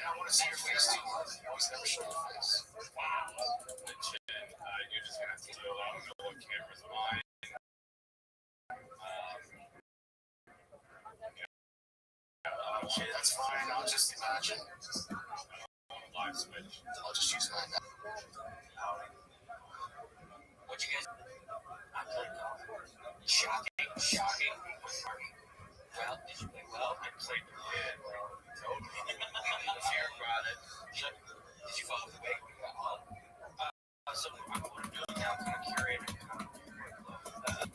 I want to see your face too. You always never show your face. Wow. Legit. You're just gonna have to deal. I don't know what camera's mine. Okay, that's fine. I'll just imagine. Live switch. I'll just use mine now. What'd you guys? I played golf. Shocking. Well, did you play well? I played totally. Fair about it. Did you follow the way we got home? So I'm doing now, kind of curating. I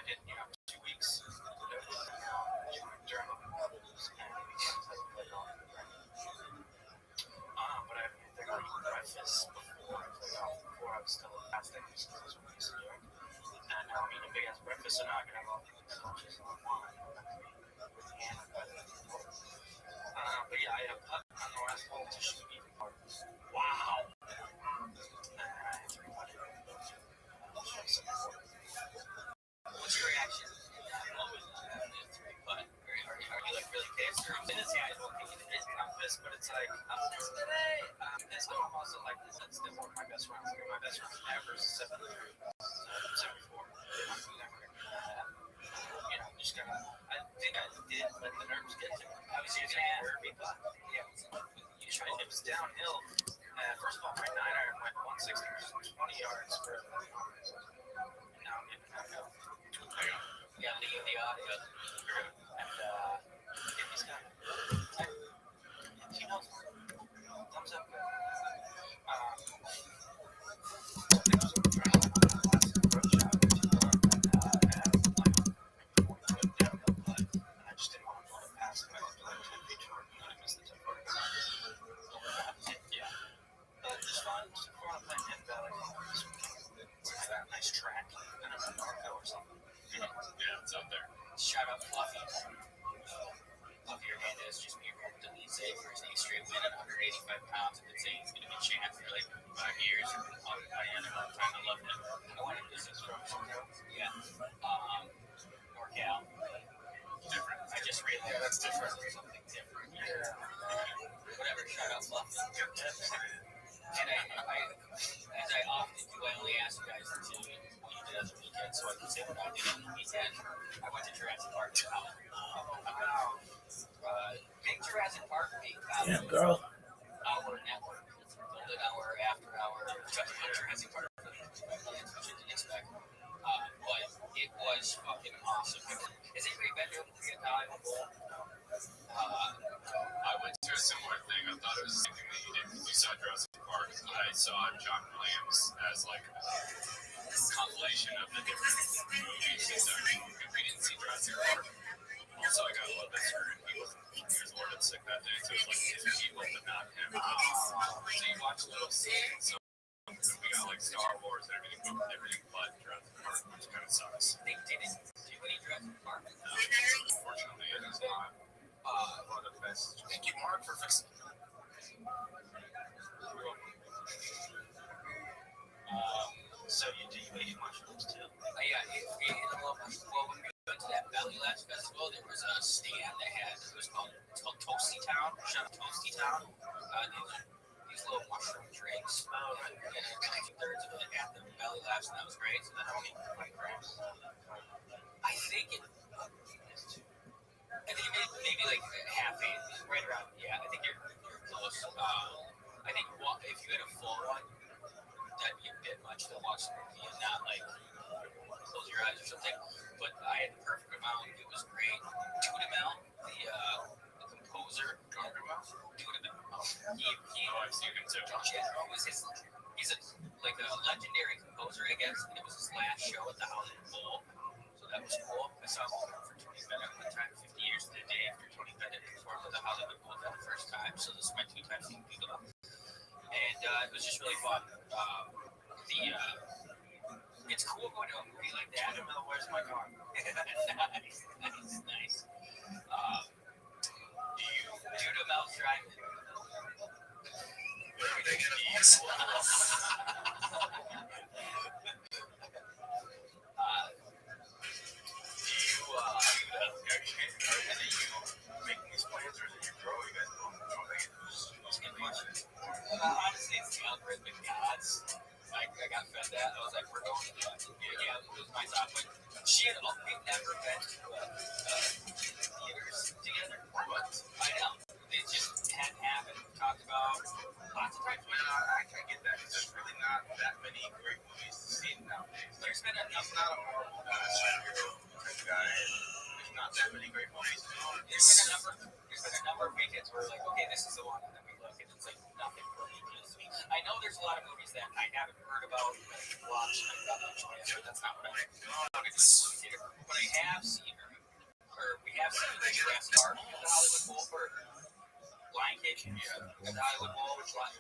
did, 2 weeks during the bubbles and but I think I eat breakfast before I played golf. Before I was still a fasting because I was working in New York. And now I'm eating a big ass breakfast, so now I can have all these lunches on wine. But yeah, I had a putt on the last hole to shoot even part. Wow. What's your reaction? But are you like really pissed? Or I don't think it is. I'm pissed, but it's like I'm pissed today. I'm pissed, but I'm also like this. That's still one of my best rounds. My best round ever is 73, 74. Just gotta. I think I did let the nerves get to me. I was using a derby, but you try. It was downhill. First of all, my 9-iron went 160, 20 yards for. Now I'm getting back up. Yeah, leave the audio. And get this guy. He knows. Thumbs up. Nice track. I don't know, Marco or something. Yeah, it's up there. Shout out Fluffy. Fluffy Hernandez just beat Roberto Lize for his 8th straight win at 185 pounds. I've been saying he's going to be champ for like 5 years. I had a long time. I love him. I wanted business from yeah. NorCal. Different. I just read there. That's different. Something different. Yeah. Whatever. Shout out Fluffy. And as I often do, I only ask you guys to tell me what you did on the weekend, so I can say what I did on the weekend. I went to Jurassic Park. Big Jurassic Park week. Yeah, girl. Our network. Golden hour, after hour. Jurassic Park. Which you didn't expect. But it was fucking awesome. Has anybody been to a time? I went to a similar thing. I thought it was the same thing that you did because you saw Jurassic Park. I saw John Williams as like a compilation of the different movies he's done. We didn't see Jurassic Park. Also, I got a little bit screwed. He was ordered sick that day, so it was like his people, but not him. So you watch little scenes. So we got like Star Wars and everything but Jurassic Park, which kind of sucks. They didn't do any Jurassic Park. Unfortunately, it is not. One of the best. Thank you, Mark, for fixing it. So you eat mushrooms too? Yeah, we ate a lot of mushrooms. Well, when we went to that Valley Labs Festival, there was a stand that had, it's called Toasty Town. Shout out Toasty Town. These little mushroom drinks. And 2/3 of it at the Valley Labs, and that was great. So then I only 20 grams. I think maybe like half eight, right around. Yeah, I think you're close. I think if you had a full one, that'd be a bit much to watch the movie and not like close your eyes or something. But I had the perfect amount. It was great. Tudamel, the composer. Tudamel. I've seen him too. He's a legendary composer, I guess. And it was his last show at the Hollywood Bowl. So that was cool. I saw him for 20 Bennett one time, 50 years to the day after 20 Bennett performed at the Hollywood Bowl for the first time. So this is my 2 times seeing Tudamel. And it was just really fun. It's cool going to a movie like that. Where's my car? Nice. we're like, okay, this is the one, and then we look, and it's like nothing really appeals to me. I know there's a lot of movies that I haven't heard about, watched, and I've not enjoyed. So that's not what I'm going to do. But I have seen, or we have seen the Jurassic Park, the Hollywood Bowl for Lion King, the Hollywood Bowl, which Lion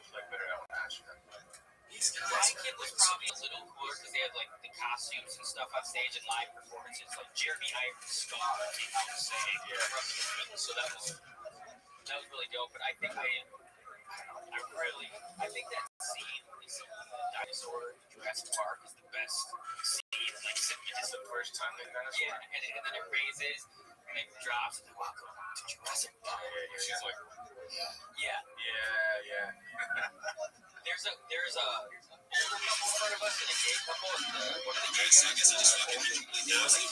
Kid was probably a little cooler because they had like the costumes and stuff on stage and live performances. Like Jeremy Irons' skull came out and sang from the movie, so that was really dope. But I think I think that scene is dinosaur Jurassic Park is the best scene. Like it's the first time they dinosaur. Yeah, and then it raises and it drops and welcome to Jurassic Park. Yeah, she's like, yeah. There's a older couple in front of us and a gay couple, and one of the gay guys was like 20 years and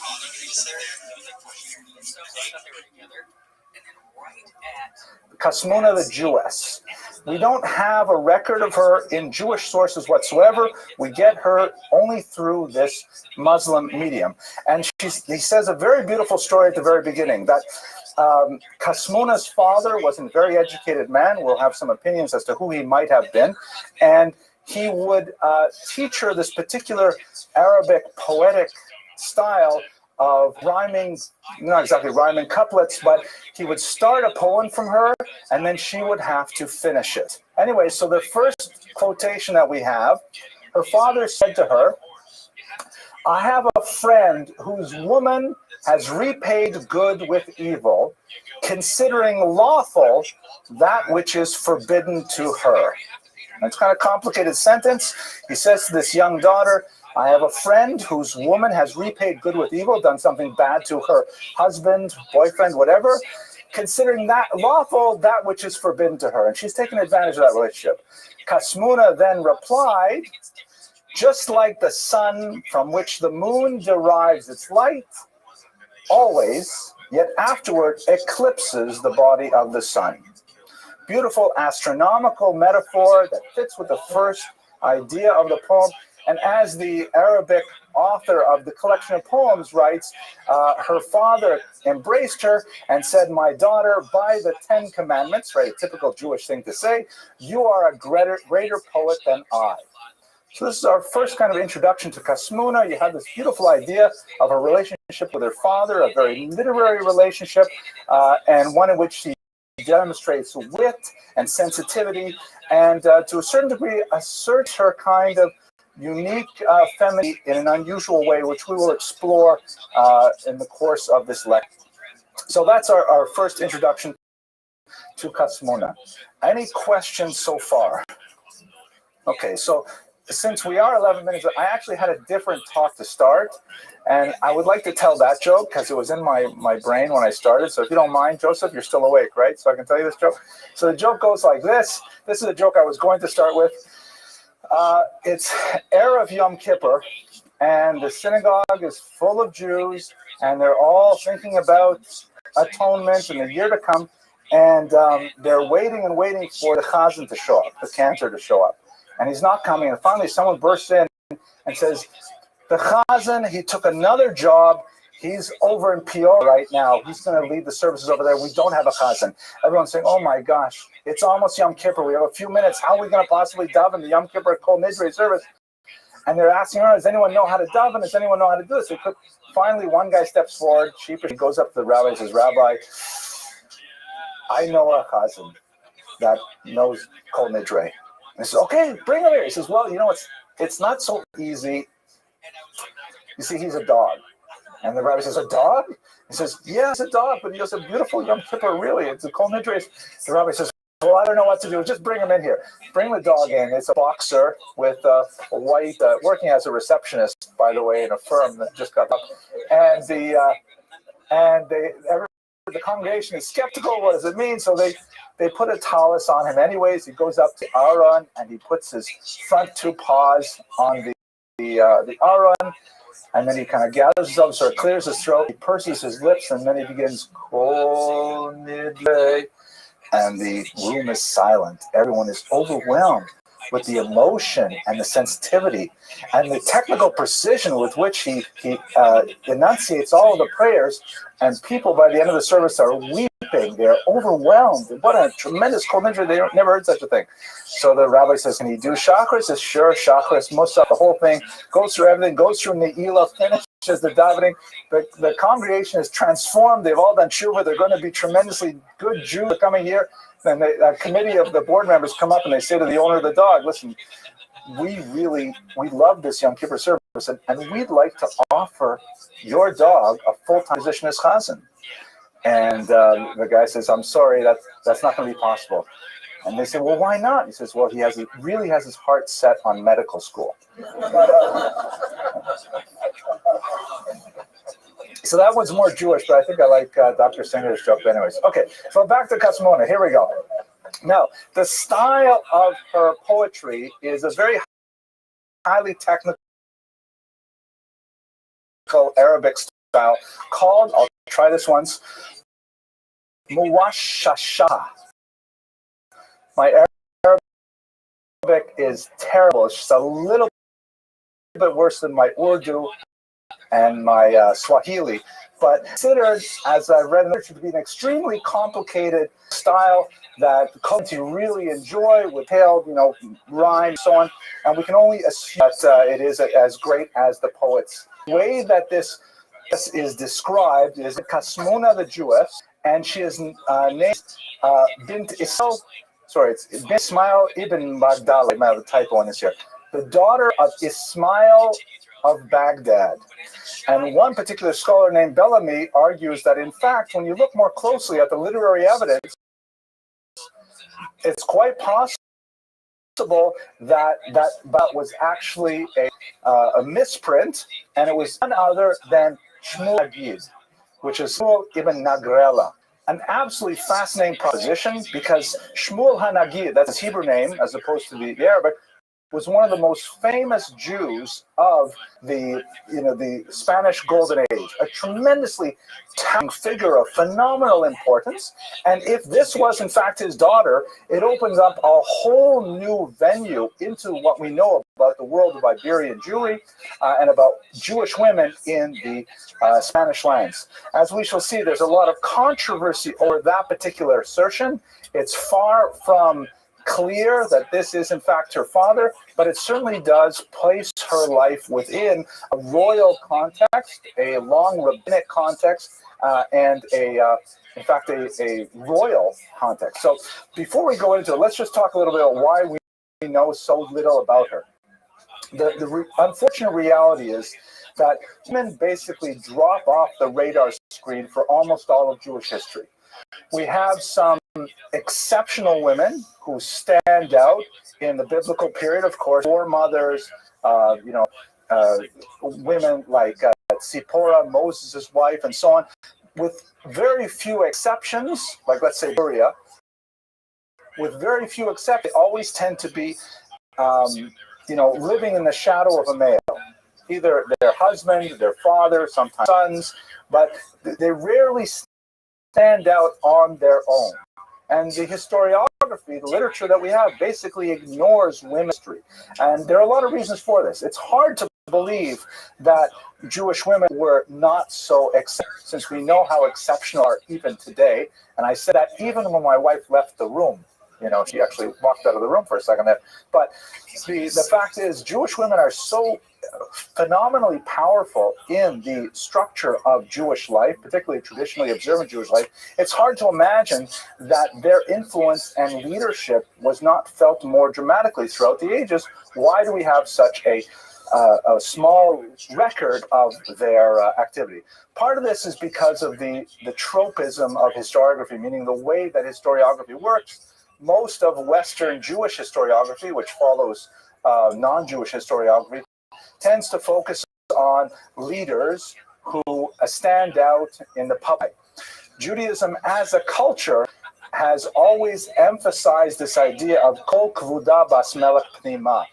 stuff, so I thought they were together. And then right at Kasmuna the Jewess. We don't have a record of her in Jewish sources whatsoever. We get her only through this Muslim medium. And he says a very beautiful story at the very beginning, that Kasmuna's father was a very educated man. We'll have some opinions as to who he might have been. And he would teach her this particular Arabic poetic style of rhyming, not exactly rhyming couplets, but he would start a poem from her, and then she would have to finish it. Anyway, so the first quotation that we have, her father said to her, "I have a friend whose woman has repaid good with evil, considering lawful that which is forbidden to her." It's kind of a complicated sentence. He says to this young daughter, I have a friend whose woman has repaid good with evil, done something bad to her husband, boyfriend, whatever, considering that lawful that which is forbidden to her. And she's taken advantage of that relationship. Kasmuna then replied, just like the sun from which the moon derives its light, always, yet afterward eclipses the body of the sun. Beautiful astronomical metaphor that fits with the first idea of the poem. And as the Arabic author of the collection of poems writes, her father embraced her and said, my daughter, by the 10 commandments, right, a typical Jewish thing to say, you are a greater poet than I. So this is our first kind of introduction to Kasmuna. You have this beautiful idea of a relationship with her father, a very literary relationship, and one in which she demonstrates wit and sensitivity, and to a certain degree asserts her kind of unique femininity in an unusual way, which we will explore in the course of this lecture. So that's our first introduction to Kasmuna. Any questions so far? Okay, so since we are 11 minutes, I actually had a different talk to start, and I would like to tell that joke because it was in my brain when I started. So if you don't mind, Joseph, you're still awake, right? So I can tell you this joke. So the joke goes like this. This is a joke I was going to start with. It's Erev Yom Kippur, and the synagogue is full of Jews, and they're all thinking about atonement in the year to come, and they're waiting and waiting for the chazan to show up, the cantor to show up. And he's not coming, and finally someone bursts in and says, the chazan, he took another job. He's over in Peoria right now. He's going to lead the services over there. We don't have a chazan. Everyone's saying, oh my gosh, it's almost Yom Kippur. We have a few minutes. How are we going to possibly daven the Yom Kippur Kol Nidre service? And they're asking her, does anyone know how to daven? Does anyone know how to do this? So finally, one guy steps forward, sheepishly goes up to the rabbi and says, Rabbi, I know a chazan that knows Kol Nidre. And he says, okay, bring him here. He says, well, you know, it's not so easy. You see, he's a dog. And the rabbi says, a dog? He says, yeah, it's a dog, but he has a beautiful Yom Kippur, really. It's a Kol Nidre. The rabbi says, well, I don't know what to do. Just bring him in here. Bring the dog in. It's a boxer with a white, working as a receptionist, by the way, in a firm that just got up. And the congregation is skeptical. What does it mean? So they put a tallis on him anyways. He goes up to Aaron, and he puts his front two paws on the Aaron. And then he kind of gathers himself, sort of clears his throat, he purses his lips, and then he begins, Kol Nidre, and the room is silent. Everyone is overwhelmed with the emotion and the sensitivity and the technical precision with which he enunciates all of the prayers, and people by the end of the service are weeping weeping. They're overwhelmed. What a tremendous cold imagery. They never heard such a thing. So the rabbi says, can you do chakras? He says, sure, chakras, Musaf, the whole thing. Goes through everything, goes through Ne'ilah, finishes the davening. The congregation is transformed. They've all done tshuva. They're going to be tremendously good Jews coming here. Then a committee of the board members come up and they say to the owner of the dog, listen, we love this Yom Kippur service, and we'd like to offer your dog a full-time position as chazan. And the guy says, I'm sorry, that's not going to be possible. And they say, well, why not? He says, well, he really has his heart set on medical school. So that one's more Jewish, but I think I like Dr. Singer's joke anyways. Okay, so back to Kasmona. Here we go. Now, the style of her poetry is a very highly technical Arabic style called, I'll try this once, Muwashasha. My Arabic is terrible. It's just a little bit worse than my Urdu and my Swahili, but considered, as I've read in literature, to be an extremely complicated style that poets really enjoy with tailed, rhyme, and so on, and we can only assume that it is as great as the poets. The way that this is described is Kasmuna the Jewess, and she is named Bint Ismail. Sorry, it's Bint Ismail ibn Magdala. I might have a typo on this here. The daughter of Ismail of Baghdad. And one particular scholar named Bellamy argues that, in fact, when you look more closely at the literary evidence, it's quite possible that was actually a misprint, and it was none other than Shmuel Agid, which is Shmuel ibn Nagrela. An absolutely fascinating proposition, because Shmuel HaNagid, that's his Hebrew name as opposed to the Arabic, was one of the most famous Jews of the Spanish Golden Age, a tremendously talented figure of phenomenal importance. And if this was in fact his daughter, it opens up a whole new venue into what we know about the world of Iberian Jewry and about Jewish women in the Spanish lands. As we shall see, there's a lot of controversy over that particular assertion. It's far from clear that this is in fact her father, but it certainly does place her life within a royal context, a long rabbinic context, and in fact a royal context. So before we go into it, let's just talk a little bit about why we know so little about her. The unfortunate reality is that women basically drop off the radar screen for almost all of Jewish history. We have some exceptional women who stand out in the biblical period, of course, foremothers, women like Zipporah, Moses' wife, and so on, with very few exceptions, like let's say Uriah, with very few exceptions, they always tend to be, living in the shadow of a male, either their husband, their father, sometimes sons, but they rarely stand out on their own. And the historiography, the literature that we have, basically ignores women's history. And there are a lot of reasons for this. It's hard to believe that Jewish women were not so exceptional, since we know how exceptional are even today. And I said that even when my wife left the room. She actually walked out of the room for a second there. But the fact is, Jewish women are so phenomenally powerful in the structure of Jewish life, particularly traditionally observant Jewish life. It's hard to imagine that their influence and leadership was not felt more dramatically throughout the ages. Why do we have such a small record of their activity? Part of this is because of the tropism of historiography, meaning the way that historiography works. Most of Western Jewish historiography, which follows non-Jewish historiography, tends to focus on leaders who stand out in the public. Judaism as a culture has always emphasized this idea of kol kvuda bas melech pnima.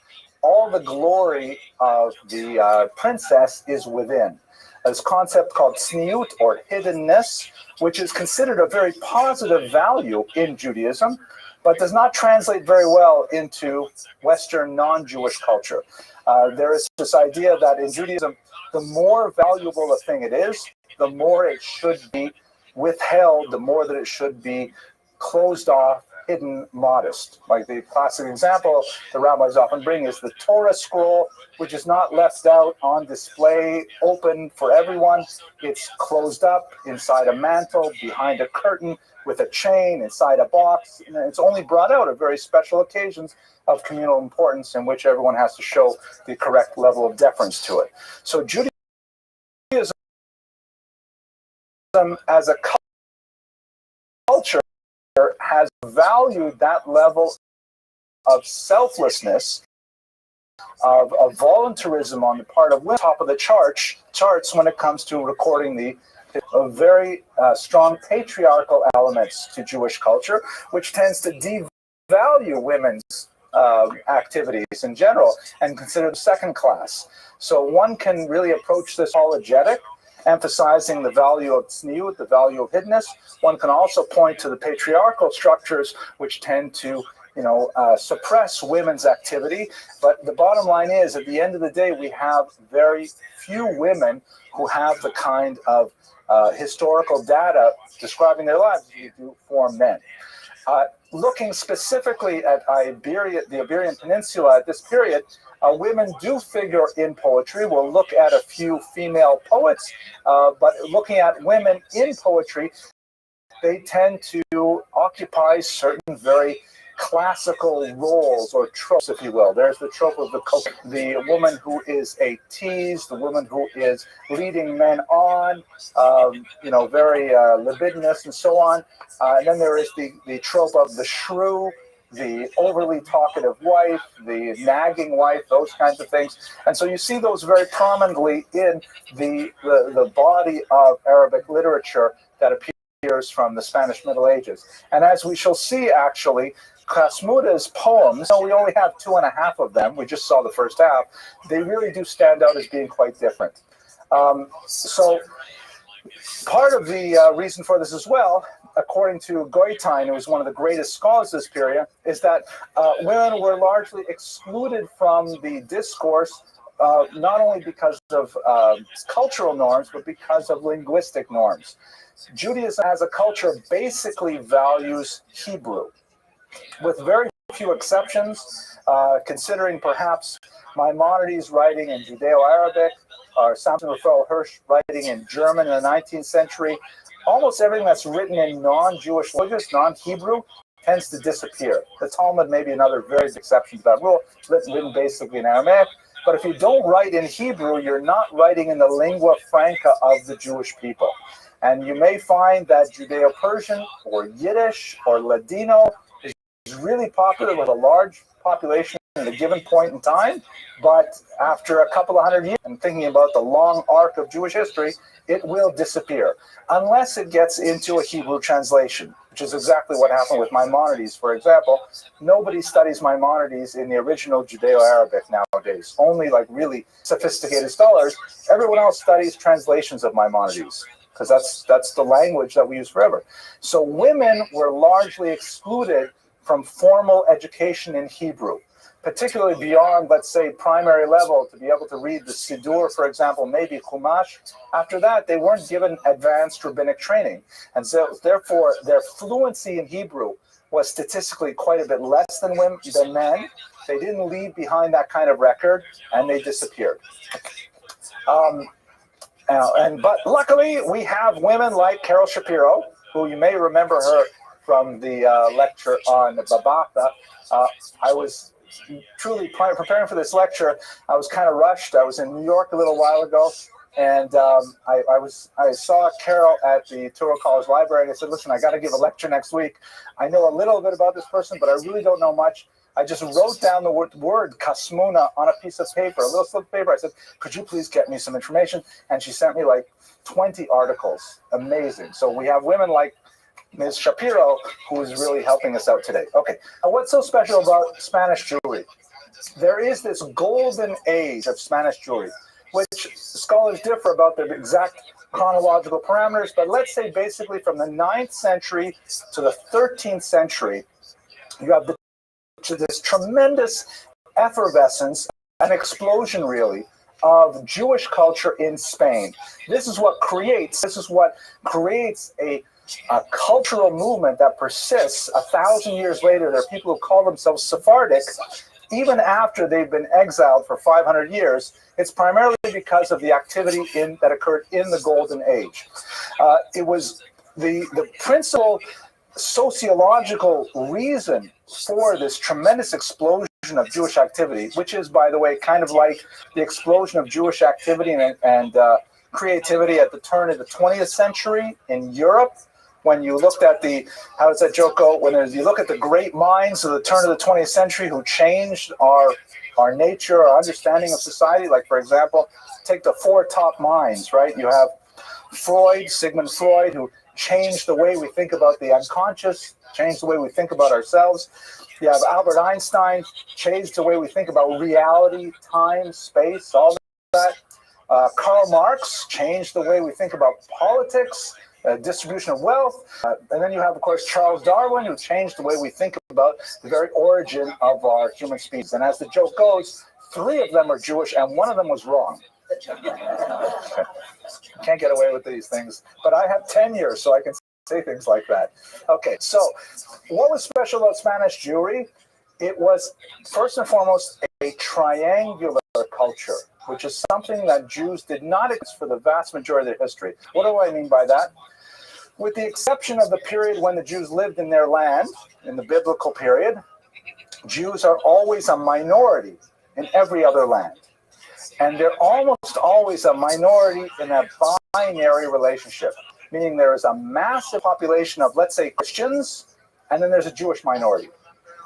All the glory of the princess is within. This concept called tzniut, or hiddenness, which is considered a very positive value in Judaism, but does not translate very well into Western non-Jewish culture. There is this idea that in Judaism, the more valuable a thing it is, the more it should be withheld, the more that it should be closed off, hidden, modest. Like the classic example the rabbis often bring is the Torah scroll, which is not left out on display, open for everyone. It's closed up inside a mantle, behind a curtain, with a chain, inside a box. And it's only brought out at very special occasions of communal importance in which everyone has to show the correct level of deference to it. So Judaism as a culture has valued that level of selflessness, of voluntarism on the part of women, top of the charts when it comes to recording the very strong patriarchal elements to Jewish culture, which tends to devalue women's activities in general and consider them second class. So one can really approach this apologetic, emphasizing the value of tzniut, the value of hiddenness. One can also point to the patriarchal structures which tend to suppress women's activity. But the bottom line is, at the end of the day, we have very few women who have the kind of historical data describing their lives as we do for men. Looking specifically at the Iberian Peninsula at this period, women do figure in poetry. We'll look at a few female poets, but looking at women in poetry, they tend to occupy certain very classical roles or tropes, if you will. There's the trope of the woman who is a tease, the woman who is leading men on, very libidinous and so on. And then there is the trope of the shrew, the overly talkative wife, the nagging wife, those kinds of things. And so you see those very prominently in the body of Arabic literature that appears from the Spanish Middle Ages. And as we shall see, actually, Krasmuda's poems, though we only have 2.5 of them, we just saw the first half, they really do stand out as being quite different. So part of the reason for this as well, according to Goitein, who was one of the greatest scholars of this period, is that women were largely excluded from the discourse, not only because of cultural norms, but because of linguistic norms. Judaism as a culture basically values Hebrew, with very few exceptions, considering perhaps Maimonides writing in Judeo-Arabic, or Samson Raphael Hirsch writing in German in the 19th century. Almost everything that's written in non-Jewish languages, non-Hebrew, tends to disappear. The Talmud may be another very big exception to that rule, written basically in Aramaic. But if you don't write in Hebrew, you're not writing in the lingua franca of the Jewish people. And you may find that Judeo-Persian or Yiddish or Ladino is really popular with a large population at a given point in time, but after a couple of hundred years, and thinking about the long arc of Jewish history, it will disappear, unless it gets into a Hebrew translation, which is exactly what happened with Maimonides, for example. Nobody studies Maimonides in the original Judeo-Arabic nowadays, only like really sophisticated scholars. Everyone else studies translations of Maimonides, because that's the language that we use forever. So women were largely excluded from formal education in Hebrew, particularly beyond, let's say, primary level, to be able to read the Siddur, for example, maybe Chumash. After that, they weren't given advanced rabbinic training. And so, therefore, their fluency in Hebrew was statistically quite a bit less than men. They didn't leave behind that kind of record, and they disappeared. But luckily, we have women like Carol Shapiro, who you may remember her from the lecture on Babatha. I was truly preparing for this lecture. I was kind of rushed. I was in New York a little while ago, and I saw Carol at the Touro College Library, and I said, listen, I got to give a lecture next week. I know a little bit about this person, but I really don't know much. I just wrote down the word Kasmuna on a piece of paper, a little slip of paper. I said, could you please get me some information? And she sent me like 20 articles. Amazing. So we have women like Ms. Shapiro, who is really helping us out today. Okay, now what's so special about Spanish Jewry? There is this golden age of Spanish Jewry, which scholars differ about the exact chronological parameters, but let's say basically from the 9th century to the 13th century, you have this tremendous effervescence, an explosion really, of Jewish culture in Spain. This is what creates a a cultural movement that persists 1,000 years later. There are people who call themselves Sephardic, even after they've been exiled for 500 years. It's primarily because of the activity that occurred in the Golden Age. It was the principal sociological reason for this tremendous explosion of Jewish activity, which is, by the way, kind of like the explosion of Jewish activity and creativity at the turn of the 20th century in Europe. When you looked at how does that joke go? You look at the great minds of the turn of the 20th century who changed our nature, our understanding of society. Like, for example, take the four top minds, right? You have Freud, Sigmund Freud, who changed the way we think about the unconscious, changed the way we think about ourselves. You have Albert Einstein, changed the way we think about reality, time, space, all that. Karl Marx changed the way we think about politics, distribution of wealth. And then you have, of course, Charles Darwin, who changed the way we think about the very origin of our human species. And as the joke goes, 3 of them are Jewish and 1 of them was wrong. Can't get away with these things, but I have tenure, so I can say things like that. Okay, so what was special about Spanish Jewry? It was, first and foremost, a triangular culture, which is something that Jews did not exist for the vast majority of their history. What do I mean by that? With the exception of the period when the Jews lived in their land, in the biblical period, Jews are always a minority in every other land. And they're almost always a minority in a binary relationship, meaning there is a massive population of, let's say, Christians, and then there's a Jewish minority.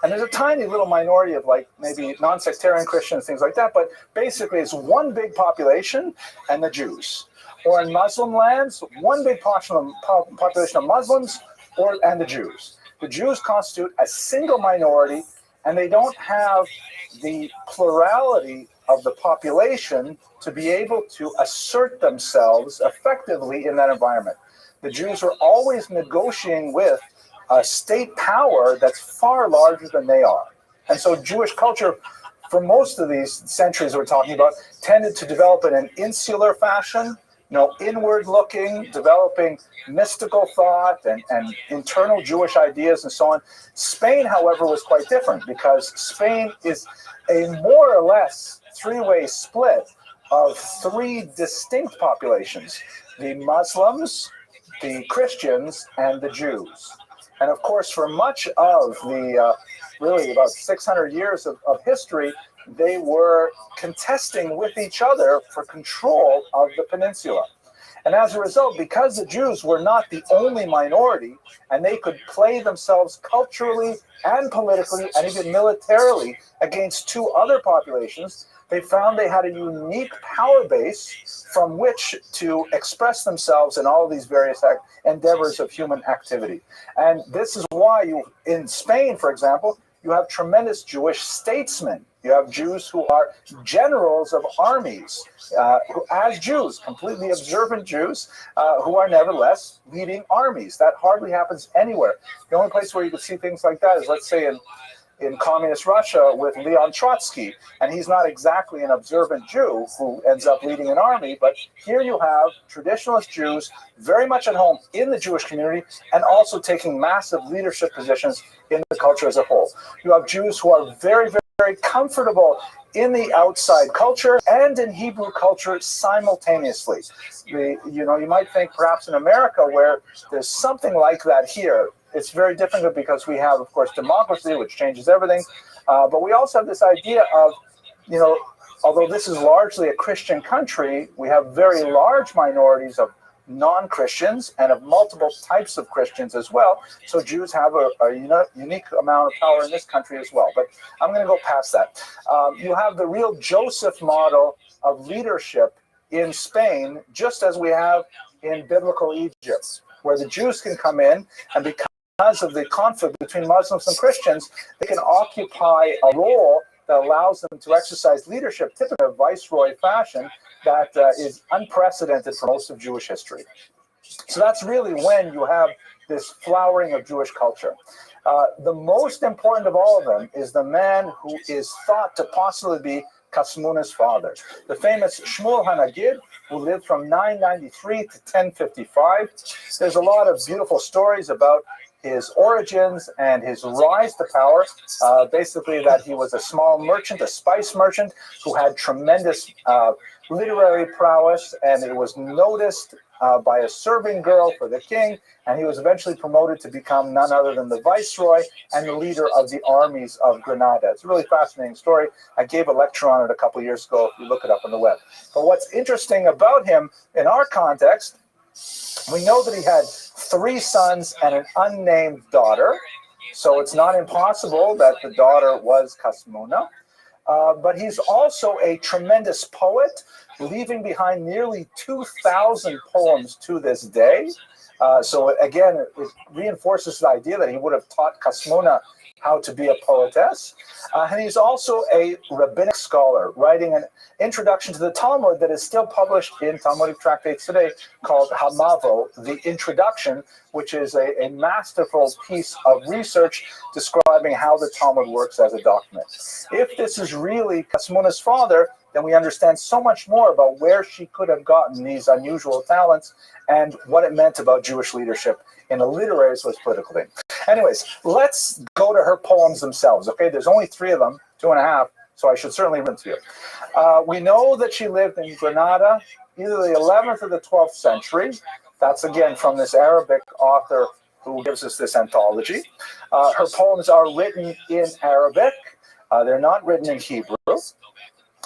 And there's a tiny little minority of, like, maybe non-sectarian Christians, things like that, but basically it's one big population and the Jews. Or in Muslim lands, one big population of Muslims and the Jews. The Jews constitute a single minority, and they don't have the plurality of the population to be able to assert themselves effectively in that environment. The Jews are always negotiating with a state power that's far larger than they are. And so Jewish culture, for most of these centuries we're talking about, tended to develop in an insular fashion, inward looking, developing mystical thought and internal Jewish ideas and so on. Spain, however, was quite different, because Spain is a more or less 3-way split of 3 distinct populations: the Muslims, the Christians, and the Jews. And of course, for much of the really about 600 years of history, they were contesting with each other for control of the peninsula. And as a result, because the Jews were not the only minority, and they could play themselves culturally and politically and even militarily against 2 other populations, they found they had a unique power base from which to express themselves in all of these various endeavors of human activity. And this is why in Spain, for example, you have tremendous Jewish statesmen. You have Jews who are generals of armies, who, as Jews, completely observant Jews, who are nevertheless leading armies. That hardly happens anywhere. The only place where you could see things like that is, let's say, in communist Russia with Leon Trotsky, and he's not exactly an observant Jew who ends up leading an army, but here you have traditionalist Jews very much at home in the Jewish community and also taking massive leadership positions in the culture as a whole. You have Jews who are very, very, very comfortable in the outside culture and in Hebrew culture simultaneously. You might think perhaps in America, where there's something like that here, it's very different because we have, of course, democracy, which changes everything. But we also have this idea of, although this is largely a Christian country, we have very large minorities of non-Christians and of multiple types of Christians as well. So Jews have a unique amount of power in this country as well. But I'm going to go past that. You have the real Joseph model of leadership in Spain, just as we have in biblical Egypt, where the Jews can come in and because of the conflict between Muslims and Christians, they can occupy a role that allows them to exercise leadership, typically in a viceroy fashion, that is unprecedented for most of Jewish history. So that's really when you have this flowering of Jewish culture. The most important of all of them is the man who is thought to possibly be Kasmuna's father. The famous Shmuel Hanagid, who lived from 993 to 1055. There's a lot of beautiful stories about his origins and his rise to power. Basically that he was a small merchant, a spice merchant, who had tremendous literary prowess, and it was noticed by a serving girl for the king, and he was eventually promoted to become none other than the viceroy and the leader of the armies of Granada. It's a really fascinating story. I gave a lecture on it a couple of years ago, if you look it up on the web. But what's interesting about him in our context, we know that he had 3 sons and an unnamed daughter, so it's not impossible that the daughter was Kasmuna. But he's also a tremendous poet, leaving behind nearly 2,000 poems to this day. So again, it reinforces the idea that he would have taught Kasmuna how to be a poetess. And he's also a rabbinic scholar, writing an introduction to the Talmud that is still published in Talmudic tractates today, called Hamavo, the Introduction, which is a masterful piece of research describing how the Talmud works as a document. If this is really Kasmuna's father, then we understand so much more about where she could have gotten these unusual talents and what it meant about Jewish leadership in a literary as well as political thing. Anyways, let's go to her poems themselves, okay? There's only 3 of them, 2.5, so I should certainly read them to you. We know that she lived in Granada, either the 11th or the 12th century. That's, again, from this Arabic author who gives us this anthology. Her poems are written in Arabic. They're not written in Hebrew.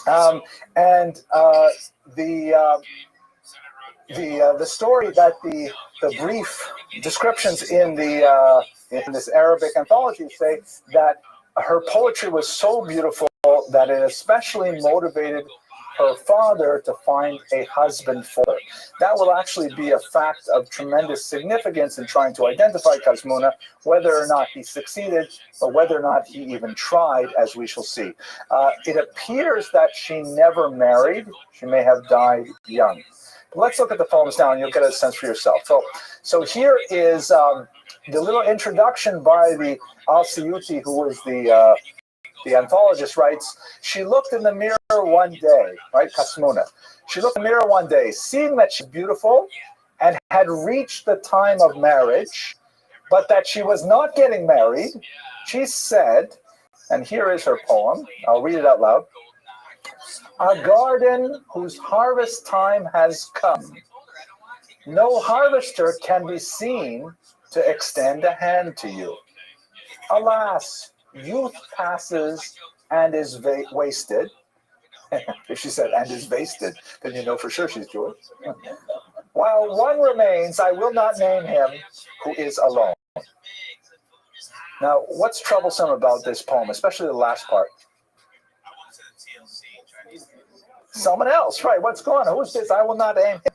The story that the brief descriptions in this Arabic anthology say that her poetry was so beautiful that it especially motivated her father to find a husband for her. That will actually be a fact of tremendous significance in trying to identify Kasmuna, whether or not he succeeded, or whether or not he even tried, as we shall see. It appears that she never married. She may have died young. But let's look at the poems now, and you'll get a sense for yourself. So here is the little introduction by the Al-Siyuti, who was the anthologist, writes, she looked in the mirror one day, right, Kasmuna. She looked in the mirror one day, seeing that she's beautiful and had reached the time of marriage, but that she was not getting married. She said, and here is her poem, I'll read it out loud. A garden whose harvest time has come. No harvester can be seen to extend a hand to you. Alas, youth passes and is wasted. If she said, and is wasted, then you know for sure she's Jewish. While one remains, I will not name him, who is alone. Now, what's troublesome about this poem, especially the last part? Someone else, right? What's going on? Who's this? I will not name him.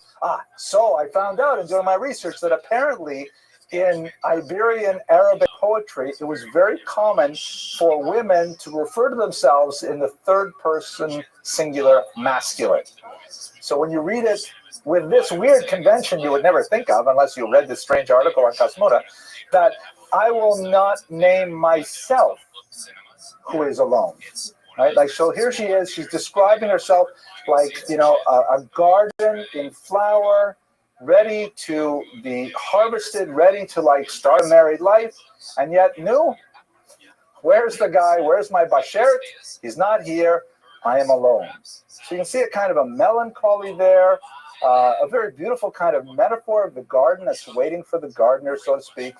So I found out in doing my research that apparently in Iberian Arabic poetry, it was very common for women to refer to themselves in the 3rd person singular masculine. So when you read it with this weird convention you would never think of unless you read this strange article on Kasmuna, that I will not name myself who is alone. Right? Like, so here she is, she's describing herself like, you know, a garden in flower, ready to be harvested, ready to like start a married life, and yet no, where's the guy, where's my bashert? He's not here, I am alone. So you can see a kind of a melancholy there, a very beautiful kind of metaphor of the garden that's waiting for the gardener, so to speak.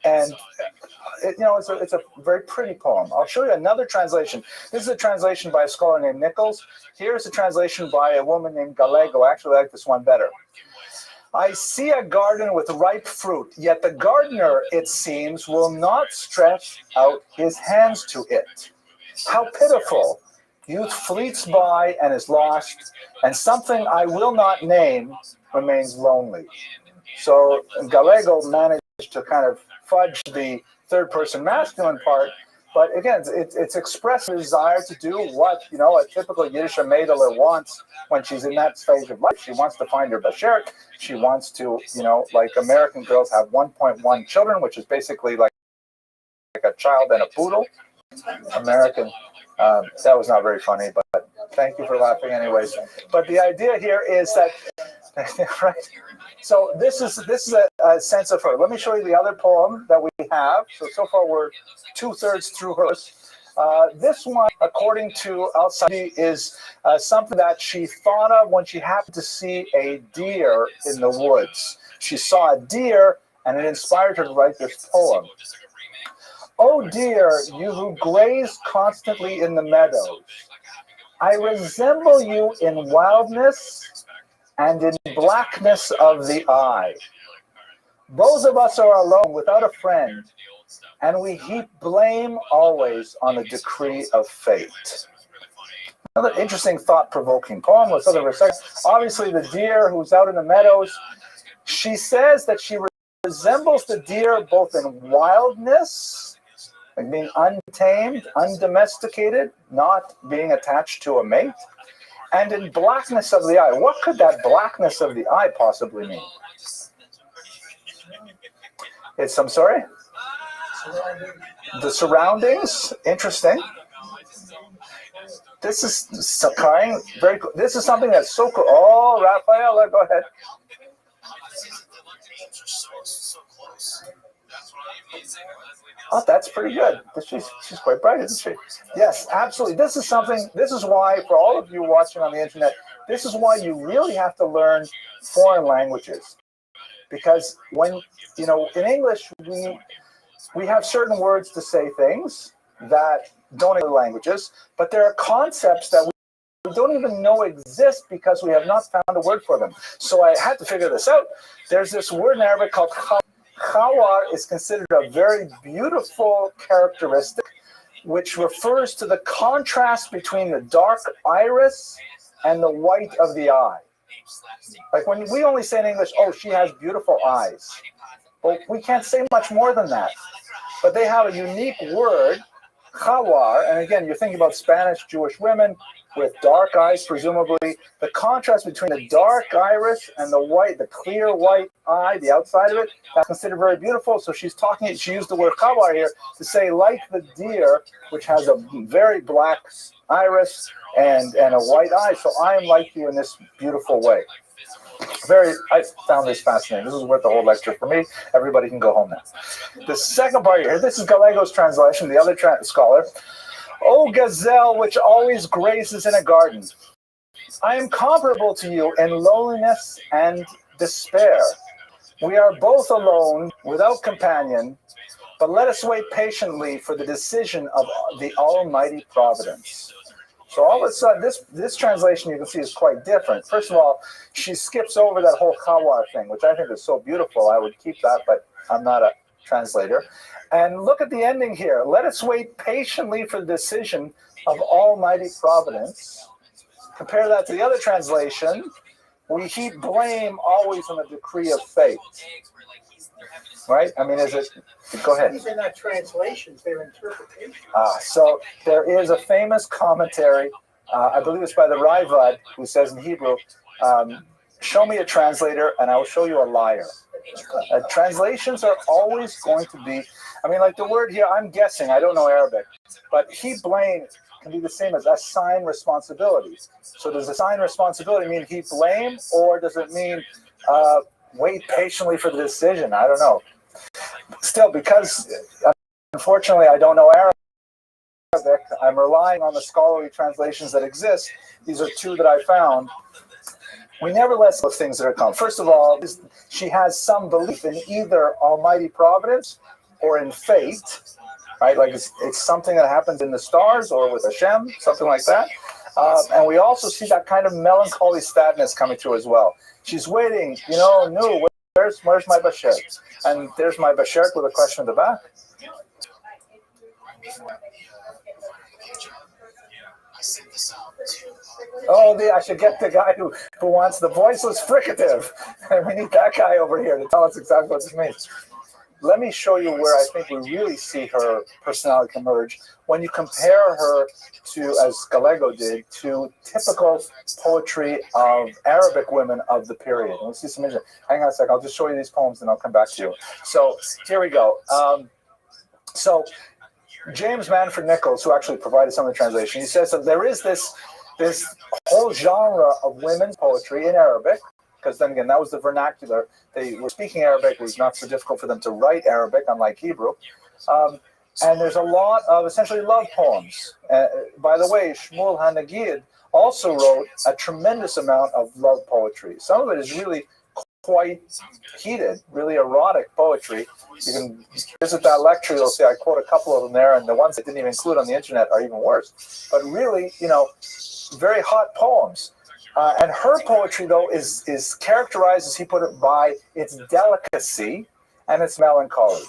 It's a very pretty poem. I'll show you another translation. This is a translation by a scholar named Nichols. Here's a translation by a woman named Gallego. I actually like this one better. I see a garden with ripe fruit, yet the gardener, it seems, will not stretch out his hands to it. How pitiful! Youth fleets by and is lost, and something I will not name remains lonely. So Gallego managed to kind of fudge the 3rd person masculine part, but again, it's expressing a desire to do what, you know, a typical Yiddish Mädel wants when she's in that stage of life. She wants to find her bashert. She wants to, you know, like American girls have 1.1 children, which is basically like a child and a poodle. American That was not very funny, but thank you for laughing anyways. But the idea here is that, right? So this is a sense of her. Let me show you the other poem that we have. So far we're 2/3 through hers. This one, according to Al-Sabi, is something that she thought of when she happened to see a deer in the woods. She saw a deer, and it inspired her to write this poem. Oh dear, you who graze constantly in the meadows, I resemble you in wildness and in blackness of the eye. Both of us are alone without a friend, and we heap blame always on the decree of fate. Another interesting, thought-provoking poem. Let's look at it for a second. Obviously, the deer who's out in the meadows, she says that she resembles the deer both in wildness, like being untamed, undomesticated, not being attached to a mate, and in blackness of the eye. What could that blackness of the eye possibly mean? I'm sorry? The surroundings, interesting. This is crying. Very cool. This is something that's so cool. Oh, Raphael, go ahead. Oh, that's pretty good. She's quite bright, isn't she? Yes, absolutely. This is why, for all of you watching on the internet, this is why you really have to learn foreign languages. Because when, in English, we have certain words to say things that don't in other languages, but there are concepts that we don't even know exist because we have not found a word for them. So I had to figure this out. There's this word in Arabic called khawar. Khawar is considered a very beautiful characteristic which refers to the contrast between the dark iris and the white of the eye. Like when we only say in English, oh, she has beautiful eyes. Well, we can't say much more than that. But they have a unique word, khawar, and again, you're thinking about Spanish Jewish women with dark eyes, presumably. The contrast between the dark iris and the white, the clear white eye, the outside of it, that's considered very beautiful. So she used the word khawar here to say, like the deer, which has a very black iris and a white eye. So I am like you in this beautiful way. I found this fascinating. This is worth the whole lecture for me. Everybody can go home now. The second part here, this is Galego's translation, the other scholar. O gazelle, which always grazes in a garden, I am comparable to you in loneliness and despair. We are both alone, without companion, but let us wait patiently for the decision of the Almighty Providence. So all of a sudden, this translation you can see is quite different. First of all, she skips over that whole khawar thing, which I think is so beautiful. I would keep that, but I'm not a translator. And look at the ending here. Let us wait patiently for the decision of Almighty Providence. Compare that to the other translation. We heap blame always on the decree of fate. Right? I mean, go ahead. These are not translations, they're interpretations. So there is a famous commentary, I believe it's by the Ravad, who says in Hebrew, show me a translator and I will show you a liar. Translations are always going to be, like the word here, I'm guessing, I don't know Arabic, but heap blame can be the same as assign responsibility. So does assign responsibility mean heap blame, or does it mean wait patiently for the decision? I don't know. Still, because unfortunately I don't know Arabic, I'm relying on the scholarly translations that exist. These are two that I found. We nevertheless look at things that are common. First of all, she has some belief in either Almighty Providence or in fate, right? Like it's something that happens in the stars or with Hashem, something like that. And we also see that kind of melancholy sadness coming through as well. She's waiting, where's my bashert? And there's my bashert with a question at the back. Oh, I should get the guy who wants the voiceless fricative. And we need that guy over here to tell us exactly what this means. Let me show you where I think we really see her personality emerge when you compare her to, as Gallego did, to typical poetry of Arabic women of the period. We'll see some images. Hang on a second. I'll just show you these poems and I'll come back to you. So here we go. So James Manfred Nichols, who actually provided some of the translation, he says that there is this whole genre of women's poetry in Arabic, because then again, that was the vernacular. They were speaking Arabic. It was not so difficult for them to write Arabic, unlike Hebrew. And there's a lot of essentially love poems. By the way, Shmuel HaNagid also wrote a tremendous amount of love poetry. Some of it is really quite heated, really erotic poetry. You can visit that lecture, you'll see I quote a couple of them there, and the ones I didn't even include on the internet are even worse. But really, very hot poems. And her poetry, though, is characterized, as he put it, by its delicacy and its melancholy.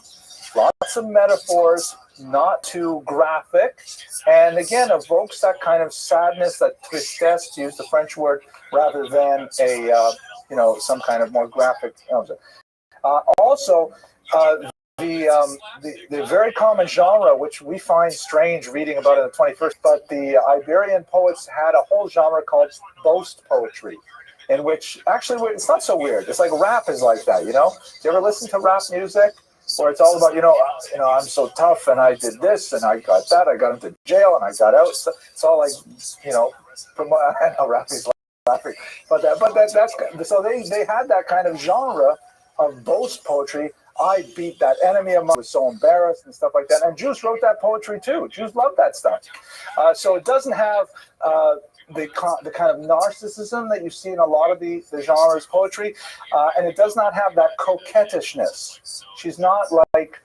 Lots of metaphors, not too graphic, and again evokes that kind of sadness, that tristesse, to use the French word, rather than a some kind of more graphic. Also, the very common genre, which we find strange reading about in the 21st, but the Iberian poets had a whole genre called boast poetry, in which actually it's not so weird. It's like rap is like that. Do you ever listen to rap music? Where it's all about, I'm so tough and I did this and I got that, I got into jail and I got out. So it's all like, I know Rafi's laughing, but that's so they had that kind of genre of boast poetry. I beat that enemy of mine, was so embarrassed and stuff like that. And Jews wrote that poetry too. Jews love that stuff. So it doesn't have the kind of narcissism that you see in a lot of the genres of poetry, and it does not have that coquettishness. She's not like,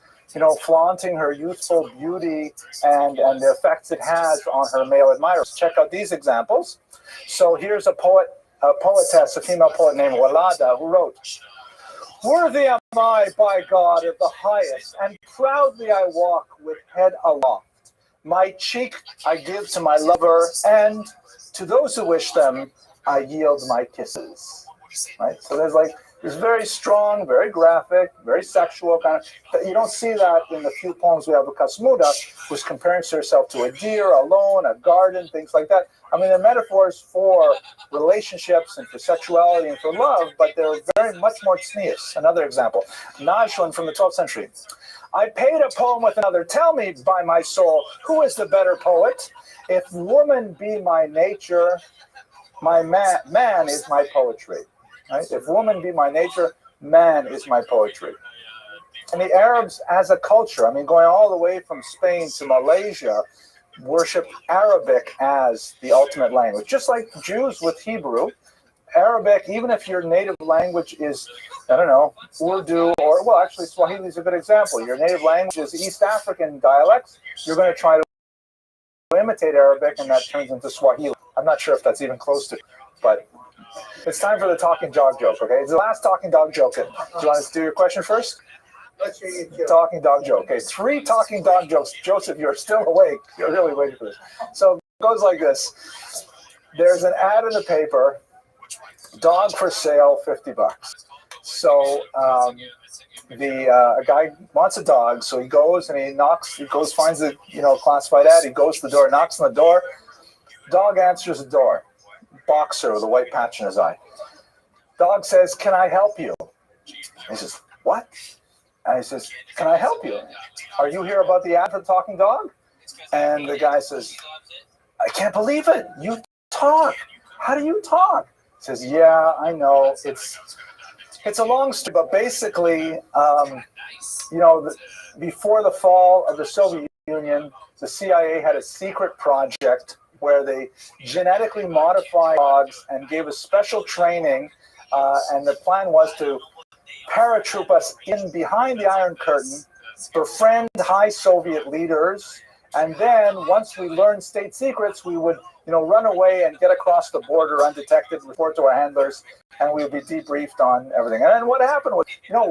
flaunting her youthful beauty and the effects it has on her male admirers. Check out these examples. So here's a poetess, a female poet named Walada, who wrote, "Worthy am I, by God, of the highest, and proudly I walk with head aloft. My cheek I give to my lover, and to those who wish them, I yield my kisses." Right? So there's very strong, very graphic, very sexual kind of. You don't see that in the few poems we have of Kasmuda, who's comparing herself to a deer, a lawn, a garden, things like that. I mean, they're metaphors for relationships and for sexuality and for love, but they're very much more tznius. Another example, Najwan from the 12th century. "I paid a poem with another. Tell me, by my soul, who is the better poet? If woman be my nature, my man is my poetry." Right? If woman be my nature, man is my poetry. And the Arabs as a culture, going all the way from Spain to Malaysia, worship Arabic as the ultimate language. Just like Jews with Hebrew, Arabic, even if your native language is, Urdu, or, well, actually Swahili is a good example. Your native language is East African dialects. You're going to try to imitate Arabic, and that turns into Swahili. I'm not sure if that's even close to, but it's time for the talking dog joke, okay? It's the last talking dog joke. Do you want to do your question first? Let's hear you, Joe. Talking dog joke. Okay, 3 talking dog jokes. Joseph, you're still awake. You're really waiting for this. So it goes like this. There's an ad in the paper, dog for sale, $50. So a guy wants a dog, so he goes and finds the classified ad, he goes to the door, knocks on the door, dog answers the door. Boxer with a white patch in his eye. Dog says, "Can I help you?" He says, "What?" And he says, "Can I help you? Are you here about the ad for the talking dog?" And the guy says, "I can't believe it. You talk. How do you talk?" He says, "Yeah, I know. It's a long story, but basically, before the fall of the Soviet Union, the CIA had a secret project where they genetically modified dogs and gave us special training, and the plan was to paratroop us in behind the Iron Curtain, befriend high Soviet leaders, and then once we learned state secrets, we would run away and get across the border undetected, report to our handlers, and we would be debriefed on everything. And then what happened was,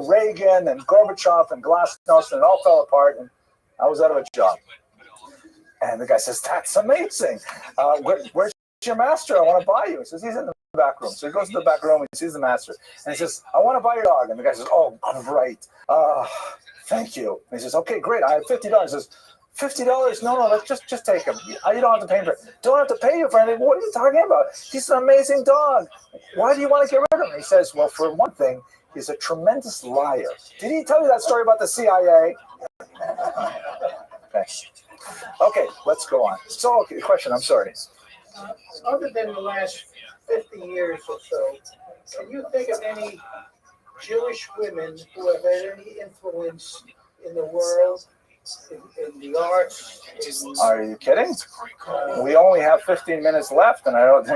Reagan and Gorbachev and Glasnost, and it all fell apart, and I was out of a job. And the guy says, "That's amazing. Where's your master? I want to buy you." He says, "He's in the back room." So he goes to the back room and he sees the master. And he says, "I want to buy your dog." And the guy says, "Oh, great. Thank you." And he says, "Okay, great. I have $50. He says, $50? No, let's just take him. You don't have to pay for it." "Don't have to pay you for anything." "What are you talking about? He's an amazing dog. Why do you want to get rid of him?" He says, "Well, for one thing, he's a tremendous liar." Did he tell you that story about the CIA? Okay. Okay, let's go on. So, okay, question. I'm sorry. Other than the last 50 years or so, can you think of any Jewish women who have had any influence in the world, in the arts? Are you kidding? We only have 15 minutes left, and I don't,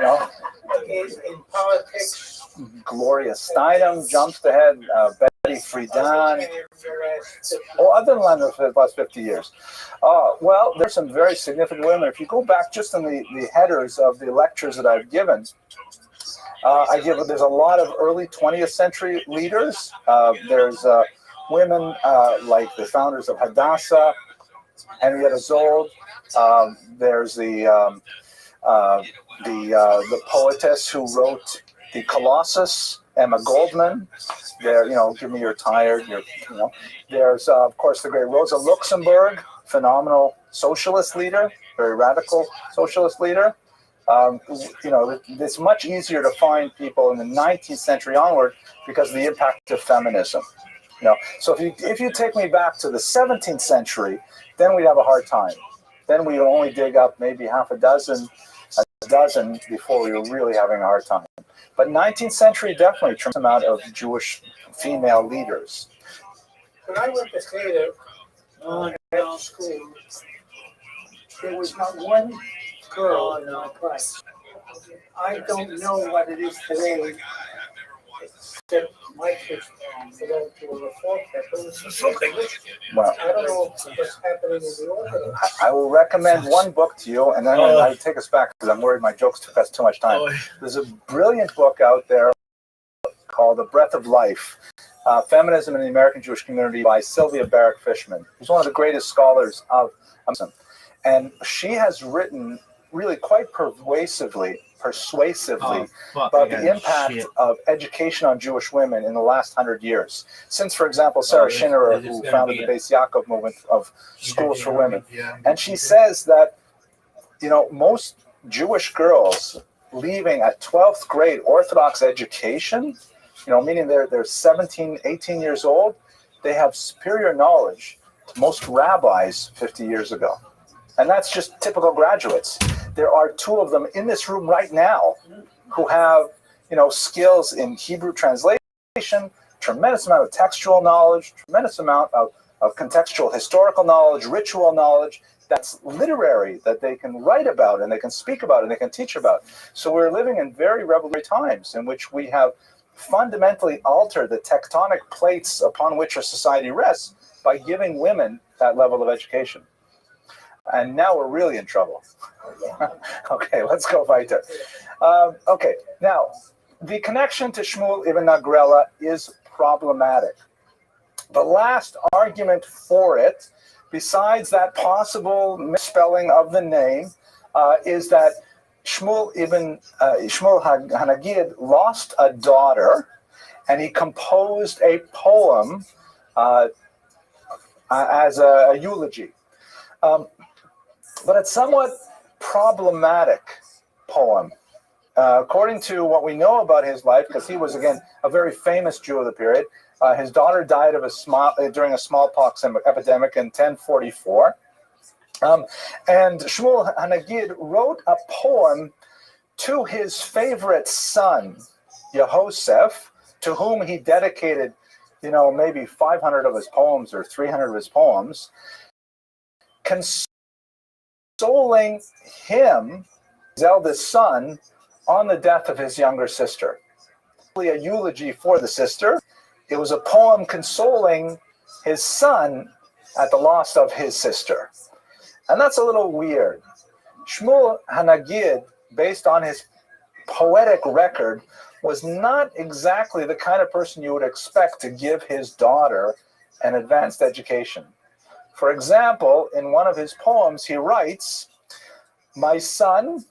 In politics? Gloria Steinem jumps ahead, Betty Friedan. Oh, other than the last 50 years. Well, there's some very significant women. If you go back just in the headers of the lectures that I've given, there's a lot of early 20th century leaders. There's women like the founders of Hadassah, Henrietta Zold. There's the poetess who wrote the Colossus, Emma Goldman. There, give me your tired. There's of course the great Rosa Luxemburg, phenomenal socialist leader, very radical socialist leader. It's much easier to find people in the 19th century onward because of the impact of feminism. So if you take me back to the 17th century, then we'd have a hard time. Then we would only dig up maybe a dozen before we were really having a hard time. But 19th century, definitely a tremendous amount of Jewish female leaders. When I went to theater at school, there was not one girl in my class. I don't know what it is today, except my kids belong to a reform campus. Well, I don't know what's happening in the Orthodox. I will recommend one book to you, and then I take us back because I'm worried my jokes took us too much time. There's a brilliant book out there called The Breath of Life, Feminism in the American Jewish Community by Sylvia Barrett Fishman, who's one of the greatest scholars of feminism. And she has written really quite persuasively about the impact of education on Jewish women in the last 100 years. Since, for example, Sarah Schinnerer, who founded the Beis Yaakov movement of schools for women. And she says that, most Jewish girls leaving at 12th grade Orthodox education, meaning they're 17, 18 years old, they have superior knowledge to most rabbis 50 years ago. And that's just typical graduates. There are two of them in this room right now who have, skills in Hebrew translation, tremendous amount of textual knowledge, tremendous amount of contextual historical knowledge, ritual knowledge, that's literary, that they can write about and they can speak about and they can teach about. So we're living in very revelatory times in which we have fundamentally altered the tectonic plates upon which our society rests by giving women that level of education. And now we're really in trouble. Okay, let's go weiter. Okay, now, the connection to Shmuel ibn Nagrela is problematic. The last argument for it, besides that possible misspelling of the name, is that Shmuel Hanagid lost a daughter, and he composed a poem as a eulogy. But it's somewhat problematic poem. According to what we know about his life, because he was, again, a very famous Jew of the period, his daughter died of during a smallpox epidemic in 1044. And Shmuel Hanagid wrote a poem to his favorite son, Yehoseph, to whom he dedicated, maybe 500 of his poems or 300 of his poems, consoling him, his eldest son, on the death of his younger sister. A eulogy for the sister. It was a poem consoling his son at the loss of his sister. And that's a little weird. Shmuel Hanagid, based on his poetic record, was not exactly the kind of person you would expect to give his daughter an advanced education. For example, in one of his poems, he writes, "My son,"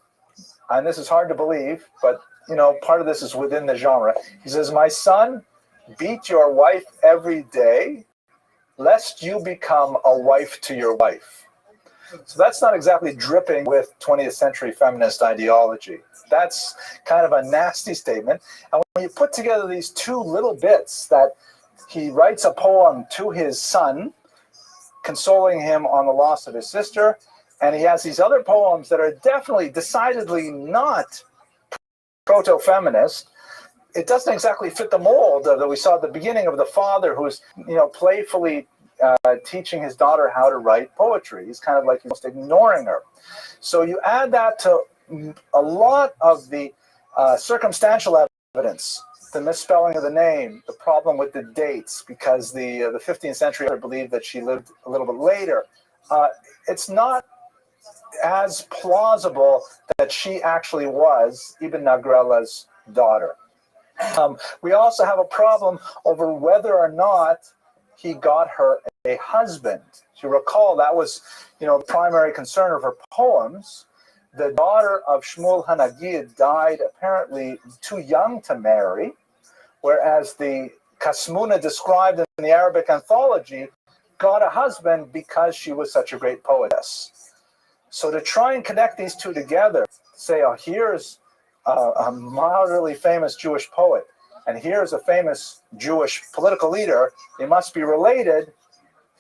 and this is hard to believe, but part of this is within the genre. He says, "My son, beat your wife every day, lest you become a wife to your wife." So that's not exactly dripping with 20th century feminist ideology. That's kind of a nasty statement. And when you put together these two little bits, that he writes a poem to his son, consoling him on the loss of his sister. And he has these other poems that are definitely, decidedly not proto-feminist. It doesn't exactly fit the mold that we saw at the beginning of the father who's, playfully teaching his daughter how to write poetry. He's kind of like just ignoring her. So you add that to a lot of the circumstantial evidence, the misspelling of the name, the problem with the dates, because the 15th century believed that she lived a little bit later. It's not as plausible that she actually was Ibn Nagralla's daughter. We also have a problem over whether or not he got her a husband. If you recall, that was, the primary concern of her poems. The daughter of Shmuel Hanagid died apparently too young to marry, whereas the Kasmuna described in the Arabic anthology got a husband because she was such a great poetess. So to try and connect these two together, say, here's a moderately famous Jewish poet, and here's a famous Jewish political leader, they must be related.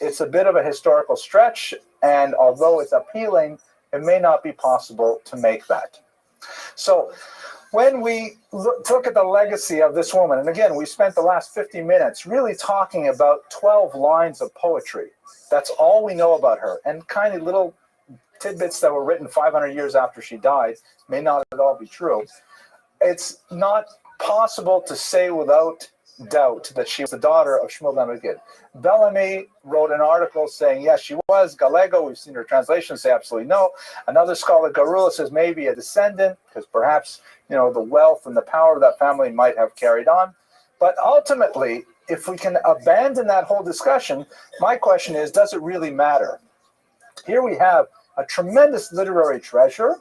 It's a bit of a historical stretch, and although it's appealing, it may not be possible to make that. So when we look at the legacy of this woman, and again, we spent the last 50 minutes really talking about 12 lines of poetry. That's all we know about her, and kind of little tidbits that were written 500 years after she died may not at all be true. It's not possible to say without doubt that she was the daughter of Shmuel Hanagid. Bellamy wrote an article saying, yes, she was. Gallego, we've seen her translation, say absolutely no. Another scholar, Garula, says maybe a descendant, because perhaps, the wealth and the power of that family might have carried on. But ultimately, if we can abandon that whole discussion, my question is, does it really matter? Here we have a tremendous literary treasure,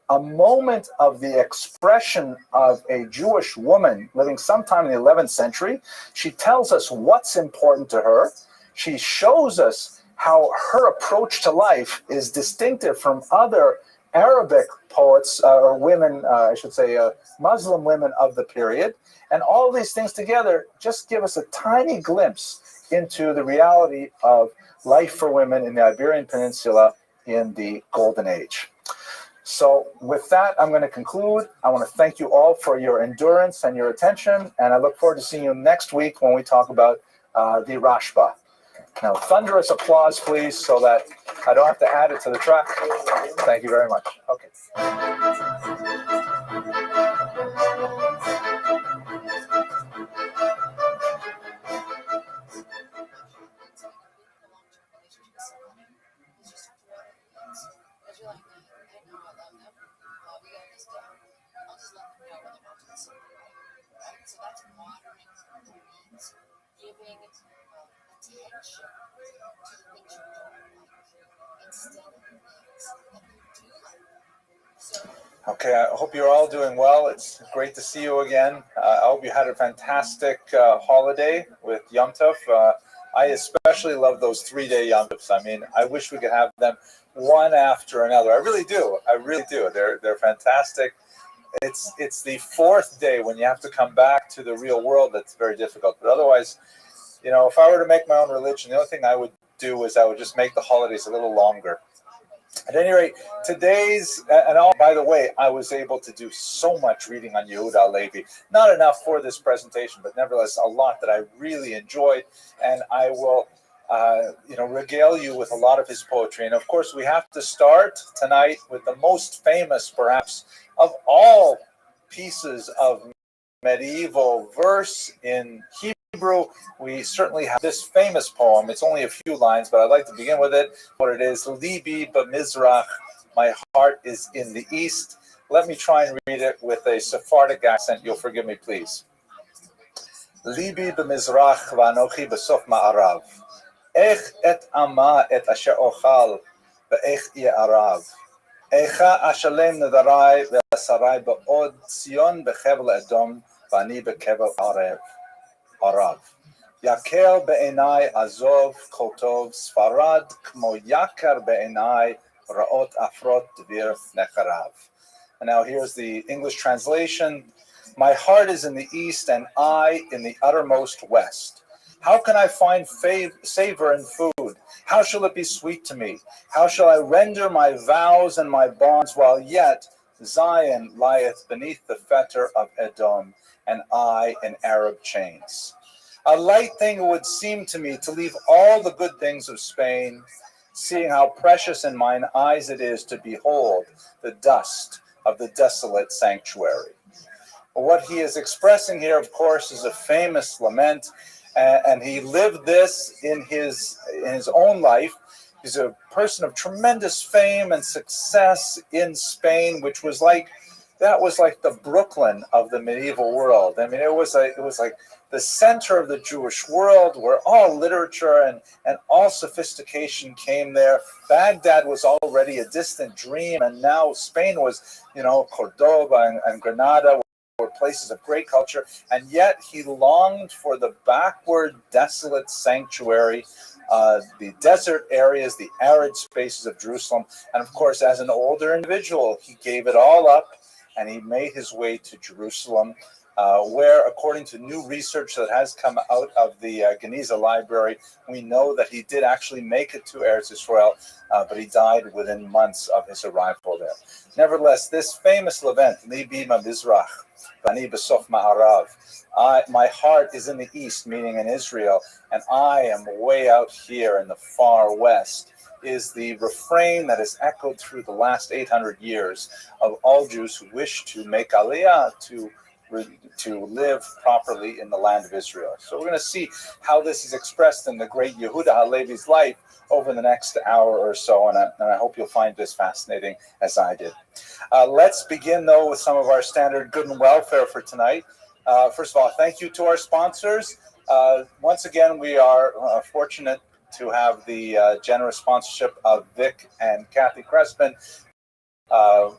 a moment of the expression of a Jewish woman living sometime in the 11th century. She tells us what's important to her. She shows us how her approach to life is distinctive from other Arabic poets, or women, Muslim women of the period. And all these things together just give us a tiny glimpse into the reality of life for women in the Iberian Peninsula in the Golden Age. So with that, I'm going to conclude. I want to thank you all for your endurance and your attention, and I look forward to seeing you next week when we talk about the Rashba. Now, thunderous applause, please, so that I don't have to add it to the track. Thank you very much. Okay. Okay, I hope you're all doing well. It's great to see you again. I hope you had a fantastic holiday with Yom Tov. I especially love those 3-day Yom Tovs. I mean, I wish we could have them one after another. I really do. They're fantastic. It's the fourth day when you have to come back to the real world that's very difficult. But otherwise, if I were to make my own religion, the only thing I would do is I would just make the holidays a little longer. At any rate, by the way, I was able to do so much reading on Yehuda Halevi. Not enough for this presentation, but nevertheless, a lot that I really enjoyed. And I will, regale you with a lot of his poetry. And of course, we have to start tonight with the most famous, perhaps, of all pieces of medieval verse in Hebrew. We certainly have this famous poem. It's only a few lines, but I'd like to begin with it. What it is, Libi b'mizrach, my heart is in the east. Let me try and read it with a Sephardic accent. You'll forgive me, please. Libi b'mizrach v'anochi b'sof ma'arav. Ech et ama et asher ochal ve'ech ye'arav. Echa ashalem nedarai ve'asarai ba'od Sion bechevel Edom v'ani bekevel Arav. Yakel be'enai azov kotov Sfarad kmo yakar be'enai raot afrot dvir necharav. And now here's the English translation. My heart is in the east and I in the uttermost west. How can I find savor in food? How shall it be sweet to me? How shall I render my vows and my bonds while yet Zion lieth beneath the fetter of Edom, and I in Arab chains? A light thing it would seem to me to leave all the good things of Spain, seeing how precious in mine eyes it is to behold the dust of the desolate sanctuary. What he is expressing here, of course, is a famous lament, and he lived this in his own life. He's a person of tremendous fame and success in Spain, which was like the Brooklyn of the medieval world. I mean, it was like the center of the Jewish world, where all literature and all sophistication came there. Baghdad was already a distant dream, and now Spain was, Cordoba and Granada were places of great culture, and yet he longed for the backward, desolate sanctuary, the desert areas, the arid spaces of Jerusalem. And of course, as an older individual, he gave it all up, and he made his way to Jerusalem, where, according to new research that has come out of the Geniza Library, we know that he did actually make it to Eretz Israel, but he died within months of his arrival there. Nevertheless, this famous lament, Libi Mizrach, Bani Besof Ma'arav, my heart is in the east, meaning in Israel, and I am way out here in the far west, is the refrain that has echoed through the last 800 years of all Jews who wish to make Aliyah, to live properly in the land of Israel. So we're going to see how this is expressed in the great Yehuda Halevi's life over the next hour or so, and I hope you'll find this fascinating as I did. Let's begin, though, with some of our standard good and welfare for tonight. First of all, thank you to our sponsors. Once again, we are fortunate to have the generous sponsorship of Vic and Kathy Crespin,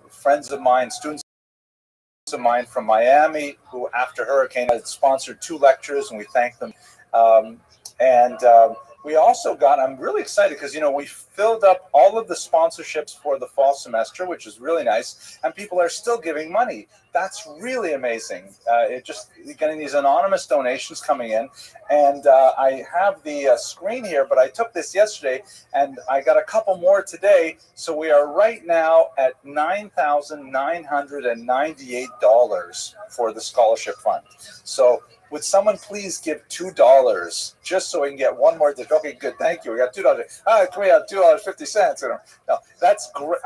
friends of mine, students of mine from Miami, who after Hurricane had sponsored 2 lectures, and we thank them. We also got, I'm really excited because, we filled up all of the sponsorships for the fall semester, which is really nice, and people are still giving money. That's really amazing. Getting these anonymous donations coming in, and I have the screen here, but I took this yesterday, and I got a couple more today, so we are right now at $9,998 for the scholarship fund. So would someone please give $2 just so we can get one more? Okay, good. Thank you. We got $2. Can we have $2.50? No, that's great.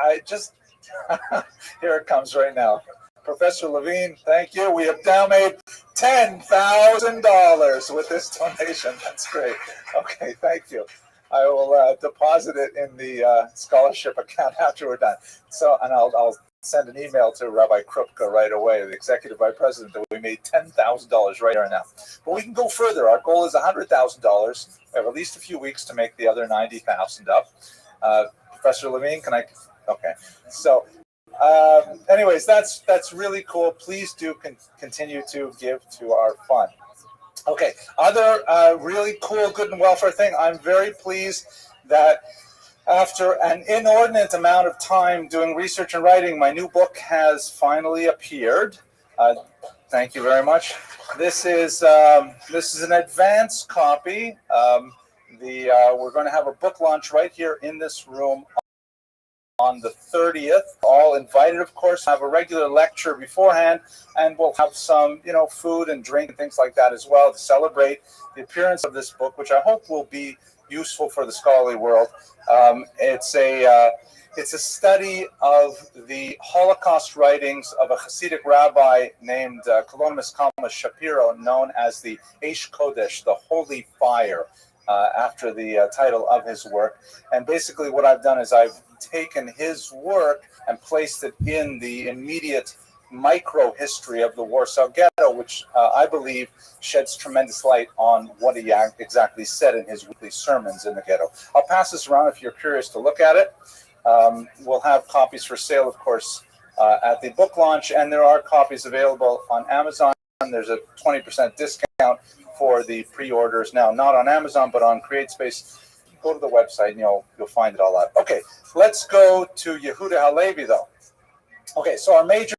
Here it comes right now. Professor Levine, thank you. We have now made $10,000 with this donation. That's great. Okay, thank you. I will deposit it in the scholarship account after we're done. So, and I'll send an email to Rabbi Krupka right away, the executive vice president, that we made $10,000 right here now. But we can go further. Our goal is $100,000. We have at least a few weeks to make the other $90,000 up. Professor Levine, can I? Okay. So, anyways, that's really cool. Please do continue to give to our fund. Okay. Other really cool good and welfare thing. I'm very pleased that after an inordinate amount of time doing research and writing, my new book has finally appeared. Thank you very much. This is an advanced copy. We're going to have a book launch right here in this room on the 30th. All invited, of course. Have a regular lecture beforehand, and we'll have some, food and drink and things like that as well to celebrate the appearance of this book, which I hope will be useful for the scholarly world. It's a study of the Holocaust writings of a Hasidic rabbi named Kolonimus Kalma Shapiro, known as the Eish Kodesh, the Holy Fire, after the title of his work. And basically what I've done is I've taken his work and placed it in the immediate micro history of the Warsaw Ghetto, which I believe sheds tremendous light on what he exactly said in his weekly sermons in the ghetto. I'll pass this around if you're curious to look at it. We'll have copies for sale, of course, at the book launch, and there are copies available on Amazon. There's a 20% discount for the pre-orders now, not on Amazon, but on CreateSpace. Go to the website and you'll find it all out. Okay, let's go to Yehuda Halevi, though. Okay, so our major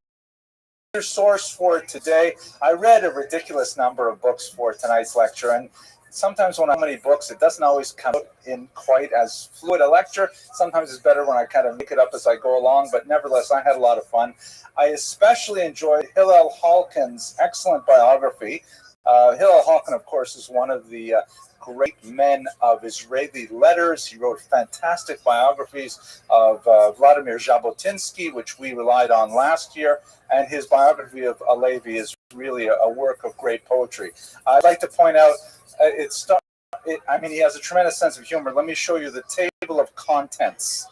source for today, I read a ridiculous number of books for tonight's lecture, and sometimes when I have many books, it doesn't always come out in quite as fluid a lecture. Sometimes it's better when I kind of make it up as I go along, but nevertheless, I had a lot of fun. I especially enjoyed Hillel Halkin's excellent biography. Hillel Halkin, of course, is one of the great men of Israeli letters. He wrote fantastic biographies of Vladimir Jabotinsky, which we relied on last year, and his biography of Alevi is really a work of great poetry. I'd like to point out, he has a tremendous sense of humor. Let me show you the table of contents.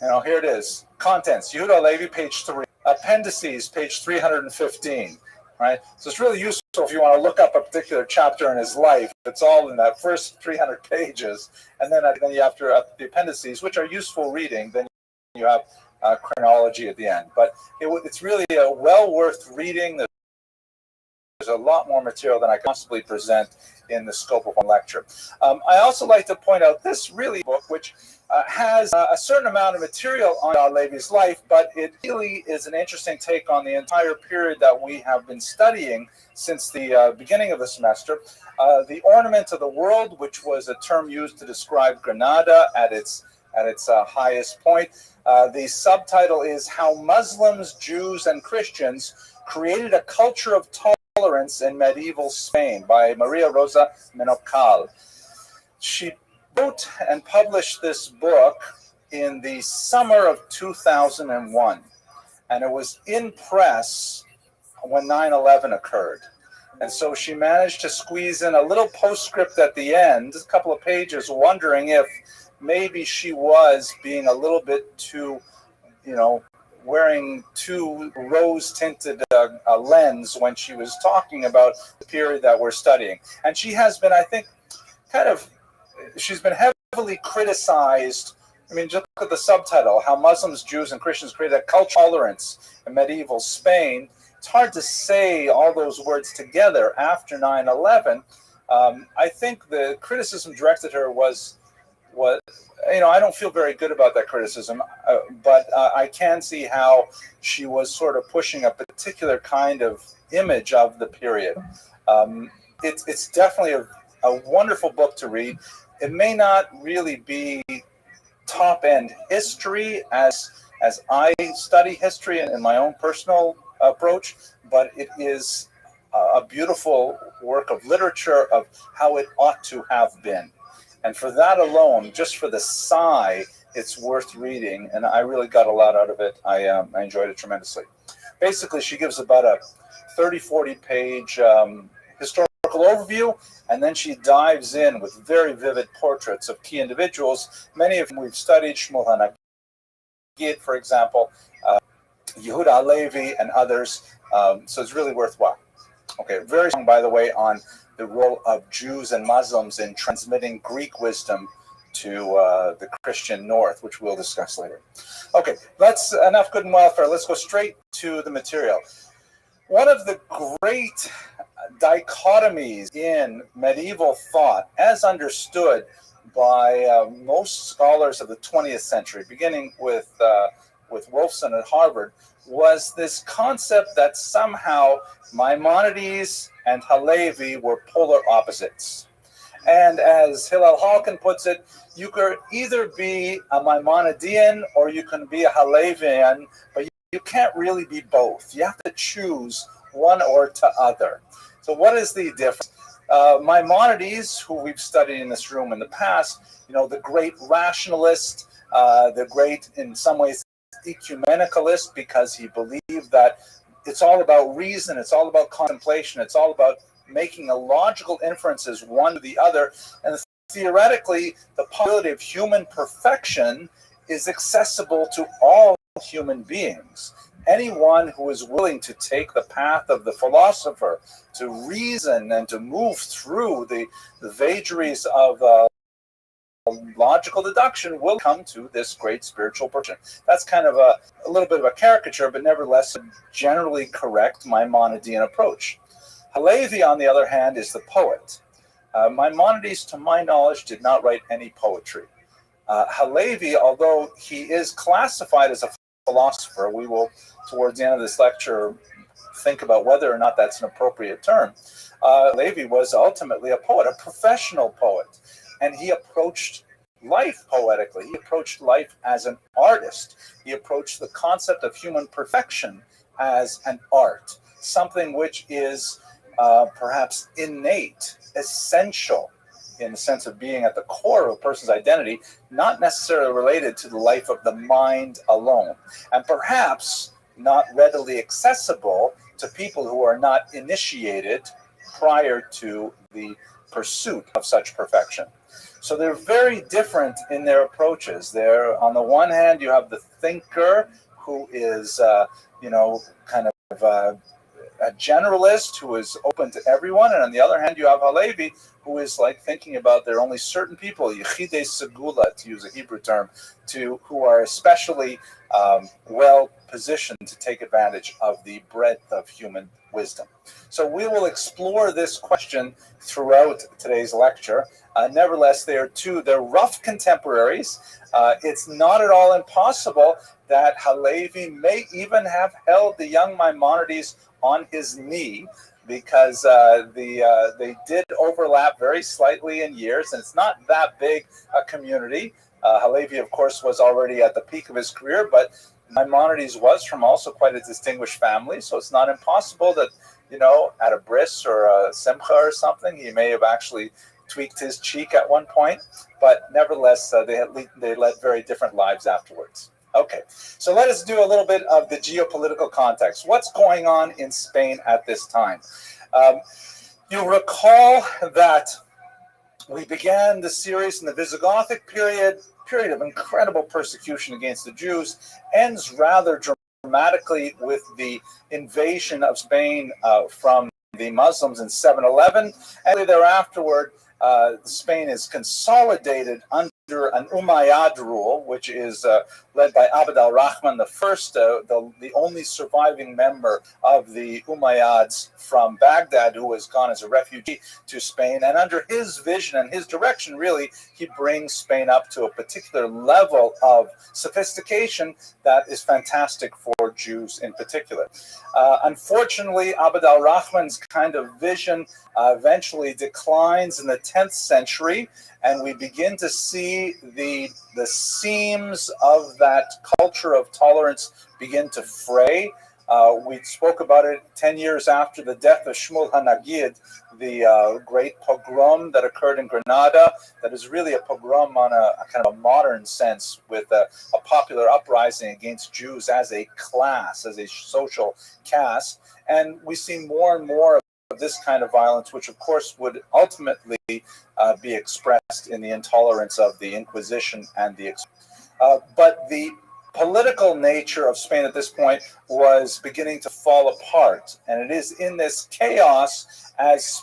Here it is. Contents, Yehuda Alevi, page 3. Appendices, page 315. Right? So it's really useful if you want to look up a particular chapter in his life. It's all in that first 300 pages. And then you have the appendices, which are useful reading. Then you have chronology at the end. But it's really well worth reading. There's a lot more material than I can possibly present in the scope of one lecture. I also like to point out this really book, which has a certain amount of material on Levi's life, but it really is an interesting take on the entire period that we have been studying since the beginning of the semester. The Ornament of the World, which was a term used to describe Granada at its highest point. The subtitle is How Muslims, Jews, and Christians Created a Culture of Tolerance in Medieval Spain by Maria Rosa Menocal. She wrote and published this book in the summer of 2001, and it was in press when 9/11 occurred. And so she managed to squeeze in a little postscript at the end, a couple of pages, wondering if maybe she was being a little bit too, wearing too rose-tinted a lens when she was talking about the period that we're studying. And she has been, I think, she's been heavily criticized. Just look at the subtitle, How Muslims, Jews, and Christians Created a Culture of Tolerance in Medieval Spain. It's hard to say all those words together after 9/11. I think the criticism directed her was I don't feel very good about that criticism, but I can see how she was sort of pushing a particular kind of image of the period. It's definitely a wonderful book to read. It may not really be top-end history as I study history in my own personal approach, but it is a beautiful work of literature of how it ought to have been. And for that alone, just for the sigh, it's worth reading, and I really got a lot out of it. I enjoyed it tremendously. Basically, she gives about a 30, 40-page historical overview, and then she dives in with very vivid portraits of key individuals, many of whom we've studied, Shmuel HaNagid, for example, Yehuda Alevi, and others. So it's really worthwhile. Okay, very strong, by the way, on the role of Jews and Muslims in transmitting Greek wisdom to the Christian North, which we'll discuss later. Okay, that's enough good and welfare. Let's go straight to the material. One of the great dichotomies in medieval thought, as understood by most scholars of the 20th century, beginning with Wolfson at Harvard, was this concept that somehow Maimonides and Halevi were polar opposites. And as Hillel Halkin puts it, you could either be a Maimonidean or you can be a Halevian, but you can't really be both. You have to choose one or to other. So what is the difference? Maimonides, who we've studied in this room in the past, the great rationalist, the great, in some ways, ecumenicalist, because he believed that it's all about reason, it's all about contemplation, it's all about making a logical inferences one to the other, and theoretically the possibility of human perfection is accessible to all human beings. Anyone who is willing to take the path of the philosopher, to reason and to move through the vagaries of logical deduction will come to this great spiritual person. That's kind of a little bit of a caricature, but nevertheless a generally correct Maimonidean approach. Halevi, on the other hand, is the poet. Maimonides, to my knowledge, did not write any poetry. Halevi, although he is classified as a philosopher, we will, towards the end of this lecture, think about whether or not that's an appropriate term. Levi was ultimately a poet, a professional poet, and he approached life poetically. He approached life as an artist. He approached the concept of human perfection as an art, something which is perhaps innate, essential in the sense of being at the core of a person's identity, not necessarily related to the life of the mind alone, and perhaps not readily accessible to people who are not initiated prior to the pursuit of such perfection. So they're very different in their approaches. They're, on the one hand, you have the thinker who is, kind of a generalist who is open to everyone, and on the other hand, you have Halevi, who is like thinking about there are only certain people, Yechidei Segula, to use a Hebrew term, who are especially well positioned to take advantage of the breadth of human wisdom. So we will explore this question throughout today's lecture. Nevertheless, they're rough contemporaries. It's not at all impossible that Halevi may even have held the young Maimonides on his knee, because they did overlap very slightly in years, and it's not that big a community. Halevi, of course, was already at the peak of his career, but Maimonides was from also quite a distinguished family, so it's not impossible that, at a bris or a simcha or something, he may have actually tweaked his cheek at one point, but nevertheless, they led very different lives afterwards. Okay, so let us do a little bit of the geopolitical context. What's going on in Spain at this time? You'll recall that we began the series in the Visigothic period of incredible persecution against the Jews, ends rather dramatically with the invasion of Spain from the Muslims in 711, and thereafterward, Spain is consolidated under an Umayyad rule, which is led by Abd al-Rahman the First, the only surviving member of the Umayyads from Baghdad, who has gone as a refugee to Spain. And under his vision and his direction, really, he brings Spain up to a particular level of sophistication that is fantastic for Jews in particular. Unfortunately, Abd al-Rahman's kind of vision eventually declines in the 10th century, and we begin to see the seams of that culture of tolerance begin to fray. We spoke about it 10 years after the death of Shmuel HaNagid, the great pogrom that occurred in Granada, that is really a pogrom on a kind of a modern sense, with a popular uprising against Jews as a class, as a social caste. And we see more and more of this kind of violence, which of course would ultimately be expressed in the intolerance of the Inquisition and but the political nature of Spain at this point was beginning to fall apart, and it is in this chaos, as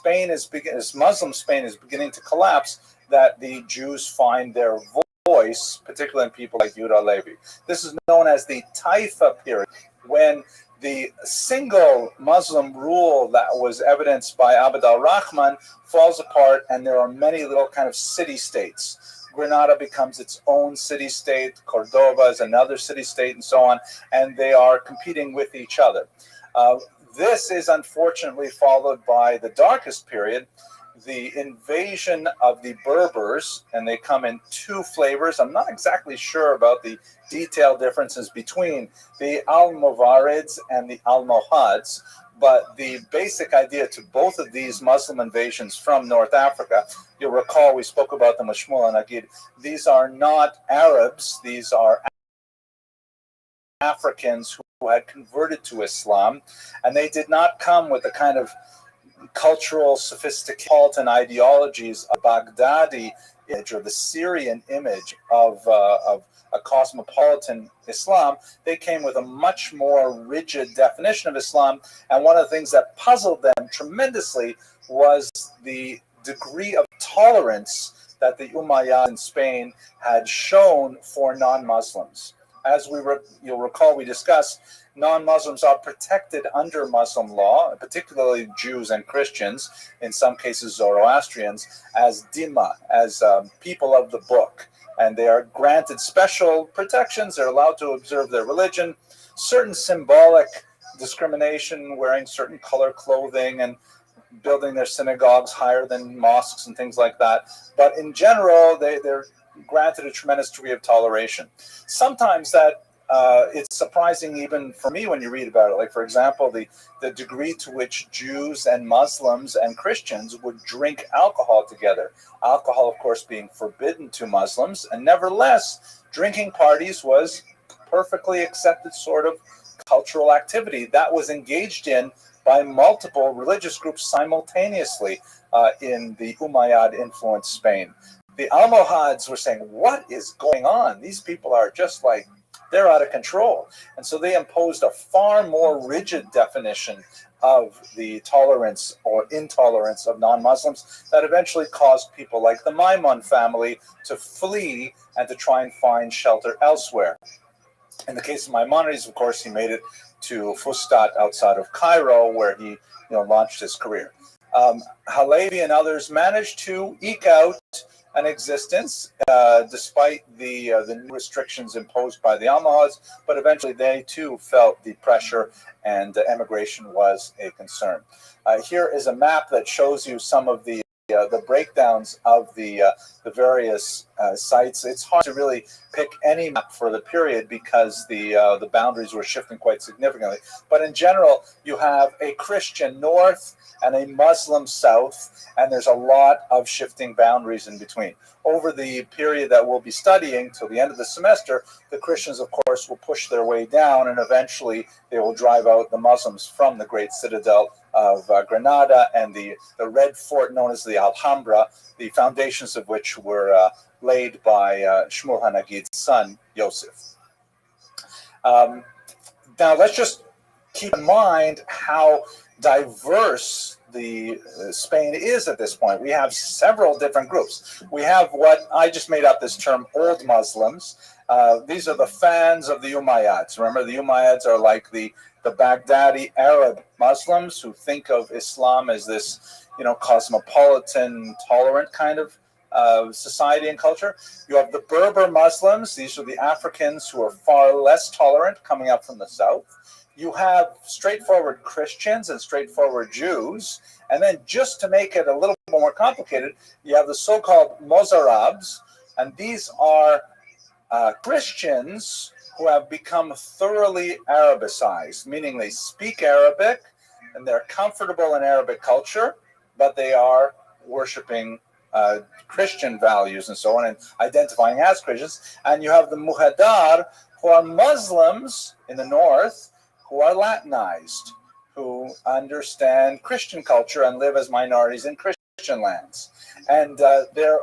Muslim Spain is beginning to collapse, that the Jews find their voice, particularly in people like Yehuda Levi. This is known as the Taifa period, when the single Muslim rule that was evidenced by Abd al-Rahman falls apart, and there are many little kind of city-states. Granada becomes its own city-state, Cordoba is another city-state, and so on, and they are competing with each other. This is unfortunately followed by the darkest period, the invasion of the Berbers, and they come in two flavors. I'm not exactly sure about the detailed differences between the Almovarids and the Almohads, but the basic idea to both of these Muslim invasions from North Africa, you'll recall we spoke about them with Shmuel HaNagid, these are not Arabs, these are Africans who had converted to Islam, and they did not come with the kind of cultural sophistication ideologies of Baghdadi image or the Syrian image of a cosmopolitan Islam. They came with a much more rigid definition of Islam, and one of the things that puzzled them tremendously was the degree of tolerance that the Umayyads in Spain had shown for non-Muslims. As you'll recall, we discussed, non-Muslims are protected under Muslim law, particularly Jews and Christians, in some cases Zoroastrians, as dhimma, as people of the book. And they are granted special protections. They're allowed to observe their religion, certain symbolic discrimination, wearing certain color clothing, and building their synagogues higher than mosques and things like that. But in general, they're granted a tremendous degree of toleration. Sometimes that it's surprising even for me when you read about it. Like, for example, the degree to which Jews and Muslims and Christians would drink alcohol together. Alcohol, of course, being forbidden to Muslims, and nevertheless, drinking parties was perfectly accepted sort of cultural activity that was engaged in by multiple religious groups simultaneously in the Umayyad-influenced Spain. The Almohads were saying, what is going on? These people are just like, they're out of control. And so they imposed a far more rigid definition of the tolerance or intolerance of non-Muslims that eventually caused people like the Maimon family to flee and to try and find shelter elsewhere. In the case of Maimonides, of course, he made it to Fustat outside of Cairo, where he launched his career. Halevi and others managed to eke out an existence despite the new restrictions imposed by the Almohads, but eventually they too felt the pressure, and emigration was a concern. Here is a map that shows you some of the breakdowns of the various sites. It's hard to really pick any map for the period because the boundaries were shifting quite significantly. But in general, you have a Christian north and a Muslim south, and there's a lot of shifting boundaries in between. Over the period that we'll be studying till the end of the semester, the Christians, of course, will push their way down, and eventually they will drive out the Muslims from the great citadel of Granada and the red fort known as the Alhambra, the foundations of which were laid by Shmuel Hanagid's son, Yosef. Now, let's just keep in mind how diverse the Spain is at this point. We have several different groups. We have what I just made up this term, old Muslims. These are the fans of the Umayyads. Remember, the Umayyads are like the Baghdadi Arab Muslims who think of Islam as this, cosmopolitan, tolerant kind of society and culture. You have the Berber Muslims. These are the Africans who are far less tolerant, coming up from the south. You have straightforward Christians and straightforward Jews. And then just to make it a little bit more complicated, you have the so-called Mozarabs. And these are Christians who have become thoroughly Arabicized, meaning they speak Arabic and they're comfortable in Arabic culture, but they are worshiping Christian values and so on and identifying as Christians. And you have the Muhaddar, who are Muslims in the north, who are Latinized, who understand Christian culture and live as minorities in Christian lands. And they're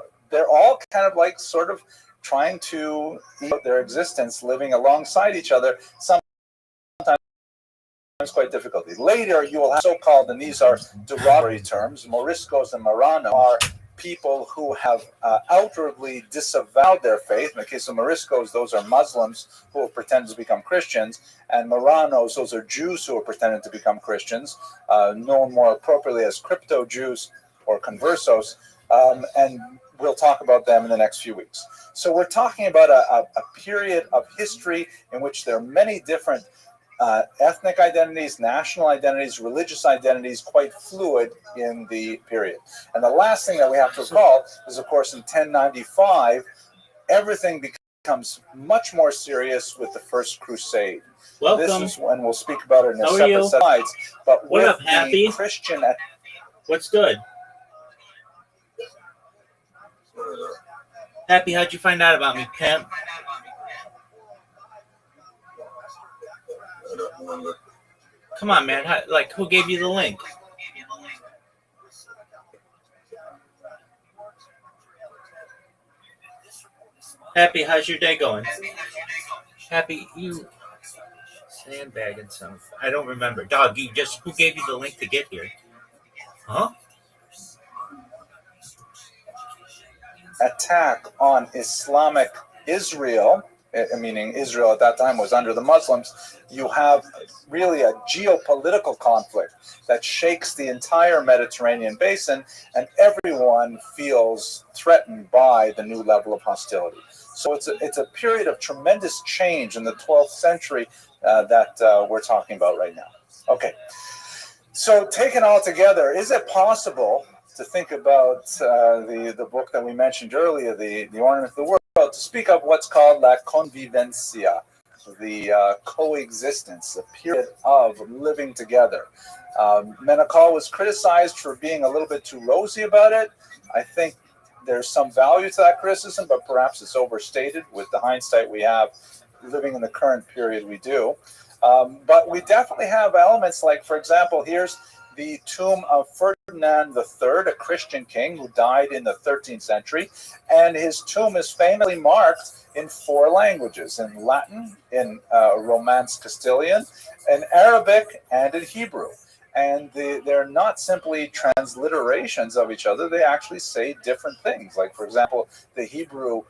all kind of like sort of trying to eat out their existence, living alongside each other, sometimes quite difficultly. Later, you will have so-called, and these are derogatory terms, Moriscos and Marrano are people who have outwardly disavowed their faith. In the case of Moriscos, those are Muslims who have pretended to become Christians, and Marranos, those are Jews who have pretended to become Christians, known more appropriately as crypto-Jews or conversos, and we'll talk about them in the next few weeks. So we're talking about a period of history in which there are many different ethnic identities, national identities, religious identities, quite fluid in the period. And the last thing that we have to recall is, of course, in 1095, everything becomes much more serious with the First Crusade. Welcome. This is when we'll speak about it in a How are separate you? set of slides. But What with up, Happy? the Christian... What's good? Happy, how'd you find out about me, pimp? Come on, man. Who gave you the link? Happy, how's your day going? Happy, you sandbagging some. I don't remember. Dog, who gave you the link to get here? Huh? Attack on Islamic Israel, meaning Israel at that time was under the Muslims, you have really a geopolitical conflict that shakes the entire Mediterranean basin, and everyone feels threatened by the new level of hostility. So it's a period of tremendous change in the 12th century that we're talking about right now. Okay. So taken all together, is it possible to think about the book that we mentioned earlier, the Ornament of the World, to speak of what's called la convivencia, the coexistence, a period of living together? Menachal was criticized for being a little bit too rosy about it. I think there's some value to that criticism, but perhaps it's overstated with the hindsight we have living in the current period we do. But we definitely have elements like, for example, here's the tomb of Ferdinand III, a Christian king who died in the 13th century. And his tomb is famously marked in 4 languages, in Latin, in Romance Castilian, in Arabic, and in Hebrew. And they're not simply transliterations of each other. They actually say different things. Like, for example, the Hebrew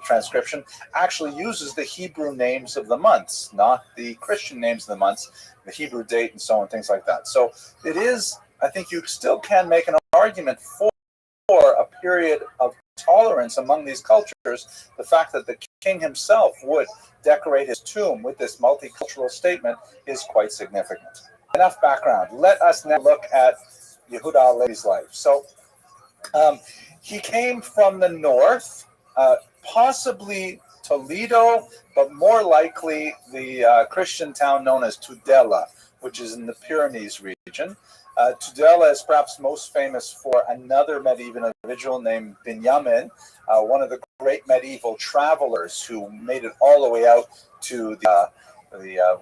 transcription actually uses the Hebrew names of the months, not the Christian names of the months, the Hebrew date, and so on, things like that. So it is, I think you still can make an argument for a period of tolerance among these cultures. The fact that the king himself would decorate his tomb with this multicultural statement is quite significant. Enough background. Let us now look at Yehuda Halevi's life. So he came from the north, possibly Toledo, but more likely the Christian town known as Tudela, which is in the Pyrenees region. Tudela is perhaps most famous for another medieval individual named Binyamin, one of the great medieval travelers who made it all the way out to the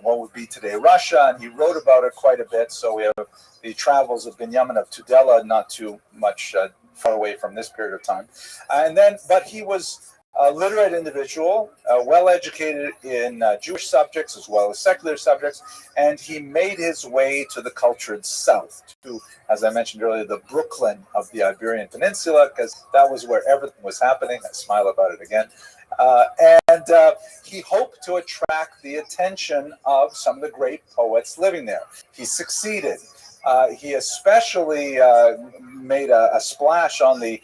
what would be today Russia, and he wrote about it quite a bit. So we have the travels of Binyamin of Tudela, not too much far away from this period of time. But he was a literate individual, well educated in Jewish subjects as well as secular subjects, and he made his way to the cultured south, to, as I mentioned earlier, the Brooklyn of the Iberian Peninsula, because that was where everything was happening. I smile about it again. He hoped to attract the attention of some of the great poets living there. He succeeded. He especially made a splash on the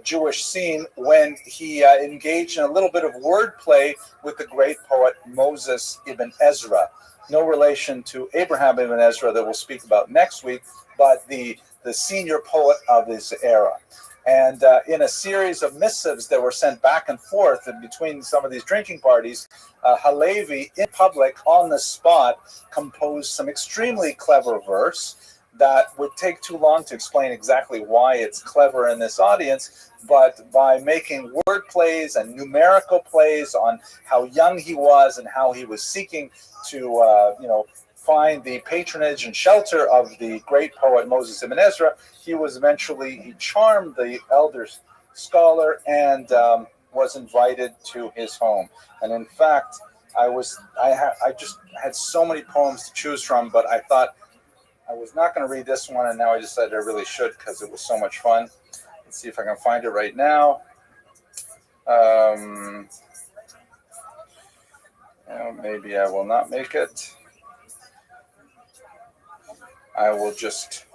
Jewish scene when he engaged in a little bit of wordplay with the great poet Moses ibn Ezra. No relation to Abraham ibn Ezra that we'll speak about next week, but the senior poet of his era. And in a series of missives that were sent back and forth in between some of these drinking parties, Halevi, in public, on the spot, composed some extremely clever verse that would take too long to explain exactly why it's clever in this audience, but by making word plays and numerical plays on how young he was and how he was seeking to, find the patronage and shelter of the great poet Moses ibn Ezra, he charmed the elder scholar and was invited to his home. And in fact, I just had so many poems to choose from, but I thought I was not going to read this one, and now I decided I really should because it was so much fun. Let's see if I can find it right now. Maybe I will not make it. I will just...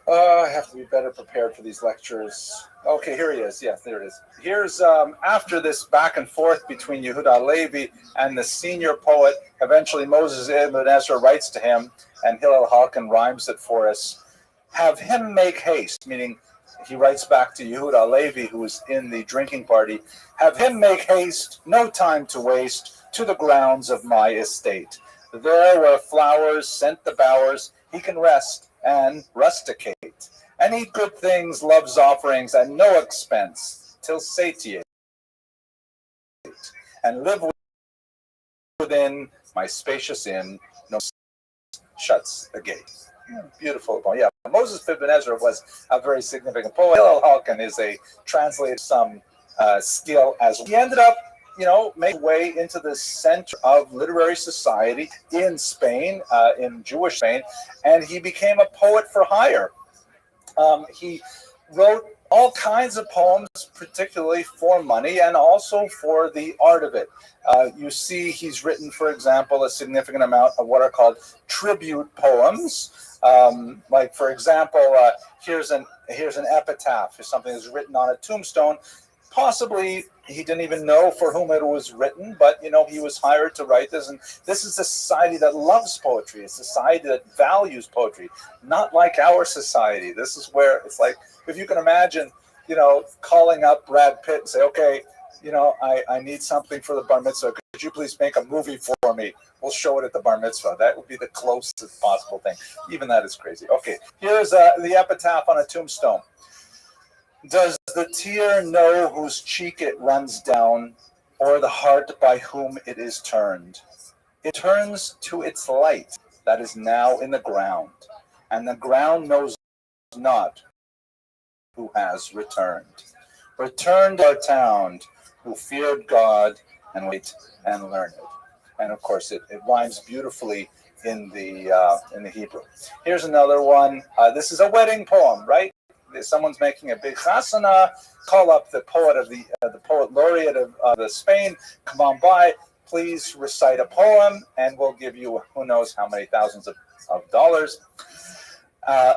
I have to be better prepared for these lectures. Okay, here he is. Yes, there it is. Here's after this back and forth between Yehuda Halevi and the senior poet. Eventually, Moses ibn Ezra writes to him, and Hillel Halkin rhymes it for us. Have him make haste, meaning he writes back to Yehuda Halevi, who is in the drinking party. Have him make haste, no time to waste, to the grounds of my estate. There where flowers scent the bowers, he can rest and rusticate, and eat good things, love's offerings, at no expense, till satiate, and live within my spacious inn, no shuts the gate. Beautiful poem. Yeah, Moses ibn Ezra was a very significant poet. Hillel Halkin is a translator of some skill as well. He ended up made way into the center of literary society in Spain, in Jewish Spain, and he became a poet for hire. He wrote all kinds of poems, particularly for money and also for the art of it. You see he's written, for example, a significant amount of what are called tribute poems. Like, for example, here's an epitaph, or something that's written on a tombstone. Possibly he didn't even know for whom it was written, but he was hired to write this. And this is a society that loves poetry, a society that values poetry, not like our society. This is where it's like, if you can imagine, calling up Brad Pitt and say, okay, I need something for the bar mitzvah. Could you please make a movie for me? We'll show it at the bar mitzvah. That would be the closest possible thing. Even that is crazy. Okay, here's the epitaph on a tombstone. Does the tear know whose cheek it runs down, or the heart by whom it is turned? It turns to its light that is now in the ground, and the ground knows not who has returned. Returned our town, who feared God and wait and learned it. And of course, it rhymes beautifully in the Hebrew. Here's another one. This is a wedding poem, right? Someone's making a big chasana. Call up the poet of the poet laureate of Spain. Come on by. Please recite a poem, and we'll give you who knows how many thousands of dollars.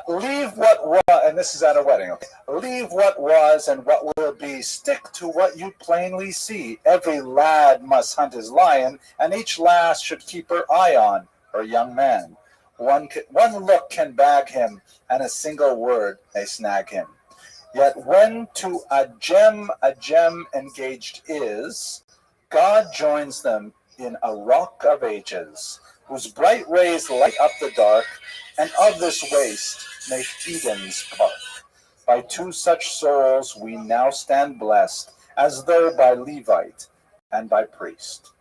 Leave what was, and this is at a wedding. Okay. Leave what was and what will be. Stick to what you plainly see. Every lad must hunt his lion, and each lass should keep her eye on her young man. One look can bag him, and a single word may snag him. Yet when to a gem engaged is, God joins them in a rock of ages, whose bright rays light up the dark, and of this waste make Eden's park. By two such souls we now stand blessed, as though by Levite and by priest.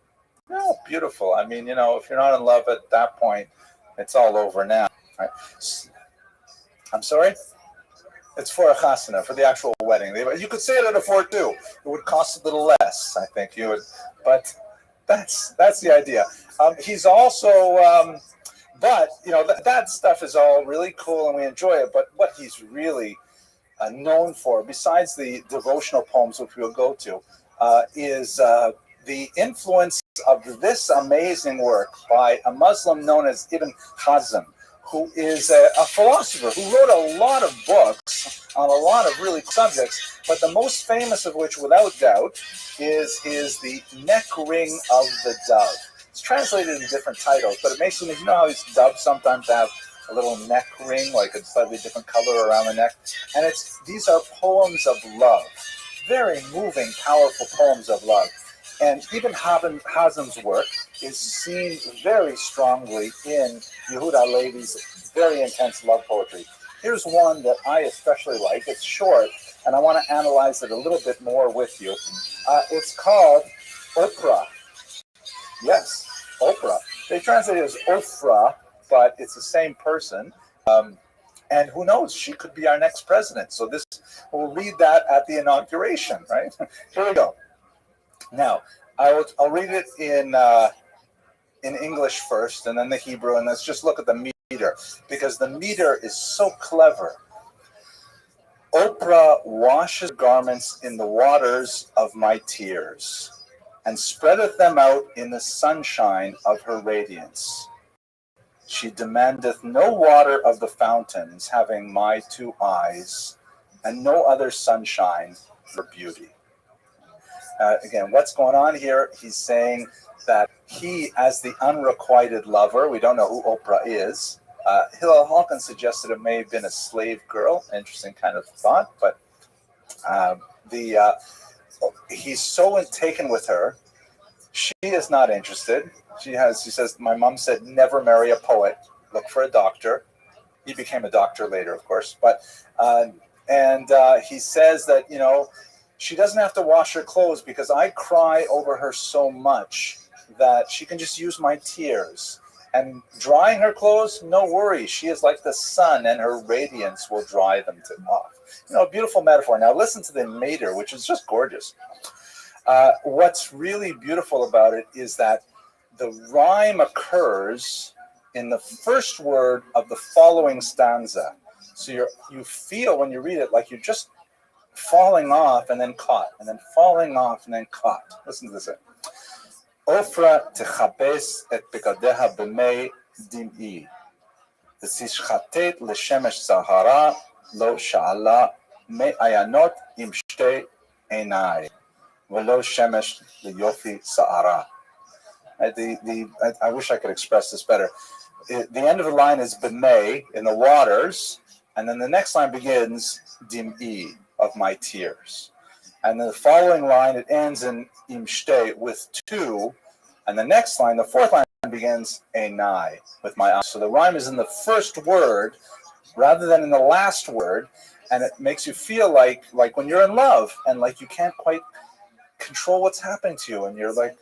Oh, beautiful. I mean, if you're not in love at that point, it's all over now. Right? I'm sorry? It's for a chasana, for the actual wedding. You could say it at a fort too. It would cost a little less, I think you would. But that's the idea. He's also, but that stuff is all really cool and we enjoy it. But what he's really known for, besides the devotional poems which we'll go to, is the influence of this amazing work by a Muslim known as Ibn Hazm, who is a philosopher who wrote a lot of books on a lot of really subjects, but the most famous of which, without doubt, is The Neck Ring of the Dove. It's translated in different titles, but it makes them, how these doves sometimes have a little neck ring, like a slightly different color around the neck, and these are poems of love, very moving, powerful poems of love. And even Hazm's work is seen very strongly in Yehuda Levi's very intense love poetry. Here's one that I especially like. It's short, and I want to analyze it a little bit more with you. It's called Oprah. Yes, Oprah. They translate it as Ofra, but it's the same person. And who knows? She could be our next president. So we'll read that at the inauguration, right? Here we go. Now, I'll read it in English first, and then the Hebrew, and let's just look at the meter, because the meter is so clever. Oprah washes garments in the waters of my tears, and spreadeth them out in the sunshine of her radiance. She demandeth no water of the fountains, having my two eyes, and no other sunshine for beauty. Again, what's going on here? He's saying that he, as the unrequited lover, we don't know who Oprah is. Hillel Halkin suggested it may have been a slave girl. Interesting kind of thought, but he's so taken with her. She is not interested. She says, my mom said, never marry a poet. Look for a doctor. He became a doctor later, of course. But he says that, she doesn't have to wash her clothes because I cry over her so much that she can just use my tears. And drying her clothes, no worry. She is like the sun, and her radiance will dry them off. A beautiful metaphor. Now listen to the meter, which is just gorgeous. What's really beautiful about it is that the rhyme occurs in the first word of the following stanza. So you feel when you read it like you're just falling off and then caught, and then falling off and then caught. Listen to this. Ofra techabes et bekadeha b'mei dim'i. V'tishchatet l'shemesh zahara lo sha'ala me ayanot im shtei einai, velo shemesh leyofi sa'ara. I wish I could express this better. The end of the line is b'mei, in the waters, and then the next line begins dim'i, of my tears. And then the following line, it ends in imshte, with two, and the next line, the fourth line, begins einai, with my eyes. So the rhyme is in the first word rather than in the last word, and it makes you feel like when you're in love and like you can't quite control what's happening to you, and you're like,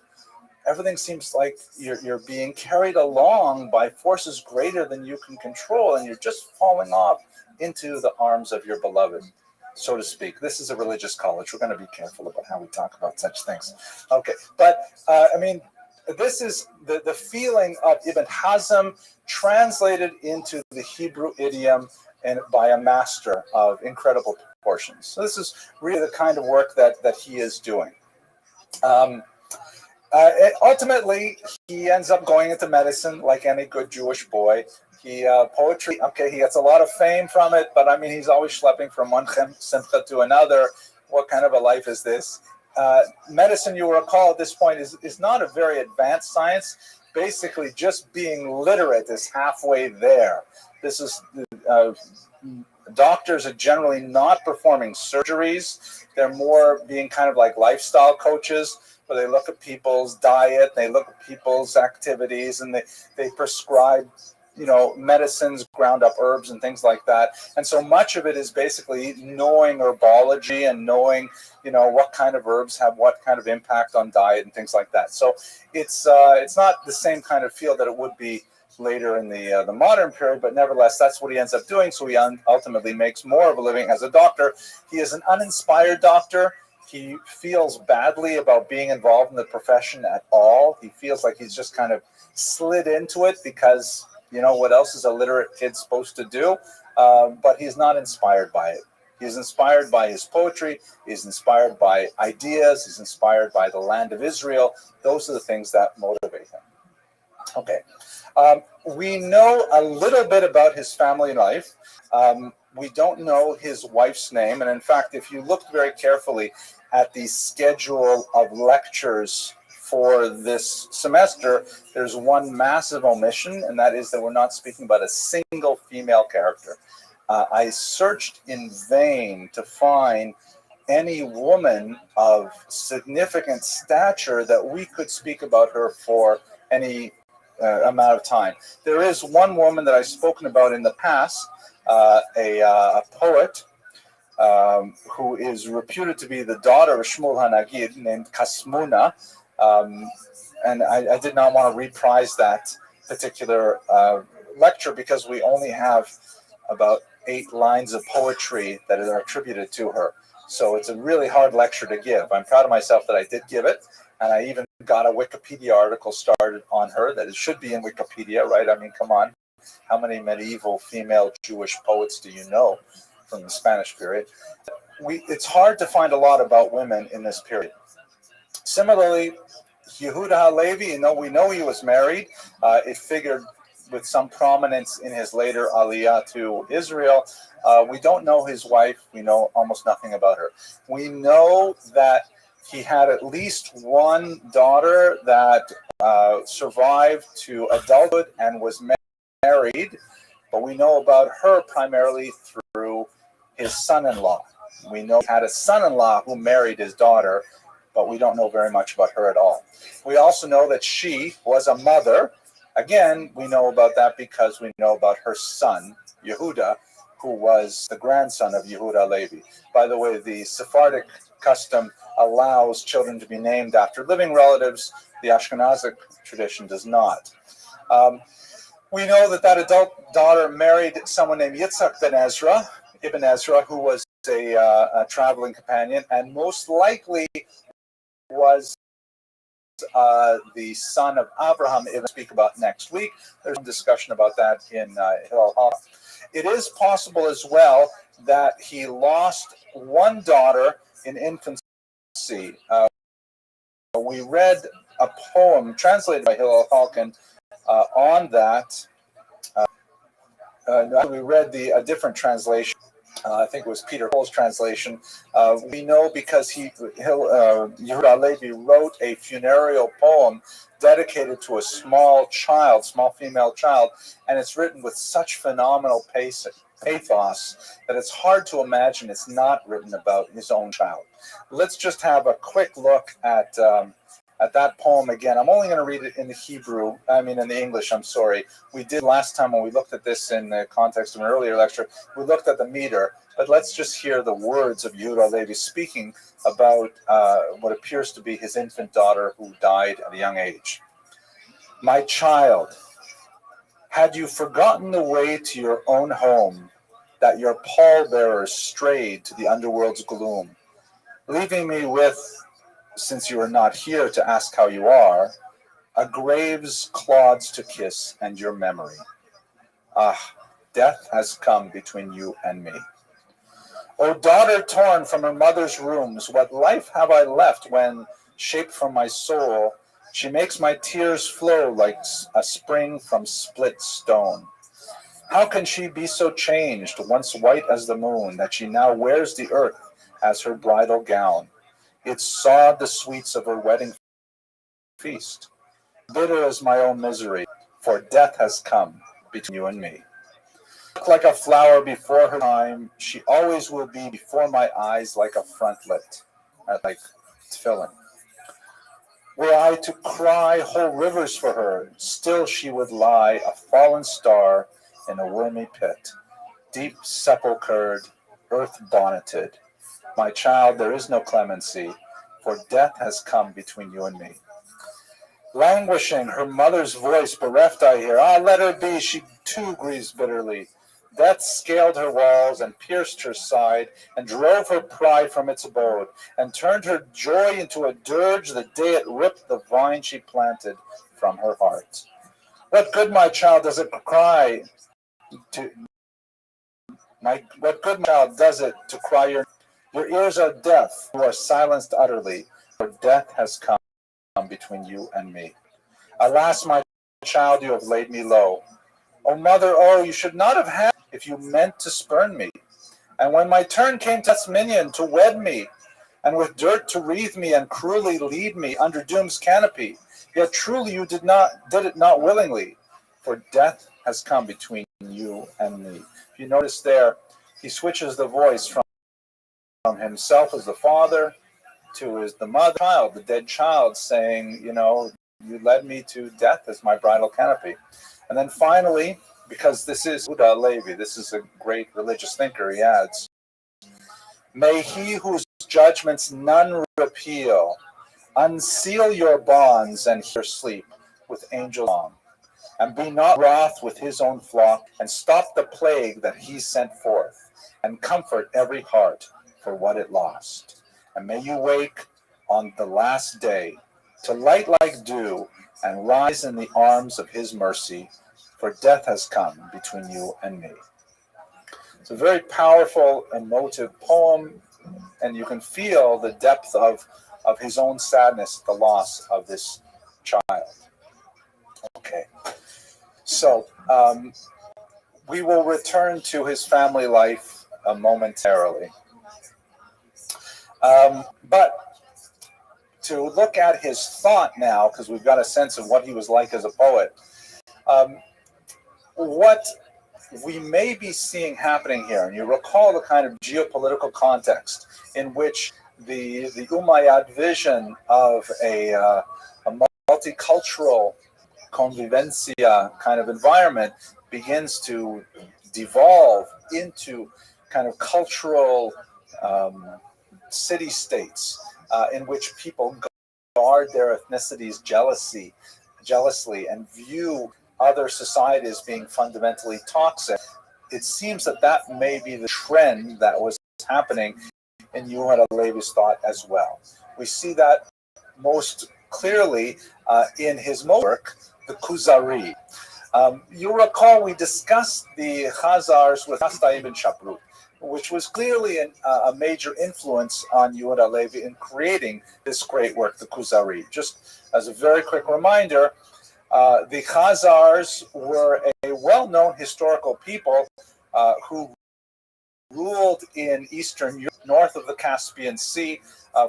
everything seems like you're being carried along by forces greater than you can control, and you're just falling off into the arms of your beloved, so to speak. This is a religious college. We're going to be careful about how we talk about such things. Okay, but I mean, this is the feeling of Ibn Hazm translated into the Hebrew idiom and by a master of incredible proportions. So this is really the kind of work that he is doing. Ultimately, he ends up going into medicine like any good Jewish boy. Poetry, okay, he gets a lot of fame from it, but I mean, he's always schlepping from one simcha to another. What kind of a life is this? Medicine, you will recall at this point, is not a very advanced science. Basically, just being literate is halfway there. This is doctors are generally not performing surgeries. They're more being kind of like lifestyle coaches, where they look at people's diet, they look at people's activities, and they prescribe, medicines, ground up herbs and things like that. And so much of it is basically knowing herbology and knowing, what kind of herbs have what kind of impact on diet and things like that. So it's not the same kind of field that it would be later in the modern period, but nevertheless, that's what he ends up doing. So he ultimately makes more of a living as a doctor. He is an uninspired doctor. He feels badly about being involved in the profession at all. He feels like he's just kind of slid into it because, what else is a literate kid supposed to do? But he's not inspired by it. He's inspired by his poetry. He's inspired by ideas. He's inspired by the land of Israel. Those are the things that motivate him. Okay. We know a little bit about his family life. We don't know his wife's name. And in fact, if you looked very carefully at the schedule of lectures for this semester, there's one massive omission, and that is that we're not speaking about a single female character. I searched in vain to find any woman of significant stature that we could speak about her for any amount of time. There is one woman that I've spoken about in the past, a poet who is reputed to be the daughter of Shmuel HaNagid, named Kasmuna, and I did not want to reprise that particular lecture because we only have about 8 lines of poetry that are attributed to her. So it's a really hard lecture to give. I'm proud of myself that I did give it, and I even got a Wikipedia article started on her that it should be in Wikipedia, right? I mean, come on. How many medieval female Jewish poets do you know from the Spanish period? It's hard to find a lot about women in this period. Similarly, Yehuda HaLevi, we know he was married. It figured with some prominence in his later aliyah to Israel. We don't know his wife. We know almost nothing about her. We know that he had at least one daughter that survived to adulthood and was married, but we know about her primarily through his son-in-law. We know he had a son-in-law who married his daughter, but we don't know very much about her at all. We also know that she was a mother. Again, we know about that because we know about her son, Yehuda, who was the grandson of Yehuda HaLevi. By the way, the Sephardic custom allows children to be named after living relatives. The Ashkenazic tradition does not. We know that adult daughter married someone named Yitzhak Ibn Ezra, who was a traveling companion, and most likely was the son of Abraham, we'll speak about next week. There's a discussion about that in Hillel HaLach. It is possible as well that he lost one daughter in infancy. We read a poem translated by Hillel HaLach on that. We read a different translation I think it was Peter Cole's translation. We know because Yehuda Levi wrote a funereal poem dedicated to a small child, small female child, and it's written with such phenomenal pathos that it's hard to imagine it's not written about his own child. Let's just have a quick look at that poem again. I'm only going to read it in the English, I'm sorry. We did last time when we looked at this in the context of an earlier lecture, we looked at the meter, but let's just hear the words of Yehuda Levi speaking about what appears to be his infant daughter who died at a young age. My child, had you forgotten the way to your own home, that your pallbearers strayed to the underworld's gloom, leaving me with, since you are not here to ask how you are, a grave's clods to kiss and your memory. Ah, death has come between you and me. O daughter torn from her mother's rooms, what life have I left when, shaped from my soul, she makes my tears flow like a spring from split stone? How can she be so changed, once white as the moon, that she now wears the earth as her bridal gown? It sawed the sweets of her wedding feast. Bitter as my own misery, for death has come between you and me. Like a flower before her time, she always will be before my eyes like a frontlet, like tefillin. Were I to cry whole rivers for her, still she would lie a fallen star in a wormy pit, deep sepulchred, earth bonneted. My child, there is no clemency, for death has come between you and me. Languishing, her mother's voice bereft I hear. Ah, let her be, she too grieves bitterly. Death scaled her walls and pierced her side, and drove her pride from its abode, and turned her joy into a dirge the day it ripped the vine she planted from her heart. What good, my child, does it cry to what good, my child, does it to cry your ears are deaf, you are silenced utterly, for death has come between you and me. Alas, my child, you have laid me low. O mother, oh, you should not have had if you meant to spurn me. And when my turn came to minion to wed me, and with dirt to wreathe me and cruelly lead me under doom's canopy, yet truly you did it not willingly, for death has come between you and me. If you notice there, he switches the voice from himself as the father to the mother, child, the dead child, saying, you led me to death as my bridal canopy. And then finally, because this is Yehuda Levi, this is a great religious thinker, he adds, may he whose judgments none repeal unseal your bonds and hear sleep with angel song, and be not wroth with his own flock, and stop the plague that he sent forth, and comfort every heart for what it lost. And may you wake on the last day to light like dew and rise in the arms of his mercy, for death has come between you and me. It's a very powerful, emotive poem, and you can feel the depth of his own sadness at the loss of this child. Okay, so we will return to his family life momentarily. But to look at his thought now, because we've got a sense of what he was like as a poet, what we may be seeing happening here, and you recall the kind of geopolitical context in which the Umayyad vision of a multicultural convivencia kind of environment begins to devolve into kind of cultural city-states in which people guard their ethnicities jealously and view other societies being fundamentally toxic. It seems that may be the trend that was happening in Yehuda Levi's thought as well. We see that most clearly in his work, the Kuzari. You recall we discussed the Chazars with Hasta ibn Shaprut, which was clearly a major influence on Yehuda Levi in creating this great work, the Kuzari. Just as a very quick reminder, the Chazars were a well-known historical people who ruled in Eastern Europe, north of the Caspian Sea,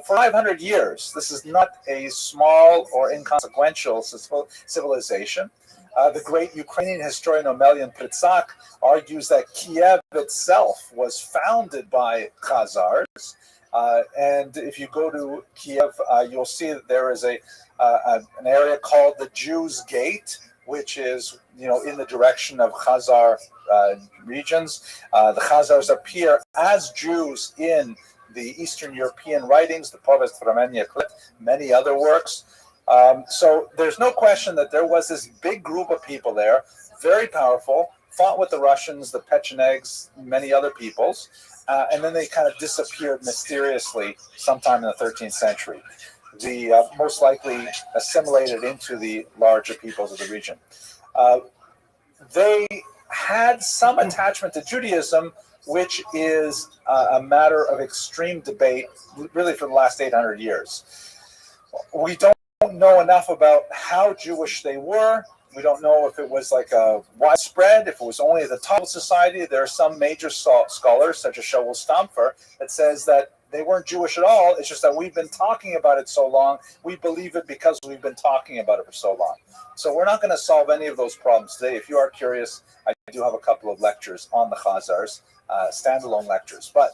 for 500 years. This is not a small or inconsequential civilization. The great Ukrainian historian Omelian Pritsak argues that Kiev itself was founded by Khazars. And if you go to Kiev, you'll see that there is an area called the Jews' Gate, which is, in the direction of Khazar regions. The Khazars appear as Jews in the Eastern European writings, the Povest Vremenia, many other works. So there's no question that there was this big group of people there, very powerful, fought with the Russians, the Pechenegs, many other peoples, and then they kind of disappeared mysteriously sometime in the 13th century. The most likely assimilated into the larger peoples of the region. They had some attachment to Judaism, which is a matter of extreme debate, really for the last 800 years. We don't know enough about how Jewish they were. We don't know if it was like a widespread, if it was only at the top of society. There are some major scholars, such as Shaul Stampfer, that says that they weren't Jewish at all. It's just that we've been talking about it so long. We believe it because we've been talking about it for so long. So we're not going to solve any of those problems today. If you are curious, I do have a couple of lectures on the Khazars, standalone lectures. But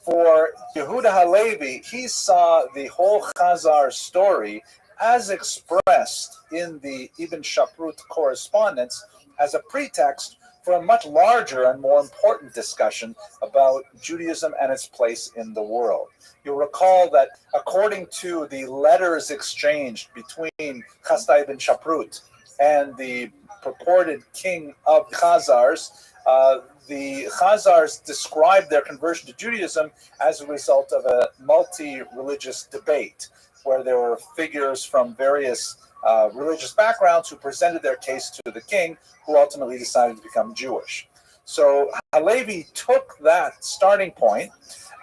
for Yehuda Halevi, he saw the whole Khazar story as expressed in the Ibn Shaprut correspondence as a pretext for a much larger and more important discussion about Judaism and its place in the world. You'll recall that according to the letters exchanged between Chasdai ibn Shaprut and the purported king of Khazars, the Khazars described their conversion to Judaism as a result of a multi-religious debate, where there were figures from various religious backgrounds who presented their case to the king, who ultimately decided to become Jewish. So Halevi took that starting point,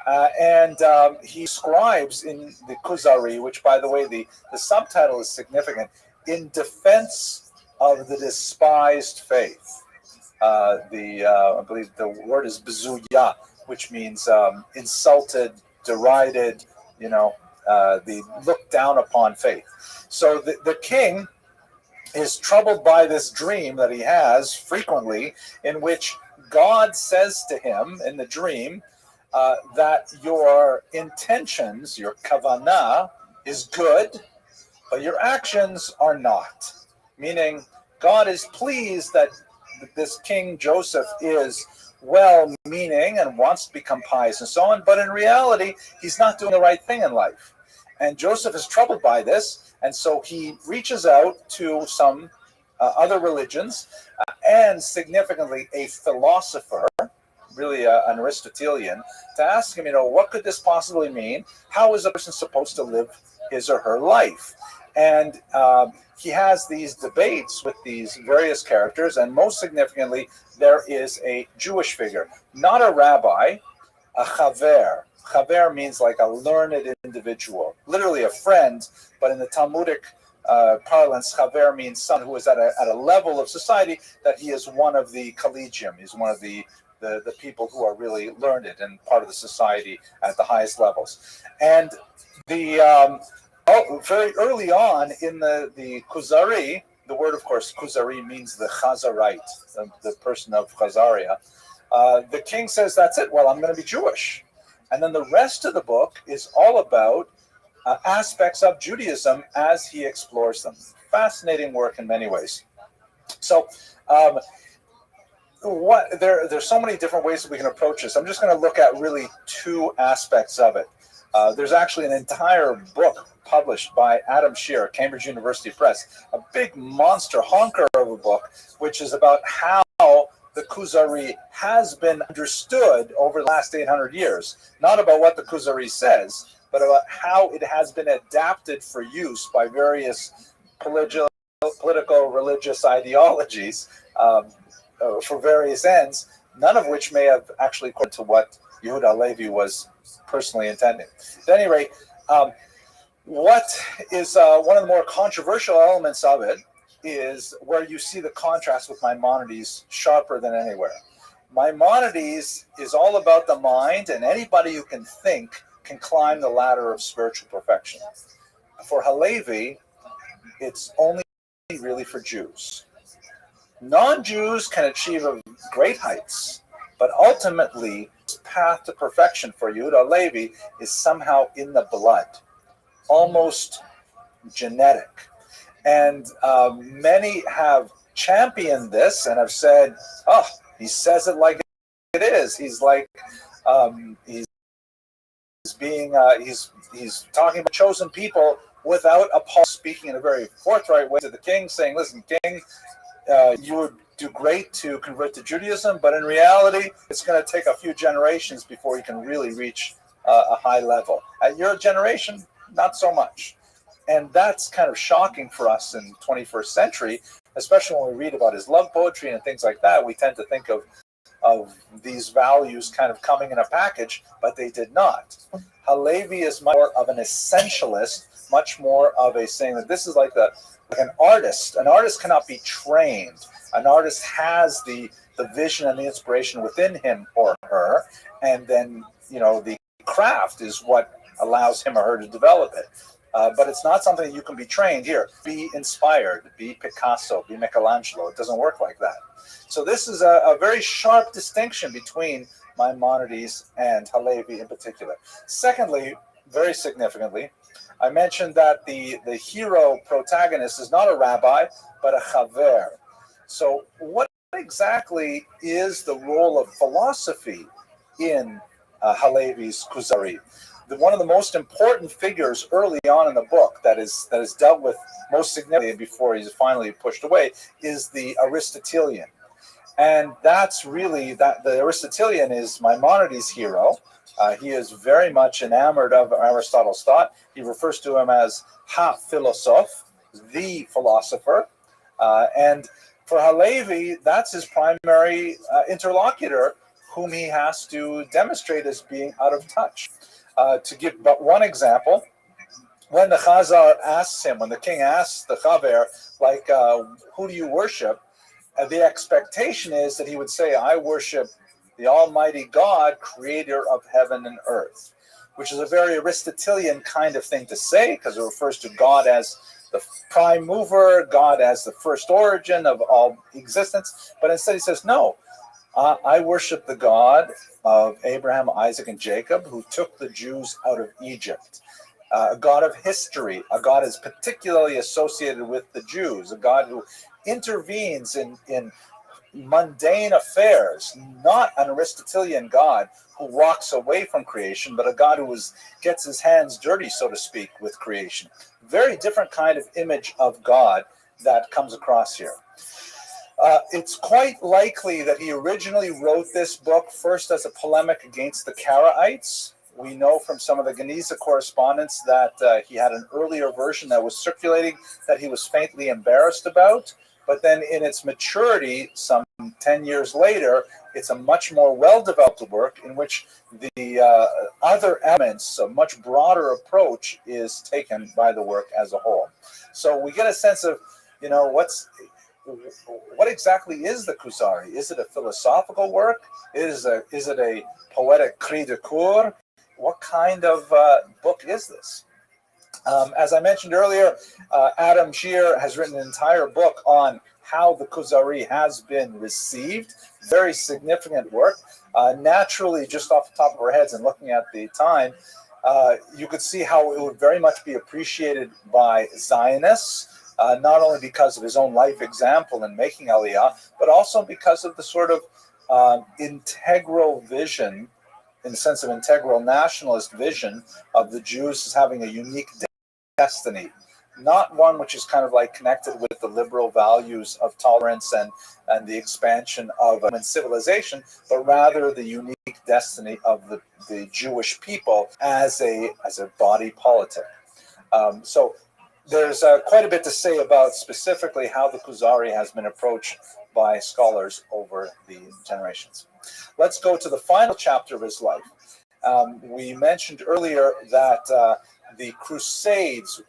and he scribes in the Kuzari, which, by the way, the subtitle is significant, in defense of the despised faith. I believe the word is bezuya, which means insulted, derided, the looked down upon faith. So the king is troubled by this dream that he has frequently, in which God says to him in the dream that your intentions, your kavanah, is good, but your actions are not. Meaning, God is pleased that this King Joseph is well-meaning and wants to become pious and so on, but in reality, he's not doing the right thing in life. And Joseph is troubled by this, and so he reaches out to some other religions, and significantly a philosopher, really an Aristotelian, to ask him, what could this possibly mean? How is a person supposed to live his or her life? And he has these debates with these various characters, and most significantly, there is a Jewish figure, not a rabbi, a chaver. Chaver means like a learned individual, literally a friend, but in the Talmudic parlance, chaver means someone who is at a level of society that he is one of the collegium, he's one of the people who are really learned and part of the society at the highest levels. And very early on in the Kuzari, the word, of course, Kuzari means the Chazarite, the person of Chazaria. The king says, that's it, well, I'm going to be Jewish. And then the rest of the book is all about aspects of Judaism as he explores them. Fascinating work in many ways. So there's so many different ways that we can approach this. I'm just going to look at really two aspects of it. There's actually an entire book published by Adam Shear, Cambridge University Press, a big monster honker of a book, which is about how the Kuzari has been understood over the last 800 years. Not about what the Kuzari says, but about how it has been adapted for use by various political, religious ideologies for various ends, none of which may have actually according to what Yehuda Halevi was personally intending. At any rate, what is one of the more controversial elements of it is where you see the contrast with Maimonides sharper than anywhere. Maimonides is all about the mind, and anybody who can think can climb the ladder of spiritual perfection. For Halevi, it's only really for Jews. Non-Jews can achieve great heights, but ultimately, the path to perfection for Yehuda Halevi is somehow in the blood, almost genetic. And many have championed this and have said, "Oh, he says it like it is. He's like he's he's talking about chosen people without speaking in a very forthright way to the king, saying, 'Listen, king, you would do great to convert to Judaism, but in reality, it's going to take a few generations before you can really reach a high level. At your generation, not so much.'" And that's kind of shocking for us in the 21st century, especially when we read about his love poetry and things like that. We tend to think of these values kind of coming in a package, but they did not. Halevi is much more of an essentialist, much more of a saying that this is like an artist. An artist cannot be trained. An artist has the vision and the inspiration within him or her, and then the craft is what allows him or her to develop it. But it's not something that you can be trained. Here, be inspired, be Picasso, be Michelangelo. It doesn't work like that. So this is a very sharp distinction between Maimonides and Halevi in particular. Secondly, very significantly, I mentioned that the hero protagonist is not a rabbi, but a chaver. So what exactly is the role of philosophy in Halevi's Kuzari? One of the most important figures early on in the book that is dealt with most significantly before he's finally pushed away is the Aristotelian. And that's really that the Aristotelian is Maimonides' hero. He is very much enamored of Aristotle's thought. He refers to him as ha-philosoph, the philosopher. And for Halevi, that's his primary interlocutor, whom he has to demonstrate as being out of touch. To give but one example, when the Chazar asks him, when the king asks the Chaver, like, who do you worship? The expectation is that he would say, I worship the Almighty God, creator of heaven and earth, which is a very Aristotelian kind of thing to say, because it refers to God as the prime mover, God as the first origin of all existence. But instead he says, no, I worship the God of Abraham, Isaac, and Jacob, who took the Jews out of Egypt. A God of history, a God is particularly associated with the Jews, a God who intervenes in mundane affairs, not an Aristotelian God who walks away from creation, but a God who gets his hands dirty, so to speak, with creation. Very different kind of image of God that comes across here. It's quite likely that he originally wrote this book first as a polemic against the Karaites. We know from some of the Geniza correspondence that he had an earlier version that was circulating that he was faintly embarrassed about. But then in its maturity, some 10 years later, it's a much more well-developed work in which the other elements, a much broader approach is taken by the work as a whole. So we get a sense of, what exactly is the Kuzari? Is it a philosophical work? Is it a poetic cri de coeur? What kind of book is this? As I mentioned earlier, Adam Shear has written an entire book on how the Kuzari has been received. Very significant work. Naturally, just off the top of our heads and looking at the time, you could see how it would very much be appreciated by Zionists, not only because of his own life example in making Aliyah, but also because of the sort of integral vision, in the sense of integral nationalist vision of the Jews as having a unique destiny, not one which is kind of like connected with the liberal values of tolerance and the expansion of human civilization, but rather the unique destiny of the Jewish people as a body politic. So there's quite a bit to say about specifically how the Kuzari has been approached by scholars over the generations. Let's go to the final chapter of his life. We mentioned earlier that the Crusades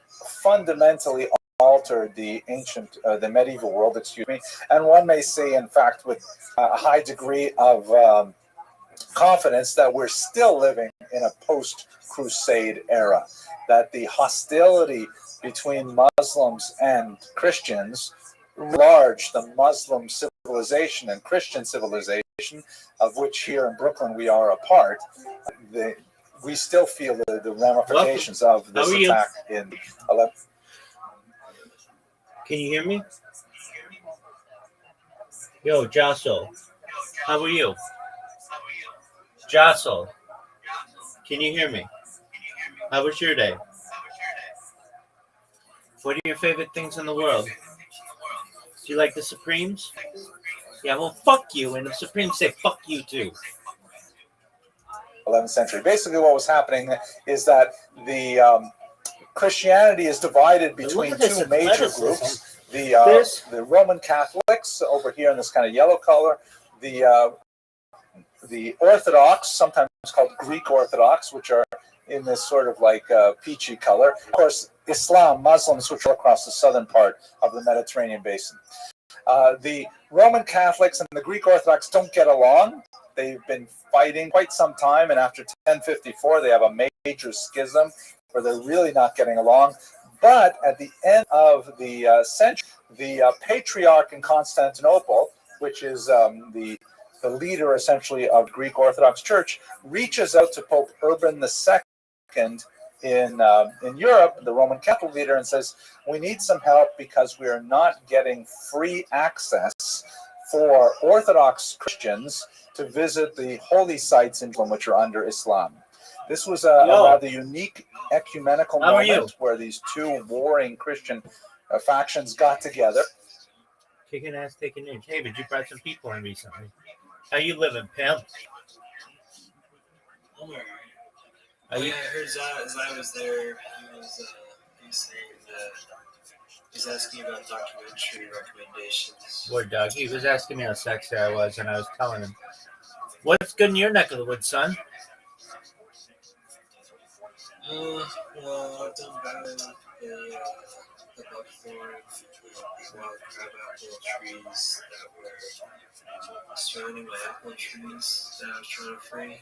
fundamentally altered the the medieval world, excuse me, and one may say, in fact, with a high degree of confidence that we're still living in a post-Crusade era, that the hostility between Muslims and Christians, large the Muslim civilization and Christian civilization, of which here in Brooklyn we are a part, we still feel the ramifications of this attack in 11. Can you hear me? Yo, Jossel. How are you? Jossel. Can you hear me? How was your day? What are your favorite things in the world? Do you like the Supremes? Yeah, well, fuck you. And the Supremes say fuck you too. 11th century. Basically, what was happening is that the Christianity is divided between two major groups: the Roman Catholics over here in this kind of yellow color, the Orthodox, sometimes called Greek Orthodox, which are in this sort of like peachy color. Of course, Islam, Muslims, which are across the southern part of the Mediterranean basin. The Roman Catholics and the Greek Orthodox don't get along. They've been fighting quite some time, and after 1054, they have a major schism where they're really not getting along. But at the end of the century, the Patriarch in Constantinople, which is the leader essentially of Greek Orthodox Church, reaches out to Pope Urban II in Europe, the Roman Catholic leader, and says, we need some help because we are not getting free access for Orthodox Christians to visit the holy sites in Islam, which are under Islam. This was a rather unique ecumenical moment where these two warring Christian factions got together. Kicking ass, taking names. Hey, but you brought some people in recently. How you living, pimp? I'm alright. I heard Zai was there. He was saying that he's asking about documentary recommendations. Word dog. He was asking me how sexy I was, and I was telling him, what's good in your neck of the woods, son? Well, I've done better the buckthorn, wild crabapple trees that were surrounding my apple trees that I was trying to free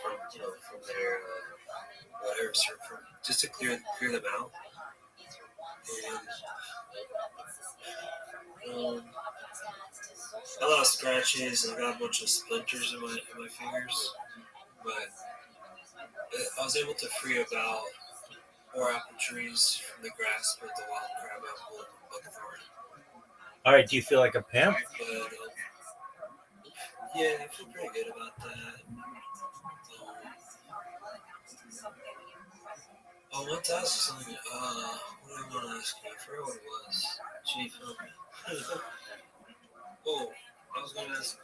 from their whatever, just to clear them out. And a lot of scratches, and I got a bunch of splinters in my fingers, but I was able to free about 4 apple trees from the grasp of the wild crabapple and buckthorn. All right, do you feel like a pimp? But yeah, I feel pretty good about that. I want to ask you something. What do I want to ask you? I forgot what it was. Gee, oh, I was going to ask.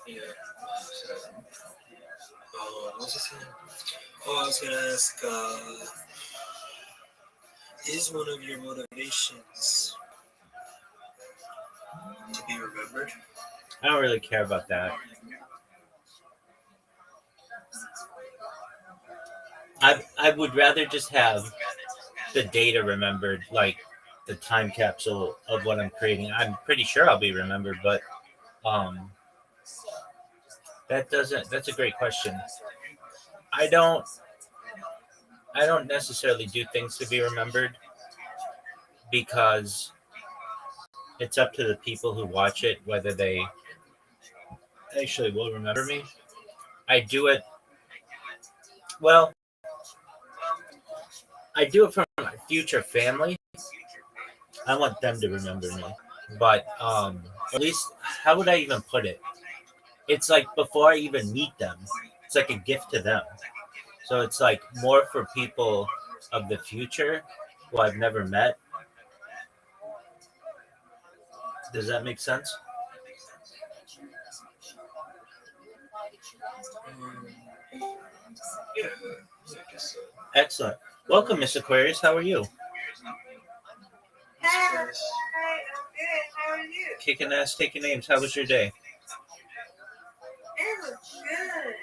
Yeah, what's this thing? Oh, I was going to ask, is one of your motivations to be remembered? I don't really care about that. I would rather just have the data remembered, like the time capsule of what I'm creating. I'm pretty sure I'll be remembered, but that's a great question. I don't necessarily do things to be remembered because it's up to the people who watch it whether they actually will remember me. I do it for my future family. I want them to remember me. But at least, how would I even put it? It's like before I even meet them, it's like a gift to them. So it's like more for people of the future who I've never met. Does that make sense? Yeah, I guess so. Excellent. Welcome, Miss Aquarius. How are you? Hi, I'm good. How are you? Kicking ass, taking names. How was your day? It was good.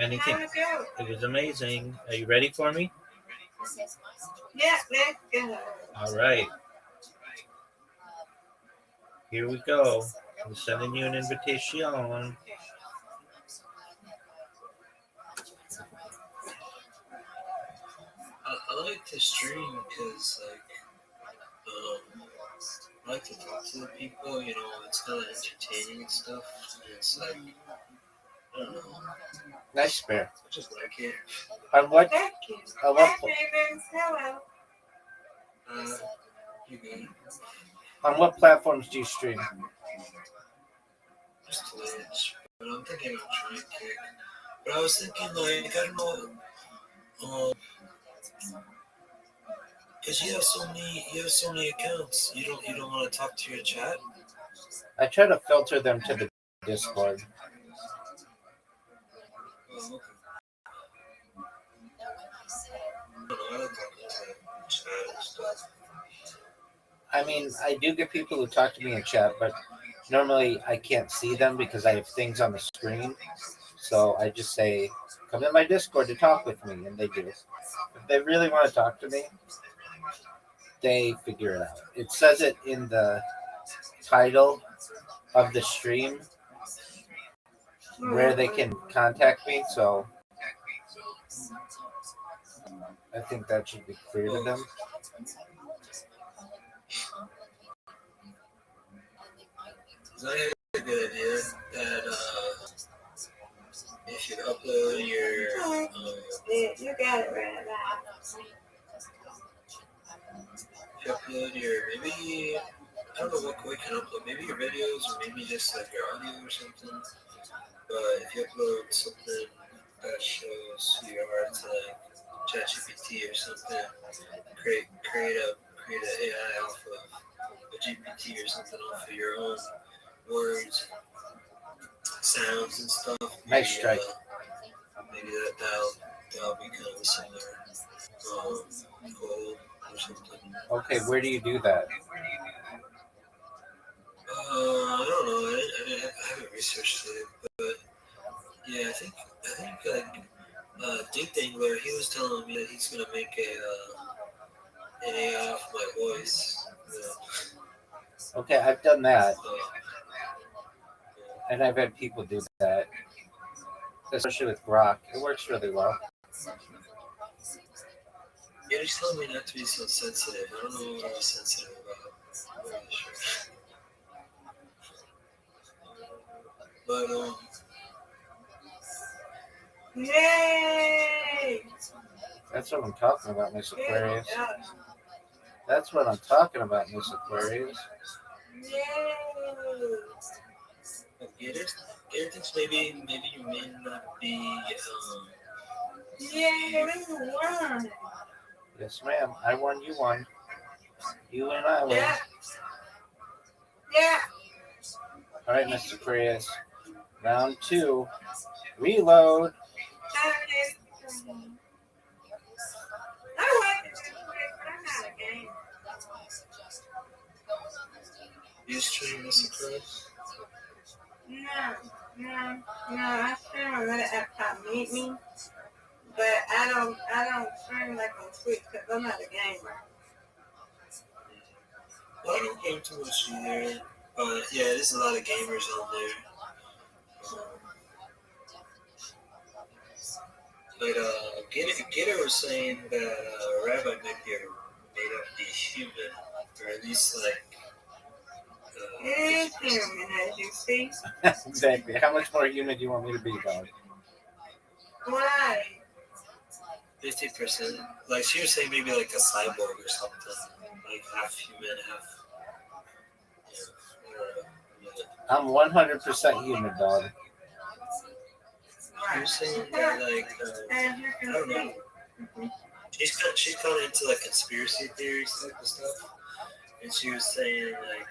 Anything? How'd it go? It was amazing. Are you ready for me? Yeah, let's go. All right. Here we go. I'm sending you an invitation. I like to stream because, I like to talk to the people. You know, it's kind of entertaining and stuff. And it's like, I don't know, Nice bear. I just like it. On what? Thank you. On what? Hi, David. Hello. You good? On what platforms do you stream? Just Twitch. But I'm thinking of trying Kick. But I was thinking, like, I don't know, because you have so many accounts. You don't want to talk to your chat. I try to filter them to the Discord. Oh, okay. I don't know. I like talking to chat and stuff. I mean, I do get people who talk to me in chat, but normally I can't see them because I have things on the screen. So I just say, come in my Discord to talk with me, and they do. If they really want to talk to me, they figure it out. It says it in the title of the stream where they can contact me, so I think that should be clear to them. I had a good idea that if you upload your You got it right now. if you upload your maybe I don't know what we can upload, maybe your videos or maybe just like your audio or something. But if you upload something that shows who you are to like ChatGPT or something, create an AI off of a GPT or something off of your own words, sounds and stuff. Nice strike. Maybe that'll be kind of similar goal or something. Okay, where do you do that? I don't know. I haven't researched it, but yeah, I think like Dick Dangler, he was telling me that he's gonna make an AI off my voice. Okay, I've done that, So, and I've had people do that, especially with Grok. It works really well. yeah, he's telling me not to be so sensitive. I don't know what I was sensitive about. I'm not sure. But Yay! That's what I'm talking about, Miss Good Aquarius. job. That's what I'm talking about, Miss Aquarius. Yay! Gator thinks maybe you may not be Yay! We won. Yes, ma'am. I won, you won. You and I win. Yeah. Yeah. All right, Mr. Aquarius. Round 2. Reload. I like it, but I'm not a gamer. you stream Mr. Chris. No. I stream on that app called Meet Me, but I don't stream like on Twitch because I'm not a gamer. Well, I don't game too much either, but yeah, there's a lot of gamers on there. But Gator was saying that Rabbi might be made up to be human, or at least like. It is human, as you see. Exactly. How much more human do you want me to be, dog? Why? 50%. Like she was saying, maybe like a cyborg or something, like half human, half. I'm 100% human, dog. She was saying that, like, As you I can don't see. know. She's kind of into like conspiracy theories type of stuff, and she was saying like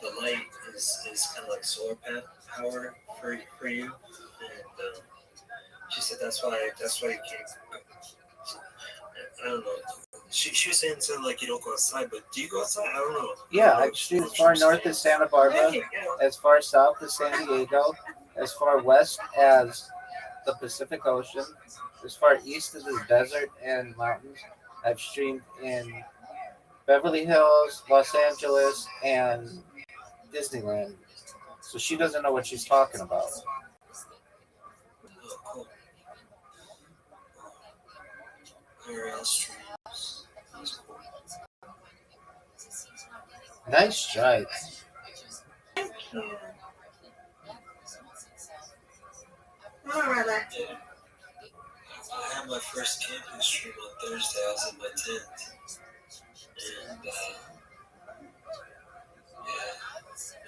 the light is kind of like solar power for you, and She said that's why you can't. I don't know. She was saying something like you don't go outside, but do you go outside? I don't know. Yeah, I don't know actually, what as far she north said. as Santa Barbara, as far south as San Diego, as far west as the Pacific Ocean, as far east as the desert and mountains. I've streamed in Beverly Hills, Los Angeles, and Disneyland. So she doesn't know what she's talking about. Oh, cool. Where else streams? That's cool. Nice drive. Thank you. All right. Yeah. I had my first camping stream on Thursday. I was in my tent, and yeah,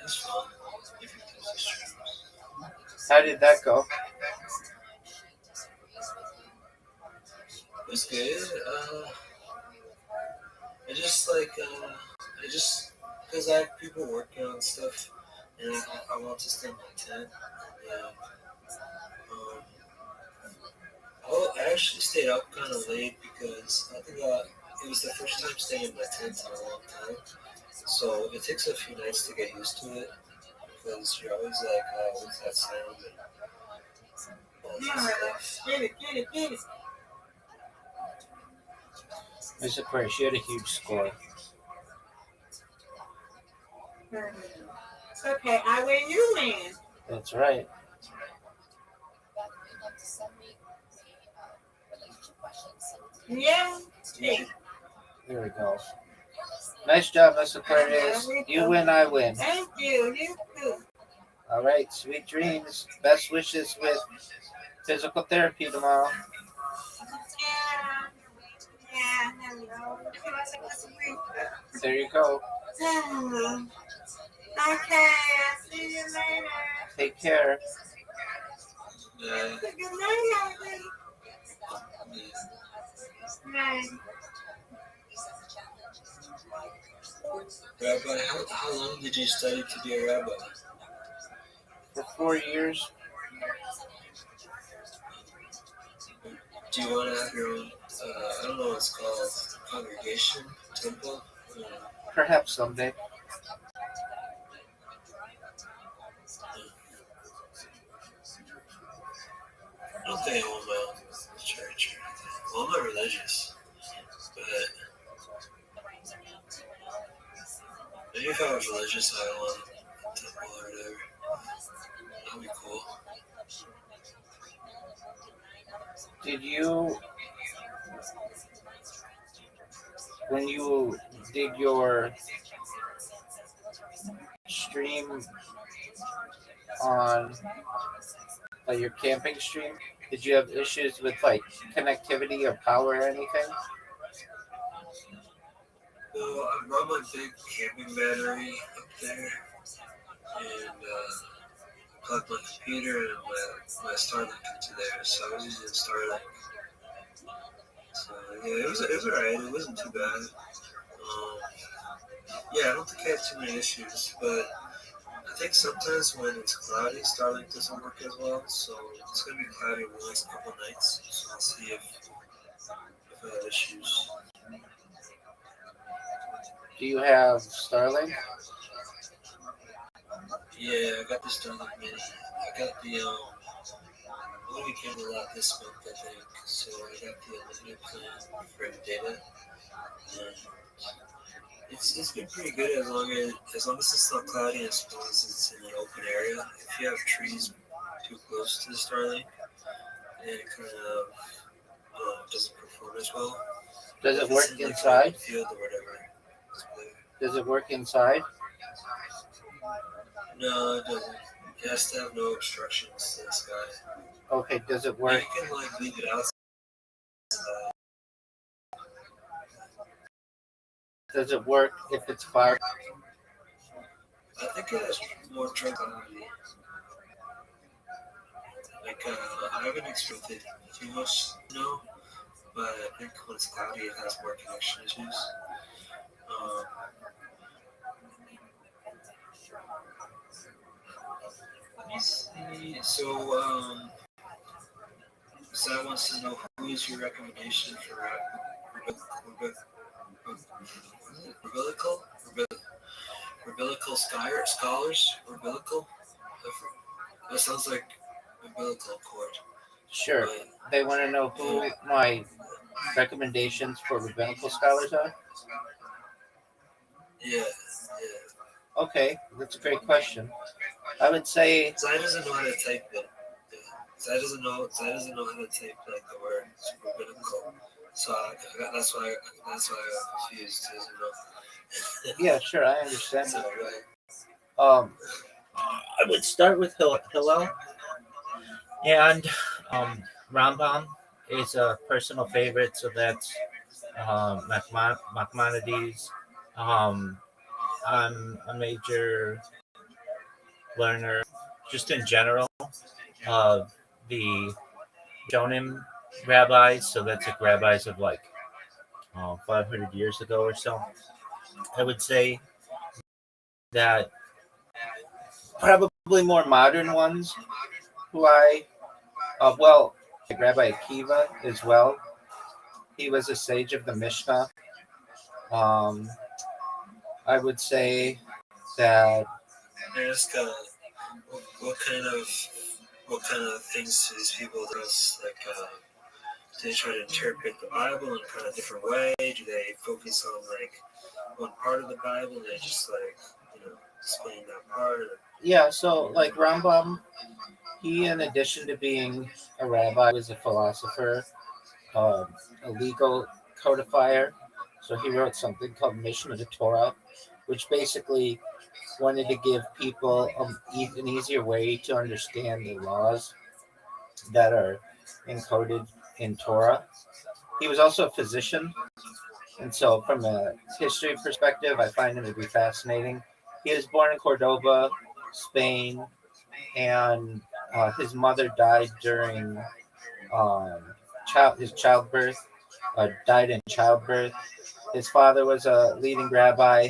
it's fun. Different types of streams. How did that go? It was good. I just because I have people working on stuff, and I want to stay in my tent. And, um, I actually stayed up kind of late because I think it was the first time staying in my tent in a long time. So it takes a few nights to get used to it because you're always like, what's that sound and all that stuff. Get it. Miss Aquarius, she had a huge score. Okay, I win, you win. That's right. Yeah. There we go. Nice job, Miss Aquarius. You win, I win. Thank you. You too. All right, sweet dreams. Best wishes with physical therapy tomorrow. Yeah. Hello. There you go. Okay, I'll see you later. Take care. Yeah. Good night, Harvey. Night. Rabbi, how long did you study to be a rabbi? For 4 years. Do you want to have your own, I don't know what it's called, congregation, temple? Perhaps someday. I don't think I want my own church or anything. Well, I'm not religious, but maybe if I was religious, I'd want a temple or whatever. That'd be cool. Did you, when you did your stream on your camping stream, did you have issues with like connectivity or power or anything? So I brought my big camping battery up there, and plugged my computer and my Starlink into there. So I was using Starlink. So yeah, it was alright. It wasn't too bad. Yeah, I don't think I had too many issues, but I think sometimes when it's cloudy, Starlink doesn't work as well. So it's gonna be cloudy over the next couple nights. So I'll see if I have issues. Do you have Starlink? Yeah, I got the Starlink Mini. I got the we came a lot this month, I think. So I got the unlimited plan for the data. And it's been pretty good as long as it's not cloudy, as long as it's in an open area. If you have trees too close to the Starlink, then it kind of doesn't perform as well. Does If it it's work in, like, inside? an field or whatever, it's better. Does it work inside? No, it doesn't. It has to have no obstructions to the sky. Okay, does it You work? can like leave it outside. Does it work if it's cloudy? I think it has more tranquility. Like I haven't experienced it too much, but I think when it's cloudy, it has more connection issues. Um, let me see. So Zach wants to know who is your recommendation for rabbinical scholars? Rabbinical? That sounds like umbilical cord. Sure. They want to know who my recommendations for rabbinical scholars are? Yeah. Okay, that's a great question. I would say, Zai doesn't know how to type it. Yeah. Zai doesn't know how to type like the word rabbinical. So that's why I got confused. He doesn't know. yeah, sure, I understand. So, right. I would start with Hillel, and Rambam is a personal favorite, so that's Maimonides. Um, I'm a major learner, just in general, of the Shonim rabbis. So that's like rabbis of like 500 years ago or so. I would say that probably more modern ones who well, like Rabbi Akiva as well. He was a sage of the Mishnah. Um, I would say that Ask what kind of things do these people does like do they try to interpret the Bible in kind of different way? Do they focus on like one part of the Bible and they just like explain that part? yeah, so like Rambam, he in addition to being a rabbi was a philosopher, a legal codifier. So he wrote something called Mishnah to Torah, which basically wanted to give people an easier way to understand the laws that are encoded in Torah. He was also a physician, and so from a history perspective, I find him to be fascinating. He was born in Cordoba, Spain, and his mother died during his childbirth, died in childbirth. His father was a leading rabbi.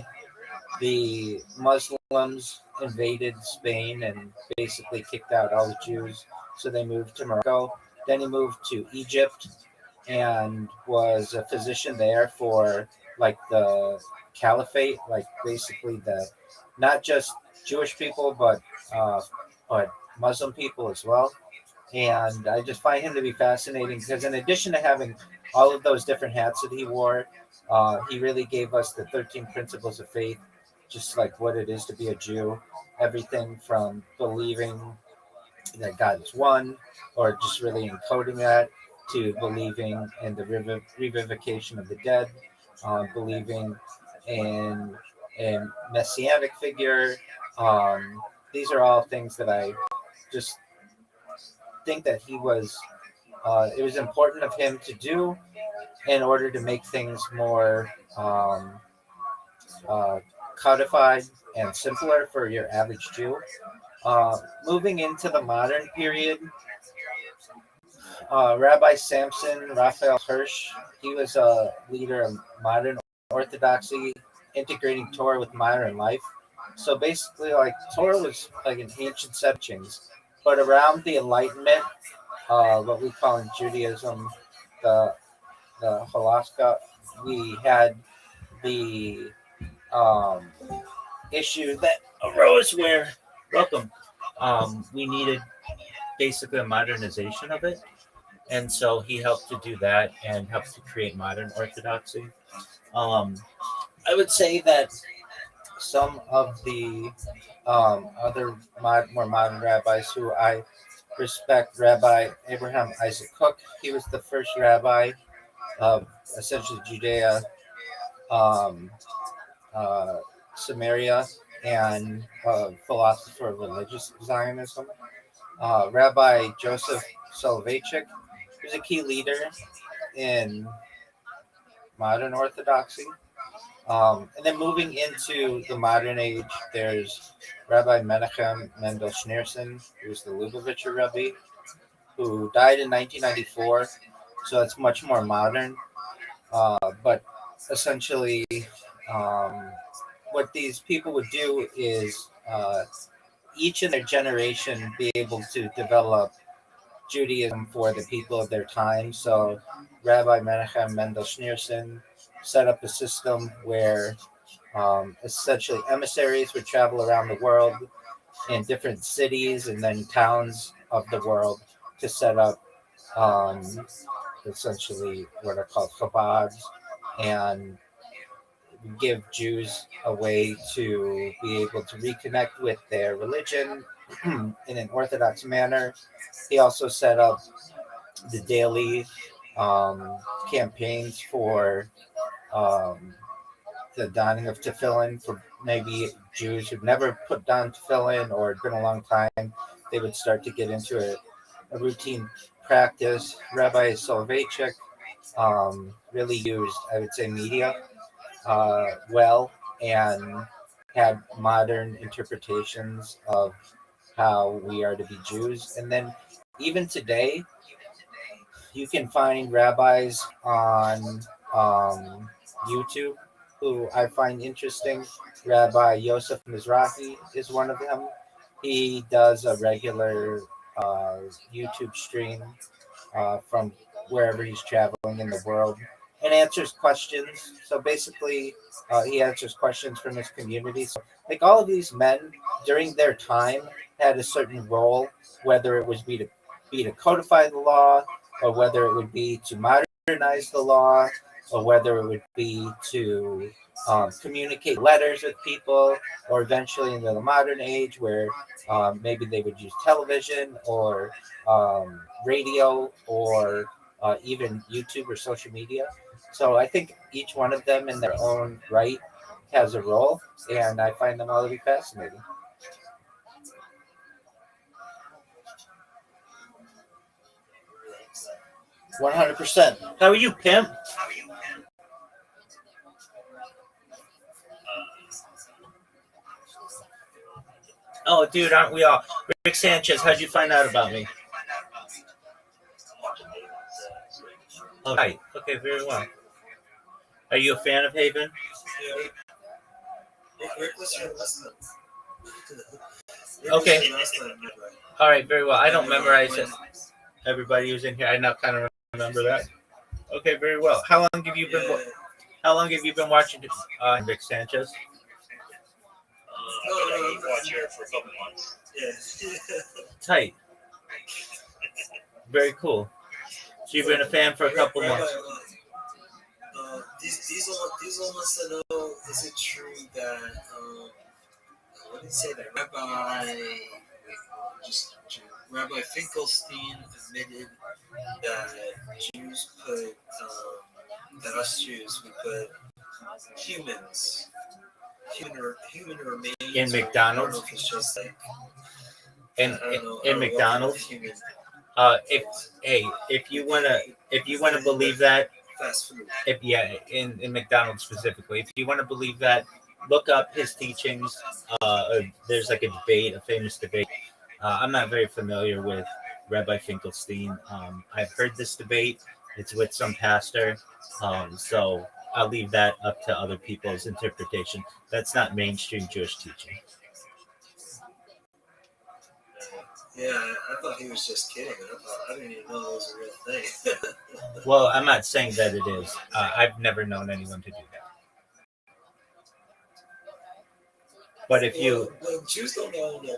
The Muslims invaded Spain and basically kicked out all the Jews, so they moved to Morocco. Then he moved to Egypt and was a physician there for like the caliphate, like basically the not just Jewish people, but Muslim people as well. And I just find him to be fascinating because, in addition to having all of those different hats that he wore, he really gave us the 13 principles of faith, just like what it is to be a Jew. Everything from believing that God is one, or just really encoding that, to believing in the revivification of the dead, believing in a messianic figure. These are all things that I just think that it was important of him to do in order to make things more uh, codified and simpler for your average Jew. Moving into the modern period, Rabbi Samson Raphael Hirsch, he was a leader of modern orthodoxy, integrating Torah with modern life. So basically, like Torah was like an ancient set of teachings, but around the Enlightenment, what we call in Judaism the Halacha, we had the um, issue that arose where we needed basically a modernization of it, and so he helped to do that and helped to create modern orthodoxy. Um, I would say that some of the other more modern rabbis who I respect, Rabbi Abraham Isaac Cook, he was the first rabbi of essentially Judea, um, uh, Samaria, and philosopher of religious Zionism. Rabbi Joseph Soloveitchik was a key leader in modern Orthodoxy. And then moving into the modern age, there's Rabbi Menachem Mendel Schneerson, who's the Lubavitcher Rebbe, who died in 1994. So it's much more modern. But essentially, um, what these people would do is each in their generation be able to develop Judaism for the people of their time. So Rabbi Menachem Mendel Schneerson set up a system where essentially emissaries would travel around the world in different cities and then towns of the world to set up um, essentially what are called Chabads and give Jews a way to be able to reconnect with their religion in an Orthodox manner. He also set up the daily campaigns for the donning of tefillin for maybe Jews who've never put down tefillin or it's been a long time. They would start to get into a routine practice. Rabbi Soloveitchik really used, I would say, media well and had modern interpretations of how we are to be Jews. And then even today, you can find rabbis on YouTube who I find interesting. Rabbi Yosef Mizrahi is one of them. He does a regular YouTube stream from wherever he's traveling in the world and answers questions. So basically, he answers questions from his community. So, like all of these men during their time had a certain role, whether it was be to codify the law, or whether it would be to modernize the law, or whether it would be to communicate letters with people, or eventually into the modern age where maybe they would use television or radio or even YouTube or social media. So I think each one of them in their own right has a role, and I find them all to be fascinating. 100%. How are you, pimp? Oh, dude, aren't we all? Rick Sanchez, how'd you find out about me? Oh, right. Okay, very well. Are you a fan of Haven? Rick was here last time. Okay. All right, very well. I don't memorize it. Everybody who's in here, I now kind of remember that. Okay, very well. How long have you been? How long have you been watching Rick Sanchez? I've watched here for a couple months. Yeah. Tight. Very cool. So you've been a fan for a couple months. These all wants to know: is it true that what did he say that Rabbi Finkelstein admitted that Jews put that us Jews we put human remains in McDonald's? It's just like in McDonald's. If you wanna believe that, fast food. In McDonald's specifically, if you want to believe that, look up his teachings. There's like a famous debate. I'm not very familiar with Rabbi Finkelstein. I've heard this debate. It's with some pastor. So I'll leave that up to other people's interpretation. That's not mainstream Jewish teaching. Yeah, I thought he was just kidding. I didn't even know it was a real thing. Well, I'm not saying that it is. I've never known anyone to do that. But if Jews don't own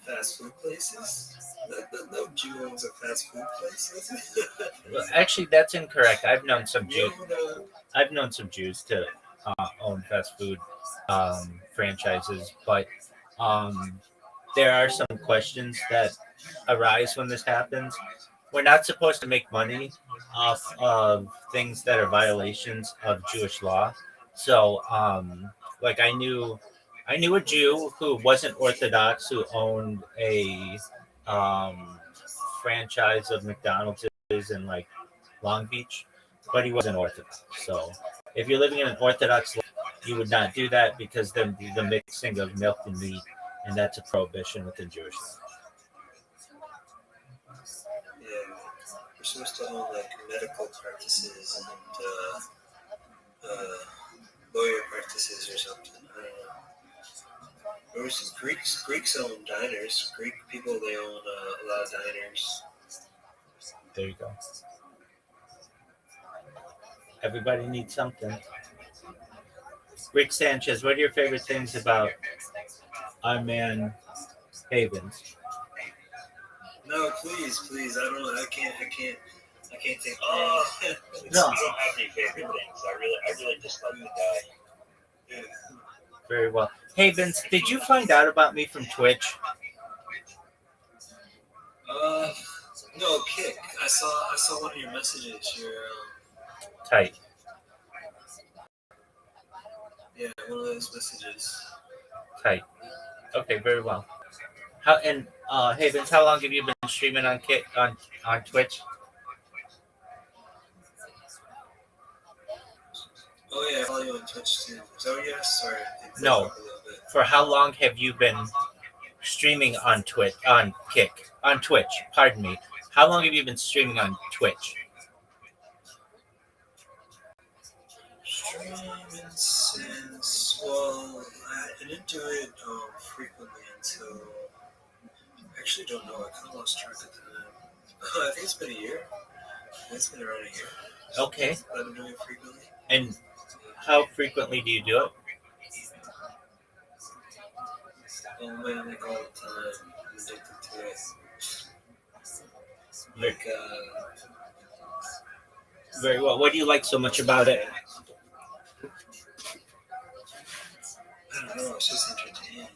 fast food places. No Jew owns a fast food place. Well, actually, that's incorrect. I've known some Jews to own fast food franchises, but there are some questions that arise when this happens. We're not supposed to make money off of things that are violations of Jewish law. So, like I knew a Jew who wasn't Orthodox who owned a franchise of McDonald's in like Long Beach, but he wasn't Orthodox. So, if you're living in an Orthodox life, you would not do that because then the mixing of milk and meat, and that's a prohibition within Jewish law. Yeah, we're supposed to own like medical practices and lawyer practices or something. I don't know. There was Greeks own diners. Greek people, they own a lot of diners. There you go. Everybody needs something. Rick Sanchez, what are your favorite things about our man Havens? No, please. I can't think. No. I don't have any favorite things. I really just like the guy. Very well. Havens, did you find out about me from Twitch? No, Kick. I saw one of your messages. Your Tight. yeah, one of those messages. Tight. Okay, very well. How and Havens, how long have you been streaming on Twitch? Oh yeah, I follow you on Twitch too. So yes, sorry. No. For how long have you been streaming on Twitch on Twitch? Pardon me. How long have you been streaming on Twitch? Streaming since I didn't do it frequently until I actually don't know. I kind of lost track of time. I think it's been a year. It's been around a year. Okay. I've been doing it frequently. And how frequently do you do it? Oh man, like all the time. I'm addicted to it. Like Very well. What do you like so much about it? I don't know. It's just entertaining.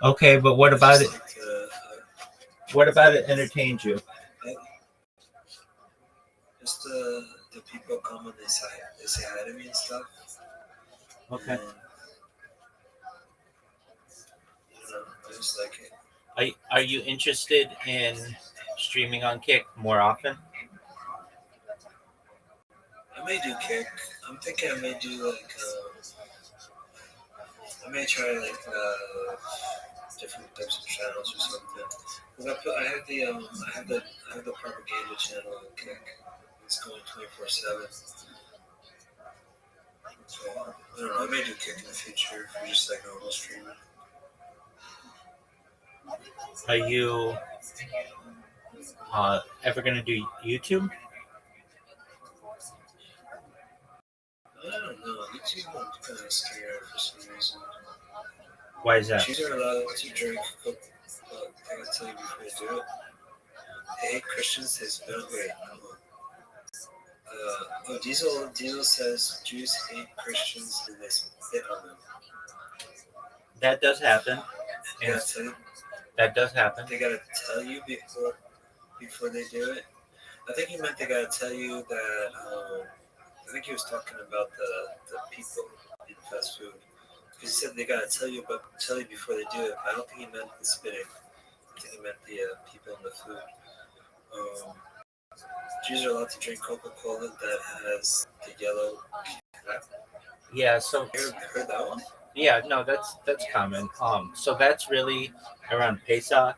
Okay, but what about it? Like, What about it entertains you? just the people come and they say hi to me and stuff. Okay. And, I just like it. Are you interested in streaming on Kick more often? I may do Kick. I'm thinking I may do like I may try like different types of channels or something. I have the propaganda channel on Kick. It's going 24/7. So I don't know. I may do Kick in the future for just like normal streaming. Are you ever gonna do YouTube? I don't know. YouTube I'm kind of scared for some reason. Why is that? She's allowed to drink Coke, but I gotta tell you before you do it. Hey, Christians has been wait. Diesel says Jews hate Christians and they spit on them. That does happen. Yeah, That does happen. they gotta tell you before they do it. I think he meant they gotta tell you that. I think he was talking about the people in fast food. Because he said they gotta tell you before they do it. But I don't think he meant the spitting. I think he meant the people in the food. Jews are allowed to drink Coca-Cola that has the yellow cap. Yeah. So You heard that one? yeah, no, that's common. So that's really around Pesach.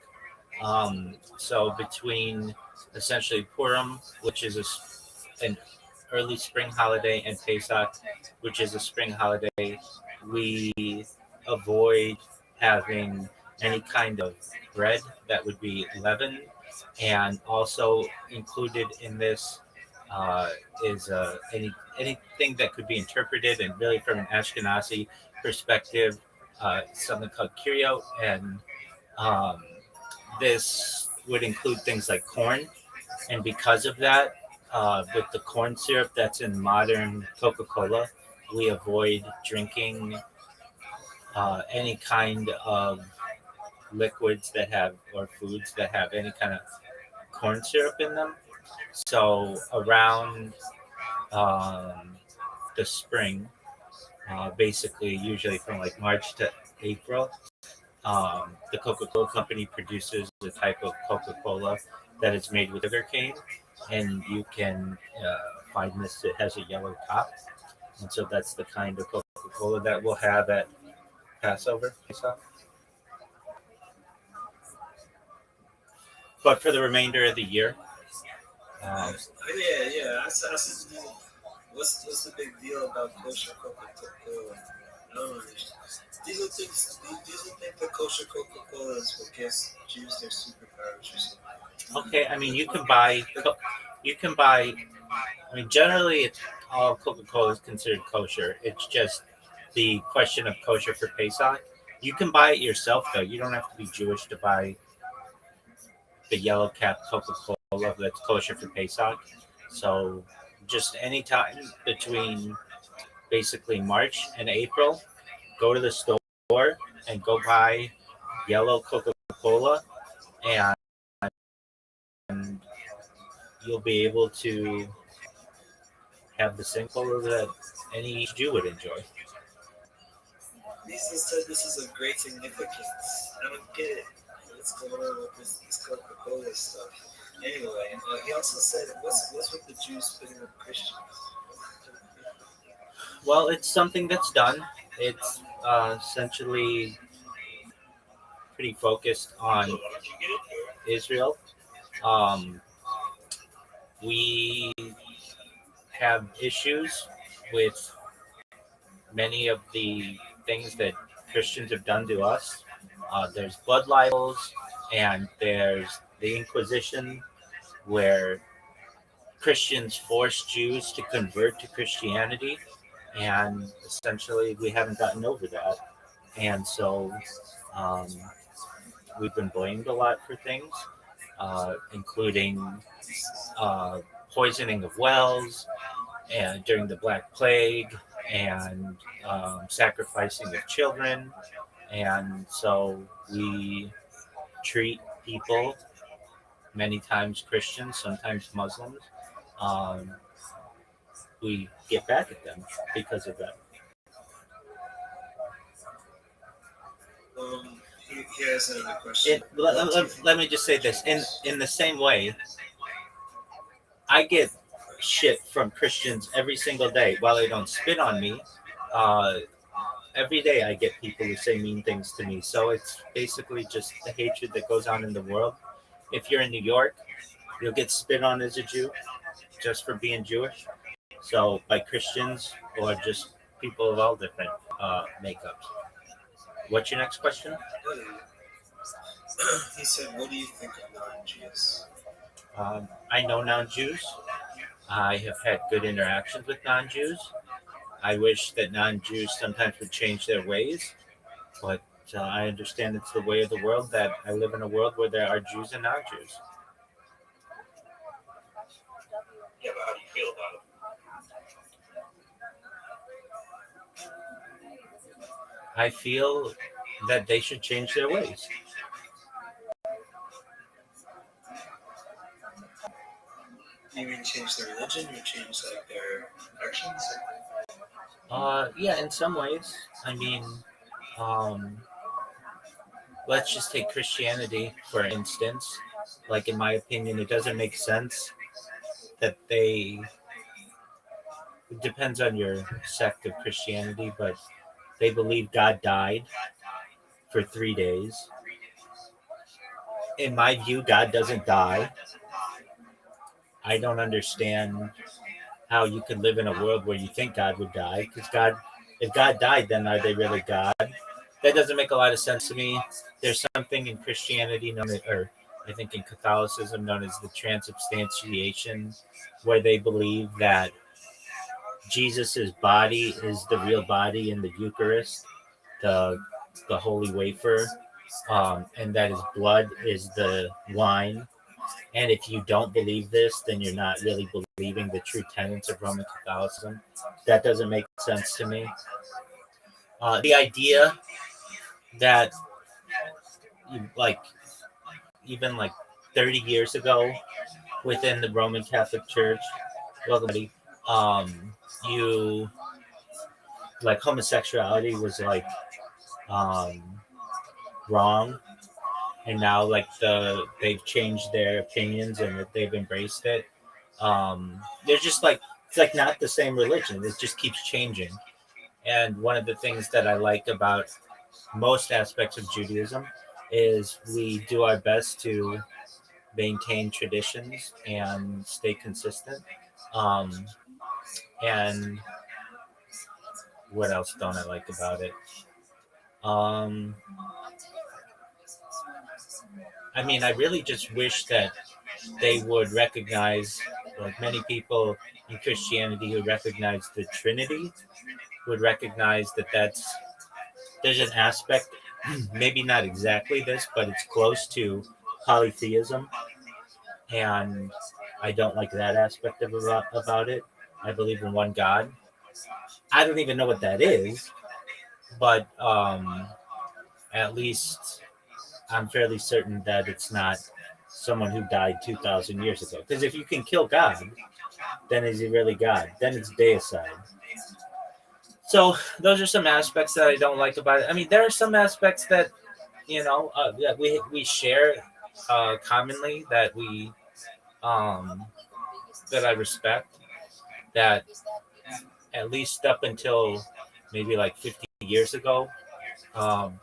So between essentially Purim, which is an early spring holiday, and Pesach, which is a spring holiday, we avoid having any kind of bread that would be leavened, and also included in this is anything that could be interpreted, and really from an Ashkenazi perspective, something called kiryot, and um, this would include things like corn, and because of that, with the corn syrup that's in modern Coca-Cola, we avoid drinking any kind of liquids that have or foods that have any kind of corn syrup in them. So around the spring, basically usually from like March to April, the Coca-Cola company produces a type of Coca-Cola that is made with sugarcane, and you can find this. It has a yellow top, and so that's the kind of Coca-Cola that we'll have at Passover. But for the remainder of the year, Yeah. What's the big deal about kosher Coca-Cola? No, Diesel think the kosher Coca-Cola is what gives Jews their superpowers or something. Okay, I mean you can buy. I mean, generally, it's all Coca Cola is considered kosher. It's just the question of kosher for Pesach. You can buy it yourself though. You don't have to be Jewish to buy the yellow cap Coca Cola that's kosher for Pesach. So just any time between basically March and April, go to the store and go buy yellow Coca Cola, and you'll be able to have the same cola that any Jew would enjoy. Lisa said this is of great significance. I don't get it. What's going on with this Coca-Cola stuff? Anyway, he also said, what's with the Jews putting up Christians? Well, it's something that's done. It's essentially pretty focused on Israel. Um, we have issues with many of the things that Christians have done to us. There's blood libels, and there's the Inquisition, where Christians forced Jews to convert to Christianity, and essentially we haven't gotten over that. And so um, we've been blamed a lot for things, including uh, poisoning of wells, and during the Black Plague, and sacrificing of children. And so we treat people, many times Christians, sometimes Muslims, um, we get back at them because of that. He has another question. Let me just say this: in the same way, I get shit from Christians every single day. While they don't spit on me, uh, every day I get people who say mean things to me. So it's basically just the hatred that goes on in the world. If you're in New York, you'll get spit on as a Jew just for being Jewish. So by Christians or just people of all different makeups. What's your next question? He said, what do you think of non-Jews? I know non-Jews. I have had good interactions with non-Jews. I wish that non-Jews sometimes would change their ways, but I understand it's the way of the world that I live in a world where there are Jews and non-Jews. Yeah, but how do you feel about it? I feel that they should change their ways. You mean change their religion or change like their actions? Yeah, in some ways. I mean, um, let's just take Christianity for instance. Like in my opinion, it doesn't make sense that they. It depends on your sect of Christianity, but they believe God died for 3 days. In my view, God doesn't die. I don't understand how you could live in a world where you think God would die. Because if God died, then are they really God? That doesn't make a lot of sense to me. There's something in Christianity known as, or I think in Catholicism known as the transubstantiation, where they believe that Jesus's body is the real body in the Eucharist, the the holy wafer, and that his blood is the wine. And if you don't believe this, then you're not really believing the true tenets of Roman Catholicism. That doesn't make sense to me. The idea that like even like 30 years ago within the Roman Catholic Church, well, um, you like homosexuality was like um, wrong, and now like they've changed their opinions and that they've embraced it. They're just like it's like not the same religion. It just keeps changing. And one of the things that I like about most aspects of Judaism is we do our best to maintain traditions and stay consistent. Um, and what else don't I like about it? Um, I mean, I really just wish that they would recognize, like many people in Christianity who recognize the Trinity, would recognize that there's an aspect, maybe not exactly this, but it's close to polytheism, and I don't like that aspect about it. I believe in one God. I don't even know what that is, but at least I'm fairly certain that it's not someone who died 2,000 years ago. Because if you can kill God, then is he really God? Then it's deicide. So those are some aspects that I don't like about it. I mean, there are some aspects that that we share commonly um, that I respect. That at least up until maybe like 50 years ago,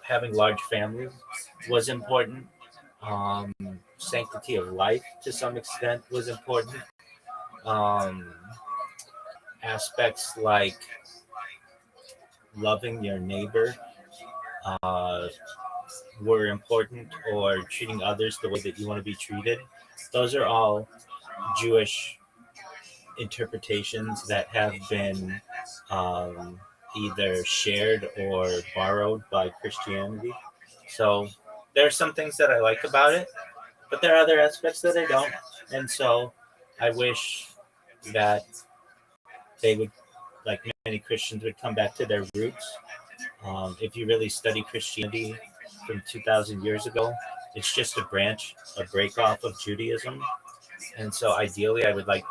having large families was important. Um, Sanctity of life to some extent was important. Um, Aspects like loving your neighbor uh, were important, or treating others the way that you want to be treated. Those are all Jewish interpretations that have been um, either shared or borrowed by Christianity. So there are some things that I like about it, but there are other aspects that I don't. And so I wish that they would, like many Christians, would come back to their roots. If you really study Christianity from 2,000 years ago, it's just a branch, a break off of Judaism. And so ideally, I would like,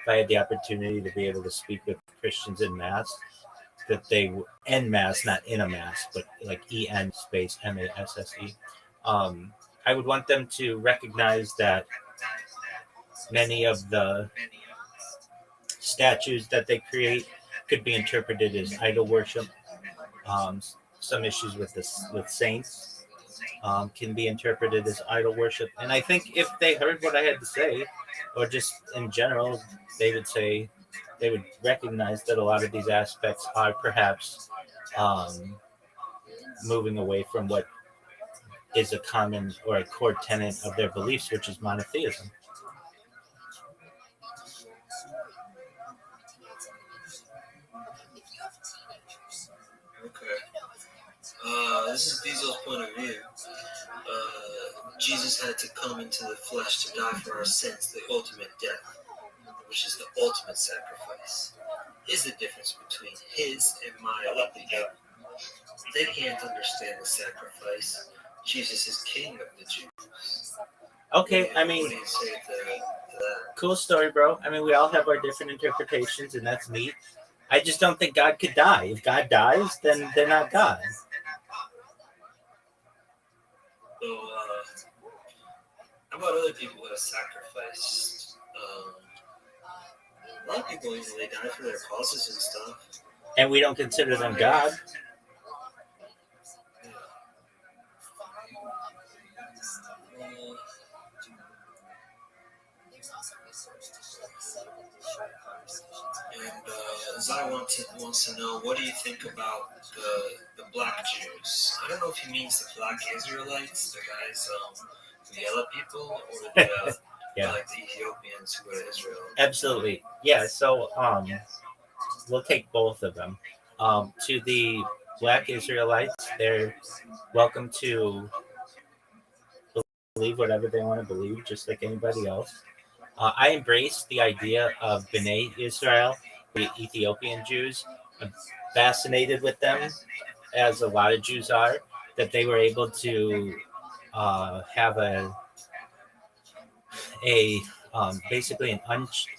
if I had the opportunity to be able to speak with Christians in mass, that en mass, not in a mass, but like en space masse. I would want them to recognize that many of the statues that they create could be interpreted as idol worship. Um, some issues with this with saints can be interpreted as idol worship, and I think if they heard what I had to say, or just in general, they would recognize that a lot of these aspects are perhaps um, moving away from what is a common or a core tenet of their beliefs, which is monotheism. Okay. This is Diesel's point of view. Jesus had to come into the flesh to die for our sins, the ultimate death, which is the ultimate sacrifice. Is the difference between his and my life. They can't understand the sacrifice. Jesus is king of the Jews. Okay, I What mean, do you say to that? cool story, bro. I mean, we all have our different interpretations, and that's neat. I just don't think God could die. If God dies, then they're not God. So, how about other people that have sacrificed? A lot of people, they die for their causes and stuff. And we don't consider them God. Yeah. And Zai wants to know, what do you think about the black Jews? I don't know if he means the black Israelites, the guys, the yellow people, or the Yeah, like the Ethiopians who go to Israel. absolutely. Yeah, so we'll take both of them. To the black Israelites, they're welcome to believe whatever they want to believe, just like anybody else. I embrace the idea of B'nai Israel, the Ethiopian Jews. I'm fascinated with them, as a lot of Jews are, that they were able to have a basically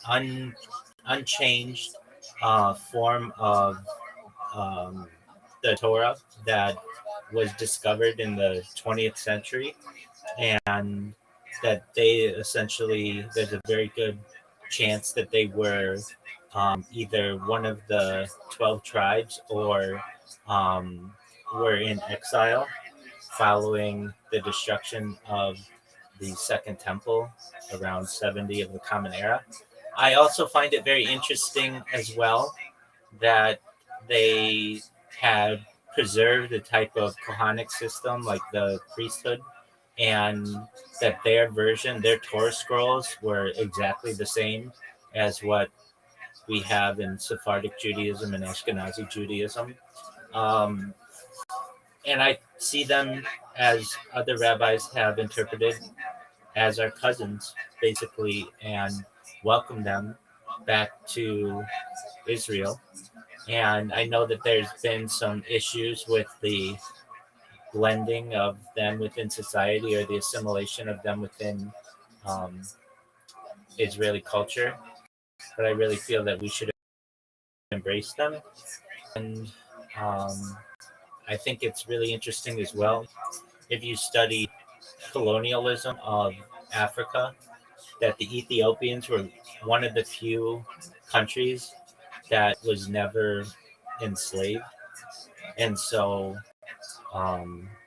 an unchanged form of um, the Torah that was discovered in the 20th century, and that they essentially, there's a very good chance that they were either one of the 12 tribes, or um, were in exile following the destruction of the Second Temple around 70 of the Common Era. I also find it very interesting as well that they had preserved a type of Kohanic system, like the priesthood, and that their version, their Torah scrolls, were exactly the same as what we have in Sephardic Judaism and Ashkenazi Judaism. Um, and I see them as other rabbis have interpreted as our cousins, basically, and welcome them back to Israel. And I know that there's been some issues with the blending of them within society or the assimilation of them within um, Israeli culture, but I really feel that we should embrace them. And um, I think it's really interesting as well if you study colonialism of Africa, that the Ethiopians were one of the few countries that was never enslaved. And so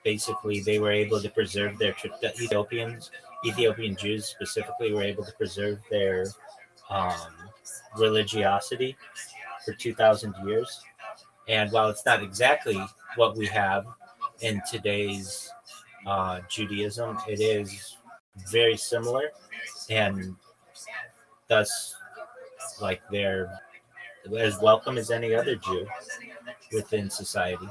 basically, they were able to preserve the Ethiopian Jews specifically, were able to preserve their um, religiosity for 2,000 years. And while it's not exactly what we have in today's Judaism, it is very similar, and thus, like, they're as welcome as any other Jew within society.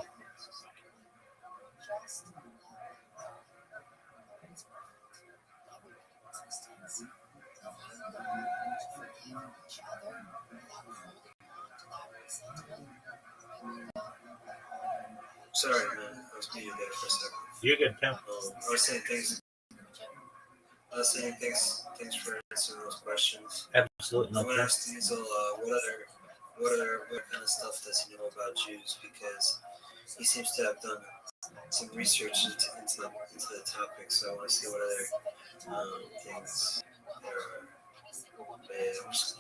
Sorry, man. I was muted there for a second. You're good, Tim. I was saying thanks. Thanks for answering those questions. Absolutely I no want to problem. ask Diesel, what kind of stuff does he know about Jews? Because he seems to have done some research into the topic. So I want to see what other things there are. But I'm just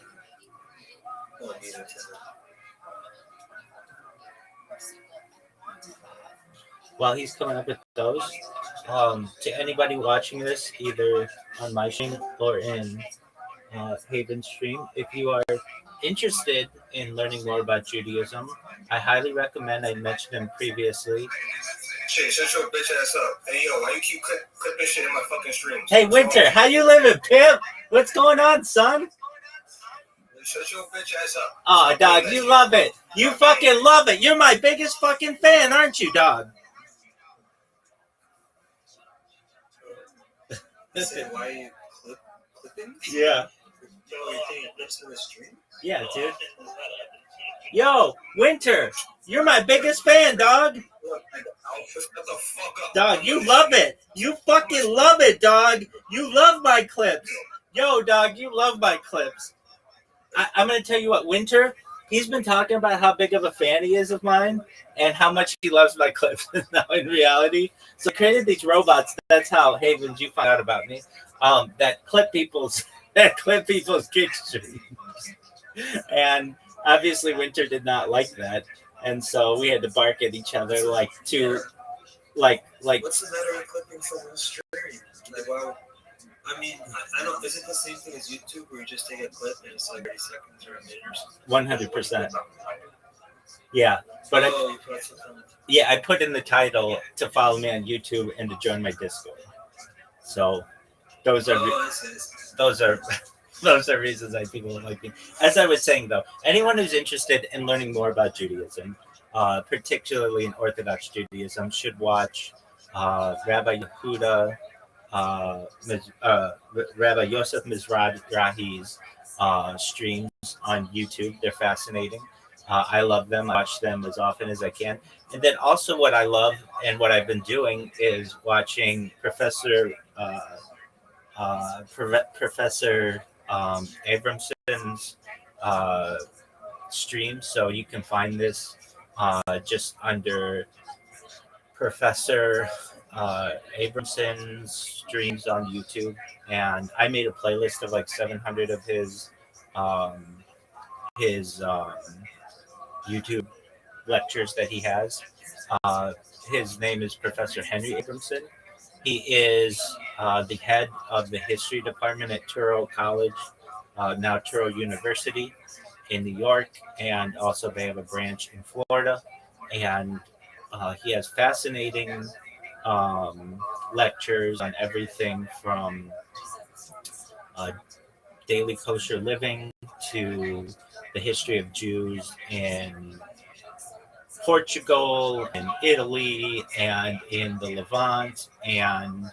gonna mute him to that. While he's coming up with those, to anybody watching this, either on my stream or in Haven stream, if you are interested in learning more about Judaism, I highly recommend. I mentioned him previously. Shit, shut your bitch ass up. Hey yo, why you keep clipping shit in my fucking streams? Hey Winter, how you living, pimp? What's going on, son? Shut your bitch ass up. Oh, dog, you love it. You fucking love it. You're my biggest fucking fan, aren't you, dog? Why are you clipping? Yeah. Yo, you think it lives in the stream? Yeah, dude. Yo, Winter, you're my biggest fan, dog. Look, shut the fuck up. Dog, you love it. You fucking love it, dog. You love my clips. Yo, dog, you love my clips. I'm going to tell you what, Winter, he's been talking about how big of a fan he is of mine and how much he loves my clips now in reality. So I created these robots. That's how, Havens, you find out about me, that clip people's kick streams. And obviously Winter did not like that. And so we had to bark at each other like What's the matter with clipping from a stream? Like, wow. I mean, I don't. Is it the same thing as YouTube, where you just take a clip and it's like 30 seconds or a minute or something? 100%. Yeah, but you put something. Yeah, I put in the title to follow me on YouTube and to join my Discord. So those are those are those are reasons I people like me. As I was saying though, anyone who's interested in learning more about Judaism, particularly in Orthodox Judaism, should watch Rabbi Yehuda. Rabbi Yosef Mizrahi's streams on YouTube. They're fascinating. I love them. I watch them as often as I can. And then also what I love and what I've been doing is watching Professor Abramson's stream. So you can find this just under Professor Abramson's streams on YouTube, and I made a playlist of like 700 of his YouTube lectures that he has. His name is Professor Henry Abramson. He is the head of the history department at Touro College, now Touro University in New York, and also they have a branch in Florida. And he has fascinating lectures on everything from uh, daily kosher living to the history of Jews in Portugal and Italy and in the Levant and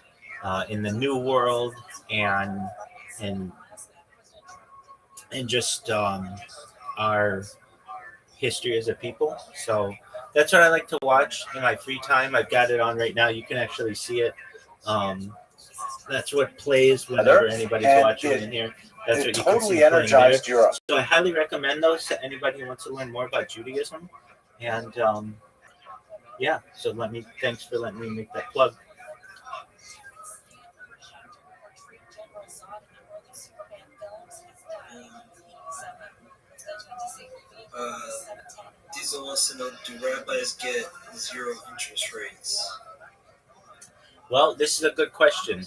in the New World and and and just our history as a people. So that's what I like to watch in my free time. I've got it on right now. You can actually see it. Um, that's what plays whenever anybody's And watching it- in here. That's It what you can see totally playing there. energized your. So I highly recommend those to anybody who wants to learn more about Judaism. And yeah, so thanks for letting me make that plug. Diesel wants to know, do rabbis get zero interest rates? Well, this is a good question.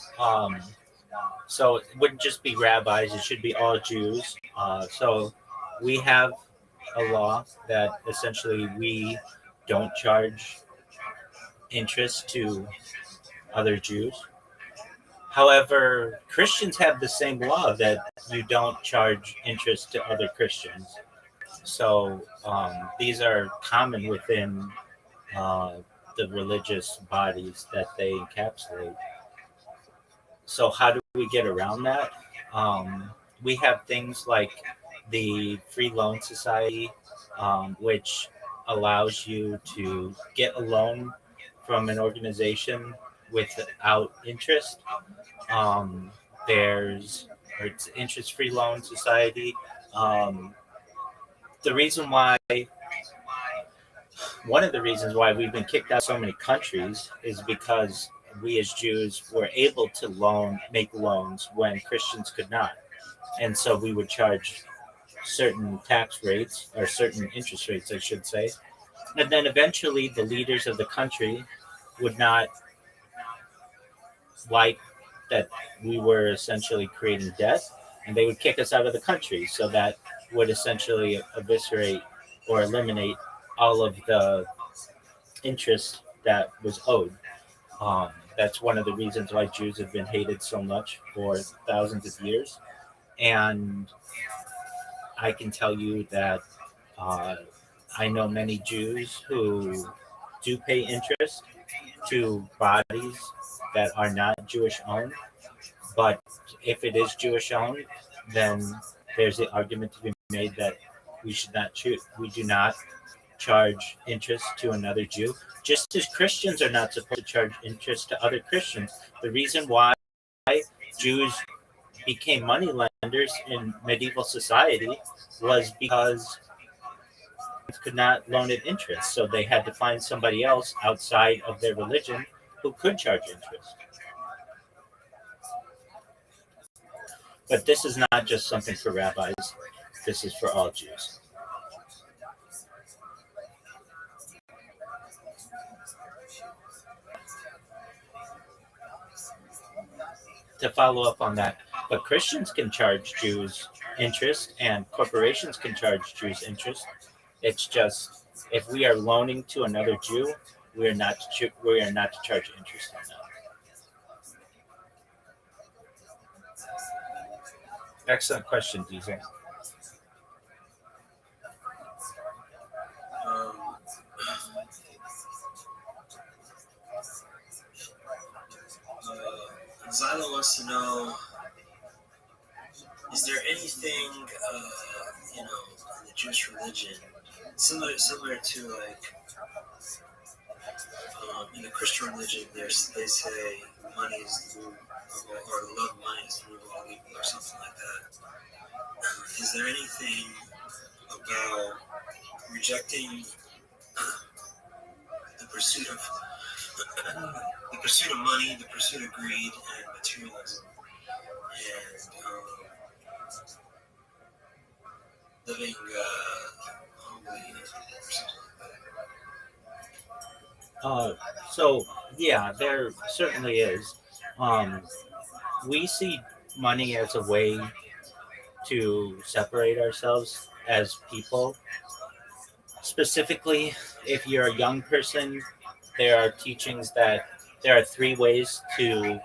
So it wouldn't just be rabbis; it should be all Jews. So we have a law that essentially we don't charge interest to other Jews. However, Christians have the same law that you don't charge interest to other Christians. So these are common within uh, the religious bodies that they encapsulate. So how do we get around that? We have things like the Free Loan Society, which allows you to get a loan from an organization without interest. Um, there's it's interest free loan society. Um, the reason why One of the reasons why we've been kicked out of so many countries is because we as Jews were able to make loans when Christians could not. And so we would charge certain tax rates or certain interest rates, I should say. And then eventually the leaders of the country would not like that we were essentially creating debt and they would kick us out of the country. So that would essentially eviscerate or eliminate all of the interest that was owed. That's one of the reasons why Jews have been hated so much for thousands of years. And I can tell you that uh, I know many Jews who do pay interest to bodies that are not Jewish owned. But if it is Jewish owned, then there's the argument to be made that we do not charge interest to another Jew, just as Christians are not supposed to charge interest to other Christians. The reason why Jews became money lenders in medieval society was because could not loan it interest, so they had to find somebody else outside of their religion who could charge interest. But this is not just something for rabbis. This is for all Jews. To follow up on that, but Christians can charge Jews interest and corporations can charge Jews interest. It's just if we are loaning to another Jew, we are not to charge interest on that. Excellent question, Diesel. Zyla wants to know, is there anything, in the Jewish religion, similar to like, in the Christian religion, they say money is the root, or love money is the root of all evil, or something like that. Is there anything about rejecting the pursuit of money, the pursuit of greed and materialism, and living humbly or something like that? So yeah, there certainly is. Um, we see money as a way to separate ourselves as people. Specifically, if you're a young person, there are teachings that there are three ways to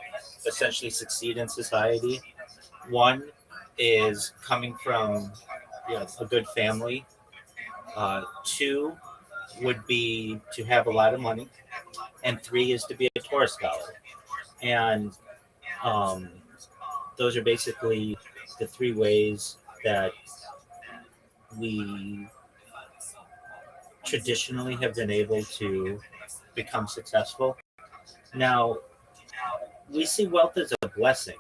essentially succeed in society. One is coming from a good family. Two would be to have a lot of money, and three is to be a Torah scholar. And um, those are basically the three ways that we traditionally have been able to become successful. Now, we see wealth as a blessing.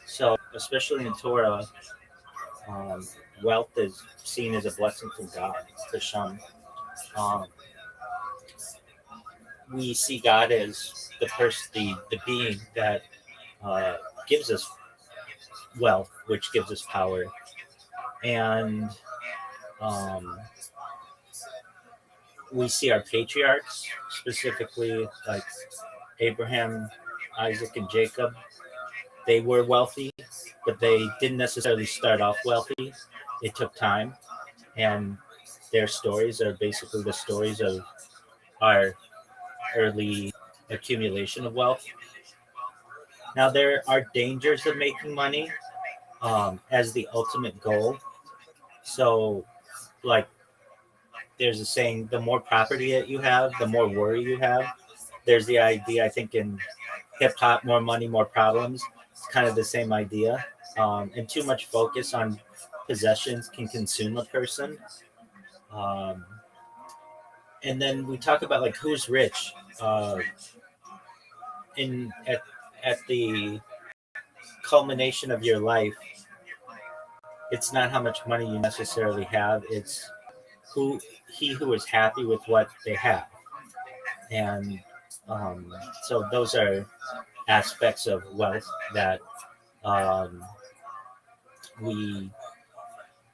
So, especially in Torah, um, wealth is seen as a blessing from God, to Shem. Um, we see God as the being that uh, gives us wealth, which gives us power. And um, we see our patriarchs, specifically like Abraham, Isaac, and Jacob. They were wealthy, but they didn't necessarily start off wealthy. It took time, and their stories are basically the stories of our early accumulation of wealth. Now, there are dangers of making money as the ultimate goal. So, like, there's a saying, the more property that you have, the more worry you have. There's the idea, I think, in hip hop, more money, more problems. It's kind of the same idea. And too much focus on possessions can consume a person. Um, and then we talk about like who's rich. In at the culmination of your life, it's not how much money you necessarily have. It's who he who is happy with what they have. And so those are aspects of wealth that um, we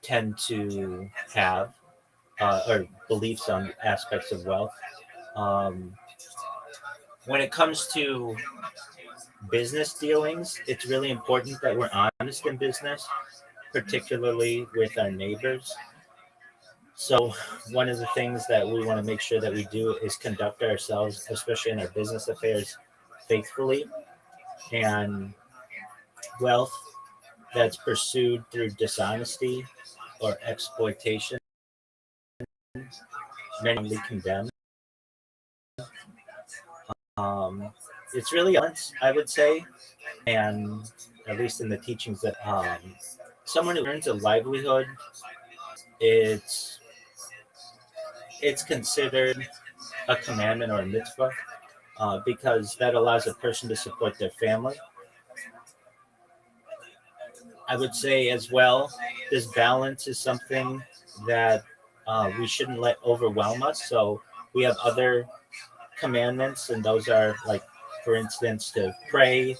tend to have, or beliefs on aspects of wealth. Um, when it comes to business dealings, it's really important that we're honest in business, particularly with our neighbors. So, one of the things that we want to make sure that we do is conduct ourselves, especially in our business affairs, faithfully. And wealth that's pursued through dishonesty or exploitation, many condemn. Um, it's really balance, I would say, and at least in the teachings that someone who earns a livelihood, it's it's considered a commandment or a mitzvah because that allows a person to support their family. I would say as well, this balance is something that we shouldn't let overwhelm us. So we have other commandments, and those are like, for instance, to pray,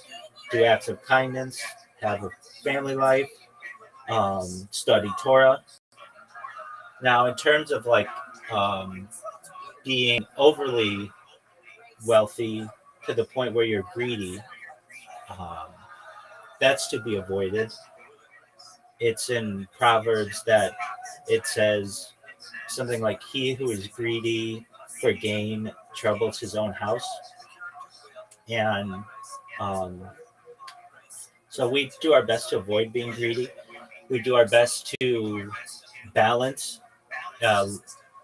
do acts of kindness, have a family life, study Torah. Now, in terms of like um, being overly wealthy to the point where you're greedy, um, that's to be avoided. It's in Proverbs that it says something like, "He who is greedy for gain troubles his own house," and um, so we do our best to avoid being greedy. We do our best to balance uh,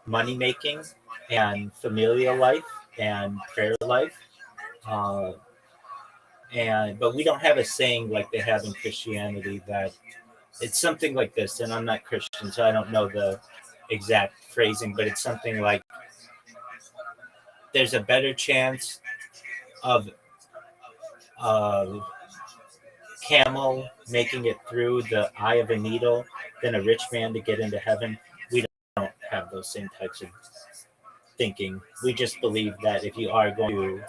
money making and familial life and prayer life. Uh, and but we don't have a saying like they have in Christianity that it's something like this. And I'm not Christian, so I don't know the exact phrasing, but it's something like there's a better chance of a camel making it through the eye of a needle than a rich man to get into heaven. We don't have those same types of thinking. We just believe that if you are going to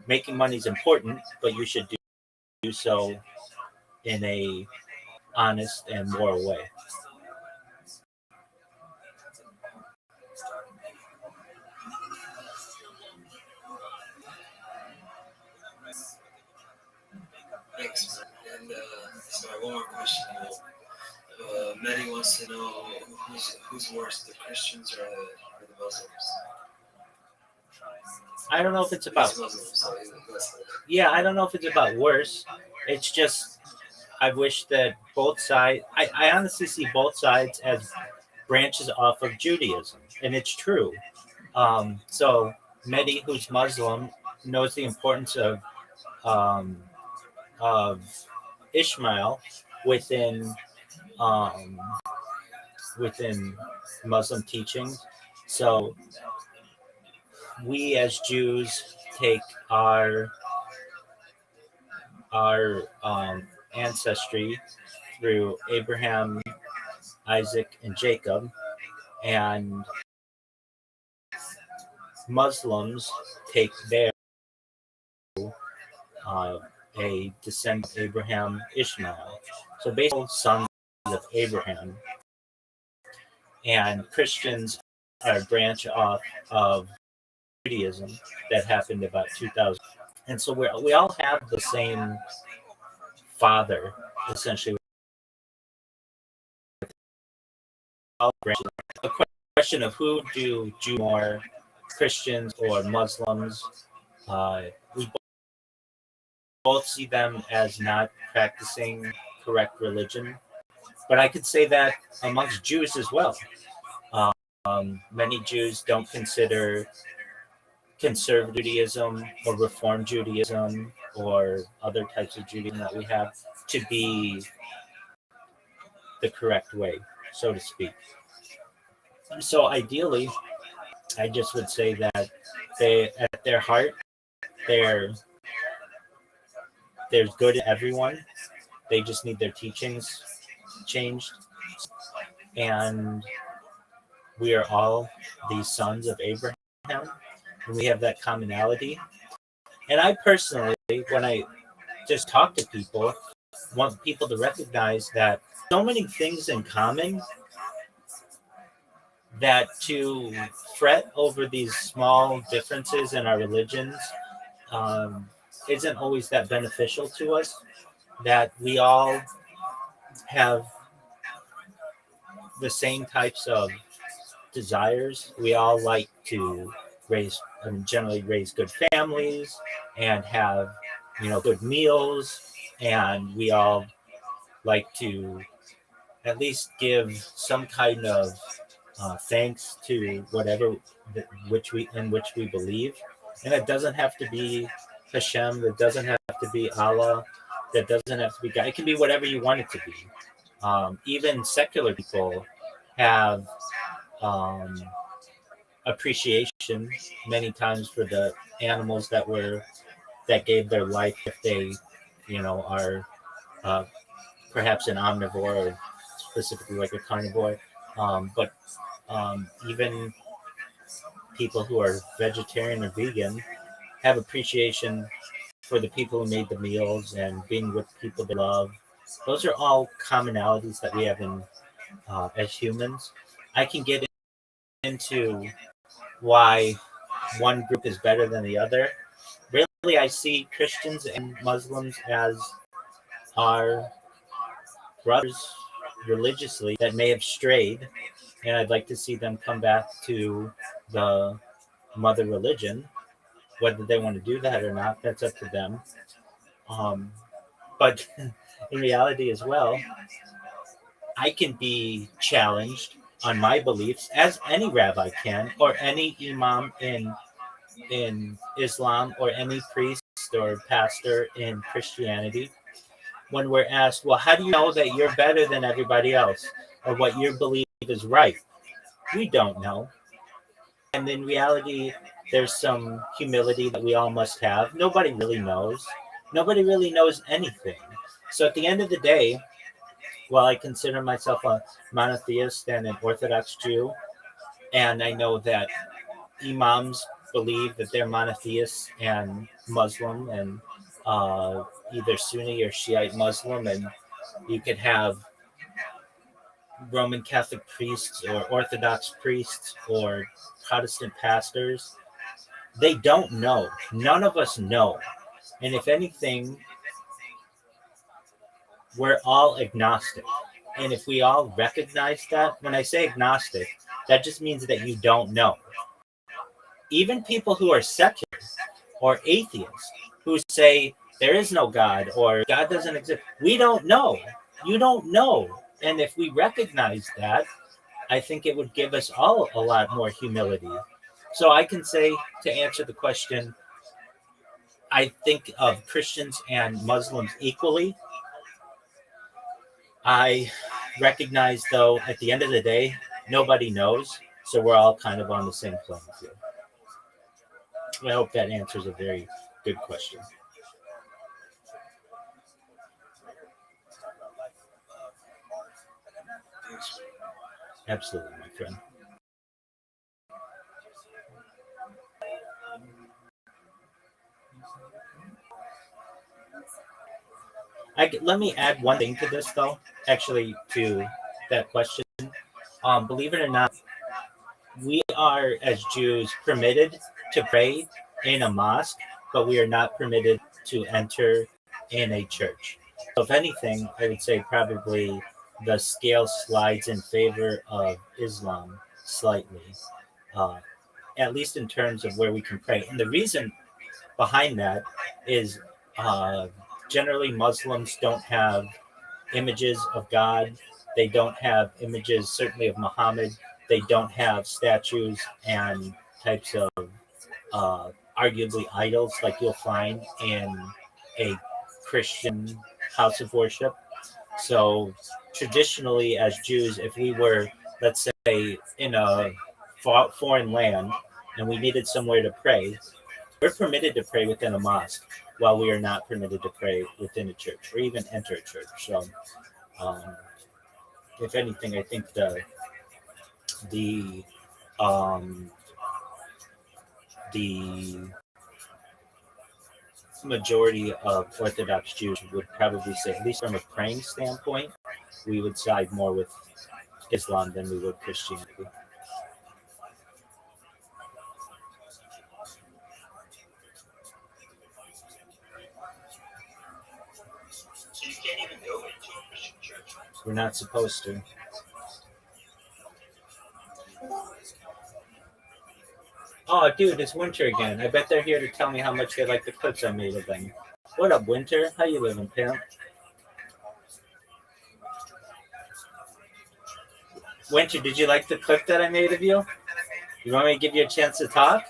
making money is important, but you should do so in a honest and moral way. Thanks, man. And sorry, one more question. Maddie wants to know who's worse, the Christians or the Muslims? I don't know if it's about. He's Muslim, so he's a Muslim. Yeah, I don't know if it's about worse. It's just I wish that both sides. I honestly see both sides as branches off of Judaism, and it's true. So Mehdi, who's Muslim, knows the importance um, of Ishmael within um, within Muslim teachings. So we as Jews take our ancestry through Abraham, Isaac, and Jacob, and Muslims take their uh, a descendant of Abraham, Ishmael. So basically, sons of Abraham, and Christians are a branch off of Judaism that happened about 2000. And so we all have the same father, essentially. All branches. A question of who do Jew more, Christians or Muslims. We both see them as not practicing correct religion, but I could say that amongst Jews as well. Many Jews don't consider conservative Judaism or Reform Judaism or other types of Judaism that we have to be the correct way, so to speak. So ideally, I just would say that they, at their heart, they're there's good in everyone. They just need their teachings changed, and we are all these sons of Abraham, and we have that commonality. And I personally, when I just talk to people, want people to recognize that so many things in common that to fret over these small differences in our religions isn't always that beneficial to us. That we all have the same types of desires. We all like to generally raise good families and have, good meals. And we all like to at least give some kind of thanks to whatever which we believe. And it doesn't have to be Hashem. It doesn't have to be Allah. That doesn't have to be God. It can be whatever you want it to be. Even secular people have appreciation many times for the animals that gave their life if they, are perhaps an omnivore or specifically like a carnivore. But even people who are vegetarian or vegan have appreciation for the people who made the meals and being with people they love. Those are all commonalities that we have in as humans. I can get into why one group is better than the other. Really, I see Christians and Muslims as our brothers religiously that may have strayed, and I'd like to see them come back to the mother religion. Whether they want to do that or not, that's up to them. But in reality as well, I can be challenged on my beliefs as any rabbi can, or any imam in Islam, or any priest or pastor in Christianity. When we're asked, well, how do you know that you're better than everybody else, or what you believe is right? We don't know. And in reality, there's some humility that we all must have. Nobody really knows. Nobody really knows anything. So at the end of the day, while I consider myself a monotheist and an Orthodox Jew, and I know that imams believe that they're monotheists and Muslim and either Sunni or Shiite Muslim, and you could have Roman Catholic priests or Orthodox priests or Protestant pastors. They don't know. None of us know. And if anything, we're all agnostic. And if we all recognize that, when I say agnostic, that just means that you don't know. even people who are secular or atheists who say there is no God or God doesn't exist, we don't know. You don't know. And if we recognize that, I think it would give us all a lot more humility. So I can say, to answer the question, I think of Christians and Muslims equally. I recognize, though, at the end of the day, nobody knows. So we're all kind of on the same playing field. I hope that answers a very good question. Absolutely, my friend. Let me add one thing to this, though, actually, to that question. Believe it or not, we are, as Jews, permitted to pray in a mosque, but we are not permitted to enter in a church. So, if anything, I would say probably the scale slides in favor of Islam slightly, uh, at least in terms of where we can pray. And the reason behind that is uh, generally Muslims don't have images of God. They don't have images, certainly, of Muhammad. They don't have statues and types of arguably idols like you'll find in a Christian house of worship. So, traditionally, as Jews, if we were, let's say, in a foreign land and we needed somewhere to pray, we're permitted to pray within a mosque while we are not permitted to pray within a church or even enter a church. So, um, if anything, I think the um, the majority of Orthodox Jews would probably say, at least from a praying standpoint, we would side more with Islam than we would Christianity. So you can't even go into a Christian church. We're not supposed to. Oh, dude, it's Winter again. I bet they're here to tell me how much they like the clips I made of them. What up, Winter? How you living, pimp? Winter, did you like the clip that I made of you? You want me to give you a chance to talk?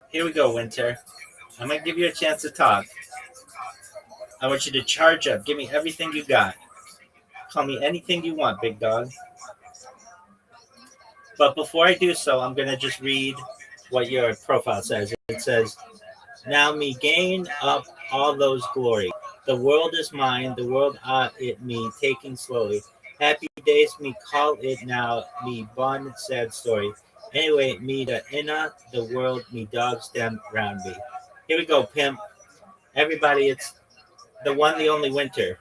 Here we go, Winter. I'm going to give you a chance to talk. I want you to charge up. Give me everything you got. Call me anything you want, big dog. But before I do so, I'm going to just read what your profile says. It says, now me gain up all those glory. The world is mine, the world it me taking slowly. Happy days me call it now, me bun sad story. Anyway, me the inna the world, me dogs them round me. Here we go, pimp. Everybody, it's the one, the only Winter.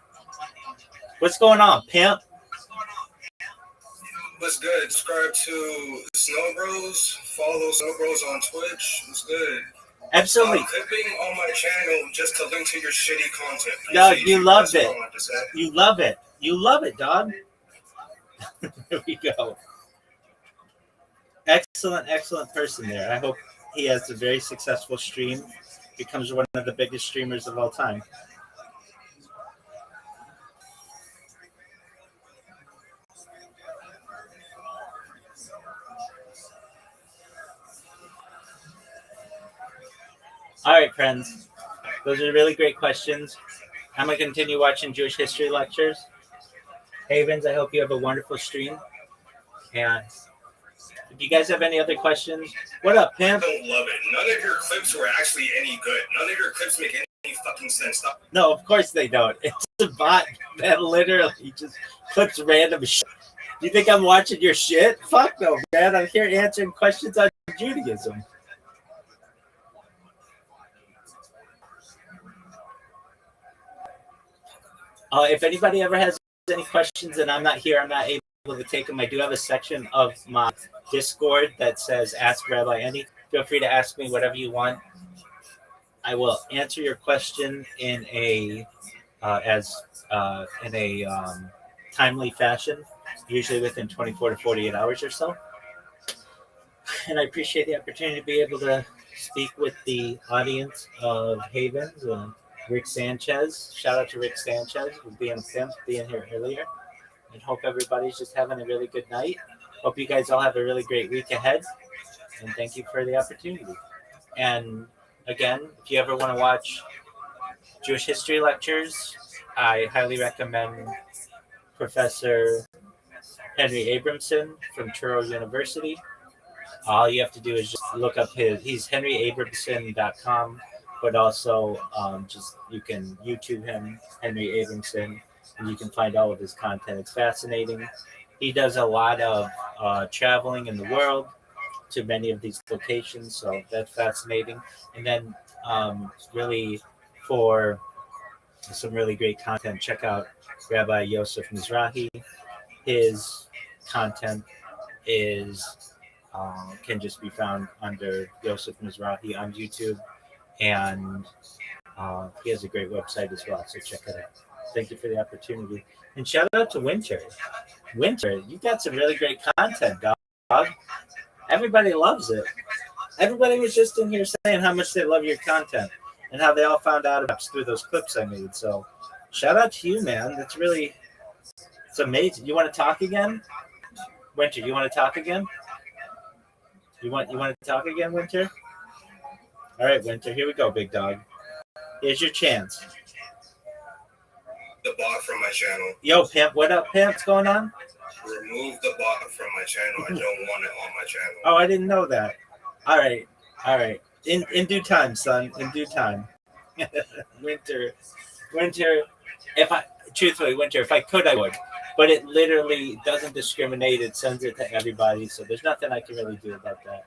What's going on, pimp? What's good? Subscribe to Snow Bros. Follow Snow Bros on Twitch. What's good? Absolutely. I'm clipping on my channel just to link to your shitty content. No, you loved That's it. all I wanted to say. You love it. You love it, dog. Here we go. Excellent, excellent person there. I hope he has a very successful stream, becomes one of the biggest streamers of all time. All right, friends. Those are really great questions. I'm going to continue watching Jewish history lectures. Havens, I hope you have a wonderful stream. And if you guys have any other questions, what up, I pimp? don't love it. None of your clips were actually any good. None of your clips make any fucking sense. Stop. No, of course they don't. It's a bot that literally just clips random shit. Do you think I'm watching your shit? Fuck no, man. I'm here answering questions on Judaism. If anybody ever has any questions and I'm not here, I'm not able to take them. I do have a section of my Discord that says Ask Rabbi Andy. Feel free to ask me whatever you want. I will answer your question in a timely fashion, usually within 24 to 48 hours or so. And I appreciate the opportunity to be able to speak with the audience of Havens and Rick Sanchez. Shout out to Rick Sanchez for being a pimp, being here earlier. And hope everybody's just having a really good night. Hope you guys all have a really great week ahead. And thank you for the opportunity. And again, if you ever want to watch Jewish history lectures, I highly recommend Professor Henry Abramson from Truro University. All you have to do is just look up he's henryabramson.com, but also just you can YouTube him, Henry Abramson, and you can find all of his content. It's fascinating. He does a lot of traveling in the world to many of these locations, so that's fascinating. And then really for some really great content, check out Rabbi Yosef Mizrahi. His content is can just be found under Yosef Mizrahi on YouTube, and he has a great website as well, so check it out. Thank you for the opportunity, and shout out to Winter. Winter, you got some really great content, dog. Everybody loves it. Everybody was just in here saying how much they love your content and how they all found out about through those clips I made. So shout out to you, man. It's amazing. You want to talk again? Winter, you want to talk again? You want to talk again, Winter? All right, Winter, here we go, big dog. Here's your chance. The bot from my channel. Yo, Pimp, what up, Pimp? What's going on? Remove the bot from my channel. I don't want it on my channel. Oh, I didn't know that. All right. In due time, son. In due time. Winter. Truthfully, Winter, if I could, I would. But it literally doesn't discriminate. It sends it to everybody. So there's nothing I can really do about that.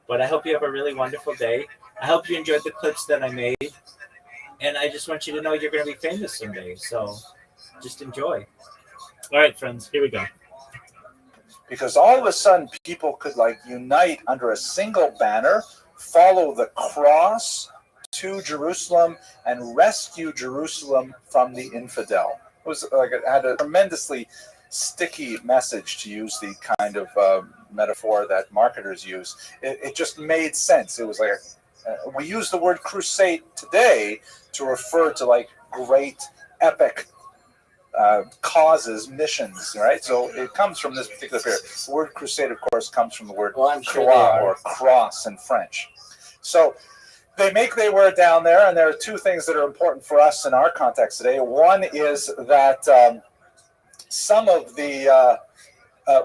But I hope you have a really wonderful day. I hope you enjoyed the clips that I made. And I just want you to know you're going to be famous someday. So just enjoy. All right, friends, here we go. Because all of a sudden people could unite under a single banner, follow the cross to Jerusalem, and rescue Jerusalem from the infidel. It was it had a tremendously sticky message, to use the kind of metaphor that marketers use. It just made sense. It was we use the word crusade today to refer to great epic causes, missions, right? So it comes from this particular period. The word crusade, of course, comes from the word croix, or cross in French. So they wear it down there, and there are two things that are important for us in our context today. One is that some of the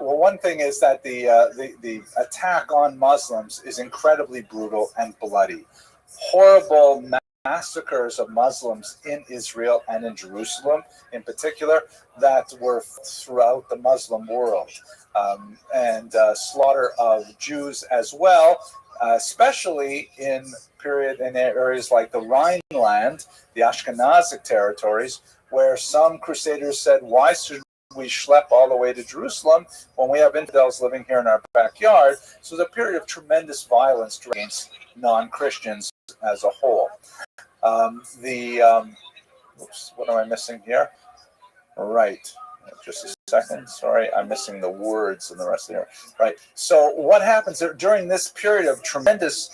one thing is that the attack on Muslims is incredibly brutal and bloody. Horrible massacres of Muslims in Israel and in Jerusalem in particular that were throughout the Muslim world, and slaughter of Jews as well, especially in areas like the Rhineland, the Ashkenazic territories, where some crusaders said, why should we schlep all the way to Jerusalem when we have infidels living here in our backyard? So it was a period of tremendous violence against non-Christians as a whole. What am I missing here? Right. Just a second. Sorry, I'm missing the words and the rest of it. Right. So what happens during this period of tremendous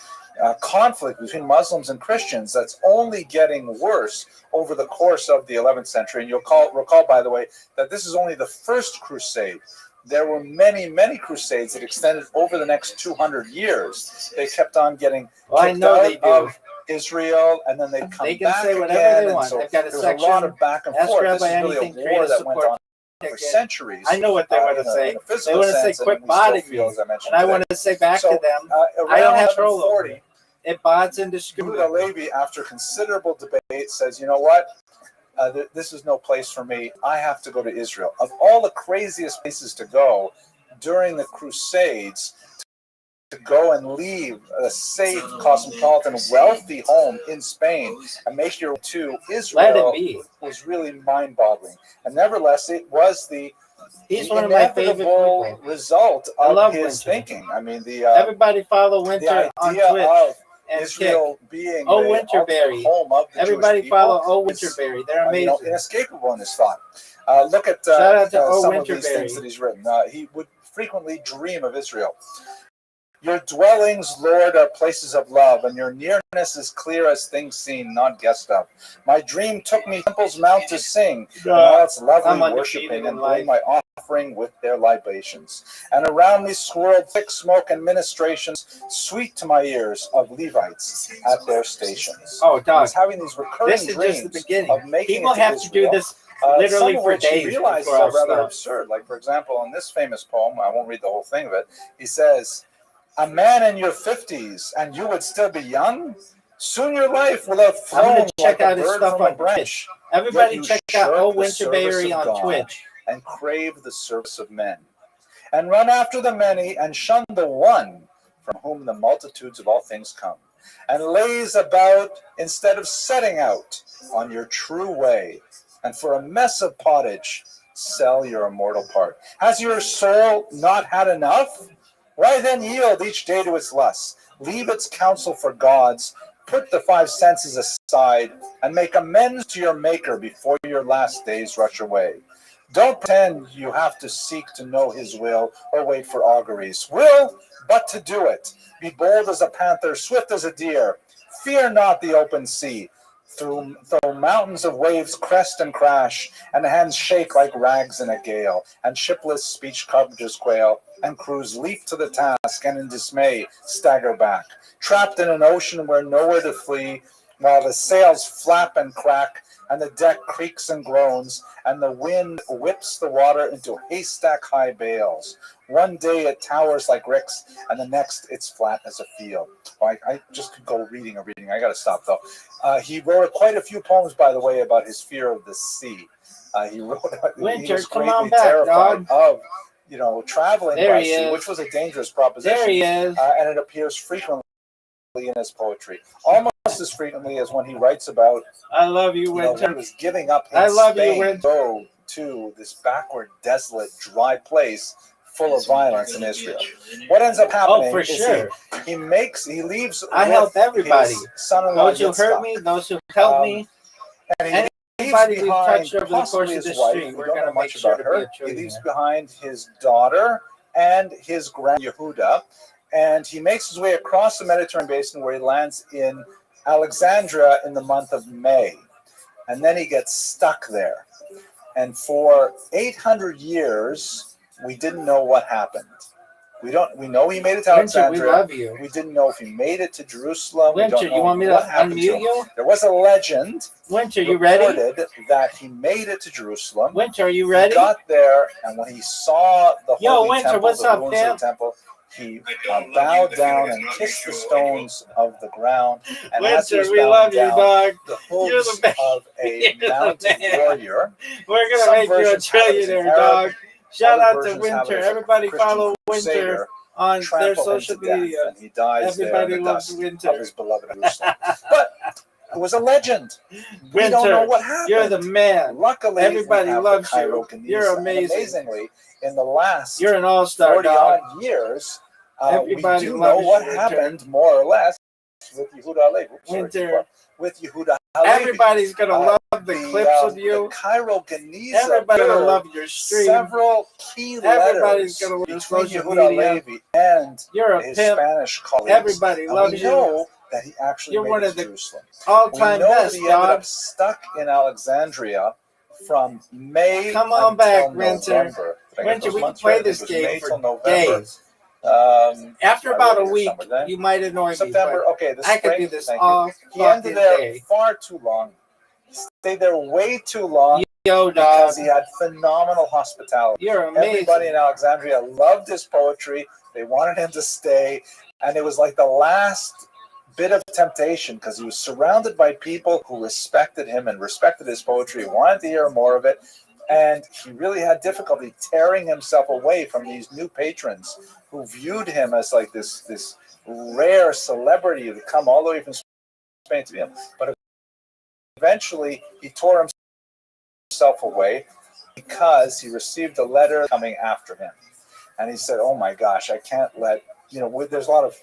conflict between Muslims and Christians that's only getting worse over the course of the 11th century? And you'll recall, by the way, that this is only the first crusade. There were many, many crusades that extended over the next 200 years. They kept on getting kicked out of Israel, and then they'd come back again. They want. So They've got a there's section. a lot of back and forth. This is really a Anything war that went on for centuries. I know what they want to say. They want to say, quit bodding me. And I want to say back to them, I don't have control over it. It bods indiscriminately. Yehuda Levi, after considerable debate, says, you know what? This is no place for me. I have to go to Israel. Of all the craziest places to go during the Crusades, to go and leave a safe, cosmopolitan, wealthy home in Spain and make your way to Israel was really mind-boggling. And nevertheless, it was the one of my favorite people. Result of his thinking. I mean, everybody follow Winter on Twitch. Of Israel being Winterberry. Home of the everybody Jewish follow people Winterberry. They're amazing. Inescapable in his thought. Look at shout out to some Winterberry. of these things that he's written. He would frequently dream of Israel. Your dwellings, Lord, are places of love, and your nearness is clear as things seen, not guessed of. My dream took me to temple's mount to sing, and all its lovely worshipping, and bring my offering with their libations. And around me swirled thick smoke and ministrations, sweet to my ears, of Levites at their stations. Oh, dog. He's having these recurring This is dreams just the beginning. of making People it to have to do Israel. this Some literally of for which he days realizes before are I'll rather stop. absurd. Like, for example, in this famous poem, I won't read the whole thing of it, he says, a man in your 50s and you would still be young? Soon your life will have I'm flown gonna check like out a his bird stuff from a on branch. Twitch. Everybody Yet you check out shirk Old the Winter service Berry of on God Twitch. and crave the service of men, and run after the many and shun the one from whom the multitudes of all things come, and laze about instead of setting out on your true way, and for a mess of pottage sell your immortal part. Has your soul not had enough? Why then yield each day to its lusts? Leave its counsel for God's. Put the five senses aside and make amends to your Maker before your last days rush away. Don't pretend you have to seek to know his will or wait for auguries. Will, but to do it. Be bold as a panther, swift as a deer. Fear not the open sea. Through mountains of waves crest and crash, and hands shake like rags in a gale, and shipless speech courageous quail, and crews leap to the task, and in dismay stagger back, trapped in an ocean where nowhere to flee, while the sails flap and crack, and the deck creaks and groans, and the wind whips the water into haystack-high bales. One day it towers like ricks, and the next it's flat as a field. Oh, I just could go reading. I got to stop, though. He wrote quite a few poems, by the way, about his fear of the sea. He wrote. Winter, he was come greatly on back, terrified dog. of, traveling There by he sea, is. which was a dangerous proposition. There he is. And it appears frequently in his poetry, almost as frequently as when he writes about. I love you, When Winter. he was giving up I his love you, Spain Winter. to go to this backward, desolate, dry place full of violence in Israel. What ends up happening Oh, for is sure. he leaves. I with help everybody. his son-in-law Those who hurt Yitzchak. me, those who help me. And he leaves Anybody we've behind touched over the possibly course of his this wife. stream, We we're don't going know to make much sure about to be her. a He leaves trillionaire. behind his daughter and his grand Yehuda, and he makes his way across the Mediterranean basin where he lands in Alexandria in the month of May. And then he gets stuck there. And for 800 years, we didn't know what happened. We know he made it to Winter, Alexandria. we love you. We didn't know if he made it to Jerusalem. Winter, we don't know you want me what to happened unmute to him. you? There was a legend Winter, you ready? reported that he made it to Jerusalem. Winter, are you He ready? got there, and when he saw the Yo, holy Winter, temple, what's the up, ruins Pam? of the temple, he bowed down and kissed the stones of the ground. And as he Winter, was we bowing love you, down, dog. the You're hooves the man. of a You're the mounted man. warrior. We're going to Some make you a versions have it as an trillionaire, Arab, dog. Shout other out to versions have it Winter. as a Everybody Christian follow Winter crusader on their trample him social to death, media. and he dies Everybody there in the loves dust Winter. of his beloved Jerusalem. But it was a legend. We Winter, don't know what happened. you're the man. Luckily, Everybody we have loves the Cairo you. Geniza, You're and amazing. amazingly, in the last You're an all-star, 40 dog. odd years, Everybody we do loves know what you, Winter. happened more or less with Yehuda Halevi. Winter. With Yehuda Halevi. Everybody's going to love the clips of you. The Cairo Geniza. Everybody's going to love your stream. Several key Everybody's letters going to love your between social Yehuda media. Halevi and You're a his pimp. Spanish colleagues. Everybody And loves we you. know that he actually You're made one it of to the Jerusalem. all-time We know best, that he ended dog. up stuck in Alexandria from May Come on until back, Winter. November. Did I get Winter, those we can months play right? I think this it was game May for till November. days. After I about wrote a it week, somewhere then. you might annoy me. September. but Okay, the I spring. could do this Thank you. all He ended fucking there day. far too long. He stayed there way too long Yo, dog. because he had phenomenal hospitality. You're amazing. Everybody in Alexandria loved his poetry. They wanted him to stay, and it was like the last bit of temptation because he was surrounded by people who respected him and respected his poetry, wanted to hear more of it, and he really had difficulty tearing himself away from these new patrons who viewed him as like this rare celebrity to come all the way from Spain to him. But eventually, he tore himself away because he received a letter coming after him. And he said, oh my gosh, I can't let, there's a lot of,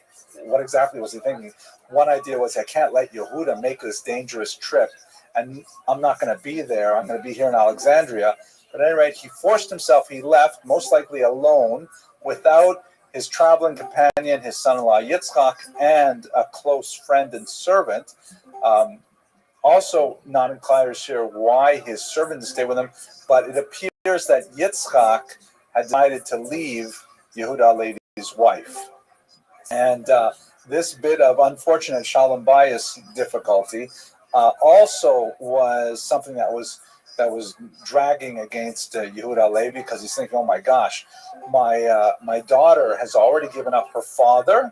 what exactly was he thinking? One idea was, I can't let Yehuda make this dangerous trip, and I'm not going to be there. I'm going to be here in Alexandria. But at any rate, he forced himself. He left, most likely alone, without his traveling companion, his son-in-law Yitzchak, and a close friend and servant. Also, not entirely sure why his servant stayed with him, but it appears that Yitzchak had decided to leave Yehuda Levi's wife. And this bit of unfortunate shalom bias difficulty also was something that was dragging against Yehuda Levi, because he's thinking, oh my gosh, my daughter has already given up her father,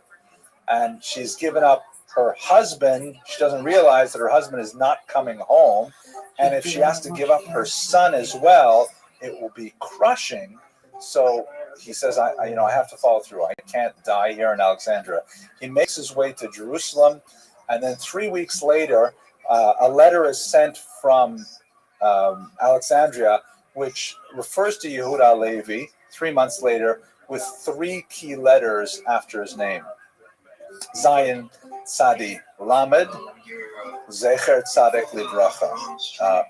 and she's given up her husband. She doesn't realize that her husband is not coming home, and if she has to give up her son as well, it will be crushing. So he says, I have to follow through. I can't die here in Alexandria. He makes his way to Jerusalem, and then 3 weeks later, a letter is sent from Alexandria, which refers to Yehuda Levi 3 months later, with 3 key letters after his name: Zion Tzadi Lamed, Zecher Tzadek Livracha,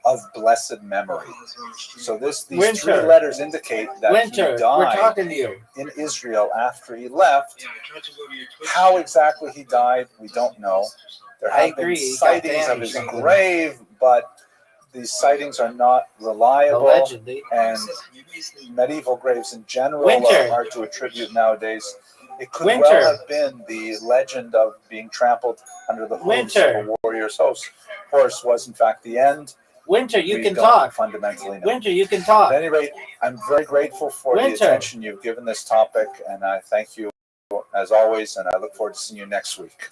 of blessed memory. So these 3 letters indicate that Winter, he died we're talking to you. in Israel after he left. How exactly he died, we don't know. There have been sightings of his grave, but these sightings are not reliable. Allegedly. And medieval graves in general are hard to attribute nowadays. It could well have been the legend of being trampled under the hooves of a warrior's horse was in fact the end. Winter, you can talk. Fundamentally, no. Winter, you can talk. At any rate, I'm very grateful for the attention you've given this topic, and I thank you as always, and I look forward to seeing you next week.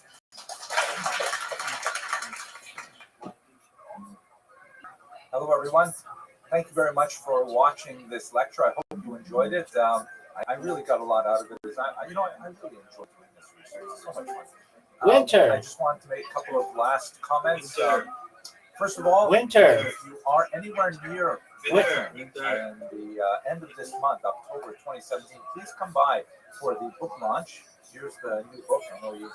Hello, everyone. Thank you very much for watching this lecture. I hope you enjoyed it. I really got a lot out of it. I really enjoyed doing this research. It's so much fun. Winter. I just wanted to make a couple of last comments. First of all, Winter. if you are anywhere near Winter in the end of this month, October 2017, please come by for the book launch. Here's the new book. I know you're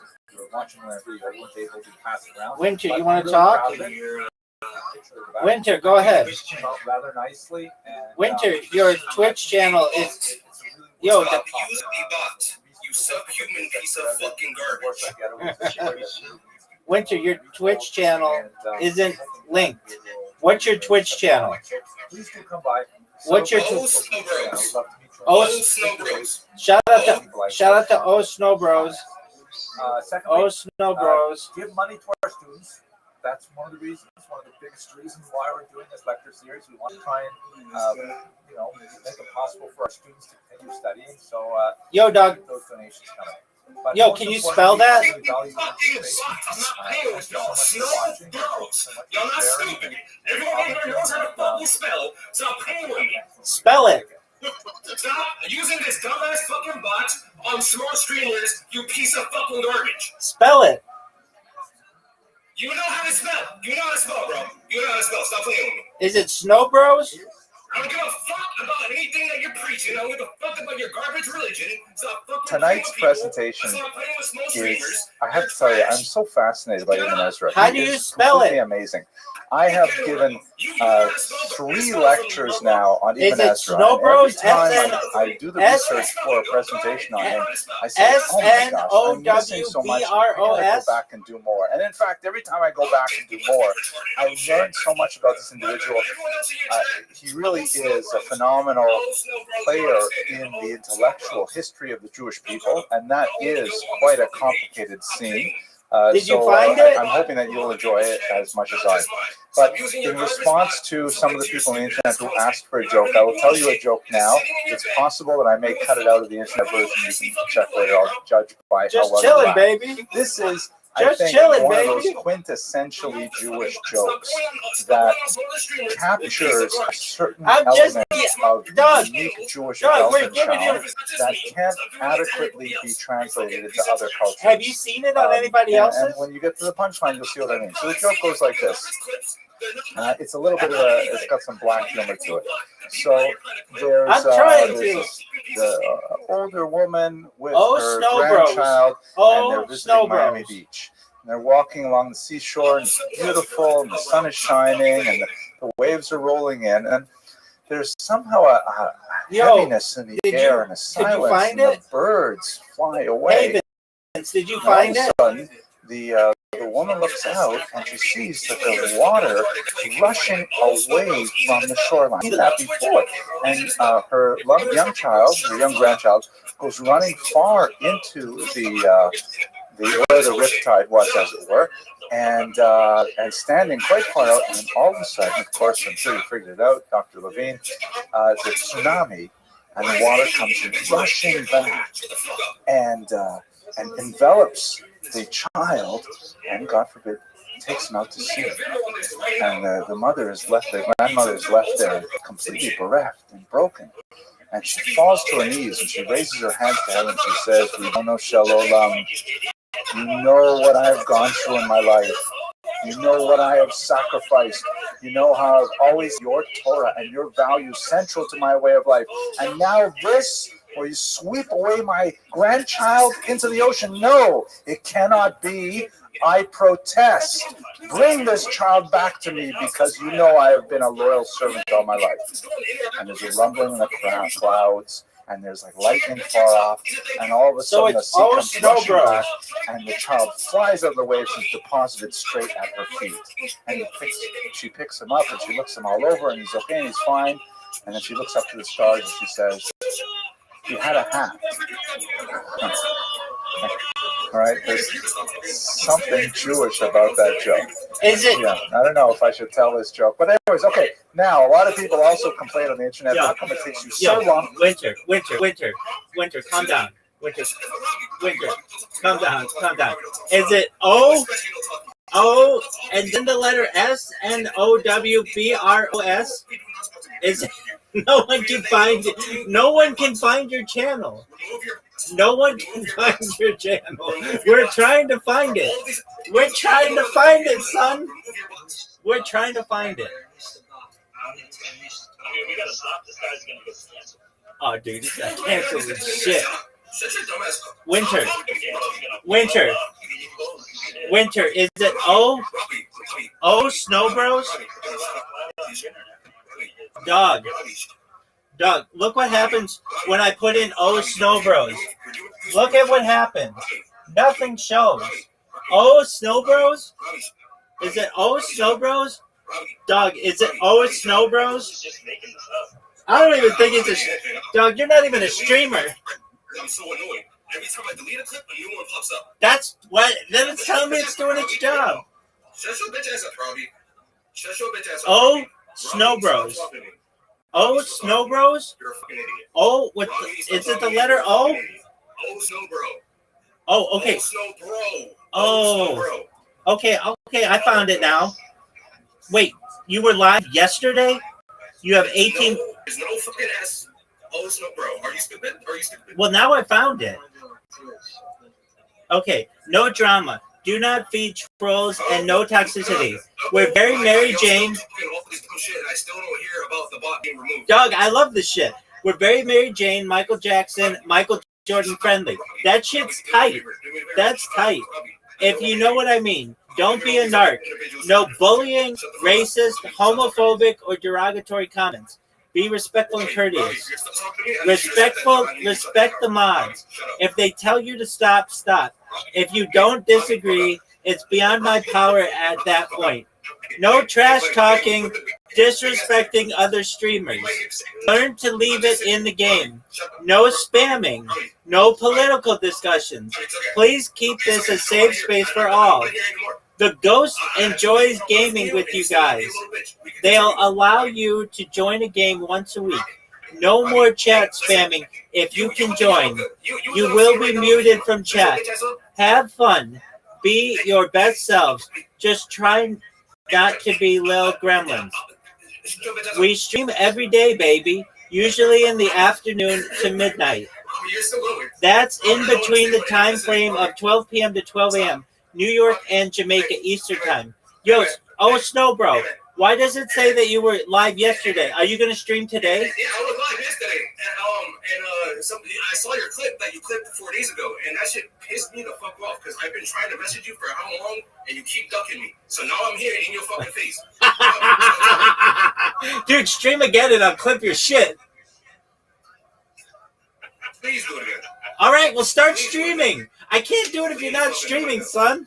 watching my video. I weren't able to pass it around. Winter, you want to talk? Winter, go ahead. Rather nicely. And, Winter, your Twitch channel is... Yo, Stop using me bot. You subhuman piece of fucking garbage. Winter, your Twitch channel isn't linked. What's your Twitch channel? Please do come by. What's your Snow Bros. Snow Bros. Shout out to O Snow Bros. Secondly, O Snow Bros. Give money to our students. That's one of the reasons, one of the biggest reasons why we're doing this lecture series. We want to try and, make it possible for our students to continue studying. So, yo, dog. Those donations coming. But yo, can you spell that? I'm not paying with y'all. Snow Bros. Y'all not stupid. Everyone in here knows how to fucking spell. Stop paying with me. Spell it. Stop using this dumbass fucking bot on small streamers, you piece of fucking garbage. Spell it. You know how to spell. You know how to spell, bro. You know how to spell. Stop playing with me. Is it Snow Bros? I don't give a fuck about anything that you're preaching. I don't give a fuck about your garbage religion. Stop fucking Tonight's presentation is, I have to tell you, I'm so fascinated by Ibn Ezra. How do you spell it? Amazing. I have given 3 lectures now on Ibn Ezra. Every time I do the research for a presentation on him, I say, oh my gosh, I'm missing so much. I gotta go back and do more. And in fact, every time I go back and do more, I learn so much about this individual. He really is a phenomenal player in the intellectual history of the Jewish people, and that is quite a complicated scene. Did you find it? I'm hoping that you'll enjoy it as much as I. But in response to some of the people on the internet who asked for a joke, I will tell you a joke now. It's possible that I may cut it out of the internet version. You can check later. I'll judge by how well chilling, baby. This is, Just I think, chilling, one baby. of those quintessentially Jewish jokes that captures a certain element of unique Jewish development that can't adequately be translated into other cultures. Have you seen it on anybody else's? And when you get to the punchline, you'll see what I mean. So the joke goes like this. It's a little bit of it's got some black humor to it. So there's the older woman with her grandchild, and they're visiting Miami Beach. And they're walking along the seashore, and it's beautiful, and the sun is shining, and the waves are rolling in. And there's somehow a Yo, heaviness in the did air you- and a did silence, you find and it? the birds fly away. Hey, Vince, did you And all find of it? a sudden, the woman looks out and she sees that the water rushing away from the shoreline. Seen that before. And her young child, her young grandchild, goes running far into the where the riptide was, as it were, and standing quite far out. And all of a sudden, of course, I'm sure you figured it out, Dr. Levine, the tsunami, and the water comes rushing back and envelops the child, and God forbid, takes him out to sea. And the mother is left, the grandmother is left there completely bereft and broken. And she falls to her knees and she raises her hands to heaven and she says, "Ribono shel olam, you know what I have gone through in my life. You know what I have sacrificed. You know how I've always your Torah and your values central to my way of life. And now this, where you sweep away my grandchild into the ocean. No, it cannot be. I protest. Bring this child back to me because you know I have been a loyal servant all my life." And there's a rumbling in the clouds, and there's like lightning far off, and all of a sudden the sea comes rushing back, and the child flies out of the waves and is deposited straight at her feet. And she picks him up and she looks him all over, and he's okay and he's fine. And then she looks up to the stars and she says, "He had a hat." All right, there's something Jewish about that joke. Is it? Yeah, I don't know if I should tell this joke, but anyways, okay. Now, a lot of people also complain on the internet. How come it takes you so long? Winter, calm down. Winter, calm down. Is it O, and then the letter S, NOWBROS? Is it? No one can find it. No one can find your channel. No one can find your channel. We're trying to find it. We're trying to find it, son. We're trying to find it. I mean, we gotta stop. This guy's gonna get canceled. Oh, dude, this guy canceled his shit. Winter, is it O Snow Bros? Dog, look what happens when I put in O Snow Bros. Look at what happens. Nothing shows. O Snow Bros? Is it O Snow Bros? Dog, is it O Snow Bros? I don't even think it's a... Dog, you're not even a streamer. I'm so annoyed. Every time I delete a clip, a new one pops up. That's what... Then it's telling me it's doing its job. Shut your bitch ass up, Robbie. Shut your bitch ass up. O Snow Bros. O Snow Bros? You're a fucking idiot. O, what? Is it the letter O? Oh, Snow Bro. Oh, okay. Oh, Snow Bro. Oh. Snow Bro. Okay, I found it now. Wait, you were live yesterday? You have 18... There's no fucking S. Oh, Snow Bro. Are you stupid? Well, now I found it. Okay, no drama. Do not feed trolls and no toxicity. We're very Mary Jane. Doug, I love this shit. We're very Mary Jane, Michael Jackson, Michael Jordan friendly. That shit's tight. That's tight. If you know what I mean. Don't be a narc. No bullying, racist, homophobic, or derogatory comments. Be respectful and courteous. Respect the mods. If they tell you to stop, stop. If you don't disagree, it's beyond my power at that point. No trash talking, disrespecting other streamers. Learn to leave it in the game. No spamming. No political discussions. Please keep this a safe space for all. The Ghost enjoys gaming with you guys. They'll allow you to join a game once a week. No more chat spamming if you can join. You will be muted from chat. Have fun. Be your best selves. Just try not to be little gremlins. We stream every day, baby. Usually in the afternoon to midnight. That's in between the time frame of 12 p.m. to 12 a.m. New York and Jamaica Eastern Time. Yo, Snow Bro, why does it say that you were live yesterday? Are you going to stream today? Yeah, I was live yesterday. I saw your clip that you clipped 4 days ago, and that shit pissed me the fuck off because I've been trying to message you for how long, and you keep ducking me. So now I'm here in your fucking face. Dude, stream again and I'll clip your shit. Please do it again. All right, well, start streaming. I can't do it if you're not streaming, son.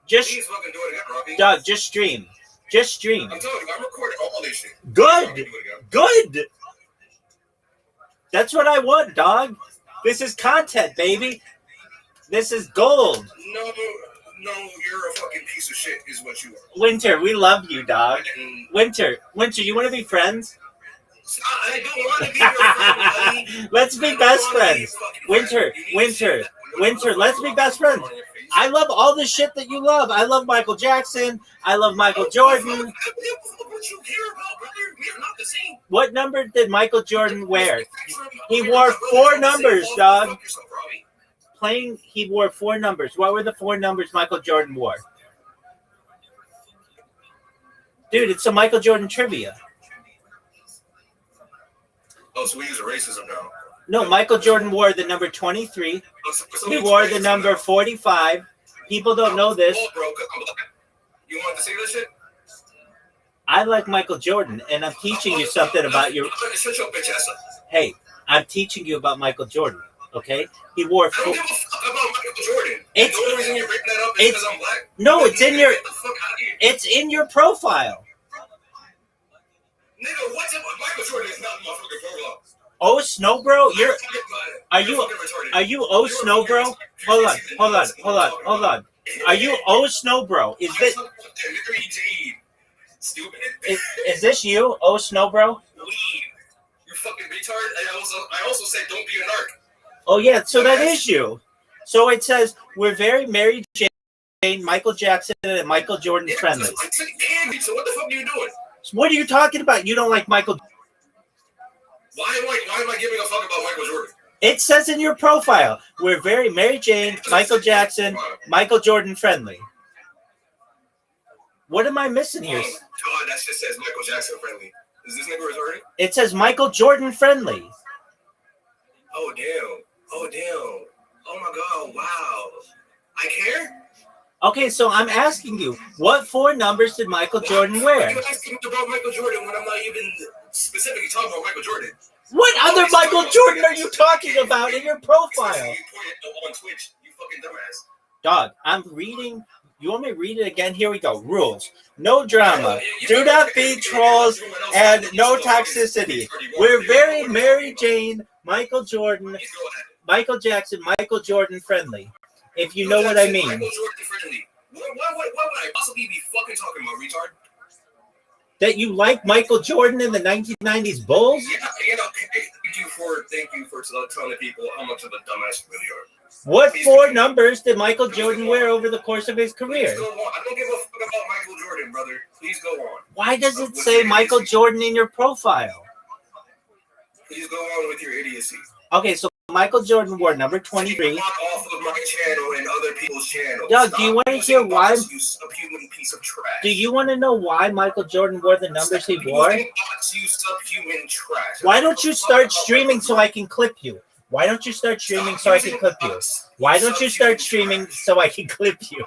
Just, Please fucking do it again, Robbie. Doug, just stream. Just stream. I'm telling you, I'm recording all this shit. Good. Good. That's what I want, dog. This is content, baby. This is gold. No, you're a fucking piece of shit, is what you are. Winter, we love you, dog. And Winter, you want to be friends? I don't want to be your friend, buddy. Let's be best friends. Winter, let's be best friends. I love all the shit that you love. I love Michael Jackson. I love Michael Jordan. What you care about, brother? We're not the same. What number did Michael Jordan wear? He wore 4 numbers, dog. He wore 4 numbers. What were the 4 numbers Michael Jordan wore? Dude, it's some Michael Jordan trivia. Oh, so we use racism now. No, Michael Jordan wore the number 23. He wore the number 45. People don't know this. Oh, bro, you want to see this shit? I like Michael Jordan, and I'm teaching you something about your... Shut your bitch ass up. Hey, I'm teaching you about Michael Jordan, okay? He wore... I don't give a fuck about Michael Jordan. The only reason you're bringing that up is because I'm black. No, it's in your... Get the fuck out of here. It's in your profile. Nigga, what's up with Michael Jordan? Is not my fucking profile. Oh, Snow Bro, Are you Oh Snow Bro? Hold on. Are you Oh Snow Bro? Is this you, Oh Snow Bro? You fucking retard. I also said don't be a narc. Oh yeah, so that is you. So it says we're very Mary Jane, Michael Jackson, and Michael Jordan friendly. I said candy. So what the fuck are you doing? What are you talking about? You don't like Michael? Why am I giving a fuck about Michael Jordan? It says in your profile, we're very Mary Jane, Michael Jackson, Michael Jordan friendly. What am I missing here? God, that shit says Michael Jackson friendly. Is this nigga retarded? It says Michael Jordan friendly. Oh damn. Oh my god, wow. I care? Okay, so I'm asking you, what 4 numbers did Michael Jordan wear? You're asking about Michael Jordan when I'm not even specifically talking about Michael Jordan. What other Michael Jordan are you talking about in your profile? You pointed on Twitch, you fucking dumbass. Dog, I'm reading. You want me to read it again? Here we go. Rules. No drama. Do not feed trolls and no toxicity. We're very Mary Jane, Michael Jordan, Michael Jackson, Michael Jordan friendly. If you know what I mean. Michael Jordan friendly. Why would I possibly be fucking talking about, retard? That you like Michael Jordan in the 1990s Bulls? Yeah, thank you for telling people how much of a dumbass you really are. What 4 numbers did Michael Jordan wear over the course of his career? Please go on. I don't give a fuck about Michael Jordan, brother. Please go on. Why does it say Michael Jordan in your profile? Please go on with your idiocy. Okay, so Michael Jordan wore number 23. Walk off of my channel and other people's channels. Doug, do you want to hear why? You subhuman piece of trash. Do you want to know why Michael Jordan wore the numbers he wore? You subhuman trash. Why don't you start streaming so I can clip you? Why don't you start streaming so I can clip you? Why don't you start streaming so I can clip you?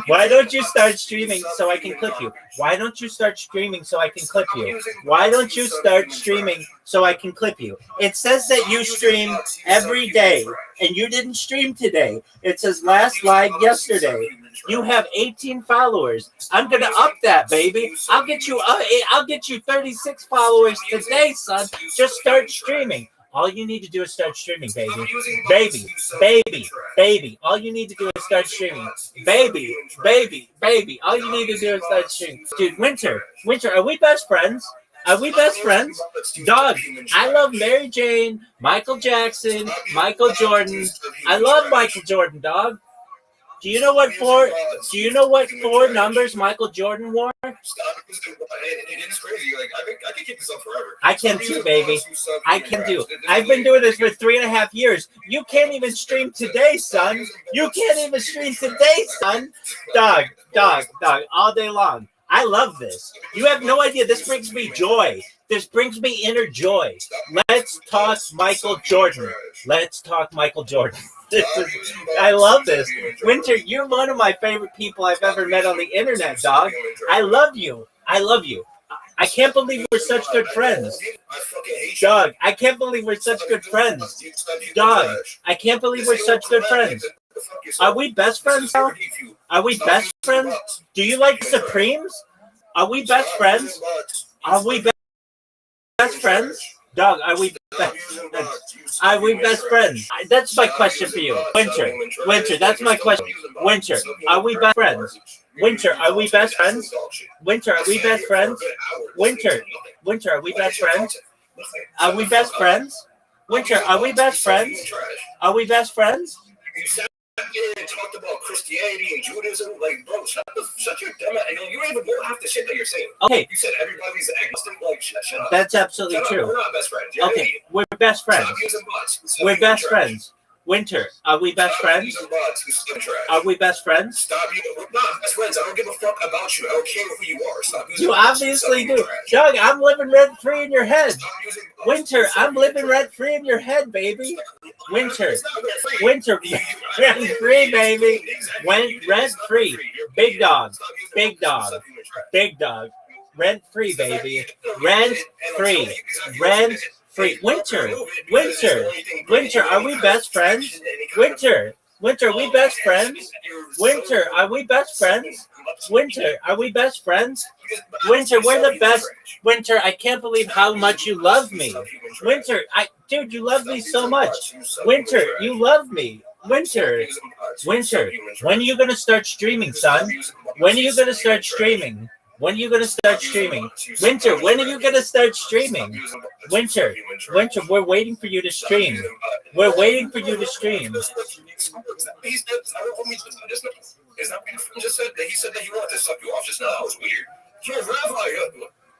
Why don't you start streaming so I can clip you? Why don't you start streaming so I can clip you? Why don't you start streaming so I can clip you? It says that you stream every day, and you didn't stream today. It says last live yesterday. You have 18 followers. I'm gonna up that, baby. I'll get you 36 followers today, son. Just start streaming. All you need to do is start streaming, baby. Baby. All you need to do is start streaming. Baby. All you need to do is start streaming. Dude, Winter, are we best friends? Are we best friends? Dog, I love Mary Jane, Michael Jackson, Michael Jordan. I love Michael Jordan, dog. Do you know what 4 numbers Michael Jordan wore? It is crazy. Like I can keep this up forever. I can too, baby. I can do. I've been doing this for 3.5 years. You can't even stream today, son. You can't even stream today, son. Dog, all day long. I love this. You have no idea. This brings me joy. This brings me inner joy. Let's talk Michael Jordan. I love this. Winter, you're one of my favorite people I've ever met on the internet, dog. I love you. I can't believe we're such good friends. I fucking hate you. Dog, I can't believe we're such good friends. Dog, I can't believe we're such good friends. Are we best friends now? Are we best friends? Do you like Supremes? Are we best friends? Are we best friends? Dog, are we best friends? Are we best friends? That's my question for you. Winter, that's my question. Winter, are we best friends? Winter, are we best friends? Winter, are we best friends? Winter, are we best friends? Are we best friends? Winter, are we best friends? Are we best friends? You sat here and talked about Christianity and Judaism. Like, bro, shut your dumb ass. You don't even know half the shit that you're saying. Okay. You said everybody's agnostic. Like, shut up. That's absolutely Shut up. true. We're not best friends. You're an Okay, idiot. we're best friends. Stop using bots. Stop We're using best trash. friends. Winter, are we best Stop friends? using bots. You stop trash. Are we best friends? Stop using. We're not best friends. I don't give a fuck about you. I don't care who you are. Stop using You bots. obviously Stop do. using trash. Doug, I'm living rent free in your head. Stop using bots. Winter, Stop I'm using living trash. rent free in your head, baby. Winter, It's not rent-free. winter, rent free, baby. Rent free. Big dog, big dog, big dog. Rent free, baby. Rent free. Rent free. Winter, are we best friends? Winter, are we best friends? Winter, are we best friends? Winter, are we best friends? Winter, we're the best. Winter, I can't believe how much you love me. Winter, dude, you love me so much. Winter, you love me. Winter, when are you gonna start streaming, son? When are you gonna start streaming? When are you gonna start streaming? Winter, when are you gonna start streaming? Winter, we're waiting for you to stream. We're waiting for you to stream. He said that he wanted to suck you off just now. That was weird. You're a rabbi.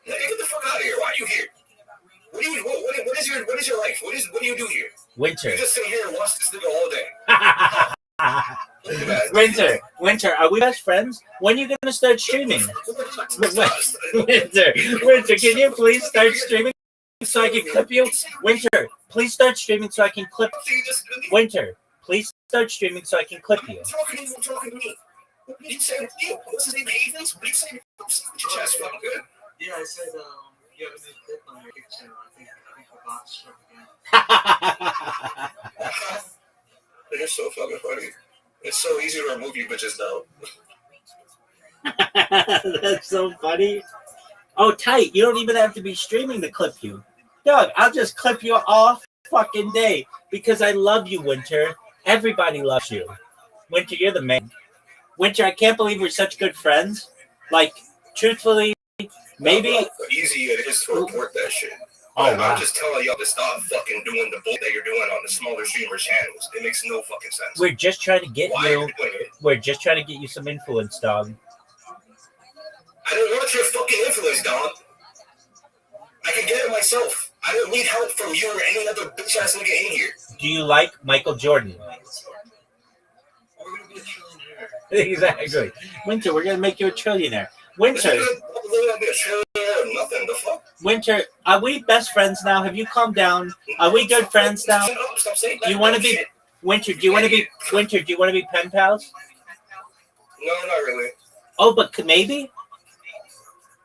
Get the fuck out of here. Why are you here? What is your life? What do you do here? Winter. You just sit here and watch this nigga all day. Winter, are we best friends? When are you gonna start streaming? Winter, can you please start streaming so I can clip you? Winter, please start streaming so I can clip. Winter, please start streaming so I can clip you. Talking to me. What did you say? What's his name? Havens? What did you say? Your chest fucking good. Yeah, I said you have a new clip on your channel. I think the bots again. They're so fucking funny. It's so easy to remove you bitches now. That's so funny. Oh, tight. You don't even have to be streaming to clip you. Doug, I'll just clip you all fucking day because I love you, Winter. Everybody loves you. Winter, you're the man. Winter, I can't believe we're such good friends. Like, truthfully, maybe. Easy it is to report that shit. Oh, wow. I'm just telling y'all to stop fucking doing the bull that you're doing on the smaller streamer channels. It makes no fucking sense. We're just trying to get Why you. are you doing it? We're just trying to get you some influence, dog. I don't want your fucking influence, dog. I can get it myself. I don't need help from you or any other bitch ass nigga in here. Do you like Michael Jordan? We're gonna be a trillionaire. Exactly. Winter, we're gonna make you a trillionaire. Winter, Nothing. The fuck? Winter, are we best friends now? Have you calmed down? Are we good friends now? Shut up, stop saying Do you that want to be shit. Winter? Do you want to be Winter? Do you want to be pen pals? No, not really. Oh, but maybe.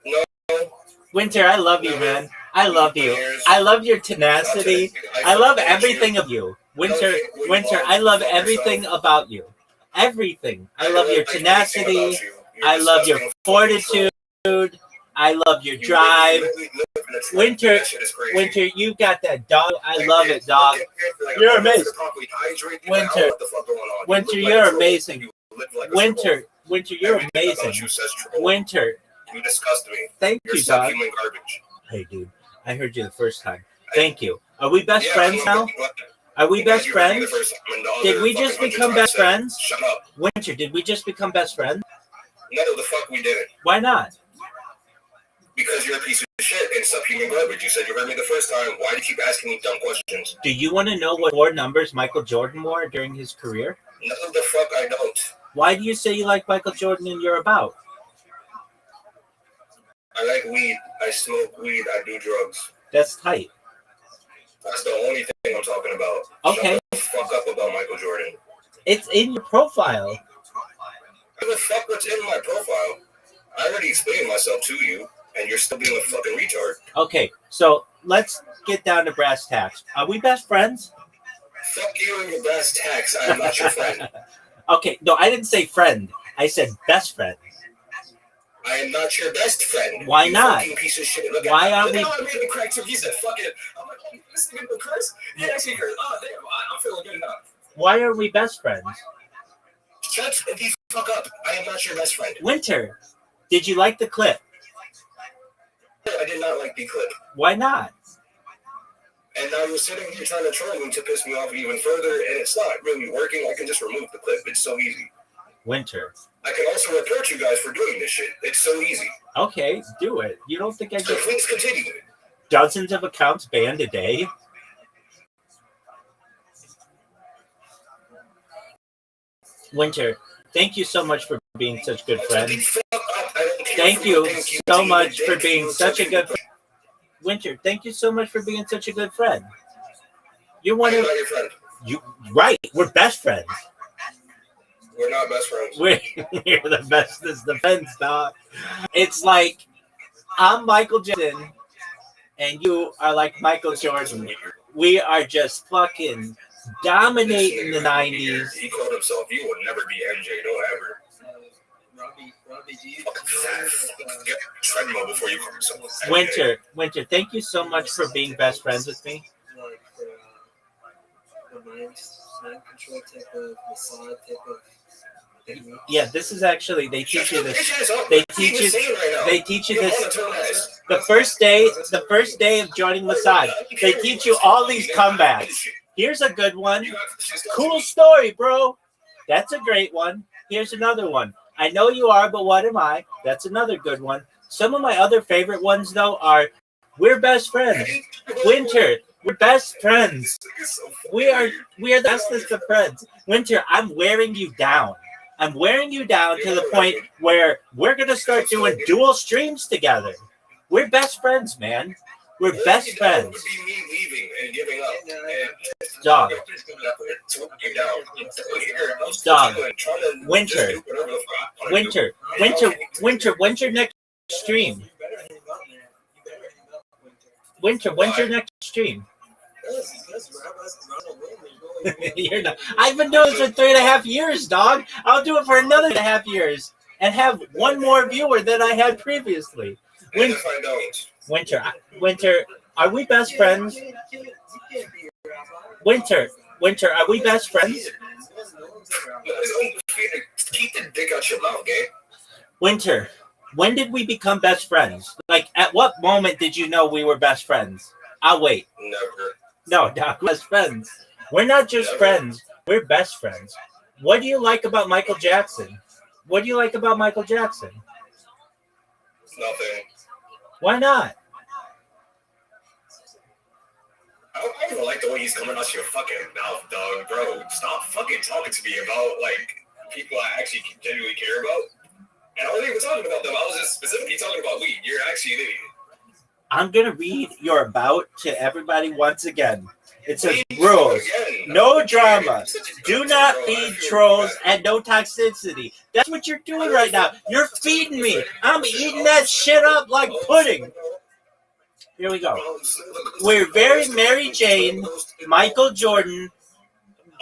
No. Winter, I love you, man. I love you. I love your tenacity. I love everything of you. Winter, I love everything about you. Everything. I love your tenacity. I love your fortitude. I love your drive. Winter, you got that dog. I love it, dog. You're amazing. Winter, you're amazing. Winter, you're amazing. Winter, you disgust me. Thank You're you, dog. subhuman garbage. Hey, dude, I heard you the first time. Thank you. Are we best friends now? Are we best friends? Did we just become best friends? Shut up. Winter, did we just become best friends? No, the fuck we didn't. Why not? Because you're a piece of shit and subhuman garbage. You said you heard me the first time. Why do you keep asking me dumb questions? Do you want to know what 4 numbers Michael Jordan wore during his career? No, the fuck I don't. Why do you say you like Michael Jordan and you're about? I like weed. I smoke weed. I do drugs. That's tight. That's the only thing I'm talking about. Okay. Shut the fuck up about Michael Jordan. It's in your profile. What the fuck what's in my profile? I already explained myself to you, and you're still being a fucking retard. Okay, so let's get down to brass tacks. Are we best friends? Fuck you and your brass tacks. I'm not your friend. Okay, no, I didn't say friend. I said best friend. I am not your best friend. Why you not? Fucking piece of shit. Look Why at aren't we? I made me crack too. He said, "Fuck it." I'm like, oh, this nigga no curse. He actually curse. Oh damn, I'm feeling good enough. Why are we best friends? Shut the fuck up. I am not your best friend. Winter, did you like the clip? I did not like the clip. Why not? And now you're sitting here trying to troll me to piss me off even further, and it's not really working. I can just remove the clip. It's so easy. Winter. I can also report you guys for doing this shit. It's so easy. Okay, do it. You don't think I So get please continue. dozens of accounts banned a day? Winter, thank you so much for being such a good friend. Thank you so much for being such a good friend. Winter, thank you so much for being such a good friend. You're one of your friend. you right. We're best friends. We're not best friends. We're the bestest of friends, dog. It's like I'm Michael Jackson and you are like Michael Jordan. We are just fucking dominating the 90s. He called himself, "You will never be MJ, don't ever." Robbie, do you Get treadmill before you call yourself Winter, thank you so much for being best friends with me. like the mind control type of massage type of technique? Yeah, this is actually they teach you this. They They teach you this the first day of joining massage. They teach you all these comebacks. Here's a good one. Cool story, bro. That's a great one. Here's another one. I know you are, but what am I? That's another good one. Some of my other favorite ones, though, are we're best friends. Winter, we're best friends. We are the bestest of friends. Winter, I'm wearing you down. I'm wearing you down to the point where we're going to start doing dual streams together. We're best friends, man. We're best friends. Would be me leaving and giving up. And Dog. Dog. Winter. When's your next stream? Winter next stream. You're not. I've been doing this for 3.5 years, dog. I'll do it for another 3.5 years and have one more viewer than I had previously. Winter, are we best friends? Winter, are we best friends? Keep the dick out your mouth, gay. Winter, when did we become best friends? Like, at what moment did you know we were best friends? I'll wait. Never. No, Doc, best friends. We're not just friends. We're best friends. What do you like about Michael Jackson? What do you like about Michael Jackson? Nothing. Why not? I don't even like the way he's coming out your fucking mouth, dog, bro. Stop fucking talking to me about, like, people I actually genuinely care about. And I wasn't even talking about them. I was just specifically talking about weed. You're actually an idiot. I'm going to read your about to everybody once again. It says, rules, no drama, do not feed trolls, and no toxicity. That's what you're doing right now. You're feeding me. I'm eating that shit up like pudding. Here we go. We're very Mary Jane, Michael Jordan,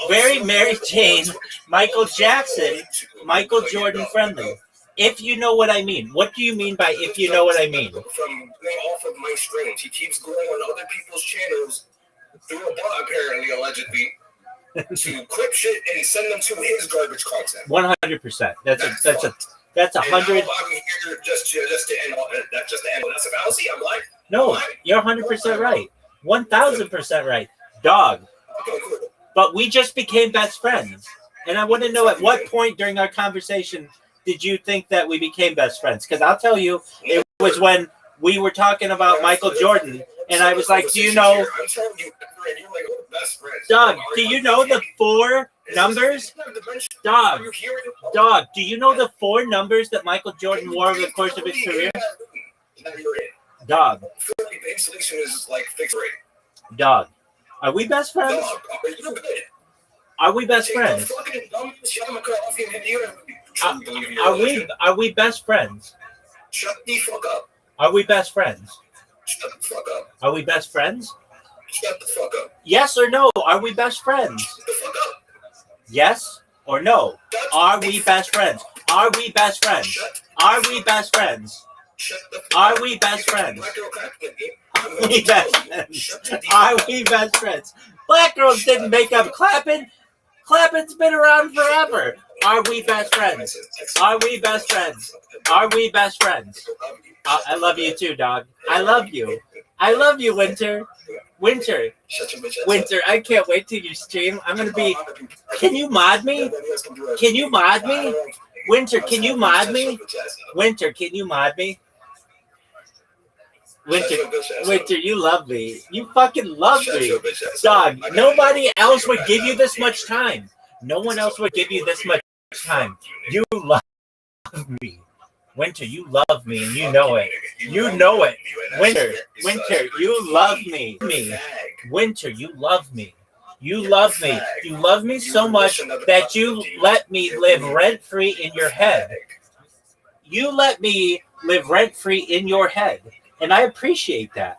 very Mary Jane, Michael Jackson, Michael Jordan friendly. If you know what I mean. What do you mean by if you know what I mean? From going off of my streams, he keeps going on other people's channels through a bot, apparently, allegedly, to clip shit and send them to his garbage content. 100%. That's 100. I'm here just to end all that. Just to end all that's a fallacy. I'm like, no, you're 100% right. 1,000% right, dog. Okay, cool. But we just became best friends, and I want to know at what point during our conversation did you think that we became best friends? Because I'll tell you, it was when we were talking about Michael Jordan, and I was like, do you know, dog, do you know the 4 numbers? Dog, do you know the 4 numbers that Michael Jordan wore over the course of his career? Dog. Installation is like fixed rate. Dog. Are we best friends? Are we best friends? Are we best friends? Shut the fuck up. Are we best friends? Shut the fuck up. Are we best friends? Shut the fuck up. Yes or no? Are we best friends? Shut the fuck up. Yes or no? Shut Are we best friends? Are we best friends? Shut Are we best friends? Shut the Are we best friends? Are we best friends? Are we best friends? Black girls didn't make up clapping. Clapping's been around forever. Are we best friends? Are we best friends? Are we best friends? I love you too, dog. I love you. I love you, Winter. Winter. Winter, I can't wait till you stream. I'm going to be... Can you mod me? Can you mod me? Winter, can you mod me? Winter, can you mod me? Winter, you love me. You fucking love me. Dog, nobody else would give you this much time. No one else would give you this much time. You love me. Winter, you love me and you know it. You know it. Winter, you love me. Winter, you love me. You love me. You love me so much that you let me live rent-free in your head. You let me live rent-free in your head. And I appreciate that.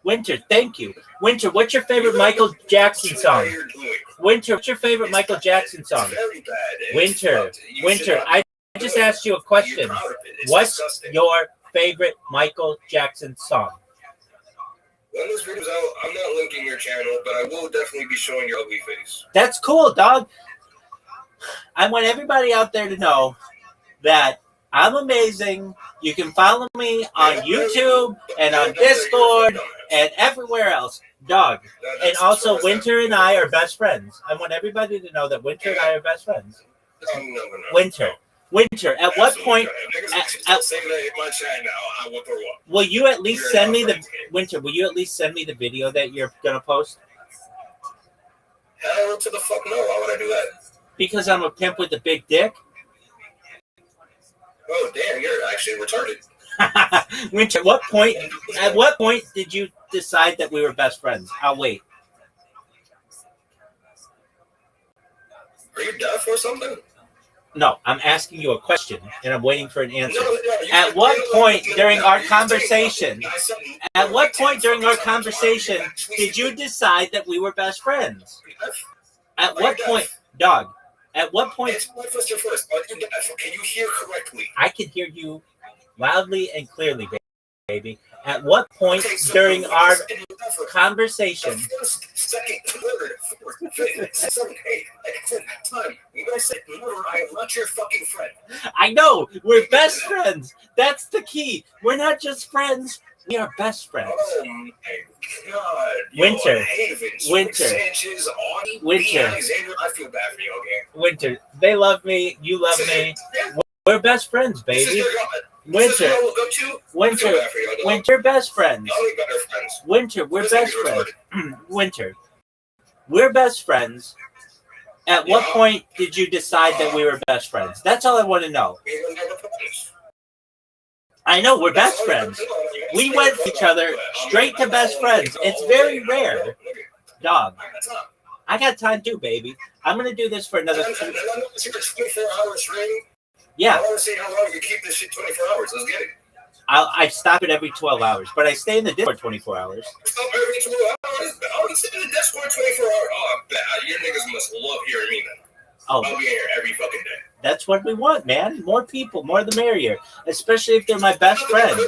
Winter, thank you. Winter, what's your favorite Michael Jackson song? Winter, what's your favorite Michael Jackson song? Winter, I just asked you a question. What's your favorite Michael Jackson song? When this video's out, I'm not linking your channel, but I will definitely be showing your ugly face. That's cool, dog. I want everybody out there to know that I'm amazing. You can follow me on YouTube and on Discord and everywhere else. Dog. And also, Winter and I are best friends. I want everybody to know that Winter and I are best friends. Winter, at what point... Will you at least send me the... Winter, will you at least send me the video that you're going to post? Hell to the fuck no. Why would I do that? Because I'm a pimp with a big dick? Oh, damn, you're actually retarded. Winter, at what point did you decide that we were best friends? I'll wait. Are you deaf or something? No, I'm asking you a question, and I'm waiting for an answer. At what point during our conversation, did you decide that we were best friends? At what point, dog? At what point? Can you hear correctly? I can hear you loudly and clearly, baby. At what point during our conversation? Second, third, fourth, fifth, seventh, eighth, time. You guys said, "No, I am not your fucking friend." I know. We're best friends. That's the key. We're not just friends. We are best friends. Oh my God. Winter. I feel bad for you, okay? Winter. They love me. You love me. We're best friends, baby. Winter, best friends. Winter, we're best friends. Winter, we're best friends. At what point did you decide that we were best friends? That's all I want to know. I know, we're best friends. We went for each other straight to best friends. It's very rare. Dog, I got time too, baby. I'm going to do this for another... Yeah. I want to see how long you keep this shit 24 hours. Let's get it. I stop it every 12 hours, but I stay in the Discord 24 hours. Stop every 12 hours? I would stay in the Discord 24 hours. Oh, your niggas must love hearing me then. Oh, I'll be here every fucking day. That's what we want, man. More people, more the merrier. Especially if they're my best friend.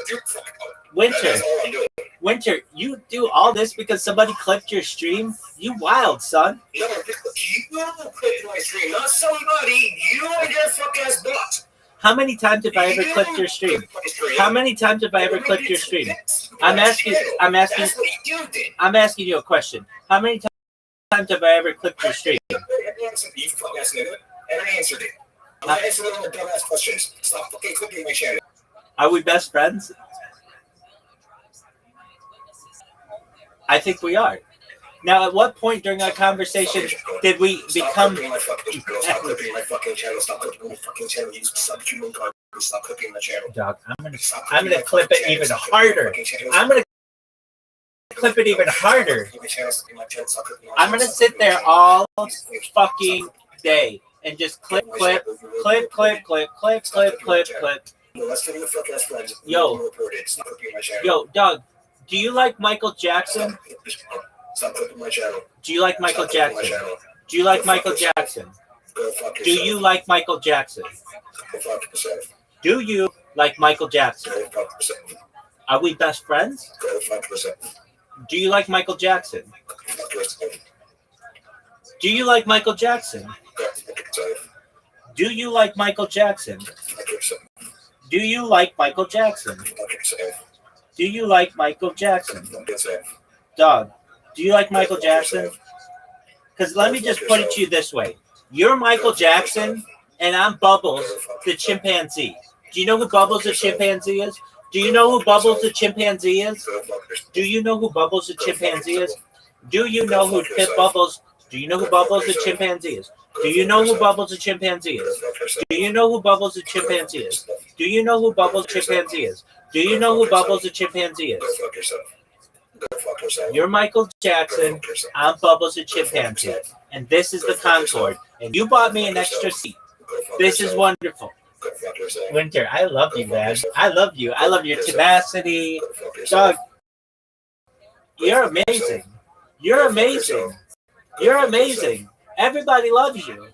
Winter, you do all this because somebody clicked your stream? You wild, son. No, you clicked my stream, not somebody. You and your fuck ass bot. How many times have I ever clicked your stream? How many times have I ever clicked your stream? I'm asking you a question. How many times have I ever clicked your stream? You fuck ass nigga. And I answered it. I'm not answering all the dumbass questions. Stop fucking clicking my channel. Are we best friends? I think we are. Now, at what point during our conversation did we become... Stop clicking my fucking channel. Stop clicking my fucking channel. You subhuman garbage. Stop clicking my channel. Dog, I'm gonna clip it even harder. I'm gonna clip it even harder. I'm gonna sit there all fucking day and just clip. Let's take the fuck ass friends. Yo. Reported. Stop clipping my channel. Yo, dog, do you like Michael Jackson? Stop clipping my channel. Do you like Michael Stop clipping my Jackson? channel. Do you like Go fuck Michael yourself. Jackson? Go fuck Do yourself. you like Michael Jackson? Go fuck yourself. Do you like Michael Jackson? Go fuck yourself. Are we best friends? Go fuck yourself. Do you like Michael Jackson? Go fuck yourself. Do you like Michael Jackson? Go fuck yourself. Do you like Michael Jackson? Fuck yourself. Do you like Michael Jackson? Fuck yourself. Do you like Michael Jackson? Fuck yourself. Dog, do you like Michael Jackson? Because let me just put it to you this way. You're Michael Jackson, and I'm Bubbles, the chimpanzee. Do you know who Bubbles the chimpanzee is? Do you know who Bubbles the chimpanzee is? Go fuck yourself. Do you know who Bubbles the chimpanzee is? Do you know who Bubbles? Do you know who Bubbles the chimpanzee is? Do you know who Bubbles the chimpanzee Go is? fuck yourself. Do you know who Bubbles the chimpanzee is? Do you know who Bubbles the chimpanzee is? Do you know who Bubbles the chimpanzee Go is? fuck yourself. Go fuck yourself. You're Michael Go Jackson. fuck yourself. I'm Bubbles the chimpanzee, and this is the Concorde. And you bought me an extra seat. Go fuck This is yourself. wonderful. Go fuck yourself. Winter, I love you, man. I love you. I love your tenacity. Go fuck yourself. Dog, you're amazing. You're amazing. You're amazing. Everybody loves you. Go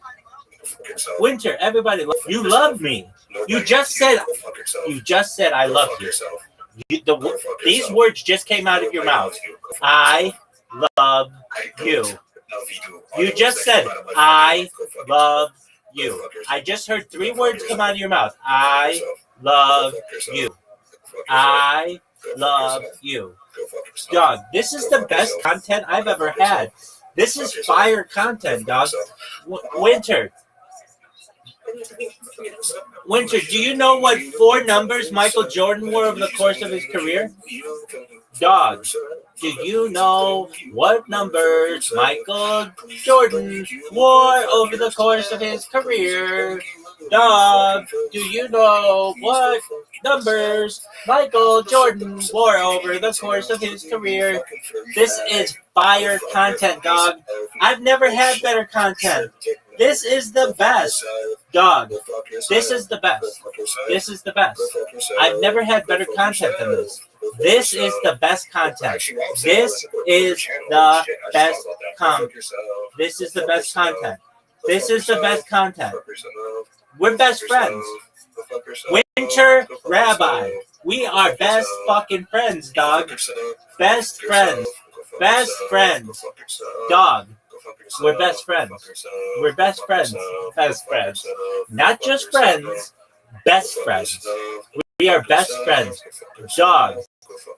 fuck yourself. Winter, everybody loves you. You love me. Nobody You just said Go fuck yourself. you just said I Go love fuck you. yourself. These words just came out of your mouth. I love you. You just said I love you. I just heard 3 words come out of your mouth. I love you. I love you. Dog, this is the best content I've ever had. This is fire content, dog. Winter, do you know what 4 numbers Michael Jordan wore over the course of his career? Dog, do you know what numbers Michael Jordan wore over the course of his career? Dog, do you know what numbers Michael Jordan wore over the course of his career? This is fire content, dog. I've never had better content. This is the best, dog. This is the best. This is the best. I've never had better content than this. This is the best content. This is the best content. This is the best content. This is the best content. We're best friends. Winter Rabbi. We are best fucking friends, dog. Best friends. Best friends. Dog. We're best friends. We're best friends. Best friends. Not just friends. Best friends. We are best friends. Dog.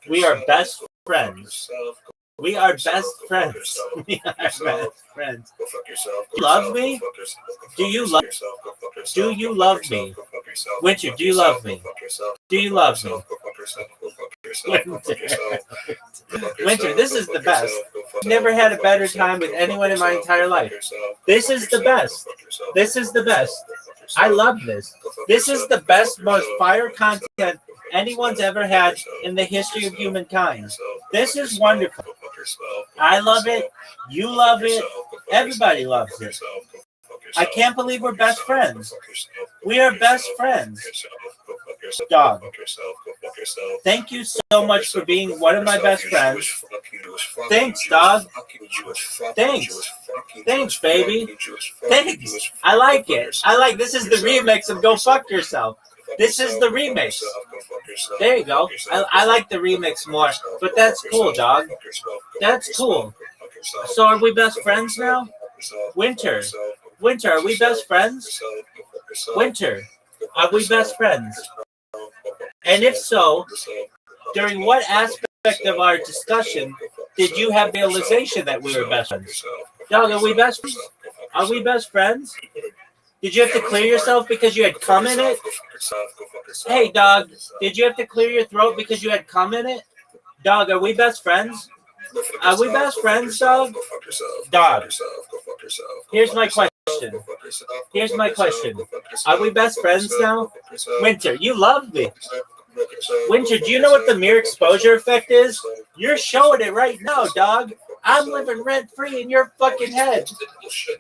We are best friends. We are best friends. We are best friends. You love me? Do you love? Do you love me? Winter, do you love me? Do you love me? Winter, this is the best. Never had a better time with anyone in my entire life. This is the best. This is the best. I love this. This is the best, most fire content anyone's ever had in the history of humankind. This is wonderful. I love it. You love it. Everybody loves it. I can't believe we're best friends. We are best friends. Dog. Thank you so much for being one of my best friends. Thanks, dog. Thanks. Thanks, baby. Thanks. I like it. This is the remix of Go Fuck Yourself. This is the remix. There you go. I like the remix more, but that's cool, dog. That's cool. So are we best friends now? Winter, are we best friends? Winter, are we best friends? And if so, during what aspect of our discussion did you have realization that we were best friends? Dog, are we best friends? Are we best friends? Did you have to clear yourself because you had cum in it? Hey, dog, did you have to clear your throat because you had cum in it? Dog, are we best friends? Are we best friends, dog? Dog. Here's my question. Here's my question. Are we best friends now? Winter, you love me. Winter, do you know what the mere exposure effect is? You're showing it right now, dog. I'm living rent free in your fucking head.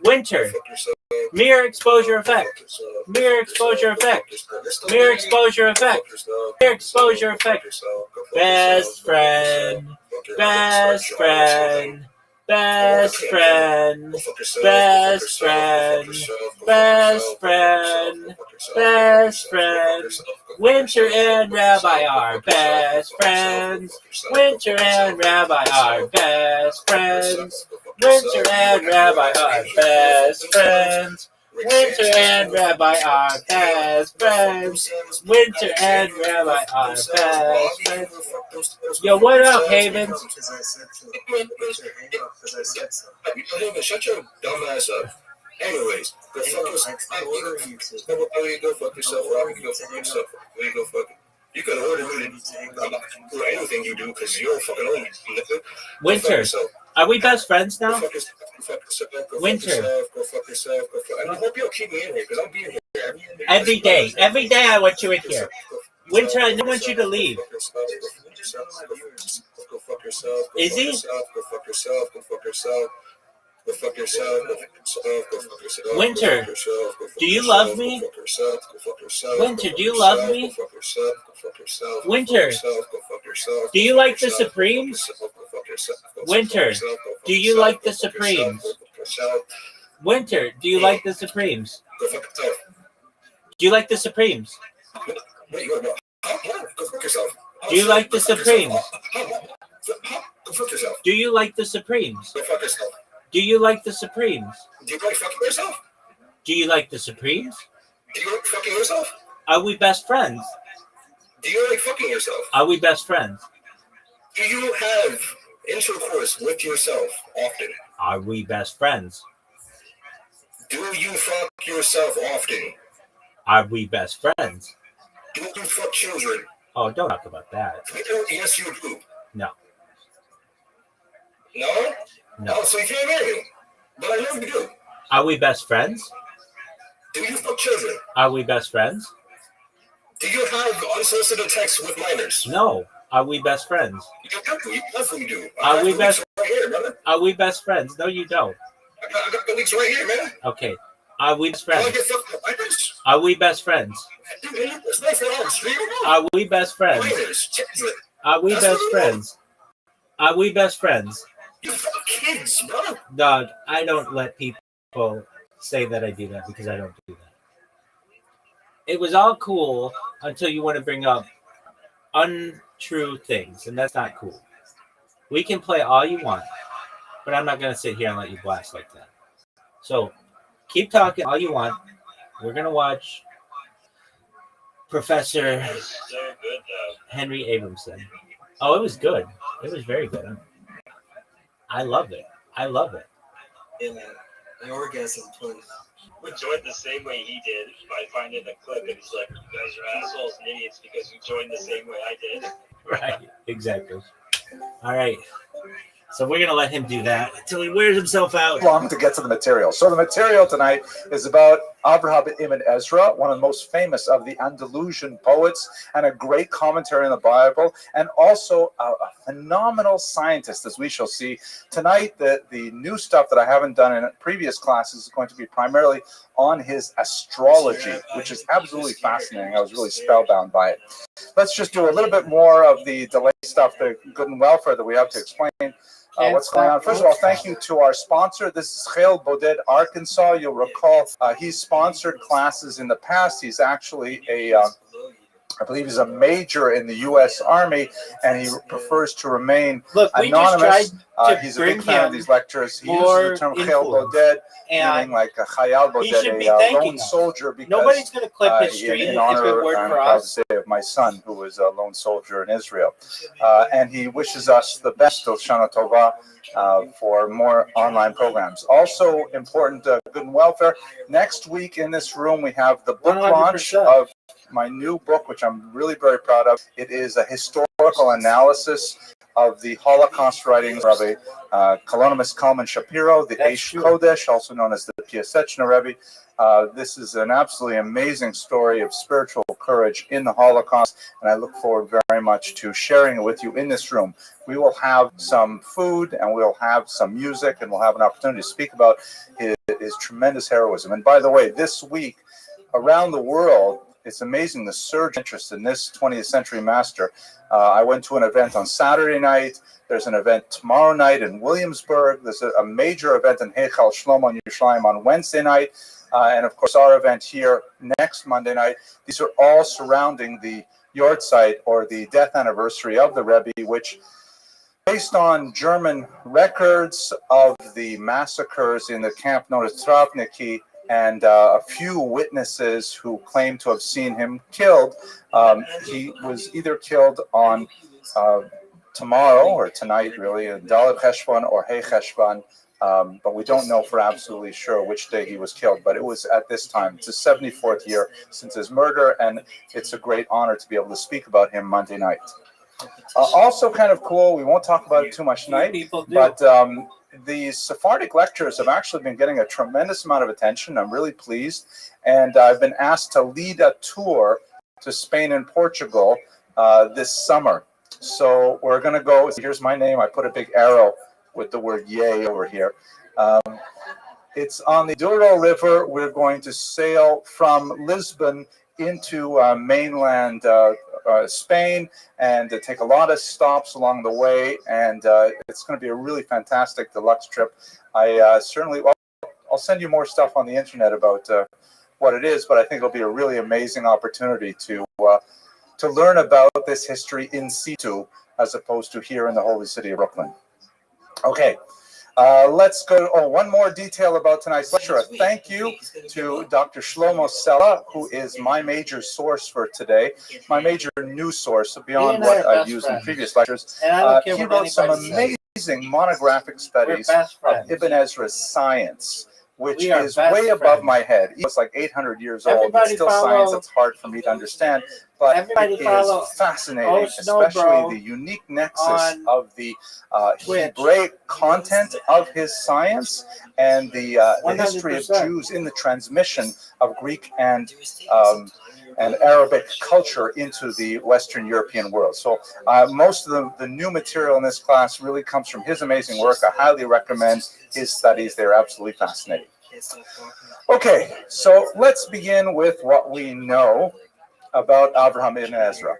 Winter. Mirror exposure effect. Mirror exposure effect. Mirror exposure effect. Mirror exposure effect. Best friend. Best friend. Best friend. Best friend. Best friend. Best friend. Winter and Rabbi are best friends. Winter and Rabbi are best friends. Winter and Rabbi are best friends. Winter and Rabbi are best friends. Winter and Rabbi are best friends. Yo, what up, Havens? Shut your dumb ass up. Anyways, go fuck yourself. Go fuck yourself. Go fuck. You can order me do anything you do because you're a fucking old. Winter, are we best friends now? Go fuck yourself. Winter. Go fuck yourself. And I hope you'll keep me in here because I'm being here every day. Every day I want you in here. Winter, I don't want you to leave. Go fuck yourself. Is he? Go fuck yourself. Go fuck yourself. Go fuck yourself. Go fuck yourself. Go fuck yourself. Winter, do you love me? Winter, do you love me? Winter, do you like the Supremes? Winter, do you like the Supremes? Winter, do you like the Supremes? Go fuck yourself. Do you like the Supremes? Wait, go fuck yourself. Do you like the Supremes? Go fuck yourself. Do you like the Supremes? Go fuck yourself. Do you like the Supremes? Do you like fucking yourself? Do you like the Supremes? Do you like fucking yourself? Are we best friends? Do you like fucking yourself? Are we best friends? Do you have intercourse with yourself often? Are we best friends? Do you fuck yourself often? Are we best friends? Do you fuck children? Oh, don't talk about that. Yes, you do. No. No? No. Oh, so you can't marry me. But I know you do. Are we best friends? Do you fuck children? Are we best friends? Do you have unsolicited texts with minors? No. Are we best friends? You definitely do. Are we best? Right here, brother. Are we best friends? No, you don't. I got the links right here, man. Okay. Are we best friends? I get fucked up minors? Are we best friends? Dude, it's not for all stream. Are we best friends? Minors, children. Are we best friends? Are we best friends? You fuck kids, bro. Dog, I don't let people say that I do that because I don't do that. It was all cool until you want to bring up untrue things, and that's not cool. We can play all you want, but I'm not going to sit here and let you blast like that. So keep talking all you want. We're going to watch Professor Henry Abramson. Oh, it was good. It was very good. I love it. I love it. Yeah, an orgasm twin. We joined the same way he did by finding a clip, and he's like, "You guys are assholes and idiots because you joined the same way I did." Right. Exactly. All right. So we're going to let him do that until he wears himself out. Long to get to the material. So the material tonight is about Avraham ibn Ezra, one of the most famous of the Andalusian poets, and a great commentary on the Bible, and also a phenomenal scientist, as we shall see. Tonight, the new stuff that I haven't done in previous classes is going to be primarily on his astrology, which is absolutely fascinating. I was really spellbound by it. Let's just do a little bit more of the delay stuff, the good and welfare that we have to explain. What's going on? First of all, thank you to our sponsor. This is Chayil Boded, Arkansas. You'll recall he's sponsored classes in the past. He's actually I believe he's a major in the U.S. Army, and he prefers to remain anonymous. He's a big fan of these lectures. He uses the term Chayil Boded, meaning like a Chayal Boded, a lone soldier, because nobody's going to clip his stream in honor, if it worked I'm for proud us. to say, of my son, who was a lone soldier in Israel. And he wishes us the best of Shana Tova for more online programs. Also important, good and welfare. Next week in this room, we have the book 100%. Launch of my new book, which I'm really very proud of. It is a historical analysis of the Holocaust writings of Rabbi Kalonymus Kalman Shapiro, the Eish Kodesh, also known as the Piaseczna Rebbe. This is an absolutely amazing story of spiritual courage in the Holocaust, and I look forward very much to sharing it with you in this room. We will have some food, and we'll have some music, and we'll have an opportunity to speak about his tremendous heroism. And by the way, this week, around the world, it's amazing the surge interest in this 20th century master. I went to an event on Saturday night. There's an event tomorrow night in Williamsburg. There's a major event in Heichal Shlomo in Yerushalayim on Wednesday night. And of course, our event here next Monday night. These are all surrounding the Yortzeit, or the death anniversary of the Rebbe, which, based on German records of the massacres in the camp known as Travniki, and a few witnesses who claim to have seen him killed, he was either killed on tomorrow or tonight, really, Dalet Cheshvan or Hey Cheshvan, but we don't know for absolutely sure which day he was killed. But it was at this time. It's his 74th year since his murder, and it's a great honor to be able to speak about him Monday night. Also kind of cool, we won't talk about it too much tonight, but the Sephardic lectures have actually been getting a tremendous amount of attention. I'm really pleased. And I've been asked to lead a tour to Spain and Portugal this summer. So we're going to go. Here's my name. I put a big arrow with the word yay over here. It's on the Douro River. We're going to sail from Lisbon into mainland Spain, and take a lot of stops along the way, and it's going to be a really fantastic deluxe trip. I'll send you more stuff on the internet about what it is, but I think it'll be a really amazing opportunity to learn about this history in situ, as opposed to here in the holy city of Brooklyn. Okay. Let's go. One more detail about tonight's lecture. A thank you to Dr. Shlomo Sella, who is my major source for today, my major news source beyond what I've used in previous lectures. He wrote some amazing monographic studies of Ibn Ezra's science, which is way above my head. It's like 800 years old. It's still science that's hard for me to understand, but it is fascinating, especially the unique nexus of the Hebraic content of his science and the history of Jews in the transmission of Greek and Arabic culture into the Western European world. So most of the new material in this class really comes from his amazing work. I highly recommend his studies. They're absolutely fascinating. Okay, so let's begin with what we know about Avraham ibn Ezra.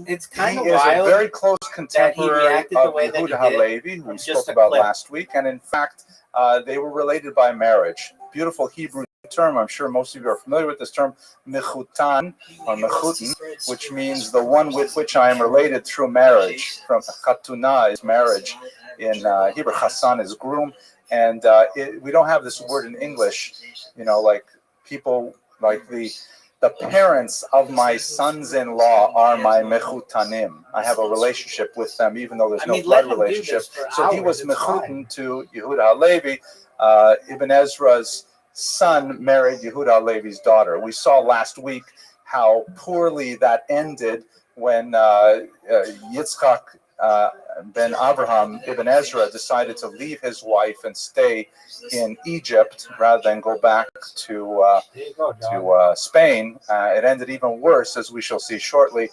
It's kind of he is wild a very close contemporary of Yehuda Halevi, Halevi, who we spoke about last week, and in fact, they were related by marriage. Beautiful Hebrew term. I'm sure most of you are familiar with this term, mechutan or mechutin, which means the one with which I am related through marriage. From chatuna is marriage in Hebrew. Chassan is groom, and we don't have this word in English. You know, like people like the parents of my sons-in-law are my mechutanim. I have a relationship with them, even though there's no blood relationship. So he was mechutan to Yehuda Halevi. Ibn Ezra's son married Yehuda Halevi's daughter. We saw last week how poorly that ended when Yitzchak ben Abraham ibn Ezra decided to leave his wife and stay in Egypt rather than go back to Spain. It ended even worse, as we shall see shortly.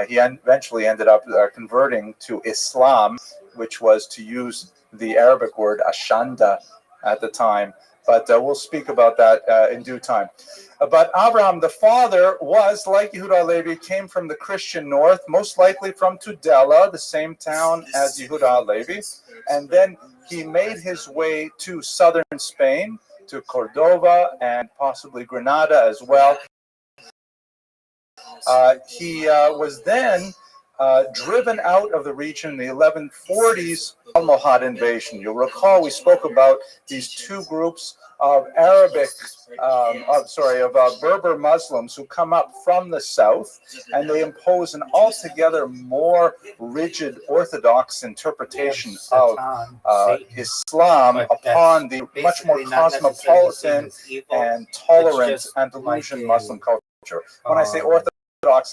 He eventually ended up converting to Islam, which was, to use the Arabic word ashanda at the time. But we'll speak about that in due time. But Abraham, the father, was, like Yehuda Halevi, came from the Christian north, most likely from Tudela, the same town as Yehuda Halevi. And then he made his way to southern Spain, to Cordova, and possibly Granada as well. He was then driven out of the region in the 1140s Almohad invasion. You'll recall we spoke about these two groups of Berber Muslims who come up from the south, and they impose an altogether more rigid Orthodox interpretation of Islam upon the much more cosmopolitan and tolerant Andalusian Muslim culture. When I say Orthodox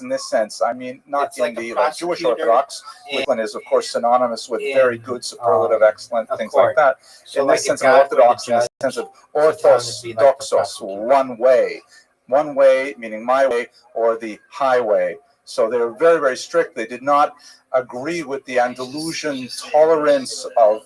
in this sense, I mean not in the Jewish Orthodox, which is of course synonymous with very good, superlative, excellent, things like that. In this sense, Orthodox in the sense of orthos, doxos, one way, one way, meaning my way, or the highway. So they were very, very strict. They did not agree with the Andalusian tolerance of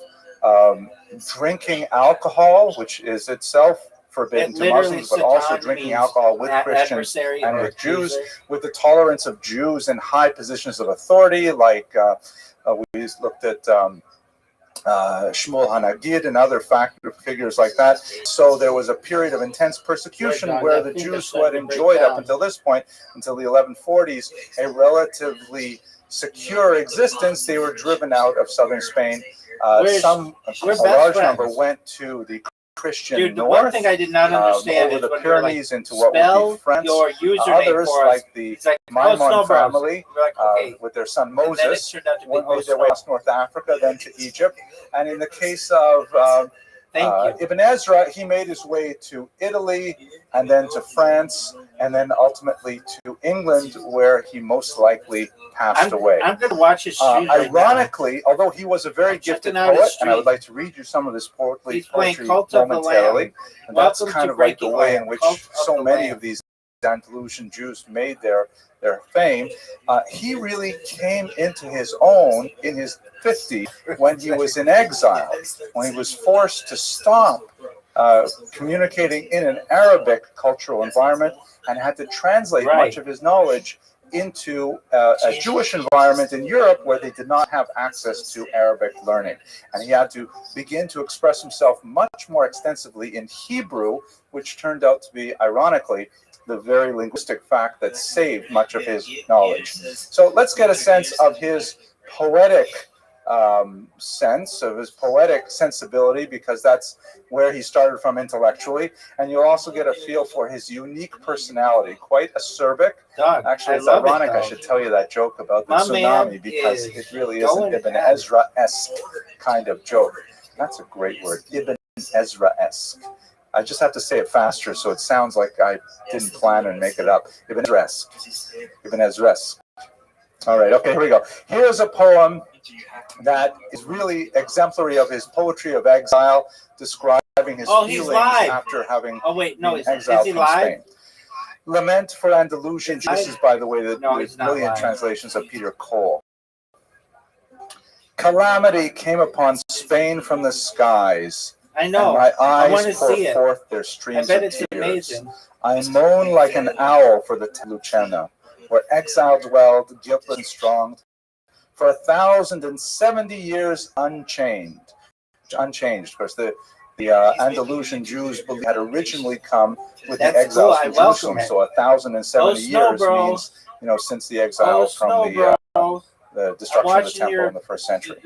drinking alcohol, which is itself forbidden to Muslims, but also drinking alcohol with Christians and with Jews, with the tolerance of Jews in high positions of authority, like we looked at Shmuel Hanagid and other figures like that. So there was a period of intense persecution where the Jews who had enjoyed up until this point, until the 1140s, a relatively secure existence, they were driven out of southern Spain. A large number went to the Christian north, one thing I did not understand over is the Pyrenees into what would be France. Your username Others, like the Maimon family, with their son Moses, made their way across North Africa, then to Egypt. And in the case of Ibn Ezra, he made his way to Italy, and then to France, and then ultimately to England, where he most likely passed away. I'm going to watch his stream ironically, although he was a very gifted poet, and I would like to read you some of his poetry momentarily, and that's kind of like the way in which so many of these Andalusian Jews made their fame. He really came into his own in his 50s when he was in exile, when he was forced to stop communicating in an Arabic cultural environment and had to translate much of his knowledge into a Jewish environment in Europe where they did not have access to Arabic learning. And he had to begin to express himself much more extensively in Hebrew, which turned out to be, ironically, the very linguistic fact that saved much of his knowledge. So let's get a sense of his poetic sensibility, because that's where he started from intellectually. And you'll also get a feel for his unique personality, quite acerbic. Actually, it's ironic I should tell you that joke about the tsunami, because it really is an Ibn Ezra-esque kind of joke. That's a great word, Ibn Ezra-esque. I just have to say it faster so it sounds like I didn't plan and make it up. Ibn Ezra-esque. Ibn Ezra-esque. All right, okay, here we go. Here's a poem that is really exemplary of his poetry of exile, describing his feelings after having been exiled from Spain. Lament for Andalusian. This is, by the way, the brilliant translations of Peter Cole. Calamity came upon Spain from the skies. I know. And my eyes pour pour forth their streams of tears. Amazing. I moan like an owl for the Lucena, where exile dwelled, guiltless and strong, for 1,070 years unchanged. Because the Andalusian Jews had originally come with the exiles from Jerusalem. So 1,070 years means, since the exile from the destruction of the temple in the first century.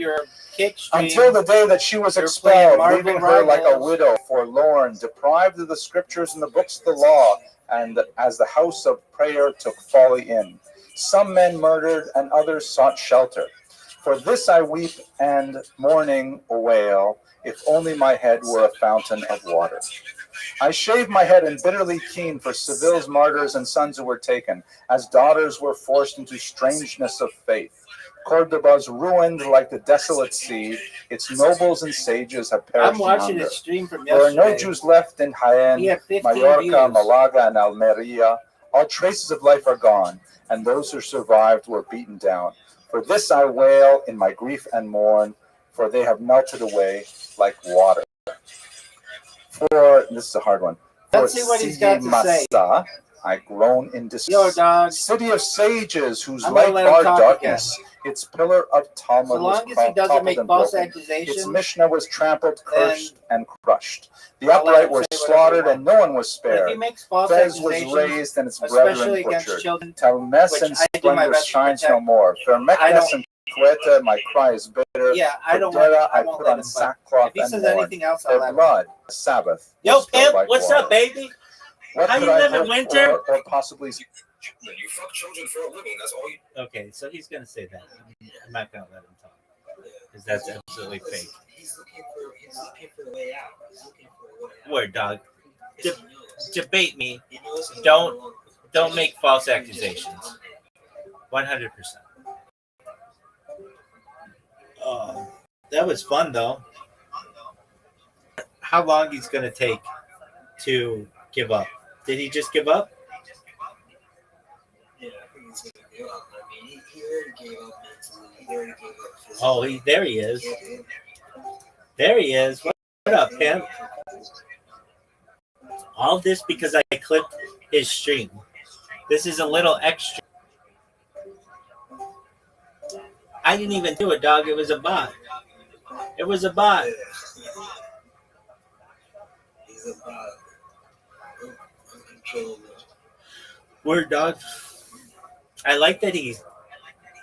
Until the day that she was expelled, leaving her like a widow, forlorn, deprived of the scriptures and the books of the law, and as the house of prayer took folly in. Some men murdered, and others sought shelter. For this I weep and mourning wail, if only my head were a fountain of water. I shave my head and bitterly keen for Seville's martyrs and sons who were taken, as daughters were forced into strangeness of faith. Cordoba's ruined like the desolate sea. Its nobles and sages have perished. I'm watching a stream from yesterday. There are no yesterday. Jews left in Jaén, Mallorca, views. Malaga, and Almeria. All traces of life are gone, and those who survived were beaten down. For this I wail in my grief and mourn, for they have melted away like water. For this is a hard one. Let's see what he's got to say. I groan in distress. Yo, dog. City of sages, whose light barred darkness. Again. Its pillar of Talmud So long was as he doesn't make false broken. accusations, Its Mishnah was trampled, cursed, and crushed. The upright were slaughtered, and no one was spared. If he makes false Fez was accusations, raised, and its brethren especially against butchered. children, Talmes and which I do my splendor best to shines protect. no more. Fermeknes and Queta, my cry is bitter. Yeah, I don't For Dera, want. I won't put let on him. sackcloth If he and says mourn. anything else, I'll Their let blood, Sabbath. Yo, will spill Pimp, like what's water. up, baby? What How could you I living, hope Winter? or possibly You fuck children for a living. That's all you. Okay, so he's gonna say that. I'm not gonna let him talk because that's absolutely fake. He's looking for the way out. He's looking for a way out. Word, dog. Debate me. He knows he's Don't- no longer- Don't make false accusations. 100%. That was fun, though. How long he's gonna take to give up? Did he just give up? give up. I mean, he already gave up mentally. He already gave up physically. Oh, there he is. There he is. What up, pimp? All this because I clipped his stream. This is a little extra. I didn't even do it, dog. It was a bot. It was a bot. He's a bot. Uncontrollable. Word, dog. I like that he,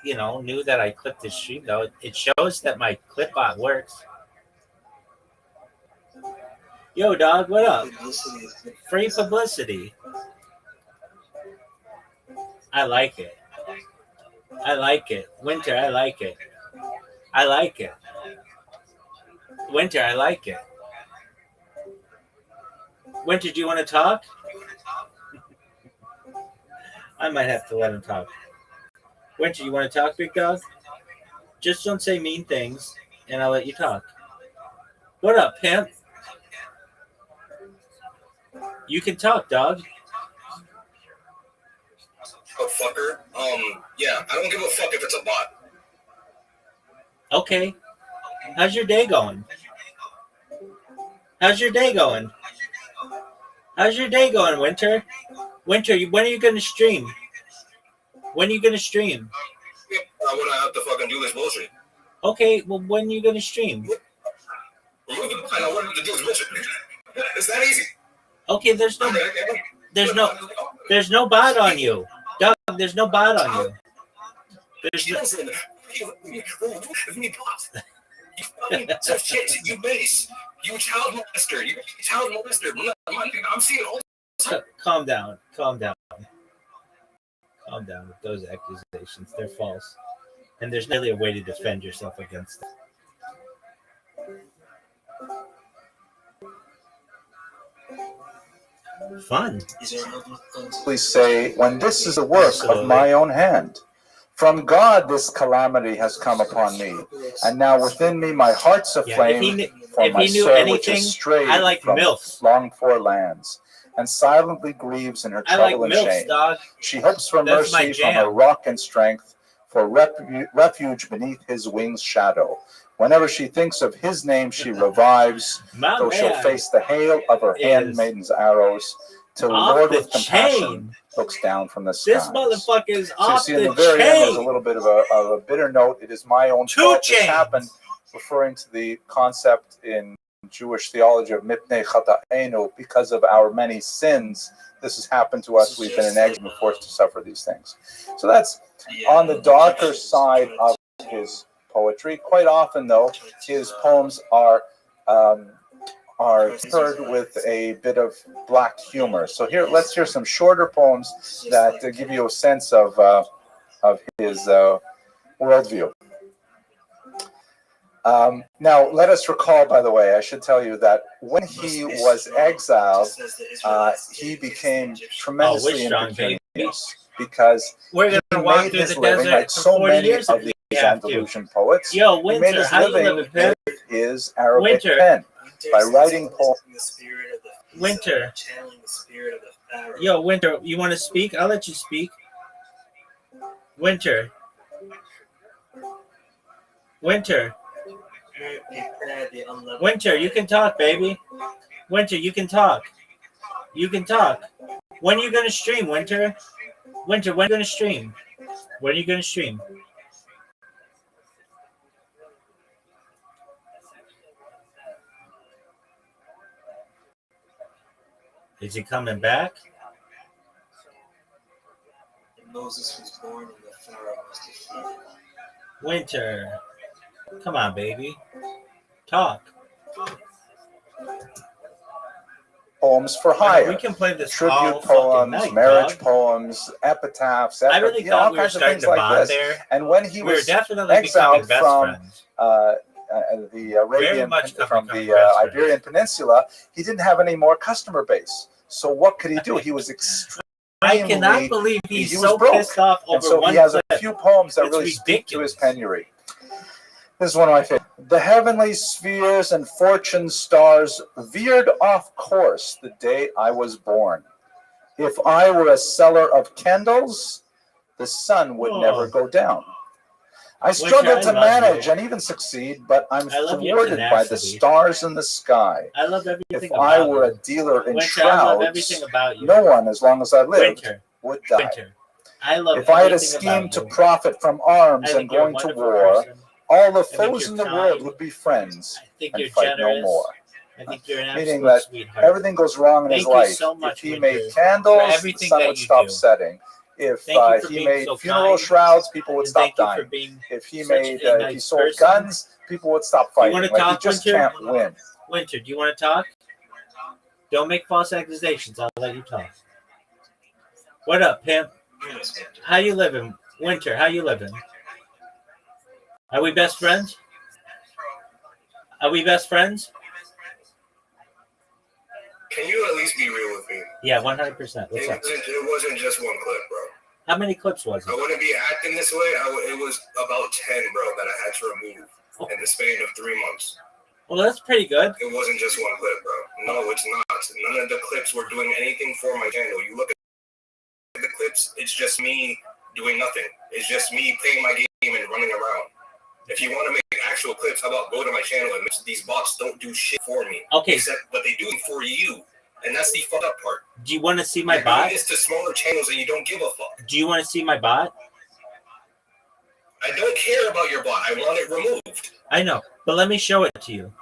knew that I clipped his stream, though. It shows that my clip bot works. Yo, dog, what up? Free publicity. I like it. I like it. Winter, I like it. I like it. Winter, I like it. Winter, do you want to talk? I might have to let him talk. Winter, you want to talk, big dog? Just don't say mean things, and I'll let you talk. What up, pimp? You can talk, dog. Oh, fucker. Yeah, I don't give a fuck if it's a bot. Okay. How's your day going? How's your day going? How's your day going, Winter? Winter, when are you going to stream? When are you going to stream? When I have to fucking do this bullshit. Okay, well, when are you going to stream? Remove the bot. I want to do this bullshit. It's that easy. Okay, there's no bot on you. Doug, there's no bot on you. There's no... So shit, you base. You child molester. You child molester. I'm seeing all. Calm down. Calm down. Calm down with those accusations. They're false. And there's really a way to defend yourself against them. Fun. Please say, when this is the work of my own hand. From God this calamity has come upon me, and now within me my heart's aflame for my soul which is strayed from longed-for lands, and silently grieves in her trouble and shame. She hopes for mercy from her rock and strength, for refuge beneath his wings' shadow. Whenever she thinks of his name, she revives, though she'll face the hail of her handmaiden's arrows, till the Lord with compassion looks down from the skies. This motherfucker is off the chain. So you see, in the very end, there's a little bit of a bitter note. It is my own fault this happened, referring to the concept in Jewish theology of mipnei chata'enu, because of our many sins. This has happened to us. We've been in exile, forced to suffer these things. So that's on the darker side of his poetry. Quite often, though, his poems are heard with a bit of black humor. So here, let's hear some shorter poems that give you a sense of his worldview. Now, let us recall, by the way, I should tell you that when he was exiled, he became tremendously impecunious because he made his living, like so many of these Andalusian poets, he made his living with his Arabic pen by writing poems. Winter. Yo, Winter, you want to speak? I'll let you speak. Winter. Winter. Winter, you can talk, baby. Winter, you can talk. You can talk. When are you going to stream, Winter? Winter, when are you going to stream? When are you going to stream? Is he coming back? Moses was born in the Pharaoh was defeated. Winter. Come on, baby. Talk. Poems for hire. We can play this tribute poems, night, marriage dog. poems, epitaphs. I really thought we were starting to bond there. And when he was definitely exiled from the Iberian Peninsula, he didn't have any more customer base. So what could he do? He was extremely. I cannot believe he's so broke. pissed off over and so one he has clip. a few poems that really speak to his penury. This is one of my favorites. The heavenly spheres and fortune stars veered off course the day I was born. If I were a seller of candles, the sun would Oh. never go down. I Winter, struggle to I love manage you. and even succeed, but I'm I love your thwarted by the tenacity. stars in the sky. I love everything If about I were you. a dealer in Winter, I love shrouds, everything about you. no one, as long as I lived, Winter, would die. Winter. I love If I had a everything scheme about to you. profit from arms I and think you're a going to wonderful war, person. all the think foes you're in the kind. world would be friends I think and you're fight generous. no more. I think you're an Meaning absolute that sweetheart. everything goes wrong in his Thank you life. so much, If he Winter, made candles, the everything sun that would you stop do. setting. If Thank you for he being made so funeral kind. shrouds, people would And stop thank you for dying. being If he such made, a if nice he sold person. guns, people would stop Do you fighting. want to Like, talk, he just Winter? can't win. Winter, do you want to talk? Don't make false accusations. I'll let you talk. What up, pimp? How you living? Winter, how you living? Are we best friends? Are we best friends? Can you at least be real with me? Yeah, 100%. What's up? It wasn't just one clip, bro. How many clips was I it? wouldn't be acting this way. It was about 10, bro, that I had to remove in the span of 3 months. Well, that's pretty good. It wasn't just one clip, bro. No, it's not. None of the clips were doing anything for my channel. You look at the clips, it's just me doing nothing. It's just me playing my game and running around. If you want to make actual clips, how about go to my channel and these bots don't do shit for me. Okay. Except what they do for you. And that's the fucked up part. Do you want to see my You're bot? doing this to smaller channels and you don't give a fuck. Do you want to see my bot? I don't care about your bot. I want it removed. I know, but let me show it to you.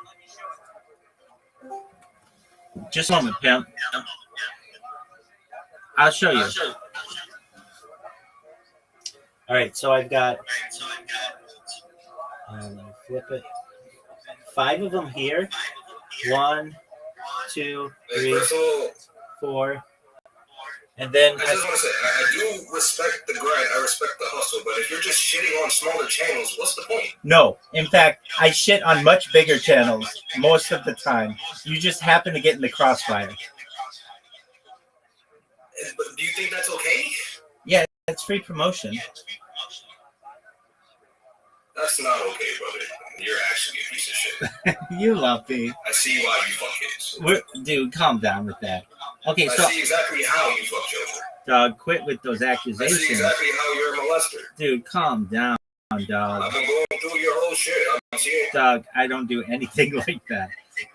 Just a moment, pimp. I'll show you. All right, so I've got. Flip it. 5 of them here. 1, 2, 3, 4, and then I just want to say, I do respect the grind. I respect the hustle. But if you're just shitting on smaller channels, what's the point? no. In fact, I shit on much bigger channels most of the time. You just happen to get in the crossfire. But do you think that's okay? Yeah, it's free promotion. That's not okay, brother. You're actually a piece of shit. You love me. I see why you fuck kids. Dude, calm down with that. Okay, I so see exactly how you fuck children. dog, quit with those I accusations. see exactly how you're a molester. Dude, calm down, dog. I've been going through your whole shit. I'm seeing. Dog, I don't do anything like that.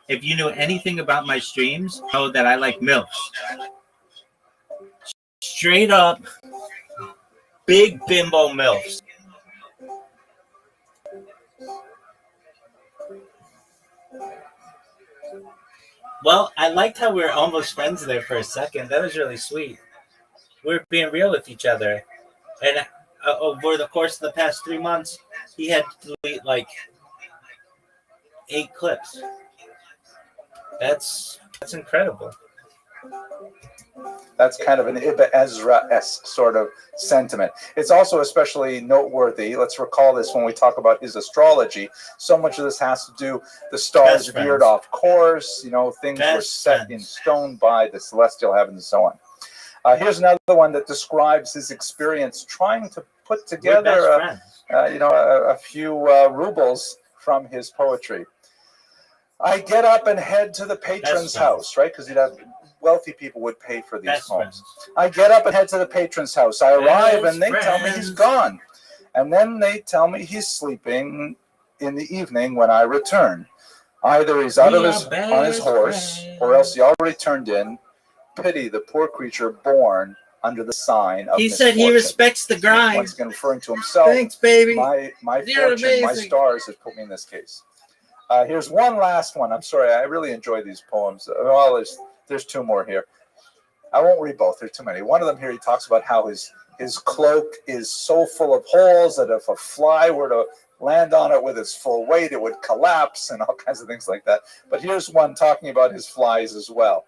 If you knew anything about my streams, know that I like MILFs. Straight up, big bimbo MILFs. Well, I liked how we were almost friends there for a second. That was really sweet. We were being real with each other. And over the course of the past 3 months, he had to delete like 8 clips. That's incredible. That's kind of an Ibn Ezra-esque sort of sentiment. It's also especially noteworthy. Let's recall this when we talk about his astrology. So much of this has to do, the stars veered off course, you know, things were set in stone by the celestial heavens and so on. Here's another one that describes his experience trying to put together, a few rubles from his poetry. I get up and head to the patron's house, right? Because wealthy people would pay for these homes. I get up and head to the patron's house. I arrive and they tell me he's gone. And then they tell me he's sleeping in the evening when I return. Either he's out of on his horse, or else he already turned in. Pity the poor creature born under the sign of He said he respects the grind. Once again, referring to himself. Thanks, baby. My You're fortune, amazing. my stars have put me in this case. Here's one last one. I'm sorry, I really enjoy these poems. Well, there's 2 more here. I won't read both. There's too many. One of them here, he talks about how his cloak is so full of holes that if a fly were to land on it with its full weight, it would collapse and all kinds of things like that. But here's one talking about his flies as well.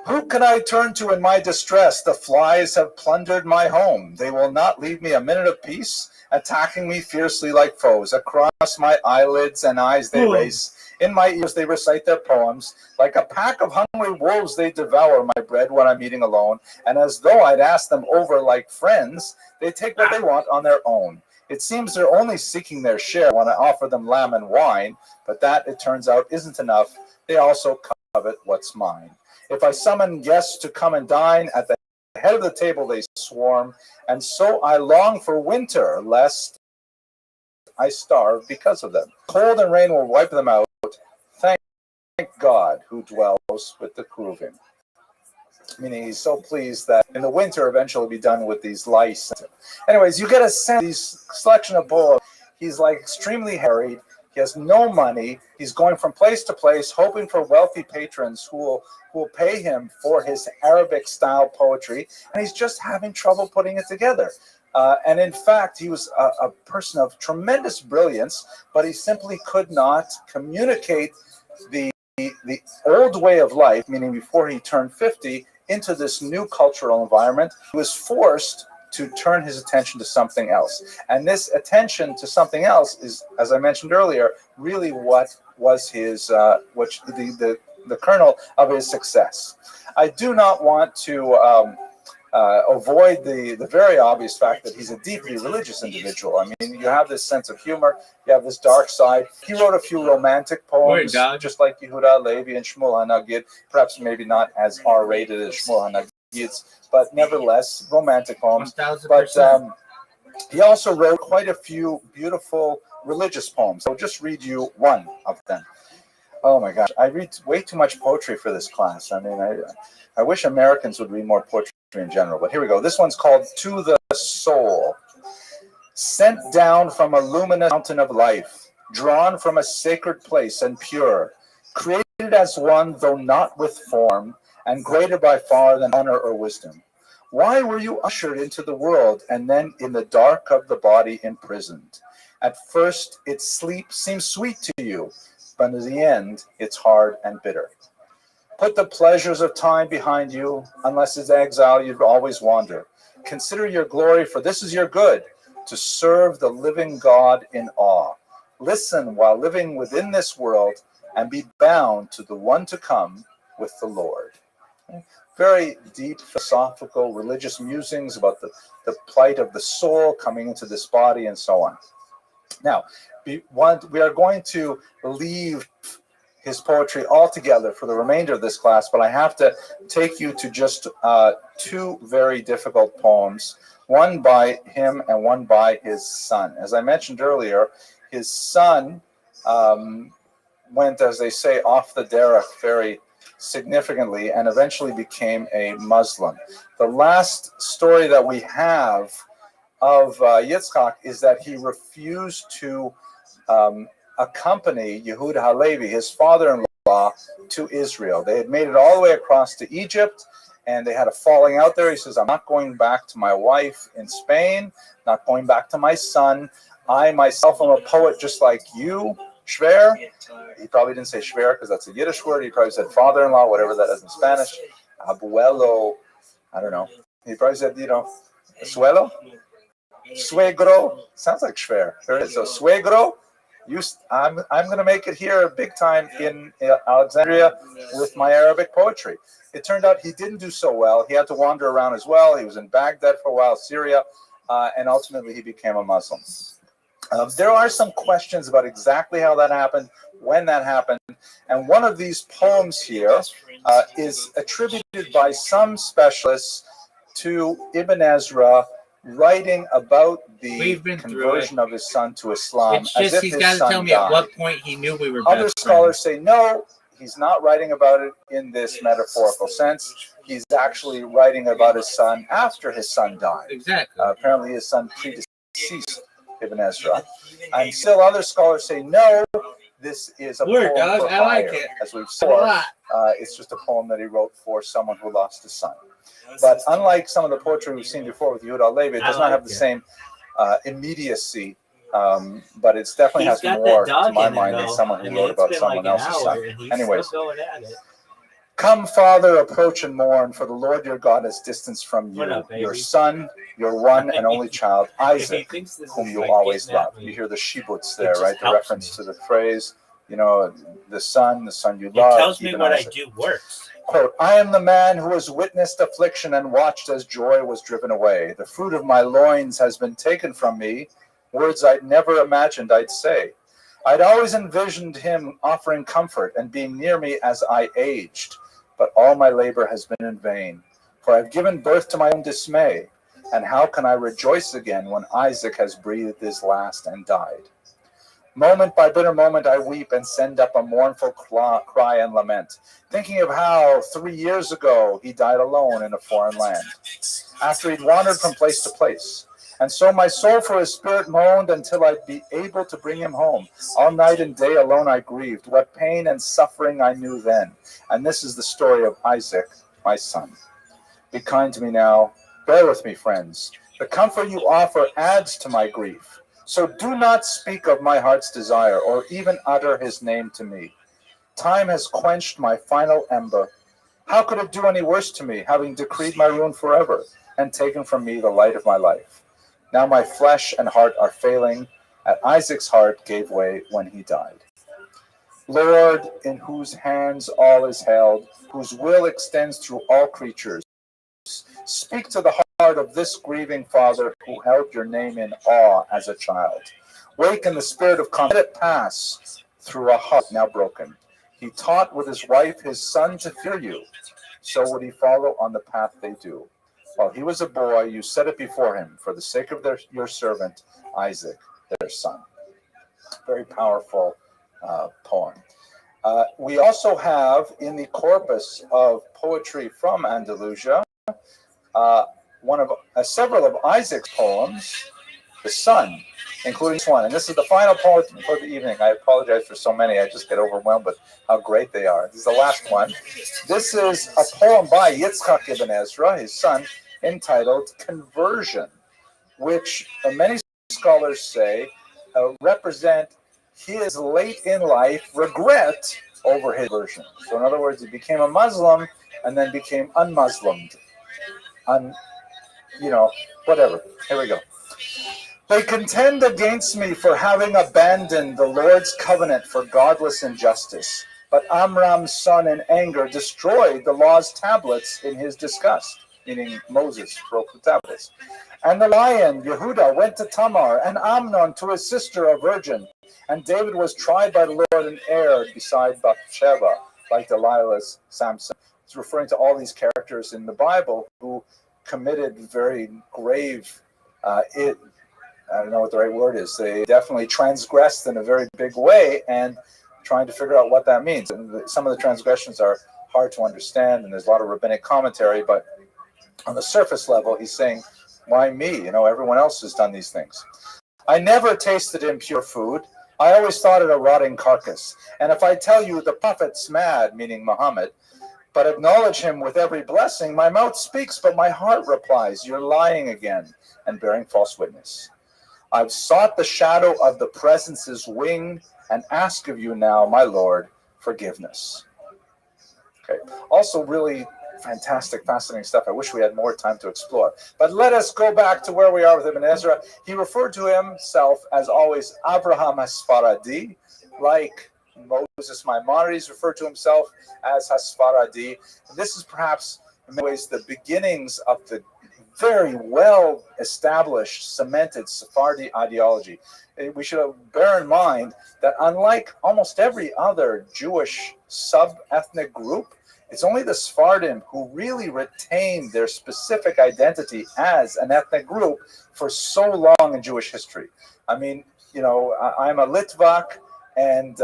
Who can I turn to in my distress? The flies have plundered my home. They will not leave me a minute of peace, attacking me fiercely like foes. Across my eyelids and eyes they race. In my ears they recite their poems. Like a pack of hungry wolves they devour my bread when I'm eating alone. And as though I'd ask them over like friends, they take what they want on their own. It seems they're only seeking their share when I offer them lamb and wine. But that, it turns out, isn't enough. They also covet what's mine. If I summon guests to come and dine at the head of the table they swarm, and so I long for winter, lest I starve because of them. Cold and rain will wipe them out. Thank God who dwells with the Kruvim. Meaning he's so pleased that in the winter eventually be done with these lice. Anyways, you get a sense of these selection of poems. He's like extremely harried. He has no money. He's going from place to place, hoping for wealthy patrons who will pay him for his Arabic-style poetry, and he's just having trouble putting it together. And in fact, he was a person of tremendous brilliance, but he simply could not communicate the old way of life, meaning before he turned 50, into this new cultural environment. He was forced to turn his attention to something else. And this attention to something else is, as I mentioned earlier, really what was his, the kernel of his success. I do not want to avoid the very obvious fact that he's a deeply religious individual. I mean, you have this sense of humor, you have this dark side. He wrote a few romantic poems, just like Yehuda Levi and Shmuel HaNagid, perhaps maybe not as R-rated as Shmuel HaNagid's, but nevertheless, romantic poems. But he also wrote quite a few beautiful religious poems. I'll just read you one of them. Oh my gosh, I read way too much poetry for this class. I mean, I wish Americans would read more poetry in general, but here we go. This one's called To the Soul. Sent down from a luminous fountain of life, drawn from a sacred place and pure, created as one, though not with form, and greater by far than honor or wisdom. Why were you ushered into the world and then in the dark of the body imprisoned? At first, its sleep seems sweet to you, but in the end, it's hard and bitter. Put the pleasures of time behind you, unless it's exile you'd always wander. Consider your glory, for this is your good, to serve the living God in awe. Listen while living within this world, and be bound to the one to come with the Lord. Very deep philosophical, religious musings about the plight of the soul coming into this body and so on. Now, we are going to leave his poetry altogether for the remainder of this class, but I have to take you to just two very difficult poems, one by him and one by his son. As I mentioned earlier, his son went, as they say, off the derech very significantly and eventually became a Muslim. The last story that we have of Yitzchak is that he refused to accompany Yehuda Halevi, his father-in-law, to Israel. They had made it all the way across to Egypt, and they had a falling out there. He says, I'm not going back to my wife in Spain, not going back to my son. I myself am a poet just like you, Schwer. He probably didn't say Schwer because that's a Yiddish word. He probably said father-in-law, whatever that is in Spanish. Abuelo, I don't know. He probably said, suelo? Suegro. Sounds like Schwer. There it is. So suegro. I'm going to make it here big time in Alexandria with my Arabic poetry. It turned out he didn't do so well. He had to wander around as well. He was in Baghdad for a while, Syria, and ultimately he became a Muslim. There are some questions about exactly how that happened, when that happened, and one of these poems here is attributed by some specialists to Ibn Ezra, writing about the conversion of his son to Islam. It's just he's got to tell me at what point he knew we were best Other scholars say no, he's not writing about it in this metaphorical sense. He's actually writing about his son after his son died. Exactly. Apparently his son predeceased Ibn Ezra. And still other scholars say no, this is a poem for hire. Like it. As we've seen, it's just a poem that he wrote for someone who lost his son. But unlike some of the poetry we've seen before with Yehuda Levi, it does not have the same immediacy, but it definitely has more, to my mind, than someone who wrote about someone else's son. Anyways, come, Father, approach and mourn, for the Lord your God is distanced from you. Your son, your one and only child, Isaac, whom you always love. You hear the shibutz there, right? The reference to the phrase, the son you love. It tells me what I do works. Quote, I am the man who has witnessed affliction and watched as joy was driven away. The fruit of my loins has been taken from me, words I'd never imagined I'd say. I'd always envisioned him offering comfort and being near me as I aged, but all my labor has been in vain. for I've given birth to my own dismay. And how can I rejoice again when Isaac has breathed his last and died? Moment by bitter moment I weep and send up a mournful cry and lament, thinking of how 3 years ago he died alone in a foreign land, after he'd wandered from place to place. And so my soul for his spirit moaned until I'd be able to bring him home. All night and day alone I grieved. What pain and suffering I knew then. And this is the story of Isaac, my son. Be kind to me now. Bear with me, friends. The comfort you offer adds to my grief. So do not speak of my heart's desire or even utter his name to me. Time has quenched my final ember. How could it do any worse to me, having decreed my ruin forever and taken from me the light of my life? Now my flesh and heart are failing, as Isaac's heart gave way when he died. Lord, in whose hands all is held, whose will extends through all creatures, speak to the heart of this grieving father who held your name in awe as a child. Waken the spirit of confidence. Let it pass through a heart now broken. He taught with his wife his son to fear you. So would he follow on the path they do. While he was a boy, you set it before him for the sake of your servant, Isaac, their son. Very powerful poem. We also have in the corpus of poetry from Andalusia, several of Isaac's poems, the son, including this one. And this is the final poem for the evening. I apologize for so many. I just get overwhelmed with how great they are. This is the last one. This is a poem by Yitzchak ibn Ezra, his son, entitled Conversion, which many scholars say represent his late in life regret over his conversion. So in other words, he became a Muslim and then became unmuslimed. Whatever. Here we go. They contend against me for having abandoned the Lord's covenant for godless injustice. But Amram's son in anger destroyed the law's tablets in his disgust, meaning Moses broke the tablets. And the lion, Yehuda, went to Tamar, and Amnon to his sister, a virgin. And David was tried by the Lord and erred beside Bathsheba, like Delilah's Samson. It's referring to all these characters in the Bible who committed very grave, I don't know what the right word is. They definitely transgressed in a very big way, and trying to figure out what that means. And some of the transgressions are hard to understand, and there's a lot of rabbinic commentary, but on the surface level, he's saying, why me? Everyone else has done these things. I never tasted impure food. I always thought it a rotting carcass. And if I tell you the prophet's mad, meaning Muhammad, but acknowledge him with every blessing, my mouth speaks, but my heart replies, you're lying again and bearing false witness. I've sought the shadow of the presence's wing and ask of you now, my Lord, forgiveness. Okay. Also really fantastic, fascinating stuff. I wish we had more time to explore. But let us go back to where we are with Ibn Ezra. He referred to himself, as always, Abraham Hasfaradi, like Moses Maimonides referred to himself as Hasfaradi. And this is perhaps, in many ways, the beginnings of the very well-established, cemented Sephardi ideology. We should bear in mind that unlike almost every other Jewish sub-ethnic group, it's only the Sephardim who really retained their specific identity as an ethnic group for so long in Jewish history. I mean, I'm a Litvak and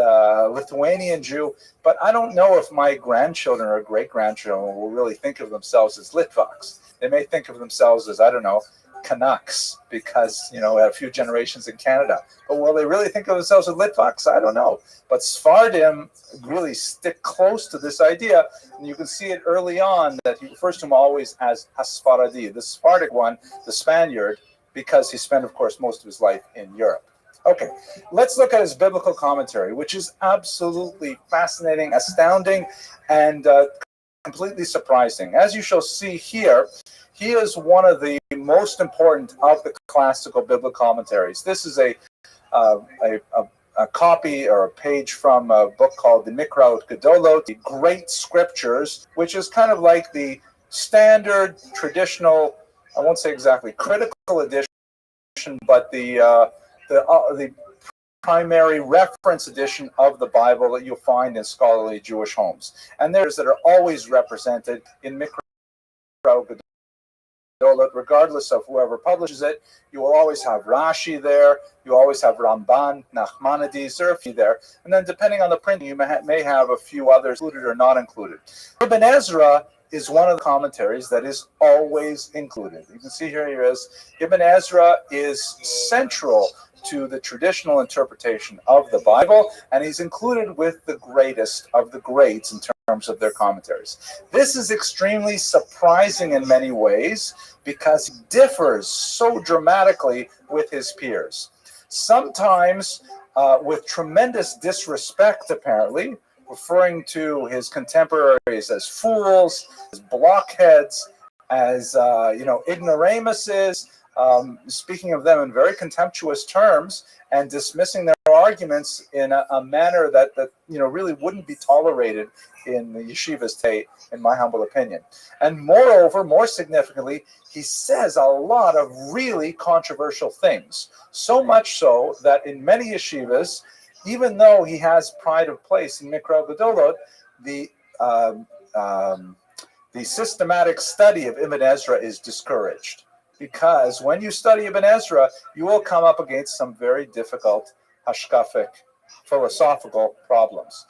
Lithuanian Jew, but I don't know if my grandchildren or great-grandchildren will really think of themselves as Litvaks. They may think of themselves as, I don't know, Canucks, because, we had a few generations in Canada. But will they really think of themselves as Litvaks? I don't know. But Sephardim really stick close to this idea, and you can see it early on that he refers to him always as Hasfaradi, the Sephardic one, the Spaniard, because he spent, of course, most of his life in Europe. Okay, let's look at his biblical commentary, which is absolutely fascinating, astounding, and completely surprising. As you shall see here, he is one of the most important of the classical biblical commentaries. This is a copy or a page from a book called the Mikraot Gedolot, the Great Scriptures, which is kind of like the standard, traditional, I won't say exactly critical edition, but the primary reference edition of the Bible that you'll find in scholarly Jewish homes. And there's that are always represented in Mikraot Mikra regardless of whoever publishes it. You will always have Rashi there. You always have Ramban, Nachmanides, there. And then depending on the printing, you may have a few others included or not included. Ibn Ezra is one of the commentaries that is always included. You can see here he is. Ibn Ezra is central to the traditional interpretation of the Bible, and he's included with the greatest of the greats in terms of their commentaries. This is extremely surprising in many ways because he differs so dramatically with his peers. Sometimes with tremendous disrespect, apparently, referring to his contemporaries as fools, as blockheads, as ignoramuses, speaking of them in very contemptuous terms and dismissing their arguments in a manner that really wouldn't be tolerated in the yeshivas today, in my humble opinion. And moreover, more significantly, he says a lot of really controversial things. So much so that in many yeshivas, even though he has pride of place in Mikra Gedolot, the systematic study of Ibn Ezra is discouraged. Because when you study Ibn Ezra, you will come up against some very difficult hashkafic, philosophical problems.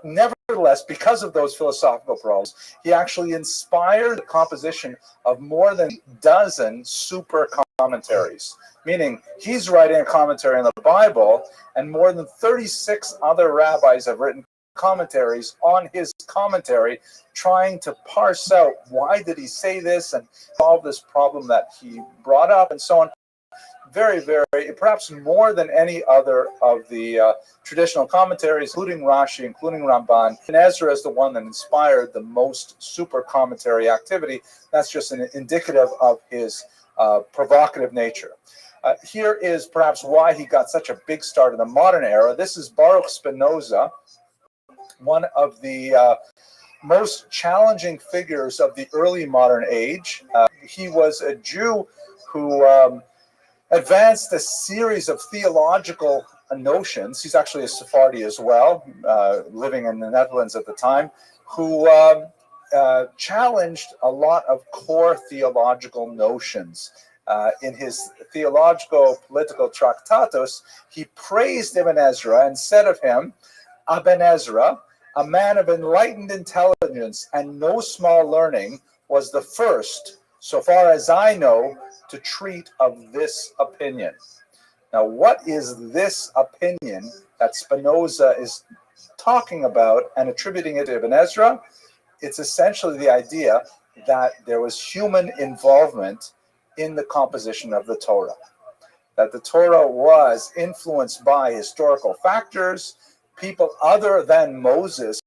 Nevertheless, because of those philosophical problems, he actually inspired the composition of more than a dozen super commentaries, meaning he's writing a commentary on the Bible, and more than 36 other rabbis have written commentaries on his commentary, trying to parse out why did he say this and solve this problem that he brought up and so on. Very, very, perhaps more than any other of the traditional commentaries, including Rashi, including Ramban. And Ezra is the one that inspired the most super commentary activity. That's just an indicative of his provocative nature. Here is perhaps why he got such a big start in the modern era. This is Baruch Spinoza, one of the most challenging figures of the early modern age. He was a Jew who advanced a series of theological notions. He's actually a Sephardi as well, living in the Netherlands at the time, who challenged a lot of core theological notions. In his theological-political Tractatus, he praised Ibn Ezra and said of him, Ibn Ezra, a man of enlightened intelligence and no small learning, was the first, so far as I know, to treat of this opinion. Now, what is this opinion that Spinoza is talking about and attributing it to Ibn Ezra? It's essentially the idea that there was human involvement in the composition of the Torah, that the Torah was influenced by historical factors. People other than Moses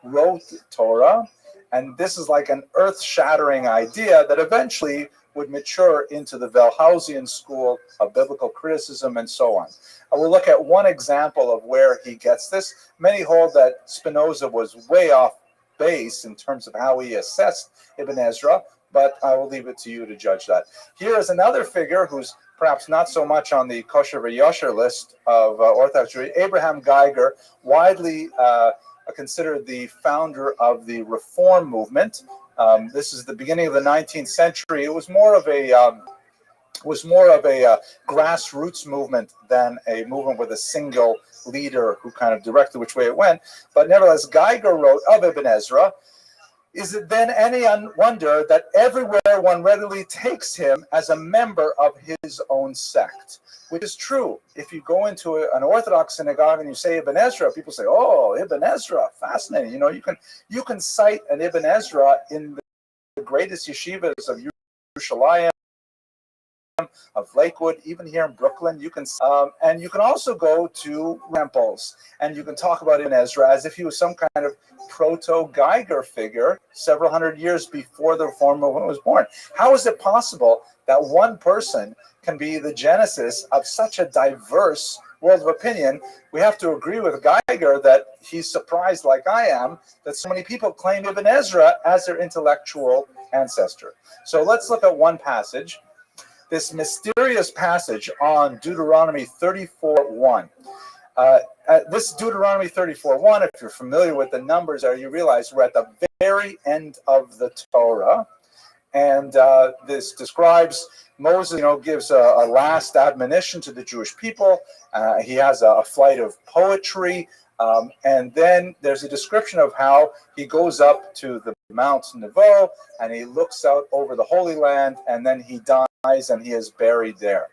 wrote the Torah, and this is like an earth-shattering idea that eventually would mature into the Wellhausian school of biblical criticism and so on. I will look at one example of where he gets this. Many hold that Spinoza was way off base in terms of how he assessed Ibn Ezra, but I will leave it to you to judge that. Here is another figure who's perhaps not so much on the kosher v'yosher list of Orthodox Jews, Abraham Geiger, widely considered the founder of the Reform movement. This is the beginning of the 19th century. It was more of a grassroots movement than a movement with a single leader who kind of directed which way it went. But nevertheless, Geiger wrote of Ibn Ezra, is it then any wonder that everywhere one readily takes him as a member of his own sect? Which is true. If you go into an Orthodox synagogue and you say Ibn Ezra, people say, "Oh, Ibn Ezra, fascinating." You can cite an Ibn Ezra in the greatest yeshivas of Yerushalayim, of Lakewood, even here in Brooklyn. You can, and you can also go to temples and you can talk about Ibn Ezra as if he was some kind of proto-Geiger figure several hundred years before the Reform movement was born. How is it possible that one person can be the genesis of such a diverse world of opinion? We have to agree with Geiger that he's surprised, like I am, that so many people claim Ibn Ezra as their intellectual ancestor. So let's look at one passage. This mysterious passage on Deuteronomy 34:1. This Deuteronomy 34:1, if you're familiar with the numbers there, you realize we're at the very end of the Torah. And this describes Moses, gives a last admonition to the Jewish people. He has a flight of poetry. And then there's a description of how he goes up to the Mount Nebo and he looks out over the Holy Land, and then he dies and he is buried there.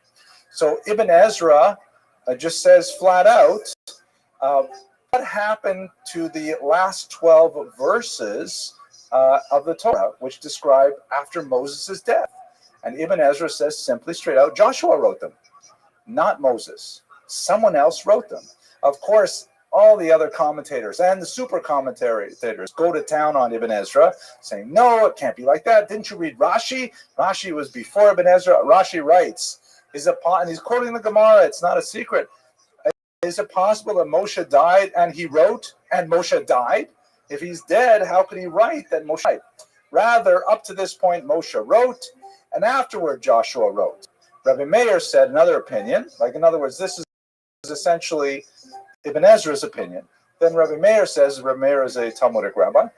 So Ibn Ezra just says flat out, what happened to the last 12 verses of the Torah, which describe after Moses' death? And Ibn Ezra says simply straight out, Joshua wrote them, not Moses. Someone else wrote them. Of course, all the other commentators and the super commentators go to town on Ibn Ezra, saying, no, it can't be like that. Didn't you read Rashi? Rashi was before Ibn Ezra. Rashi writes, and he's quoting the Gemara, it's not a secret. Is it possible that Moshe died and he wrote and Moshe died? If he's dead, how could he write that Moshe died? Rather, up to this point, Moshe wrote, and afterward Joshua wrote. Rabbi Meir said another opinion, like in other words, this is essentially Ibn Ezra's opinion. Then Rabbi Meir says, Rabbi Meir is a Talmudic rabbi,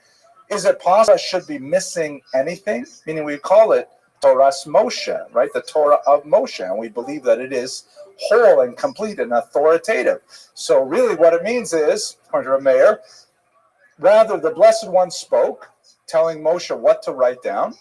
is it possible I should be missing anything? Meaning we call it Torah's Moshe, right? The Torah of Moshe, and we believe that it is whole and complete and authoritative. So really what it means is, according to Rabbi Meir, rather the Blessed One spoke, telling Moshe what to write down,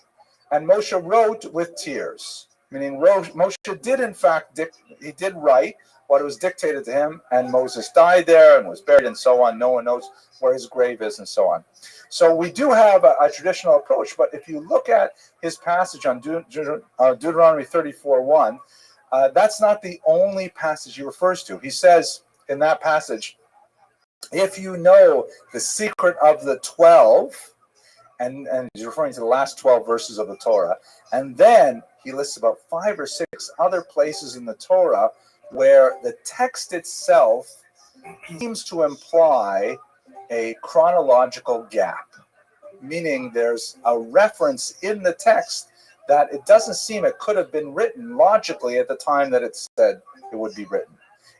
and Moshe wrote with tears, meaning Moshe did in fact, he did write what was dictated to him, and Moses died there and was buried and so on. No one knows where his grave is and so on. So we do have a traditional approach, but if you look at his passage on Deuteronomy 34:1, that's not the only passage he refers to. He says in that passage, if you know the secret of the 12, and he's referring to the last 12 verses of the Torah, and then he lists about 5 or 6 other places in the Torah where the text itself seems to imply a chronological gap, meaning there's a reference in the text that it doesn't seem it could have been written logically at the time that it said it would be written.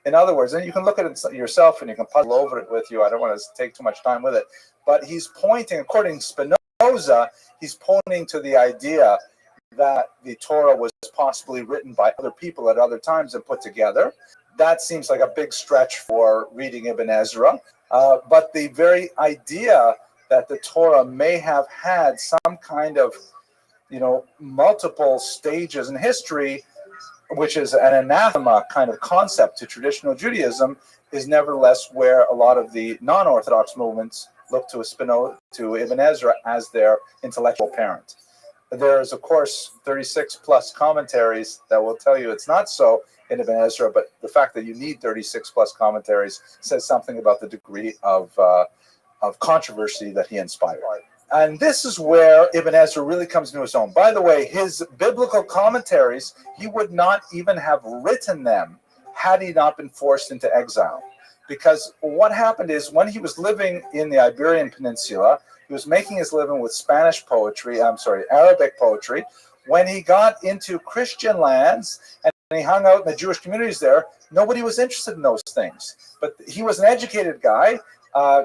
In other words, and you can look at it yourself and you can puzzle over it with you. I don't want to take too much time with it, but he's pointing, according to Spinoza, he's pointing to the idea that the Torah was possibly written by other people at other times and put together. That seems like a big stretch for reading Ibn Ezra. But the very idea that the Torah may have had some kind of, multiple stages in history, which is an anathema kind of concept to traditional Judaism, is nevertheless where a lot of the non-Orthodox movements look to Ibn Ezra as their intellectual parent. There's, of course, 36 plus commentaries that will tell you it's not so in Ibn Ezra, but the fact that you need 36 plus commentaries says something about the degree of controversy that he inspired. And this is where Ibn Ezra really comes into his own. By the way, his biblical commentaries, he would not even have written them had he not been forced into exile. Because what happened is when he was living in the Iberian Peninsula, he was making his living with Arabic poetry. When he got into Christian lands and he hung out in the Jewish communities there, nobody was interested in those things. But he was an educated guy.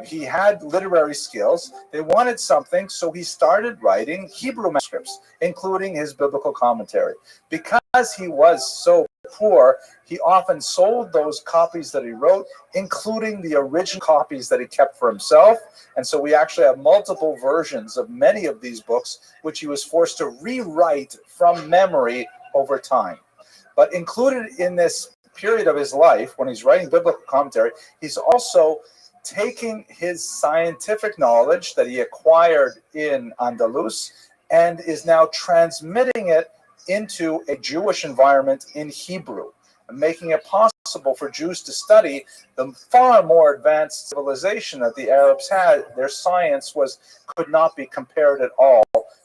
He had literary skills. They wanted something, so he started writing Hebrew manuscripts, including his biblical commentary. Because he was so poor, he often sold those copies that he wrote, including the original copies that he kept for himself. And so we actually have multiple versions of many of these books, which he was forced to rewrite from memory over time. But included in this period of his life, when he's writing biblical commentary, he's also taking his scientific knowledge that he acquired in Andalus and is now transmitting it into a Jewish environment in Hebrew, making it possible for Jews to study the far more advanced civilization that the Arabs had. Their science could not be compared at all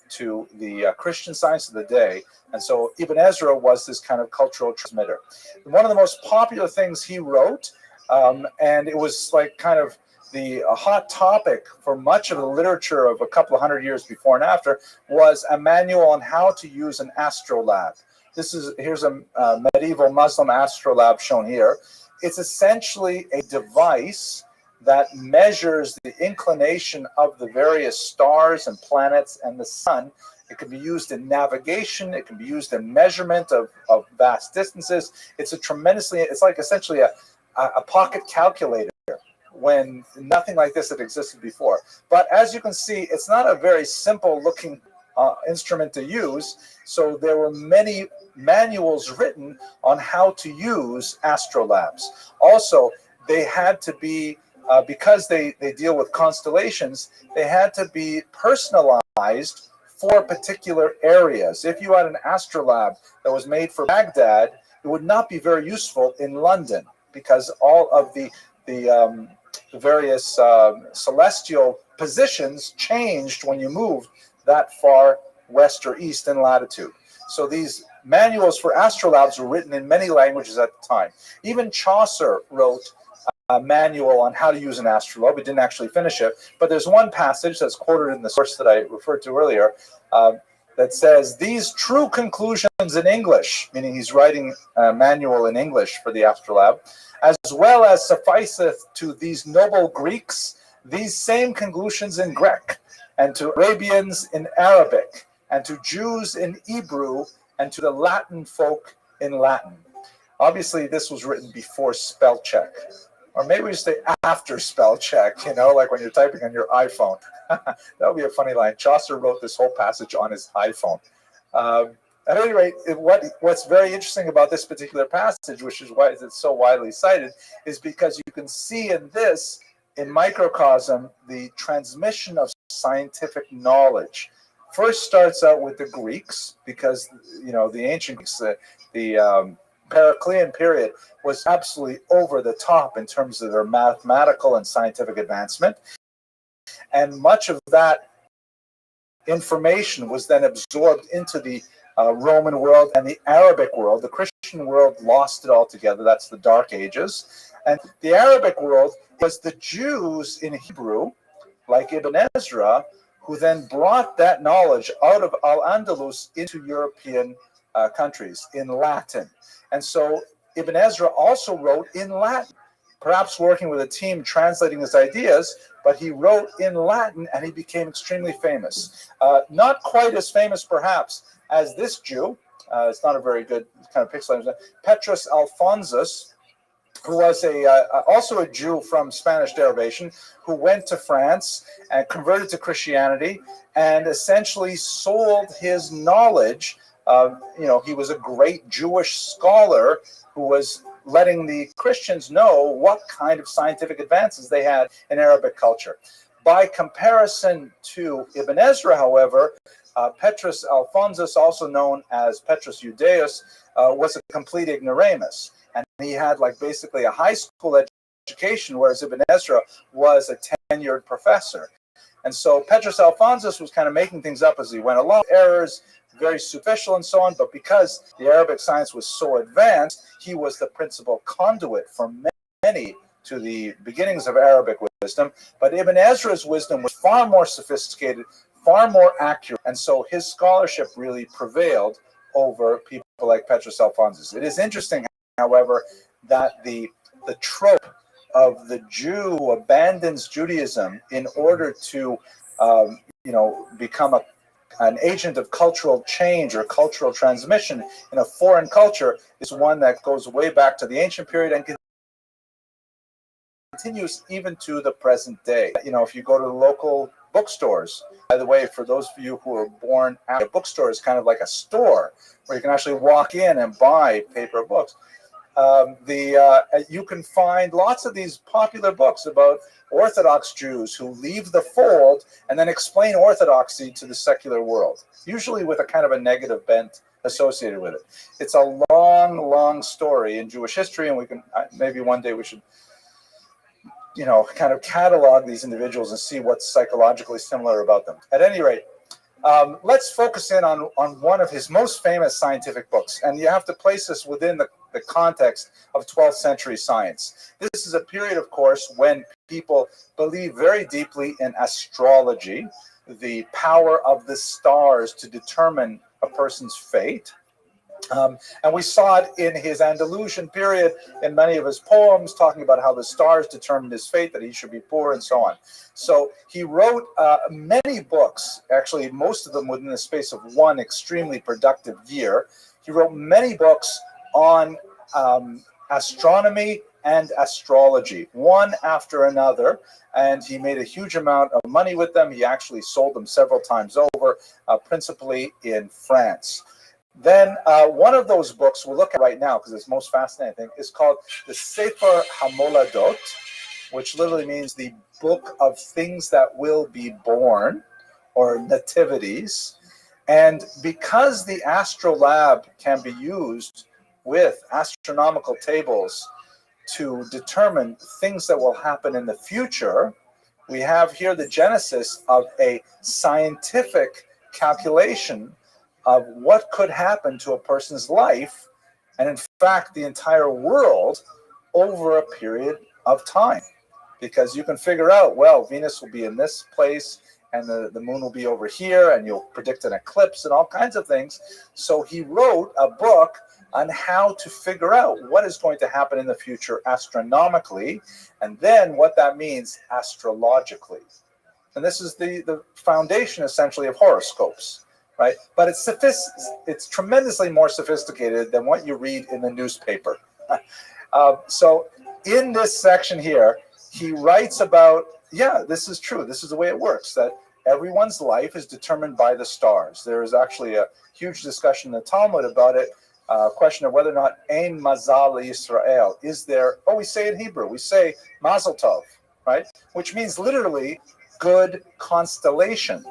to the Christian science of the day. And so Ibn Ezra was this kind of cultural transmitter. One of the most popular things he wrote, and it was like kind of the hot topic for much of the literature of a couple of hundred years before and after, was a manual on how to use an astrolabe. Here's a medieval Muslim astrolabe shown here. it's essentially a device that measures the inclination of the various stars and planets and the sun. It can be used in navigation. It can be used in measurement of vast distances. It's like essentially a pocket calculator, when nothing like this had existed before. But as you can see, it's not a very simple looking instrument to use. So there were many manuals written on how to use astrolabes. Also, they had to be, because they deal with constellations, they had to be personalized for particular areas. If you had an astrolabe that was made for Baghdad, it would not be very useful in London, because all of the various celestial positions changed when you moved that far west or east in latitude. So these manuals for astrolabes were written in many languages at the time. Even Chaucer wrote a manual on how to use an astrolabe. He didn't actually finish it, but there's one passage that's quoted in the source that I referred to earlier that says, "These true conclusions in English," meaning he's writing a manual in English for the astrolabe, "as well as sufficeth to these noble Greeks, these same conclusions in Greek, and to Arabians in Arabic, and to Jews in Hebrew, and to the Latin folk in Latin." Obviously, this was written before spell check, or maybe we say after spell check, like when you're typing on your iPhone. That would be a funny line. Chaucer wrote this whole passage on his iPhone. At any rate, what's very interesting about this particular passage, which is why it's so widely cited, is because you can see in this, in microcosm, the transmission of scientific knowledge. First starts out with the Greeks, because the ancient Greeks, the Periclean period was absolutely over the top in terms of their mathematical and scientific advancement, and much of that information was then absorbed into the Roman world and the Arabic world. The Christian world lost it altogether. That's the Dark Ages. And the Arabic world was the Jews in Hebrew, like Ibn Ezra, who then brought that knowledge out of Al-Andalus into European countries in Latin. And so Ibn Ezra also wrote in Latin, perhaps working with a team translating his ideas, but he wrote in Latin and he became extremely famous. Not quite as famous, perhaps, as this Jew. It's not a very good kind of pixel. Petrus Alphonsus, who was also a Jew from Spanish derivation, who went to France and converted to Christianity and essentially sold his knowledge. He was a great Jewish scholar who was letting the Christians know what kind of scientific advances they had in Arabic culture. By comparison to Ibn Ezra, however, Petrus Alphonsus, also known as Petrus Judaeus, was a complete ignoramus. And he had basically a high school education, whereas Ibn Ezra was a tenured professor. And so Petrus Alphonsus was kind of making things up as he went along, errors, very superficial and so on, but because the Arabic science was so advanced, he was the principal conduit for many to the beginnings of Arabic wisdom. But Ibn Ezra's wisdom was far more sophisticated, far more accurate, and so his scholarship really prevailed over people like Petrus Alphonsus. It is interesting, however, that the trope of the Jew who abandons Judaism in order to become an agent of cultural change or cultural transmission in a foreign culture is one that goes way back to the ancient period and continues even to the present day. If you go to the local bookstores, by the way, for those of you who are born after, a bookstore is kind of like a store where you can actually walk in and buy paper books. You can find lots of these popular books about Orthodox Jews who leave the fold and then explain Orthodoxy to the secular world, usually with a kind of a negative bent associated with it. It's a long, long story in Jewish history, and we can maybe one day we should, kind of catalog these individuals and see what's psychologically similar about them. At any rate, let's focus in on one of his most famous scientific books, and you have to place this within the context of 12th century science. This is a period, of course, when people believe very deeply in astrology, the power of the stars to determine a person's fate. And we saw it in his Andalusian period in many of his poems, talking about how the stars determined his fate, that he should be poor, and so on. So he wrote many books, actually most of them within the space of one extremely productive year. He wrote many books on astronomy and astrology, one after another, and he made a huge amount of money with them. He actually sold them several times over, principally in France. Then one of those books we'll look at right now, because it's most fascinating, is called the Sefer HaMoladot, which literally means the book of things that will be born, or nativities. And because the astrolabe can be used with astronomical tables to determine things that will happen in the future, we have here the genesis of a scientific calculation of what could happen to a person's life, and in fact the entire world, over a period of time. Because you can figure out, well, Venus will be in this place and the moon will be over here, and you'll predict an eclipse and all kinds of things. So he wrote a book on how to figure out what is going to happen in the future astronomically, and then what that means astrologically. And this is the foundation essentially of horoscopes. Right, but it's tremendously more sophisticated than what you read in the newspaper. So in this section here, he writes about, yeah, this is true. This is the way it works, that everyone's life is determined by the stars. There is actually a huge discussion in the Talmud about it, a question of whether or not Ein Mazal Yisrael, is there, we say in Hebrew, we say Mazel Tov, right? Which means literally good constellation,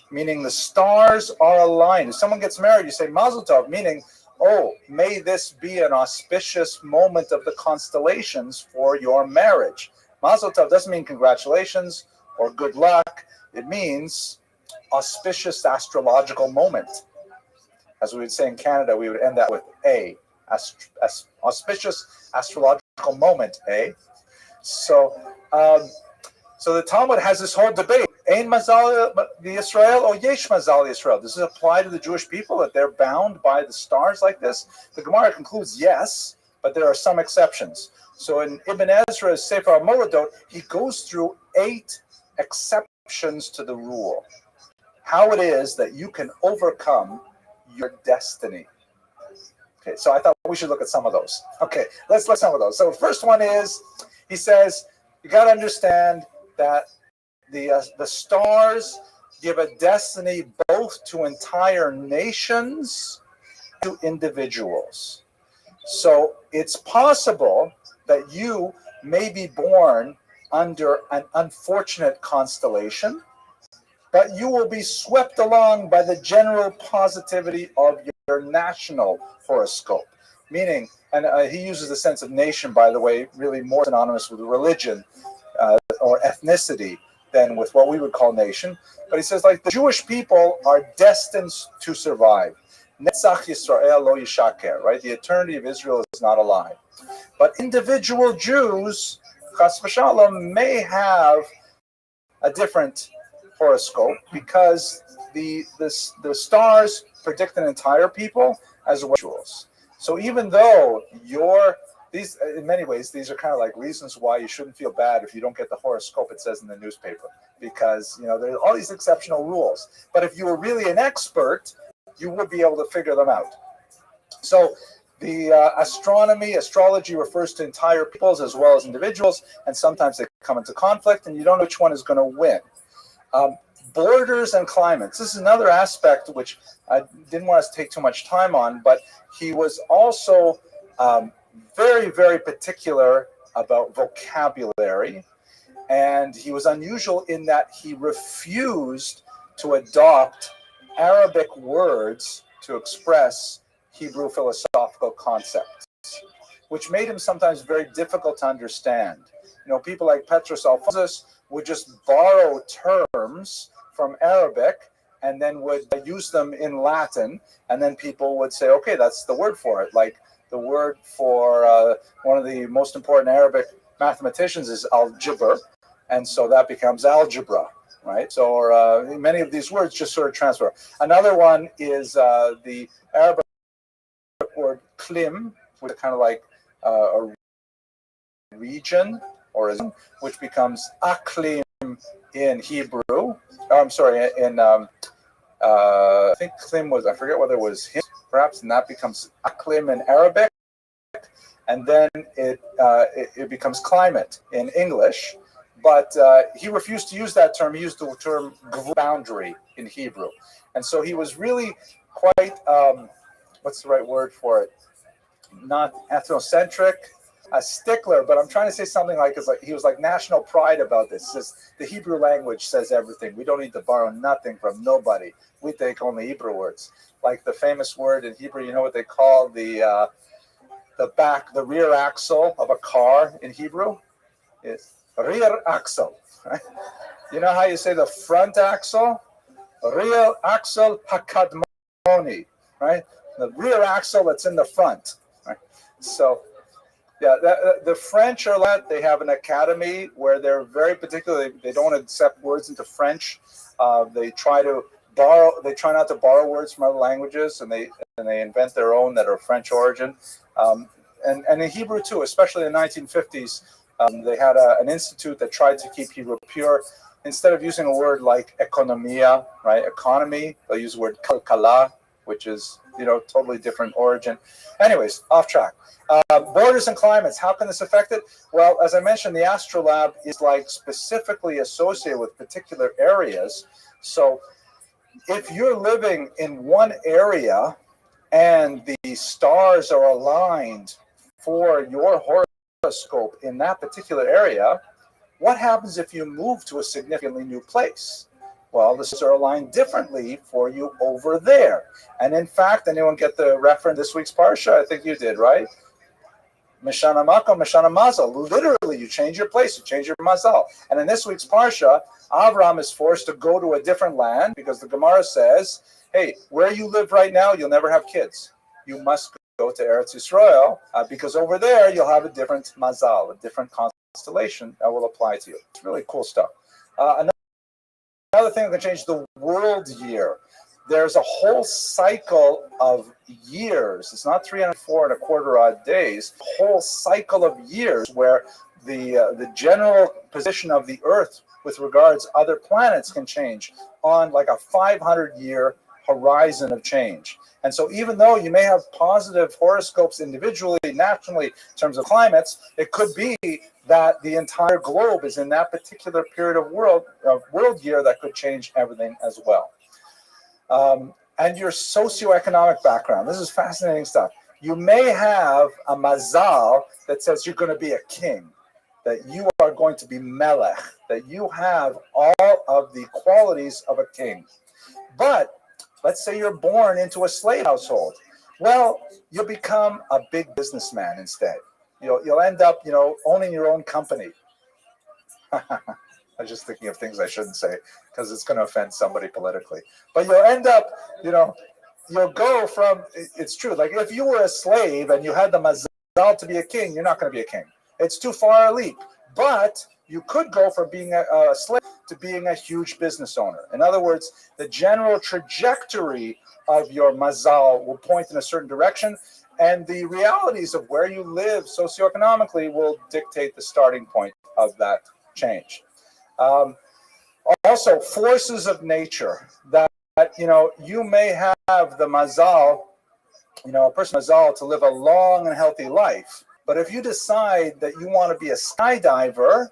meaning the stars are aligned. If someone gets married, you say Mazel Tov, meaning, oh, may this be an auspicious moment of the constellations for your marriage. Mazel Tov doesn't mean congratulations or good luck. It means auspicious astrological moment. As we would say in Canada, we would end that with A, auspicious astrological moment, A. So the Talmud has this whole debate. Ein Mazal Yisrael or Yesh Mazal Yisrael. Does this apply to the Jewish people, that they're bound by the stars like this? The Gemara concludes yes, but there are some exceptions. So in Ibn Ezra's Sefer HaMoladot, he goes through 8 exceptions to the rule. How it is that you can overcome your destiny. Okay, so I thought we should look at some of those. Okay, let's look at some of those. So the first one is, he says, you got to understand that the stars give a destiny both to entire nations and to individuals. So it's possible that you may be born under an unfortunate constellation, but you will be swept along by the general positivity of your national horoscope. Meaning, and he uses the sense of nation, by the way, really more synonymous with religion or ethnicity than with what we would call nation. But he says, like, the Jewish people are destined to survive. Netzach Yisrael lo yishaker, right? The eternity of Israel is not a lie. But individual Jews, chas v'shalom, may have a different horoscope, because the stars predict an entire people as individuals. So even though these, in many ways, these are kind of like reasons why you shouldn't feel bad if you don't get the horoscope it says in the newspaper, because there are all these exceptional rules. But if you were really an expert, you would be able to figure them out. So the astrology refers to entire peoples as well as individuals, and sometimes they come into conflict, and you don't know which one is going to win. Borders and climates. This is another aspect which I didn't want us to take too much time on, but he was also very, very particular about vocabulary, and he was unusual in that he refused to adopt Arabic words to express Hebrew philosophical concepts, which made him sometimes very difficult to understand. People like Petrus Alphonsus would just borrow terms from Arabic and then would use them in Latin, and then people would say, okay, that's the word for it. Like the word for one of the most important Arabic mathematicians is algebra, and so that becomes algebra, right? So many of these words just sort of transfer. Another one is the Arabic Aklim, which is kind of like a region, or a zone, which becomes Aklim in Hebrew. Oh, I'm sorry, in I think Klim was, I forget whether it was him, perhaps, and that becomes Aklim in Arabic, and then it becomes climate in English. But he refused to use that term. He used the term boundary in Hebrew. And so he was really quite, what's the right word for it? Not ethnocentric, a stickler, but I'm trying to say something like, he was like national pride about this. He says, the Hebrew language says everything. We don't need to borrow nothing from nobody. We take only Hebrew words. Like the famous word in Hebrew, you know what they call the rear axle of a car in Hebrew? It's rear axle. Right? You know how you say the front axle? Rear axle hakadmoni, right? The rear axle that's in the front. Right? So, yeah, the French are that they have an academy where they're very particular. They don't accept words into French. They try not to borrow words from other languages, and they invent their own that are French origin. And in Hebrew too, especially in the 1950s, they had an institute that tried to keep Hebrew pure. Instead of using a word like economia, right, economy, they'll use the word kalkala, which is, totally different origin. Anyways, off track. Borders and climates, how can this affect it? Well, as I mentioned, the astrolabe is like specifically associated with particular areas. So if you're living in one area and the stars are aligned for your horoscope in that particular area, what happens if you move to a significantly new place? Well, the stars are aligned differently for you over there. And in fact, anyone get the reference this week's Parsha? I think you did, right? Meshana Mako, Meshana Mazal. Literally, you change your place, you change your Mazal. And in this week's Parsha, Avram is forced to go to a different land because the Gemara says, hey, where you live right now, you'll never have kids. You must go to Eretz Yisrael because over there, you'll have a different Mazal, a different constellation that will apply to you. It's really cool stuff. Another thing that can change the world year. There's a whole cycle of years. It's not 304 and a quarter odd days. A whole cycle of years where the general position of the Earth with regards to other planets can change on like a 500-year horizon of change. And so even though you may have positive horoscopes individually, nationally, in terms of climates, it could be that the entire globe is in that particular period of world year that could change everything as well. And your socioeconomic background. This is fascinating stuff. You may have a mazal that says you're going to be a king, that you are going to be melech, that you have all of the qualities of a king. But let's say you're born into a slave household. Well, you'll become a big businessman instead. You'll end up, owning your own company. I'm just thinking of things I shouldn't say because it's going to offend somebody politically. But you'll end up, you'll go from, it's true, like if you were a slave and you had the mazal to be a king, you're not going to be a king. It's too far a leap. But you could go from being a slave to being a huge business owner. In other words, the general trajectory of your mazal will point in a certain direction, and the realities of where you live socioeconomically will dictate the starting point of that change. Also, forces of nature that, you may have the mazal, a person mazal to live a long and healthy life. But if you decide that you want to be a skydiver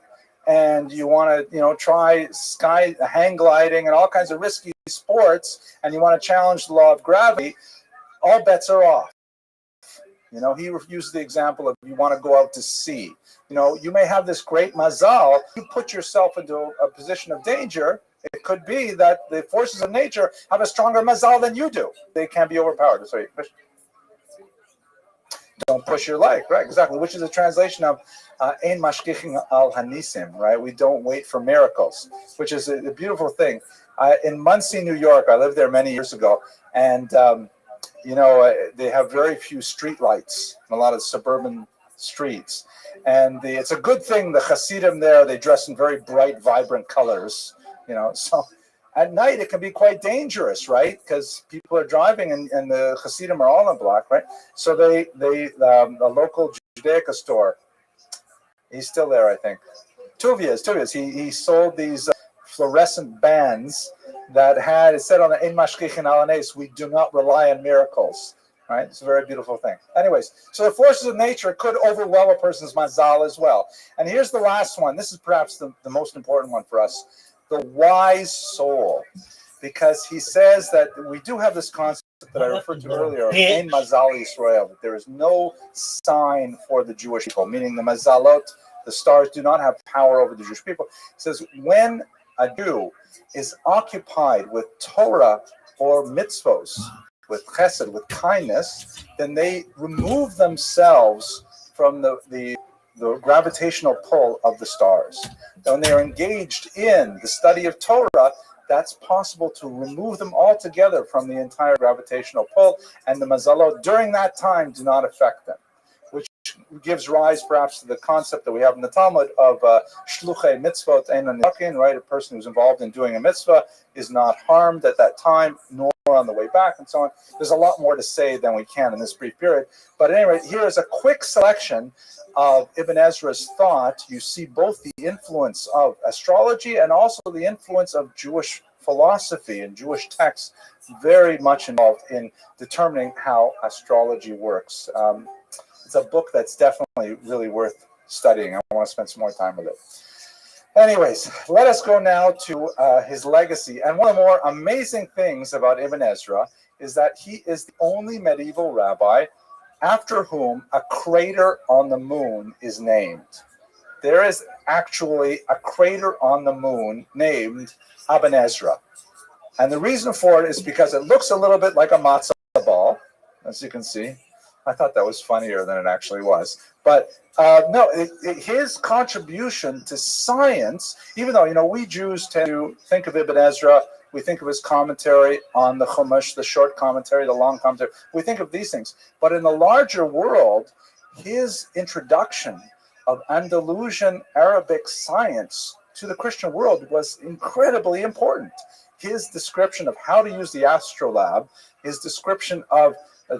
and you want to, try hang gliding and all kinds of risky sports, and you want to challenge the law of gravity, all bets are off. He used the example of you want to go out to sea. You may have this great mazal. You put yourself into a position of danger. It could be that the forces of nature have a stronger mazal than you do. They can be overpowered. Sorry, don't push your luck, right? Exactly, which is a translation of Ein mashkichin al hanisim, right? We don't wait for miracles, which is a beautiful thing. In Muncie, New York, I lived there many years ago, and they have very few street lights in a lot of suburban streets. And it's a good thing the Hasidim there, they dress in very bright, vibrant colors, so at night it can be quite dangerous, right? Because people are driving and the Hasidim are all in black, right? So the local Judaica store, he's still there, I think. Tuvia's. He sold these fluorescent bands that had, it said on the Ein Mashkichin Alanes, we do not rely on miracles. Right? It's a very beautiful thing. Anyways, so the forces of nature could overwhelm a person's mazal as well. And here's the last one. This is perhaps the most important one for us. The wise soul. Because he says that we do have this concept that I referred to earlier of Ein Mazal Yisrael, that there is no sign for the Jewish people, meaning the mazalot, the stars, do not have power over the Jewish people. He says when a Jew is occupied with Torah or mitzvos, with chesed, with kindness, then they remove themselves from the gravitational pull of the stars. And when they are engaged in the study of Torah, that's possible to remove them altogether from the entire gravitational pull, and the mazalot during that time do not affect them, which gives rise perhaps to the concept that we have in the Talmud of shluchei mitzvot einan yakin, right? A person who's involved in doing a mitzvah is not harmed at that time, nor on the way back, and so on. There's a lot more to say than we can in this brief period. But anyway, here is a quick selection of Ibn Ezra's thought. You see both the influence of astrology and also the influence of Jewish philosophy and Jewish texts very much involved in determining how astrology works. It's a book that's definitely really worth studying. I want to spend some more time with it. Anyways, let us go now to his legacy. And one of the more amazing things about Ibn Ezra is that he is the only medieval rabbi after whom a crater on the moon is named. There is actually a crater on the moon named Ibn Ezra. And the reason for it is because it looks a little bit like a matzah ball, as you can see. I thought that was funnier than it actually was. But his contribution to science, even though, we Jews tend to think of Ibn Ezra, we think of his commentary on the Chumash, the short commentary, the long commentary. We think of these things. But in the larger world, his introduction of Andalusian Arabic science to the Christian world was incredibly important. His description of how to use the astrolabe, his description of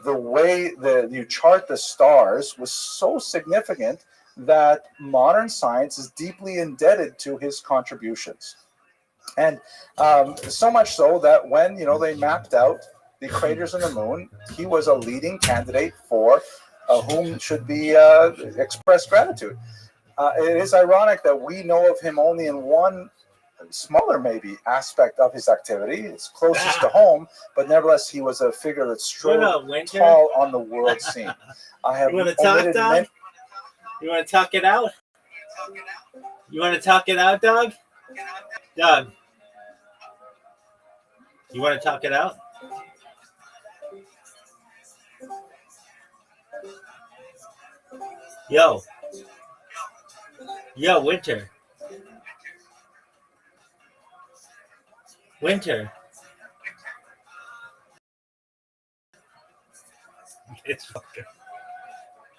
the way that you chart the stars was so significant that modern science is deeply indebted to his contributions. And so much so that when, they mapped out the craters on the moon, he was a leading candidate for whom should be expressed gratitude. It is ironic that we know of him only in one smaller maybe aspect of his activity. It's closest to home, but nevertheless he was a figure that strode tall on the world scene. I have you want to talk, dog? You want to talk it out? You want to talk it out, dog? Dog, you want to talk it out? Yo, Winter. It's fucking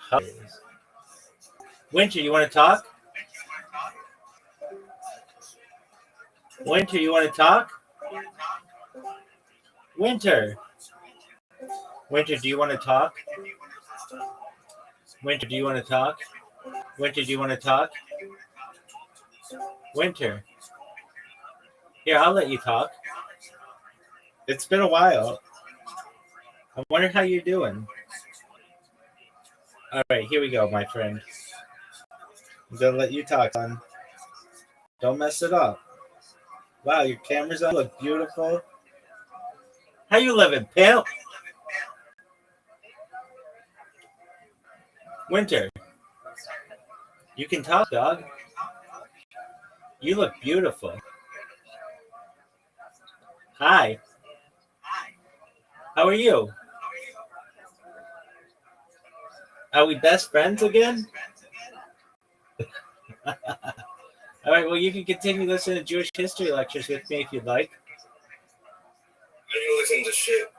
hilarious. Winter, you want to talk? Winter, you want to talk? Winter, do you want to talk? Winter, do you want to talk? Winter, do you want to talk? Winter. Here, I'll let you talk. It's been a while. I wonder how you're doing. All right, here we go, my friend. I'm going to let you talk, son. Don't mess it up. Wow, your camera's on. Look beautiful. How you living, pimp? Winter. You can talk, dog. You look beautiful. Hi. How are you? Are we best friends again? All right, well, you can continue listening to Jewish history lectures with me if you'd like. I didn't listen to shit.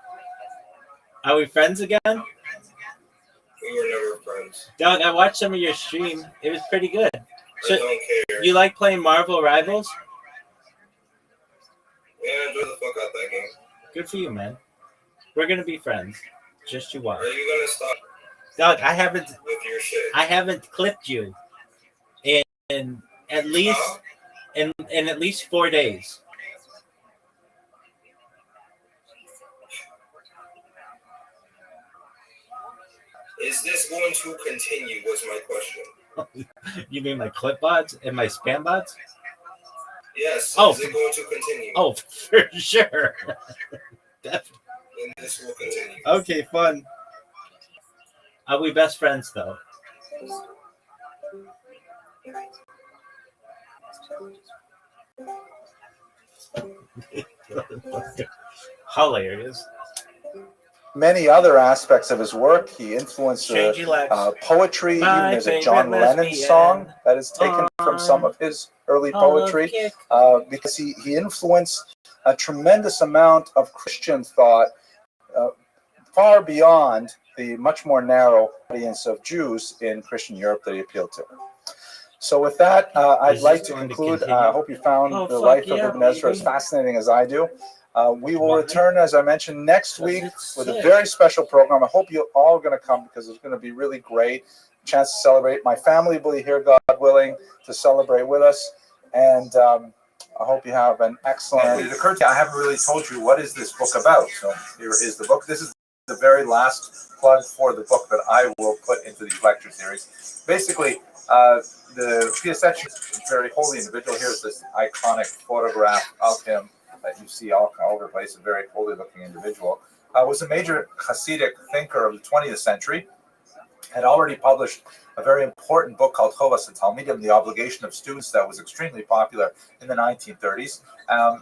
Are we friends again? We were never friends. Doug, I watched some of your stream. It was pretty good. I don't care. You like playing Marvel Rivals? Yeah, enjoy the fuck out that game. Good for you, man. We're gonna be friends. Just you watch. Are you gonna stop Doug, I haven't with your shit? I haven't clipped you in at least Huh? in at least 4 days. Is this going to continue? Was my question. You mean my clip bots and my spam bots? Yes. Oh. Is it going to continue? Oh, for sure. Definitely. And this will continue. Okay, fun. Are we best friends though? Hilarious. Many other aspects of his work. He influenced Changey Lex. poetry. My Even there's a favorite John Lennon lesbian song that is taken from some of his early poetry, Kick. because he influenced a tremendous amount of Christian thought, far beyond the much more narrow audience of Jews in Christian Europe that he appealed to. So with that, I'd Is like this to going to conclude. continue? I hope you found Oh, the fuck life yeah, of Ibn Ezra as baby. fascinating as I do. We will Why? return, as I mentioned, next week It's with a sick. very special program. I hope you're all going to come because it's going to be really great. Chance to celebrate. My family will be here, God willing, to celebrate with us. And I hope you have an excellent week. It occurred to me, I haven't really told you what is this book about. So here is the book. This is the very last plug for the book that I will put into these lecture series. Basically, the Piasecki is a very holy individual. Here's this iconic photograph of him that you see all over the place, a very holy-looking individual. Was a major Hasidic thinker of the 20th century, had already published a very important book called Chovas HaTalmidim, The Obligation of Students, that was extremely popular in the 1930s.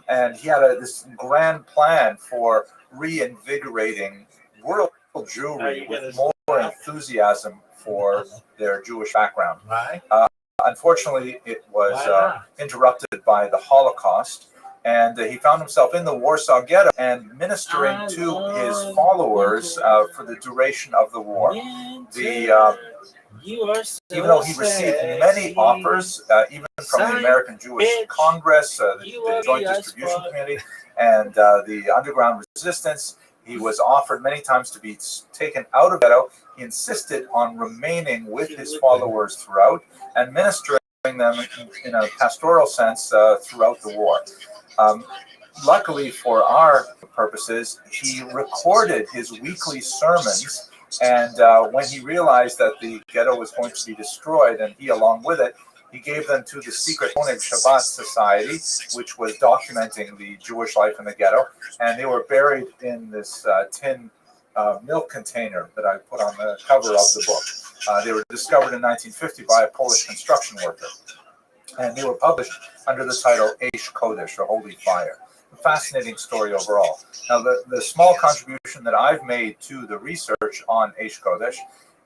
And he had this grand plan for reinvigorating world Jewry with more enthusiasm for their Jewish background. Why? Unfortunately, it was interrupted by the Holocaust, and he found himself in the Warsaw Ghetto and ministering to his followers for the duration of the war. Even though he received many offers, even from the American Jewish Congress, the Joint Distribution Committee, and the Underground Resistance, he was offered many times to be taken out of the ghetto. He insisted on remaining with his followers throughout and ministering them in a pastoral sense throughout the war. Luckily for our purposes, he recorded his weekly sermons, and when he realized that the ghetto was going to be destroyed, and he along with it, he gave them to the secret Oneg Shabbat Society, which was documenting the Jewish life in the ghetto, and they were buried in this tin milk container that I put on the cover of the book. They were discovered in 1950 by a Polish construction worker, and they were published under the title Eish Kodesh, or Holy Fire. A fascinating story overall. Now, the small contribution that I've made to the research on Eish Kodesh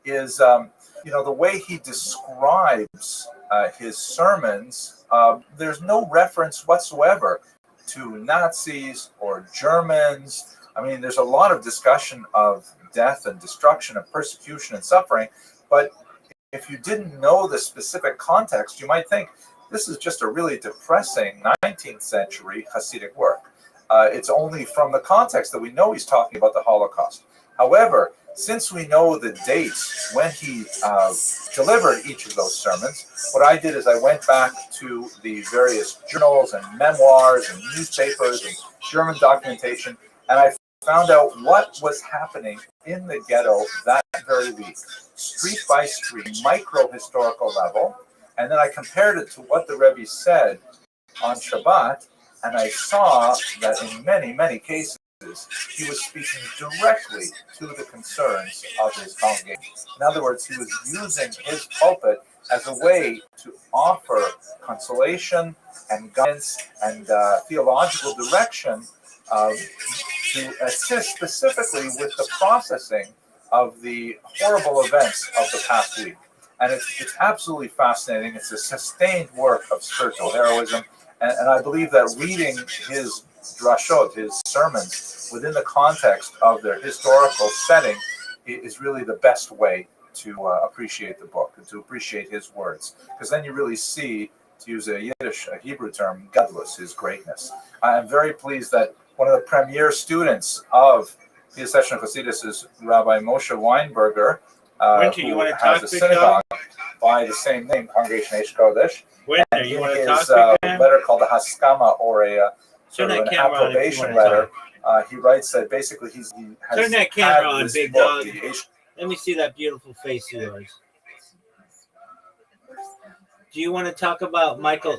is, the way he describes his sermons. There's no reference whatsoever to Nazis or Germans. I mean, there's a lot of discussion of death and destruction and persecution and suffering, but if you didn't know the specific context, you might think this is just a really depressing 19th century Hasidic work. It's only from the context that we know he's talking about the Holocaust. However, since we know the dates when he delivered each of those sermons, what I did is I went back to the various journals and memoirs and newspapers and German documentation, and I found out what was happening in the ghetto that very week, street by street, micro-historical level, and then I compared it to what the Rebbe said on Shabbat, and I saw that in many, many cases, he was speaking directly to the concerns of his congregation. In other words, he was using his pulpit as a way to offer consolation and guidance and theological direction to assist specifically with the processing of the horrible events of the past week. And it's absolutely fascinating. It's a sustained work of spiritual heroism. And I believe that reading his drashot, his sermons, within the context of their historical setting is really the best way to appreciate the book and to appreciate his words. Because then you really see to use a Yiddish, a Hebrew term, gadlus, his greatness. I'm very pleased that one of the premier students of Piaseczna Hasidus is Rabbi Moshe Weinberger, Winter, you who want to has talk, a big synagogue by the same name, Congregation Eish Kodesh. Winter, And you in want to his talk, big man? letter called the Haskama, or a sort Turn of that an camera on if you approbation want to letter, he writes that basically he has Turn that camera had on, this big book, dog. the Eish. Let me see that beautiful face of yours. Do you want to talk about Michael?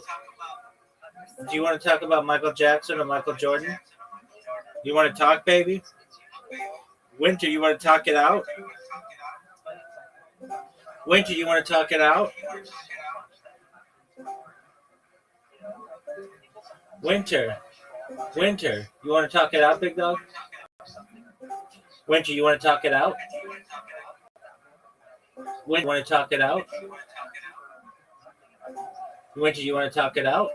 Do you want to talk about Michael Jackson or Michael Jordan? You want to talk, baby? Winter, you want to talk it out? Winter, you want to talk it out? Winter, Winter, you want to talk it out, big dog? Winter, you want to talk it out? Winter, you want to talk it out? Winter, you want to talk it out?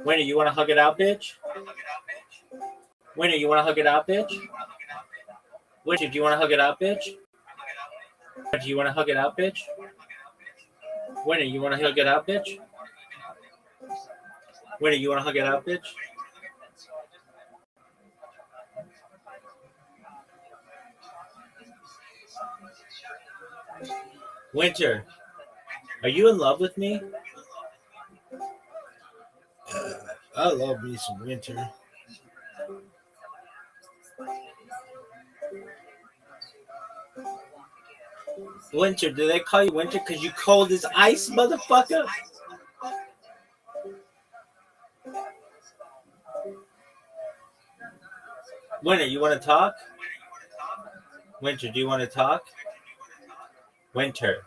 Winter, you want to hug it out, bitch? Winter, you want to hug it out, bitch? Winter, do you want to hug it out, bitch? Winter, you want to hug it out, bitch? Winter, you want to hug it out, bitch? Winter, you want to hug it out, bitch? Winter, are you in love with me? I love me some Winter. Winter, do they call you Winter because you cold as ice, motherfucker? Winter, you want to talk? Winter, do you want to talk? Winter,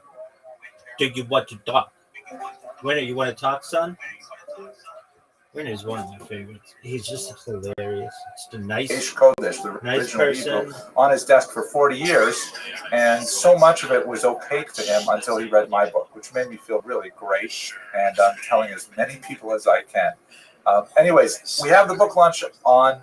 do you want to talk? Winter, you want to talk, son? Winter is one of my favorites. He's just hilarious. Just a nice, Eish Kodesh, the nice original person. Hebrew, on his desk for 40 years, and so much of it was opaque to him until he read my book, which made me feel really great, and I'm telling as many people as I can. Anyways, we have the book launch on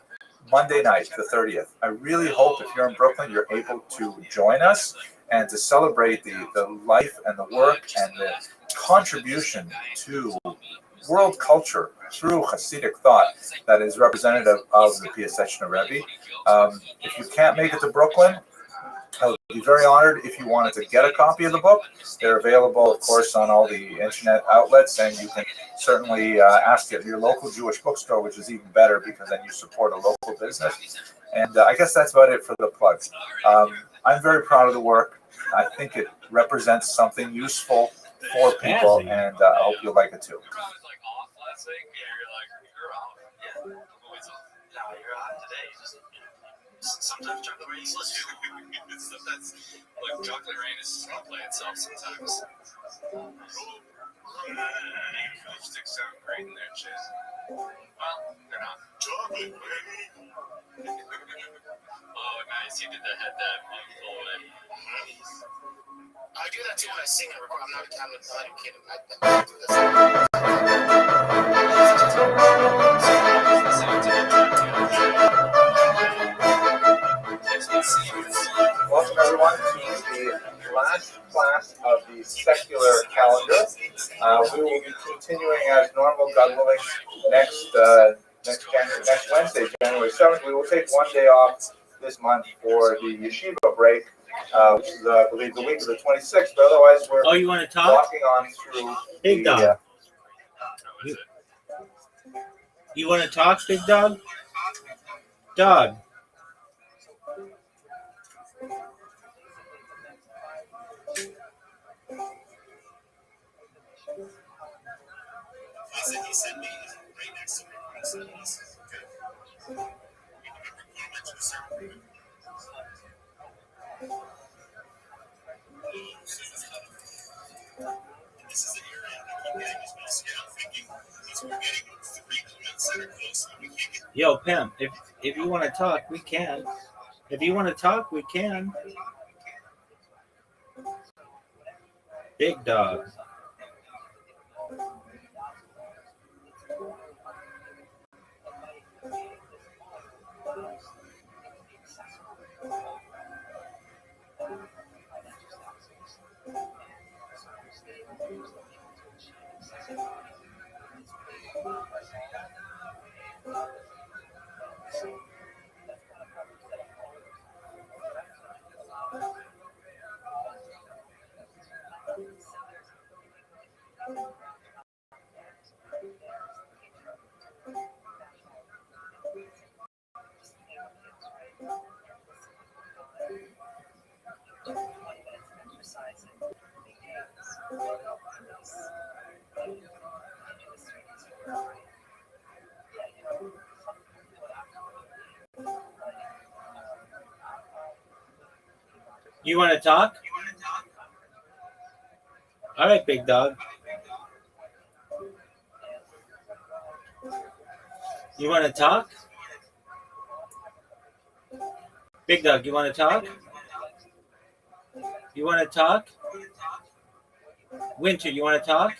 Monday night, the 30th. I really hope if you're in Brooklyn, you're able to join us and to celebrate the life and the work and the contribution to world culture through Hasidic thought that is representative of the Piaseczna Rebbe. If you can't make it to Brooklyn, I would be very honored if you wanted to get a copy of the book. They're available, of course, on all the internet outlets, and you can certainly ask at your local Jewish bookstore, which is even better because then you support a local business. And I guess that's about it for the plugs. I'm very proud of the work. I think it represents something useful for people, and I hope you'll like it too. Sometimes chocolate rain is too. Sometimes, like, chocolate rain is just gonna play itself sometimes. Sticks sound great in there, Chase. Well, they're not. Chocolate rain. Oh, nice. You did the head that pull in. I do that too when I sing and record. I'm not a tablet. I'm kidding. I do this. Welcome everyone to the last class of the secular calendar. We will be continuing as normal, God willing, next Wednesday, January 7th. We will take one day off this month for the yeshiva break, which is, I believe, the week of the 26th. But otherwise, we're you want to talk? walking on through Big dog. You want to talk, big dog? Dog. He sent me right next to me. This is the area I keep getting these messages. I'm thinking, we're getting 3 comments that are close. We can't get. Yo, Pimp, if you want to talk, we can. If you want to talk, we can. Big dog. You want to talk? All right, big dog. You want to talk? Big dog, you want to talk? You want to talk? Winter, you want to talk?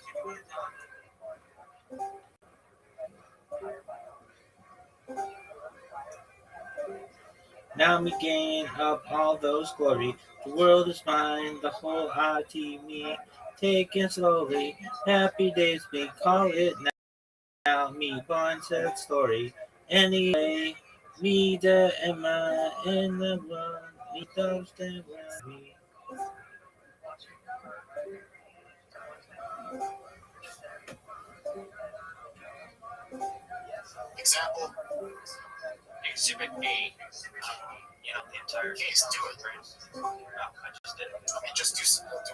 Now me gain up all those glory. The world is mine, the whole IT me. Taken slowly, happy days we call it now. Me born said story. Anyway, me the Emma in the world. Me those that were me. Example, Exhibit A. You know, the entire case. Do it, right? No, I just did it. Okay, just do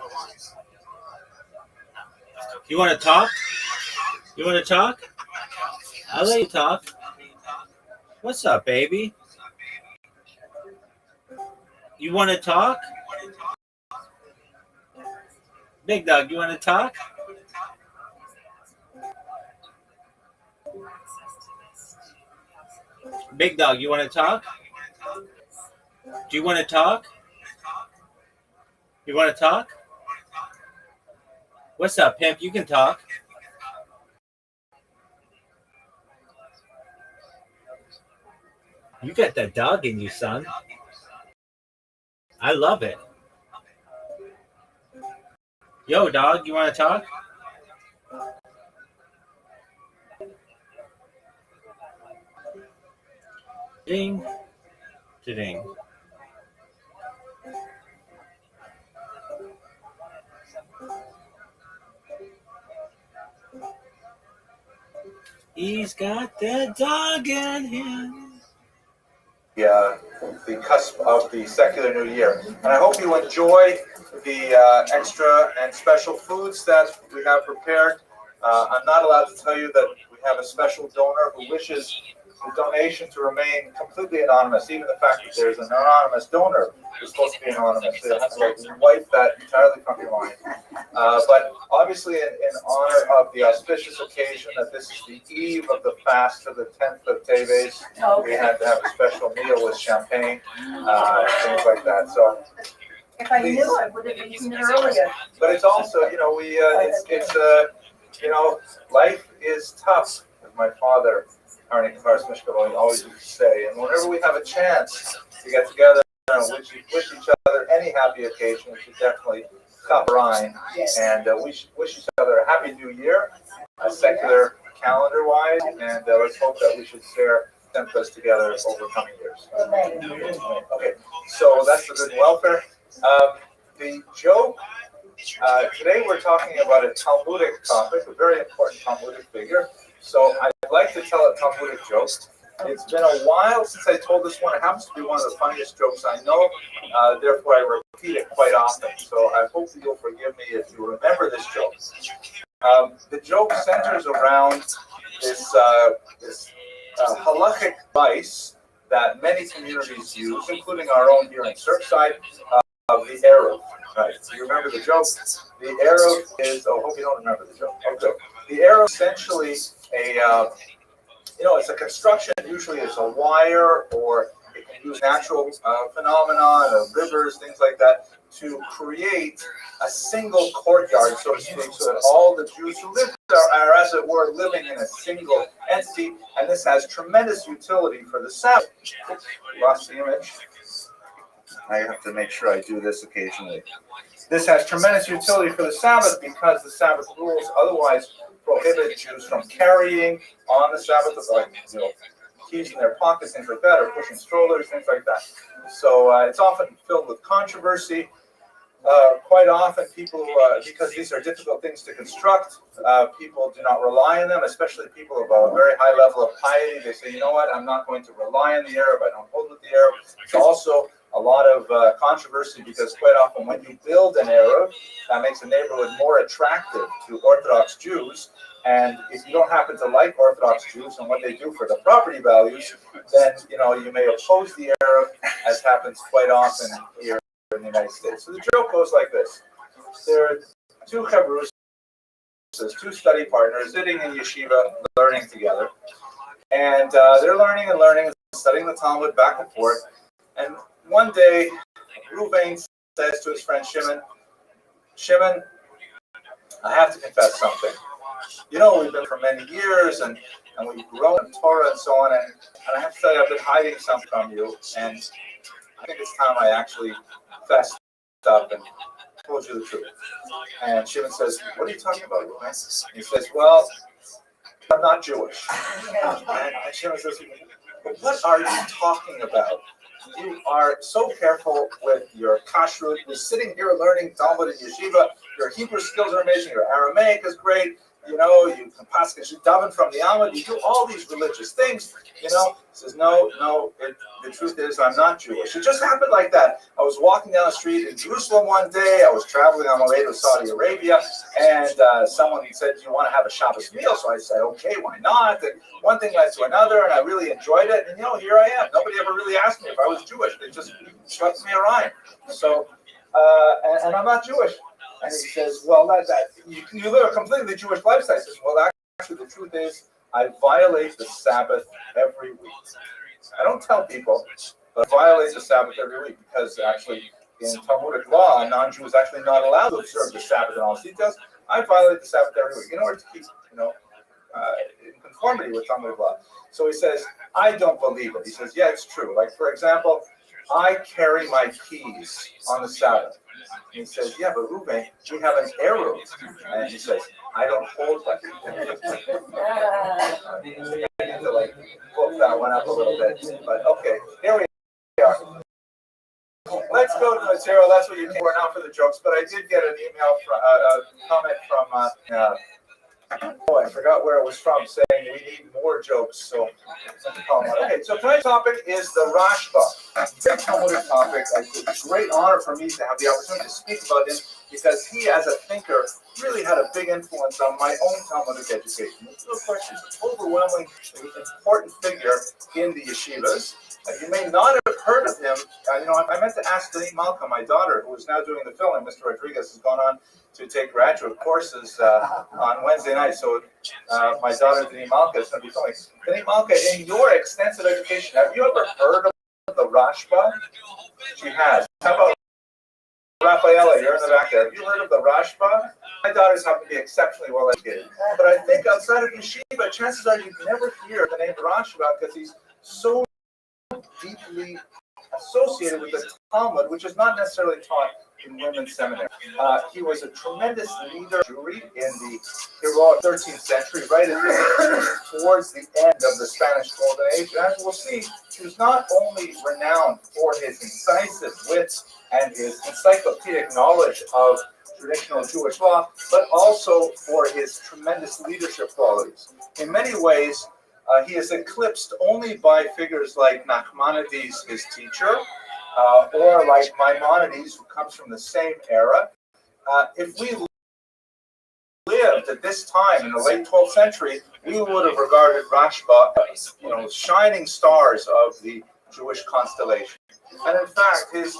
a line. No, You want to talk? You want to talk? I'll let you talk. What's up, baby? You want to talk? Big dog, you want to talk? Big dog, you want to talk? Do you want to talk? You want to talk? What's up, pimp? You can talk. You got that dog in you, son. I love it. Yo, dog, you want to talk? Ding. Ding. He's got that dog in him. The cusp of the secular new year. And I hope you enjoy the extra and special foods that we have prepared. I'm not allowed to tell you that we have a special donor who wishes the donation to remain completely anonymous. Even the fact that there's an anonymous donor is supposed to be anonymous. So you have to wipe that entirely from your mind. But obviously, in honor of the auspicious occasion that this is the eve of the fast for the 10th of Teves, we had to have a special meal with champagne, things like that. So. If I knew, I would have eaten it earlier. But it's also, life is tough, as my father, Arnie Karsmishkov, always used to say. And whenever we have a chance to get together and wish each other any happy occasion, we should definitely cup Rhine and wish each other a happy new year, secular calendar-wise, and let's hope that we should share tempers together over coming years. Okay, so that's the good welfare. The joke, today we're talking about a Talmudic topic, a very important Talmudic figure. So I'd like to tell a Talmudic joke. It's been a while since I told this one. It happens to be one of the funniest jokes I know. Therefore, I repeat it quite often. So I hope that you'll forgive me if you remember this joke. The joke centers around this halachic device that many communities use, including our own here in Surfside, of the Eruv. Right? So you remember the joke? The Eruv is, I hope you don't remember the joke. Okay. The Eruv is essentially it's a construction. Usually it's a wire, or it can use natural phenomena, rivers, things like that, to create a single courtyard, so to speak, so that all the Jews who live there are, as it were, living in a single entity. And this has tremendous utility for the Sabbath. Oops, lost the image. I have to make sure I do this occasionally. This has tremendous utility for the Sabbath because the Sabbath rules otherwise prohibit Jews from carrying on the Sabbath, like keys in their pockets, things like that, or pushing strollers, things like that. So it's often filled with controversy. quite often people, because these are difficult things to construct, people do not rely on them, especially people of a very high level of piety. They say, you know what, I'm not going to rely on the Arab, I don't hold with the Arab. It's also a lot of controversy because quite often when you build an Arab, that makes a neighborhood more attractive to Orthodox Jews. And if you don't happen to like Orthodox Jews and what they do for the property values, then you may oppose the Arab, as happens quite often here in the United States. So the joke goes like this. There are two Chavrus, two study partners sitting in yeshiva learning together. And they're learning and studying the Talmud back and forth. And one day, Ruvain says to his friend Shimon, I have to confess something. We've been for many years, and we've grown in Torah and so on, and I have to tell you, I've been hiding something from you, and I think it's time I actually fessed up and told you the truth. And Shimon says, what are you talking about, Ruvain? He says, well, I'm not Jewish. And Shimon says, what are you talking about? You are so careful with your kashrut. You're sitting here learning Talmud and yeshiva. Your Hebrew skills are amazing. Your Aramaic is great. You can pass daven from the Amud. You do all these religious things. He says, no. The truth is, I'm not Jewish. It just happened like that. I was walking down the street in Jerusalem one day. I was traveling on my way to Saudi Arabia, and someone said, "Do you want to have a Shabbos meal?" So I said, "Okay, why not?" And one thing led to another, and I really enjoyed it. And here I am. Nobody ever really asked me if I was Jewish. They just swept me a rhyme. So, and I'm not Jewish. And he says, well, you live a completely Jewish lifestyle. I says, well, actually, the truth is, I violate the Sabbath every week. I don't tell people, but I violate the Sabbath every week because actually, in Talmudic law, a non-Jew is actually not allowed to observe the Sabbath in all its details. I violate the Sabbath every week in order to keep, in conformity with Talmudic law. So he says, I don't believe it. He says, yeah, it's true. Like, for example, I carry my keys on the Sabbath. And he says, yeah, but Ruvain, we have an arrow. And he says, I don't hold that. I need to book that one up a little bit. But okay, here we are. Let's go to the material. That's what you came for, not for the jokes. But I did get an email, a comment from I forgot where it was from, saying we need more jokes. So, okay. So tonight's topic is the Rashba. Very Talmudic topic. It's a great honor for me to have the opportunity to speak about him because he, as a thinker, really had a big influence on my own Talmudic education. Of course, he's an overwhelmingly important figure in the yeshivas. You may not have heard of him. I meant to ask Denise Malka, my daughter, who is now doing the filming. Mr. Rodriguez has gone on to take graduate courses on Wednesday night. So my daughter, Denise Malka, is going to be filming. Denise Malka, in your extensive education, have you ever heard of the Rashba? She has. How about Rafaela? You're in the back there. Have you heard of the Rashba? My daughters happen to be exceptionally well educated. But I think outside of yeshiva, chances are you'd never hear the name Rashba because he's so deeply associated with the Talmud, which is not necessarily taught in women's seminary. He was a tremendous leader in the heroic 13th century, right towards the end of the Spanish Golden Age. And as we'll see, he was not only renowned for his incisive wit and his encyclopedic knowledge of traditional Jewish law, but also for his tremendous leadership qualities. In many ways, he is eclipsed only by figures like Nachmanides, his teacher, or like Maimonides, who comes from the same era. If we lived at this time in the late 12th century, we would have regarded Rashba as, shining stars of the Jewish constellation. And in fact, his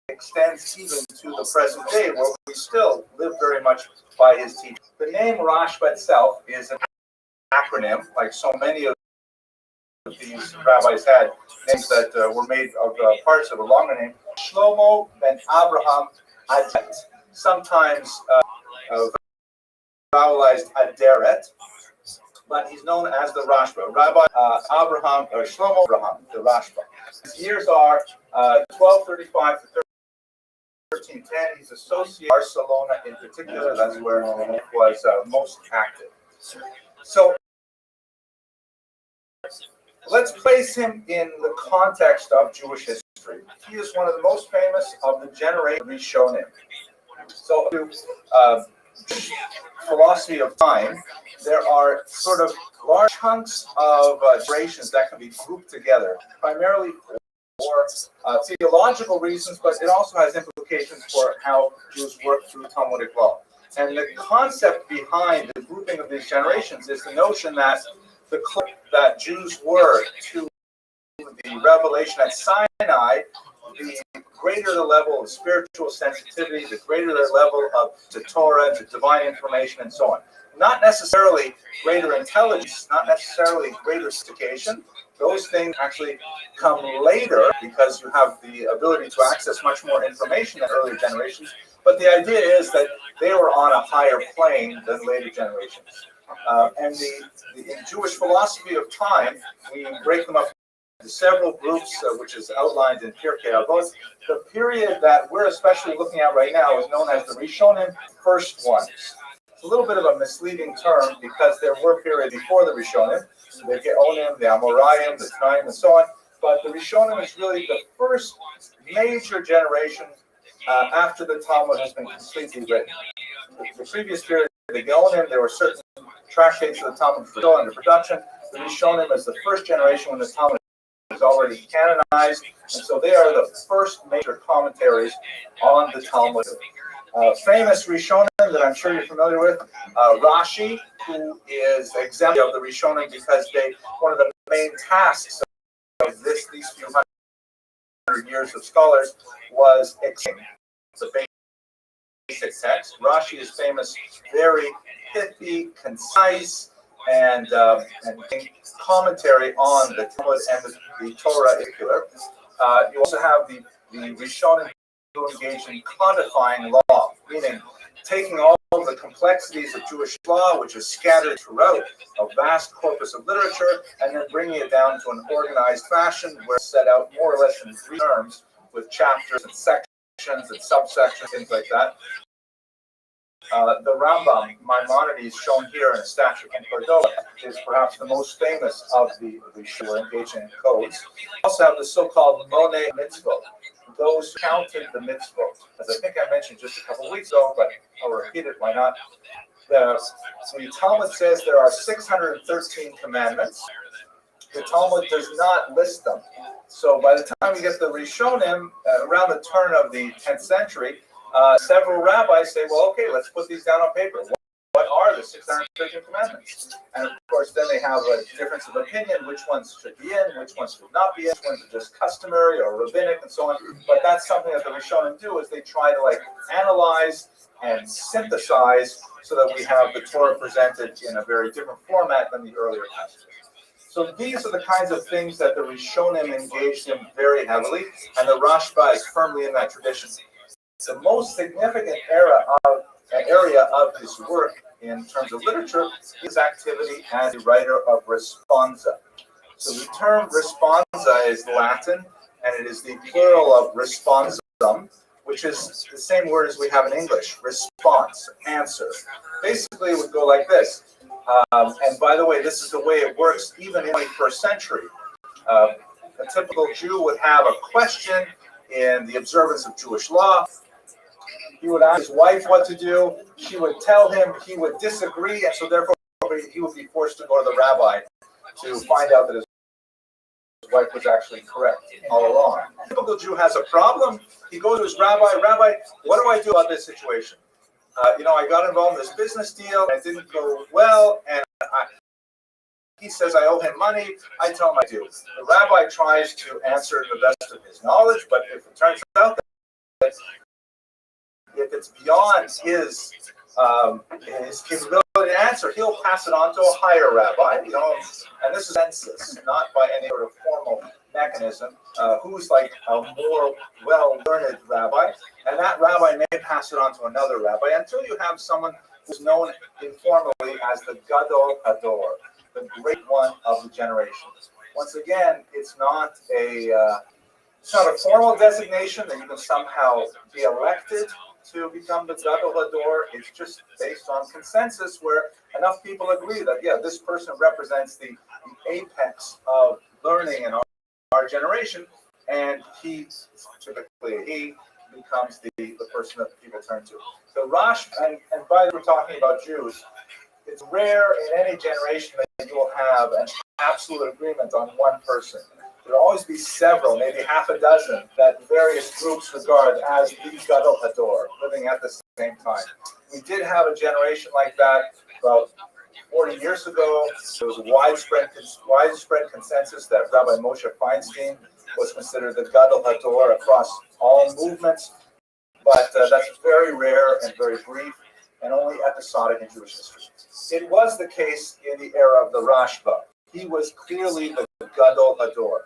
extends even to the present day, where we still live very much by his teaching. The name Rashba itself is an acronym, like so many of these rabbis had names that were made of parts of a longer name. Shlomo ben Abraham Aderet, sometimes vowelized Aderet, but he's known as the Rashba. Rabbi Abraham, or Shlomo Abraham, the Rashba. His years are 1235 to 1310. He's associated with Barcelona in particular. That's where he was most active. So let's place him in the context of Jewish history. history. He is one of the most famous of the generation Rishonim. So, philosophy of time, there are sort of large chunks of generations that can be grouped together, primarily for theological reasons, but it also has implications for how Jews work through Talmudic law. And the concept behind the grouping of these generations is the notion that the closer that Jews were to the revelation at Sinai, the greater the level of spiritual sensitivity, the greater the level of the Torah, the divine information, and so on. Not necessarily greater intelligence, not necessarily greater sophistication. Those things actually come later because you have the ability to access much more information than earlier generations. But the idea is that they were on a higher plane than later generations. And in Jewish philosophy of time, we break them up into several groups, which is outlined in Pirkei Avot. The period that we're especially looking at right now is known as the Rishonim, first ones. It's a little bit of a misleading term because there were periods before the Rishonim, the Geonim, the Amoraim, the Tanaim, and so on. But the Rishonim is really the first major generation after the Talmud has been completely written. The previous period, the Geonim, there were certain tractates of the Talmud still under production. The Rishonim is the first generation when the Talmud is already canonized, and so they are the first major commentaries on the Talmud. Famous Rishonim that I'm sure you're familiar with, Rashi, who is exempt of the Rishonim because one of the main tasks of these few hundred years of scholars was explaining the basic text. Rashi is famous, very pithy, concise, and commentary on the Talmud and the Torah in particular. You also have the Rishonim who engage in codifying law, meaning taking all of the complexities of Jewish law, which is scattered throughout a vast corpus of literature, and then bringing it down to an organized fashion where it's set out more or less in 3 terms with chapters and sections and subsections, things like that. The Rambam, Maimonides, shown here in a statue in Cordova, is perhaps the most famous of the Rishonim engaging in codes. We also have the so-called Monei Mitzvot, those who counted the mitzvot. As I think I mentioned just a couple of weeks ago, but I'll repeat it, why not? The Talmud says there are 613 commandments. The Talmud does not list them. So by the time we get the Rishonim, around the turn of the 10th century, several rabbis say, well, okay, let's put these down on paper. What are the 613 commandments? And of course, then they have a difference of opinion, which ones should be in, which ones should not be in, which ones are just customary or rabbinic and so on. But that's something that the Rishonim do, is they try to analyze and synthesize so that we have the Torah presented in a very different format than the earlier passages. So these are the kinds of things that the Rishonim engaged in very heavily, and the Rashba is firmly in that tradition. The most significant area of his work in terms of literature is activity as a writer of responsa. So the term responsa is Latin, and it is the plural of responsum, which is the same word as we have in English, response, answer. Basically, it would go like this. And by the way, this is the way it works even in the 21st century. A typical Jew would have a question in the observance of Jewish law. He would ask his wife what to do. She would tell him, he would disagree, and so therefore he would be forced to go to the rabbi to find out that his wife was actually correct all along. A typical Jew has a problem. He goes to his rabbi, what do I do about this situation? I got involved in this business deal, and it didn't go well, and he says I owe him money. I tell him I do. The rabbi tries to answer to the best of his knowledge, but if it turns out that if it's beyond his capability to answer, he'll pass it on to a higher rabbi, and this is census, not by any sort of formal mechanism, who's like a more well-learned rabbi, and that rabbi may pass it on to another rabbi until you have someone who's known informally as the Gadol Hador, the great one of the generation. Once again, it's not a formal designation that you can somehow be elected to become the Gadol Hador. It's just based on consensus where enough people agree that, this person represents the apex of learning in our generation, and he, typically he, becomes the person that people turn to. The Rosh, and by the way, we're talking about Jews, it's rare in any generation that you will have an absolute agreement on one person. There will always be several, maybe half a dozen, that various groups regard as the Gadol Hador, living at the same time. We did have a generation like that about 40 years ago. There was a widespread consensus that Rabbi Moshe Feinstein was considered the Gadol Hador across all movements, but that's very rare and very brief, and only episodic in Jewish history. It was the case in the era of the Rashba. He was clearly the Gadol Hador.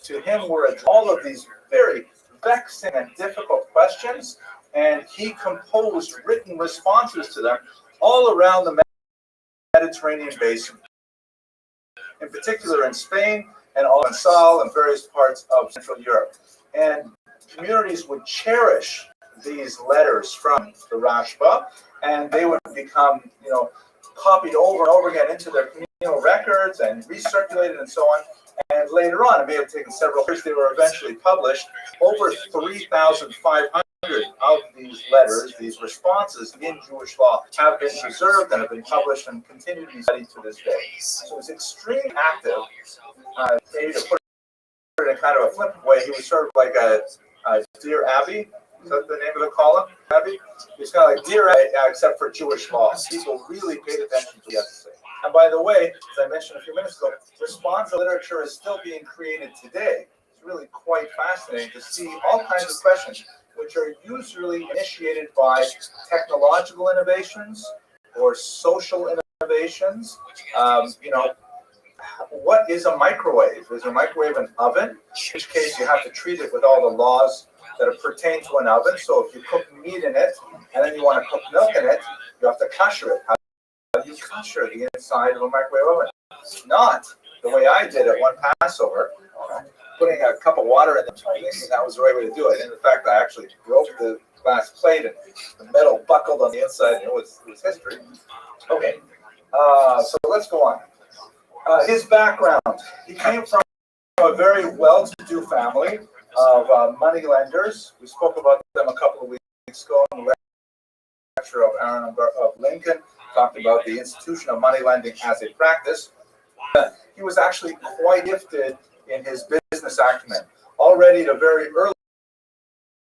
To him were all of these very vexing and difficult questions, and he composed written responses to them all around the Mediterranean basin, in particular in Spain and all in Sal and various parts of Central Europe. And communities would cherish these letters from the Rashba, and they would become, copied over and over again into their communal records and recirculated and so on. And later on, it may have taken several years, they were eventually published. Over 3,500 of these letters, these responses in Jewish law, have been preserved and have been published and continue to be studied to this day. So it's extremely active. Maybe to put it in kind of a flippant way, he was sort of like a Dear Abby. Is that the name of the column, Abby? It's kind of like Dear Abby, except for Jewish law. People really paid attention to what he had to say. And by the way, as I mentioned a few minutes ago, response literature is still being created today. It's really quite fascinating to see all kinds of questions, which are usually initiated by technological innovations or social innovations. What is a microwave? Is a microwave an oven? In which case, you have to treat it with all the laws that pertain to an oven. So if you cook meat in it, and then you want to cook milk in it, you have to kosher it. How do you kosher the inside of a microwave oven? Not the way I did it one Passover, putting a cup of water in the thinking that was the right way to do it. And in fact, I actually broke the glass plate and the metal buckled on the inside, and it was history. Okay, so let's go on. His background. He came from a very well-to-do family of money lenders. We spoke about them a couple of weeks ago in the lecture of Aaron of Lincoln, talked about the institution of money lending as a practice. He was actually quite gifted in his business acumen. Already at a very early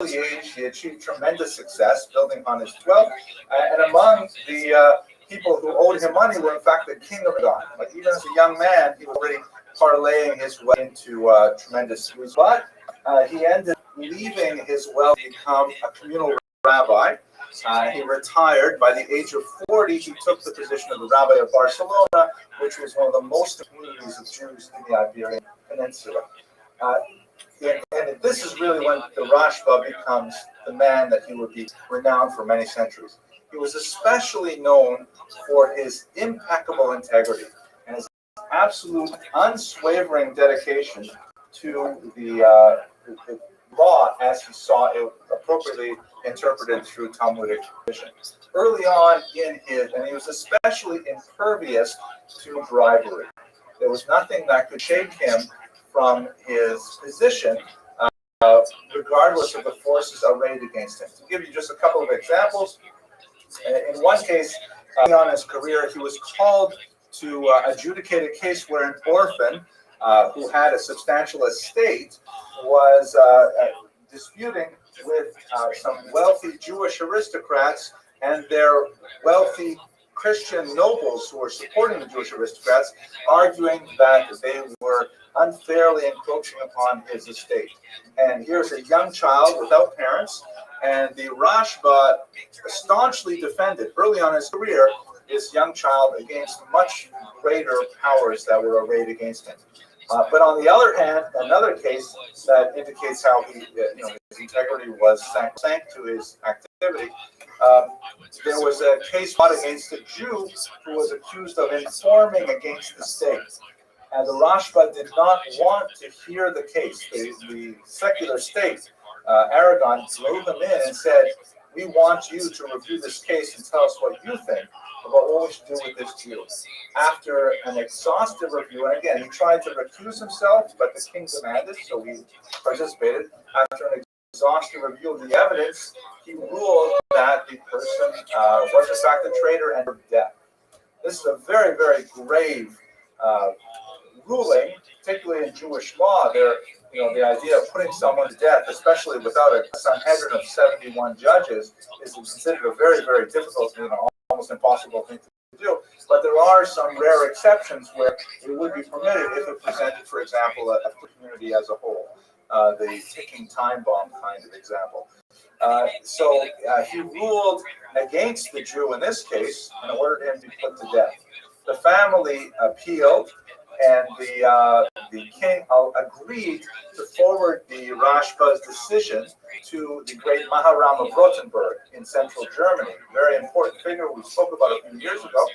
age, he achieved tremendous success, building on his wealth. And among the people who owed him money were, in fact, the king of God. Like, even as a young man, he was already parlaying his way into tremendous use. But he ended up leaving his wealth to become a communal rabbi. He retired. By the age of 40, he took the position of the rabbi of Barcelona, which was one of the most communities of Jews in the Iberian Peninsula. And this is really when the Rashba becomes the man that he would be renowned for many centuries. He was especially known for his impeccable integrity and his absolute unswavering dedication to the law as he saw it appropriately interpreted through Talmudic tradition. Early on in and he was especially impervious to bribery. There was nothing that could shake him from his position, regardless of the forces arrayed against him. To give you just a couple of examples, in one case, on his career, he was called to adjudicate a case where an orphan who had a substantial estate was disputing with some wealthy Jewish aristocrats and their wealthy Christian nobles who were supporting the Jewish aristocrats, arguing that they were unfairly encroaching upon his estate. And here's a young child without parents, and the Rashba staunchly defended early on in his career this young child against much greater powers that were arrayed against him. But on the other hand, another case that indicates how his integrity was sank to his activity. There was a case fought against a Jew who was accused of informing against the state. And the Rashba did not want to hear the case. The secular state, Aragon, drew him in and said, "We want you to review this case and tell us what you think." about what we should do with this Jew. After an exhaustive review, and again, he tried to recuse himself, but the king demanded, so he participated. After an exhaustive review of the evidence, he ruled that the person was in fact a traitor and deserved death. This is a very, very grave ruling, particularly in Jewish law. The idea of putting someone to death, especially without a Sanhedrin of 71 judges, is considered a very, very difficult, almost impossible thing to do. But there are some rare exceptions where it would be permitted if it presented, for example, a community as a whole, the ticking time bomb kind of example. So he ruled against the Jew in this case and ordered him to be put to death. The family appealed, and the king agreed to forward the Rashba's decision to the great Maharam of Rothenburg in central Germany. Very important figure we spoke about a few years ago.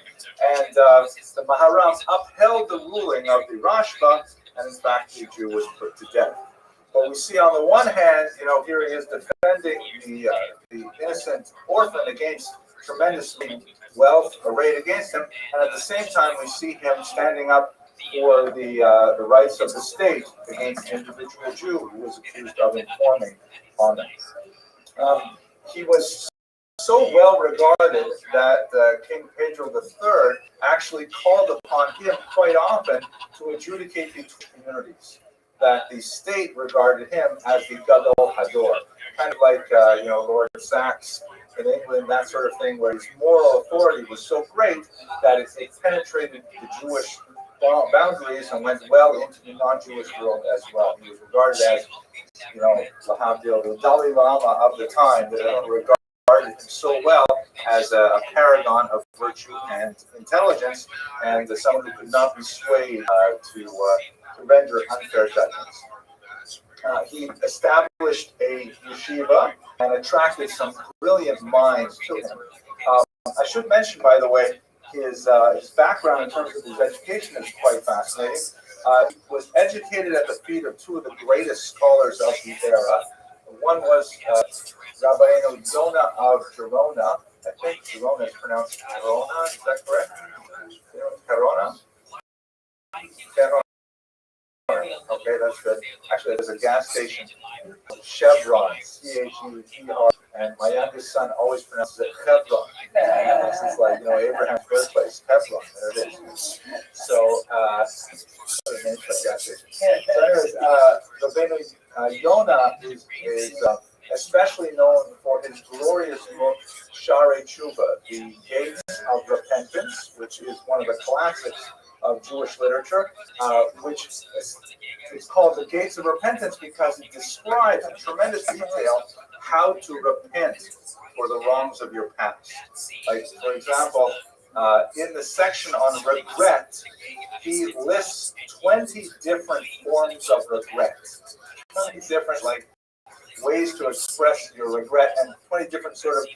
And the Maharam upheld the ruling of the Rashba, and in fact the Jew was put to death. But we see on the one hand, here he is defending the innocent orphan against tremendous wealth arrayed against him, and at the same time we see him standing up for the rights of the state against an individual Jew who was accused of informing on them. He was so well regarded that King Pedro III actually called upon him quite often to adjudicate the communities, that the state regarded him as the Gadol Hador, kind of like Lord Sachs in England, that sort of thing, where his moral authority was so great that it penetrated the Jewish boundaries and went well into the non-Jewish world as well. He was regarded as, the Dalai Lama of the time, that everyone regarded him so well as a paragon of virtue and intelligence, and someone who could not be swayed to render unfair judgments. He established a yeshiva and attracted some brilliant minds to him. I should mention, by the way, his background in terms of his education is quite fascinating. He was educated at the feet of two of the greatest scholars of the era. One was Rabbeinu Yonah of Gerona. I think Gerona is pronounced Gerona. Is that correct? Gerona? Gerona. Okay, that's good. Actually, there's a gas station, Chevron, Chevr, and my youngest son always pronounces it Chevron. It's like, Abraham's birthplace, Chevron, there it is. So, anyways, Rabbeinu Yonah is especially known for his glorious book, Sha'arei Tshuva, The Gates of Repentance, which is one of the classics of Jewish literature, which is called The Gates of Repentance because it describes in tremendous detail how to repent for the wrongs of your past. Like, for example, in the section on regret, he lists 20 different forms of regret. 20 different, ways to express your regret, and 20 different sort of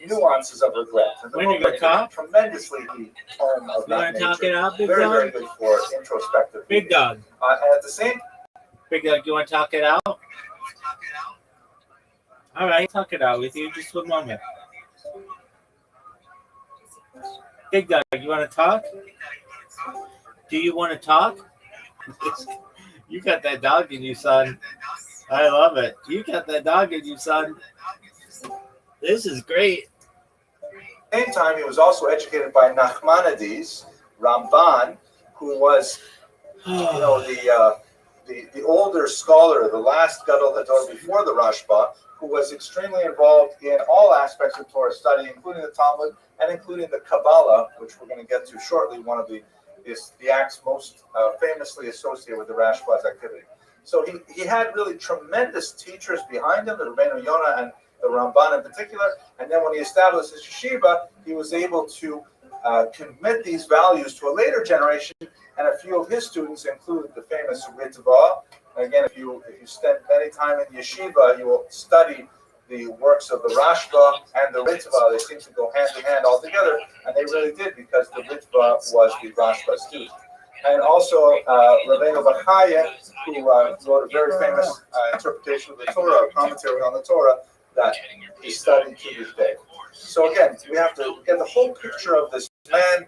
nuances of regret. And the book tremendously the tone of that nature. Very, very good for introspective. Big dog. And at the same. Big dog, you want to talk it out? All right, talk it out with you. Just one moment. Big dog, you want to talk? Do you want to talk? You got that dog in you, son. I love it. You got that dog in you, son. This is great. At the same time, he was also educated by Nachmanides, Ramban, who was, the older scholar, the last Gadol Hador before the Rashba, who was extremely involved in all aspects of Torah study, including the Talmud and including the Kabbalah, which we're going to get to shortly, one of the acts most famously associated with the Rashba's activity. So he had really tremendous teachers behind him, the Rabbeinu Yonah and the Ramban in particular. And then when he established his yeshiva, he was able to commit these values to a later generation. And a few of his students include the famous Ritva. Again, if you spend any time in yeshiva, you will study the works of the Rashba and the Ritva. They seem to go hand in hand altogether, and they really did, because the Ritva was the Rashba student. And also Rabbeinu Bachaya, who wrote a very famous interpretation of the Torah, a commentary on the Torah, that is studied to this day. So again, we have to get the whole picture of this man,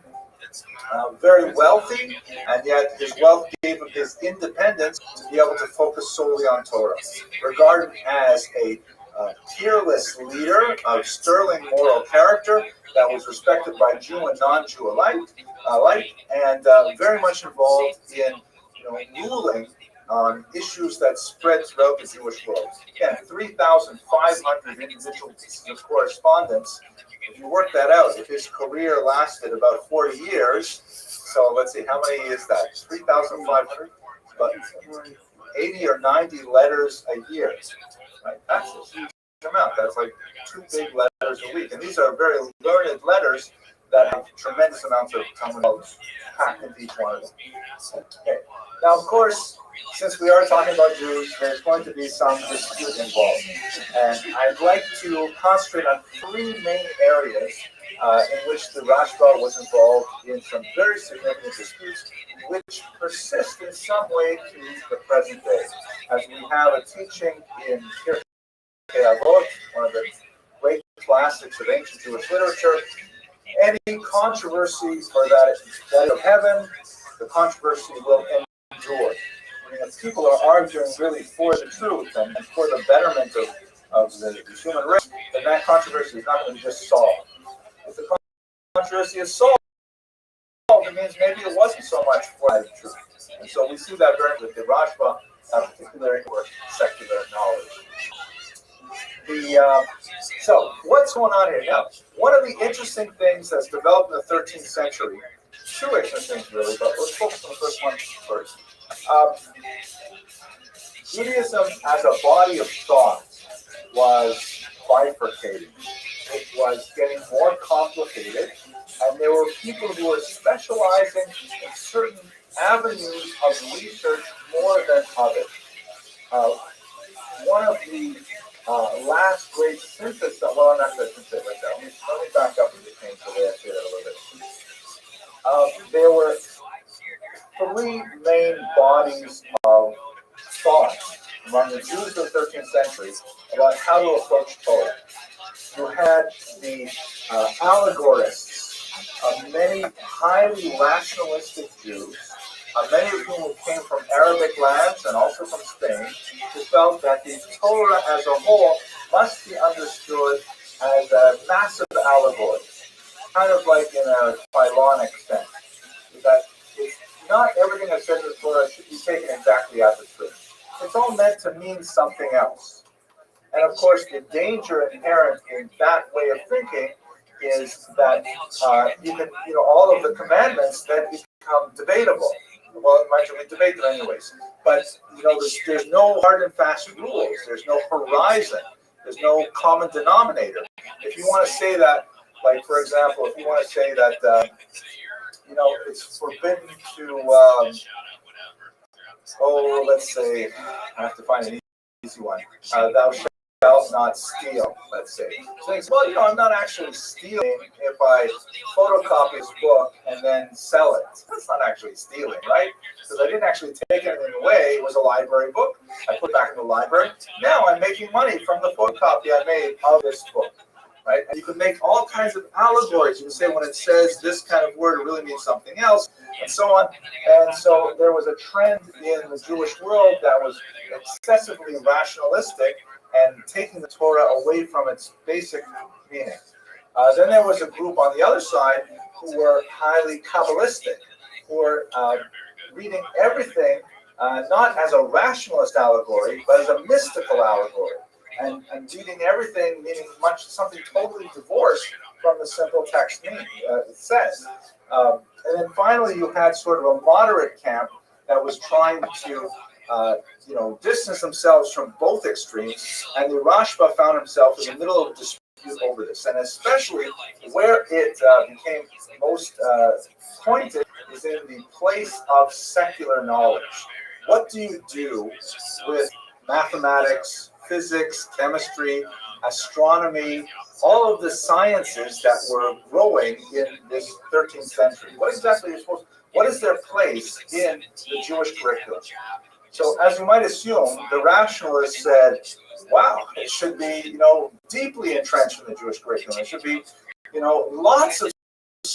very wealthy, and yet his wealth gave him his independence to be able to focus solely on Torah. Regarded as a peerless leader of sterling moral character that was respected by Jew and non-Jew alike, and very much involved in ruling on issues that spread throughout the Jewish world. Again, 3,500 individual pieces of correspondence. If you work that out, if his career lasted about 40 years, so let's see, how many is that? 3,500? But 80 or 90 letters a year. Right? That's a huge amount. That's like 2 big letters a week. And these are very learned letters that have tremendous amounts of terminology packed into each one of them. Okay. Now, of course, since we are talking about Jews, there's going to be some dispute involved. And I'd like to concentrate on 3 main areas in which the Rashba was involved in some very significant disputes, which persist in some way to the present day. As we have a teaching in Pirkei Avot, one of the great classics of ancient Jewish literature, any controversy for that of heaven, the controversy will endure. I mean, if people are arguing really for the truth and for the betterment of the human race, then that controversy is not going to be just solved. If the controversy is solved, it means maybe it wasn't so much for the truth. And so we see that very with the Rashba, particularly for secular knowledge. So what's going on here now? One of the interesting things that's developed in the 13th century, 2 interesting things really, but let's focus on the first one first. Judaism as a body of thought was bifurcating. It was getting more complicated, and there were people who were specializing in certain avenues of research more than others. One of the last great synthesis, well, I'm not going to say it like that. Let me back up and just change the way I say that a little bit. There were 3 main bodies of thought among the Jews of the 13th century about how to approach Torah. You had the allegorists, many highly rationalistic Jews, many of whom came from Arabic lands and also from Spain, who felt that the Torah as a whole must be understood as a massive allegory, kind of like in a Philonic sense, that it's not everything that's said in the Torah should be taken exactly as it's written. It's all meant to mean something else. And of course, the danger inherent in that way of thinking is that you can, all of the commandments then become debatable. Well, mind you, we debate them anyways. But there's no hard and fast rules. There's no horizon. There's no common denominator. If you want to say that, like for example, if you want to say that it's forbidden to let's say, I have to find an easy one. Thou shalt not steal, let's say. So he says, well, I'm not actually stealing if I photocopy this book and then sell it. That's not actually stealing, right? Because I didn't actually take anything away. It was a library book. I put it back in the library. Now I'm making money from the photocopy I made of this book. Right? And you can make all kinds of allegories. You can say when it says this kind of word, it really means something else, and so on. And so there was a trend in the Jewish world that was excessively rationalistic and taking the Torah away from its basic meaning. Then there was a group on the other side who were highly Kabbalistic, who were reading everything not as a rationalist allegory, but as a mystical allegory. And reading everything meaning something totally divorced from the simple text it says. And then finally, you had sort of a moderate camp that was trying to, distance themselves from both extremes. And the Rashba found himself in the middle of a dispute over this. And especially where it became most pointed is in the place of secular knowledge. What do you do with mathematics, physics, chemistry, astronomy, all of the sciences that were growing in this 13th century? What exactly what is their place in the Jewish curriculum? So as you might assume, the rationalists said, wow, it should be, deeply entrenched in the Jewish curriculum. It should be, lots of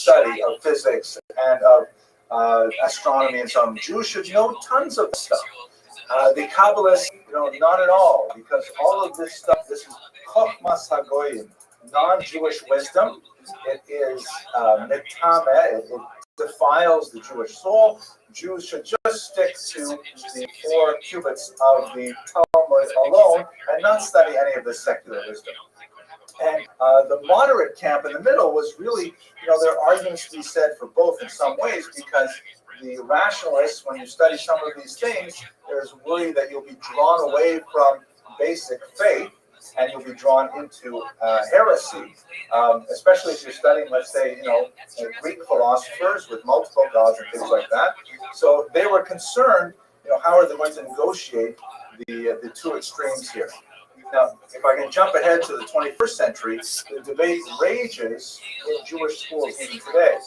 study of physics and of astronomy and so on. Jews should know tons of stuff. The Kabbalists, not at all, because all of this stuff, this is Chochmas HaGoyim, non-Jewish wisdom. It is Metame, it defiles the Jewish soul. Jews should just stick to the 4 cubits of the Talmud alone and not study any of the secular wisdom. And the moderate camp in the middle was really, there are arguments to be said for both in some ways, because the rationalists, when you study some of these things, there's worry that you'll be drawn away from basic faith and you'll be drawn into heresy, especially if you're studying, let's say, Greek philosophers with multiple gods and things like that. So they were concerned, how are they going to negotiate the two extremes here? Now, if I can jump ahead to the 21st century, the debate rages in Jewish schools even today.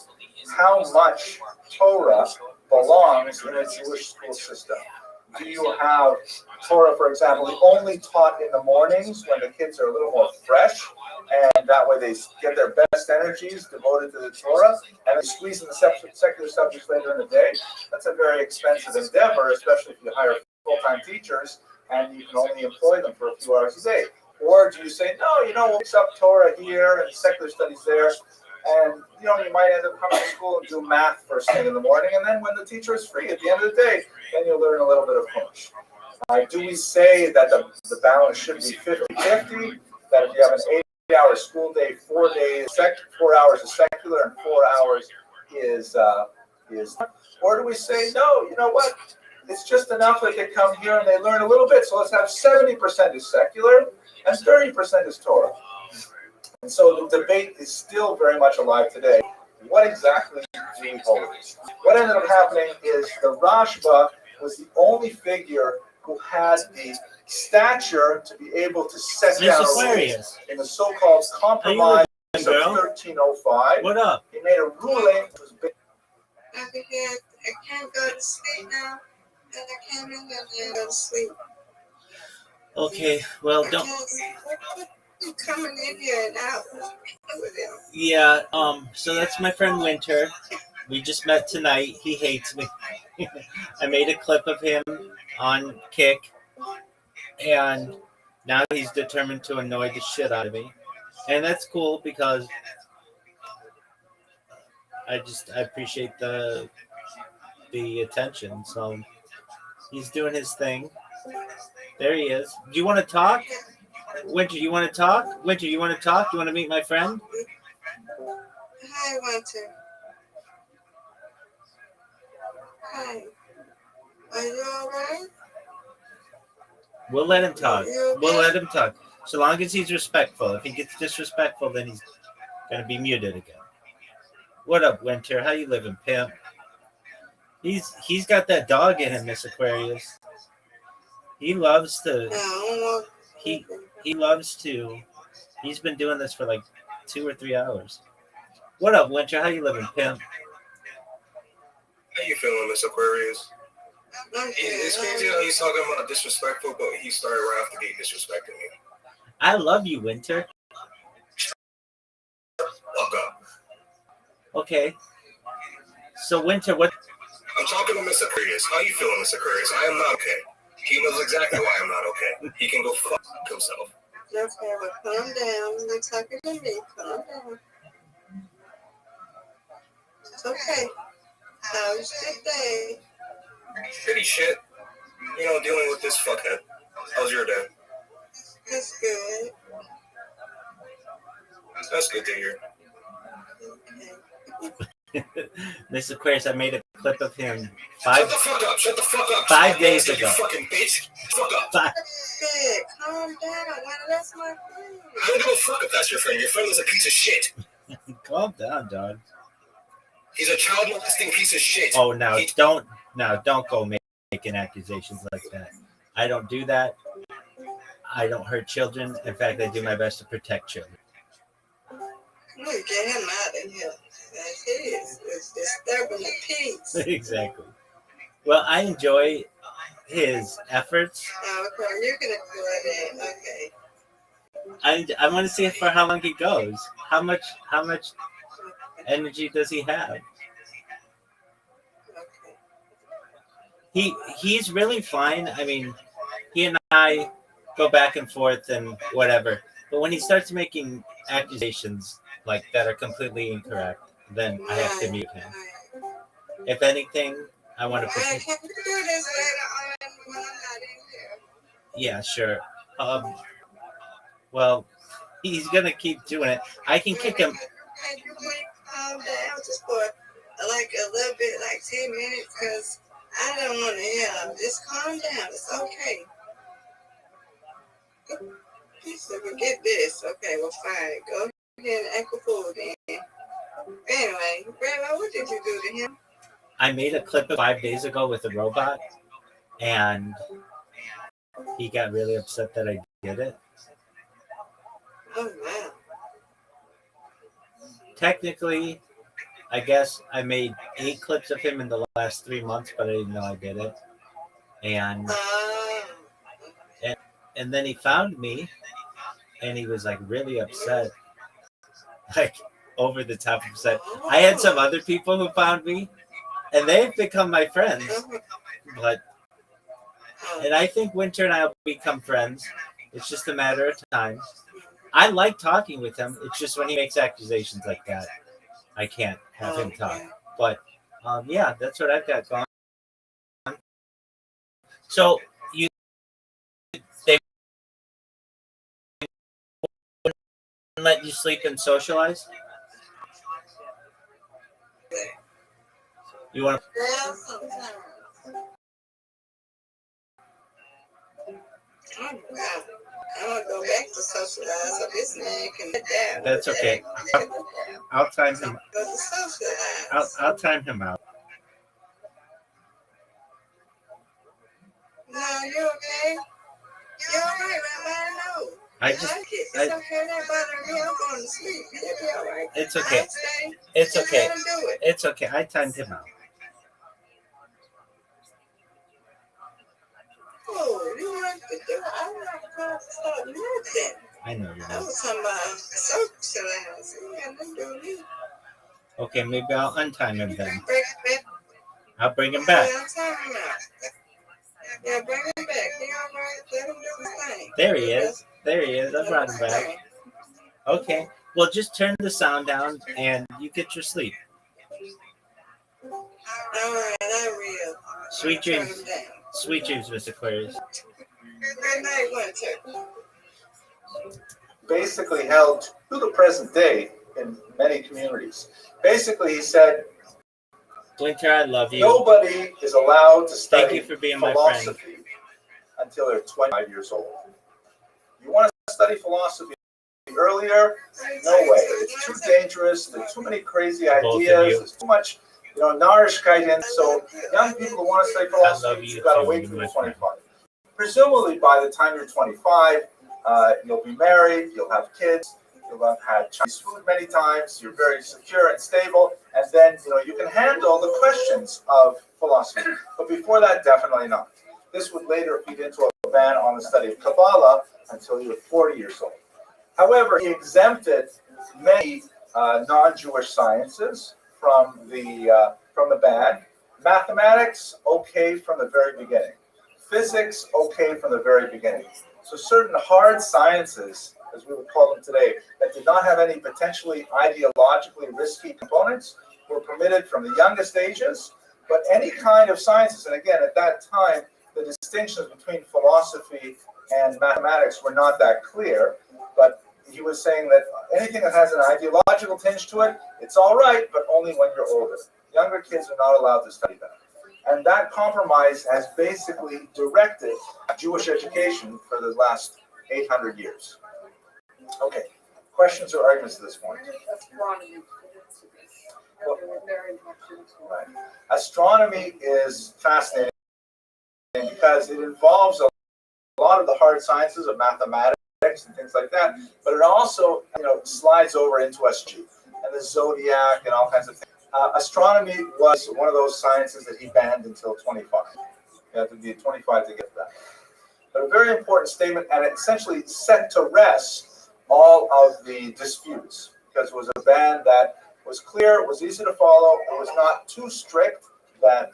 How much Torah belongs in a Jewish school system? Do you have Torah, for example, only taught in the mornings when the kids are a little more fresh, and that way they get their best energies devoted to the Torah, and they squeeze in the secular subjects later in the day? That's a very expensive endeavor, especially if you hire full-time teachers and you can only employ them for a few hours a day. Or do you say, no, we'll mix up Torah here and secular studies there, and you might end up coming to school and do math first thing in the morning, and then when the teacher is free at the end of the day, then you'll learn a little bit of Chumash. Do we say that the balance should be 50-50, that if you have an 8-hour school day, 4 hours is secular and 4 hours is, or do we say, no, you know what? It's just enough that they come here and they learn a little bit, so let's have 70% is secular and 30% is Torah. And so the debate is still very much alive today. What exactly do we hold? What ended up happening is the Rashba was the only figure who had the stature to be able to set down a ruling in the so-called compromise of 1305. What up? He made a ruling. I can't go to sleep now. And I can't even go to sleep. Okay, well, don't. I'm coming in here and out with him. Yeah, so that's my friend Winter. We just met tonight. He hates me. I made a clip of him on Kick, and now he's determined to annoy the shit out of me. And that's cool because I appreciate the attention. So he's doing his thing. There he is. Do you want to talk? Winter, you want to talk? Winter, you want to talk? You want to meet my friend? Hi, Winter. Hi. Are you all right? We'll let him talk. We'll let him talk. So long as he's respectful. If he gets disrespectful, then he's going to be muted again. What up, Winter? How you living, pimp? He's got that dog in him, Miss Aquarius. He loves to. He loves to. He's been doing this for like 2 or 3 hours. What up, Winter? How you living, pimp? How you feeling, Miss Aquarius? It's crazy how he's talking about disrespectful, but he started right after being disrespecting me. I love you, Winter. Fuck up. Okay. So, Winter, what? I'm talking to Miss Aquarius. How you feeling, Miss Aquarius? I am not okay. He knows exactly why I'm not okay. He can go fuck himself. Okay, well, calm down. You're talking to me. Calm down. It's okay. How's your day? Pretty shit. Dealing with this fuckhead. How's your day? It's good. That's good to hear. Miss Aquarius, I made a clip of him Shut the fuck up. Shut the fuck up. 5 days ago. You fucking bitch. Fuck up. Shit, calm down. That's my friend. I don't give a fuck if that's your friend. Your friend is a piece of shit. Calm down, dog. He's a child molesting piece of shit. Oh, don't go making accusations like that. I don't do that. I don't hurt children. In fact, I do my best to protect children. We get him out of here. That's it. It's disturbing the peace. Exactly. Well, I enjoy his efforts. Okay, you can afford it. Okay. I want to see for how long he goes. How much energy does he have? Okay. He's really fine. I mean, he and I go back and forth and whatever. But when he starts making accusations like that are completely incorrect, then I have to mute him. If anything, I want to put. I can do this later on when I'm not in here. Yeah, sure. Well, he's gonna keep doing it. I can kick him. Can you please calm down just for like a little bit, like 10 minutes, because I don't want to hear him. Just calm down. It's okay. He said, forget this. Okay, well, fine. Go ahead and act a fool then. Anyway, Grandma, what did you do to him? I made a clip of 5 days ago with a robot, and he got really upset that I did it. Oh, wow. Technically, I guess I made 8 clips of him in the last 3 months, but I didn't know I did it. And then he found me, and he was like really upset, like over the top upset. I had some other people who found me, and they've become my friends. And I think Winter and I will become friends. It's just a matter of time. I like talking with him. It's just when he makes accusations like that, I can't have him talk. But yeah, that's what I've got going on. So they wouldn't let you sleep and socialize? You want to? Well, sometimes. Oh, wow. I'm going to go back to socialize so this man can get down. That's okay. I'll time him. Go to socialize. I'll time him out. No, you okay? You all right, Grandma? No. It's okay. That bothering me. I'm going to sleep. You'll be all right. It's okay. It's okay. It's okay. I timed him out. Oh, you want to do it? I'm not going to start nothing. I know you I know. was talking about socialize. You got nothing to do with me. Okay, maybe I'll untime him then. Bring him back. I'll bring him back. Yeah, I'll time him out. Yeah, bring him back. He all right. Let him do his thing. There he is. There he is. I brought him back. Okay. Well, just turn the sound down and you get your sleep. All right, I will. Sweet dreams. Sweet dreams, Mr. Aquarius. Good night, Winter. Basically held to the present day in many communities. Basically, he said, Winter, I love you. Nobody is allowed to study Thank you for being philosophy my friend. until they're 25 years old. You want to study philosophy earlier? No way. It's too dangerous. There's too many crazy ideas. There's too much, Narishkeit. So young people who want to study philosophy, you've got to wait till you're 25. Presumably, by the time you're 25, you'll be married, you'll have kids, you'll have had Chinese food many times, you're very secure and stable, and then you can handle the questions of philosophy. But before that, definitely not. This would later feed into a ban on the study of Kabbalah until you're 40 years old. However, he exempted many non-Jewish sciences from the ban. Mathematics, okay from the very beginning. Physics, okay from the very beginning. So certain hard sciences, as we would call them today, that did not have any potentially ideologically risky components were permitted from the youngest ages. But any kind of sciences, and again, at that time, the distinctions between philosophy and mathematics were not that clear. But he was saying that anything that has an ideological tinge to it, it's all right, but only when you're older. Younger kids are not allowed to study that. And that compromise has basically directed Jewish education for the last 800 years. Okay, questions or arguments at this point? Right. Astronomy is fascinating because it involves a lot of the hard sciences of mathematics and things like that, but it also slides over into astrology and the zodiac and all kinds of things. Astronomy was one of those sciences that he banned until 25. You have to be 25 to get that. But a very important statement, and it essentially set to rest all of the disputes, because it was a ban that was clear, was easy to follow, it was not too strict that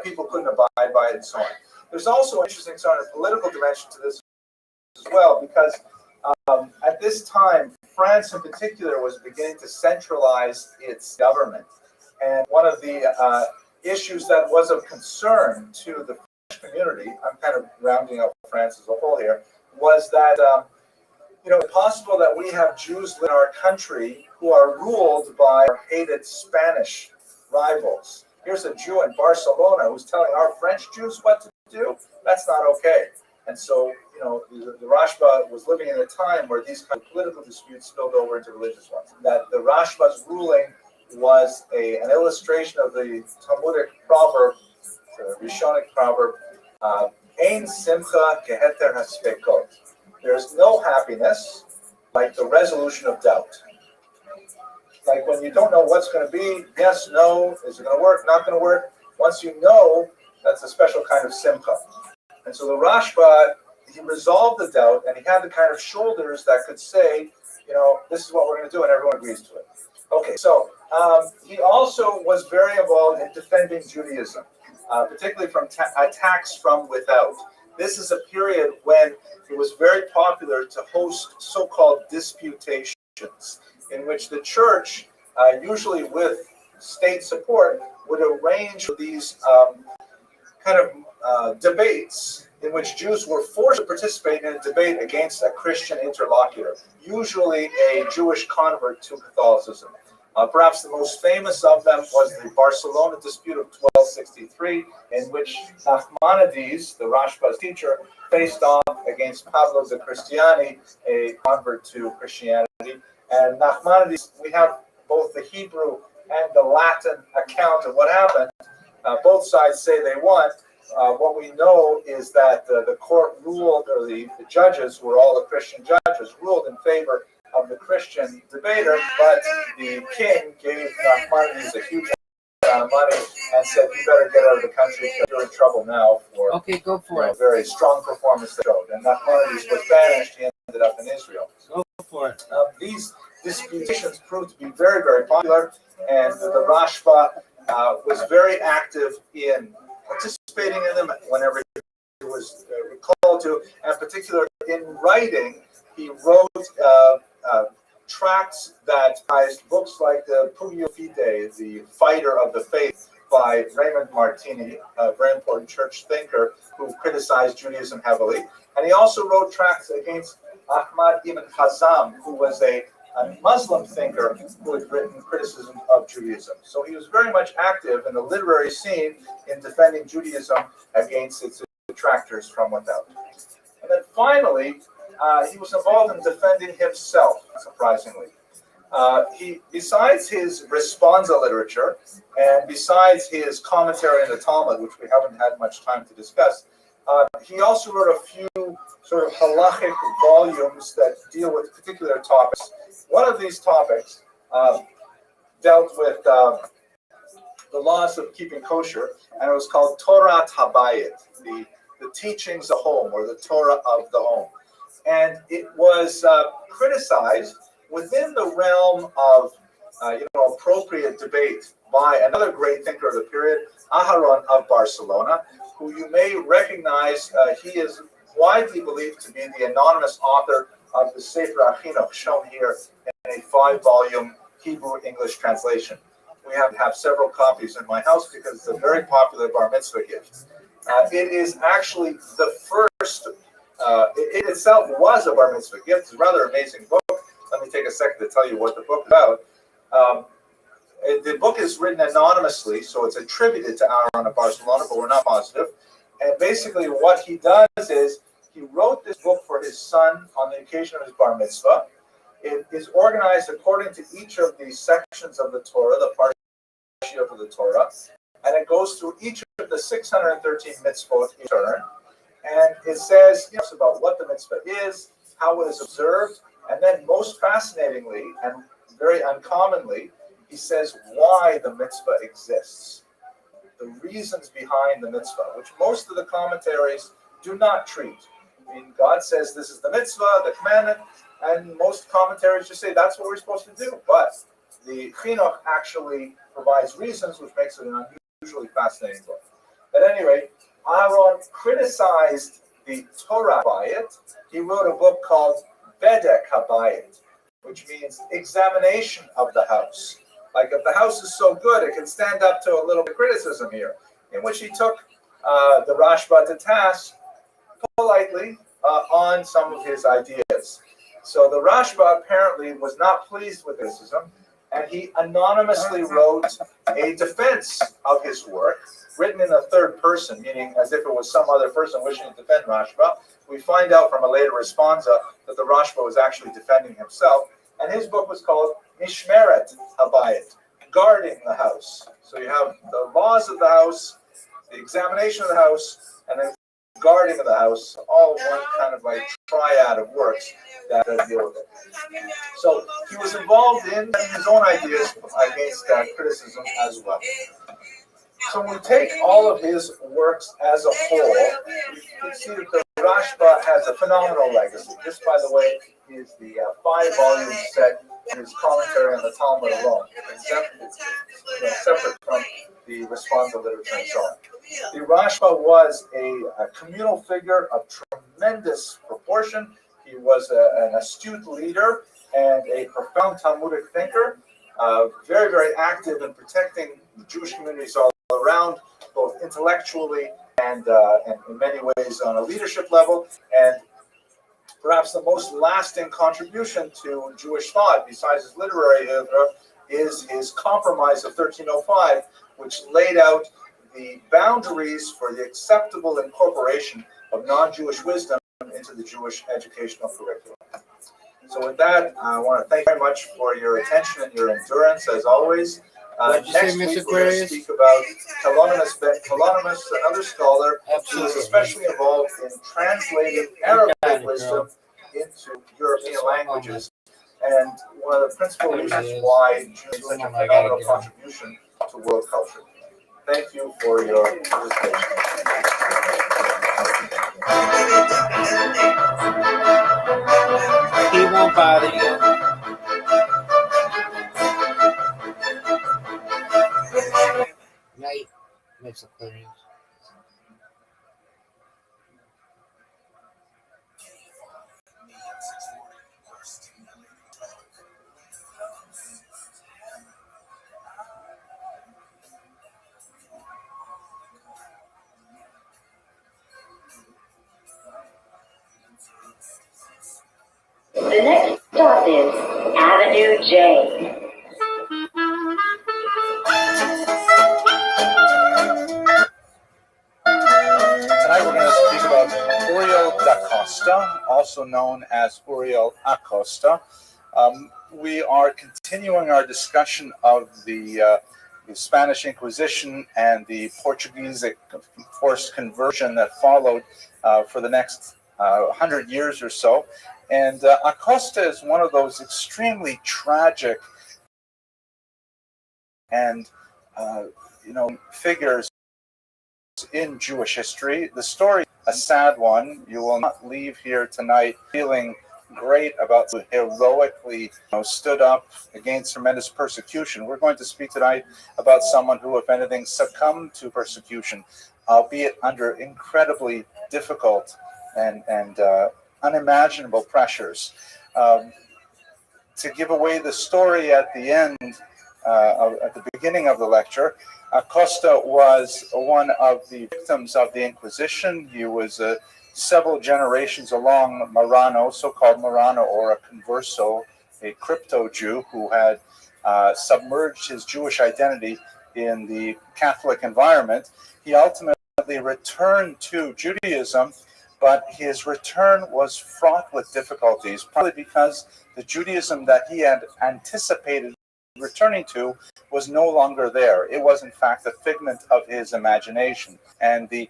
people couldn't abide by it and so on. There's also an interesting sort of political dimension to this as well, because at this time, France in particular was beginning to centralize its government. And one of the issues that was of concern to the French community, I'm kind of rounding up France as a whole here, was that it's possible that we have Jews in our country who are ruled by our hated Spanish rivals. Here's a Jew in Barcelona who's telling our French Jews what to do. That's not okay. And so, the Rashba was living in a time where these kind of political disputes spilled over into religious ones. That the Rashba's ruling was an illustration of the Talmudic proverb, the Rishonic proverb, Ein simcha keheter haspekot. There's no happiness like the resolution of doubt. Like when you don't know what's going to be, yes, no, is it going to work, not going to work? Once you know, that's a special kind of simcha. And so the Rashba, he resolved the doubt, and he had the kind of shoulders that could say, this is what we're going to do, and everyone agrees to it. Okay, so he also was very involved in defending Judaism, particularly from attacks from without. This is a period when it was very popular to host so-called disputations, in which the church, usually with state support, would arrange these debates in which Jews were forced to participate in a debate against a Christian interlocutor, usually a Jewish convert to Catholicism. Perhaps the most famous of them was the Barcelona dispute of 1263, in which Nachmanides, the Rashba's teacher, faced off against Pablo de Cristiani, a convert to Christianity. And Nachmanides, we have both the Hebrew and the Latin account of what happened. Both sides say they won. What we know is that the court ruled, or the judges, who were all the Christian judges, ruled in favor of the Christian debater, but the king gave Nachmanides a huge amount of money and said, you better get out of the country because you're in trouble now for a very strong performance they showed. And Nachmanides was banished. He ended up in Israel. Go for it. These disputations proved to be very, very popular, and the Rashba was very active in participating in them whenever he was called to, and particularly in writing. He wrote tracts that prized books like the Pugio Fide, the Fighter of the Faith, by Raymond Martini, a very important church thinker who criticized Judaism heavily. And he also wrote tracts against Ahmad ibn Hazm, who was a Muslim thinker who had written criticism of Judaism. So he was very much active in the literary scene in defending Judaism against its detractors from without. And then finally, he was involved in defending himself, surprisingly. Besides his responsa literature, and besides his commentary on the Talmud, which we haven't had much time to discuss, he also wrote a few sort of halachic volumes that deal with particular topics. One of these topics dealt with the laws of keeping kosher, and it was called Torah Habayit, the teachings of home, or the Torah of the home. And it was criticized within the realm of appropriate debate by another great thinker of the period, Aharon of Barcelona, who you may recognize. He is widely believed to be the anonymous author of the Sefer Achinuch, shown here in a 5-volume Hebrew-English translation. We have several copies in my house because it's a very popular bar mitzvah gift. It is actually the first, it itself was a bar mitzvah gift. It's a rather amazing book. Let me take a second to tell you what the book is about. The book is written anonymously, so it's attributed to Aaron of Barcelona, but we're not positive. And basically what he does is he wrote this book for his son on the occasion of his bar mitzvah. It is organized according to each of the sections of the Torah, the parashiyot of the Torah, and it goes through each of the 613 mitzvot in turn. And it says about what the mitzvah is, how it is observed, and then most fascinatingly and very uncommonly, he says why the mitzvah exists, the reasons behind the mitzvah, which most of the commentaries do not treat. I mean, God says this is the mitzvah, the commandment, and most commentaries just say that's what we're supposed to do. But the Chinuch actually provides reasons, which makes it an unusually fascinating book. At any rate, Aaron criticized the Torah by it. He wrote a book called Bedek HaBayit, which means examination of the house. Like if the house is so good, it can stand up to a little bit of criticism here, in which he took the Rashba to task politely on some of his ideas. So the Rashba apparently was not pleased with criticism, and he anonymously wrote a defense of his work, written in the third person, meaning as if it was some other person wishing to defend Rashba. We find out from a later responsa that the Rashba was actually defending himself, and his book was called Mishmeret Habayit, guarding the house. So you have the laws of the house, the examination of the house, and then guarding of the house, all one kind of like triad of works that deal with it. So he was involved in his own ideas against criticism as well. So when we take all of his works as a whole, we can see that the Rashba has a phenomenal legacy. This, by the way, is the 5-volume set, his commentary on the Talmud alone, separate from the responsa literature and so on. The Rashba was a communal figure of tremendous proportion. He was an astute leader and a profound Talmudic thinker, very, very active in protecting the Jewish communities all around, both intellectually and in many ways on a leadership level. And perhaps the most lasting contribution to Jewish thought, besides his literary oeuvre, is his Compromise of 1305, which laid out the boundaries for the acceptable incorporation of non-Jewish wisdom into the Jewish educational curriculum. So with that, I want to thank you very much for your attention and your endurance, as always. Next week, we're going to speak about Kalonymus, another scholar who was especially involved in translating Arabic wisdom into European languages, and one of the principal reasons why Jews made such a phenomenal contribution to world culture. Thank you for your participation. He won't bother you. Night makes a clearance. The next stop is Avenue J. Tonight we're going to speak about Uriel da Costa, also known as Uriel Acosta. We are continuing our discussion of the Spanish Inquisition and the Portuguese forced conversion that followed for the next 100 years or so. And Acosta is one of those extremely tragic and figures in Jewish history. The story, a sad one. You will not leave here tonight feeling great about who heroically stood up against tremendous persecution. We're going to speak tonight about someone who, if anything, succumbed to persecution, albeit under incredibly difficult and unimaginable pressures. To give away the story at the end, at the beginning of the lecture, Acosta was one of the victims of the Inquisition. He was several generations along Marrano, so-called Marrano, or a converso, a crypto-Jew who had submerged his Jewish identity in the Catholic environment. He ultimately returned to Judaism, but his return was fraught with difficulties, probably because the Judaism that he had anticipated returning to was no longer there. It was, in fact, a figment of his imagination. And the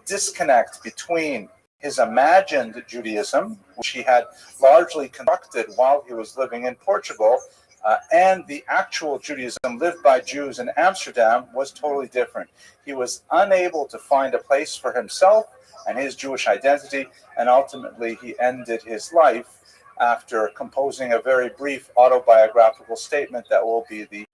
disconnect between his imagined Judaism, which he had largely constructed while he was living in Portugal, and the actual Judaism lived by Jews in Amsterdam was totally different. He was unable to find a place for himself and his Jewish identity, and ultimately he ended his life after composing a very brief autobiographical statement that will be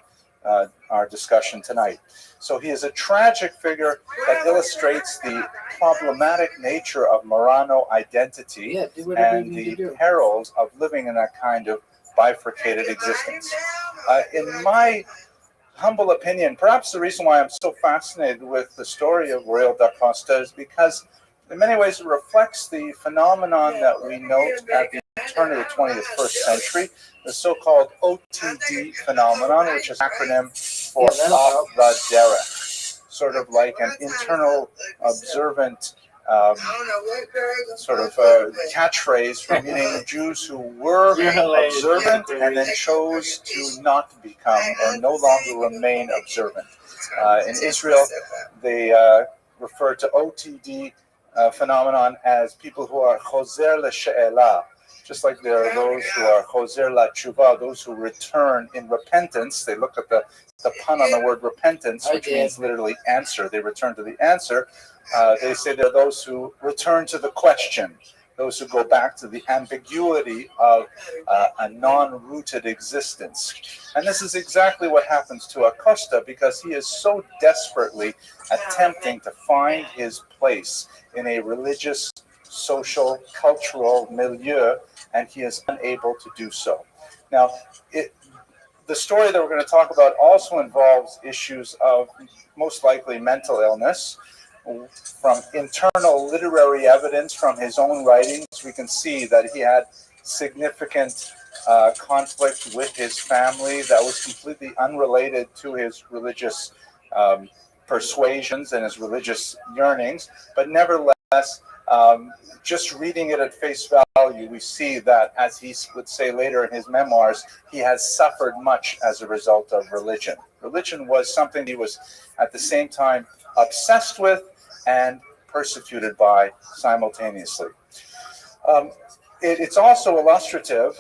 our discussion tonight. So he is a tragic figure that illustrates the problematic nature of Marrano identity and the perils of living in that kind of bifurcated existence. In my humble opinion, perhaps the reason why I'm so fascinated with the story of Royal da Costa is because in many ways it reflects the phenomenon that we note at the turn of the 21st century, the so-called OTD phenomenon, which is an acronym for off the derech, sort of like an internal observant catchphrase for meaning Jews who were observant and then chose to not become or no longer remain observant. In Israel, they refer to OTD phenomenon as people who are choser l'she'elah, just like there are those who are choser la'tshuva, those who return in repentance. They look at the pun on the word repentance, which means literally answer. They return to the answer. They say there are those who return to the question, those who go back to the ambiguity of a non-rooted existence. And this is exactly what happens to Acosta, because he is so desperately attempting to find his place in a religious, social, cultural milieu, and he is unable to do so. Now, the story that we're going to talk about also involves issues of most likely mental illness. From internal literary evidence from his own writings, we can see that he had significant conflict with his family that was completely unrelated to his religious persuasions and his religious yearnings. But nevertheless, just reading it at face value, we see that, as he would say later in his memoirs, he has suffered much as a result of religion. Religion was something he was at the same time obsessed with and persecuted by simultaneously. It's also illustrative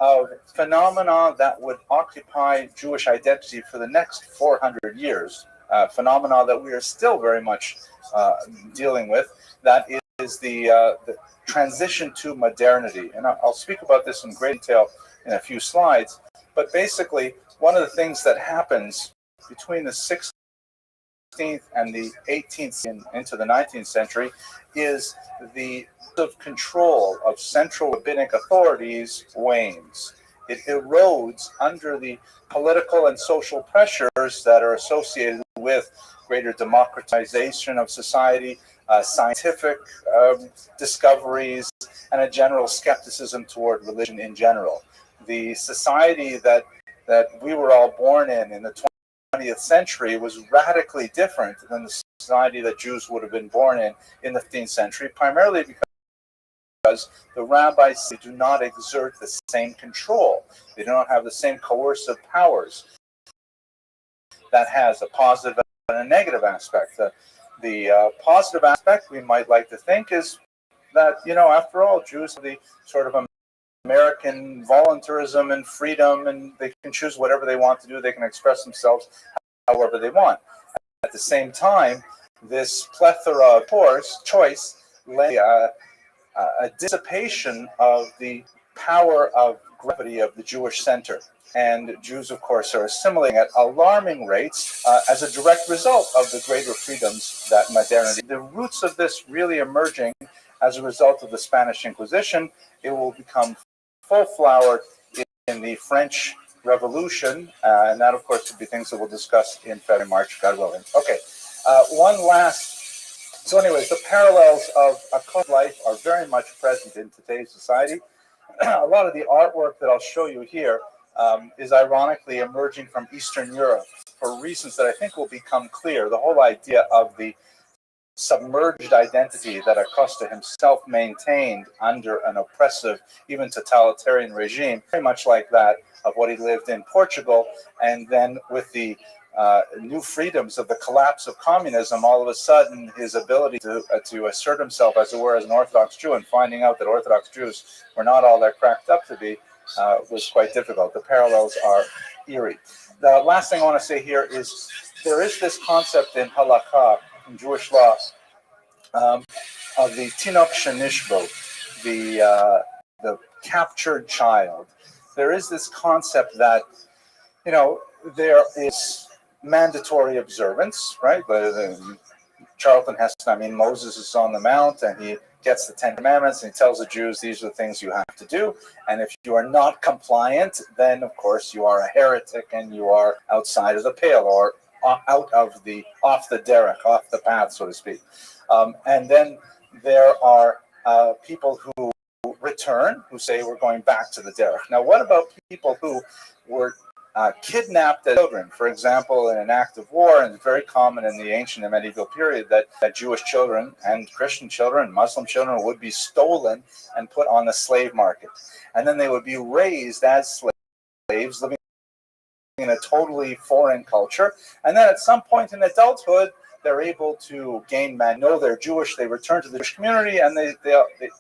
of phenomena that would occupy Jewish identity for the next 400 years, phenomena that we are still very much dealing with, that is the transition to modernity. And I'll speak about this in great detail in a few slides, but basically one of the things that happens between the 16th and the 18th into the 19th century is the of control of central rabbinic authorities wanes. It erodes under the political and social pressures that are associated with greater democratization of society, scientific discoveries, and a general skepticism toward religion in general. The society that we were all born in the 20th century was radically different than the society that Jews would have been born in the 15th century, primarily because the rabbis do not exert the same control. They do not have the same coercive powers. That has a positive and a negative aspect. The positive aspect, we might like to think, is that, after all, Jews have the sort of American voluntarism and freedom, and they can choose whatever they want to do. They can express themselves however they want. At the same time, this plethora of choice led a dissipation of the power of gravity of the Jewish center. And Jews, of course, are assimilating at alarming rates as a direct result of the greater freedoms that modernity. The roots of this really emerging as a result of the Spanish Inquisition. It will become full-flowered in the French Revolution, and that, of course, will be things that we'll discuss in February, March, God willing. Okay, one last. So anyways, the parallels of occult life are very much present in today's society. A lot of the artwork that I'll show you here is ironically emerging from Eastern Europe for reasons that I think will become clear. The whole idea of the submerged identity that Acosta himself maintained under an oppressive, even totalitarian regime, very much like that of what he lived in Portugal, and then with the new freedoms of the collapse of communism, all of a sudden his ability to assert himself, as it were, as an Orthodox Jew, and finding out that Orthodox Jews were not all they're cracked up to be, was quite difficult. The parallels are eerie. The last thing I want to say here is there is this concept in halakha, in Jewish law, of the tinok shenishbo, the captured child. There is this concept that, there is mandatory observance, right? Charlton Heston, Moses is on the Mount and he gets the Ten Commandments and he tells the Jews, these are the things you have to do. And if you are not compliant, then of course you are a heretic and you are outside of the pale, or off the derech, off the path, so to speak. And then there are people who return, who say we're going back to the derech. Now, what about people who were kidnapped as children? For example, in an act of war, and it's very common in the ancient and medieval period that Jewish children and Christian children, Muslim children would be stolen and put on the slave market. And then they would be raised as slaves, living in a totally foreign culture. And then at some point in adulthood, they're able to know they're Jewish, they return to the Jewish community, and they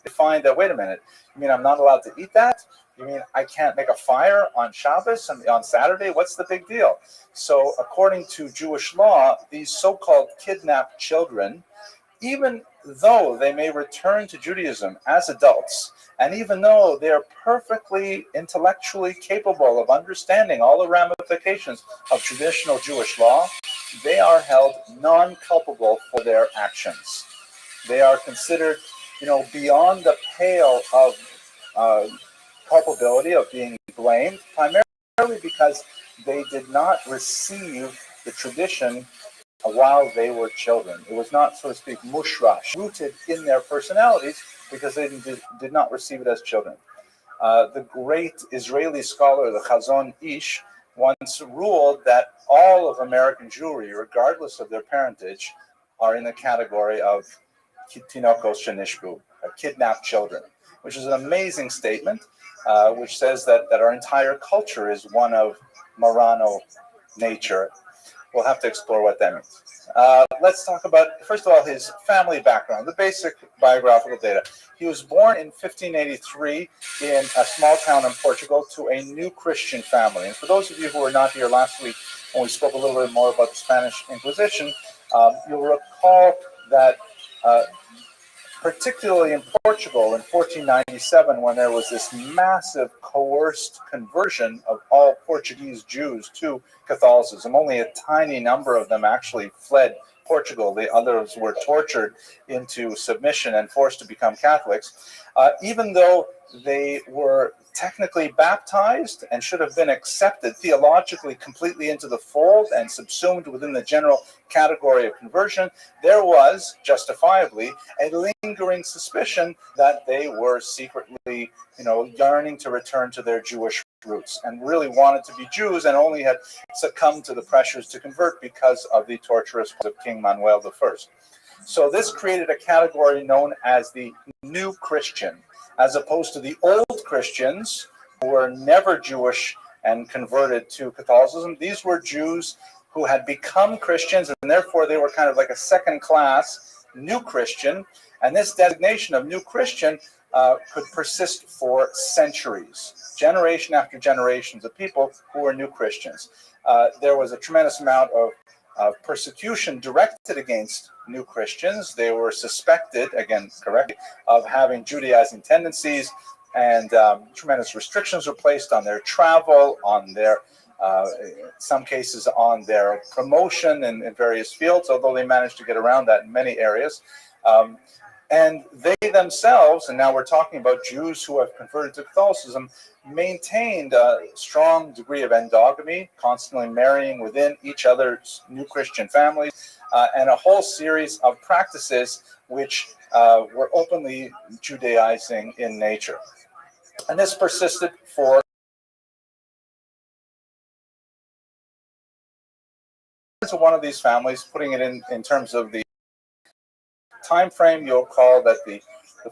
find that, wait a minute, you mean I'm not allowed to eat that? You mean I can't make a fire on Shabbos and on Saturday? What's the big deal? So according to Jewish law, these so-called kidnapped children, even though they may return to Judaism as adults, and even though they're perfectly intellectually capable of understanding all the ramifications of traditional Jewish law, they are held non-culpable for their actions. They are considered, beyond the pale of culpability, of being blamed, primarily because they did not receive the tradition while they were children. It was not, so to speak, mushrash, rooted in their personalities, because they did not receive it as children. The great Israeli scholar, the Chazon Ish, once ruled that all of American Jewry, regardless of their parentage, are in the category of tinokos shenishbu, kidnapped children, which is an amazing statement, which says that our entire culture is one of Marano nature. We'll have to explore what that means. Let's talk about, first of all, his family background, the basic biographical data. He was born in 1583 in a small town in Portugal to a new Christian family. And for those of you who were not here last week when we spoke a little bit more about the Spanish Inquisition, you'll recall that particularly in Portugal in 1497, when there was this massive coerced conversion of all Portuguese Jews to Catholicism. Only a tiny number of them actually fled Portugal. The others were tortured into submission and forced to become Catholics. Even though they were technically baptized and should have been accepted theologically completely into the fold and subsumed within the general category of conversion, there was justifiably a lingering suspicion that they were secretly, yearning to return to their Jewish roots and really wanted to be Jews, and only had succumbed to the pressures to convert because of the torturous of King Manuel I. So this created a category known as the New Christian, as opposed to the Old Christians, who were never Jewish and converted to Catholicism. These were Jews who had become Christians, and therefore they were kind of like a second-class New Christian. And this designation of New Christian could persist for centuries, generation after generations of people who were New Christians. There was a tremendous amount of persecution directed against New Christians. They were suspected, again, correctly, of having Judaizing tendencies, and tremendous restrictions were placed on their travel, on their, in some cases, on their promotion in various fields, although they managed to get around that in many areas. And they themselves, and now we're talking about Jews who have converted to Catholicism, maintained a strong degree of endogamy, constantly marrying within each other's New Christian families, and a whole series of practices which were openly Judaizing in nature. And this persisted for one of these families, putting it in terms of the time frame, you'll recall that the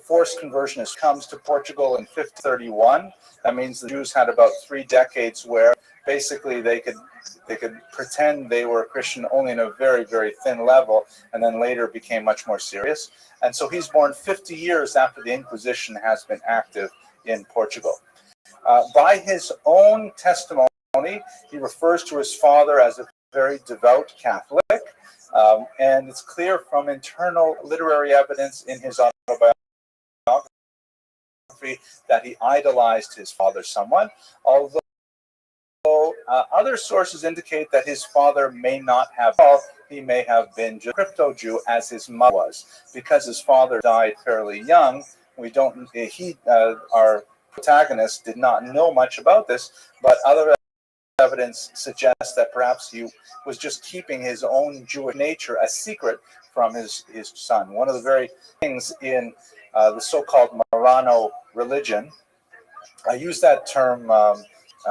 forced conversionist comes to Portugal in 1531. That means the Jews had about 3 decades where basically they could pretend they were Christian only in a very, very thin level, and then later became much more serious. And so he's born 50 years after the Inquisition has been active in Portugal. By his own testimony, he refers to his father as a very devout Catholic. And it's clear from internal literary evidence in his autobiography that he idolized his father somewhat, although other sources indicate that his father may not have. He may have been a crypto Jew as his mother was, because his father died fairly young. We don't. Our protagonist did not know much about this, but other evidence suggests that perhaps he was just keeping his own Jewish nature a secret from his son. One of the very things in the so-called Marrano religion, I use that term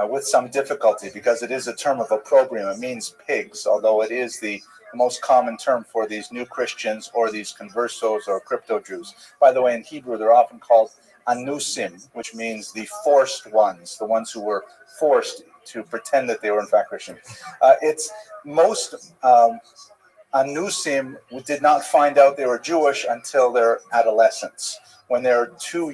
with some difficulty because it is a term of opprobrium. It means pigs, although it is the most common term for these new Christians or these conversos or crypto Jews. By the way, in Hebrew, they're often called anusim, which means the forced ones, the ones who were forced to pretend that they were in fact Christian. It's most anusim did not find out they were Jewish until their adolescence. When they're too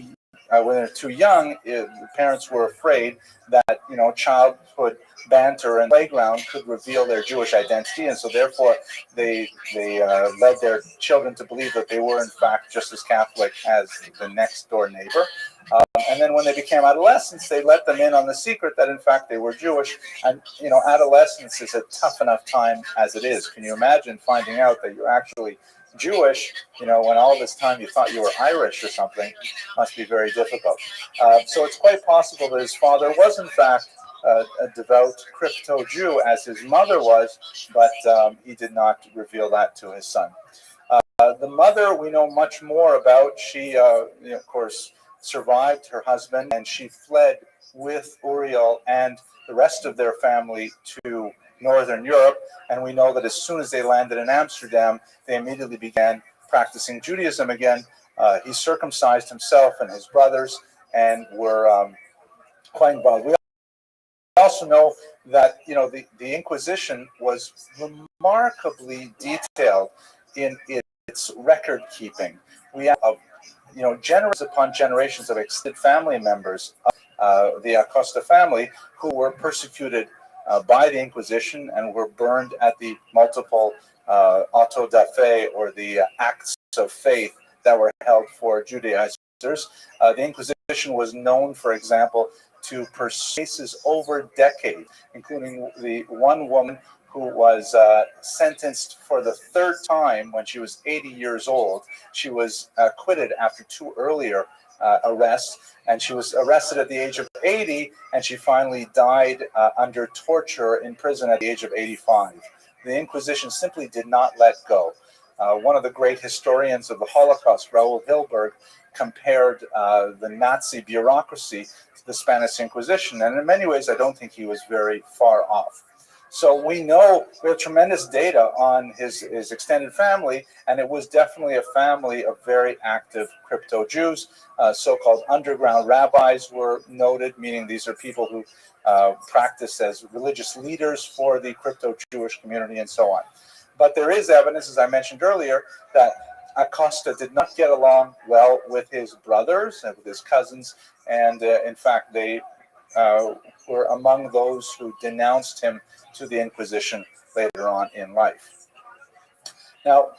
young, the parents were afraid that childhood banter and playground could reveal their Jewish identity, and so therefore they led their children to believe that they were in fact just as Catholic as the next door neighbor. And then when they became adolescents, they let them in on the secret that in fact they were Jewish. And adolescence is a tough enough time as it is. Can you imagine finding out that you're actually Jewish, when all this time you thought you were Irish or something? Must be very difficult. So it's quite possible that his father was in fact a devout crypto Jew as his mother was, but he did not reveal that to his son. The mother we know much more about. She, of course, survived her husband, and she fled with Uriel and the rest of their family to Northern Europe. And we know that as soon as they landed in Amsterdam, they immediately began practicing Judaism again. He circumcised himself and his brothers and were quite involved. We also know that the Inquisition was remarkably detailed in its record keeping. We have generations upon generations of extended family members of the Acosta family who were persecuted by the Inquisition and were burned at the multiple auto da fe, or the acts of faith that were held for Judaizers. The Inquisition was known, for example, to pursue cases over decades, including the one woman who was sentenced for the third time when she was 80 years old. She was acquitted after two earlier arrests, and she was arrested at the age of 80, and she finally died under torture in prison at the age of 85. The Inquisition simply did not let go. One of the great historians of the Holocaust, Raoul Hilberg, compared the Nazi bureaucracy to the Spanish Inquisition, and in many ways I don't think he was very far off. So we have tremendous data on his extended family, and it was definitely a family of very active crypto Jews. So-called underground rabbis were noted, meaning these are people who practice as religious leaders for the crypto Jewish community and so on. But there is evidence, as I mentioned earlier, that Acosta did not get along well with his brothers and with his cousins, and in fact they were among those who denounced him to the Inquisition later on in life. Now,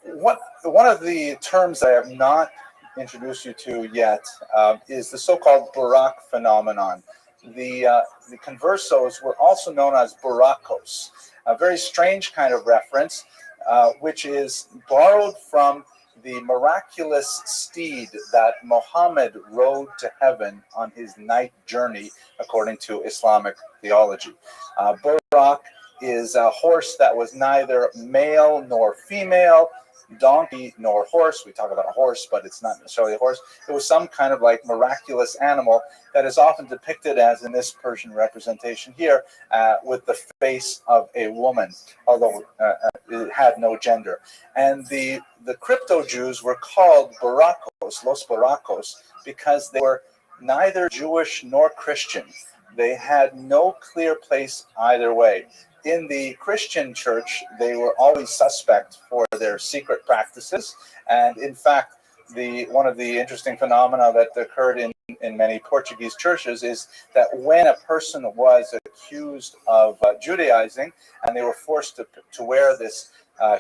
one of the terms I have not introduced you to yet is the so-called Barak phenomenon. The conversos were also known as Barakos, a very strange kind of reference, which is borrowed from the miraculous steed that Muhammad rode to heaven on his night journey, according to Islamic theology. Barak is a horse that was neither male nor female, donkey nor horse. We talk about a horse, but it's not necessarily a horse. It was some kind of like miraculous animal that is often depicted as in this Persian representation here, with the face of a woman, although it had no gender. And the crypto Jews were called Barakos, Los Barakos, because they were neither Jewish nor Christian. They had no clear place either way. In the Christian church, they were always suspect for their secret practices. And in fact, one of the interesting phenomena that occurred in many Portuguese churches is that when a person was accused of Judaizing and they were forced to wear this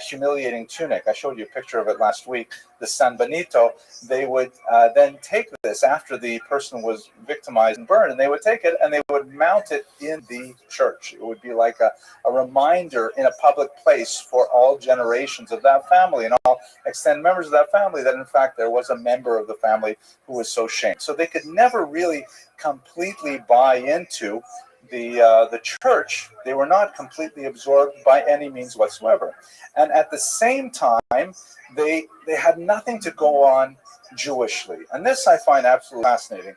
humiliating tunic. I showed you a picture of it last week. The San Benito, they would then take this after the person was victimized and burned, and they would take it and they would mount it in the church. It would be like a reminder in a public place for all generations of that family and all extended members of that family that in fact there was a member of the family who was so shamed. So they could never really completely buy into the church. They were not completely absorbed by any means whatsoever. And at the same time, they had nothing to go on Jewishly. And this I find absolutely fascinating.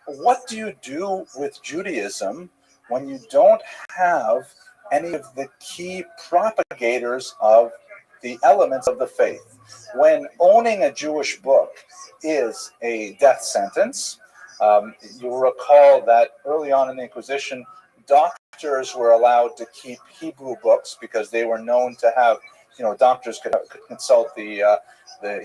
What do you do with Judaism when you don't have any of the key propagators of the elements of the faith? When owning a Jewish book is a death sentence, you'll recall that early on in the Inquisition, doctors were allowed to keep Hebrew books because they were known to have, doctors could consult the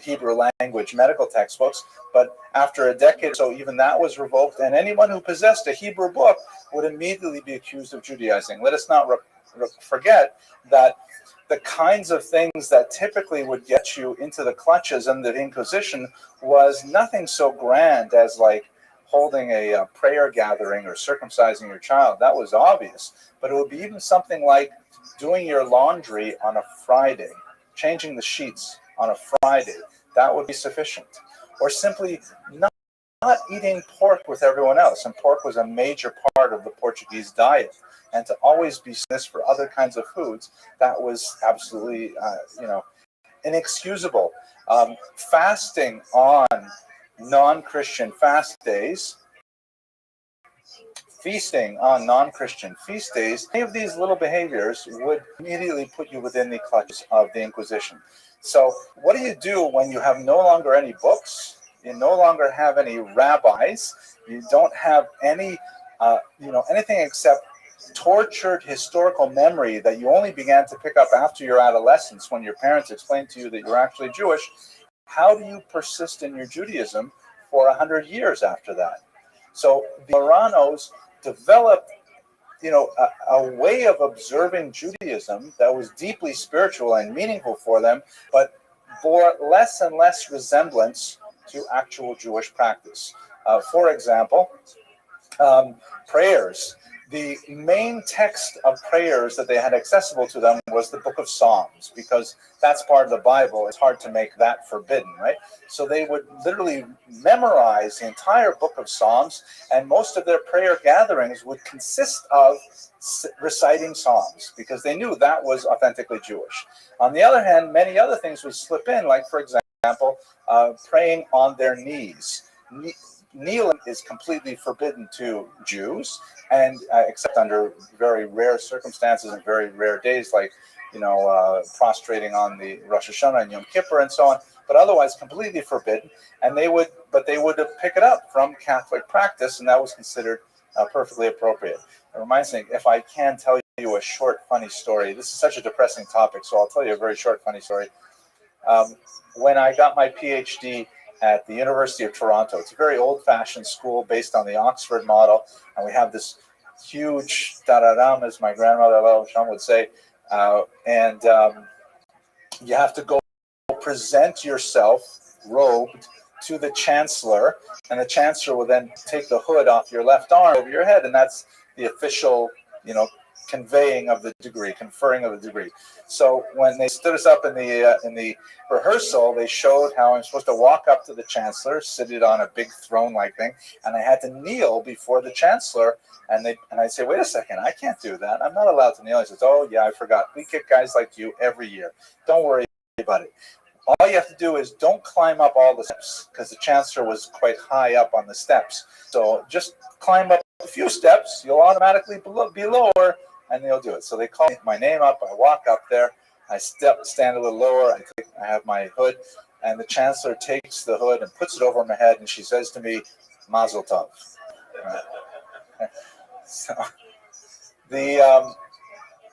Hebrew language medical textbooks. But after a decade or so, even that was revoked, and anyone who possessed a Hebrew book would immediately be accused of Judaizing. Let us not forget that the kinds of things that typically would get you into the clutches of the Inquisition was nothing so grand as like holding a prayer gathering or circumcising your child. That was obvious. But it would be even something like doing your laundry on a Friday, changing the sheets on a Friday. That would be sufficient. Or simply not eating pork with everyone else. And pork was a major part of the Portuguese diet. And to always be this for other kinds of foods, that was absolutely, inexcusable. Fasting on non-Christian fast days, feasting on non-Christian feast days, any of these little behaviors would immediately put you within the clutches of the Inquisition. So what do you do when you have no longer any books, you no longer have any rabbis, you don't have any, anything except tortured historical memory that you only began to pick up after your adolescence when your parents explained to you that you're actually Jewish? How do you persist in your Judaism for 100 years after that? So the Marranos developed, a way of observing Judaism that was deeply spiritual and meaningful for them, but bore less and less resemblance to actual Jewish practice. For example, prayers. The main text of prayers that they had accessible to them was the book of Psalms, because that's part of the Bible. It's hard to make that forbidden, right? So they would literally memorize the entire book of Psalms, and most of their prayer gatherings would consist of reciting Psalms, because they knew that was authentically Jewish. On the other hand, many other things would slip in, like, for example, praying on their knees. Kneeling is completely forbidden to Jews, and except under very rare circumstances and very rare days, like prostrating on the Rosh Hashanah and Yom Kippur and so on. But otherwise, completely forbidden. And they would pick it up from Catholic practice, and that was considered perfectly appropriate. It reminds me, if I can tell you a short, funny story. This is such a depressing topic, so I'll tell you a very short, funny story. When I got my PhD at the University of Toronto. It's a very old-fashioned school based on the Oxford model, and we have this huge tararam, as my grandmother would say, and you have to go present yourself robed to the chancellor, and the chancellor will then take the hood off your left arm over your head, and that's the official, conferring of the degree. So when they stood us up in the rehearsal, they showed how I'm supposed to walk up to the chancellor, seated on a big throne-like thing, and I had to kneel before the chancellor. And I'd say, wait a second, I can't do that. I'm not allowed to kneel. He says, oh yeah, I forgot. We get guys like you every year. Don't worry about it. All you have to do is don't climb up all the steps, because the chancellor was quite high up on the steps. So just climb up a few steps. You'll automatically be lower, and they'll do it. So they call my name up. I walk up there. I stand a little lower. I have my hood, and the chancellor takes the hood and puts it over my head, and she says to me, Mazel Tov.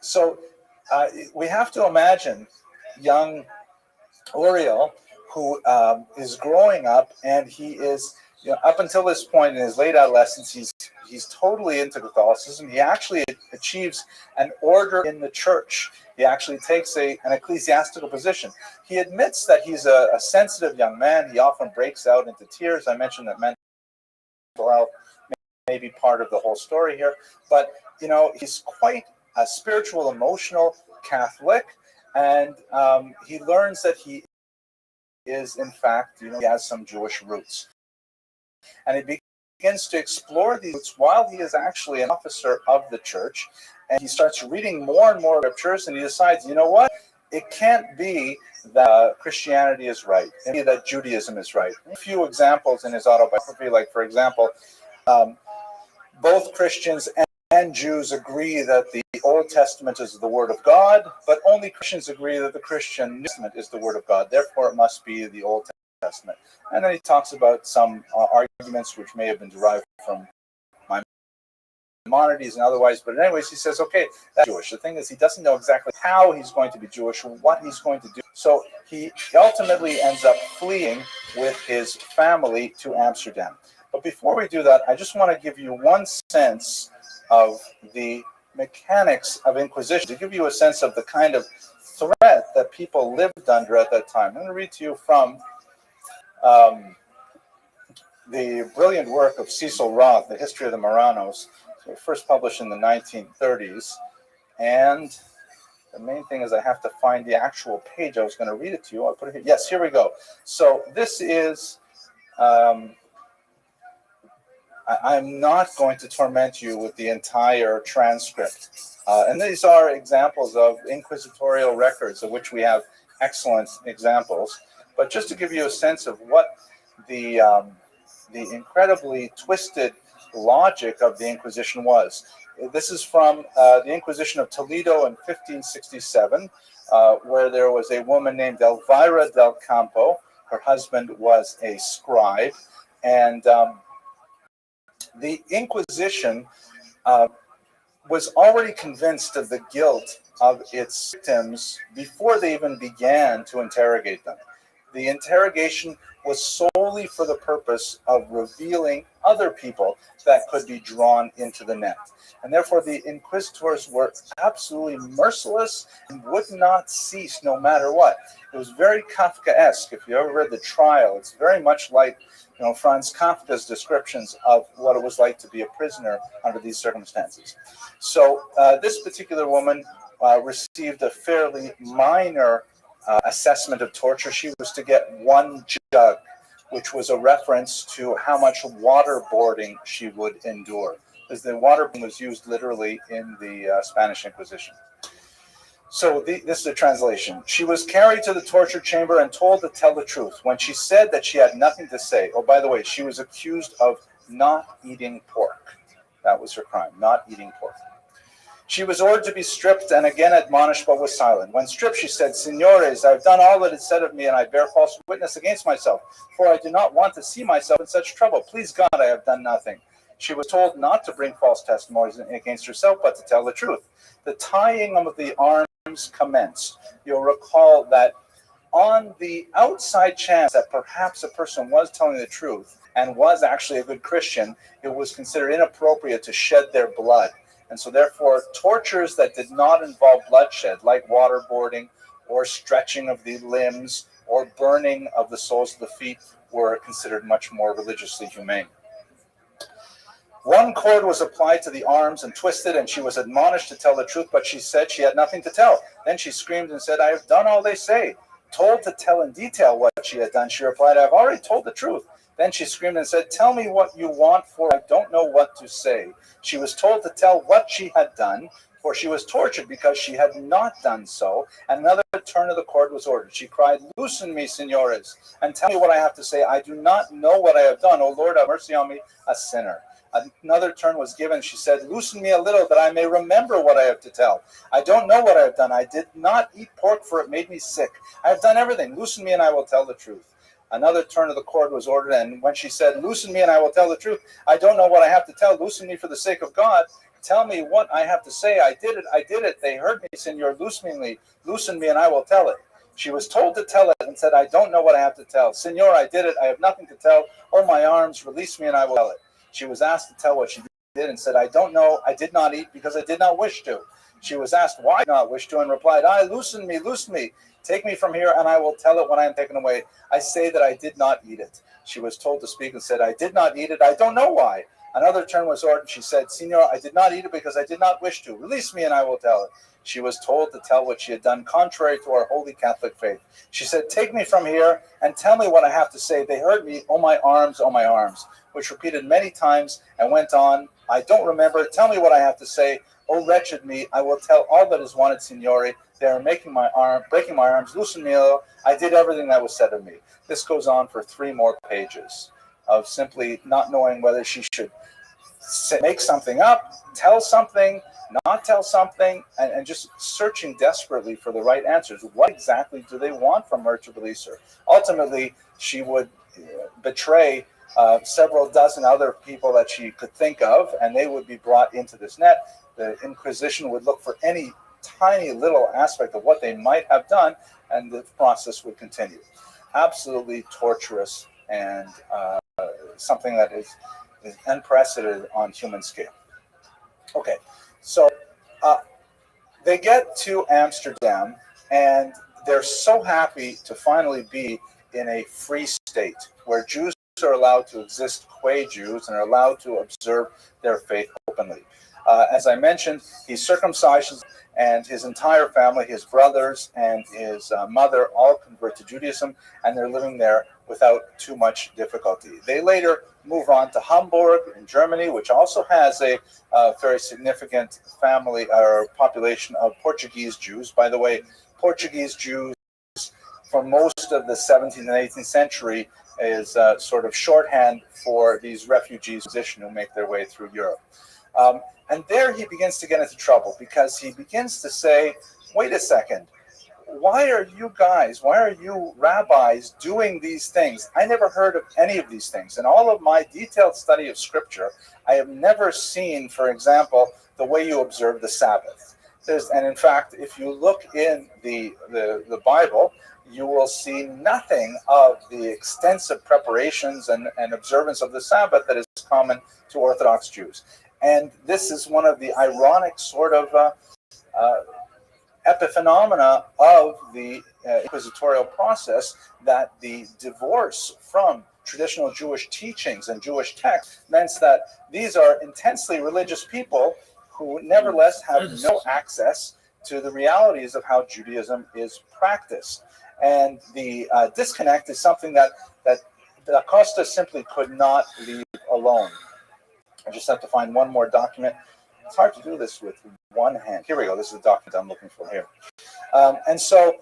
So we have to imagine young Uriel, who is growing up, and he is up until this point in his late adolescence, he's totally into Catholicism. He actually achieves an order in the church. He actually takes an ecclesiastical position. He admits that he's a sensitive young man. He often breaks out into tears. I mentioned that mental health may be part of the whole story here, but he's quite a spiritual, emotional Catholic, and he learns that he is, in fact, he has some Jewish roots. And he begins to explore these roots while he is actually an officer of the church. And he starts reading more and more scriptures, and he decides, you know what? It can't be that Christianity is right. It can't be that Judaism is right. A few examples in his autobiography, like, for example, both Christians and Jews agree that the Old Testament is the Word of God, but only Christians agree that the Christian New Testament is the Word of God. Therefore, it must be the Old Testament. And then he talks about some arguments which may have been derived from Maimonides and otherwise. But anyways, he says, okay, that's Jewish. The thing is, he doesn't know exactly how he's going to be Jewish or what he's going to do. So he ultimately ends up fleeing with his family to Amsterdam. But before we do that, I just want to give you one sense of the mechanics of Inquisition, to give you a sense of the kind of threat that people lived under at that time. I'm going to read to you from the brilliant work of Cecil Roth, The History of the Marranos, first published in the 1930s. And the main thing is I have to find the actual page. I was going to read it to you. I'll put it here. Yes, here we go. So this is... I'm not going to torment you with the entire transcript. And these are examples of inquisitorial records, of which we have excellent examples. But just to give you a sense of what the incredibly twisted logic of the Inquisition was. This is from the Inquisition of Toledo in 1567, where there was a woman named Elvira del Campo. Her husband was a scribe. And the Inquisition was already convinced of the guilt of its victims before they even began to interrogate them. The interrogation was solely for the purpose of revealing other people that could be drawn into the net. And therefore, the inquisitors were absolutely merciless and would not cease no matter what. It was very Kafkaesque. If you ever read The Trial, it's very much like Franz Kafka's descriptions of what it was like to be a prisoner under these circumstances. So this particular woman received a fairly minor assessment of torture. She was to get one jug, which was a reference to how much waterboarding she would endure, because the waterboarding was used literally in the Spanish Inquisition. So this is a translation. She was carried to the torture chamber and told to tell the truth. When she said that she had nothing to say, oh, by the way, she was accused of not eating pork. That was her crime, not eating pork. She was ordered to be stripped and again admonished, but was silent. When stripped, she said, Signores, I have done all that is said of me, and I bear false witness against myself, for I do not want to see myself in such trouble. Please God, I have done nothing. She was told not to bring false testimonies against herself, but to tell the truth. The tying of the arms commenced. You'll recall that on the outside chance that perhaps a person was telling the truth and was actually a good Christian, it was considered inappropriate to shed their blood. And so therefore, tortures that did not involve bloodshed, like waterboarding or stretching of the limbs or burning of the soles of the feet, were considered much more religiously humane. One cord was applied to the arms and twisted, and she was admonished to tell the truth, but she said she had nothing to tell. Then she screamed and said, I have done all they say. Told to tell in detail what she had done, she replied, I have already told the truth. Then she screamed and said, tell me what you want, for I don't know what to say. She was told to tell what she had done, for she was tortured because she had not done so. And another turn of the cord was ordered. She cried, loosen me, signores, and tell me what I have to say. I do not know what I have done. O Lord, have mercy on me, a sinner. Another turn was given. She said, loosen me a little that I may remember what I have to tell. I don't know what I have done. I did not eat pork, for it made me sick. I have done everything. Loosen me and I will tell the truth. Another turn of the cord was ordered, and when she said, loosen me and I will tell the truth, I don't know what I have to tell. Loosen me for the sake of God. Tell me what I have to say. I did it. They heard me, Senor. Loosen me and I will tell it. She was told to tell it and said, I don't know what I have to tell. Senor, I did it. I have nothing to tell. Oh, my arms, release me and I will tell it. She was asked to tell what she did and said, I don't know. I did not eat because I did not wish to. She was asked why I did not wish to and replied, loosen me. Take me from here and I will tell it when I am taken away. I say that I did not eat it. She was told to speak and said, I did not eat it. I don't know why. Another turn was ordered. She said, Senor, I did not eat it because I did not wish to. Release me and I will tell it. She was told to tell what she had done contrary to our holy Catholic faith. She said, take me from here and tell me what I have to say. They heard me, oh my arms, which repeated many times and went on. I don't remember. Tell me what I have to say. Oh, wretched me, I will tell all that is wanted, Signore. They are breaking my arms. Loosen me. I did everything that was said of me. This goes on for 3 more pages of simply not knowing whether she should make something up, tell something, not tell something, and just searching desperately for the right answers. What exactly do they want from her to release her? Ultimately, she would betray several dozen other people that she could think of, and they would be brought into this net. The Inquisition would look for any tiny little aspect of what they might have done, and the process would continue. Absolutely torturous and something that is unprecedented on human scale. Okay, so they get to Amsterdam, and they're so happy to finally be in a free state where Jews are allowed to exist qua Jews and are allowed to observe their faith openly. As I mentioned, he circumcises, and his entire family, his brothers and his mother, all convert to Judaism, and they're living there without too much difficulty. They later move on to Hamburg in Germany, which also has a very significant family or population of Portuguese Jews. By the way, Portuguese Jews for most of the 17th and 18th century is sort of shorthand for these refugees who make their way through Europe. And there he begins to get into trouble because he begins to say, wait a second, why are you rabbis doing these things? I never heard of any of these things. In all of my detailed study of scripture, I have never seen, for example, the way you observe the Sabbath. And in fact, if you look in the Bible, you will see nothing of the extensive preparations and observance of the Sabbath that is common to Orthodox Jews. And this is one of the ironic sort of epiphenomena of the inquisitorial process, that the divorce from traditional Jewish teachings and Jewish texts meant that these are intensely religious people who nevertheless have no access to the realities of how Judaism is practiced. And the disconnect is something that Acosta simply could not leave alone. I just have to find one more document. It's hard to do this with one hand. Here we go. This is the document I'm looking for here. And so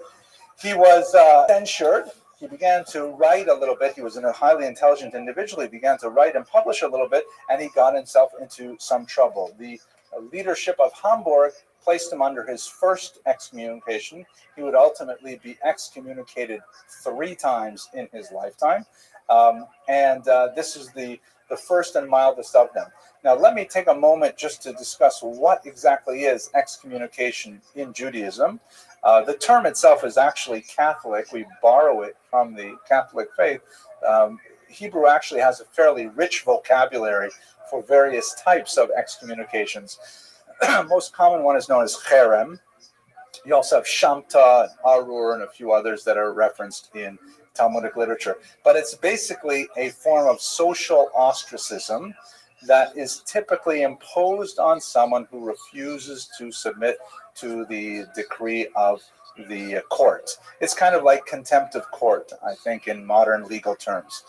he was censured. He began to write a little bit. He was a highly intelligent individual. He began to write and publish a little bit, and he got himself into some trouble. The leadership of Hamburg placed him under his first excommunication. He would ultimately be excommunicated 3 times in his lifetime. And this is the first and mildest of them. Now, let me take a moment just to discuss what exactly is excommunication in Judaism. The term itself is actually Catholic. We borrow it from the Catholic faith. Hebrew actually has a fairly rich vocabulary for various types of excommunications. Most common one is known as cherem. You also have shamta, arur, and a few others that are referenced in Talmudic literature. But it's basically a form of social ostracism that is typically imposed on someone who refuses to submit to the decree of the court. It's kind of like contempt of court, I think, in modern legal terms.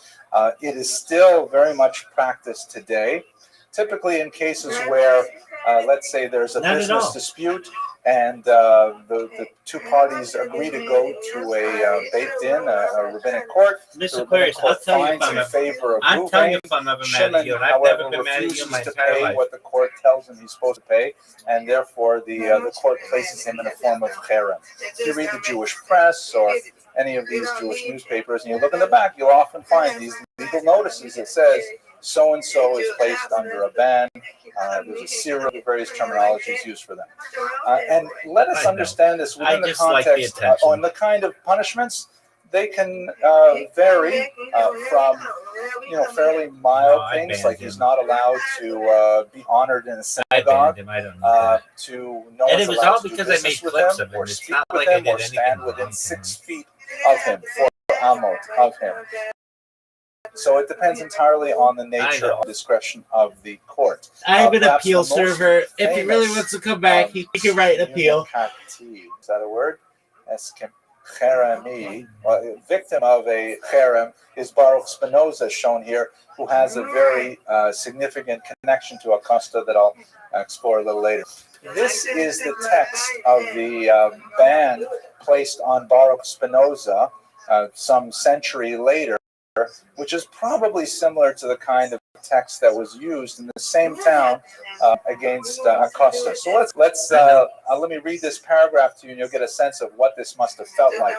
It is still very much practiced today, typically in cases where, let's say there's a business dispute, and the 2 parties agree to go to a Beit Din, a rabbinic court. Mr. Aquarius, I'll tell you if I'm ever mad at you, and I've never been mad at you in my entire life. What the court tells him he's supposed to pay, and therefore the court places him in a form of cherem. If you read the Jewish press or any of these Jewish newspapers, and you look in the back, you'll often find these legal notices that says so and so is placed under a ban. There's a series of various terminologies used for them. And let us understand this within the context on the kind of punishments. They can vary from fairly mild things like he's not allowed to be honored in a synagogue, to no one's allowed to do business with him or speak with him or stand within 6 feet of him, 4 amot of him. So it depends entirely on the nature or discretion of the court. I have an appeal server. If he really wants to come back, he can write an appeal. Is that a word? Cheremi, victim of a cherem, is Baruch Spinoza, shown here, who has a very significant connection to Acosta that I'll explore a little later. This is the text of the ban placed on Baruch Spinoza some century later, which is probably similar to the kind of text that was used in the same town against Acosta. So let me read this paragraph to you, and you'll get a sense of what this must have felt like.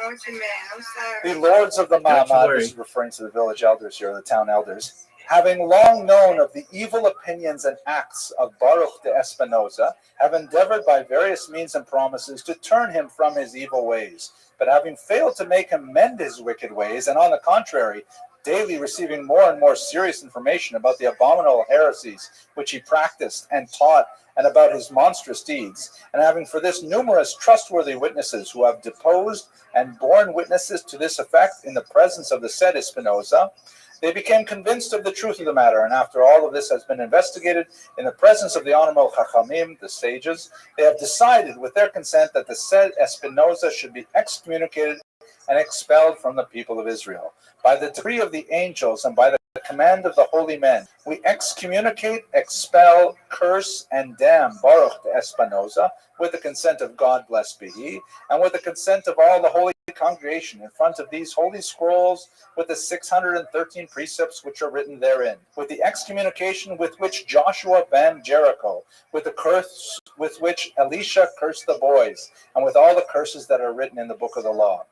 The lords of the Ma'amad, this is referring to the village elders here, the town elders, having long known of the evil opinions and acts of Baruch de Espinoza, have endeavored by various means and promises to turn him from his evil ways. But having failed to make him mend his wicked ways, and on the contrary, daily receiving more and more serious information about the abominable heresies which he practiced and taught, and about his monstrous deeds, and having for this numerous trustworthy witnesses who have deposed and borne witnesses to this effect in the presence of the said Espinoza, they became convinced of the truth of the matter, and after all of this has been investigated in the presence of the honorable Chachamim, the sages, they have decided with their consent that the said Espinoza should be excommunicated and expelled from the people of Israel. By the decree of the angels and by the command of the holy men, we excommunicate, expel, curse, and damn Baruch de Espinoza with the consent of God, blessed be he, and with the consent of all the holy congregation in front of these holy scrolls with the 613 precepts which are written therein, with the excommunication with which Joshua banned Jericho, with the curse with which Elisha cursed the boys, and with all the curses that are written in the book of the law.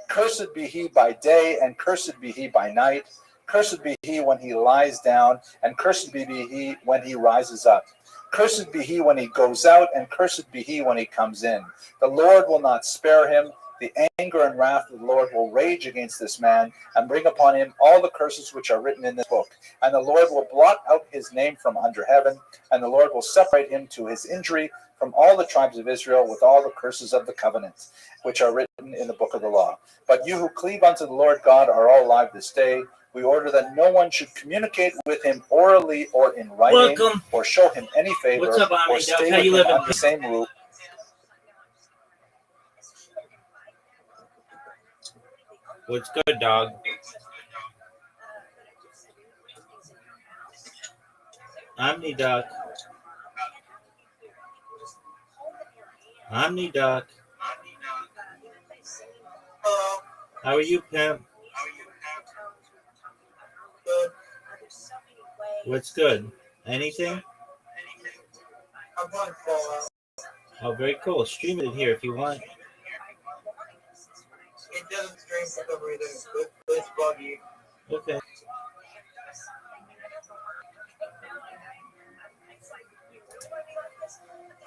Cursed be he by day, and cursed be he by night. Cursed be he when he lies down, and cursed be he when he rises up. Cursed be he when he goes out, and cursed be he when he comes in. The Lord will not spare him. The anger and wrath of the Lord will rage against this man, and bring upon him all the curses which are written in this book. And the Lord will blot out his name from under heaven, and the Lord will separate him to his injury from all the tribes of Israel with all the curses of the covenant, which are written in the book of the law. But you who cleave unto the Lord God are all alive this day. We order that no one should communicate with him orally or in writing, or show him any favor, or stay with him under the same roof. What's good, dog? Omni Doc. Omni Doc. How are you, pimp? What's good? Anything? Oh, very cool. Stream it here if you want. It doesn't stream for some reason. It's buggy. Okay.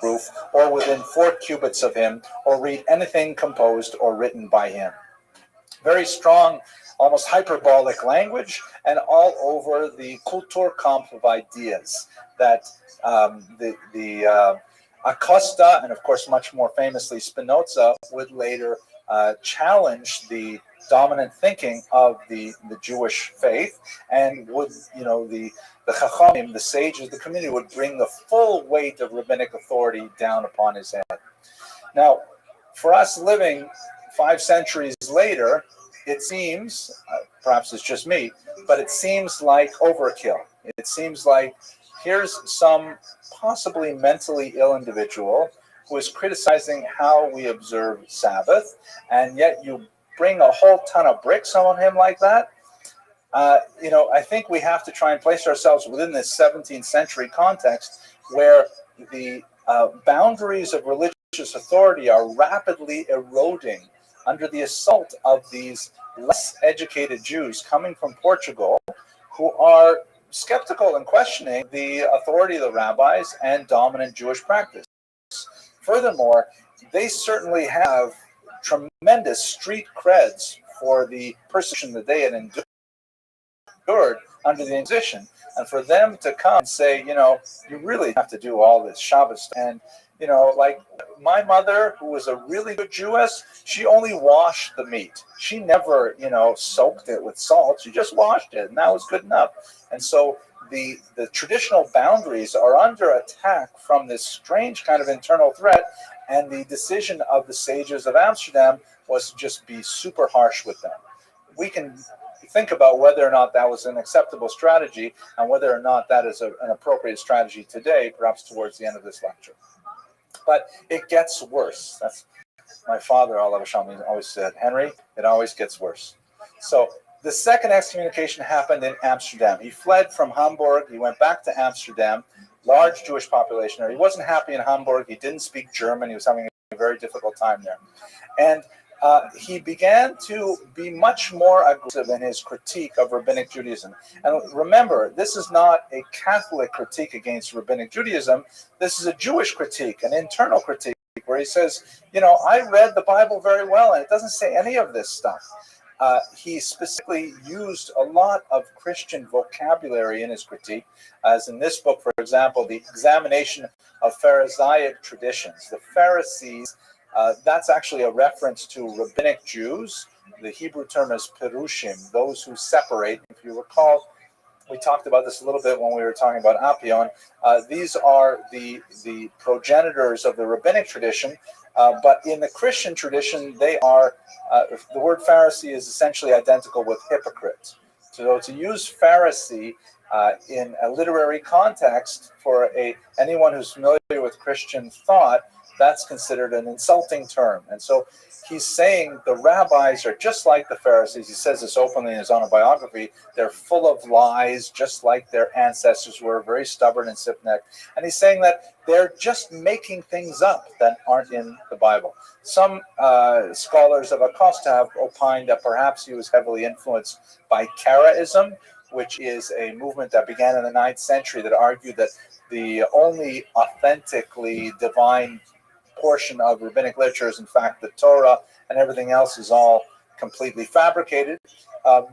Roof, or within 4 cubits of him, or read anything composed or written by him. Very strong, almost hyperbolic language, and all over the Kulturkampf of ideas that the Acosta, and of course much more famously Spinoza, would later challenge the dominant thinking of the Jewish faith, and would, the Chachamim, the sages, the community would bring the full weight of rabbinic authority down upon his head. Now, for us living 5 centuries later, it seems, perhaps it's just me, but it seems like overkill. It seems like here's some possibly mentally ill individual who is criticizing how we observe Sabbath, and yet you bring a whole ton of bricks on him like that. I think we have to try and place ourselves within this 17th century context where the boundaries of religious authority are rapidly eroding under the assault of these less educated Jews coming from Portugal, who are skeptical and questioning the authority of the rabbis and dominant Jewish practice. Furthermore, they certainly have tremendous street creds for the persecution that they had endured under the Inquisition. And for them to come and say, you really have to do all this Shabbos stuff. And, like my mother, who was a really good Jewess, she only washed the meat. She never, soaked it with salt. She just washed it, and that was good enough. And so the traditional boundaries are under attack from this strange kind of internal threat. And the decision of the sages of Amsterdam was to just be super harsh with them. We can think about whether or not that was an acceptable strategy and whether or not that is an appropriate strategy today, perhaps towards the end of this lecture. But it gets worse. That's my father, Allah Hashem, always said, Henry, it always gets worse. So the second excommunication happened in Amsterdam. He fled from Hamburg. He went back to Amsterdam. Large Jewish population there. He wasn't happy in Hamburg. He didn't speak German. He was having a very difficult time there. And he began to be much more aggressive in his critique of Rabbinic Judaism. And remember, this is not a Catholic critique against Rabbinic Judaism. This is a Jewish critique, an internal critique, where he says, I read the Bible very well, and it doesn't say any of this stuff. He specifically used a lot of Christian vocabulary in his critique, as in this book, for example, the examination of Pharisaic traditions. The Pharisees, that's actually a reference to rabbinic Jews. The Hebrew term is perushim, those who separate. If you recall, we talked about this a little bit when we were talking about Apion. These are the progenitors of the rabbinic tradition, but in the Christian tradition, they are, the word Pharisee is essentially identical with hypocrite. So to use Pharisee in a literary context for anyone who's familiar with Christian thought, that's considered an insulting term. And so he's saying the rabbis are just like the Pharisees. He says this openly in his autobiography. They're full of lies, just like their ancestors were, very stubborn and stiff-necked. And he's saying that they're just making things up that aren't in the Bible. Some scholars of Acosta have opined that perhaps he was heavily influenced by Karaism, which is a movement that began in the 9th century that argued that the only authentically divine portion of rabbinic literature is in fact the Torah, and everything else is all completely fabricated.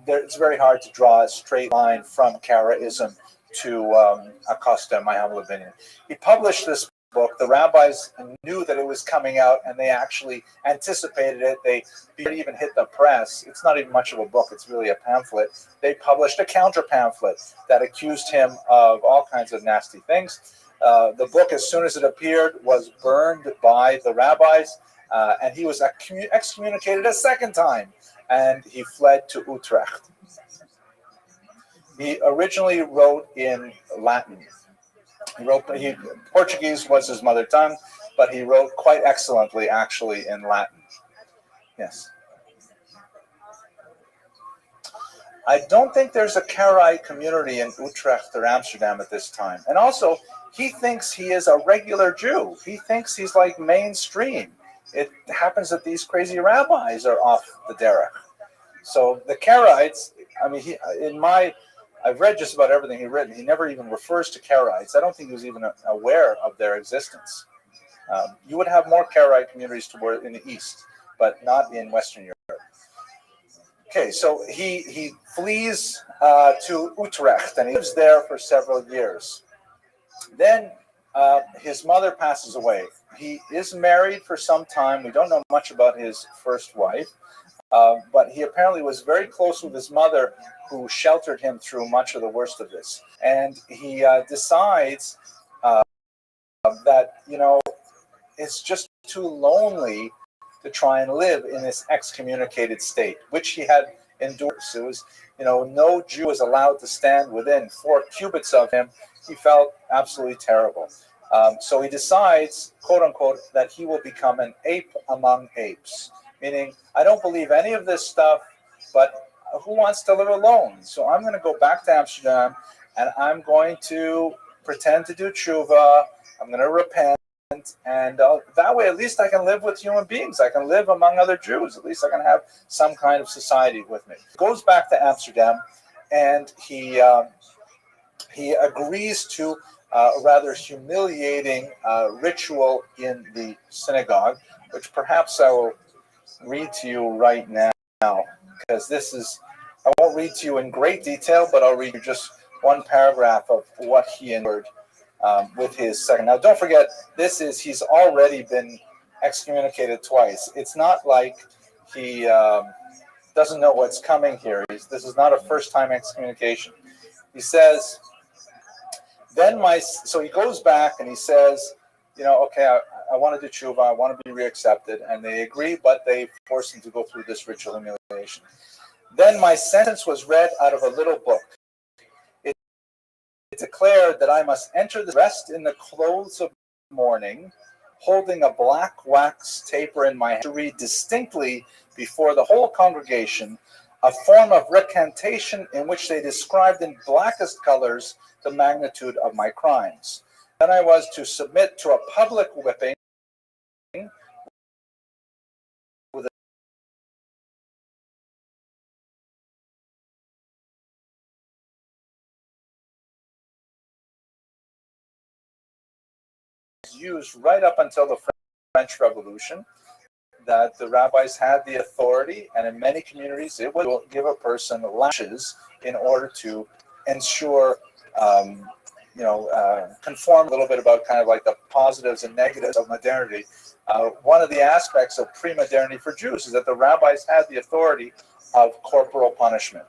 It's very hard to draw a straight line from Karaism to Acosta, in my humble opinion. He published this book. The rabbis knew that it was coming out, and they actually anticipated it. They even hit the press. It's not even much of a book. It's really a pamphlet. They published a counter pamphlet that accused him of all kinds of nasty things. The book, as soon as it appeared, was burned by the rabbis, and he was excommunicated a second time, and he fled to Utrecht. He originally wrote in Latin. Portuguese was his mother tongue, but he wrote quite excellently, actually, in Latin. Yes. I don't think there's a Karaite community in Utrecht or Amsterdam at this time. And also, he thinks he is a regular Jew. He thinks he's like mainstream. It happens that these crazy rabbis are off the derech. So the Karaites, I mean, I've read just about everything he's written. He never even refers to Karaites. I don't think he was even aware of their existence. You would have more Karaite communities in the East, but not in Western Europe. Okay, so he flees to Utrecht, and he lives there for several years. Then his mother passes away. He is married for some time. We don't know much about his first wife, but he apparently was very close with his mother, who sheltered him through much of the worst of this. And he decides that, it's just too lonely to try and live in this excommunicated state, which he had endured. It was, no Jew was allowed to stand within 4 cubits of him. He felt absolutely terrible. So he decides, quote unquote, that he will become an ape among apes, meaning I don't believe any of this stuff, but who wants to live alone? So I'm going to go back to Amsterdam, and I'm going to pretend to do tshuva. I'm going to repent. And that way, at least I can live with human beings. I can live among other Jews. At least I can have some kind of society with me. He goes back to Amsterdam, and he he agrees to a rather humiliating ritual in the synagogue, which perhaps I will read to you right now, because this is, I won't read to you in great detail, but I'll read you just one paragraph of what he endured with his second. Now, don't forget, he's already been excommunicated twice. It's not like he doesn't know what's coming here. This is not a first-time excommunication. He says, so he goes back and he says, okay, I want to do tshuva, I want to be reaccepted, and they agree, but they force him to go through this ritual humiliation. Then my sentence was read out of a little book. It declared that I must enter the rest in the clothes of mourning, holding a black wax taper in my hand, to read distinctly before the whole congregation a form of recantation in which they described in blackest colors the magnitude of my crimes. Then I was to submit to a public whipping with used right up until the French Revolution, that the rabbis had the authority, and in many communities it would give a person lashes in order to ensure, conform a little bit about kind of like the positives and negatives of modernity. One of the aspects of pre-modernity for Jews is that the rabbis had the authority of corporal punishment.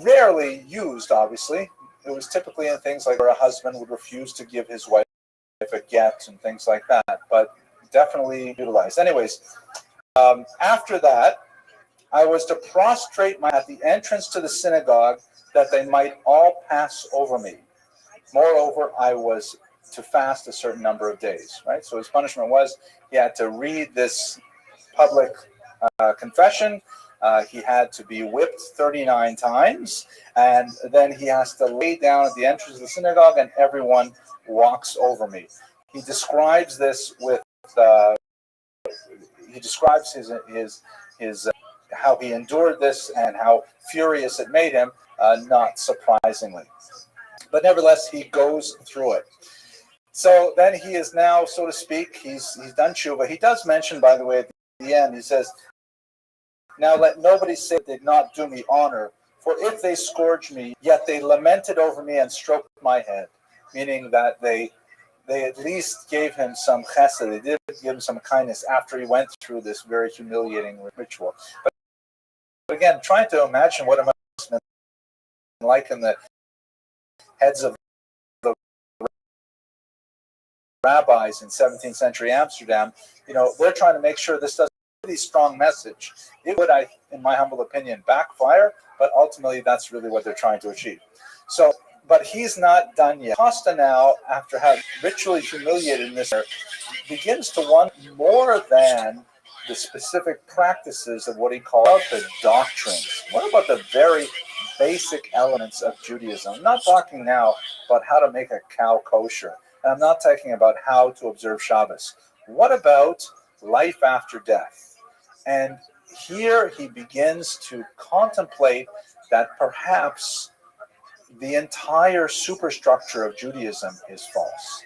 Rarely used, obviously. It was typically in things like where a husband would refuse to give his wife a get and things like that, but definitely utilized. Anyways, after that, I was to prostrate at the entrance to the synagogue that they might all pass over me. Moreover, I was to fast a certain number of days, right? So his punishment was he had to read this public confession. He had to be whipped 39 times, and then he has to lay down at the entrance of the synagogue, and everyone walks over me. He describes this with he describes his how he endured this and how furious it made him, not surprisingly. But nevertheless, he goes through it. So then he is now, so to speak, he's done tshuva. He does mention, by the way, at the end, he says, now let nobody say they did not do me honor, for if they scourged me, yet they lamented over me and stroked my head, meaning that they at least gave him some chesed, they did give him some kindness after he went through this very humiliating ritual. But again, trying to imagine what it must have been like in the heads of the rabbis in 17th century Amsterdam, we're trying to make sure this doesn't have a really strong message. It would, in my humble opinion, backfire, but ultimately that's really what they're trying to achieve. So, but he's not done yet. Costa now, after having ritually humiliated in this, begins to want more than the specific practices of what he called the doctrines. What about the very basic elements of Judaism? I'm not talking now about how to make a cow kosher. And I'm not talking about how to observe Shabbos. What about life after death? And here he begins to contemplate that perhaps the entire superstructure of Judaism is false.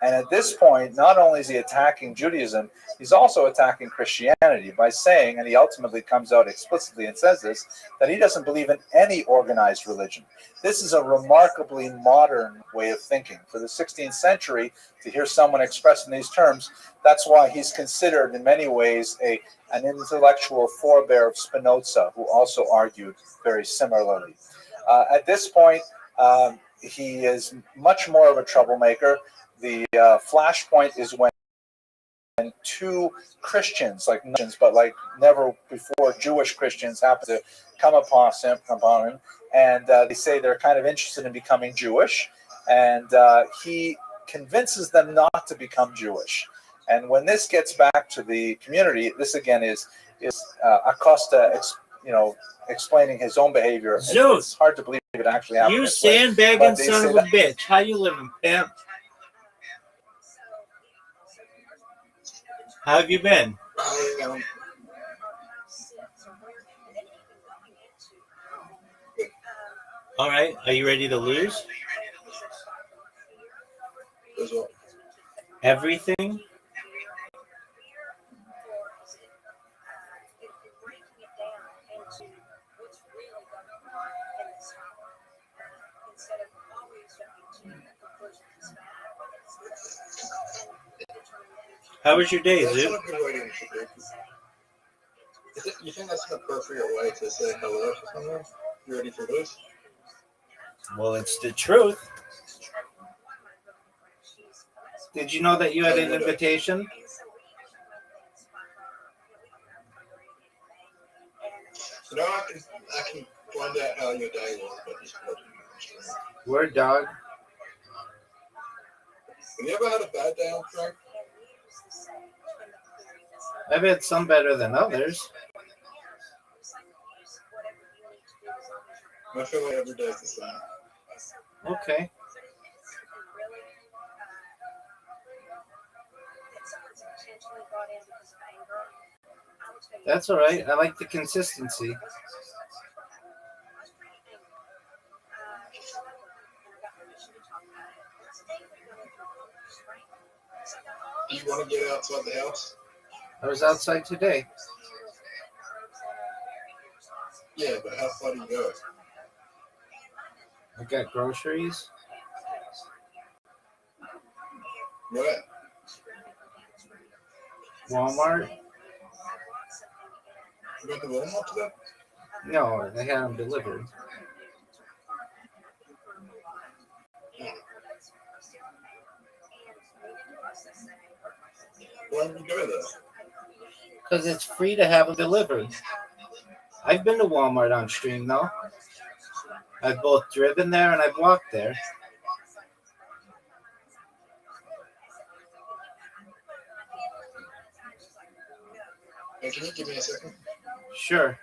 And at this point, not only is he attacking Judaism, he's also attacking Christianity by saying, and he ultimately comes out explicitly and says this, that he doesn't believe in any organized religion. This is a remarkably modern way of thinking. For the 16th century, to hear someone express in these terms, that's why he's considered in many ways an intellectual forebear of Spinoza, who also argued very similarly. At this point, he is much more of a troublemaker. The flashpoint is when two Christians, but like never before Jewish Christians, happen to come upon him, and they say they're kind of interested in becoming Jewish, and he convinces them not to become Jewish. And when this gets back to the community, this again is Acosta, explaining his own behavior. It's hard to believe it actually happened. You sandbagging son of a bitch! How you living, pimp? How have you been? All right. Are you ready to lose? As well. Everything? How was your day, That's Zoop? not a good way to introduce people. You think that's an appropriate way to say hello to someone? You ready for this? Well, it's the truth. Did you know that you had an invitation? You know, I can find out how your day was by just watching you. Word, dog. Have you ever had a bad day on track? I've had some better than others. I feel like every day is the same. Okay. That's all right. I like the consistency. Do you want to get outside the house? I was outside today. Yeah, but how far do you go? I got groceries. Where? Walmart. You went to Walmart today? No, they had them delivered. Why did you go there? Because it's free to have them delivered. I've been to Walmart on stream, though. I've both driven there and I've walked there. Hey, can you give me a second? Sure.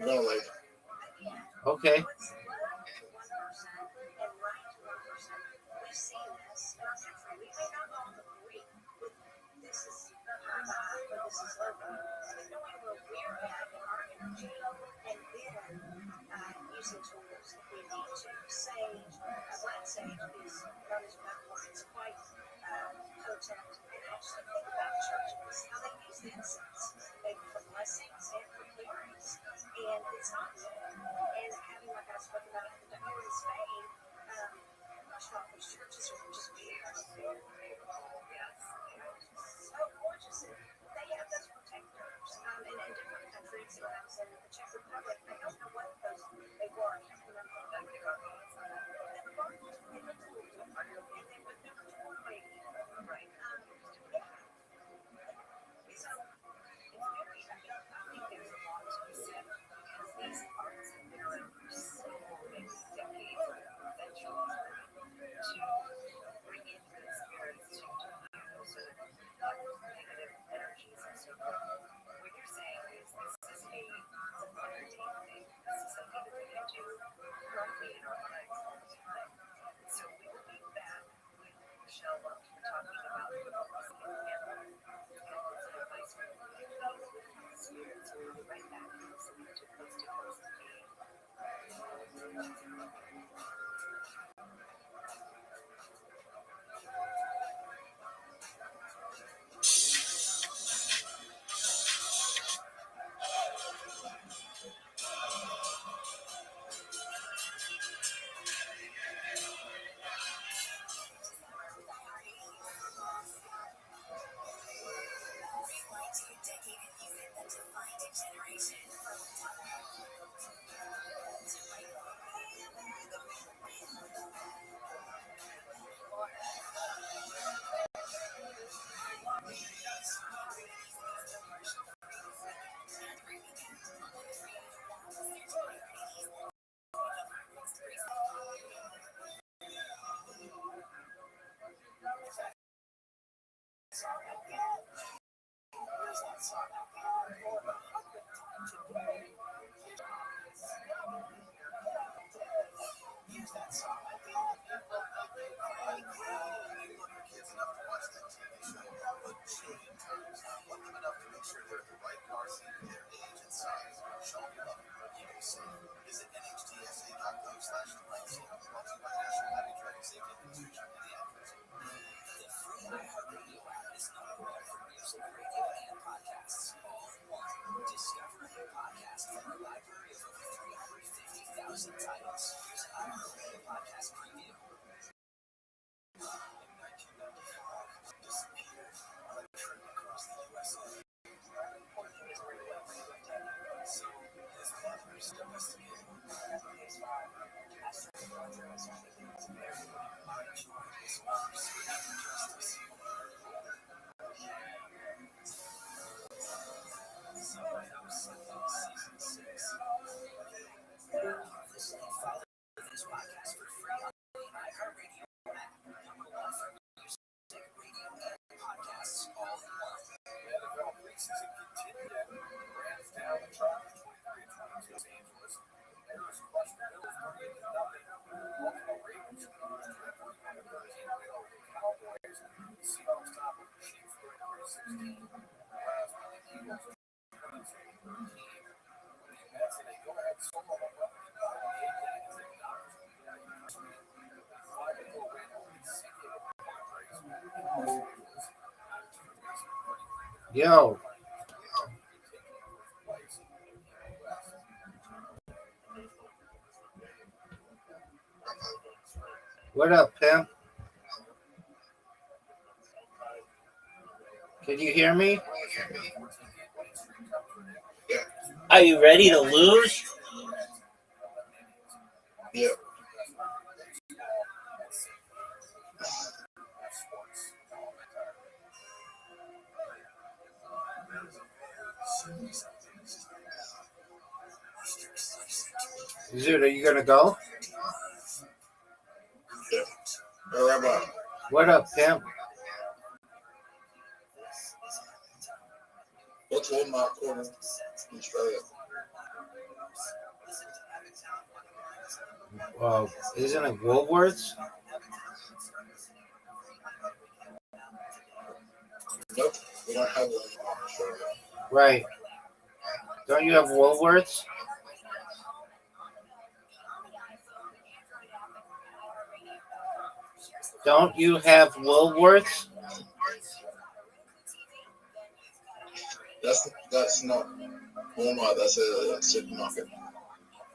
I'm gonna leave. Okay. Yo. What up, pimp? Can you hear me? Are you ready to lose? Yeah. Zoot, are you gonna go? Yeah. All right, bye. What up, pimp? What's Walmart corner in Australia? Isn't it Woolworths? Nope, we don't have Walmart in Australia. Right. Don't you have Woolworths? Don't you have Woolworths? That's not Walmart. That's a supermarket.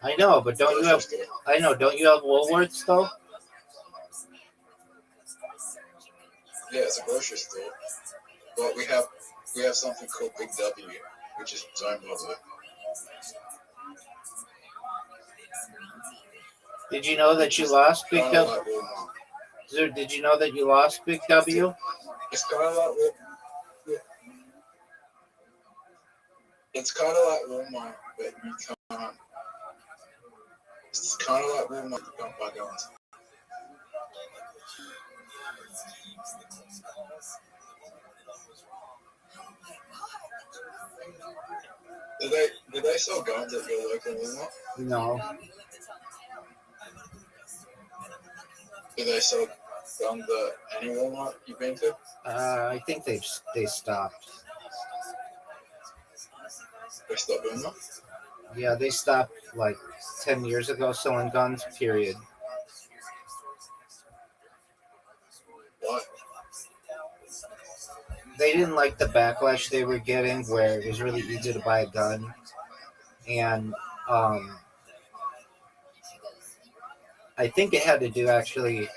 I know, but don't you have? I know. Don't you have Woolworths though? Yeah, it's a grocery store. But we have something called Big W, which is its own mother. Did you know that you lost Big Kind of W? like Walmart. Zoot, did you know that you lost Big W? It's kind of like Walmart. It's kind of like Walmart, but you can't. It's kind of like Walmart, you can't buy guns. Do they sell guns at your local Walmart? No. Do they sell guns at any Walmart you've been to? I think they stopped. They stopped doing that? Yeah, they stopped like 10 years ago selling guns. Period. Why? They didn't like the backlash they were getting, where it was really easy to buy a gun, and I think it had to do actually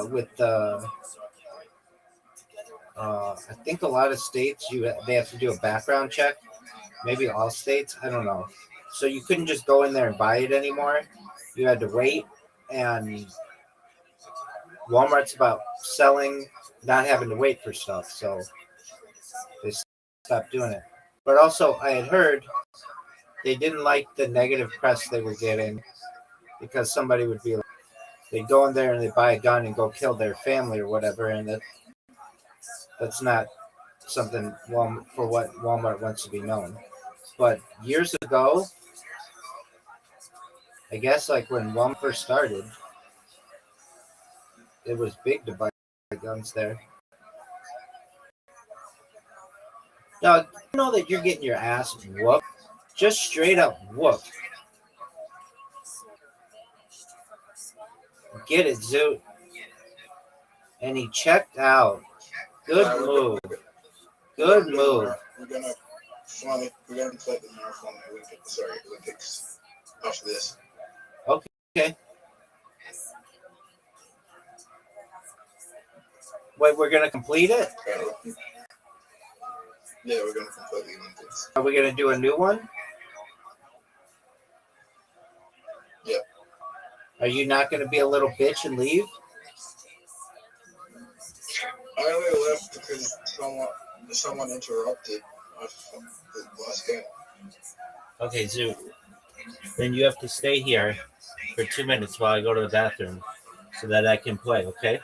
with the. I think a lot of states they have to do a background check. Maybe all states, I don't know. So you couldn't just go in there and buy it anymore. You had to wait, and Walmart's about selling, not having to wait for stuff. So they stopped doing it. But also, I had heard they didn't like the negative press they were getting because somebody would be like, they go in there and they buy a gun and go kill their family or whatever, and that's not something for what Walmart wants to be known. But years ago, I guess like when Walmart first started, it was big to buy guns there. Now, you know that you're getting your ass whooped? Just straight up whooped. Get it, Zoot. And he checked out. Good move. Good move. We're gonna play the marathon Olympics after this. Okay. Wait, we're gonna complete it? Yeah, we're gonna complete the Olympics. Are we gonna do a new one? Yep. Are you not gonna be a little bitch and leave? I only left because someone interrupted the last game. Okay, Zoot. Then you have to stay here for 2 minutes while I go to the bathroom so that I can play, okay?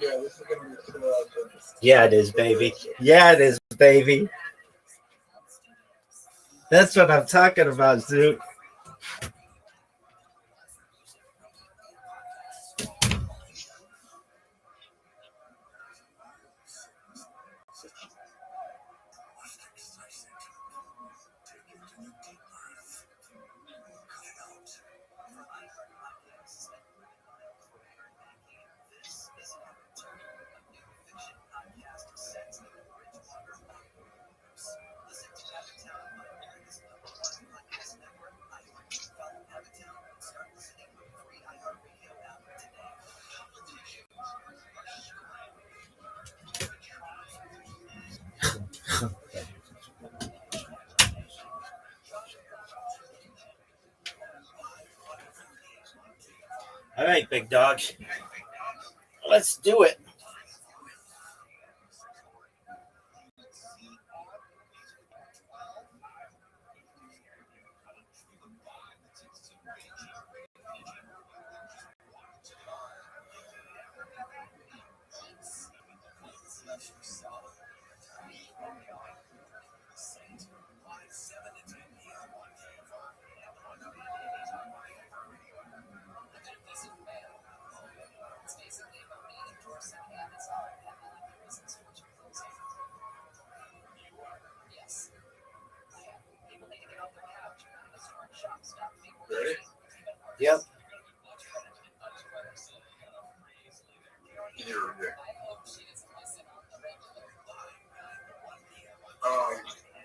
Yeah, this is gonna be 2 hours. Yeah, it is, baby. Yeah, it is, baby. That's what I'm talking about, Zoot. All right, big dog. Let's do it. Ready? Yep. You're ready.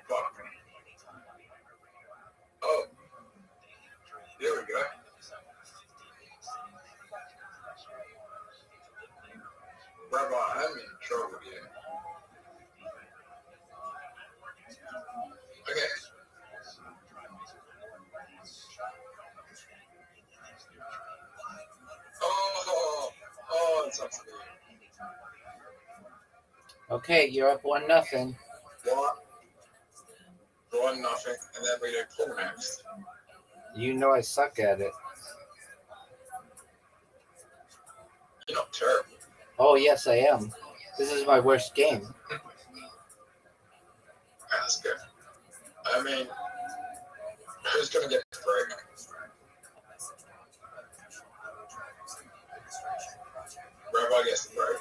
Fuck. Oh, there we go. Rabbi, I'm in trouble here. Okay. Oh, it's up to me. Okay, you're up 1-0. One nothing, and then we do pull next. You know I suck at it. You're not terrible. Oh yes, I am. This is my worst game. That's good. I mean, who's gonna get the break? Rabbi gets the break.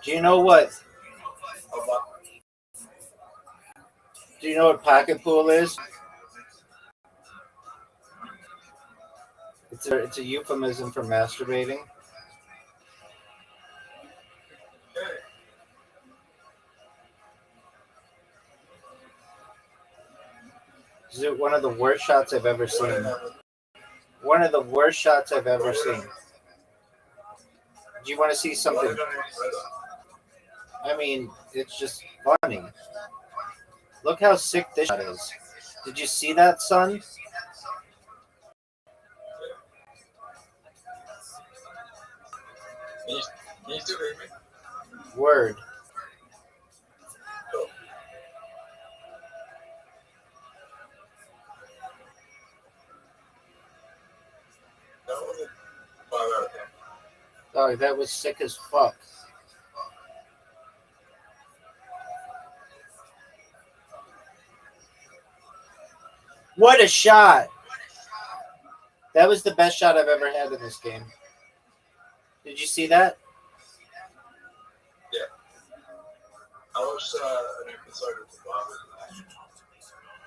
Do you know what? Oh, but Do you know what pocket pool is? It's a euphemism for masturbating. Is it one of the worst shots I've ever seen? One of the worst shots I've ever seen. Do you want to see something? I mean, it's just funny. Look how sick this shot is. Did you see that, son? Can you still hear me? Word. Cool. That was a 5 out of 10. Oh, that was sick as fuck. What a shot! That was the best shot I've ever had in this game. Did you see that? Yeah. I watched an episode of Survivor.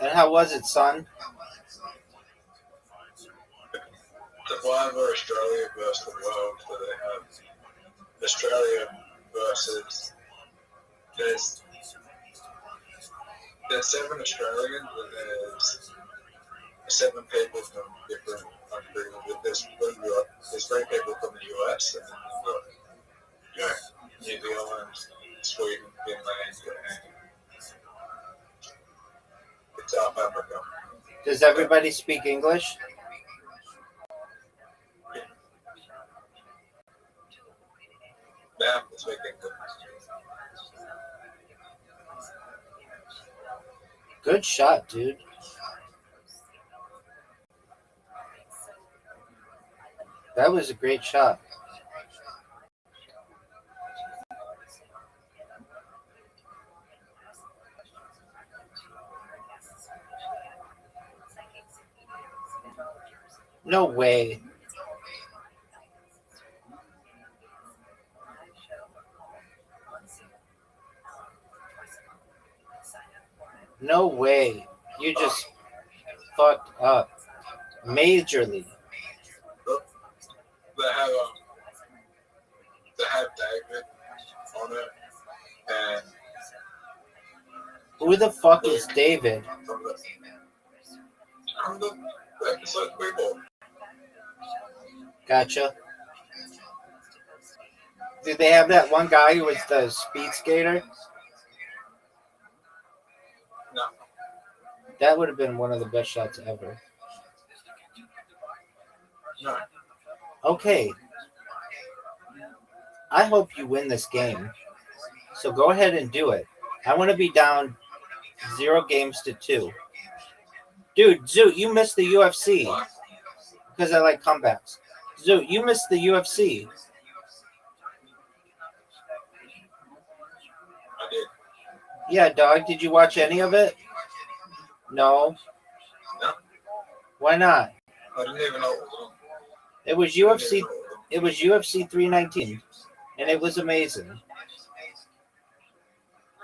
And how was it, son? Survivor Australia versus the world. So they have Australia versus there's 7 Australians and there's 7 people from different countries. There's 3 people from the US and then you've got New Zealand, Sweden, Finland, and South Africa. Does everybody speak English? Now it's making good. Good shot, dude. That was a great shot. No way. No way. You just fucked up. Majorly. They have David on it, and Who the fuck is David? from the episode people. Gotcha. Did they have that one guy who was the speed skater? No. That would have been one of the best shots ever. No. Okay, I hope you win this game. So go ahead and do it. I want to be down 0 games to 2. Dude, Zoot, you missed the UFC because I like comebacks. Zoot, you missed the UFC. I did. Yeah, dog. Did you watch any of it? No. No. Why not? I didn't even know it was on. It was UFC. It was UFC 319, and it was amazing.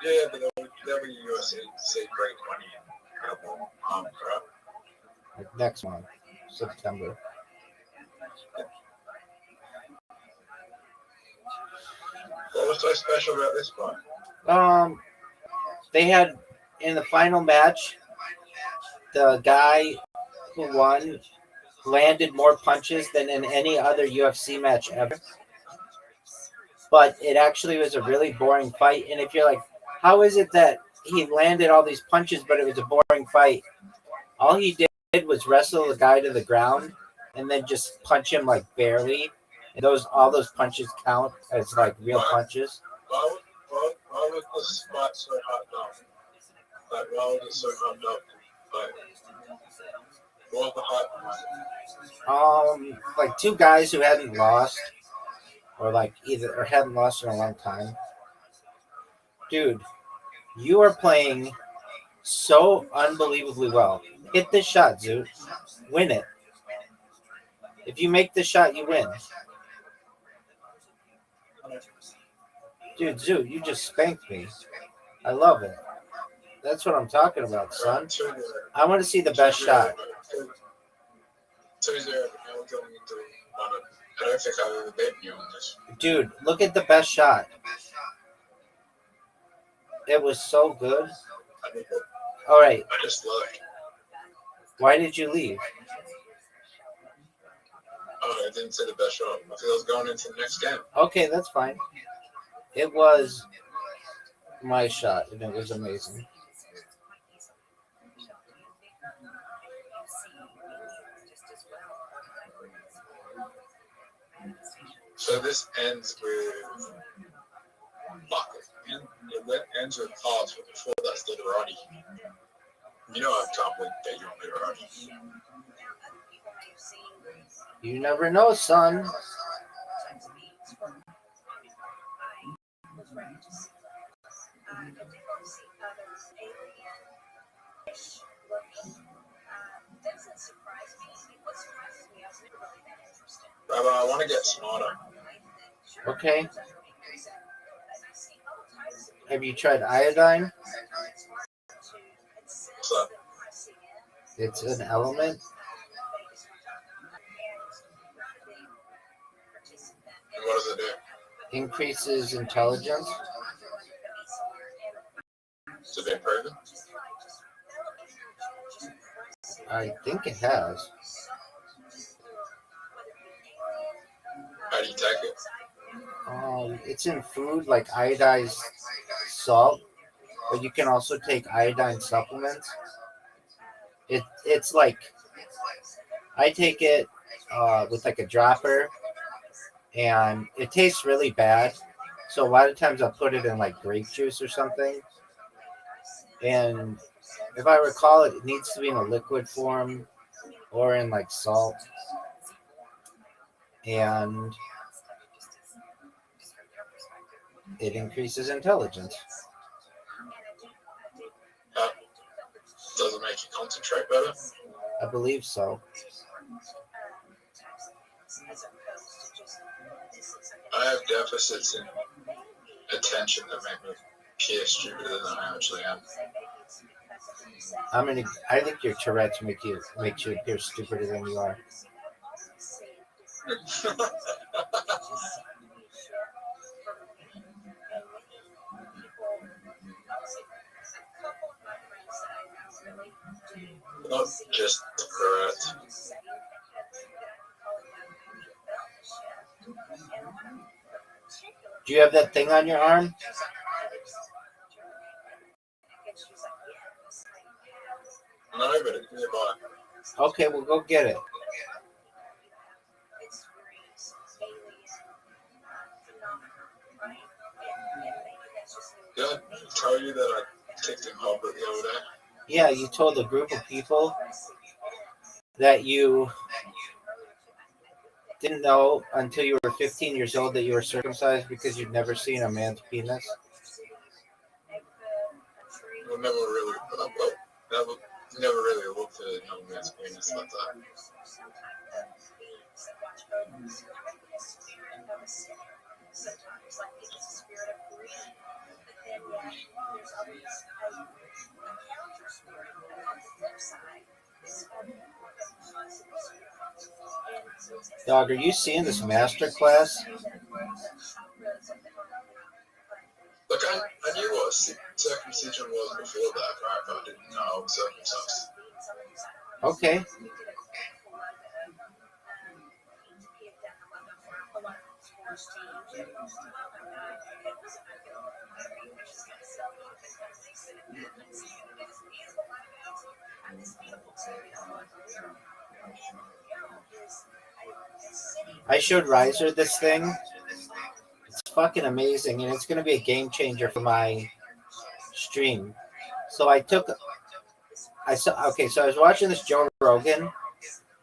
Yeah, but UFC say great money and crap. Like next month, September. What was so special about this one? They had in the final match, the guy who won landed more punches than in any other UFC match ever. But it actually was a really boring fight. And if you're like, how is it that he landed all these punches, but it was a boring fight? All he did was wrestle the guy to the ground and then just punch him like barely. And all those punches count as like real punches. Why was the spot so hot now? Like, why was it so hot now? Like, what was the hot? Like 2 guys who hadn't lost, or hadn't lost in a long time. Dude, you are playing so unbelievably well. Hit this shot, Zoot. Win it. If you make the shot, you win. Dude, Zoot, you just spanked me. I love it. That's what I'm talking about, son. I want to see the best shot. 2-0, now we're going into I don't think I've ever beaten you on this. Dude, look at the best shot. It was so good. All right. I just left. Why did you leave? Oh, I didn't say the best shot. I feel I was going into the next game. Okay, that's fine. It was my shot, and it was amazing. So this ends with it ends with cards, but before that's literati. You know I can't wait that you're on literati. You never know, son. Rabbi, I want to get smarter. Okay. Have you tried iodine? What's that? It's an element. And what does it do? Increases intelligence. Has it been proven? I think it has. How do you take it? It's in food like iodized salt, but you can also take iodine supplements. It's like I take it with like a dropper, and it tastes really bad. So a lot of times I'll put it in like grape juice or something. And if I recall, it needs to be in a liquid form or in like salt. And it increases intelligence. Does it make you concentrate better? I believe so. I have deficits in attention that make me appear stupider than I actually am. I think your Tourette's makes you appear stupider than you are. Not just Tourette. Do you have that thing on your arm? No, but it's nearby. Okay, well go get it. Did I tell you that I kicked in Albert the other day? Yeah, you told a group of people that you didn't know until you were 15 years old that you were circumcised because you'd never seen a man's penis. I never really, never really looked at a young man's penis like that. Dog, are you seeing this master class? Like, I knew what circumcision was before that, right? But I didn't know I was circumcised. Okay. I showed Riser this thing. It's fucking amazing, and it's going to be a game changer for my stream. So I was watching this Joe Rogan,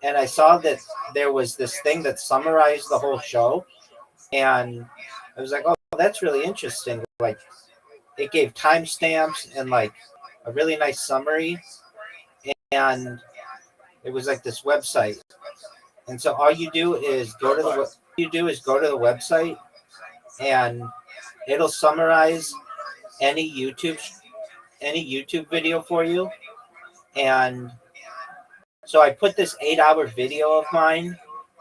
and I saw that there was this thing that summarized the whole show, and I was like, oh, that's really interesting. Like, it gave timestamps and like a really nice summary, and it was like this website. And so all you do is go to the website, and it'll summarize any YouTube video for you. And so I put this 8-hour video of mine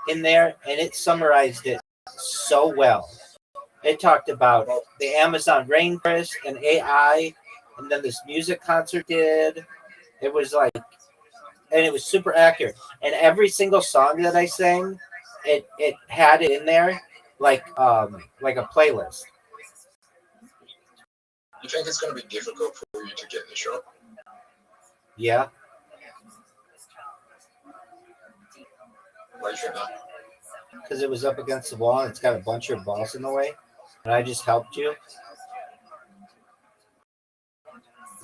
in there, and it summarized it so well. It talked about the Amazon rainforest and AI, and then this music concert did. It was like, and it was super accurate. And every single song that I sang, it had it in there like a playlist. You think it's going to be difficult for you to get in the shop? Yeah. Why do you think that? Because it was up against the wall and it's got a bunch of balls in the way. And I just helped you.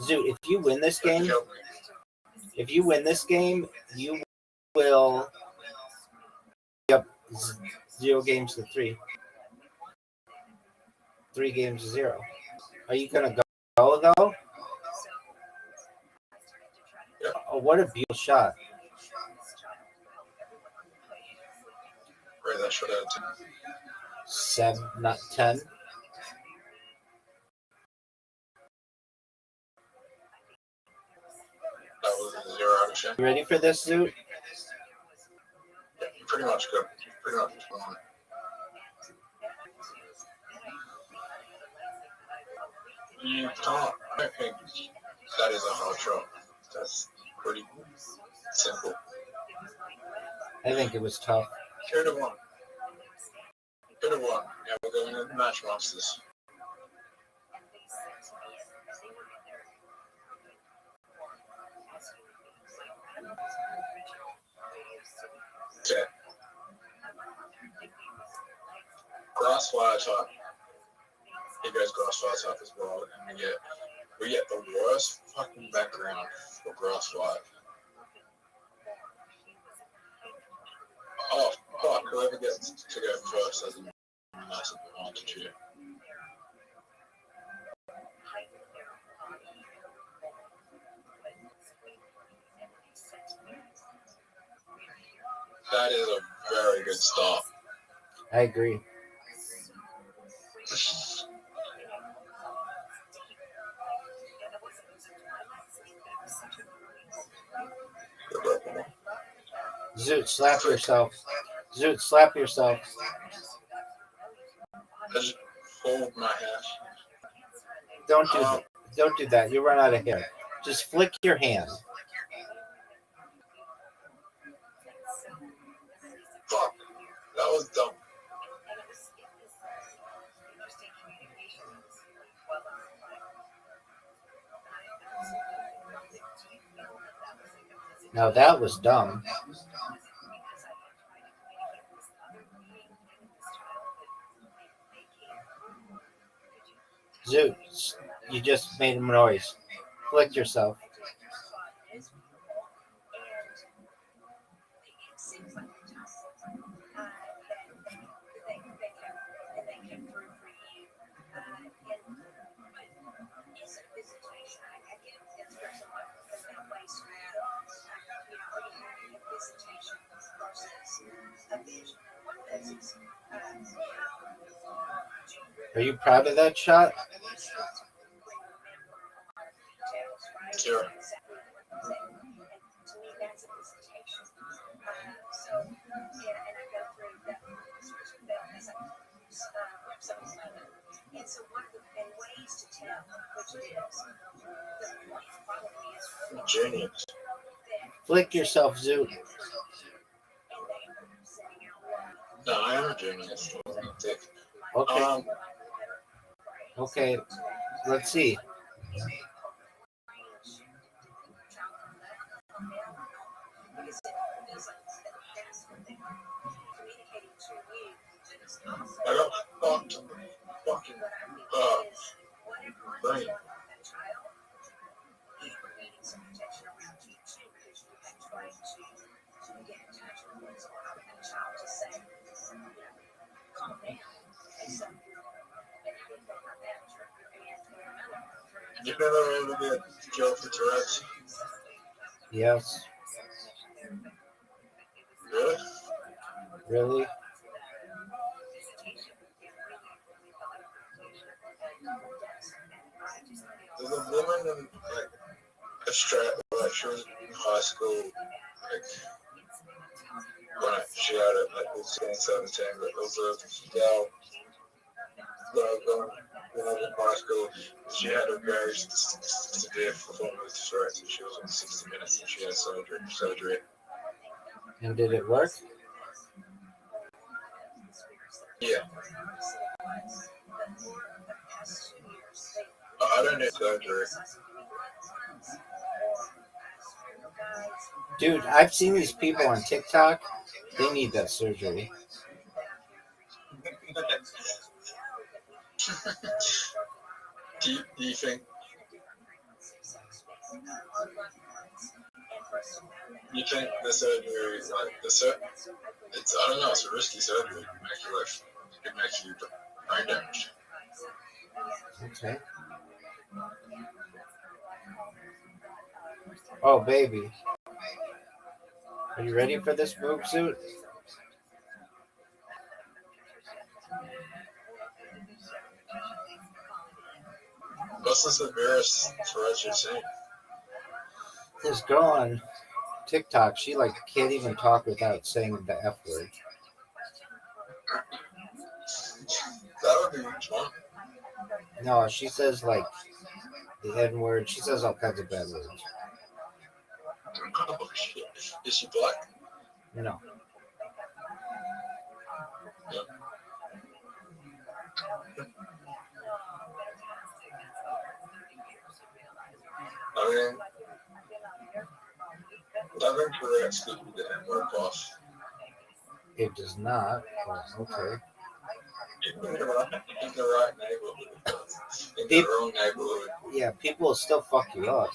Zoot, if you win this game, you will be up 0 games to 3. 3 games to 0. Are you gonna go though? Yeah. Oh, what a beautiful shot. Right, that should have 7, not 10. That was a 0 out of 10. You ready for this, Zoot? Yeah, you pretty much good. Pretty much won. You can't. I don't think that is a hard shot. That's pretty simple. I think it was tough. Could have won. Could have won. Yeah, we're going to match monsters. Okay. Grass fire type. He goes grass fire type as well, and we get the worst fucking background for grass fire. Oh fuck! Whoever gets to go first has a massive advantage here. That is a very good start. I agree. Zoot, slap yourself. Zoot, slap yourself. I just hold my hash. Don't do that. You run out of hair. Just flick your hand. Fuck. That was dumb. Now that was dumb. Zoot, You just made a noise. Flick yourself. Are you proud of that shot? Sure. Genius. Flick yourself, Zoot. No, I am a genius. Okay. Okay. Let's see. I got fucking brain. You've never able to get killed for Tourette's? Yes. Really? Really? There's a woman in like a strap, like she was in high school, like she had it like 17, but it was a gal when I was in high school. She had a very severe form of Tourette's, and she was on 60 minutes, and she had surgery. And did it work? Yeah. I don't need surgery. Dude, I've seen these people on TikTok. They need that surgery. Do you think? You think the surgery is like it's I don't know, it's a risky surgery. It can make you brain damage. Okay. Oh, baby. Are you ready for this move, Zoot? What's the severest Tourette's you've seen? This girl on TikTok, she like can't even talk without saying the F word. That would be fun. No, she says like the N word. She says all kinds of bad words. Oh shit. Is she black? No. Yeah. I mean, I think Tourette's could be the N-word boss. It does not. Oh, okay. In the right neighborhood. In the wrong neighborhood. Yeah, people will still fuck you up.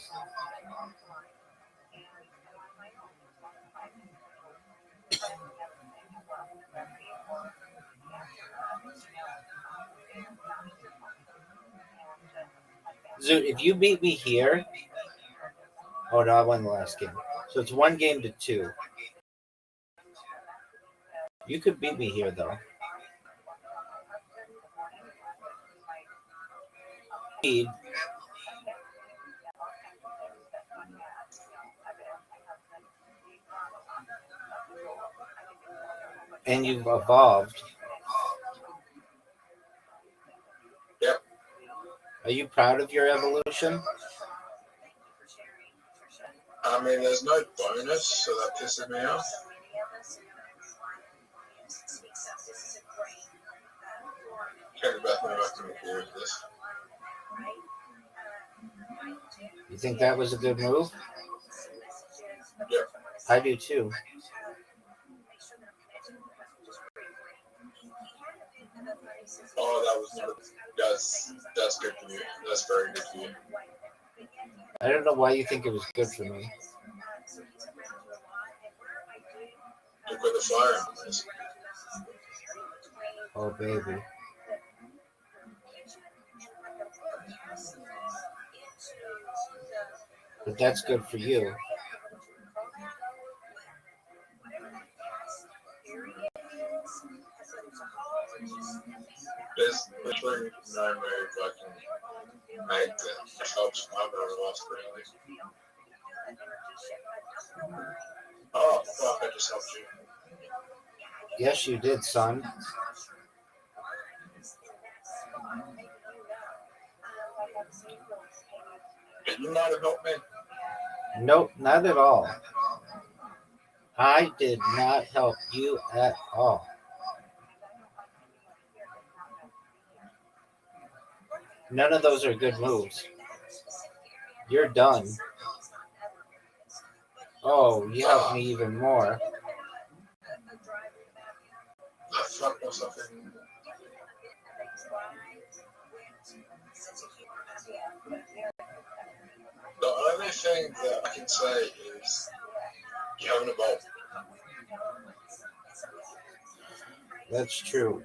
Zoot, if you beat me here, oh no, I won the last game. So it's 1-2. You could beat me here though. And you've evolved. Yep. Are you proud of your evolution? I mean, there's no bonus, so that pisses me off. Okay, the best thing I can do is this. You think that was a good move? Yep. I do too. Oh, that was That's good for you. That's very good for you. I don't know why you think it was good for me. Look where the fire is. Oh, baby. But that's good for you. This between nightmare fucking night that helps my brother lost really. Oh fuck! I just helped you. Yes, you did, son. Did you not help me? Nope, not at all. I did not help you at all. None of those are good moves. You're done. Oh, you helped me even more. I fucked myself in. The only thing that I can say is you haven't evolved. That's true.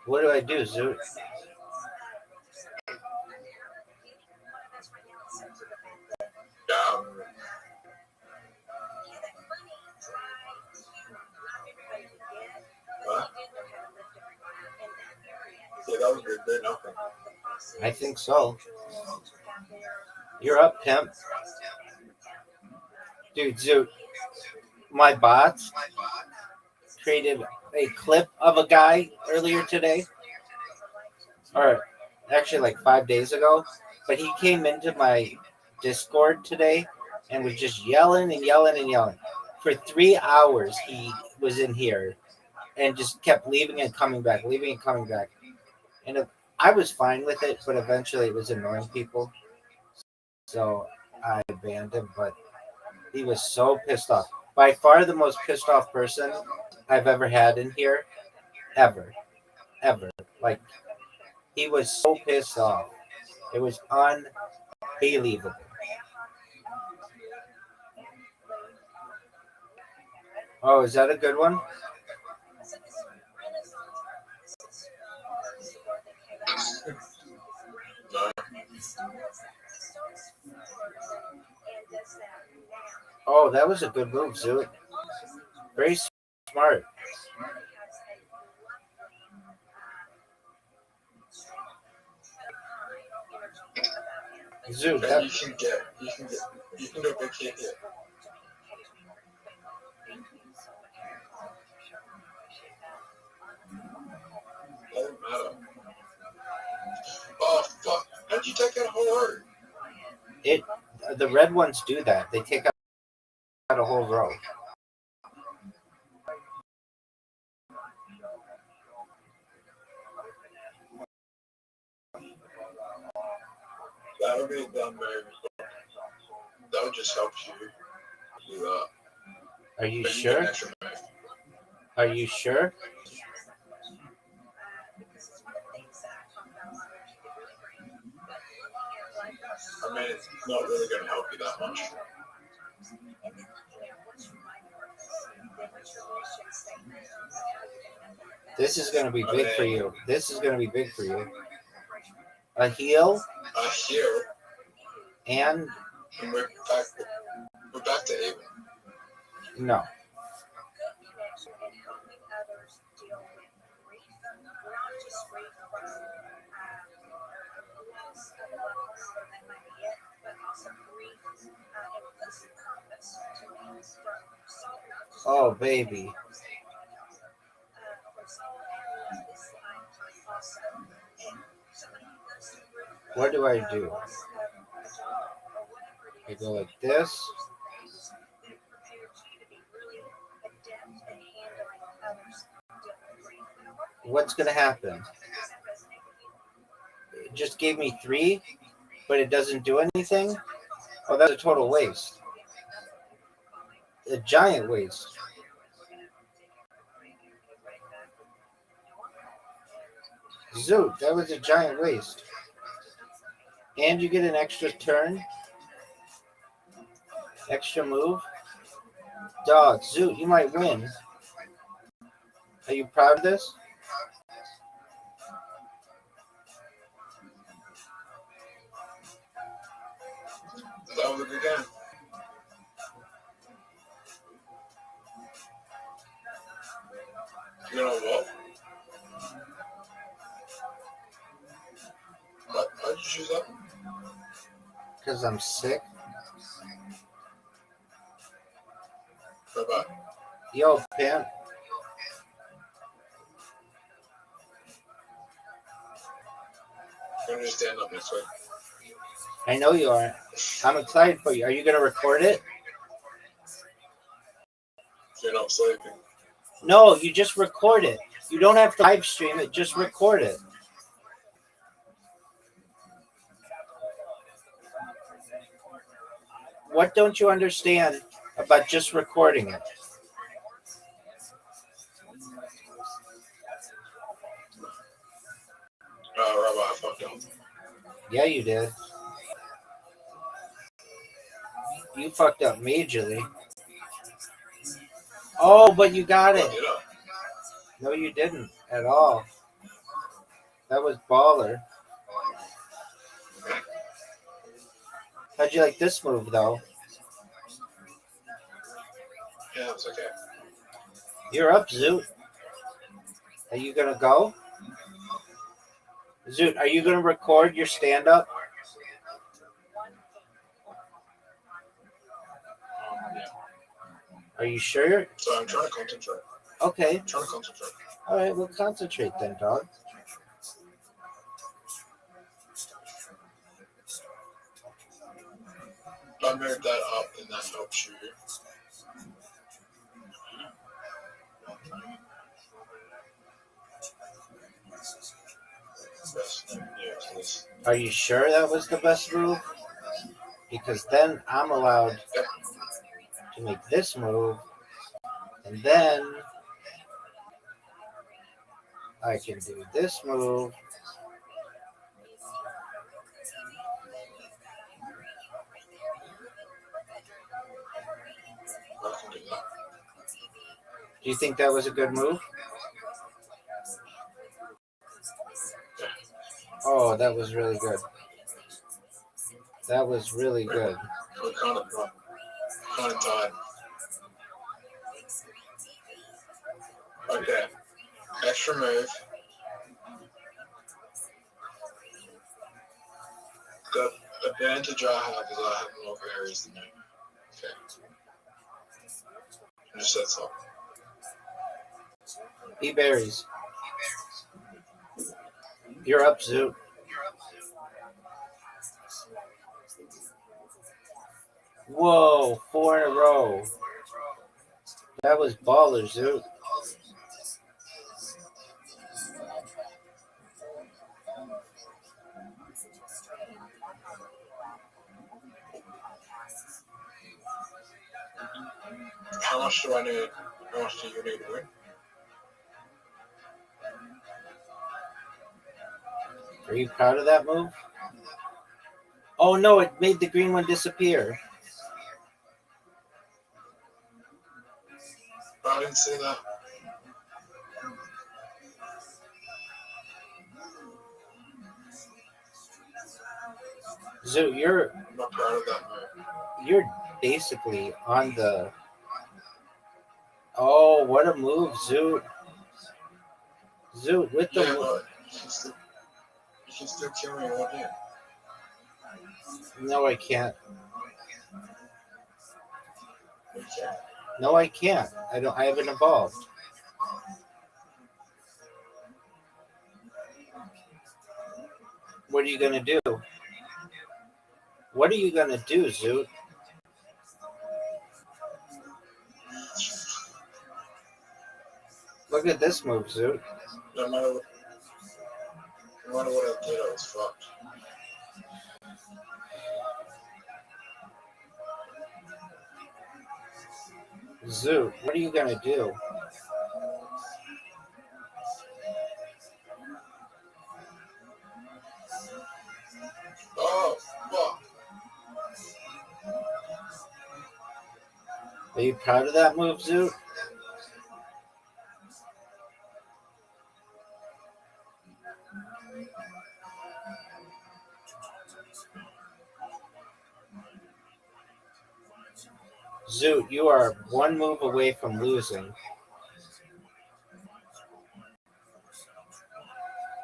What do I do, Zoot? Huh? Yeah, that was good. Good nothing. I think so. You're up, pimp. Dude, Zoot, my bots created a clip of a guy earlier today, or actually like 5 days ago, but he came into my Discord today and was just yelling and yelling and yelling. For 3 hours, he was in here and just kept leaving and coming back, leaving and coming back. And I was fine with it, but eventually it was annoying people. So I banned him, but he was so pissed off. By far the most pissed off person I've ever had in here. Ever. Like, he was so pissed off. It was unbelievable. Oh, is that a good one? Oh, that was a good move, Zoot. Very smart. Zoot, And you can do a big hit here. Doesn't matter. Oh fuck! How'd you take that whole word? The red ones do that. They take out a whole row. That would be done, man. That would just help you up. Are you sure? Are you sure? I mean, it's not really going to help you that much. This is going to be big for you. This is going to be big for you. A heal. A heal. And we're back to even. No. Oh, baby. What do I do? I go like this. What's going to happen? It just gave me 3, but it doesn't do anything? Oh, that's a total waste. A giant waste. Zoot, that was a giant waste. And you get an extra turn, extra move. Dog, Zoot, you might win. Are you proud of this? That was a good game. You know what? Why'd you choose that? Because I'm sick. Bye-bye. Yo, Pam. I'm gonna just stand up next week. I know you are. I'm excited for you. Are you going to record it? You're not sleeping. No, you just record it. You don't have to live stream it. Just record it. What don't you understand about just recording it? Rabbi, I fucked up. Yeah, you did. You fucked up majorly. Oh, but you got it. No, you didn't at all. That was baller. How'd you like this move, though? Yeah, it's okay. You're up, Zoot. Are you going to go? Zoot, are you going to record your stand-up? Yeah. Are you sure? So I'm trying to concentrate. Okay. I'm trying to concentrate. All right, we'll concentrate then, dog. I moved that up and that helps you. Are you sure that was the best move? Because then I'm allowed to make this move, and then I can do this move. Do you think that was a good move? Oh, that was really good. That was really good. We're kind of tired. Okay. Extra move. The advantage I have is I have more berries than you. Okay. Just that's all. Eat berries. You're up, Zoot. Whoa, 4 in a row. That was baller, Zoot. How much do I need? How much do you need to win? Are you proud of that move? Oh no, it made the green one disappear. I didn't see that. Zoot, you're I'm not proud of that move. you're basically on the. Oh, what a move, Zoot. Zoot with the. Yeah, but you can still kill me all day. No, I can't. You can. No, I can't. I haven't evolved. What are you gonna do? What are you gonna do, Zoot? Look at this move, Zoot. No matter what I did, I was fucked. Zoot, what are you gonna do? Oh! Are you proud of that move, Zoot? Zoot, you are one move away from losing.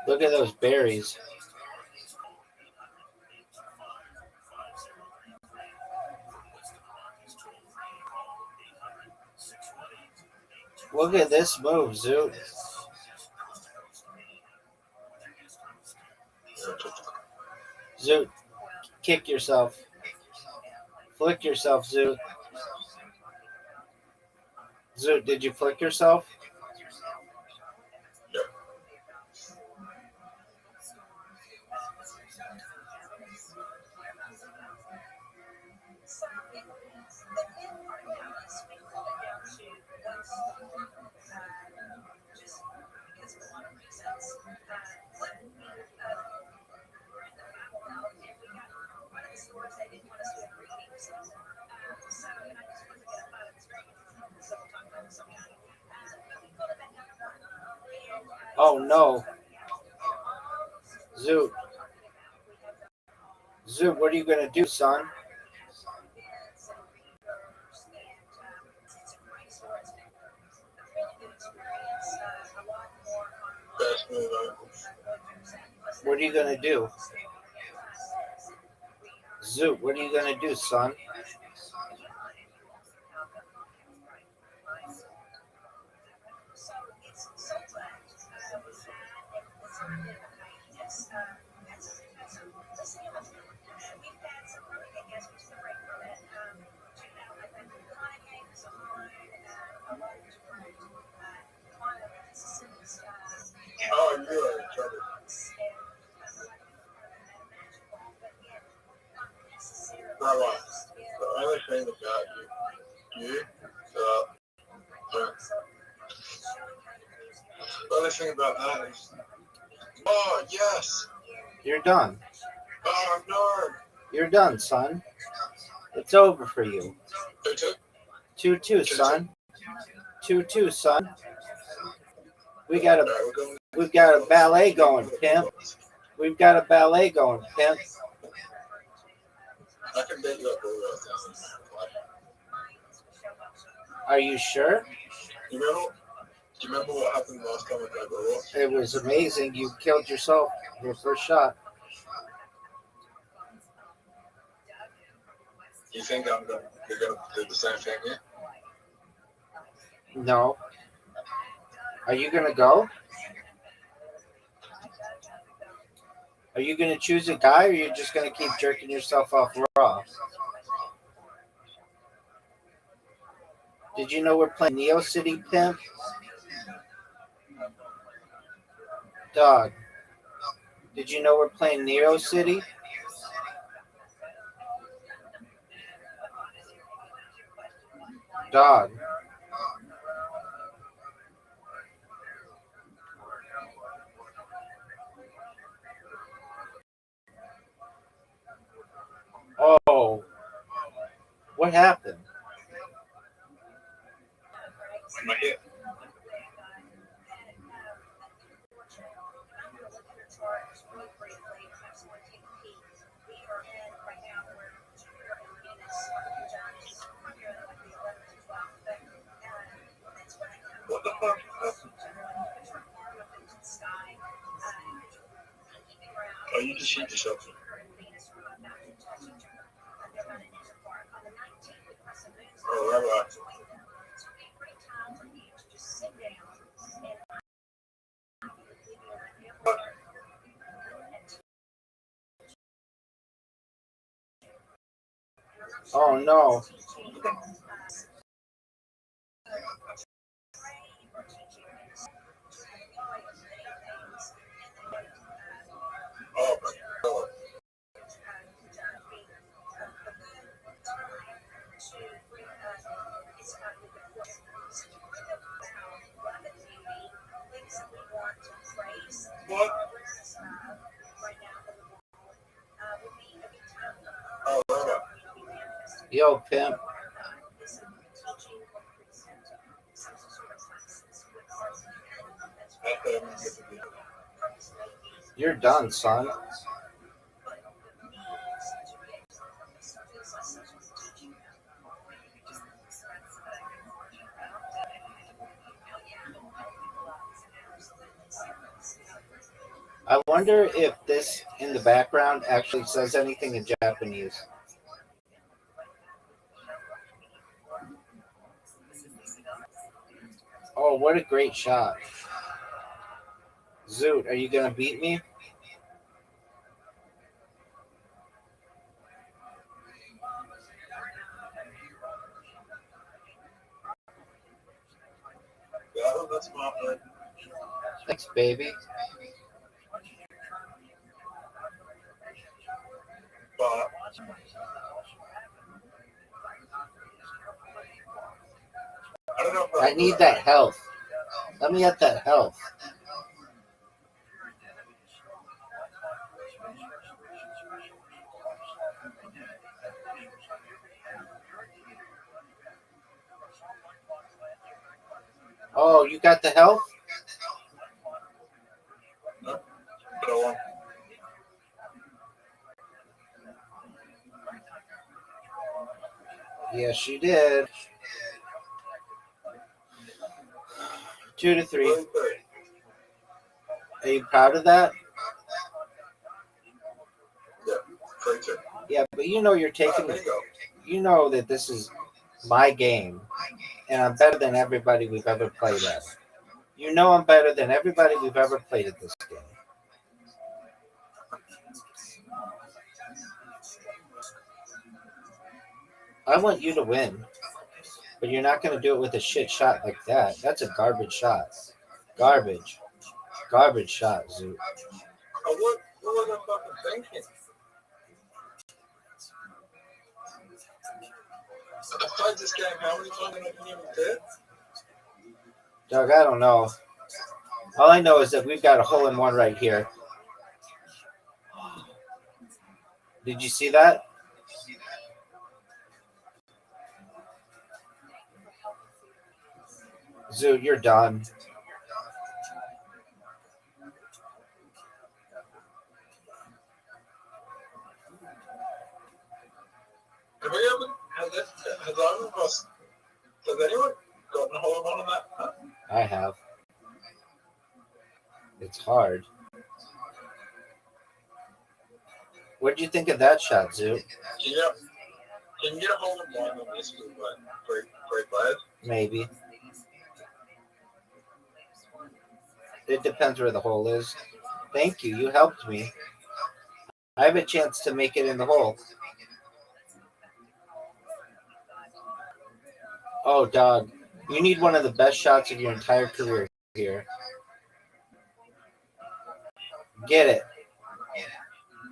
Look at those berries. Look at this move, Zoot. Zoot, kick yourself. Flick yourself, Zoot. Zoot, did you flick yourself? Oh no. Zoot. Zoot, what are you going to do, son? What are you going to do? Zoot, what are you going to do, son? Oh, you're in trouble. Not long. The only thing about you, the only thing about Alex. Oh, yes. You're done. Oh, no. You're done, son. It's over for you. 2-2, son. 2-2, son. We've got a ballet going, pimp. We've got a ballet going, pimp. I can bet you up for real. Are you sure? Do you remember what happened last time with that girl? It was amazing. You killed yourself your first shot. You think you're gonna do the same thing here? No. Are you going to go? Are you going to choose a guy, or are you just going to keep jerking yourself off raw? Did you know we're playing Neo City, pimp? Dog. Did you know we're playing Neo City? Dog. Oh. What happened? My hip. What the fuck happened? Oh, you just shoot yourself. Oh, right. Oh, no. Oh, my God. What? Oh, right. Yo, pimp. You're done, son. I wonder if this in the background actually says anything in Japanese. Oh, what a great shot. Zoot, are you going to beat me? Yeah, that's my friend. Thanks, baby. But I don't know if I need that health. Let me get that health. Oh, you got the health? Yes, you did. 2 to 3. Are you proud of that? Yeah, but you know you're taking. You know that this is my game, and I'm better than everybody we've ever played at. You know I'm better than everybody we've ever played at this game. I want you to win, but you're not going to do it with a shit shot like that. That's a garbage shot. Garbage. Garbage shot, Zoo. What was I fucking thinking? I played this game how many times and I didn't even did? Doug, I don't know. All I know is that we've got a hole in one right here. Did you see that? Zoo, you're done. Have we ever, has either of us, has anyone gotten a hole in one on that? I have. It's hard. What did you think of that shot, Zoo? Yeah. Can you get a hole in one on this with like three players? Maybe. It depends where the hole is. Thank you. You helped me. I have a chance to make it in the hole. Oh, dog. You need one of the best shots of your entire career here. Get it.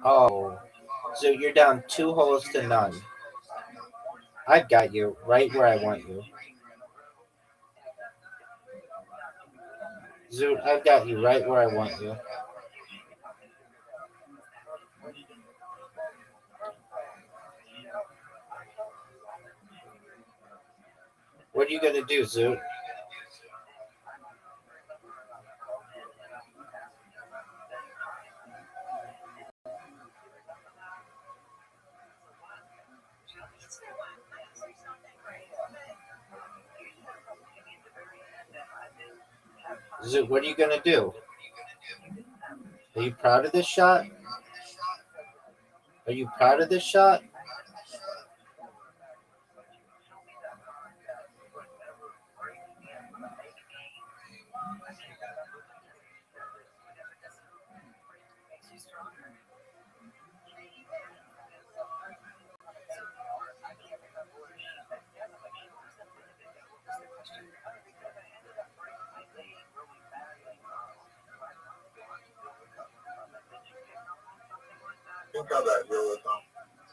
Oh. So you're down 2 holes to none. I've got you right where I want you. Zoot, I've got you right where I want you. What are you going to do, Zoot? Zoot, what are you going to do? Are you proud of this shot? Are you proud of this shot?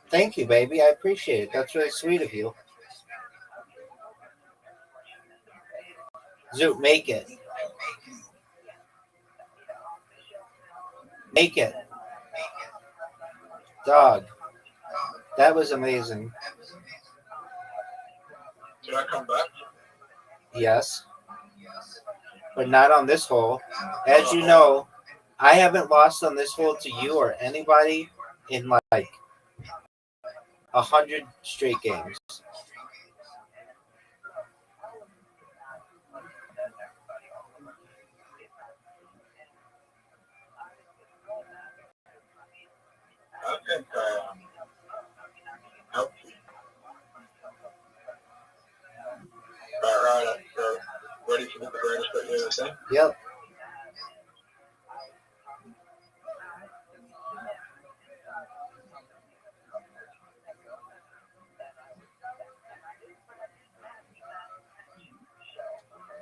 Thank you, baby. I appreciate it. That's really sweet of you. Zoot, make it. Make it. Dog. That was amazing. Should I come back? Yes. but not on this hole. As you know, I haven't lost on this hole to you or anybody in like 100 straight games. I think nope. Right, ready to get the greatest that you ever seen? Yep.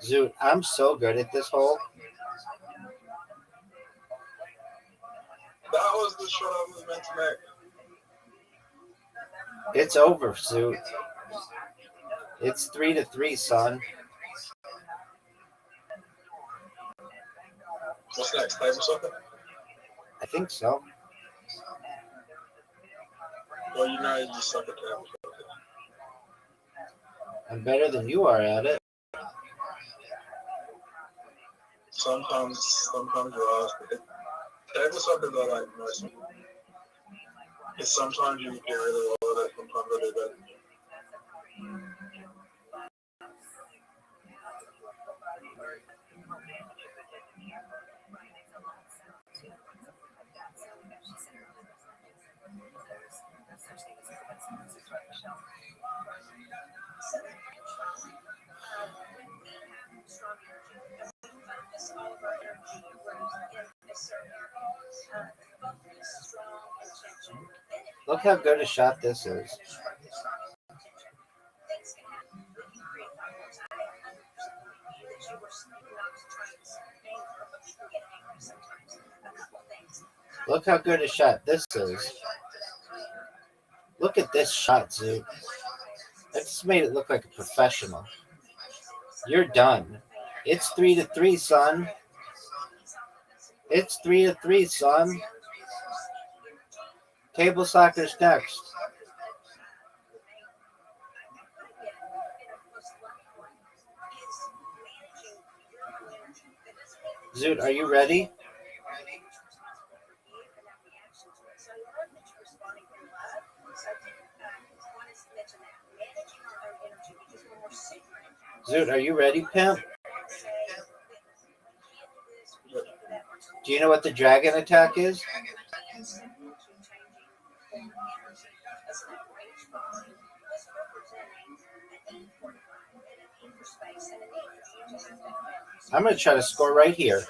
Dude, I'm so good at this hole. That was the shot I was meant to make. It's over, Zoot. It's 3-3, son. What's next? Table something? I think so. Well, you know you suck at table something. I'm better than you are at it. Sometimes you're asked. Table something that I most. It's sometimes you get really well at it, sometimes I do better. Look how good a shot this is. Look how good a shot this is. Look at this shot, Zoot. I just made it look like a professional. You're done. It's 3-3, son. It's 3-3, son. Table soccer's next. Zoot, are you ready? Zoot, are you ready, pimp? Do you know what the dragon attack is? I'm going to try to score right here.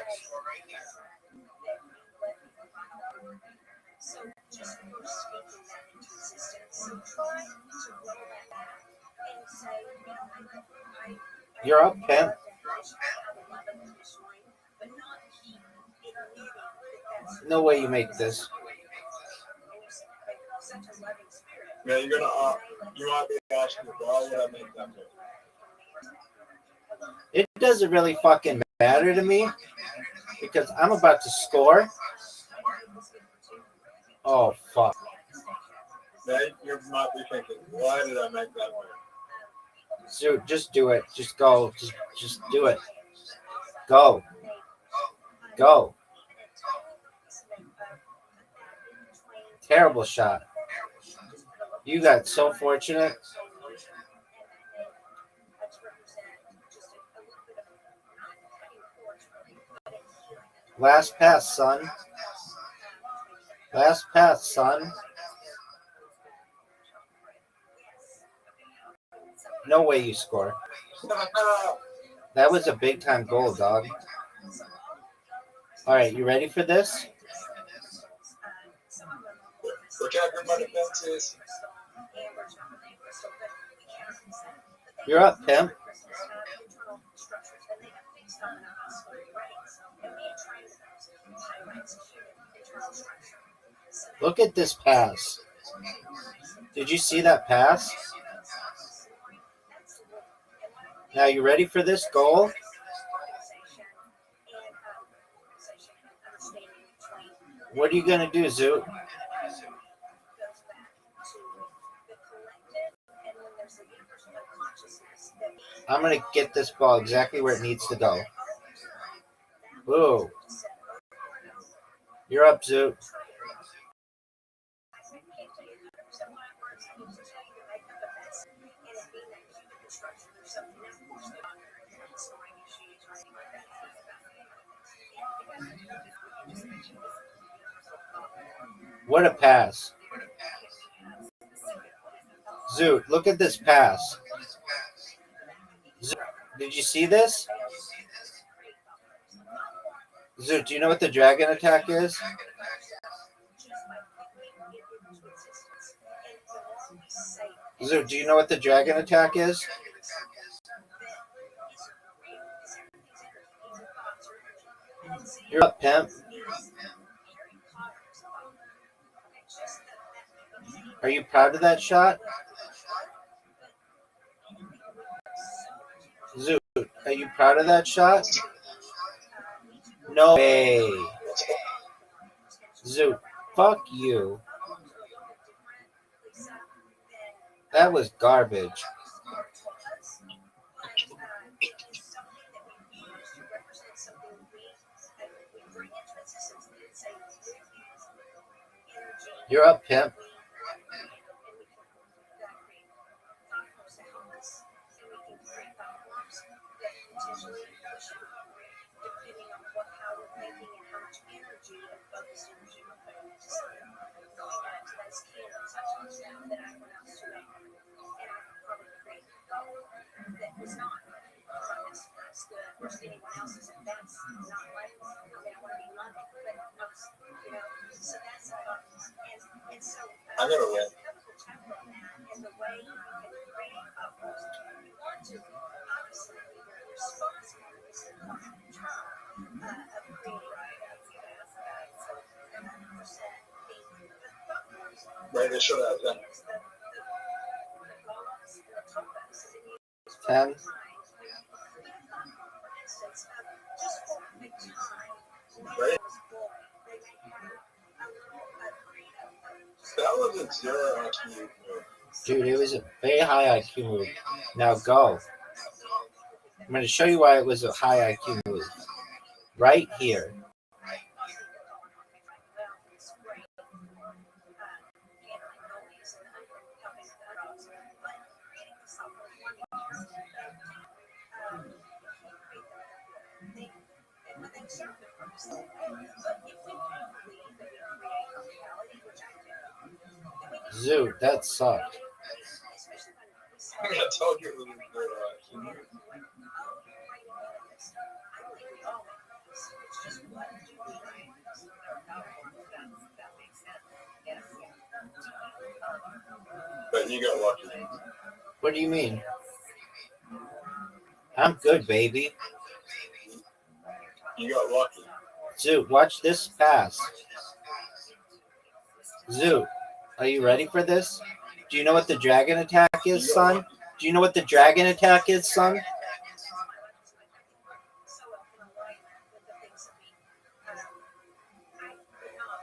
You're up, pimp. No way you make this. Yeah, you might be asking why would I make that move? It doesn't really fucking matter to me because I'm about to score. Oh, fuck. Yeah, you might be thinking, why did I make that move? Dude, just do it. Just go. Just do it. Go. Go. Terrible shot. You got so fortunate. Last pass, son. Last pass, son. No way you score. That was a big time goal, dog. All right, you ready for this? Whichever my defense is. You're up, pimp. Look at this pass. Did you see that pass? Now you ready for this goal? What are you going to do, Zoot? I'm going to get this ball exactly where it needs to go. Whoa. You're up, Zoot. What a pass. Zoot, look at this pass. Zoot, did you see this? Zoot, do you know what the dragon attack is? Zoot, do you know what the dragon attack is? You're up, pimp. Are you proud of that shot? Zoot, are you proud of that shot? No way. Zoot, fuck you. That was garbage. You're up, pimp. I never win. Right, they should have done. 10. Right? That was a 0 IQ move. Dude, it was a very high IQ move. Now go. I'm going to show you why it was a high IQ move. Right here. Zoot, that sucked. I told you it was a 0 IQ move. But you got lucky. What do you mean? I'm good, baby. You got lucky. Zoot, watch this pass. Zoot, are you ready for this? Do you know what the dragon attack is, son? Do you know what the dragon attack is, son?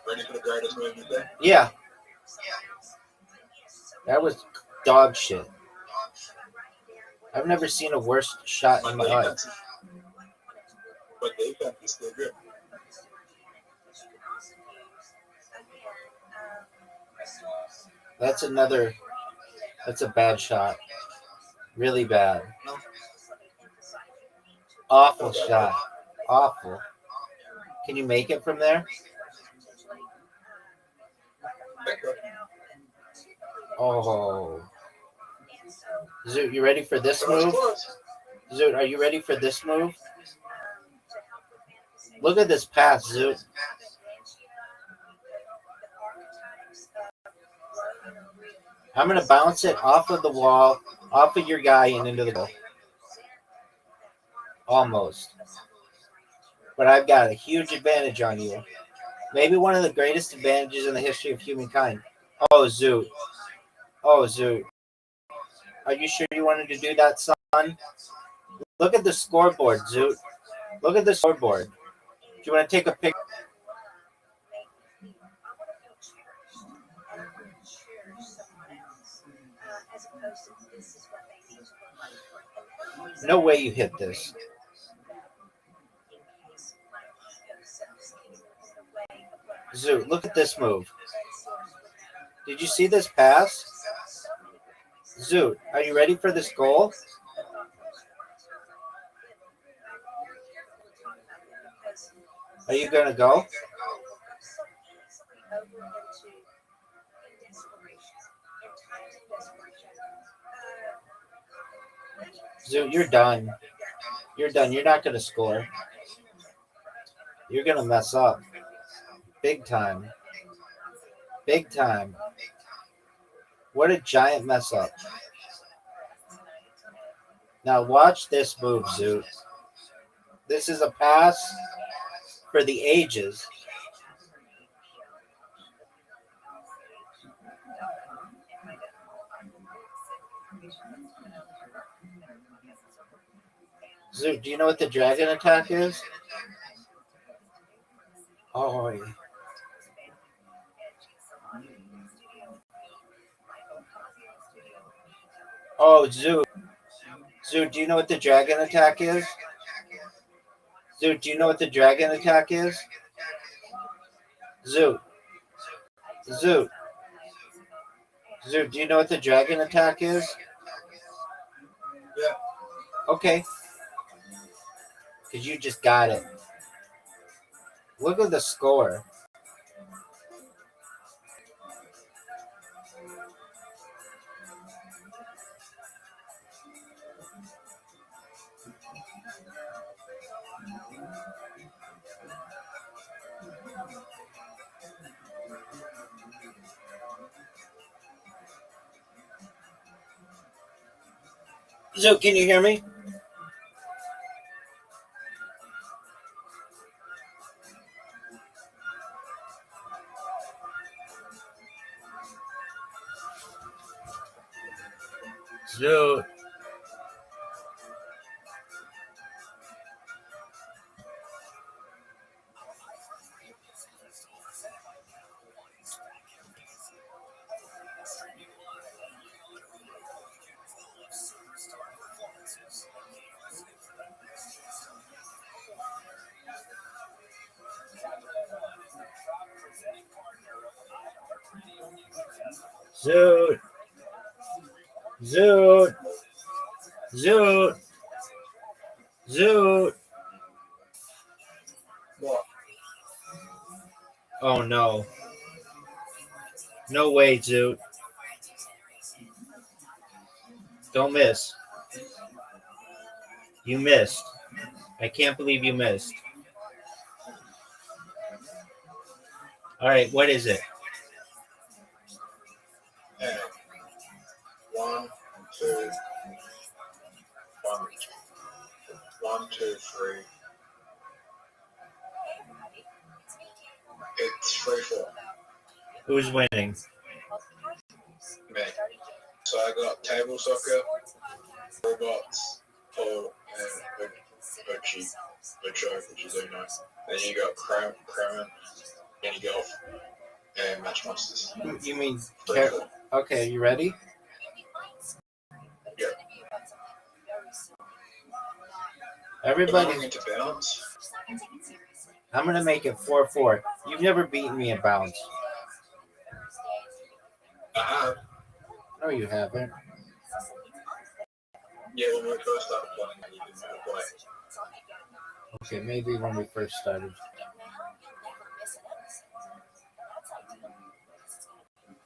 Ready for the greatest move of the day? Yeah. That was dog shit. I've never seen a worse shot in my life. But defense is still good. That's a bad shot. Really bad. Awful shot. Awful. Can you make it from there? Oh. Zoot, you ready for this move? Zoot, are you ready for this move? Look at this pass, Zoot. I'm going to bounce it off of the wall, off of your guy, and into the goal. Almost. But I've got a huge advantage on you. Maybe one of the greatest advantages in the history of humankind. Oh, Zoot. Oh, Zoot. Are you sure you wanted to do that, son? Look at the scoreboard, Zoot. Look at the scoreboard. Do you want to take a picture? No way you hit this. Zoo, look at this move. Did you see this pass? Zoo, are you ready for this goal? Are you going to go? Zoo, you're done. You're done. You're not going to score. You're going to mess up. Big time. Big time. What a giant mess up. Now watch this move, Zoo. This is a pass for the ages. Zoo, do you know what the dragon attack is? Oh, yeah. Oh, Zoo. Zoo, do you know what the dragon attack is? Zoo, do you know what the dragon attack is? Zoo. Zoo. Zoo, do you know what the dragon attack is? Yeah. Okay. Because you just got it. Look at the score. Zoo, can you hear me? Zoo. Zoot. Zoot. Zoot. Zoot. What? Oh no. No way, Zoot. Don't miss. You missed. I can't believe you missed. All right, what is it? And 1, 2, 1, 1, 2, 3. It's 3-4. Who's winning? Me. So I got table soccer, robots, Paul, and Ochi, which is Uno. Then you got Kremen, mini golf, and match monsters. You mean... 3-4. Okay, you ready? Yeah. Everybody... Going into bounce. I'm going to make it 4-4. You've never beaten me in bounce. I have. No, you haven't. Yeah, when we first started playing, you didn't know how to play. Okay, maybe when we first started.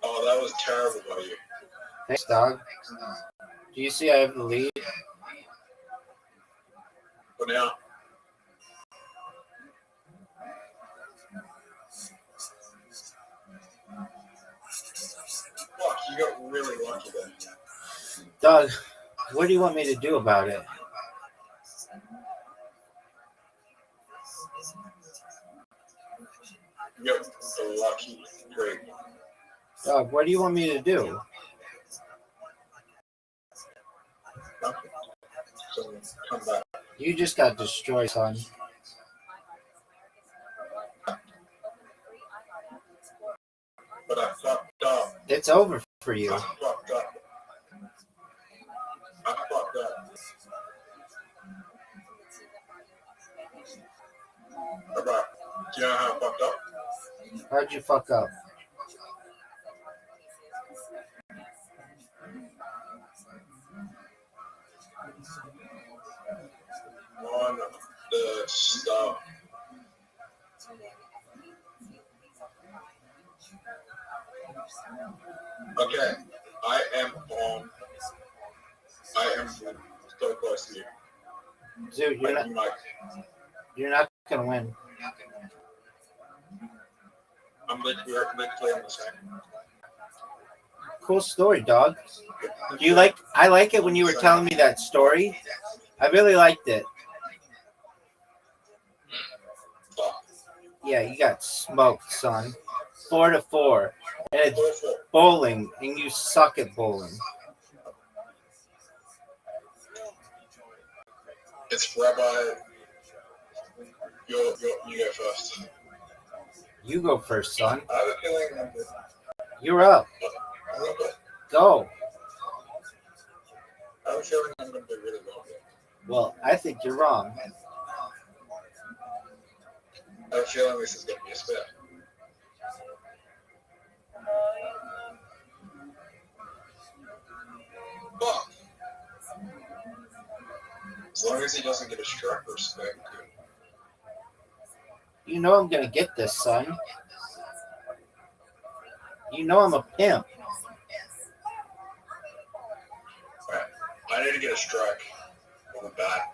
Oh, that was terrible by you. Thanks, dog. Do you see I have the lead? For now. Fuck, you got really lucky there. Doug, what do you want me to do about it? You got a lucky break. Doug, what do you want me to do? Nothing. So come back. You just got destroyed, son. But I fucked up. It's over for you. I fucked up. I fucked up. Alright. Do you know how I fucked up? How'd you fuck up? On the stop. Okay, I am so close to you. Dude, you're not gonna win. I'm literally on the same. Cool story, dog. I like it when you were telling me that story. I really liked it. Yeah, you got smoked, son. 4-4. And it's bowling, and you suck at bowling. It's Rabbi. You go first. You go first, son. I have a feeling You're up. Go. I have a feeling I'm going to do really well. Well, I think you're wrong. I have a feeling this is going to be a spare. Fuck. As long as he doesn't get a strike or spec. You know I'm gonna get this, son. You know I'm a pimp. Right. I need to get a strike on the bat.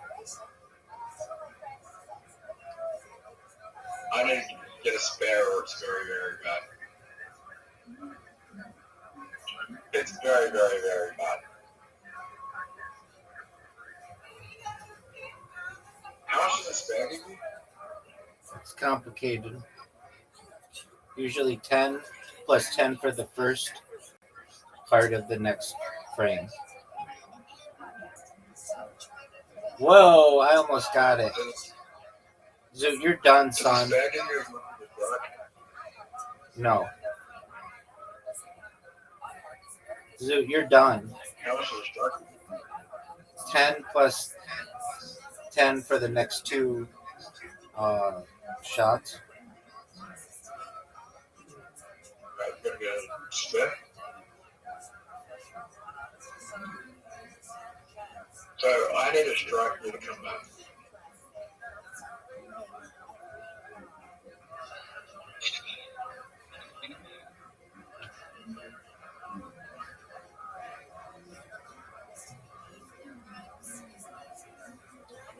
I need to get a spare or it's very, very bad. It's very, very, very bad. How much is a spare give you? It's complicated. Usually 10 plus 10 for the first part of the next frame. Whoa, I almost got it. Zoot, you're done, son. No. Zoot, you're done. How much is a strike? 10 plus 10 for the next two shots. I'm going to get a spare. So I need a strike for you to come back.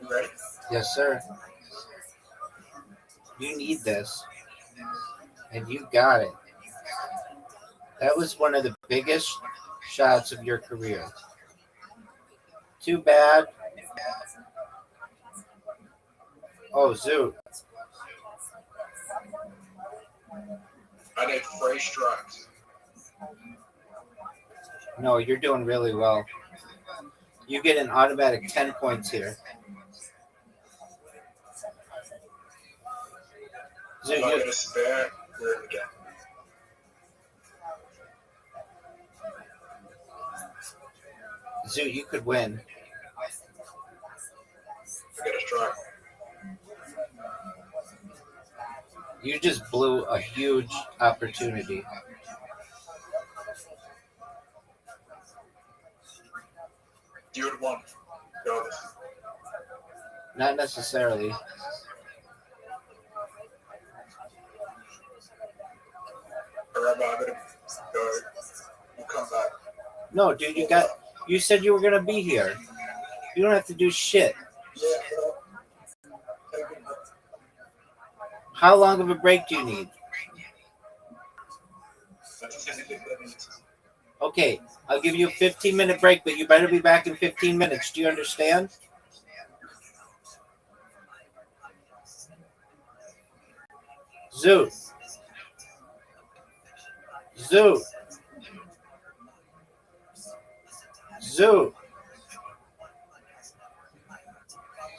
You ready? Yes, sir. You need this. And you got it. That was one of the biggest shots of your career. Too bad. Oh, Zoot. I need 3 strikes. No, you're doing really well. You get an automatic 10 points here. If I get a spare, we're in the game. Zoot, you could win. I get a strike. You just blew a huge opportunity. You would want regardless. Not necessarily. Rabbi, I'm gonna go. You come back. No, dude, you said you were gonna be here. You don't have to do shit. Yeah, How long of a break do you need? Okay, I'll give you a 15-minute break, but you better be back in 15 minutes. Do you understand? Zoot. Zoot. Zoot.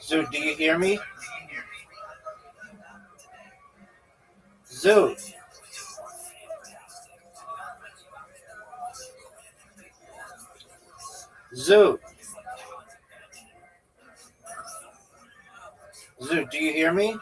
Zoot, do you hear me? Zoot. Zoot. Zoot, do you hear me?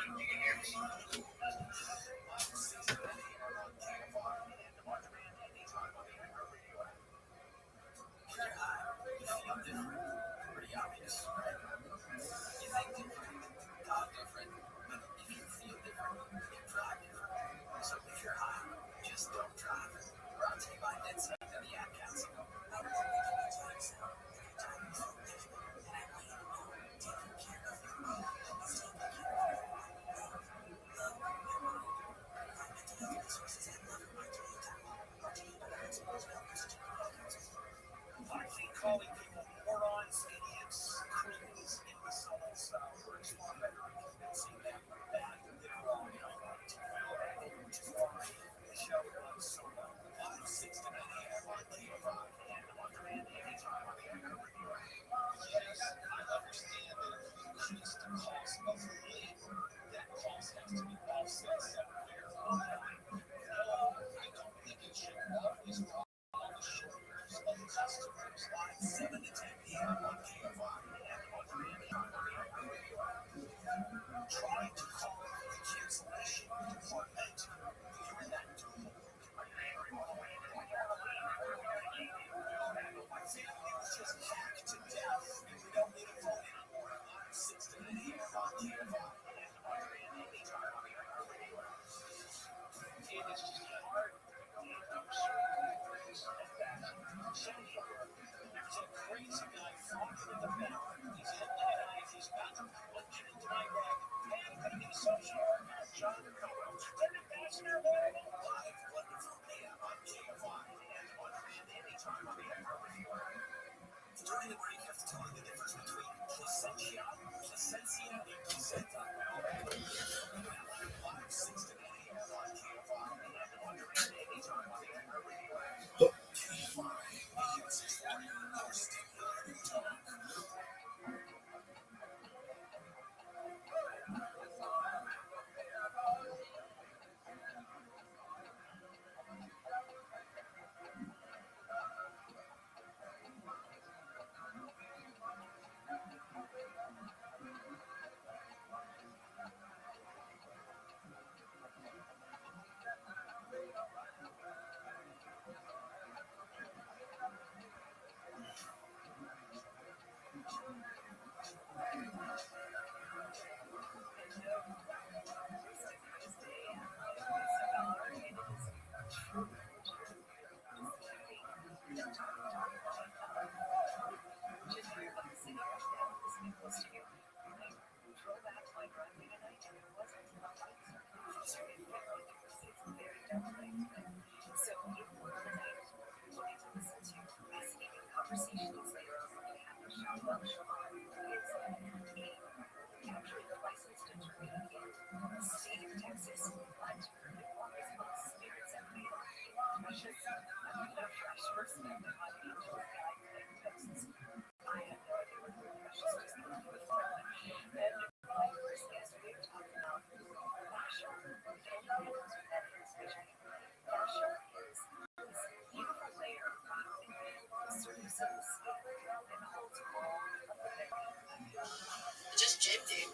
Just Jim did.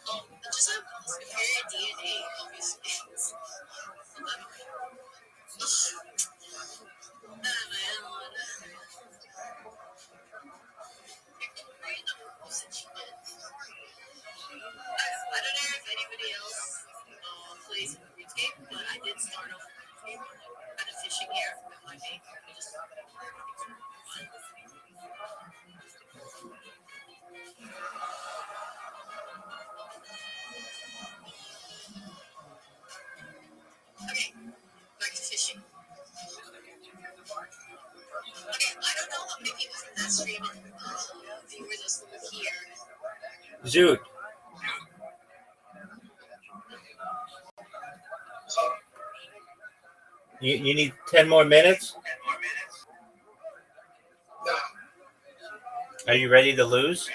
Oh, just compare DNA, obviously. I don't know if anybody else plays Restream, but I did start off kind of fishing here with my mate. We just okay, back to fishing. Okay, I don't know how many people from that stream and viewers are still here. Zoot. You need 10 more minutes? Are you ready to lose?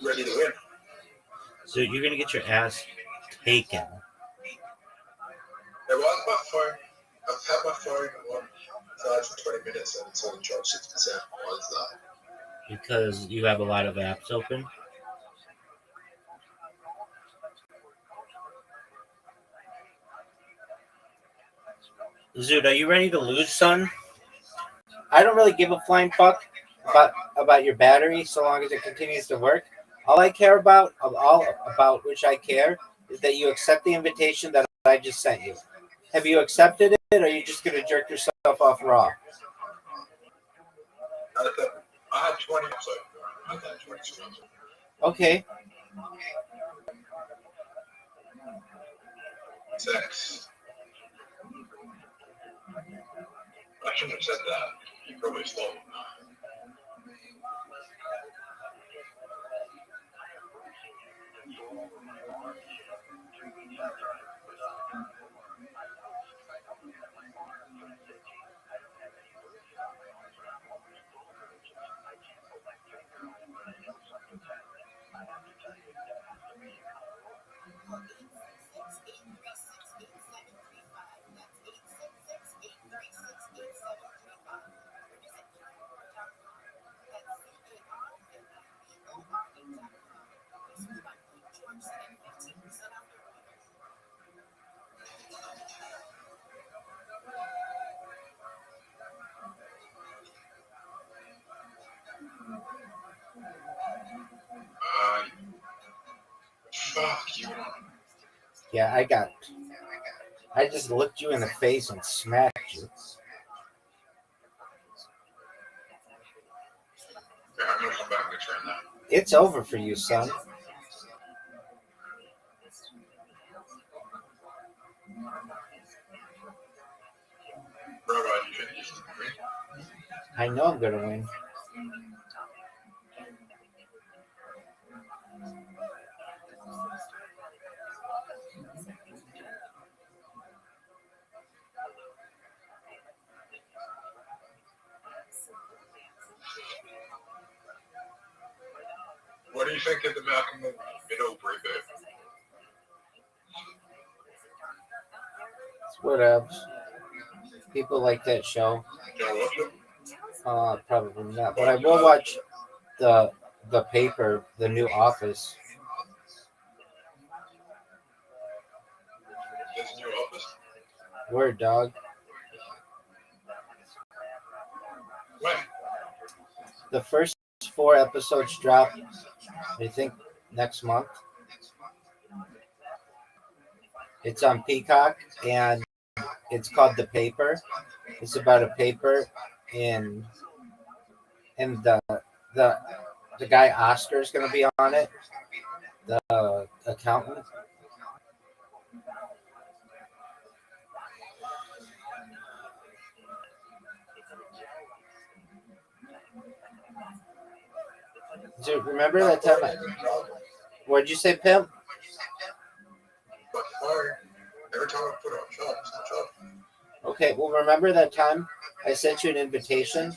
Ready to win. So you're going to get your ass taken. It was my phone. I've had my phone on charge for 20 minutes and it's only charged 6%. Why is that? Because you have a lot of apps open. Zoot, are you ready to lose, son? I don't really give a flying fuck about your battery so long as it continues to work. All I care about, which I care, is that you accept the invitation that I just sent you. Have you accepted it, or are you just going to jerk yourself off raw? I had 20, so I had 20 screens. Okay. Sex. I shouldn't have said that. You probably stole it. Fuck you. Yeah, I just looked you in the face and smacked you. Yeah, I'm gonna come back and return that. It's over for you, son. Bro, you couldn't use it for me. I know I'm gonna win. What do you think of the Malcolm middle right there? What else? People like that show. You know what? Probably not. But I will watch the paper, the new Office. This new office? Word, dog. When? The first 4 episodes drop, I think, next month. It's on Peacock, and it's called The Paper. It's about a paper in the guy Oscar is going to be on it, the accountant. Dude, remember that time? What'd you say, Pimp? But fire. Every time I put on job. Okay, well, remember that time I sent you an invitation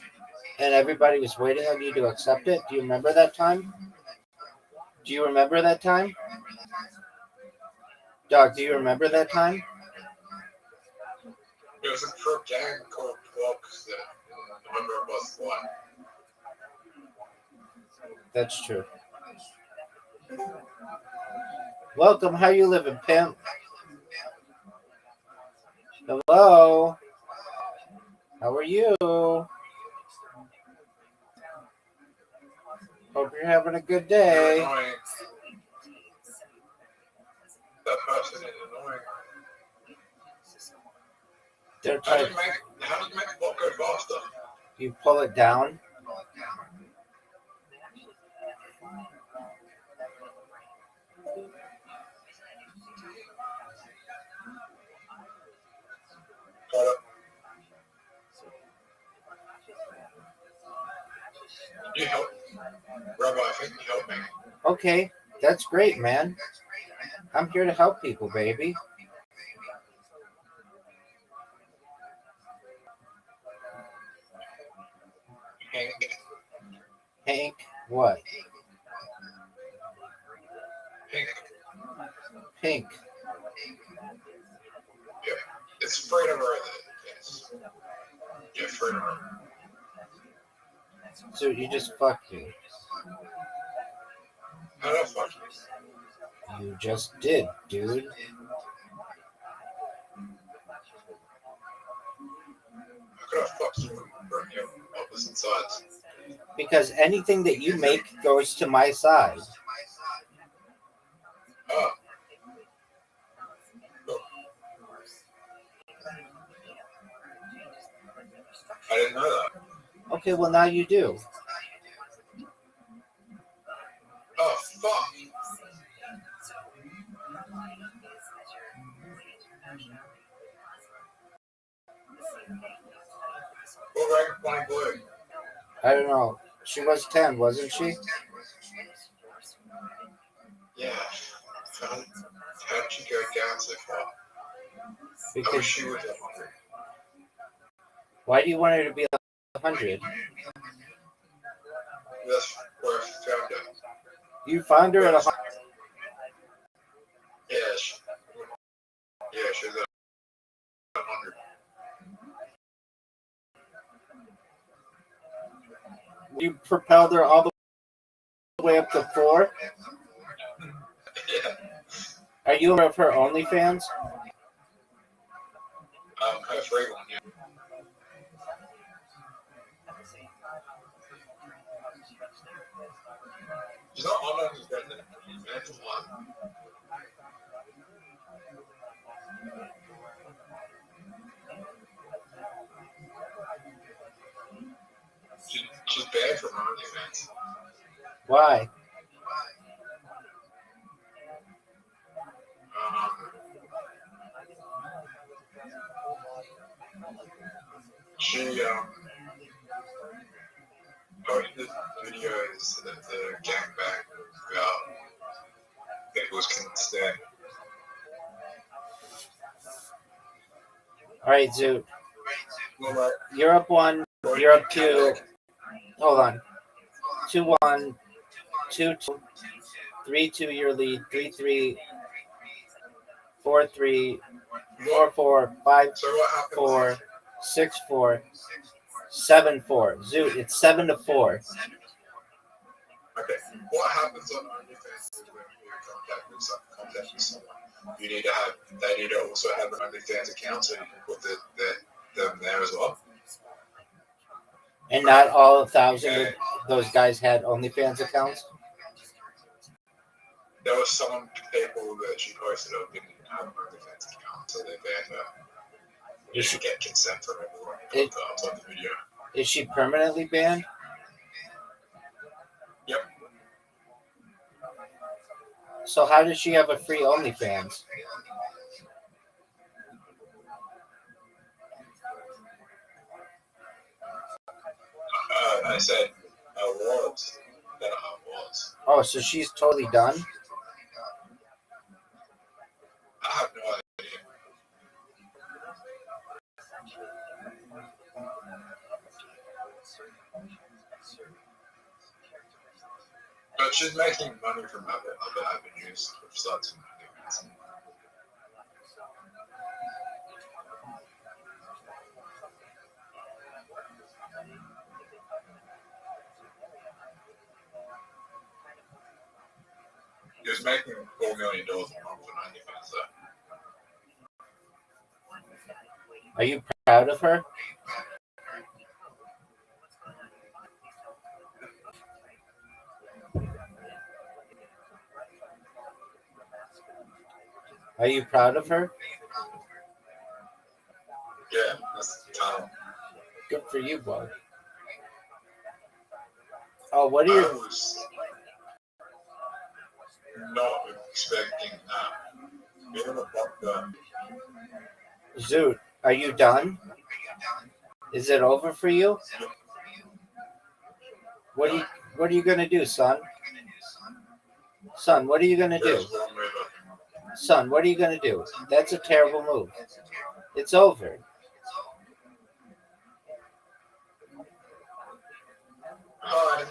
and everybody was waiting on you to accept it? Do you remember that time? Do you remember that time? Dog, do you remember that time? It was a pro gang called Blocks that I remember it was one. That's true. Welcome, how you living, pimp? Hello? How are you? Hope you're having a good day. You're annoying. That person is annoying. They're How trying. do you make block go faster? You pull it down. Got it. You help. Rabbi, I think you help me. Okay, that's great, man. I'm here to help people, baby. Hank, what? Pink. Yeah. It's freedom or yes. Yeah, freedom. So you just fucked me. How the fuck? You just did, dude. I could have fucked you from your opposite sides. Because anything that you make goes to my side. Oh. I didn't know that. Okay, well now you do. Oh, fuck. What rank flying blue? I don't know. She was 10, wasn't she? Yeah. How'd you go down so far? Because I wish she was 100. why do you want her to be 100? That's where I found her. You found her at 100. Yeah, she's at 100. You propelled her all the way up to 4? Yeah. Are you aware of her OnlyFans? Her free one, yeah. She's not on his brother. That's one. She's bad for OnlyFans. Why? She posted videos that the gangbang about people's consent. All right, Zoot. Well, You're up 1. You're up 2. Hold on. 2-1. 2-2. 3-2 your lead. 3-3. 4-3. 4-4. 5-4. 6-4. 7-4. Zoot, it's 7-4. Okay. What happens on OnlyFans is when you contact with someone, you need to have, they need to also have an OnlyFans account so you can put them there as well. And not all 1,000 of those guys had OnlyFans accounts? There was some people that she posted up didn't have an OnlyFans account, so they banned her. You should get consent from everyone who comes on the video. Is she permanently banned? Yep. So how does she have a free OnlyFans? I said awards. That awards. Oh, so she's totally done? I have no idea. But she's making money from other avenues, which starts in He was making $4 million a month on OnlyFans, though. Are you proud of her? Are you proud of her? Yeah, that's talent. Good for you, bud. Oh, what are I your... was not expecting that. Even a buck gun. Zoot, are you done? Is it over for you? What are you gonna do, son? Son, what are you gonna do? There's one river. Son, what are you gonna do? That's a terrible move. It's over. Hi.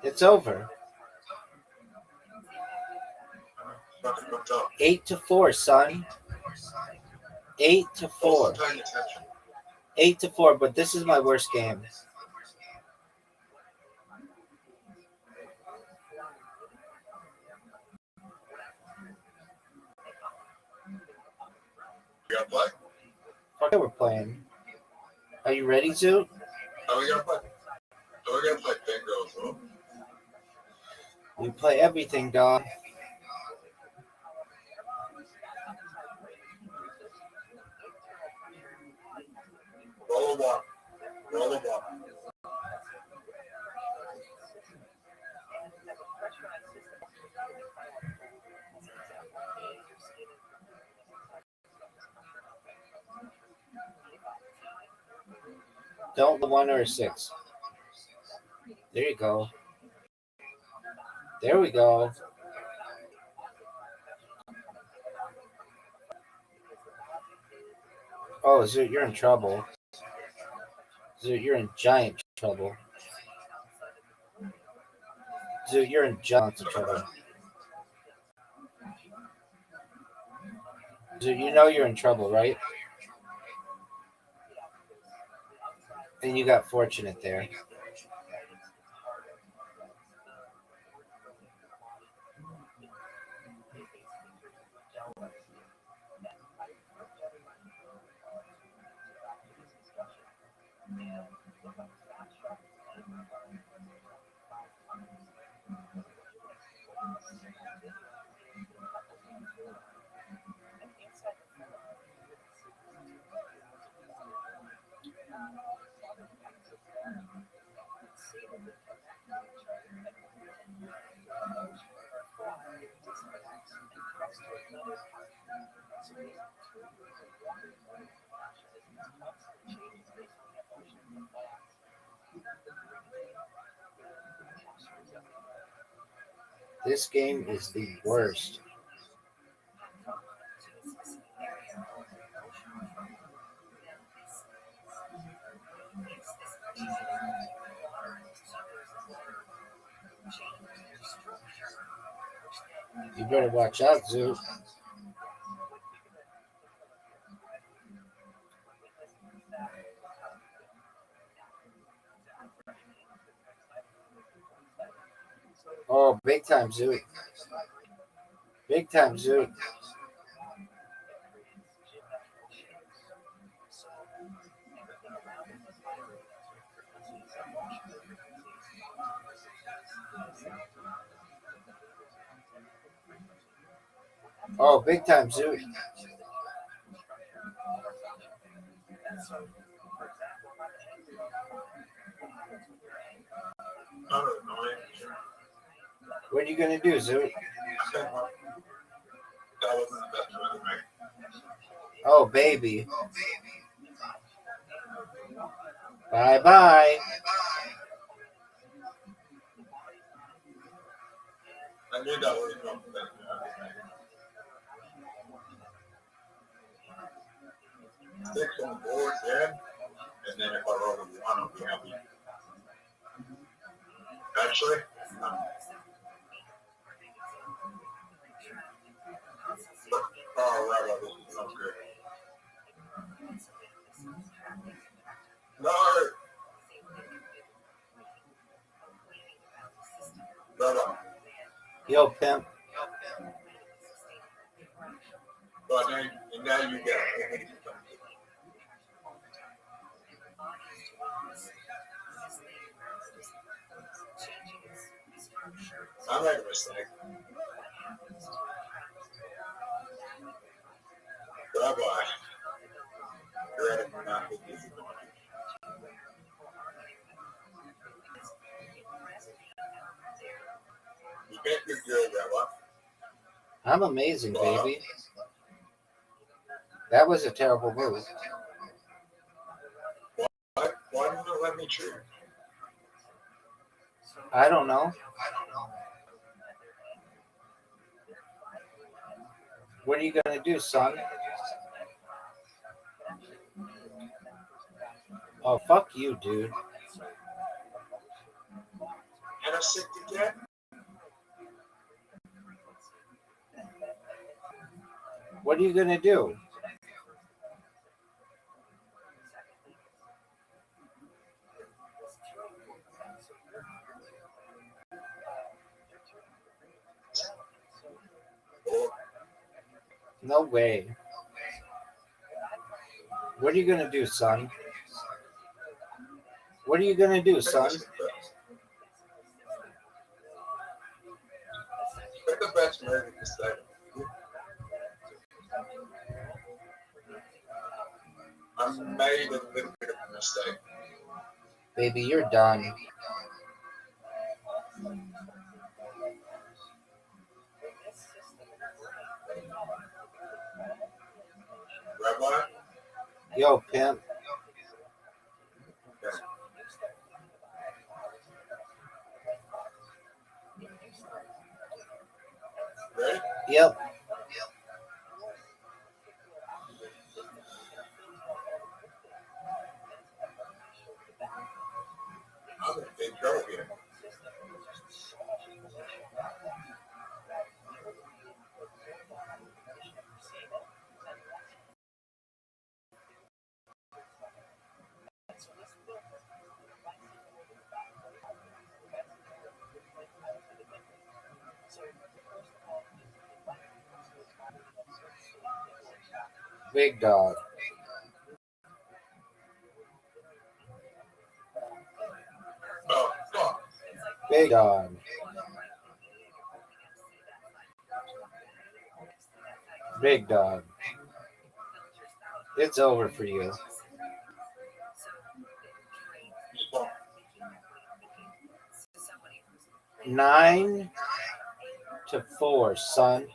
It's over. Fucking fucked up. 8-4, son. 8-4. Wasn't paying attention. 8-4, but this is my worst game. You gonna play? Okay, we're playing. Are you ready, Zoot? Are we gonna play? Are we gonna play bingo as well? We play everything, dog. Roll a one. Roll a one. Don't the 1 or a 6. There you go. There we go. Oh, Zoot, you're in trouble. Zoot, you're in giant trouble. Zoot, you're in giant trouble. Zoot, you know you're in trouble, right? And you got fortunate there. This game is the worst. You better watch out, Zoot. Oh, big time, Zoot. Big time, Zoot. Oh, big time, Zoot. What are you gonna do, Zoot? That wasn't the best move, mate. Oh, baby. Bye-bye. I knew that was not the best move. 6 on the board, yeah. And then if I roll a 1, I'll be happy. Actually, oh, right, this sounds good. No, no. Yo, pimp. But now you get it. I made a mistake. Bye-bye. You're at it now. You can't do good, Rabbi. I'm amazing, baby. That was a terrible move. Why didn't you let me choose? I don't know. What are you gonna do, son? Oh, fuck you, dude. And I'm sick to death. What are you gonna do? No way. What are you gonna do, son? What are you gonna do, son? Pick the best movie this time. I made a little bit of a mistake. Baby, you're done. Rabbi? Yo, pimp. Okay. Ready? Yep. I'm in big trouble here. Big dog. Oh, fuck. Big dog. Big dog. It's over for you. Fuck. 9-4, son.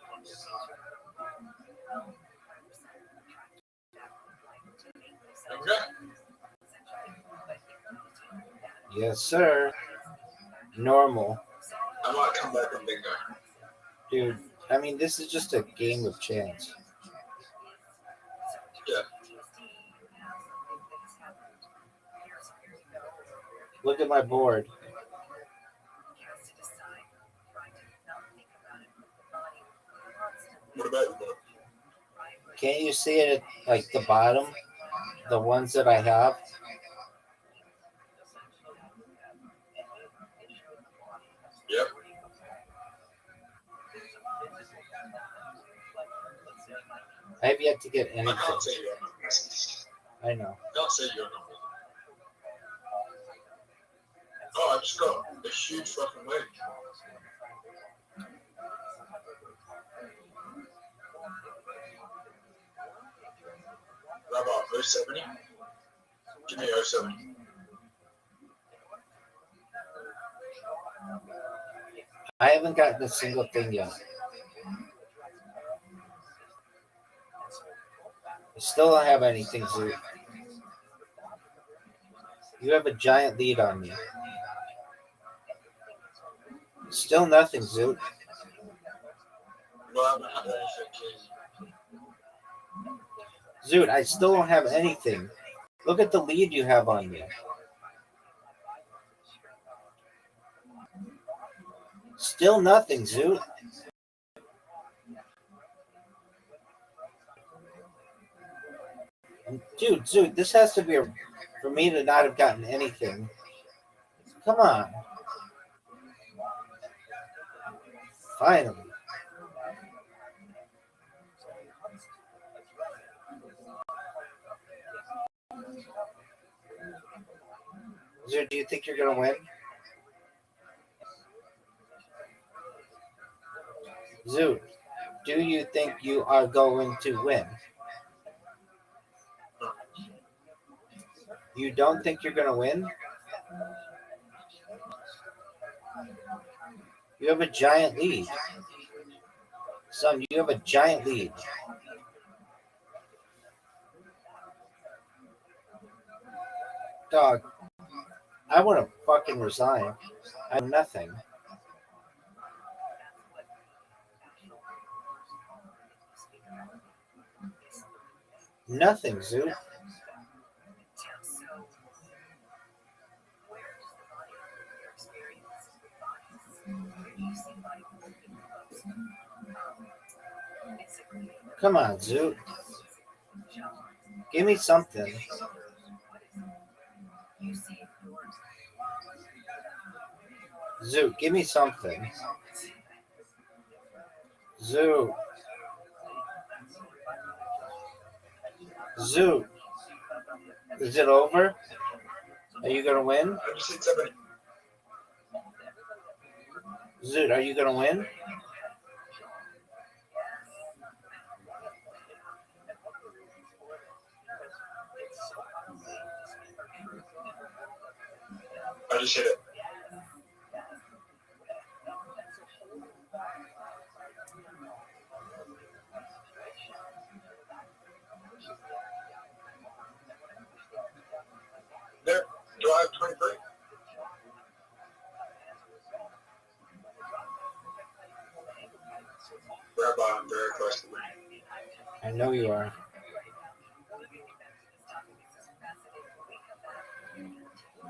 Okay. Yes, sir. Normal. I might come back from bingo. Dude, I mean, this is just a game of chance. Yeah. Look at my board. What about you, boy? Can't you see it at like the bottom? The ones that I have? Yep. I have yet to get I anything. can't say your numbers. I know. I can't say your numbers. Oh, I just got a huge fucking leg. Rabbi, 070? Give me 070. I haven't gotten a single thing yet. I still don't have anything, Zoot. You have a giant lead on me. Still nothing, Zoot. Well, I haven't had anything. Zoot, I still don't have anything. Look at the lead you have on me. Still nothing, Zoot. Dude, Zoot, this has to be for me to not have gotten anything. Come on. Finally. Zoot, do you think you're going to win? Zoot, do you think you are going to win? You don't think you're going to win? You have a giant lead. Son, you have a giant lead. Dog, I want to fucking resign. I have nothing. Nothing, Zoot. Come on, Zoot. Give me something. Zoot, give me something. Zoot. Zoot. Is it over? Are you going to win? Zoot, are you going to win? I just hit it. There. Do I have 23? Rabbi, I'm very close to winning. I know you are.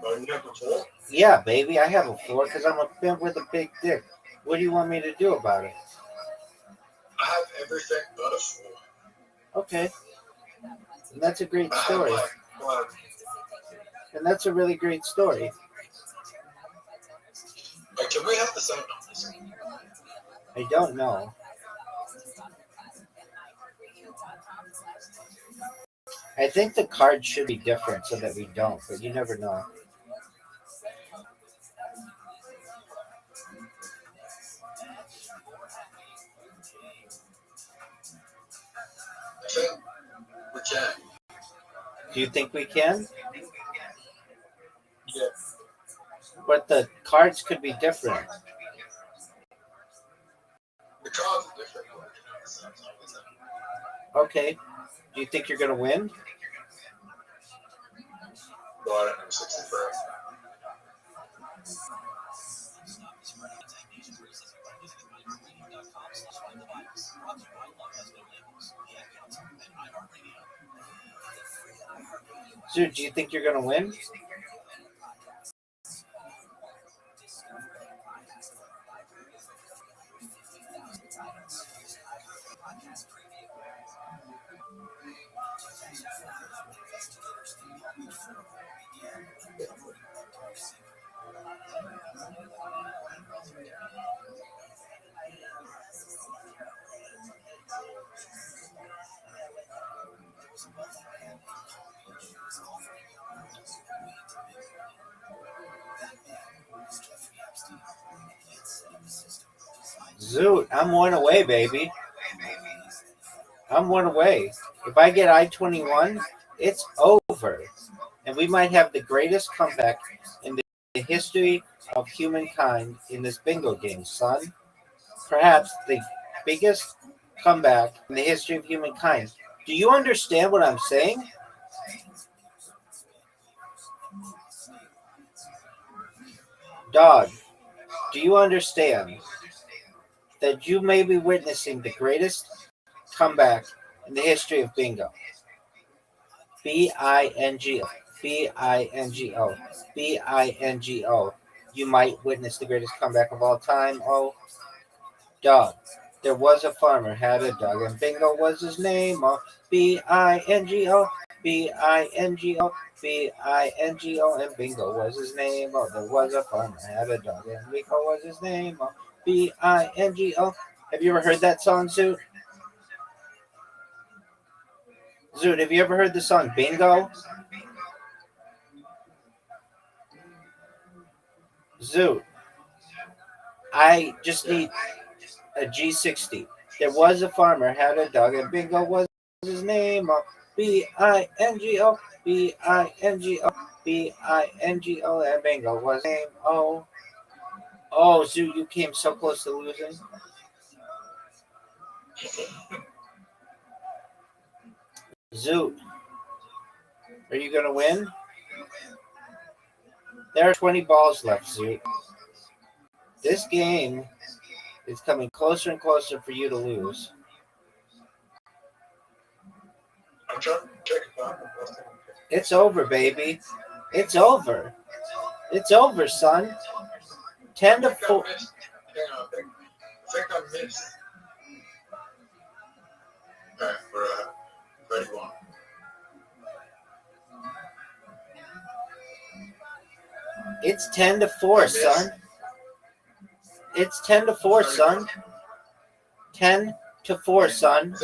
Oh, you have a 4? Yeah, baby, I have a 4 because I'm a pimp with a big dick. What do you want me to do about it? I have everything but a 4. Okay. And that's a great story. Well, And that's a really great story. can we have the same numbers? I don't know. I think the card should be different so that we don't, but you never know. I think we can. Do you think we can? Yeah. But the cards could be different. The cards are different. Okay. Do you think you're going to win? Well, I don't know, 63. Dude, do you think you're going to win? Zoot, I'm one away, baby. I'm one away. If I get I-21, it's over. And we might have the greatest comeback in the history of humankind in this bingo game, son. Perhaps the biggest comeback in the history of humankind. Do you understand what I'm saying? Dog, do you understand that you may be witnessing the greatest comeback in the history of bingo? B-I-N-G-O. B-I-N-G-O. B-I-N-G-O. You might witness the greatest comeback of all time. Oh, dog. There was a farmer, had a dog, and Bingo was his name. Oh, Bingo, Bingo, Bingo, and Bingo was his name. Oh, there was a farmer, had a dog, and Bingo was his name. Oh, Bingo. Have you ever heard that song, Zoot? Zoot, have you ever heard the song Bingo? Zoot, I just need a G60. There was a farmer, had a dog, and Bingo was his name. Oh, Bingo, Bingo, Bingo, and Bingo was his name. Oh, oh, Zoo, you came so close to losing. Zoo, are you gonna win? There are 20 balls left, Zoo. This game is coming closer and closer for you to lose. I'm trying to check if I'm It's over, baby. It's over. It's over, son. 10 to 4. Hang on, I think I missed. Alright, we're 31. It's 10 to 4, son. It's 10 to 4, son. 10 to 4, son.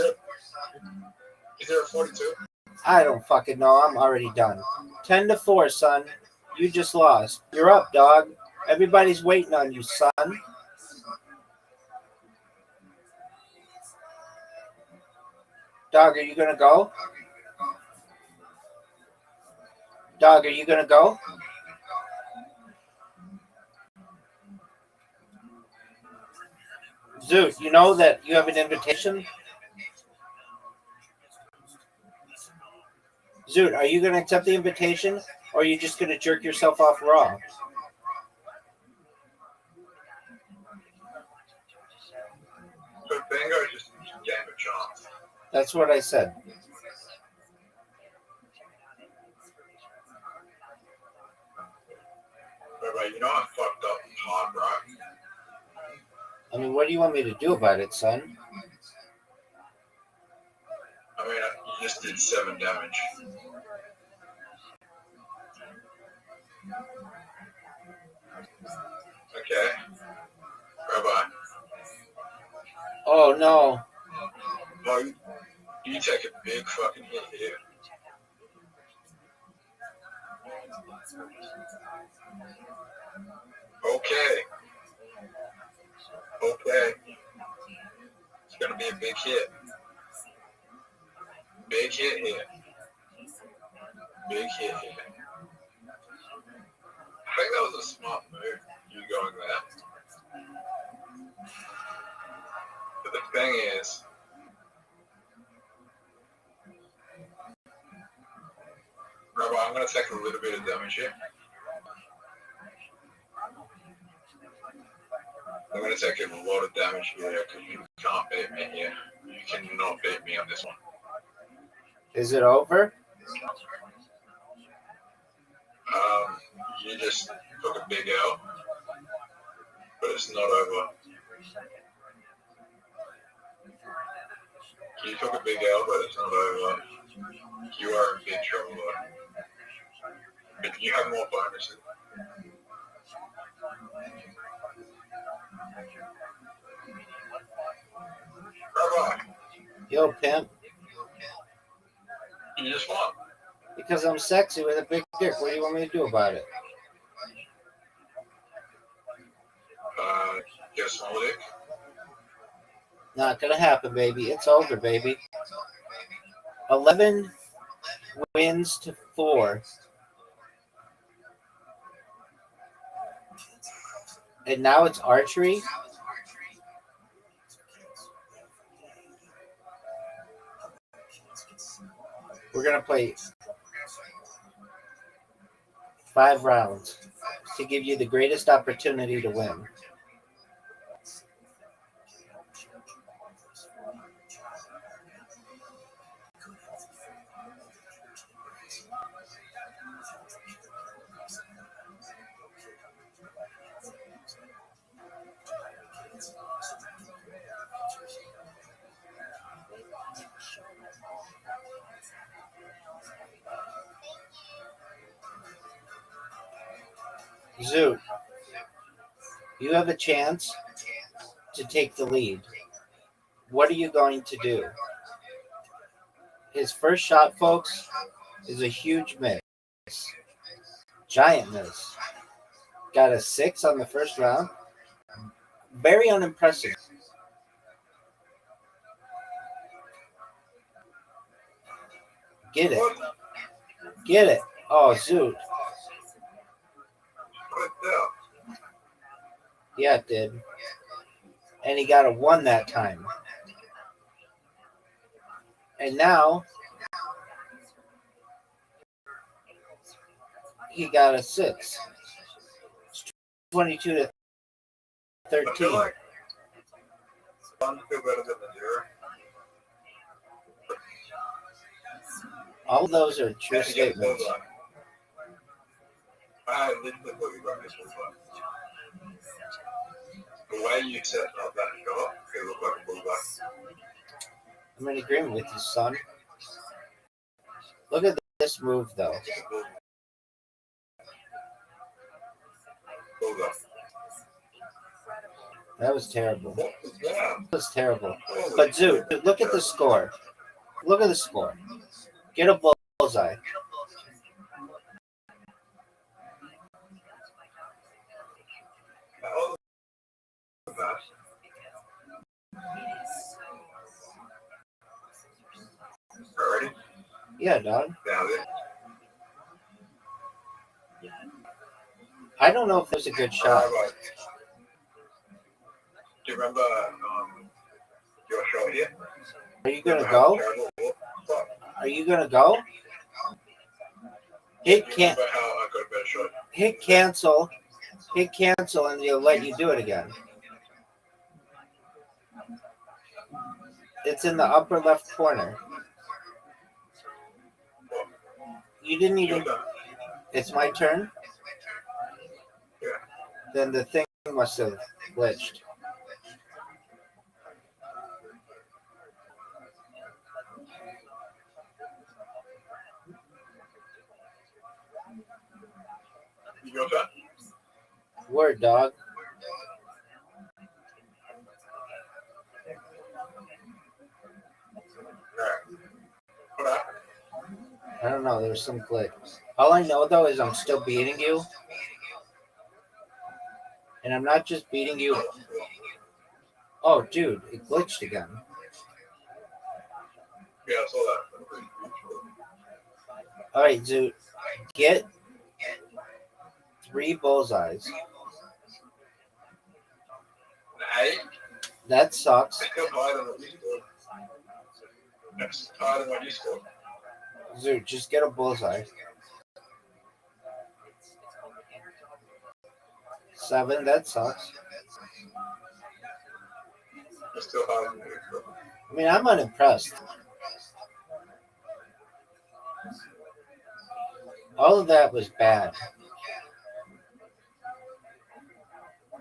Is there a 42? I don't fucking know. I'm already done. 10 to 4, son. You just lost. You're up, dog. Everybody's waiting on you, son. Dog, are you going to go? Dog, are you going to go? Zoot, you know that you have an invitation? Zoot, are you going to accept the invitation, or are you just going to jerk yourself off raw? So Bingo just gave a chance. That's what I said. But you know I fucked up hard, right? I mean, what do you want me to do about it, son? I mean, you just did 7 damage. Okay. Bye-bye. Oh, no. Oh, you take a big fucking hit here. Okay. Okay. It's gonna be a big hit. Big hit here. Big hit here. I think that was a smart move, you going there. But the thing is, Rabbi, I'm gonna take a little bit of damage here. I'm gonna take a lot of damage here because you can't beat me here. You cannot beat me on this one. Is it over? You just took a big L, but it's not over. You took a big L, but it's not over. You are in big trouble. But you have more bonuses. Rabbi, Yo, pimp. you just won. Because I'm sexy with a big dick. What do you want me to do about it? Get a small dick. Not gonna happen, baby. It's over, baby. 11 wins to 4. And now it's archery. We're gonna play 5 rounds to give you the greatest opportunity to win. Zoot, you have a chance to take the lead. What are you going to do? His first shot, folks, is a huge miss. Giant miss. Got a 6 on the first round. Very unimpressive. Get it. Get it. Oh, Zoot. Yeah, it did. And he got a 1 that time. And now he got a 6. 22 to 13. All of those are true statements. The way you set up that shot, it looked like a bullback. I'm in agreement with you, son. Look at this move, though. That was terrible. That was terrible. But Zoot, look at the score. Look at the score. Get a bullseye. Already? Yeah, dog. Yeah. I don't know if there's a good shot. Do you remember your shot here? Are you gonna go? Are you gonna go? Hit can't. Remember how I got a better shot? Hit cancel. Hit cancel, and they'll let you do it again. It's in the upper left corner. You didn't even. It's my turn? Yeah. Then the thing must have glitched. Your turn? Word, dog. Alright. I don't know. There's some glitch. All I know, though, is I'm still beating you. And I'm not just beating you. Oh, dude, it glitched again. Yeah, I saw that. All right, Zoot. Get 3 bullseyes. Hey, That sucks. it's still higher than what you scored. That's higher than what you scored. Zoot, just get a bullseye. 7, that sucks. It's still higher than what you scored. I mean, I'm unimpressed. All of that was bad.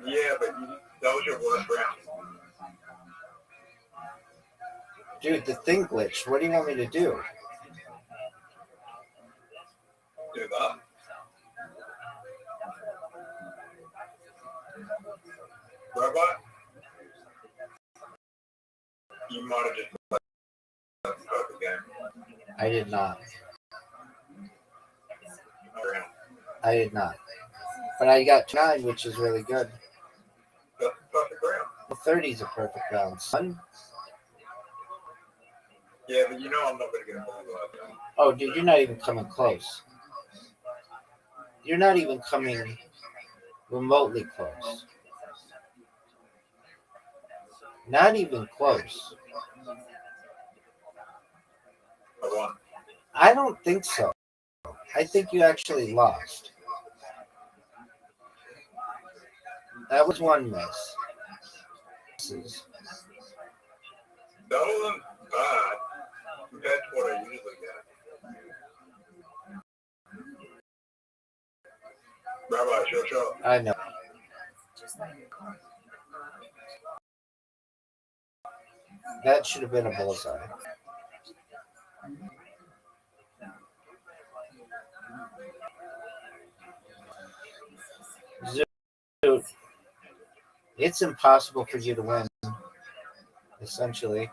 Yeah, but that was your worst round. Dude, the thing glitched. What do you want me to do? Do that. Robot? You might have just played the perfect game. I did not. Round. I did not. But I got 9, which is really good. That's the perfect round. Well, 30 is a perfect round, son. Yeah, but you know I'm not going to get a ball like that. Oh, dude, you're not even coming close. You're not even coming remotely close. Not even close. I won. I don't think so. I think you actually lost. That was 1 miss. That wasn't bad compared to what I usually get. Rabbi, short. I know. That should have been a bullseye. Zoot, it's impossible for you to win, essentially.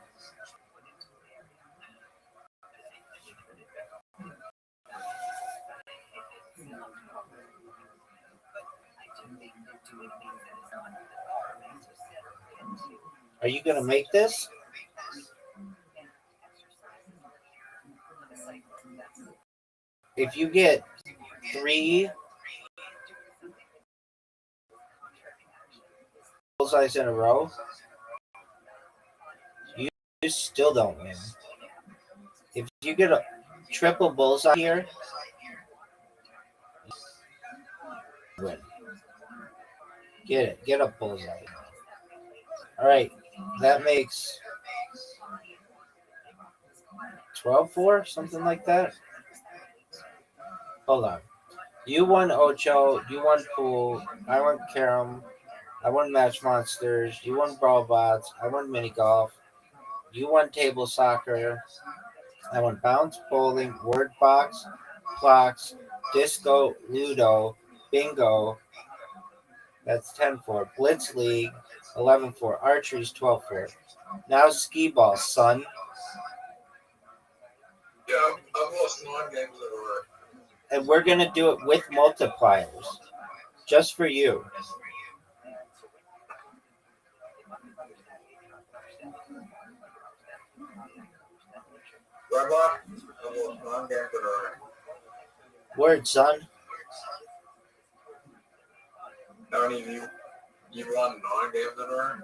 Are you going to make this? If you get 3 bullseyes in a row, you still don't win. If you get a triple bullseye here, win. Get it. Get a bullseye. All right. That makes 12-4, something like that. Hold on. You won Ocho. You won Pool. I won Carom. I won Match Monsters. You won Brawl Bots. I won Mini Golf. You won Table Soccer. I won Bounce, Bowling, Word Box, Clocks, Disco, Ludo, Bingo. That's 10-4. Blitz League, 11-4. Archery's 12-4. Now Skee Ball, son. Yeah, I've lost 9 games in a row. And we're going to do it with multipliers. Just for you. Grandma, I've lost 9 games in a row. Word, son. How many of you? You've won 9 games in a row?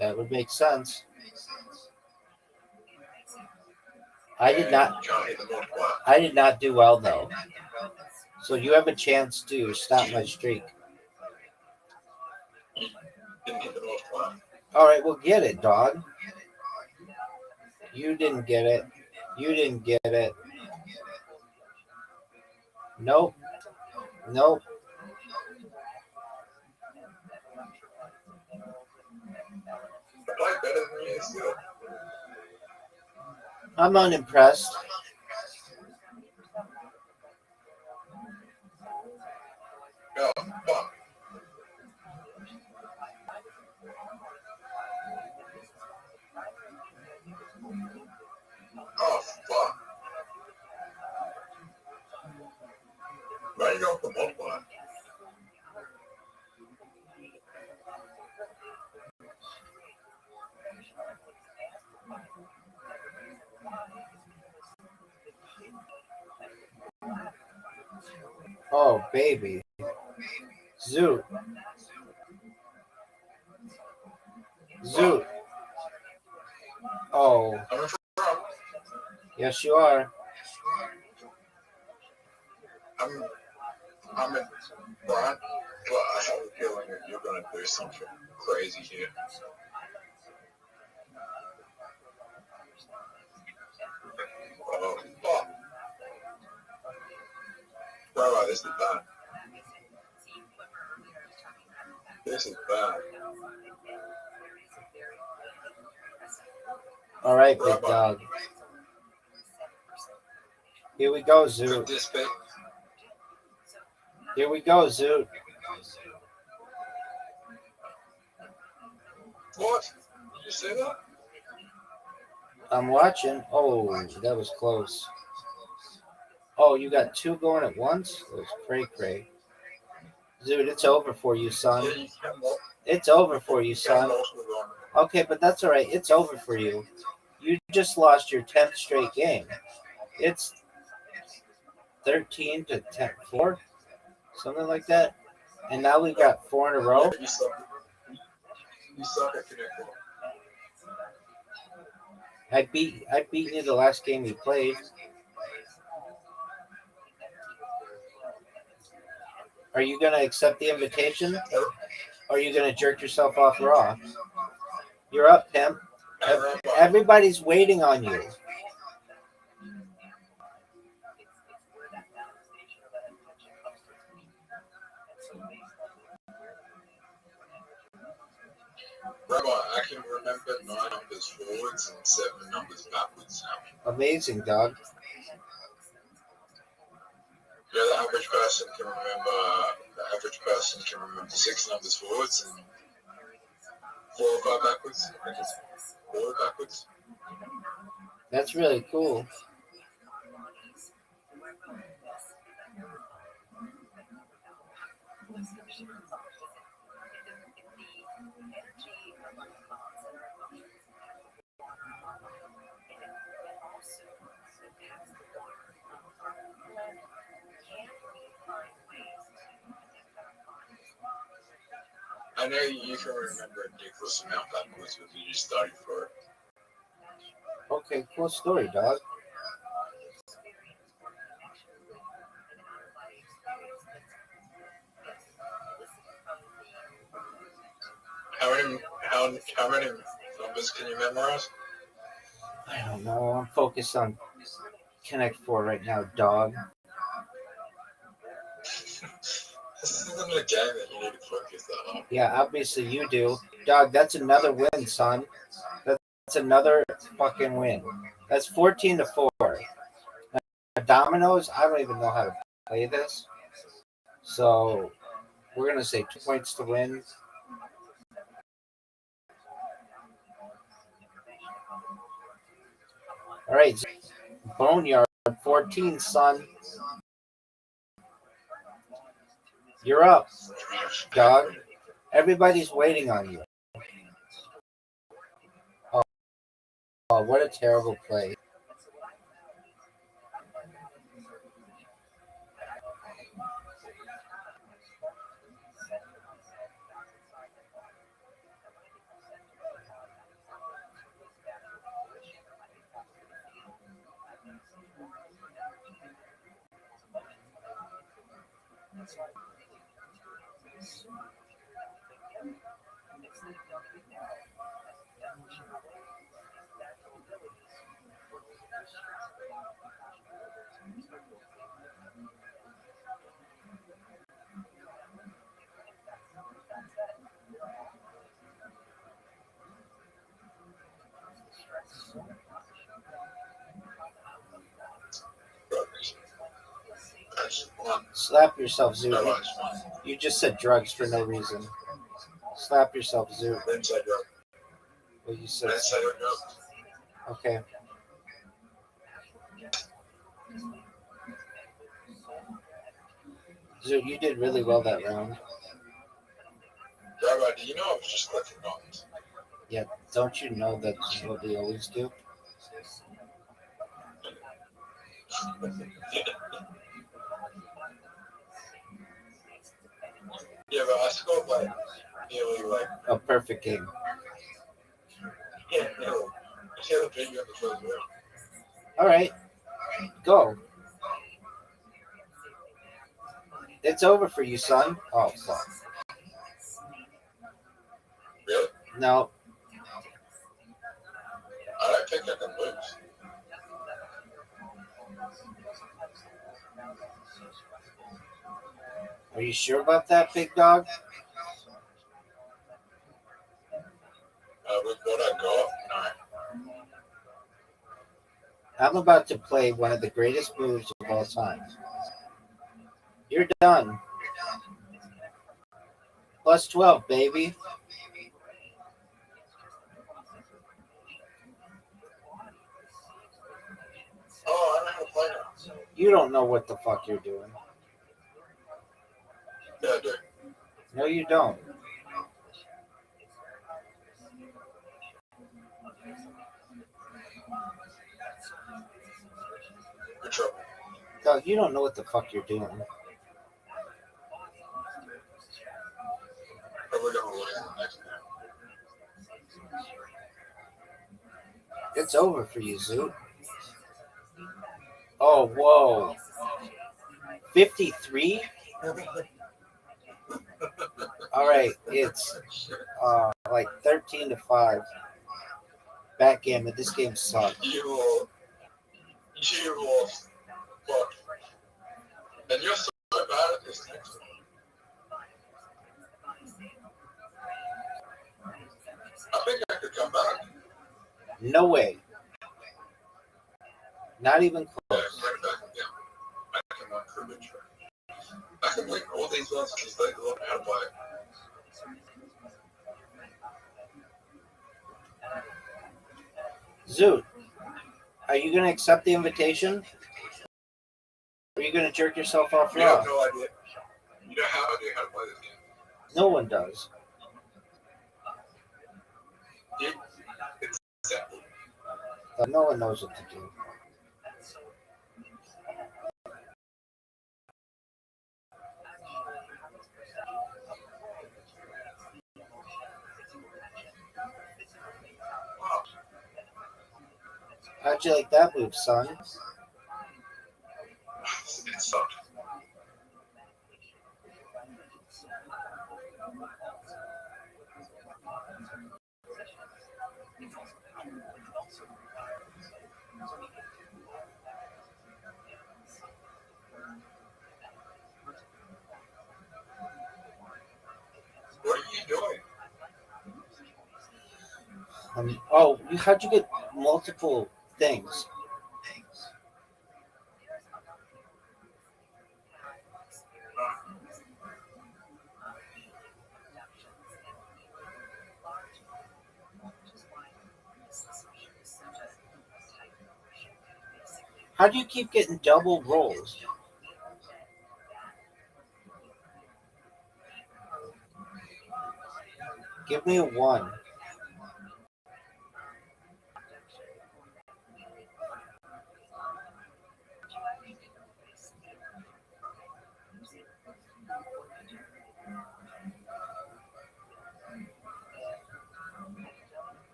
That would make sense. I did not do well though. So you have a chance to stop my streak. Didn't hit the multiplier. All right, well get it, dog. You didn't get it. You didn't get it. Nope. Nope. I played better than you still. I'm unimpressed. Oh, fuck. Oh, fuck. Why you go for multiplier? Oh, baby. Zoot. Zoot. Oh. I'm in trouble. Yes, you are. I'm in Brian, but I have a feeling that you're going to do something crazy here. Oh, fuck. Bro, this is bad. This is bad. All right, big dog. Here we go, Zoot. Here we go, Zoot. What? Did you say that? I'm watching. Oh, that was close. Oh, you got 2 going at once? That was cray-cray. Zoot, it's over for you, son. It's over for you, son. Okay, but that's all right. It's over for you. You just lost your 10th straight game. It's 13-4, something like that. And now we've got 4 in a row. You suck. You suck at connecting. I beat you the last game we played. Are you going to accept the invitation? Or are you going to jerk yourself off raw? You're up, pimp. Everybody's waiting on you. Rabbi, I can remember 9 numbers forwards and 7 numbers backwards now. Amazing, dog. Yeah, the average person can remember. The average person can remember 6 numbers forwards and 4 or 5 backwards. I think it's 4 backwards. That's really cool. I know you can remember a ridiculous amount backwards if you just studied for it. Okay, cool story, dog. How many numbers can you memorize? I don't know. I'm focused on Connect 4 right now, dog. This isn't a game that you need to focus that on. Yeah, obviously you do. Dog, that's another win, son. That's another fucking win. That's 14-4. Now, dominoes, I don't even know how to play this. So we're going to say 2 points to win. All right, Boneyard 14, son. You're up, dog. Everybody's waiting on you. Oh, what a terrible play. Slap yourself, Zoo. You just said drugs for no reason. Slap yourself, Zoo. Well, you said. Okay. Zoo, you did really well that round. Rabbi, do you know I was just clicking buttons? Yeah, don't you know that's what we always do? Yeah, but I scored like nearly like A perfect game. yeah, nearly. I see how the video of the first round. All right, go. It's over for you, son. Oh, fuck. Really? No. I don't think I can lose. Are you sure about that, big dog? With what I got, no. I'm about to play one of the greatest moves of all time. You're done. Plus 12, baby. Oh, I don't have a play now. You don't know what the fuck you're doing. Yeah, I do. No, you don't. You're trouble. Dog, you don't know what the fuck you're doing. Probably gonna lose the next game. It's over for you, Zoot. Oh, whoa. 53? All right, it's like 13-5. Backgammon, this game sucks. You lost. Fuck. And you're so bad at this next one. I think I could come back. No way. Not even close. Yeah, right back. Yeah. I can win privilege. I can wait all these months because they look how to play. Zoot, are you going to accept the invitation? Or are you going to jerk yourself off You have raw? no idea. You don't have no idea how to play this game. No one does. It's simple. But no one knows what to do. How'd you like that move, son? It sucked. What are you doing? How'd you get multiple things? How do you keep getting double rolls? Give me a 1.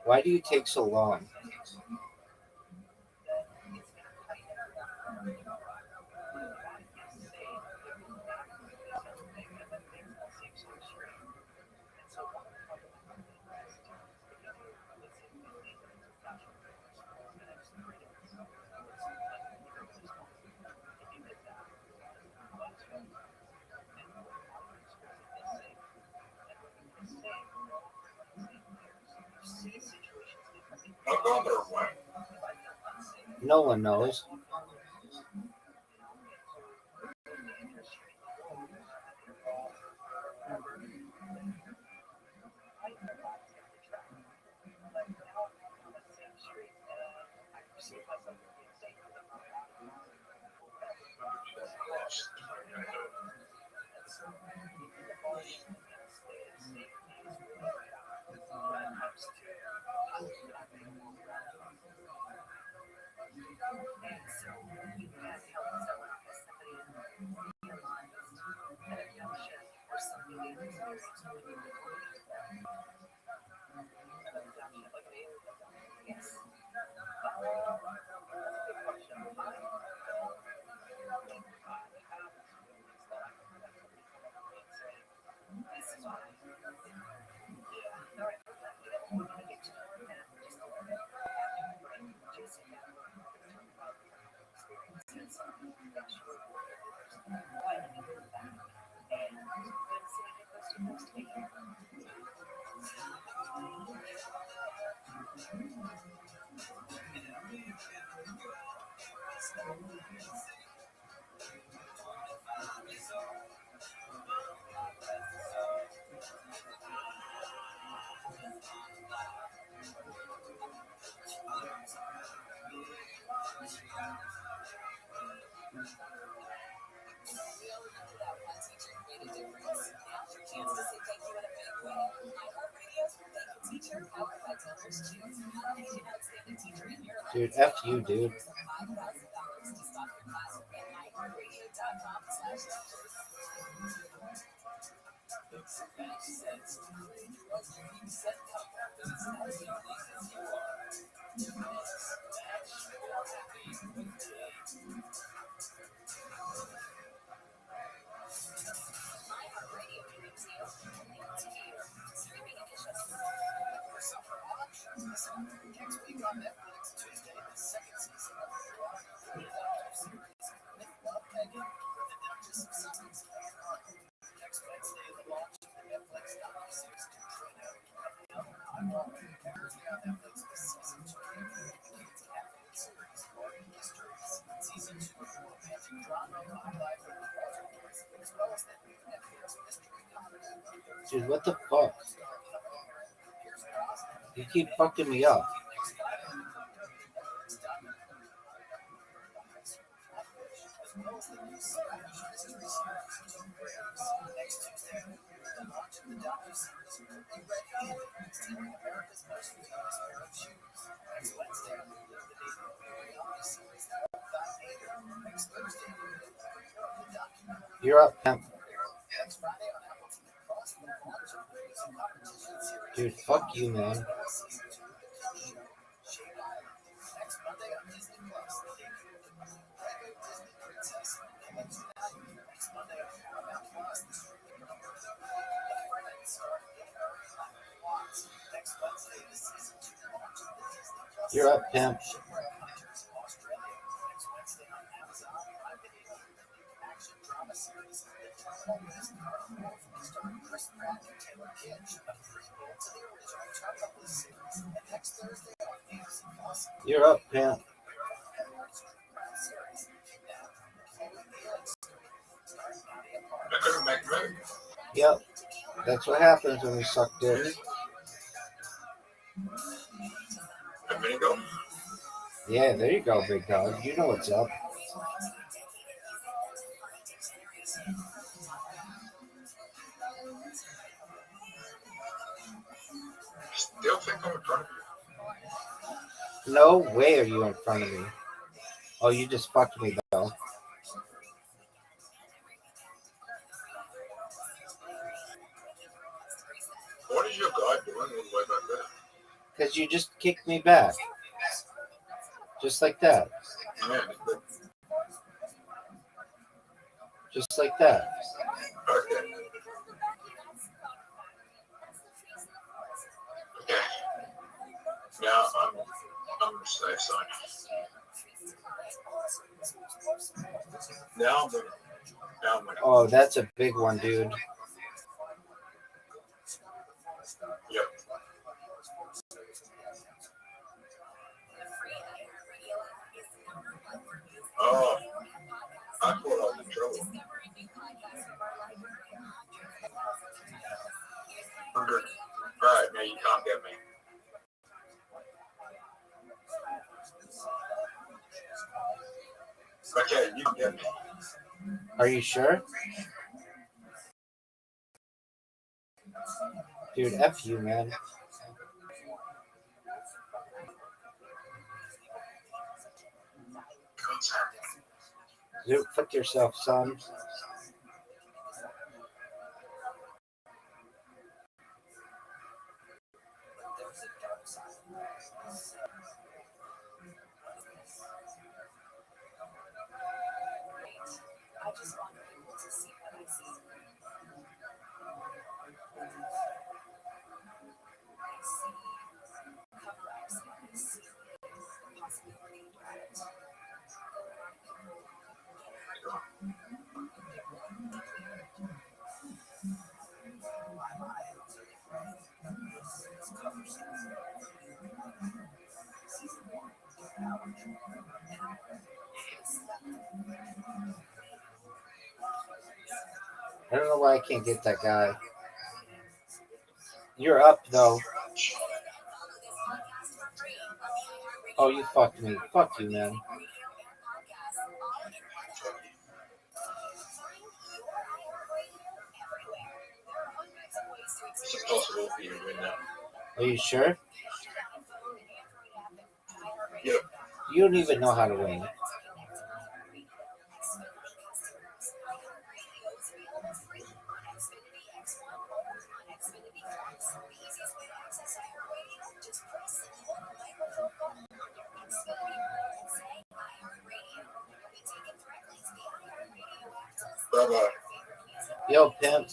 Why do you take so long? I'm going their way. No one knows. Dude, F you, dude. Dude, what the fuck? You keep fucking me up. You're up, pimp. Dude, fuck you, man. You're up, pimp. You're up, pimp. I couldn't make money. Yep. That's what happens when we suck dick. A minute ago. Yeah, there you go, big dog. You know what's up. Still think I'm in front of you. No way are you in front of me. Oh, you just fucked me, though. What is your guy doing all the way back there? Because you just kicked me back. Just like that. Man, Just like that. okay. Okay. Now I'm the safe side. Now I'm winning. Now I'm winning. Oh, that's a big one, dude. Yep. Oh, I caught all the trouble. 100. Right, now you can't get me. Okay, you can get me. Are you sure? Dude, F you, man. Dude, fuck yourself, son. I don't know why I can't get that guy. You're up, though. Oh, you fucked me. Fuck you, man. It's impossible for you to win that. Are you sure? Yep. You don't even know how to win. Bye-bye. Yo, pimp.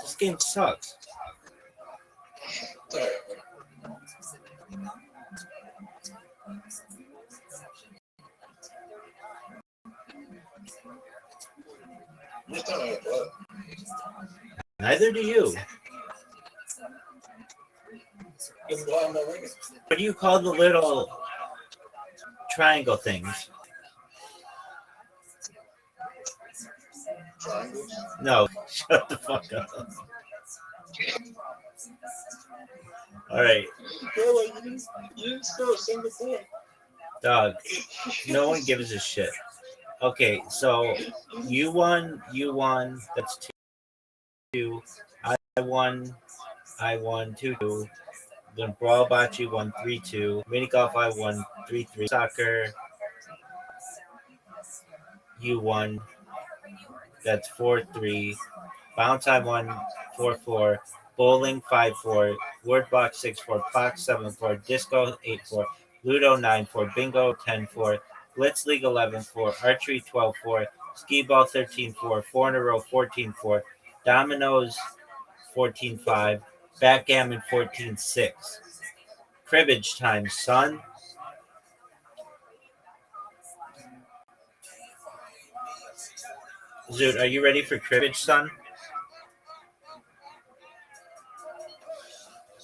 This game sucks. Alright. I'm just don't know how to play. Neither do you. Just why am I winning? What do you call the little triangle things? Triangles? No, shut the fuck up. All right, Bro, like, you didn't score a single point. dog. No one gives a shit. Okay, so you won. That's 2. I won. 2-2. Then Brawl Bocce won 3-2. Mini golf I won 3-3. Soccer you won. That's 4-3. Bounce I won 4-4. Bowling 5-4. Word Box 6-4. Box 7-4. Disco 8-4. Ludo 9-4. Bingo 10-4. Blitz League 11-4. Archery 12-4. Skee Ball 13-4. 4 in a row 14-4. Dominoes 14-5. Backgammon 14-6. Cribbage time, son. Zoot, are you ready for cribbage, son?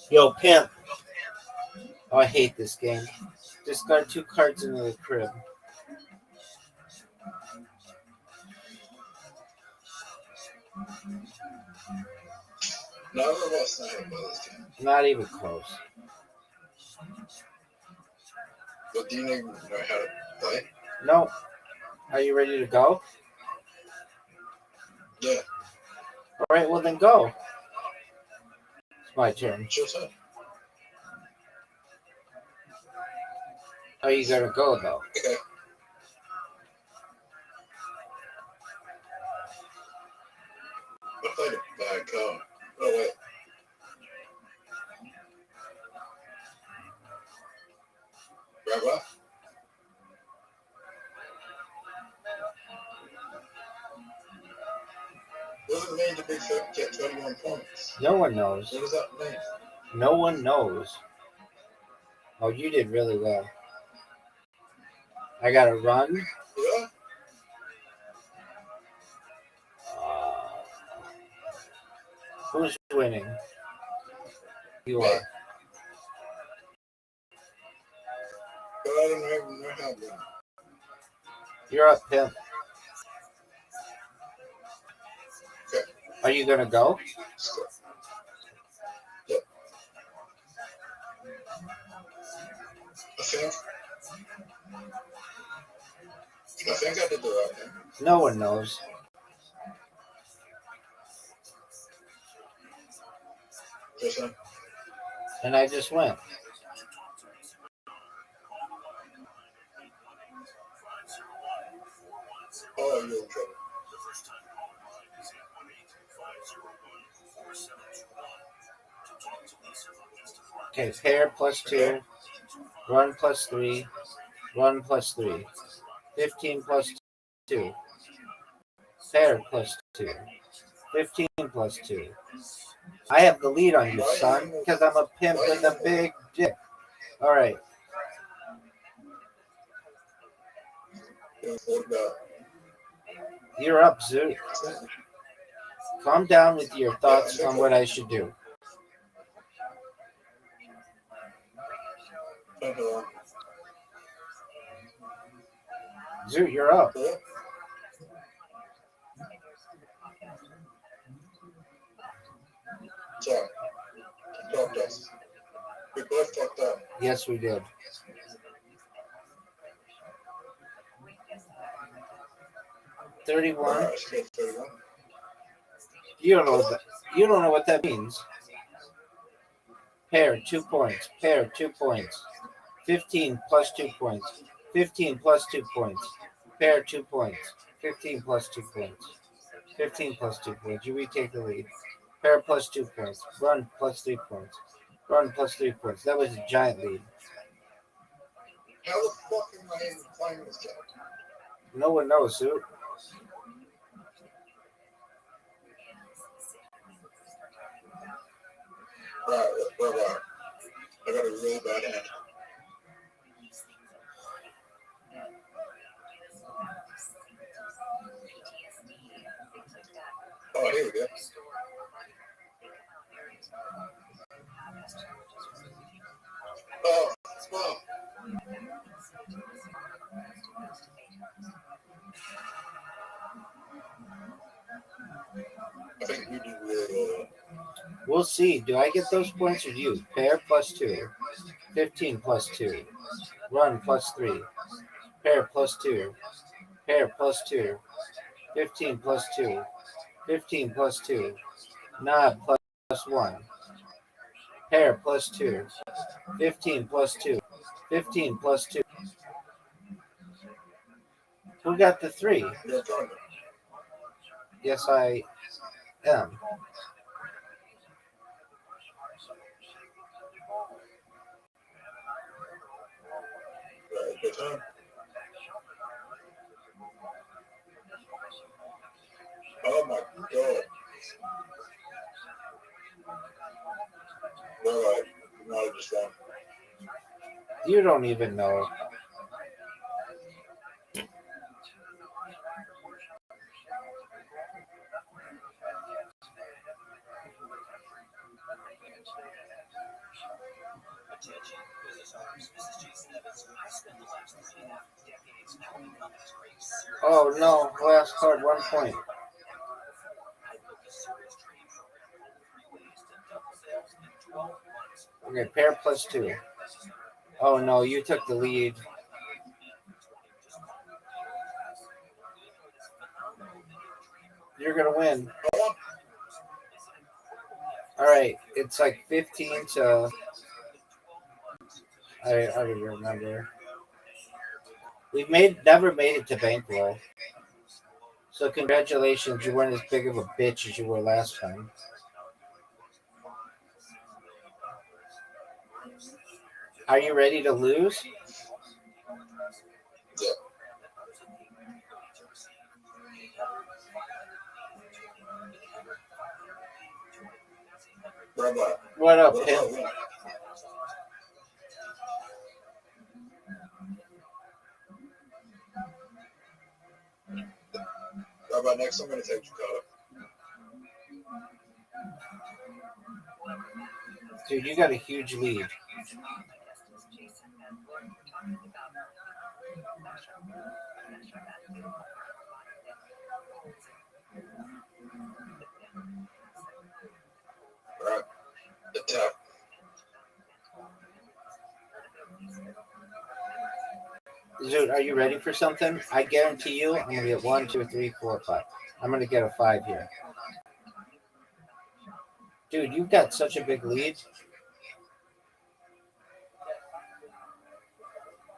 Yo, pimp. Oh, I hate this game. Discard 2 cards into the crib. None of us know how to play this game. Not even close. But do you know how to play? No. Are you ready to go? Yeah. All right, well then go. It's my turn. Sure thing. Are you gonna go though? Okay. I played a bad card. Oh, wait. Right, what? What does it mean to be get 21 points? No one knows. What does that mean? No one knows. Oh, you did really well. I gotta run. Yeah? Who's winning? You Me. are. But I don't even know how to. You're up, pimp. Okay. Are you gonna go? Stop. Yep. I think I did the right thing. No one knows. Just saying. And I just went. Oh, you're in trouble. Okay, pair +2, run +3, run +3, 15 +2, pair +2, 15 +2. I have the lead on you, son, because I'm a pimp with a big dick. All right. What about? You're up, Zoo. Calm down with your thoughts on what I should do. Zoo, you're up. Sorry. Talked us. We both talked up. Yes, we did. $31. Alright, so 31. You don't know what that. You don't know what that means. Pair 2 points. Pair 2 points. 15 +2 points. 15 +2 points. Pair 2 points. 15 +2 points. 15 +2 points. You retake the lead. Pair +2 points. Run +3 points. Run +3 points. That was a giant lead. How the fuck am I even playing this game? No one knows, Sue. Right. I got a really bad hand. Oh, here we go. Oh, wow. I think you did really well. We'll see. Do I get those points or do you? Pair plus 2. 15 plus 2. Run plus 3. Pair plus 2. Pair plus 2. 15 plus 2. 15 plus 2. Nod plus 1. Pair plus 2. 15 plus 2. 15 plus 2. Who got the 3? You're trying to. Yes, I am. Right, good time. Oh my god. Right. Now I just won. You don't even know. Attention, business owners. This is Jason Evans. I spent the last 3.5 decades helping companies create serious. Oh no, last card 1 point. I built a serious training program called 3 Ways to Double Sales in 12 months. Okay, pair plus 2. Oh no, you took the lead. You're gonna win. All right, it's like 15 to. I don't remember. We've never made it to bankroll. So congratulations, you weren't as big of a bitch as you were last time. Are you ready to lose? Yeah. Right. What up, Pimp? How about next? I'm going to take Jakarta. Dude, you got a huge lead. Right. Attack. Dude, are you ready for something? I guarantee you, I'm gonna get 1, 2, 3, 4, 5. I'm gonna get a 5 here. Dude, you've got such a big lead.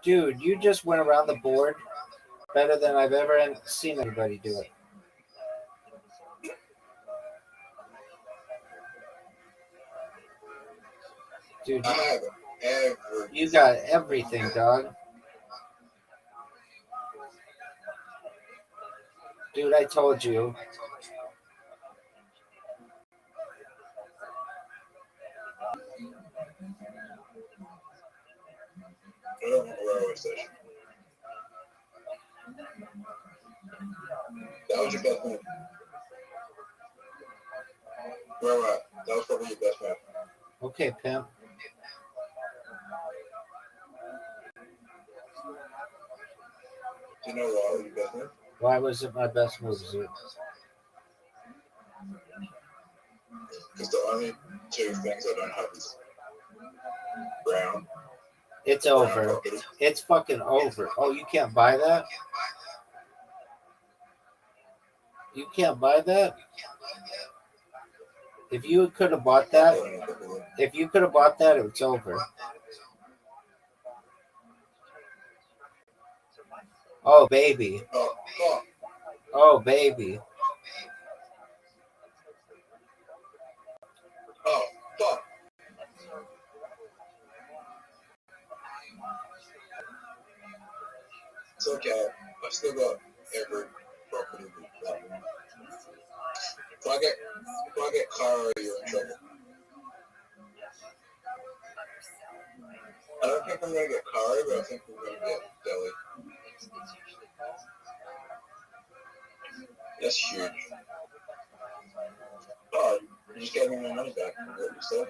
Dude, you just went around the board better than I've ever seen anybody do it. Dude, you got everything, dog. Dude, I told you. Railway station. That was your best move. Right. That was probably your best move. Okay, pimp. Do you know why was your best move? Why was it my best move, Zoot? Because the only two things I don't have is brown. It's over. It's fucking over. Oh, you can't buy that? You can't buy that? If you could have bought that, it's over. Oh, baby. Oh, baby. Oh, fuck. It's okay. I've still got every property. If I get Kara, you're in trouble. I don't think I'm gonna get Kari, but I think I'm gonna get Deli. That's huge. Oh, you just gave me my money back from what you said.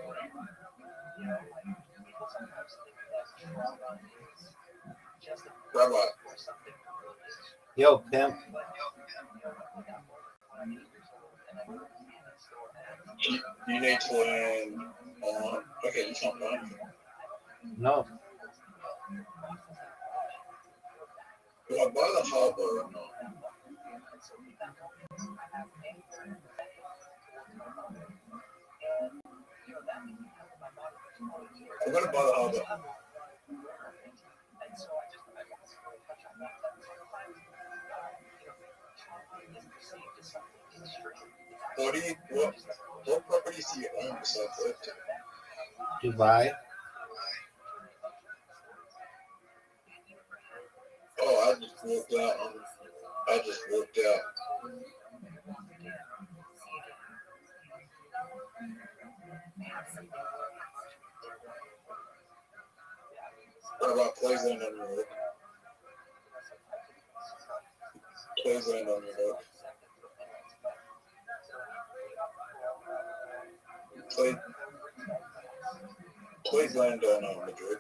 Rabbi, Yo, pimp. you need to land on. Okay, it's not fine. No. Do I buy the harbor or not? I'm gonna buy the harbor. What properties do you own besides Lifton? Dubai. Oh, I just walked out. What about Cleveland on your road? Cleveland on your road. Cleveland on Madrid.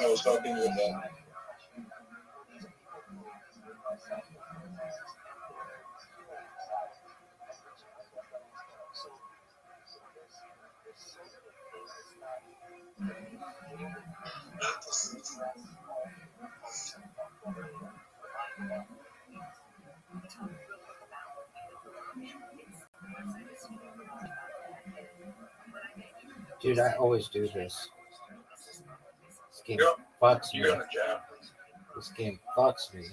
I was talking with them. Dude, I always do this. This game Yep. fucks me. You're gonna jam. This game fucks me.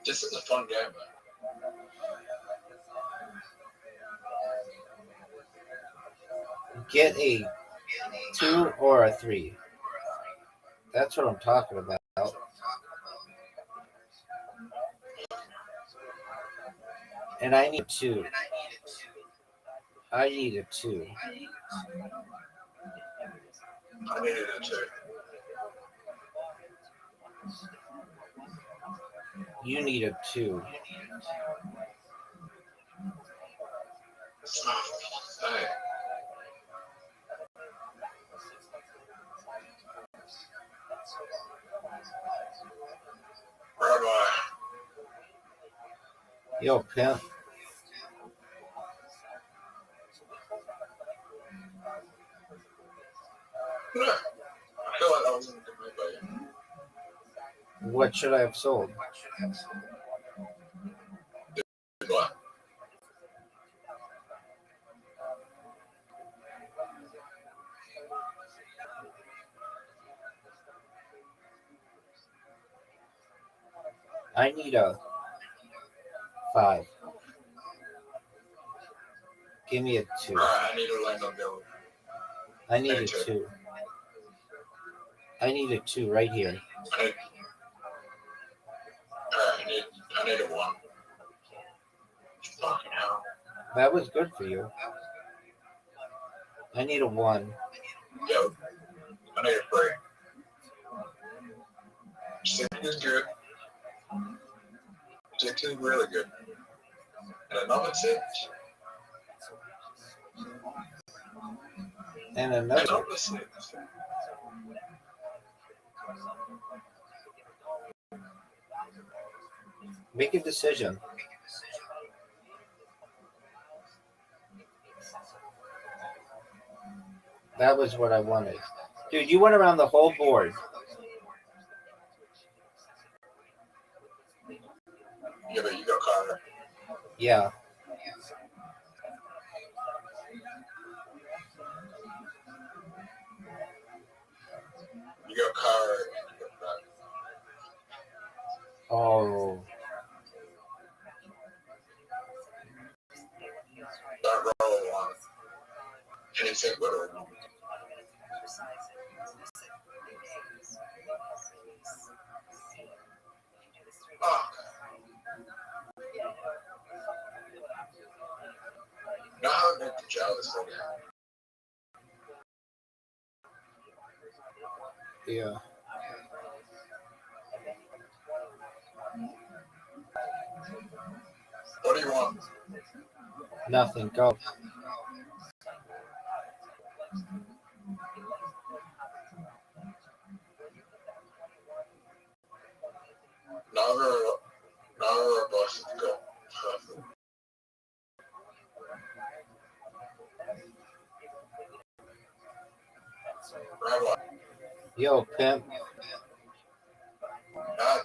This is a fun game, man. Get a 2 or a 3. That's what I'm talking about. And I need 2. I need a 2. I needed it too. You need a 2. Hey. Rabbi. Yo, pimp. I feel like I wasn't a good move by you. What should I have sold? Dubai. I need a 5. Give me a 2. Alright, I need to land on Billy. I need a 2. I need a 2 right here. Alright, I need a 1. Fucking hell. That was good for you. I need a 1. Yo, I need a 3. 6 is good. 6 is really good. And another 6. And another. Another 6. Make a decision. That was what I wanted. Dude, you went around the whole board. Yeah, but you got Carter. Yeah. You got Carter and you got that. Oh. Don't roll a 1. Anything but a 1. Ah. No, I haven't been to jail this whole game. Yeah. What do you want? Nothing. Go. Neither of us is good. Rabbi, Yo, pimp. not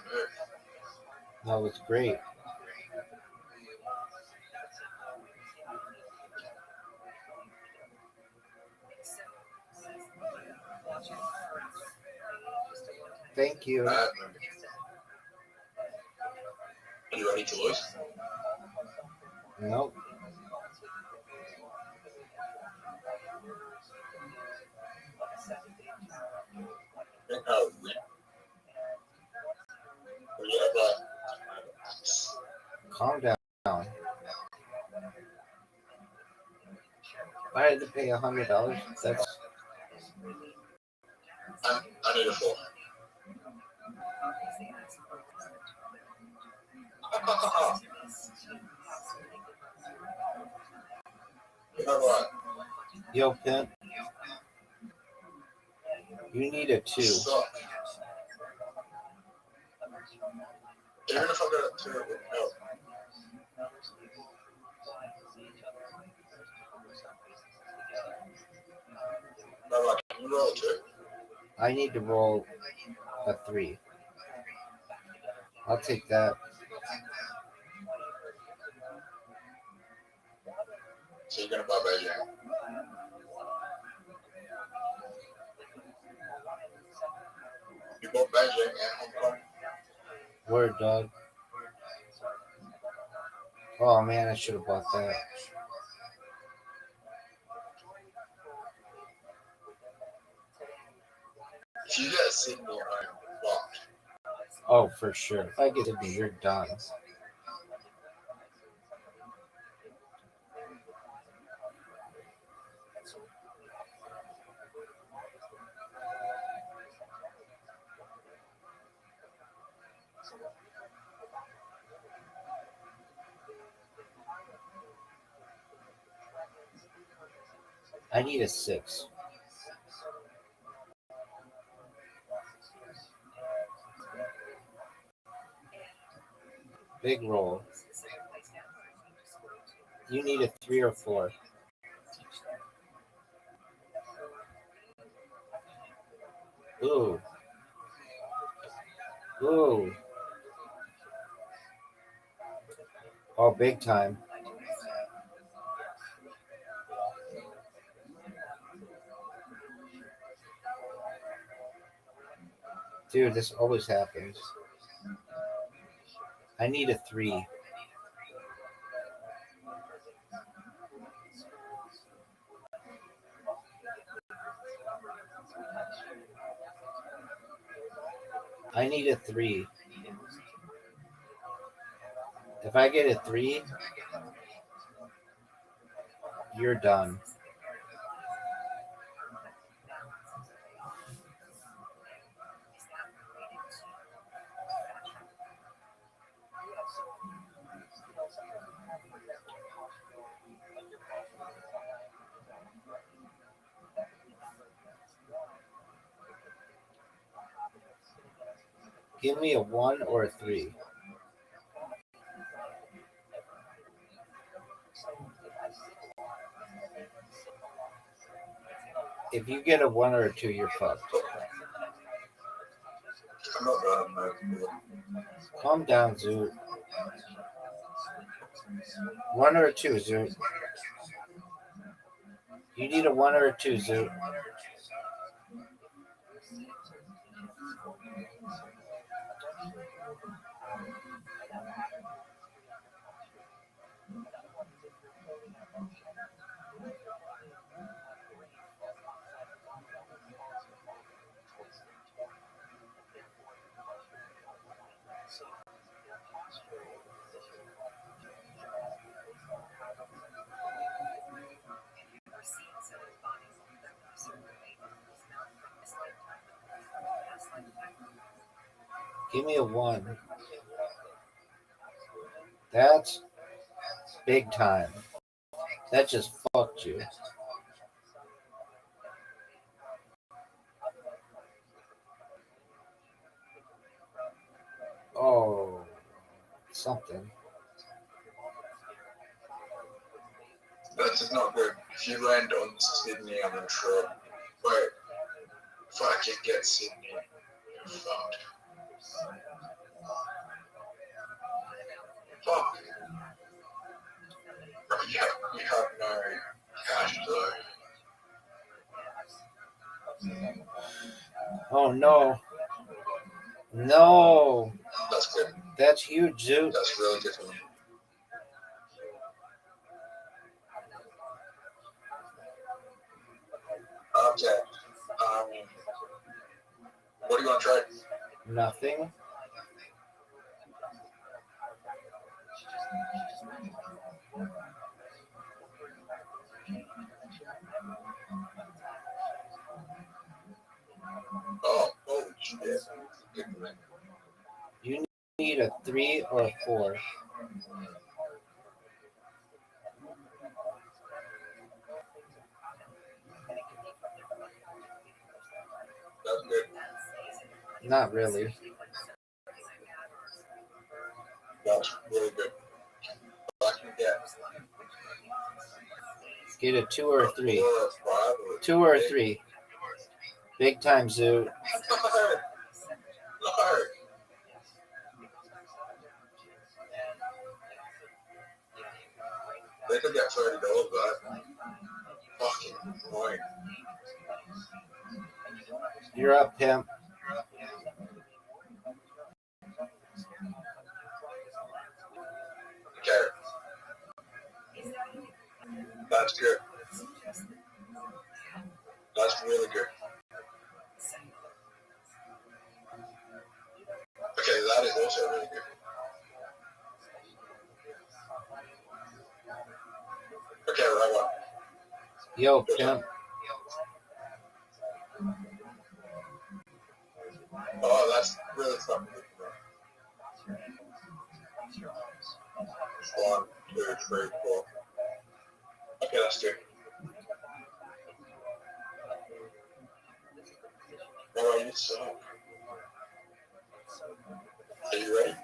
me. That was great. Thank you. Not me. Are you ready to lose? Nope. No. Rabbi, Calm down. I had to pay $100. That's I need a 4. Rabbi, yo, pimp. You need a 2. suck. Even if I got a 2, it would help. Rabbi, can you roll a 2? I need to roll a 3. I'll take that. So you're gonna buy Beijing. You bought Beijing and Hong Kong. Word, dog. Oh man, I should have bought that. If you get Sydney, I'm fucked. Oh, for sure. If I get it, you're done. I need a 6. Big roll. You need a 3 or 4. Ooh. Ooh. Oh, big time. Dude, this always happens. I need a 3. I need a 3. If I get a 3, you're done. Give me a 1 or a 3. If you get a 1 or a 2, you're fucked. I'm not bad, Calm down, Zoot. 1 or a 2, Zoot. You need a 1 or a 2, Zoot. Give me a 1. That's big time. That just fucked you. Oh, something. That's just not good. If you land on Sydney, I'm in trouble. But if I can get Sydney, you're fucked. Fuck. You have no cash though. Oh no. No. That's good. That's huge, Zoot. That's really good for me. Okay. What do you want to try? Nothing. Oh shit. You need a 3 or a 4. That's good. Not really. That's really good. I can Get a 2 or a 3. 4 or 5 or 2 or a 3. Big time, Zoot. No. They could get $30 back. Fucking annoying. You're up, pimp. Okay. That's good. That's really good. Okay, that is also really good. Okay, right one. Yo, pimp. Oh, that's really fucking good. 1, 2, 3, 4. Okay, that's good. Alright, you suck. Are you ready?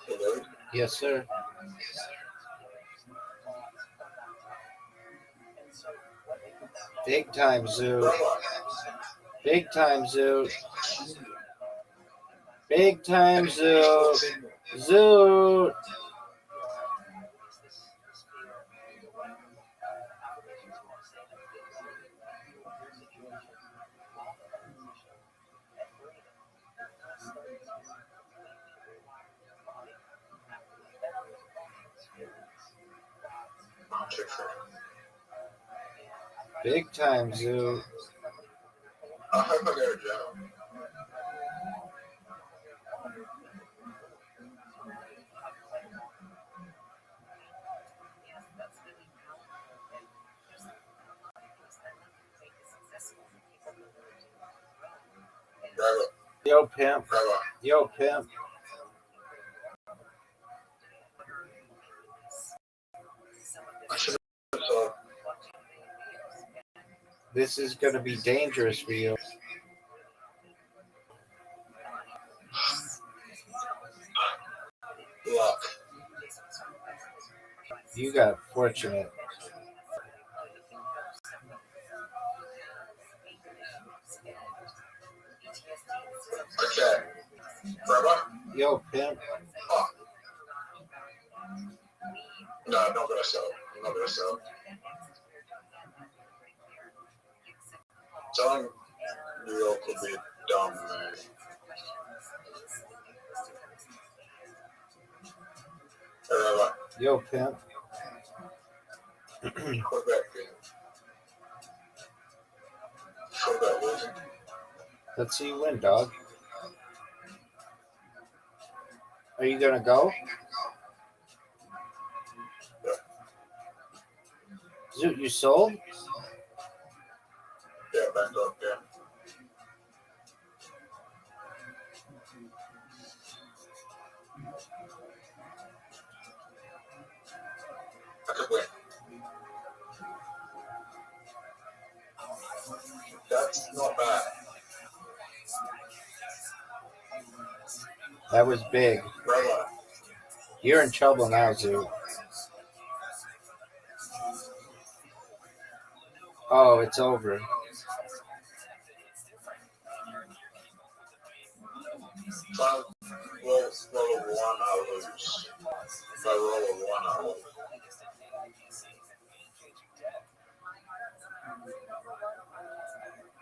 You ready? Yes, sir. Big time, Zoot. Big time, Zoot. Big time, Zoot. Zoot. Big time, Zoot. I hope I go to jail. Yo, pimp. Yo, pimp. This is going to be dangerous for you. Luck. You got fortunate. Okay. Grandma? Yo, pimp. Oh. No, I'm not gonna sell. I'm not gonna sell. Selling New York would be dumb, man. Grandma. Yo, pimp. Quebec, Quebec losing. Let's see you win, dog. Are you going to go? Zoot, you sold? Yeah, back up, yeah. That's not bad. That was big. Brother. You're in trouble now, Zoo. Oh, it's over. If I roll a 1, I lose. If I roll a 1, I lose.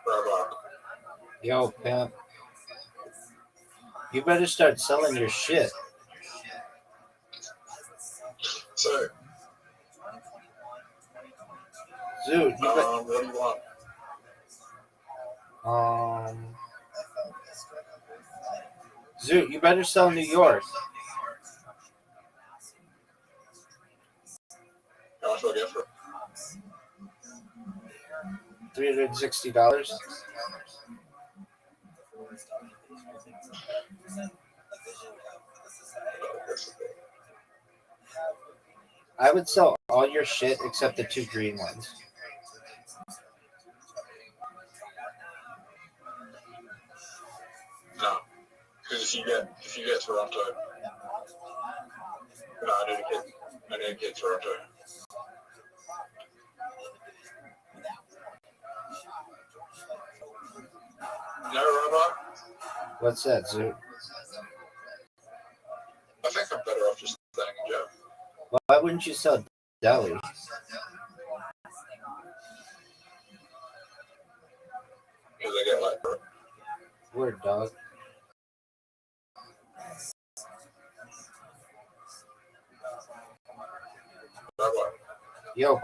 Brother. Yo, pimp. You better start selling your shit. So, Zoo, what do you want? Zoo, you better sell New York. How much do I get for it? $360. I would sell all your shit except the 2 green ones. No. Because if you get Toronto, no, I need to get Toronto. No, Robot? What's that, Zoo? I think I'm better off just staying in jail. Why wouldn't you sell Delhi? Because I get like, Word, dog. Robot. Yo.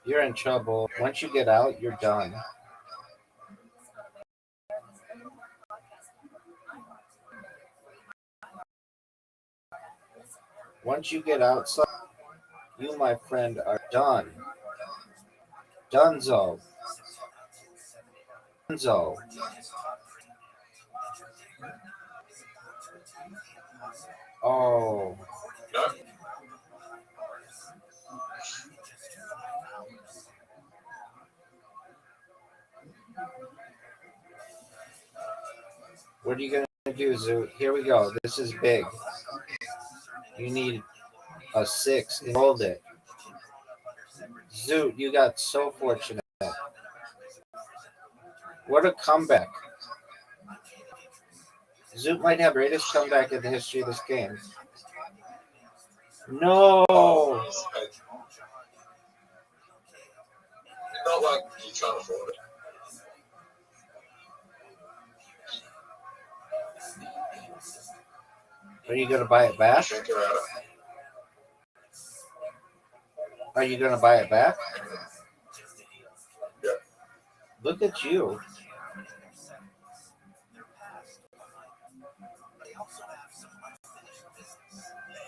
You're in trouble. Once you get out, you're done. Once you get outside, you, my friend, are done. Dunzo. Dunzo. Oh. No. What are you going to do, Zoo? Here we go. This is big. You need a 6 and hold it. Zoo, you got so fortunate. What a comeback. Zoot might have the greatest comeback in the history of this game. No! It's not like you can't afford it. Are you going to buy it back? Think about it. Are you going to buy it back? Yeah. Look at you.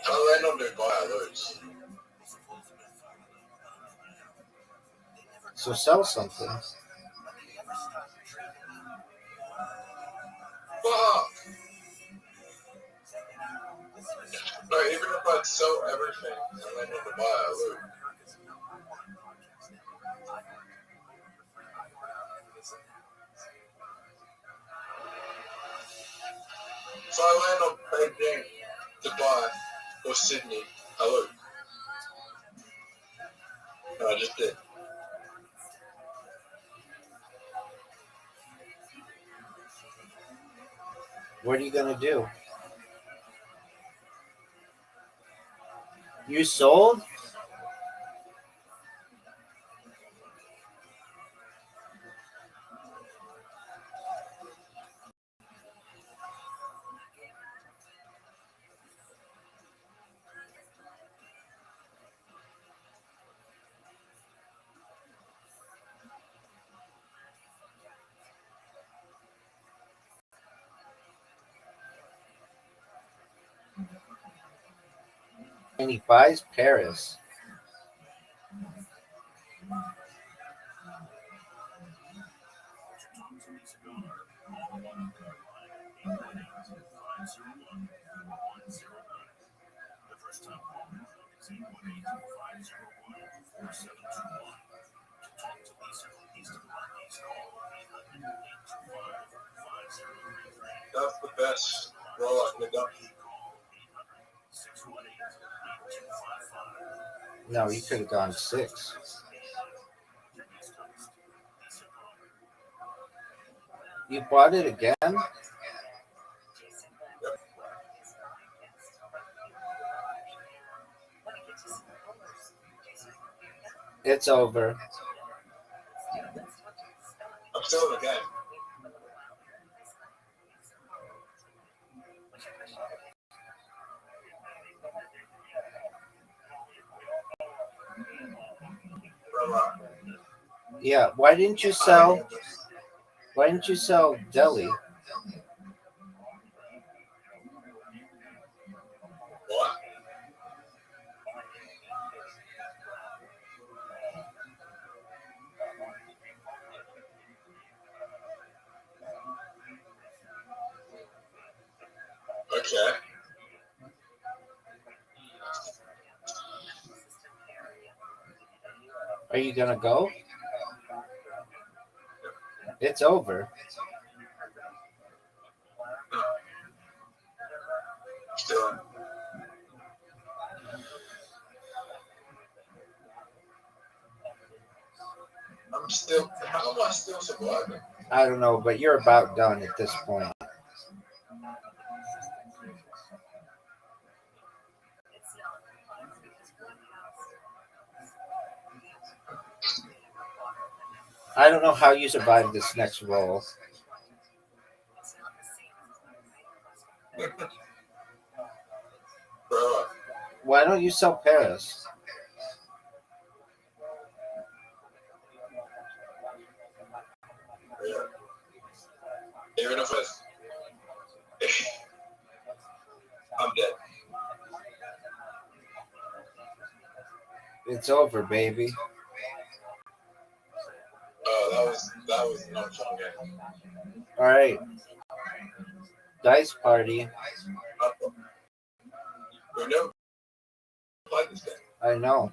I land on Dubai, I lose. So sell something. Fuck! No, even if I sell everything and land on Dubai, I lose. So I land on Beijing, Dubai, or Sydney, I lose. And I just did. What are you going to do? You sold? And he buys Paris. That's the best roll I could have done. No, you could have gone 6. You bought it again? It's over. I'm still in the game. Yeah, why didn't you sell? Why didn't you sell Deli? What? Okay. Are you gonna go? It's over. Still in. I'm still. How am I still surviving? I don't know, but you're about done at this point. I don't know how you survive this next roll. Bro, Why don't you sell Paris? yeah. Even if it's, I'm dead. It's over, baby. That was not a fun game. All right. Dice party. We never played this game. I know.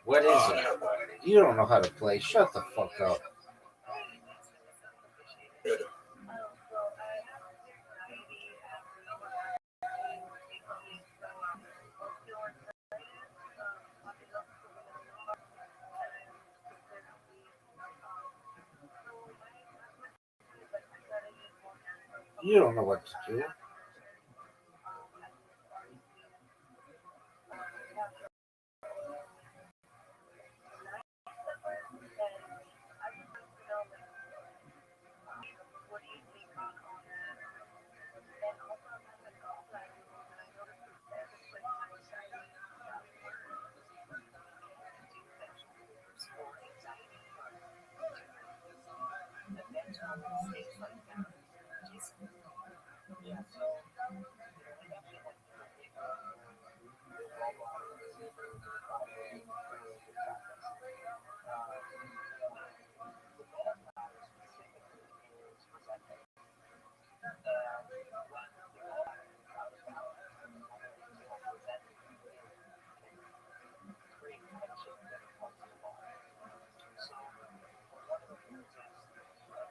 What is it? You don't know how to play. Shut the fuck up. Good. You don't know what to do.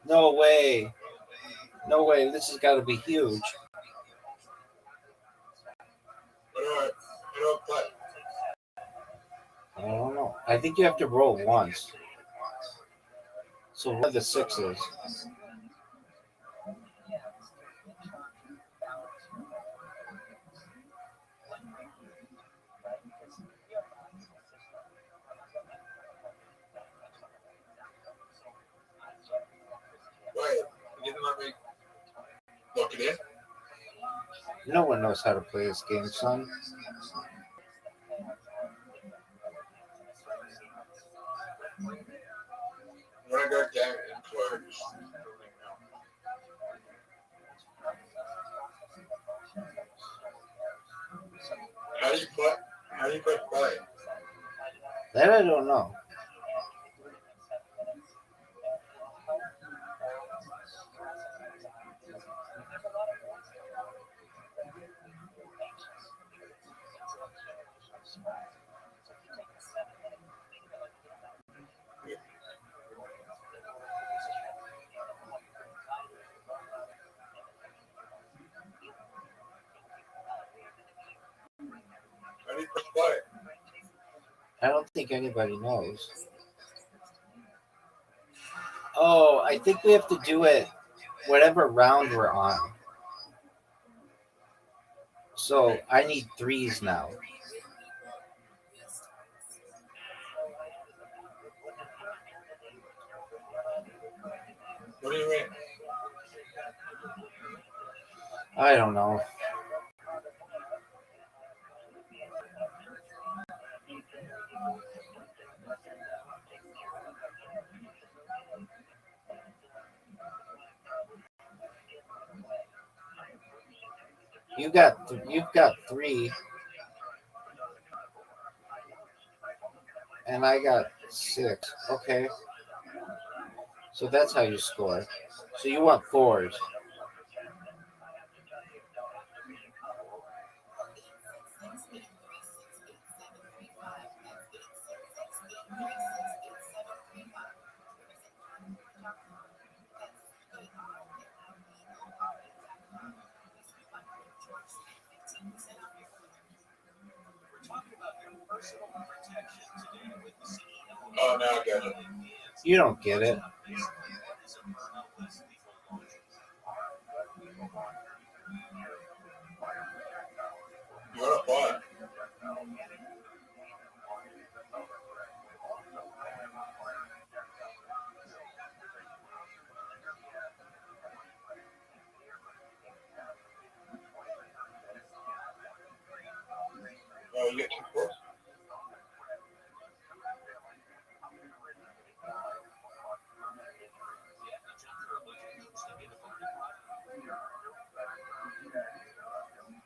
No way. No way. This has got to be huge. I don't play. I don't know. I think you have to roll once. So what are the 6s? Wait, you didn't let me look it in? No one knows how to play this game, son. When I go down and close. How do you play? How do you play? That I don't know. I don't think anybody knows. Oh, I think we have to do it whatever round we're on. So I need threes now. What do you mean? I don't know. You've got three, and I got 6. Okay, so that's how you score. So you want 4s. Oh, now I get it. You don't get it. You want to apply? Oh, you get 2 4s?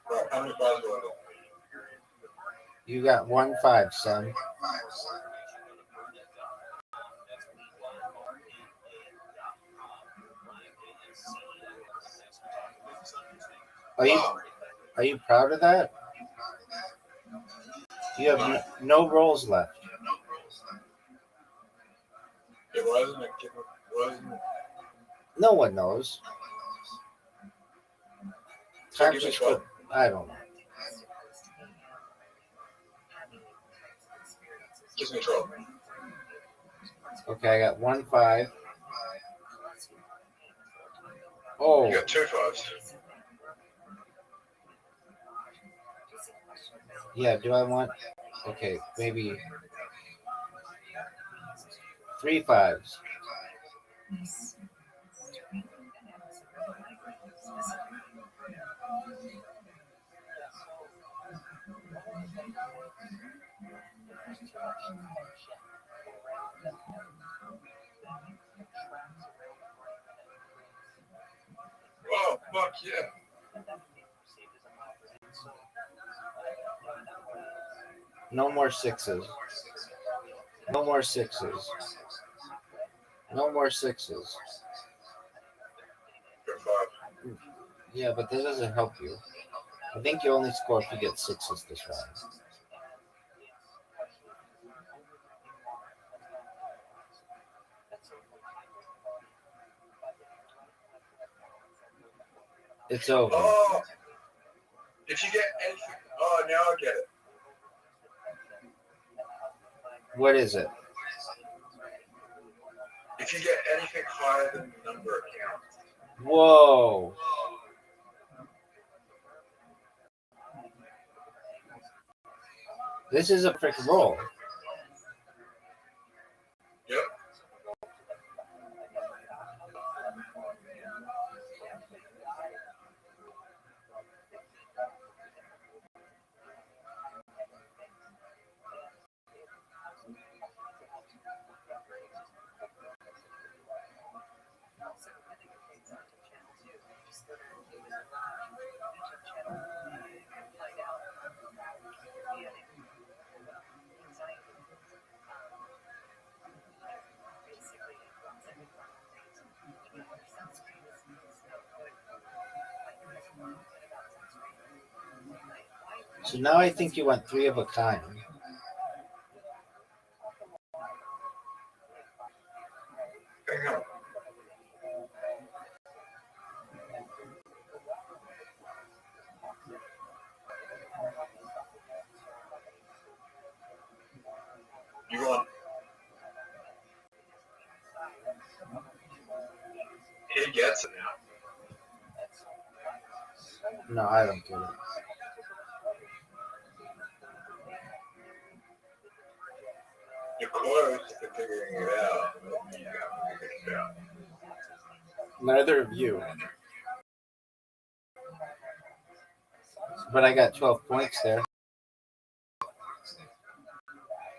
Right, how many 5s do I get? You got 1 5, son. Are you proud of that? You have no rolls left. Yeah, why isn't it giving? Why isn't it? No one knows. So Time give me just 12. I don't know. Gives me 12. Okay, I got 1 5. Oh, You got 2 5s. yeah. Do I want? Okay, maybe 3 5s. Oh, fuck yeah. No more 6s. No more 6s. No more 6s. Good 5. Yeah, but that doesn't help you. I think you only score if you get 6s this round. It's over. Oh, if you get anything. Oh, now I get it. What is it? If you get anything higher than the number it counts. Whoa. This is a freaking roll. Yep. So now I think you want 3 of a kind. Hang on. You want? He gets it now. No, I don't get it. You're close to figuring it out. You haven't figured it out. Neither of you. But I got 12 points there.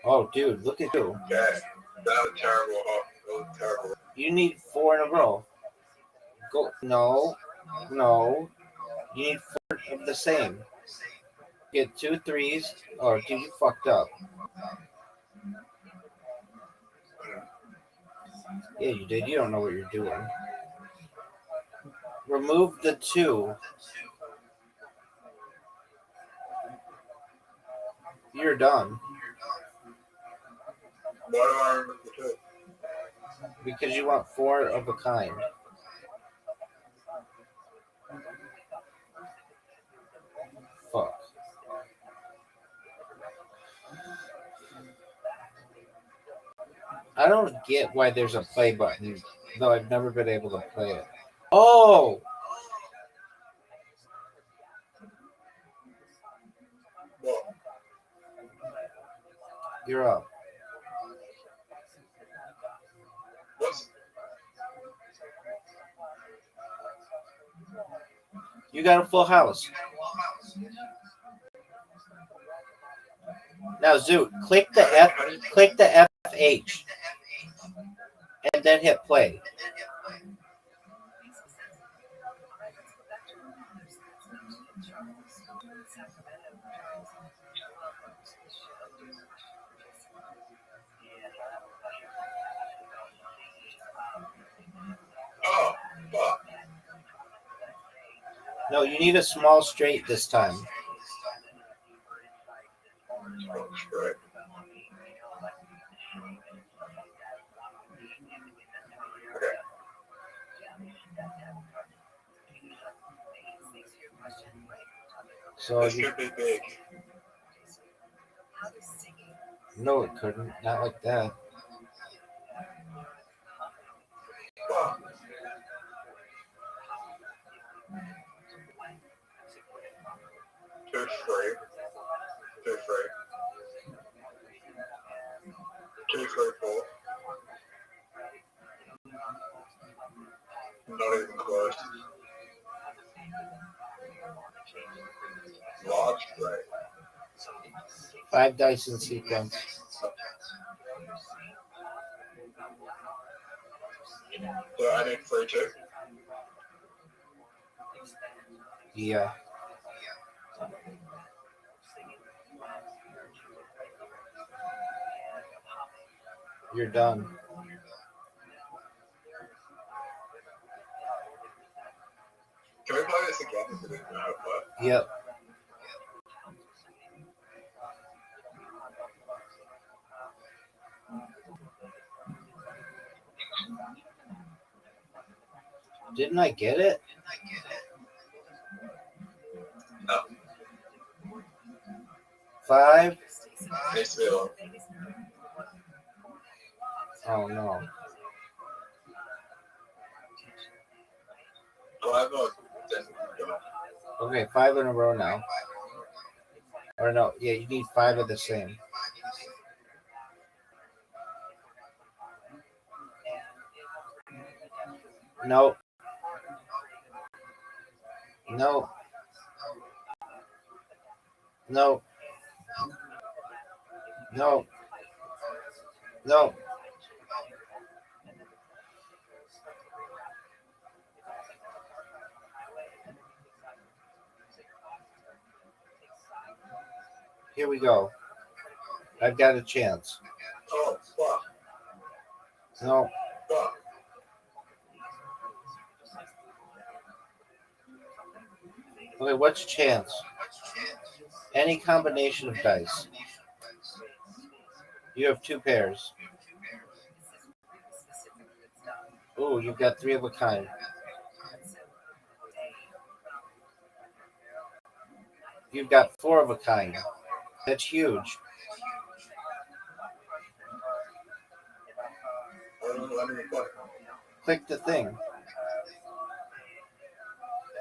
Oh, dude, look at you. Okay. That was terrible. Oh, that was terrible. You need 4 in a row. Go. No. No. You need 4 of the same. Get 2 threes. Oh, dude, you fucked up. Yeah, you did. You don't know what you're doing. Remove the 2. You're done. Why do I remember the 2? Because you want 4 of a kind. Fuck. I don't get why there's a play button, though I've never been able to play it. Oh! Well, You're up. what's You got a full house. Now, Zoot, click the FH, and then hit play. oh, fuck. No, you need a small straight this time. Oh, straight. Okay. So This you, could be big. no, it couldn't. Not like that. Fuck. Two straight. Two straight. Two straight full. Not even close. Large straight. 5 dice in sequence. So I need 3 too. Yeah. You're done. Can we play this again if we didn't know how to play? Yep. Didn't I get it? No. 5? Needs to be low. Oh, no. 5 or then go. Okay, 5 in a row now. Or no, yeah, you need 5 of the same. No. No. No. No. No. Here we go. I've got a chance. Oh, fuck. No. Fuck. Okay, what's your chance? Any combination of dice. You have 2 pairs. Oh, you've got 3 of a kind. You've got 4 of a kind. That's huge. Let me put it. Click the thing.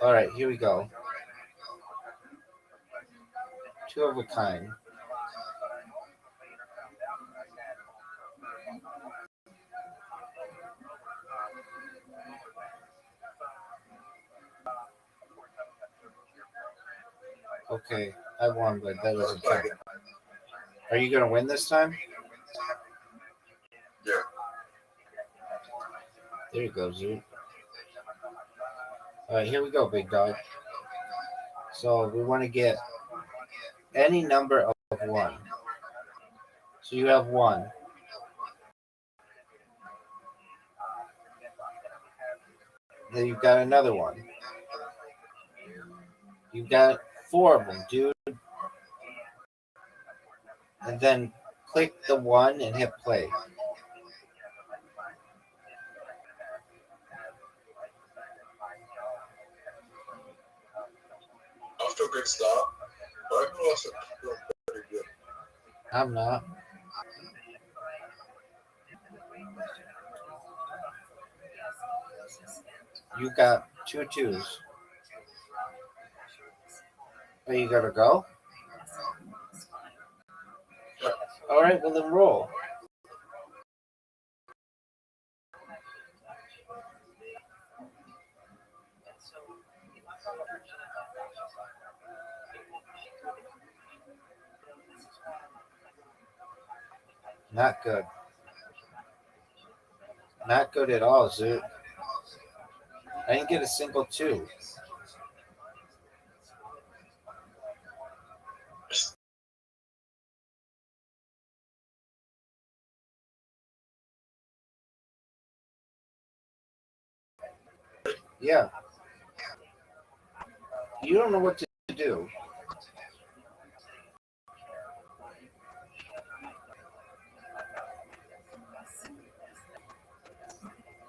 All right, here we go. Two of a kind. Okay, I won, but that doesn't count. Are you gonna win this time? Yeah. There you go, Zoo. All right, here we go, big dog. So we want to get any number of one. So you have one. Then you've got another one. You've got four of them, dude. And then click the one and hit play. Off to a good start. But I'm also doing pretty good. I'm not. You got two twos. Are you gonna go? All right, well then roll. Not good. Not good at all, Zoot. I didn't get a single two. Yeah. You don't know what to do.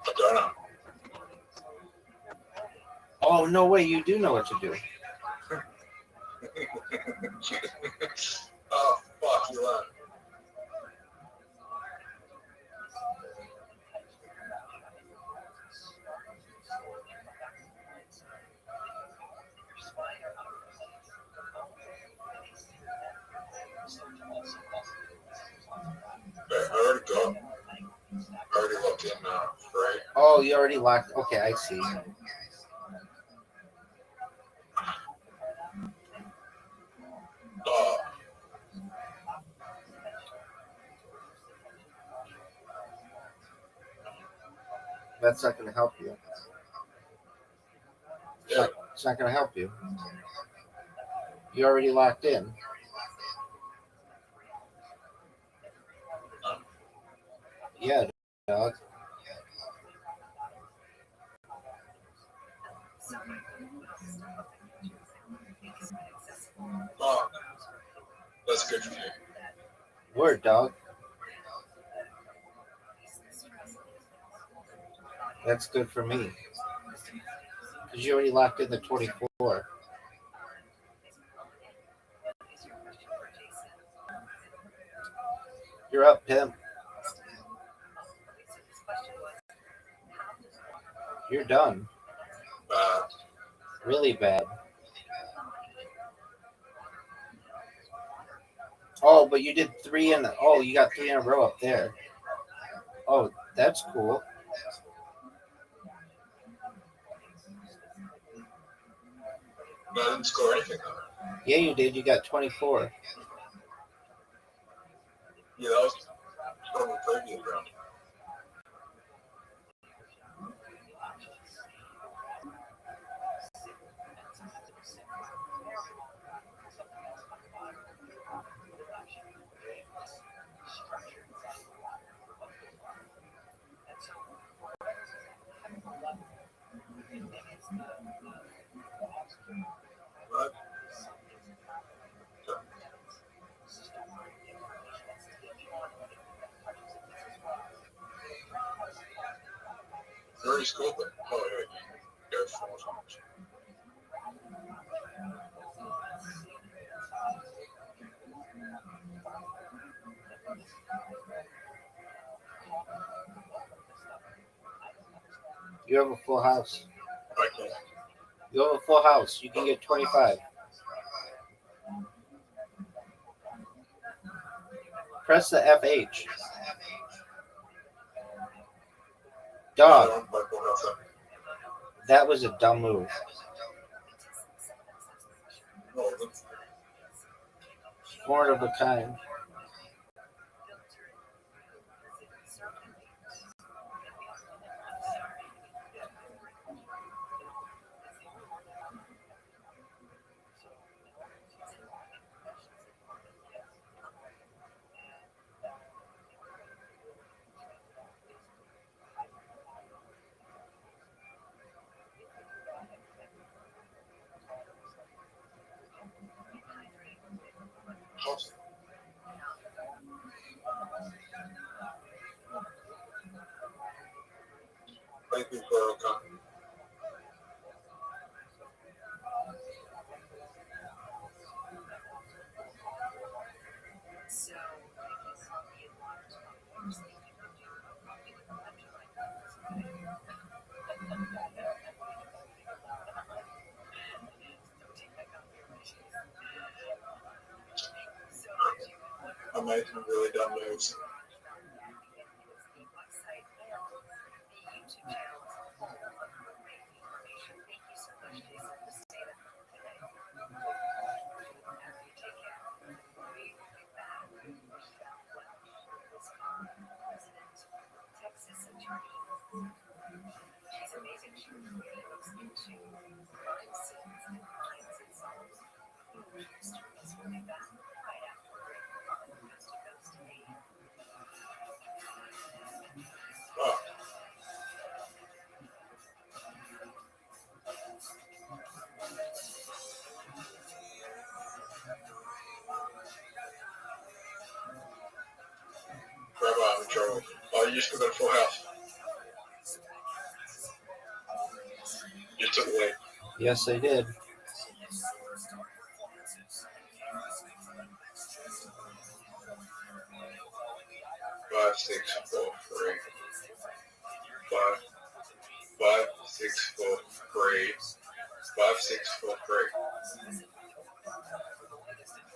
I don't know. Oh, no way. You do know what to do. Oh, fuck, you are. I already looked in, right? Oh, you already locked. Okay, I see. Oh, That's not going to help you. yeah. It's not going to help you. You already locked in. Yeah, dog. Oh, that's good for you. Word, dog. That's good for me. Because you already locked in the 24. You're up, pimp. You're done. Really bad. Oh, but you did three in the. Oh, you got three in a row up there. Oh, that's cool. But I didn't score anything, though. Yeah, you did. You got 24. Yeah, that was from the previous round. What? You already scored them. Oh, wait. Go for it. You have a full house. I can't. You have a full house. You can get 25. Press the FH. Dog. I don't play full house. That was a dumb move. No, One of a kind. thank you for coming. I made some really dumb moves. Oh, Rabbi, I'm in trouble. Oh, you still got a full house. You took away. Yes, I did. 5, 6, 4, 3. 5, 5, 6, 4, 3. 5, 6, 4, 3.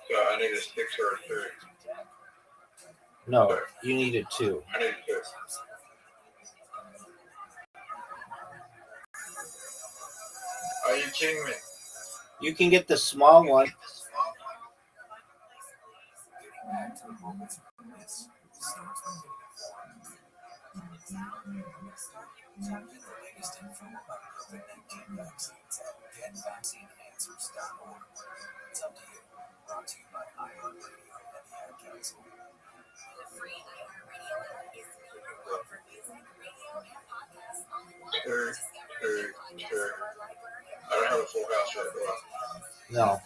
So I need a 6 or a 2. No, you needed 2. I need a 2. Are you kidding me? You can get the small one. Two, two, two. I don't have a full house right now. No.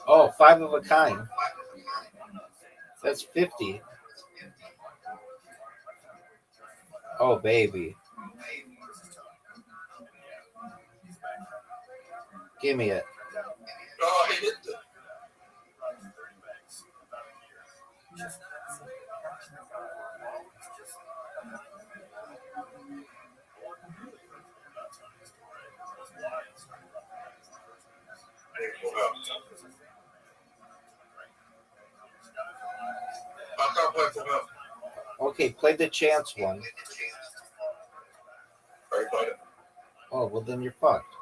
Oh, 5 of a kind. That's 50. Oh, baby. Give me it. Oh, he hit the. I need a full house. I can't play full house. Okay, play the chance one. I already played it. Oh, well, then you're fucked.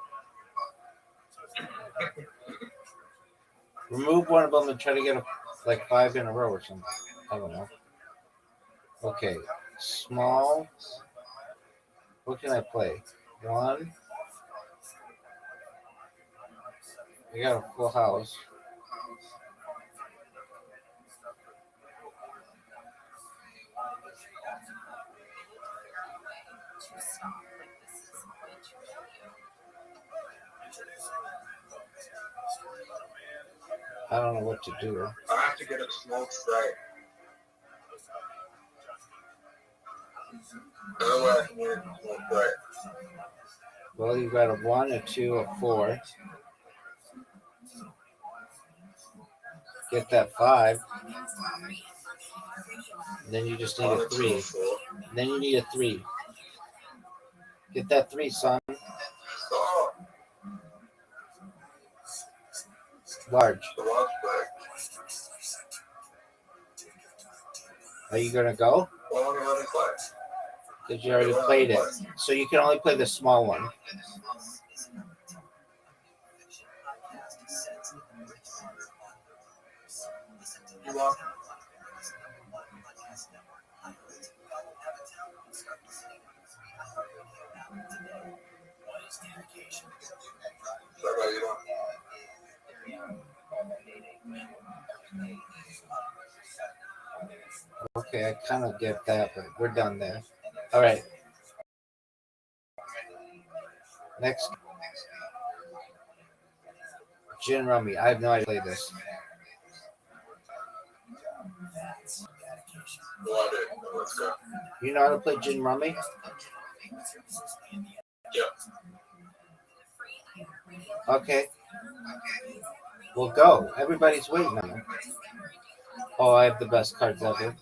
Remove one of them and try to get like 5 in a row or something. I don't know. Okay, small. What can I play? 1. I got a full house. I don't know what to do. I have to get a small strike. Otherwise, I can get a small strike. Well, you got a 1, a 2, a 4. Get that 5. Then you just need a 3. Then you need a 3. Get that 3, son. Large. Are you gonna go? Because you already played it. So you can only play the small one. Okay, I kind of get that, but we're done there. All right. Next. Gin Rummy. I have no idea how to play this. You know how to play Gin Rummy? Yeah. Okay. Well, go. Everybody's waiting on you. Oh, I have the best cards ever.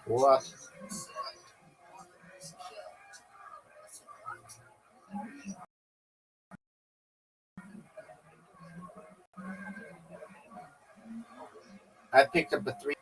What? I picked up a 3.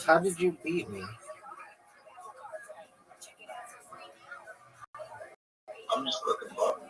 How did you beat me? I'm just clicking buttons.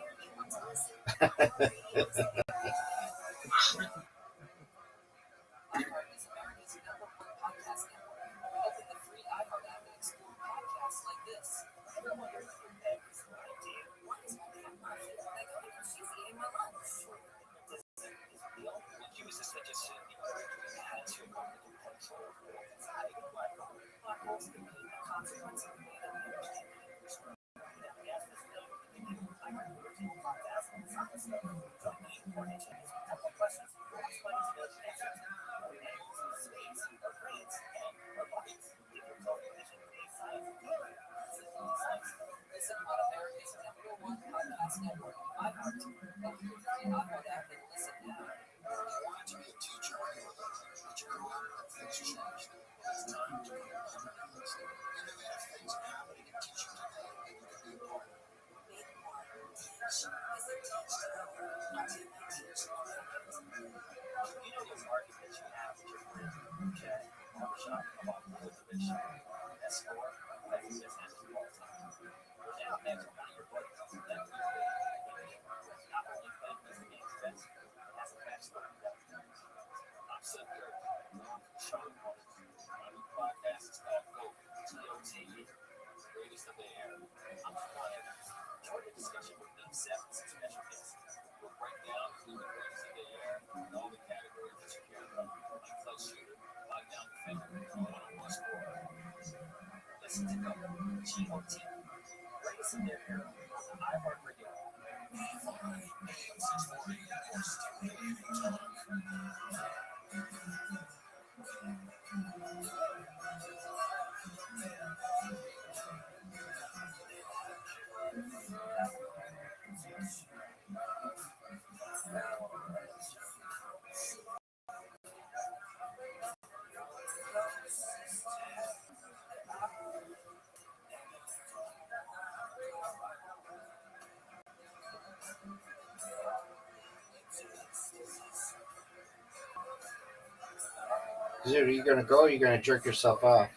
Dude, are you gonna go or are you gonna jerk yourself off?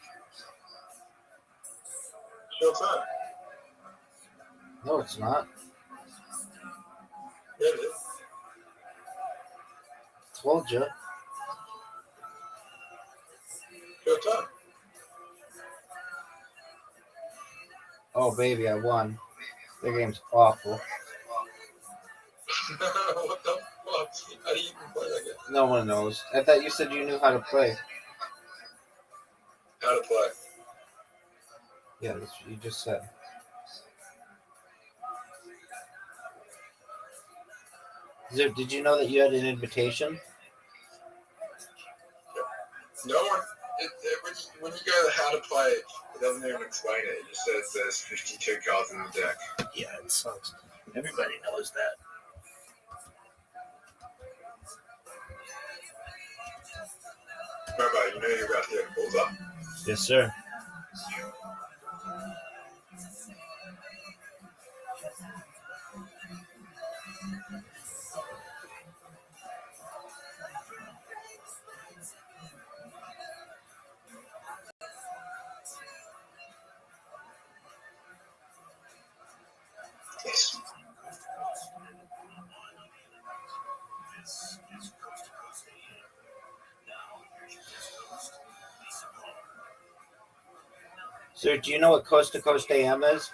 Your time. No, it's not. Yeah, it is. Told you. Your time. Oh, baby, I won. The game's awful. What the fuck? How do you even play that game? No one knows. I thought you said you knew how to play. How to play? Yeah, that's what you just said. Dude, did you know that you had an invitation? No one. When you go to how to play, it doesn't even explain it. It just says there's 52 cards in the deck. Yeah, it sucks. Everybody knows that. Remember, you know you're about to get pulled up. Yes, sir. Yes. Sir, do you know what Coast to Coast AM is?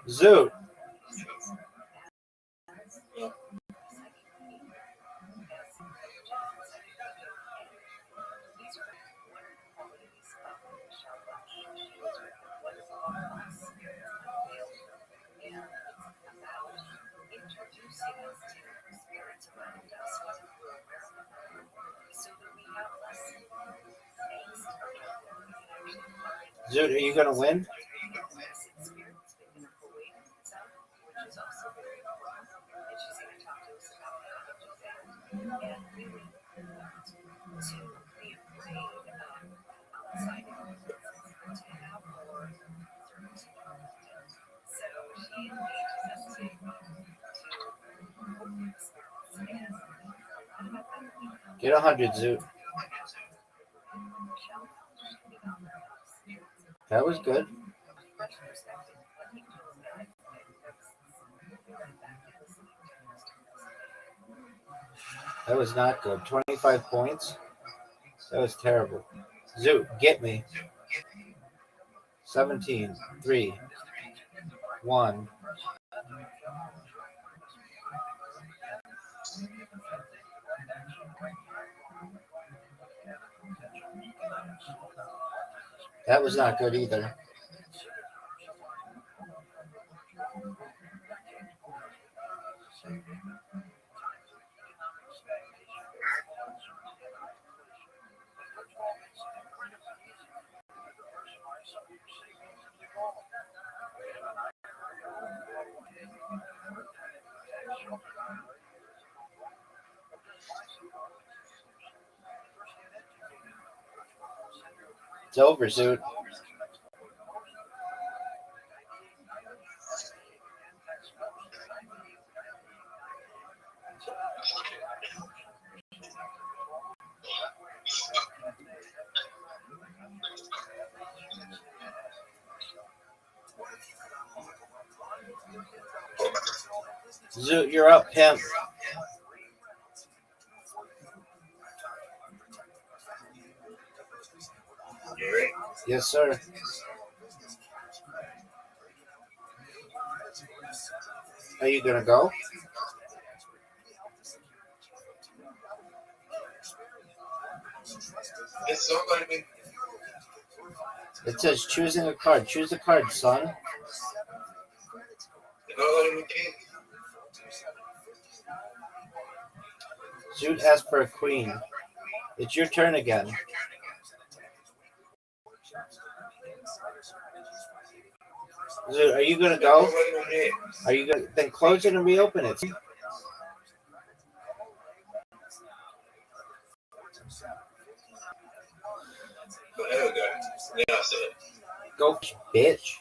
Zoot. Zoot, are you gonna win? Get 100, Zoot. That was good. That was not good. 25 points? That was terrible. Zoot, get me. 17, 3, 1. That was not good either. It's over, Zoot. Zoot, you're up, pimp. Yes, sir. Are you gonna go? It's not letting me. It says choosing a card. Choose a card, son. It's not letting me pick. Zoot asked for a queen. It's your turn again. Zoot, are you gonna It's not go? letting me pick. Are you gonna then close it and reopen it? But there we go. Now I see it. Go, bitch.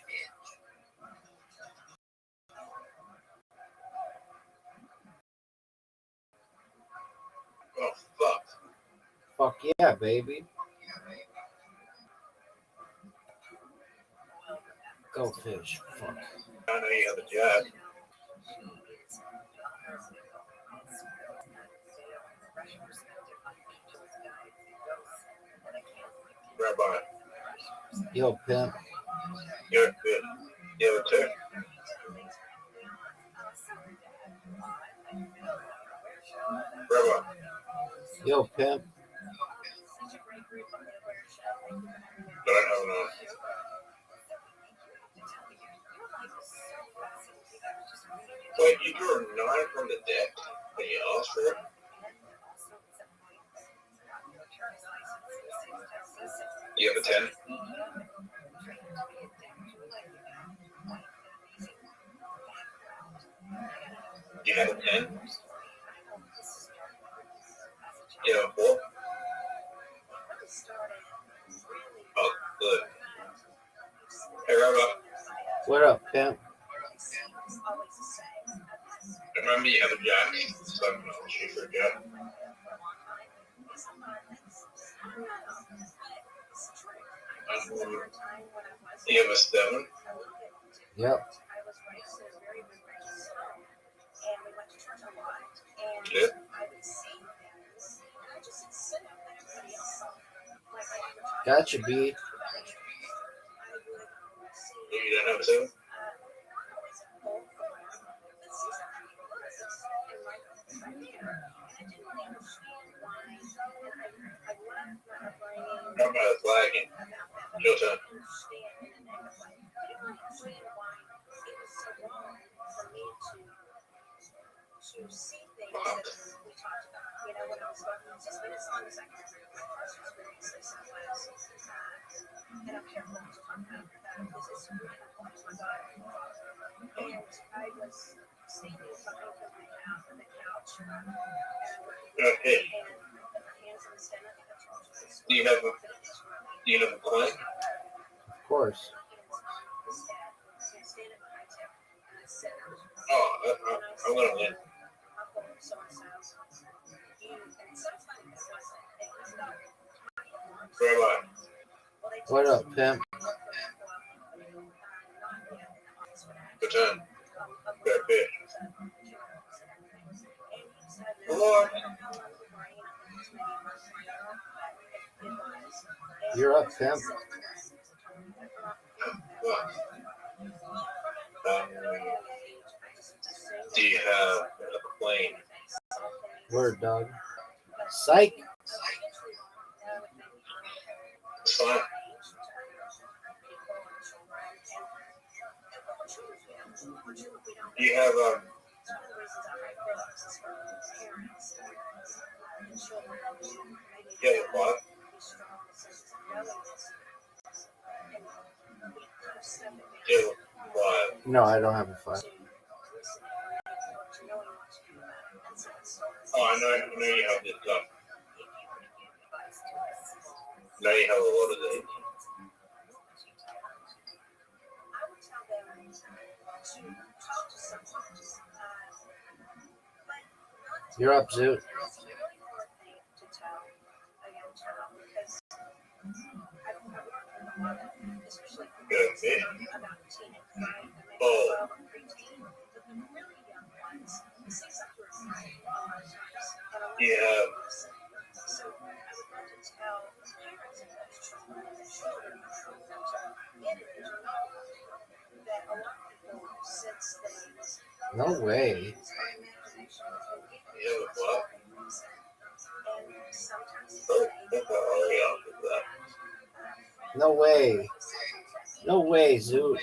Oh, fuck. Fuck yeah, baby. Go fish. Fuck. I know you have a jack. Rabbi, Yo, pimp. you're good. You have a two? Rabbi, Yo, pimp. don't have none. Wait, you drew a 9 from the deck when you asked for it? You have a 10? You have a 10? You have a 4? Oh, good. Hey, Rabbi, What up, pimp? remember you have a jack, so I'm going to shoot for a jack. You have a 7? Yep. Good. Gotcha, B. You don't have a 7? Rabbi is lagging. Your turn. Fuck. Okay. Do you have a coin? Of course. Oh, I'm gonna win. Rabbi, What up, pimp? your turn. Got a fish. Lord. You're up, pimp. What? Do you have a plane? Word, dog. Psych. It's fine. Do you have you have a what? Do you have a what? No, I don't have a 5. Oh, I know you have this stuff. Now you have a lot of these. You're up, Zoot. Got a fish. Oh. You have No way. Yeah, what? Oh, yeah, No way. No way, Zoo.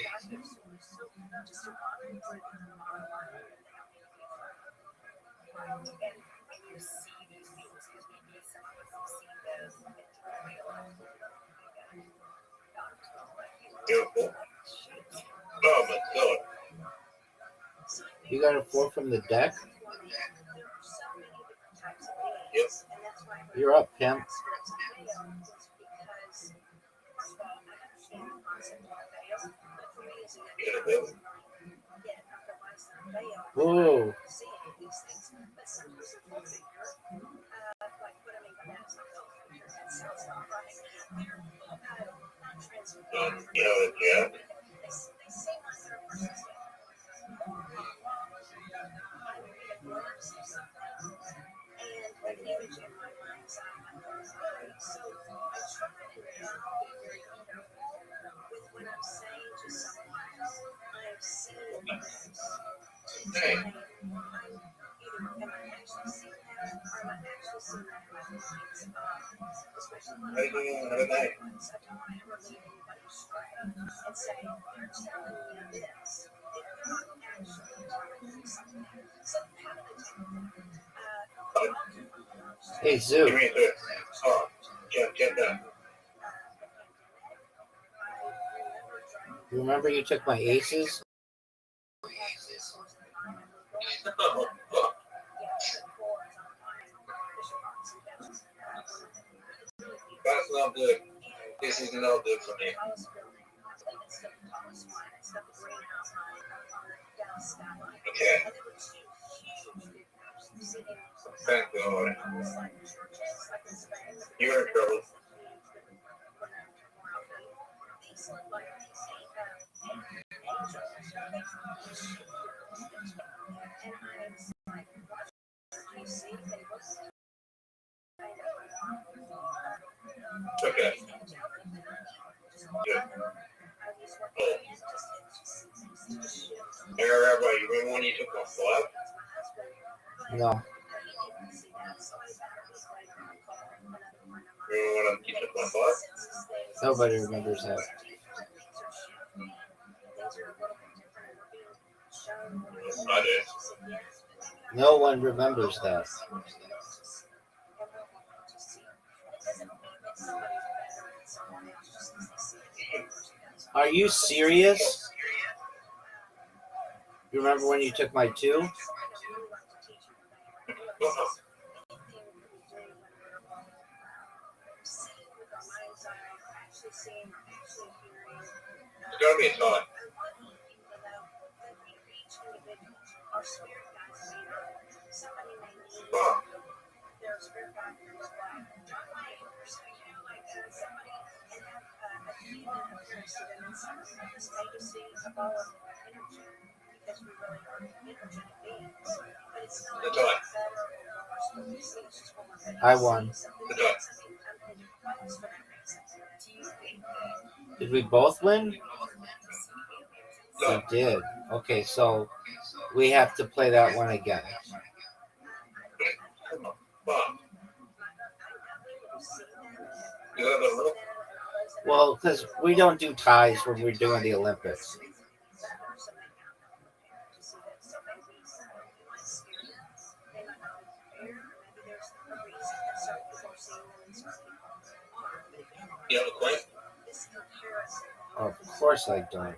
beautiful. Oh my god. You got a 4 from the deck? Yep. You're up, pimp. You got a bill? Whoa. Yeah. Hey. How you doing another night? Hey, Zoo. Give me this. Oh, get that. You remember you took my aces? That's not good. This is not good for me. Okay. Thank God. You're in trouble. Okay. Good. Oh. Hey, Rabbi, you remember when you took my flap? No. Remember when you took my flap? Nobody remembers that. I did. No one remembers that. Are you serious? You remember when you took my 2? It's gotta be a thought. Fuck. The thought. I won. The thought. Did we both win? No. We did. Okay, so we have to play that one again. Fuck. You got the rope? Well, because we don't do ties when we're doing the Olympics. You have a queen? Of course I don't.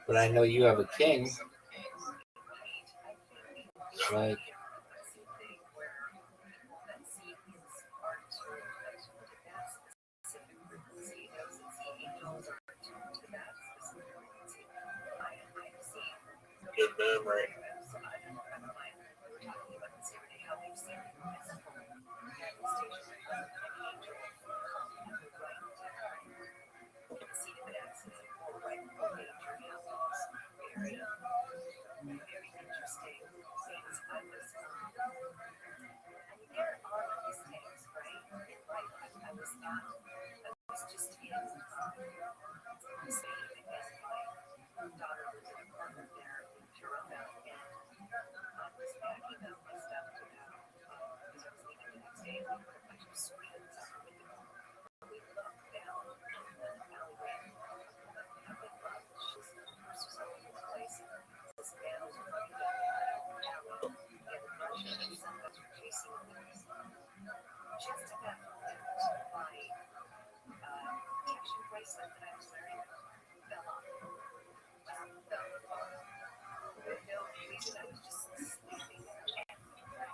But I know you have a king. It's like, Good memory.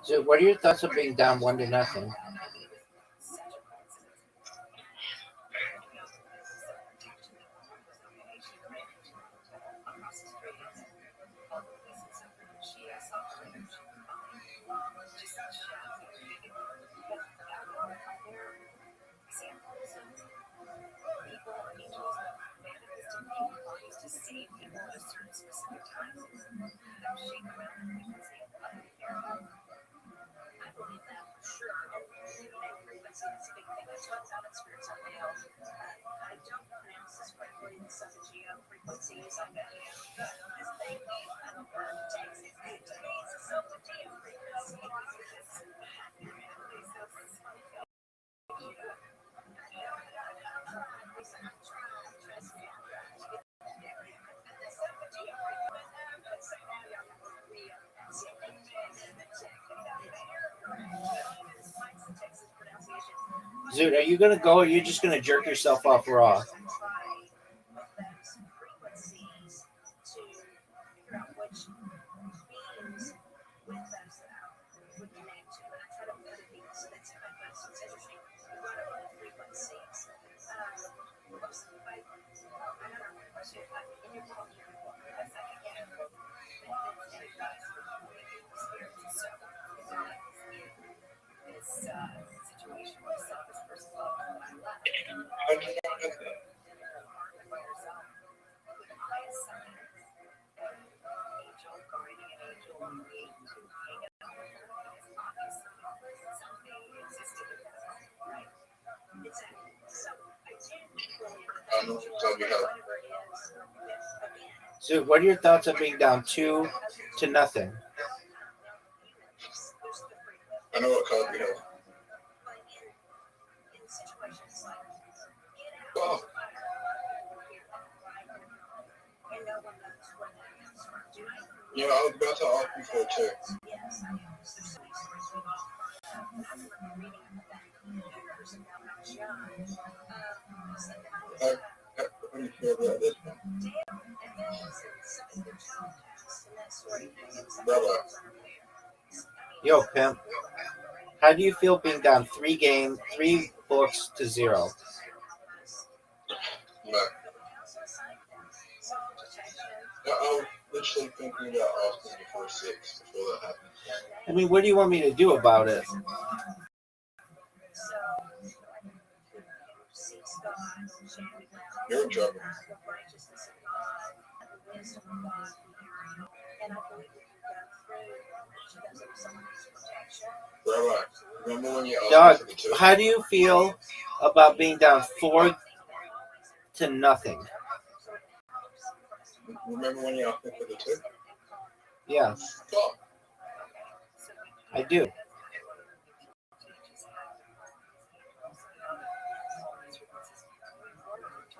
So, what are your thoughts of being down 1-0? Dude, are you gonna go or are you just gonna jerk yourself off raw? So, what are your thoughts on being down 2-0? I know what card we have. Oh. Yeah, I was about to ask you for it too. How do you feel about this one? Brother. Yo, pimp. How do you feel being down 3 books to 0? No. I was literally thinking about asking you for a 6 before that happened. I mean, what do you want me to do about it? You're in trouble. Rabbi, remember when you Dog, asked me for the 2? how do you feel about being down 4-0? Remember when you asked me for the 2? Yeah, Oh. I do.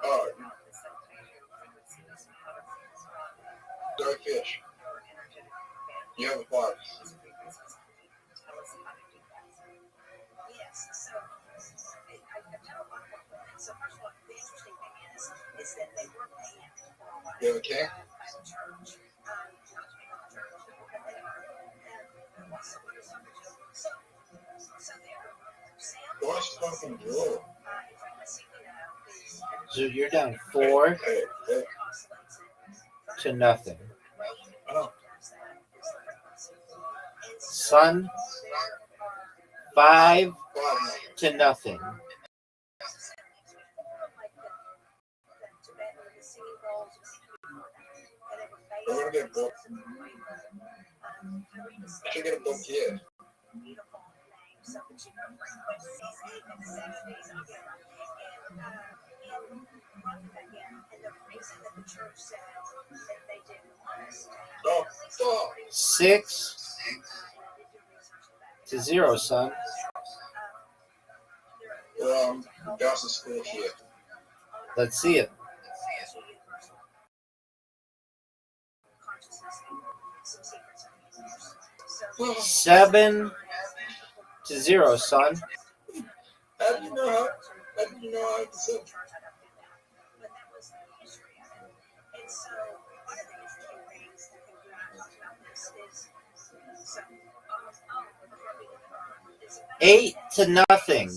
Oh. No fish. You have a 5. You have a king? Watch fucking draw. So you're down 4-0. Oh. Son, 5-0. I'm gonna get a book. I should get a book here. Oh, fuck. 6-0, son. That's the score here. Let's see it. to 0, son. How do you know how? How do you know how to sing? Eight to nothing.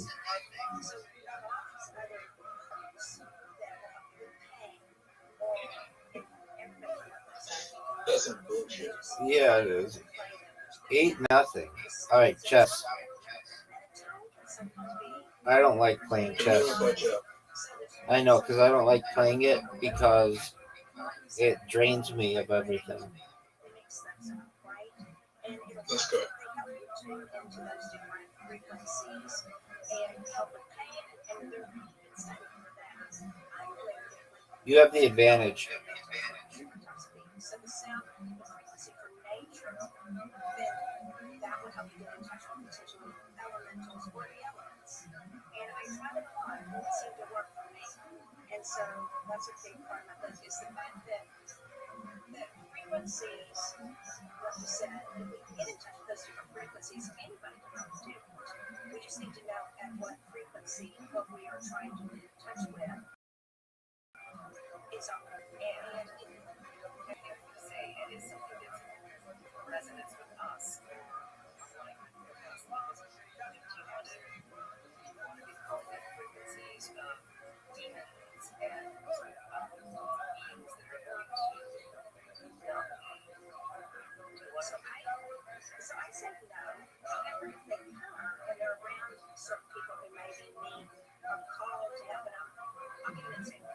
That's some bullshit. Yeah, it is. 8-0. All right, chess. I don't like playing chess. I know, because I don't like playing it because it drains me of everything. Let's go. You have the advantage. And so that's a big part of my book is the fact that frequencies, like you said, if we can get in touch with those different frequencies, anybody can help do it. We just need to know at what frequency what we are trying to get in touch with is on. And say it is something that's in resonance with us. Frequencies of demons and beings that are going to so I said no. However, if they come and they're around certain people who maybe need a call to help them, I'll give an example.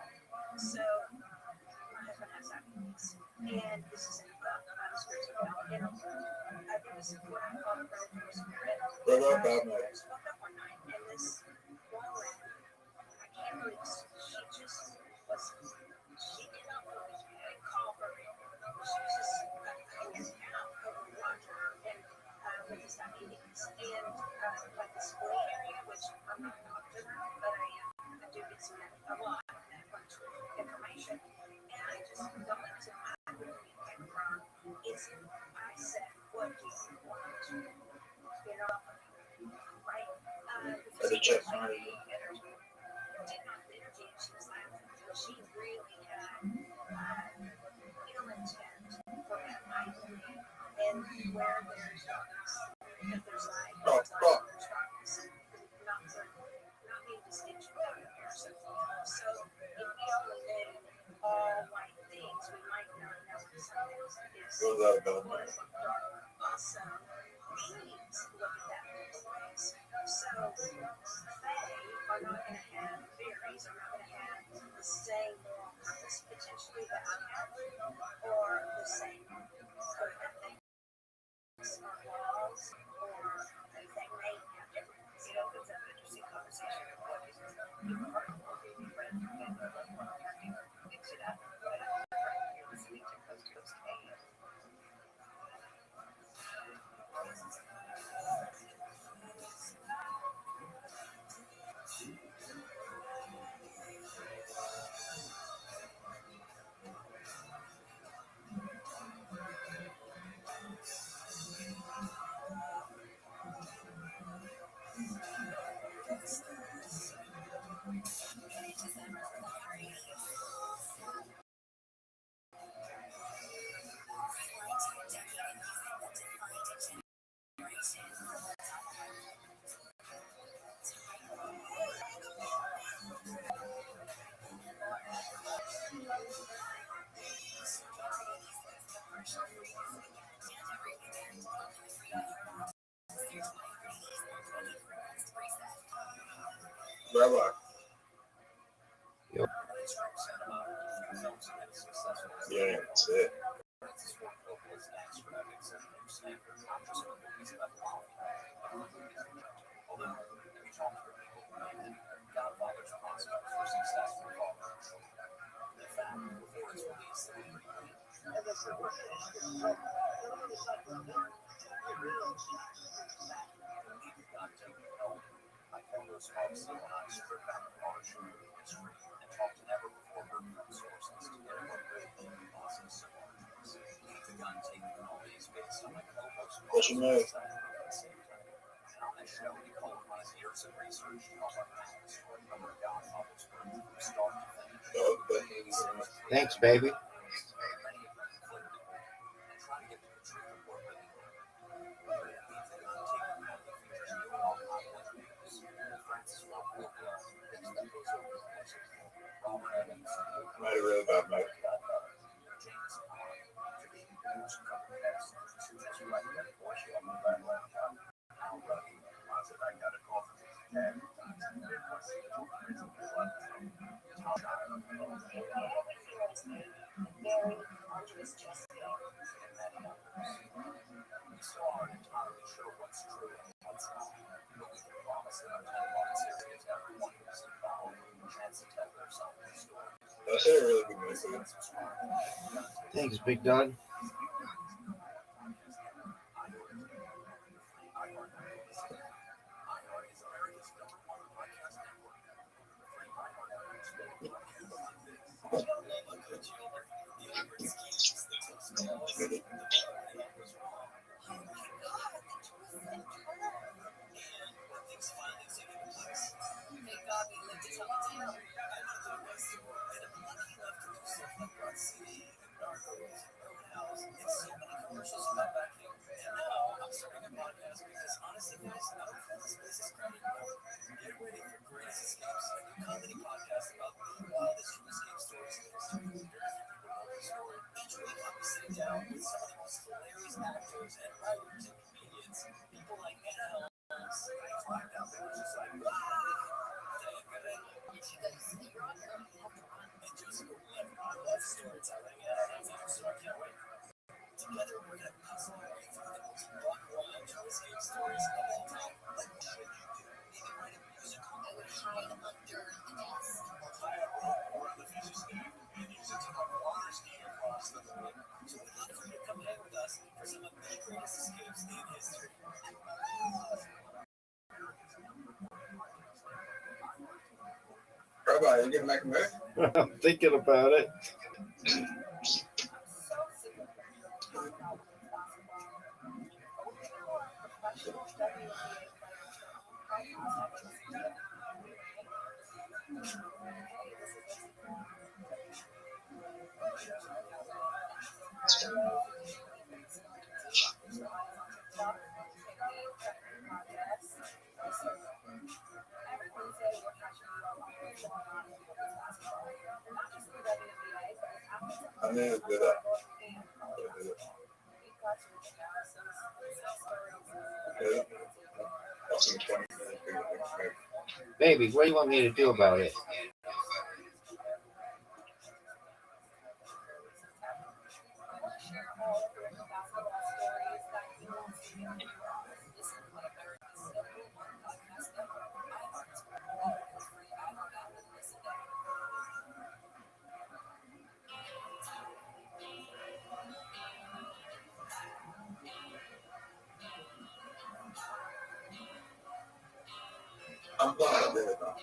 So my husband has diabetes, and this is in the book about a spiritual development. There was what I call a relative spirit. Woke up one night, and this woman, I can't believe she just was. She did not want to call her. She was just hanging out over water and with his diabetes and like the spleen area, which I'm not a doctor, but I do get some a lot of information. And I just got to my came from is I said, what do you want? You know, right? As a check money. Did not energy, and she was laughing. She really had ill intent for that night. And where there's darkness, if there's light, there's darkness. Not being distinction without comparison. So if we only knew all white things, we might not know what something is also beings look at that ways. So they are not going to have fairies, are not going to have the same moral compass potentially that I have, or the same code ethics or laws, or they may have different. You know, it's an interesting conversation. People are into that, but you're listening to Coast to Coast AM. Bye-bye. Yep. Yeah, that's it. What you know? Thanks, baby. I had a really bad night. That's a really good movie. Thanks, big dog. Rabbi, you gonna make a move? I'm thinking about it. I need to do that. Yeah. That's in 20 minutes. Baby, what do you want me to do about it? I'm glad I did it though.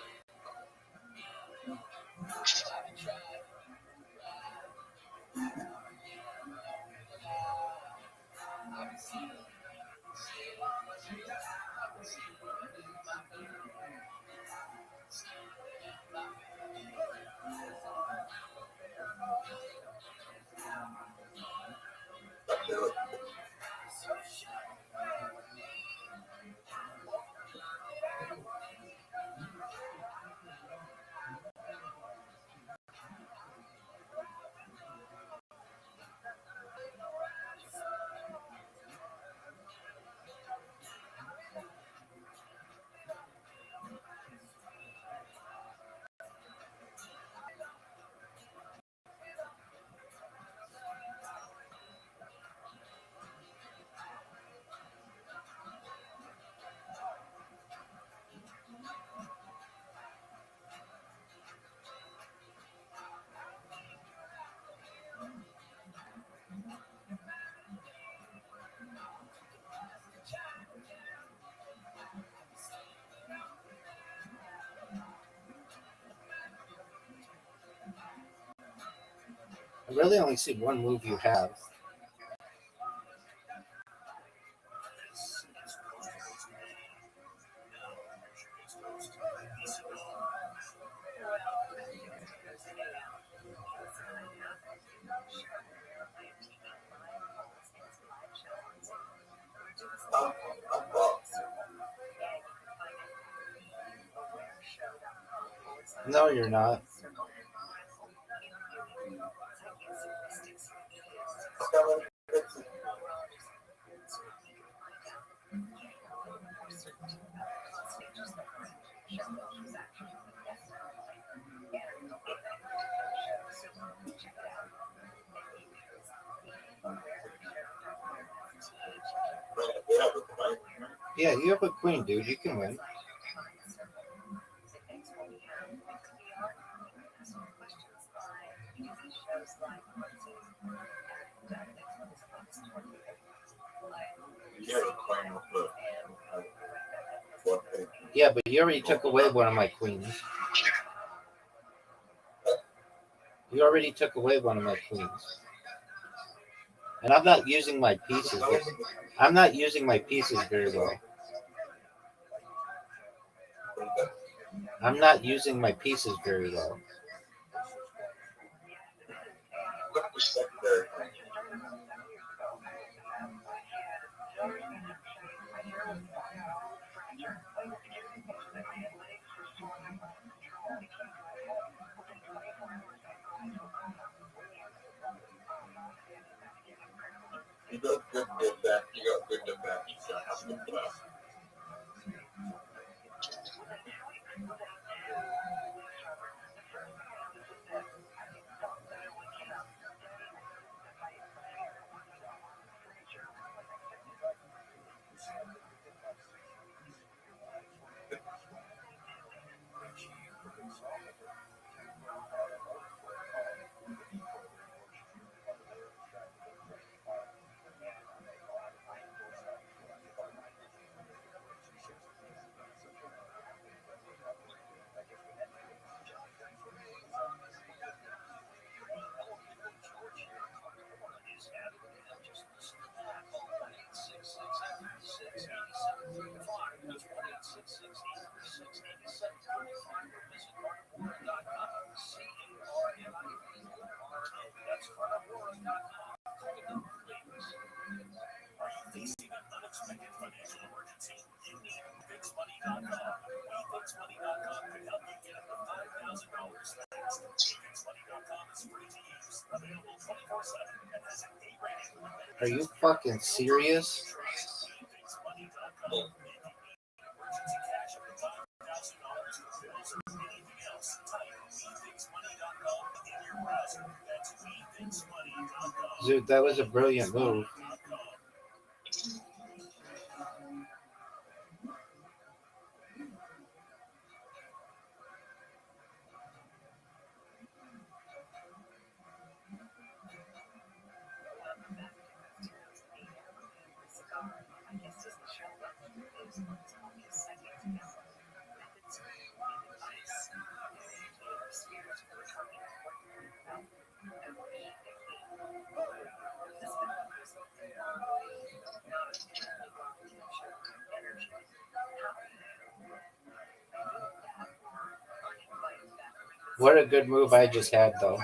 Do it. I really only see one move you have. No, you're not. Yeah, you have a queen, dude. You can win. Yeah, but you already took away one of my queens. You already took away one of my queens. And I'm not using my pieces. I'm not using my pieces very well. I'm not using my pieces very well. You got good defense. You got good defense. You don't have good defense. Are you fucking serious? Dude, that was a brilliant move. What a good move I just had, though.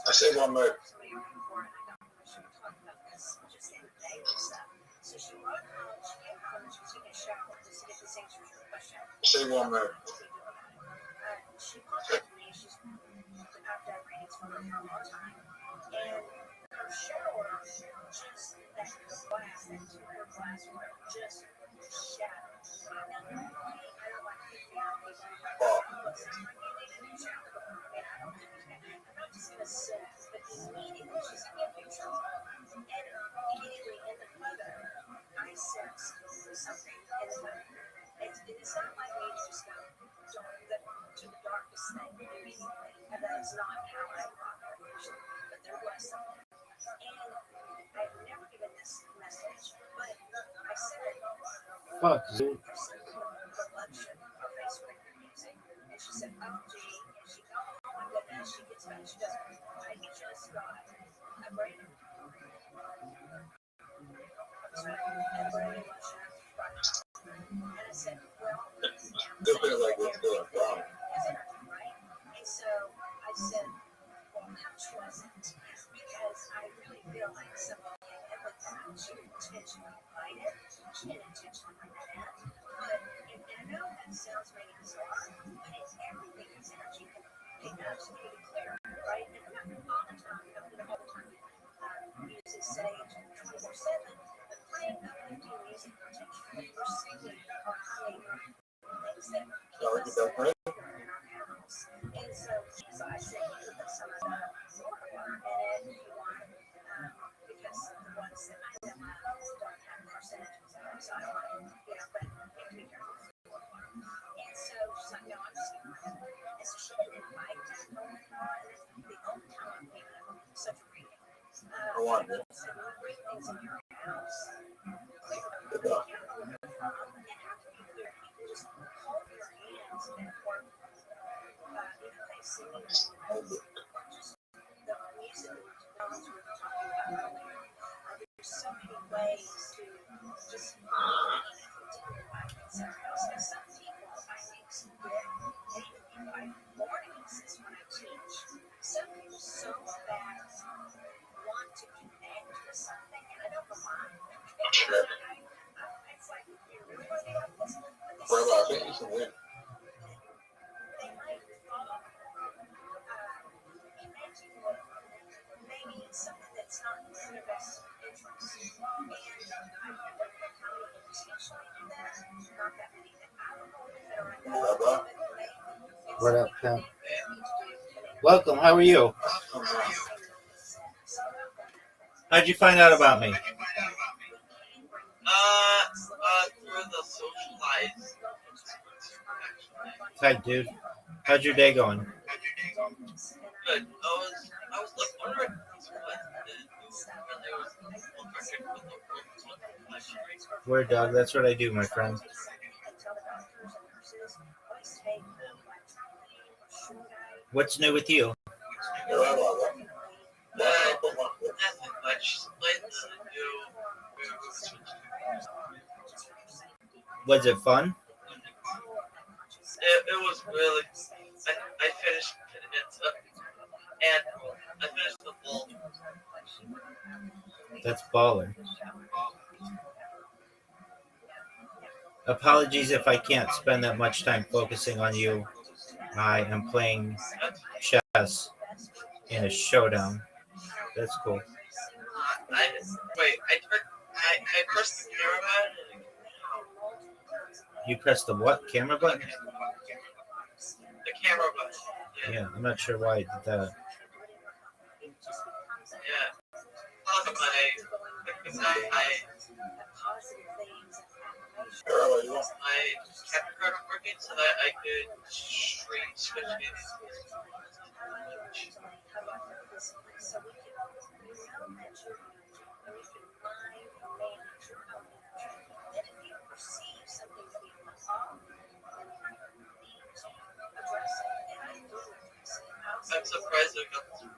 I say one move. Say one move. Fuck, dude. she gets back, she does. I just got a brand new and I said, well, They'll be like, what's going on? right? And so I said, well, how much was it? Because I really feel like somebody had with that. She didn't intentionally fight it. She didn't intentionally bring that up. But and I know that sounds maybe bizarre, but it's everything is energy. It absolutely clear, right? And I'm not all the time, all the time. Music stage 24/7, but playing uplifting music, particularly or singing or humming things that keep us in our house. And so I said, some of that and if you want, because the ones that I send out don't have percentages in them, so I don't want to, but you have to be careful. And so she's like, no, I'm just going to. And so she didn't invite that moment. The only time I'm thinking of such a reading. I want it. So when you bring things in your house, clear them. You can't hold them from. It has to be clear. You can just hold your hands and work, like singing or just the music that we were talking about earlier. There's so many ways to just some people I think get, and even people I mornings is when I teach. Some people so bad want to connect with something, and I don't know why. It's like you really want to be like this, but Well, I think you can win. they might follow connecting with maybe something that's not in their best interest. And I wonder how many intentionally do that. Not that many that I don't know that are like that, but maybe. What up, Pimp? Welcome. How are you? How'd you find out about me? Through the social life. Hi, dude. How's your day going? Good. I was like wondering what Word dog, that's what I do, my friend. What's new with you? nothing much. Was it fun? It was really. I finished it, and I finished the full. That's baller. Apologies if I can't spend that much time focusing on you. I am playing chess in a showdown. That's cool. I pressed the camera button. You pressed the what? Camera button? The camera button. Yeah, I'm not sure why I did that. Yeah. Because I kept the card working so that I could stream switch it. I'm surprised I got through.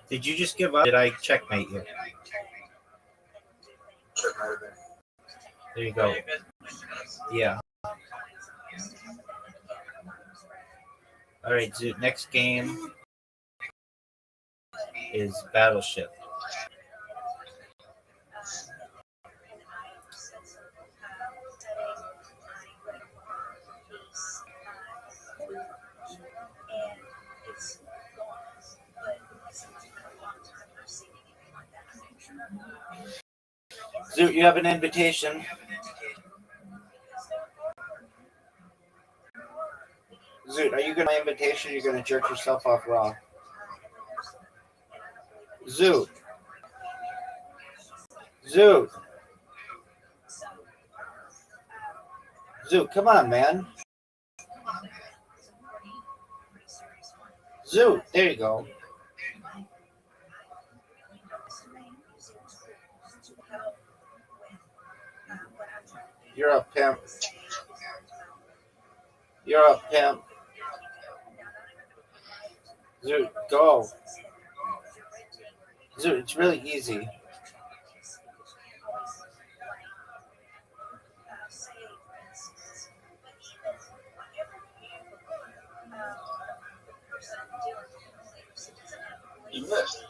Did you just give up? Did I checkmate you? There you go. Yeah. All right, so next game is Battleship. Zoot, you have an invitation. Zoot, are you going to invitation? Or you're going to jerk yourself off raw? Zoot. Zoot. Zoo, come on, man. Zoo, there you go. You're a pimp. You're a pimp. Zoo, go. Zoo, it's really easy. You missed.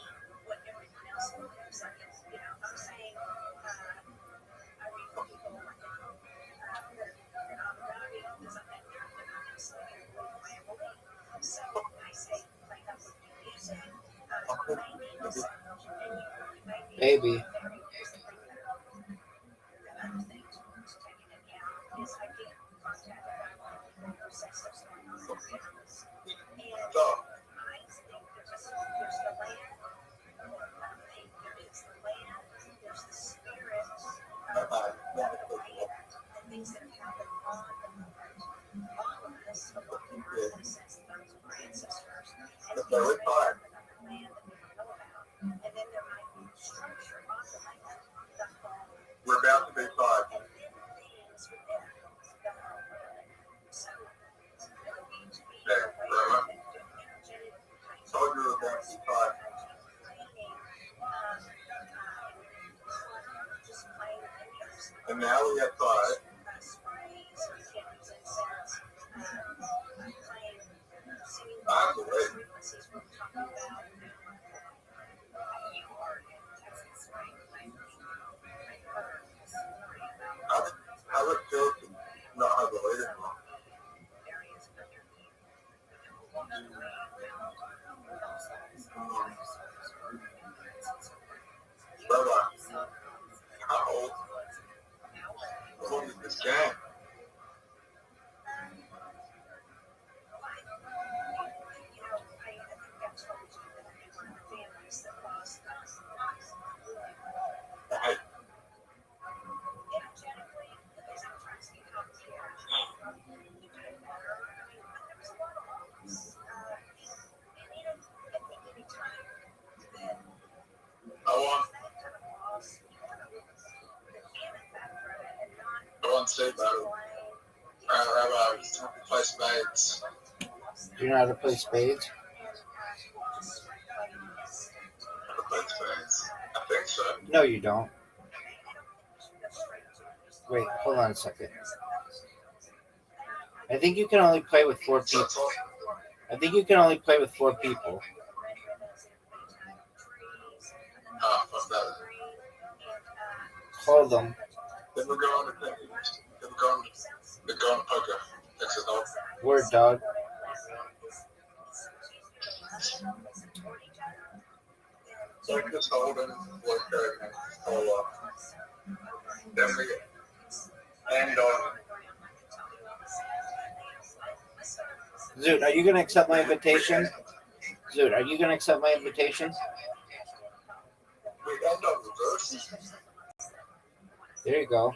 Baby. So, the third part. We're about to be five. There, forever. Told you we're about to be five. And now we have five. I have to wait. I would feel to not have a wait anymore. Bye-bye. How old? How old is this game? Hey. I want to say battle. Rabbi, it's time to play spades. Do you know how to play spades? Never played spades. I think so. No, you don't. Wait, hold on a second. I think you can only play with 4 people. I think you can only play with 4 people. Ah, fuck that. Hold them. Then we're going to thing. Then we're going to poker. Exit home. Word, dog. So I just hold and work there and hold up. Then we end on. Zoot, are you going to accept my invitation? Zoot, are you going to accept my invitation? We end on reverse. There you go.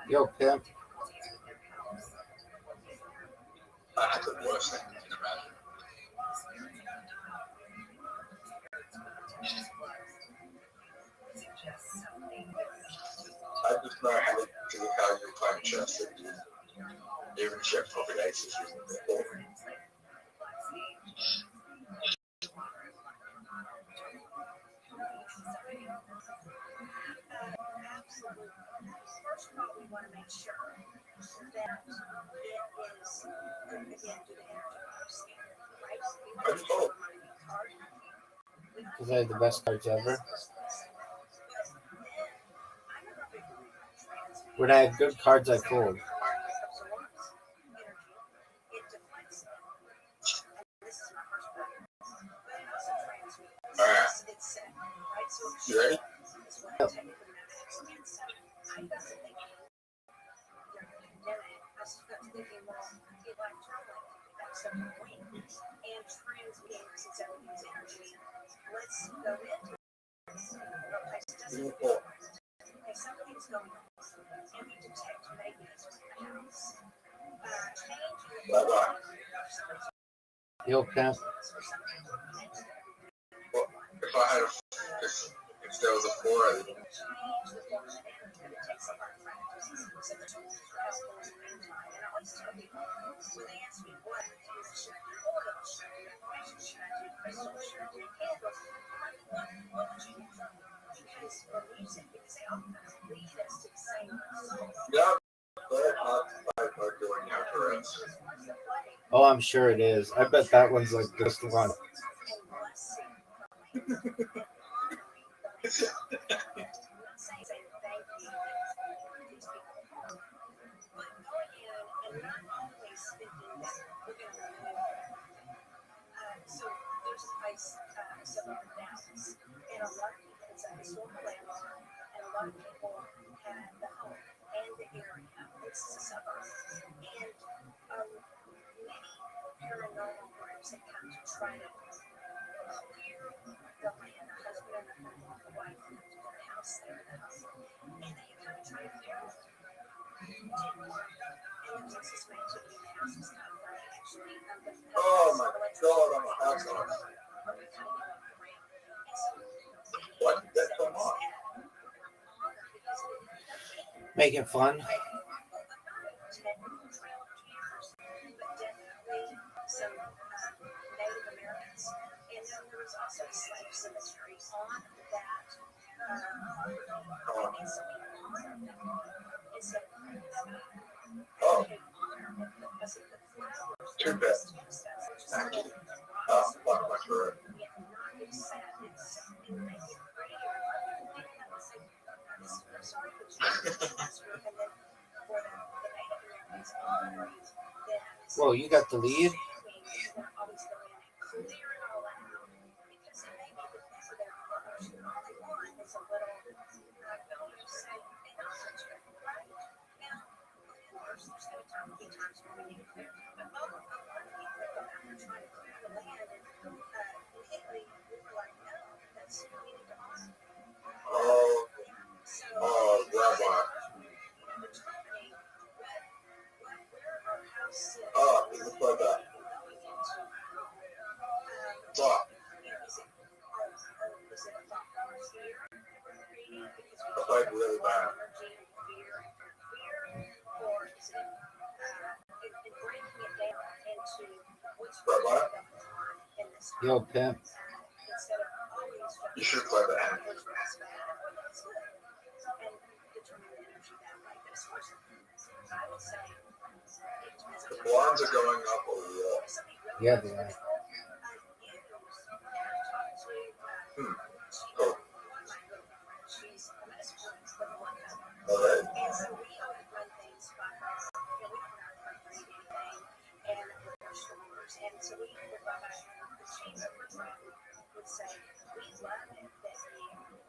Yo, pimp. That's the worst thing you can imagine. I just know how you're playing chess. That even if you have perfect aces, you're boring. Because I have the best cards ever. When I have good cards, I fold. Alright. You ready? Yep. and transmute its own energy. Let's go into okay, something's going on, and we detect maybe it's just the house. Yo, Pimp. Well, if I had if there was a four, yeah, but not going after it. Oh, I'm sure it is. I bet that one's like the best one. So there's a place, somewhere in Dallas, and a lot of people, it's a historical landmark, and a lot of people have the home and the area. It's a suburb, and many paranormal groups that come to try to clear the land. The husband and the wife lived in the house there, the home, and they come and try to clear it. And the closest way to the house is not very actually. Oh my God, I'm a hot dog. What? That's come on. Make it fun. Some Native Americans, and then there was also a slave cemetery on that and so we honor them. And so Oh, they honor them because of the flowers. too bad. Actually, fuck my career. Yeah, not it's sad, it's it makes it prettier. I'm sorry, but you and then for the Native Americans honoring them. Whoa, you got the lead? Oh, oh, Rabbi. Oh, it looks like that. Fuck. It's like really bad. Rabbi, Yo, Pimp. you should play that. The blinds are going up a wall. Yeah, they are. Oh. All right. And so we would say, we love it that you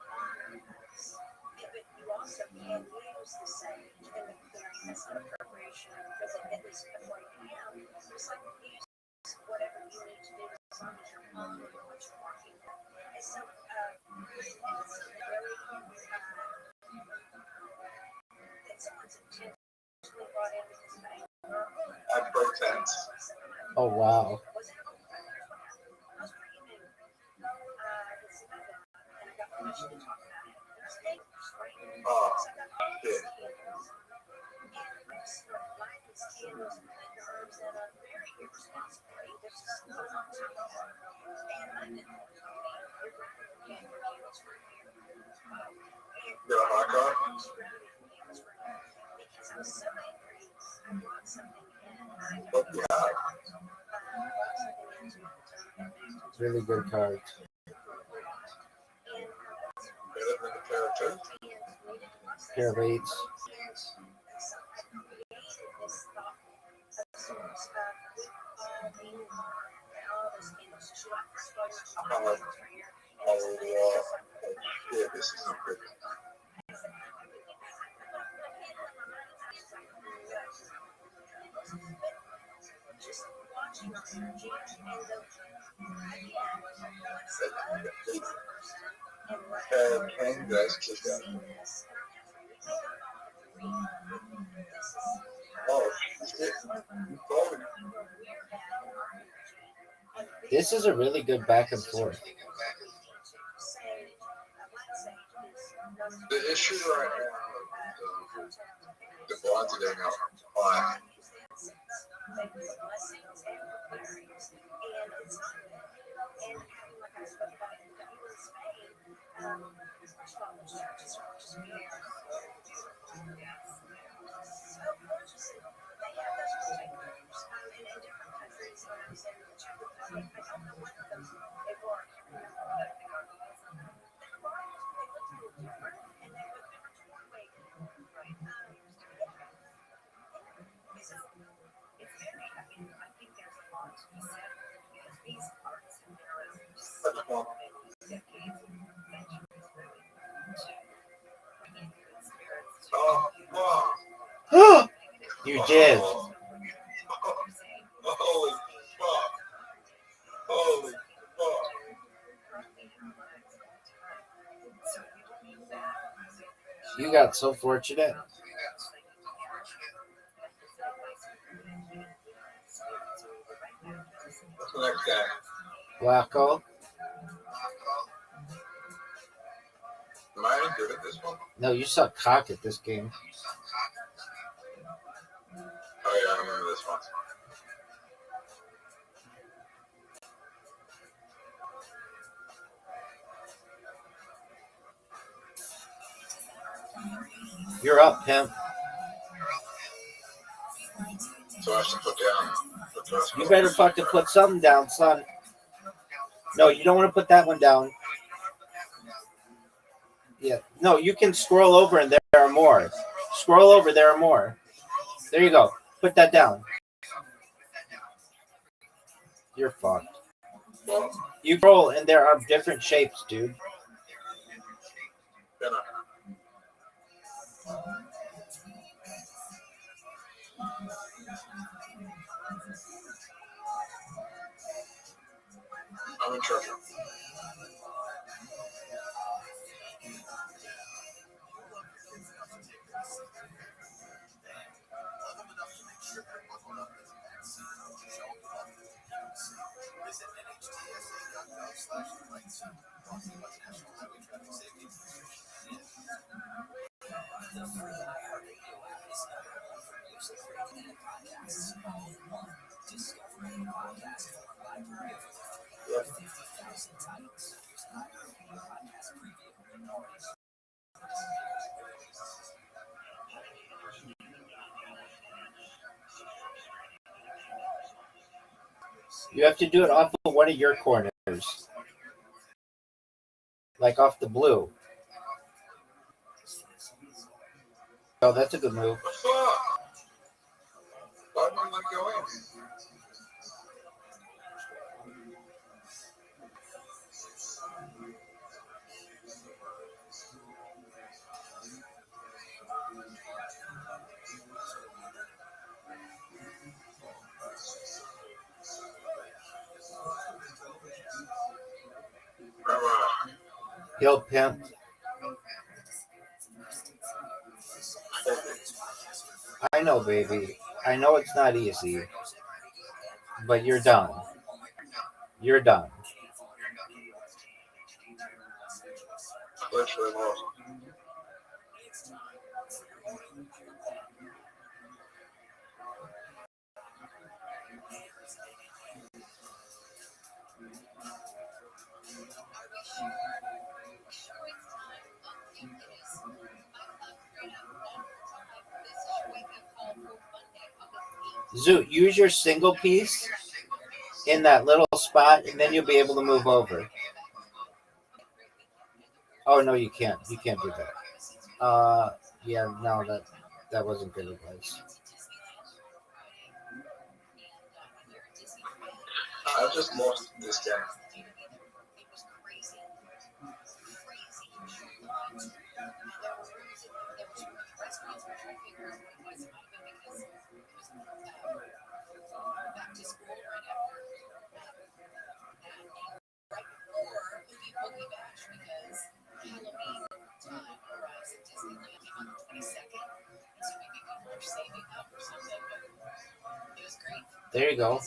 honor us. But you also can use the sage and the clearing as an appropriation because it is according to him. It's like use whatever you need to do as long as you're honoring what you're working with. And so it's really that someone's intentionally brought into this bank. At pretend. Oh, wow. Oh, shit. Got a hot car? What do you have? Really good cards. Better than the pair of two? Pair of eights. Yeah, this is not good. Just watch Ken guys kicked out. Oh, shit. This is a really good back and forth. The issue right now, the bonds are getting out on. You did. Holy fuck. Holy fuck. You got so fortunate. What's the next guy? Wacko. Am I any good at this one? No, you suck cock at this game. Oh yeah, I remember this one. You're up, pimp. So I have to put down the first You one. better fucking put something down, son. No, you don't want to put that one down. Yeah. No, you can scroll over and there are more. Scroll over, there are more. There you go. Put that down. You're fucked. You scroll and there are different shapes, dude. I'm in trouble. You have to do it off of one of your corners. Like off the blue. Oh, that's a good move. Why am I not going? Yo, pimp. I know, baby. I know it's not easy. But you're done. You're done. Literally lost. Zoot, use your single piece in that little spot, and then you'll be able to move over. Oh, no, you can't. You can't do that. Yeah, no, that wasn't good advice. I just lost this game. There you go.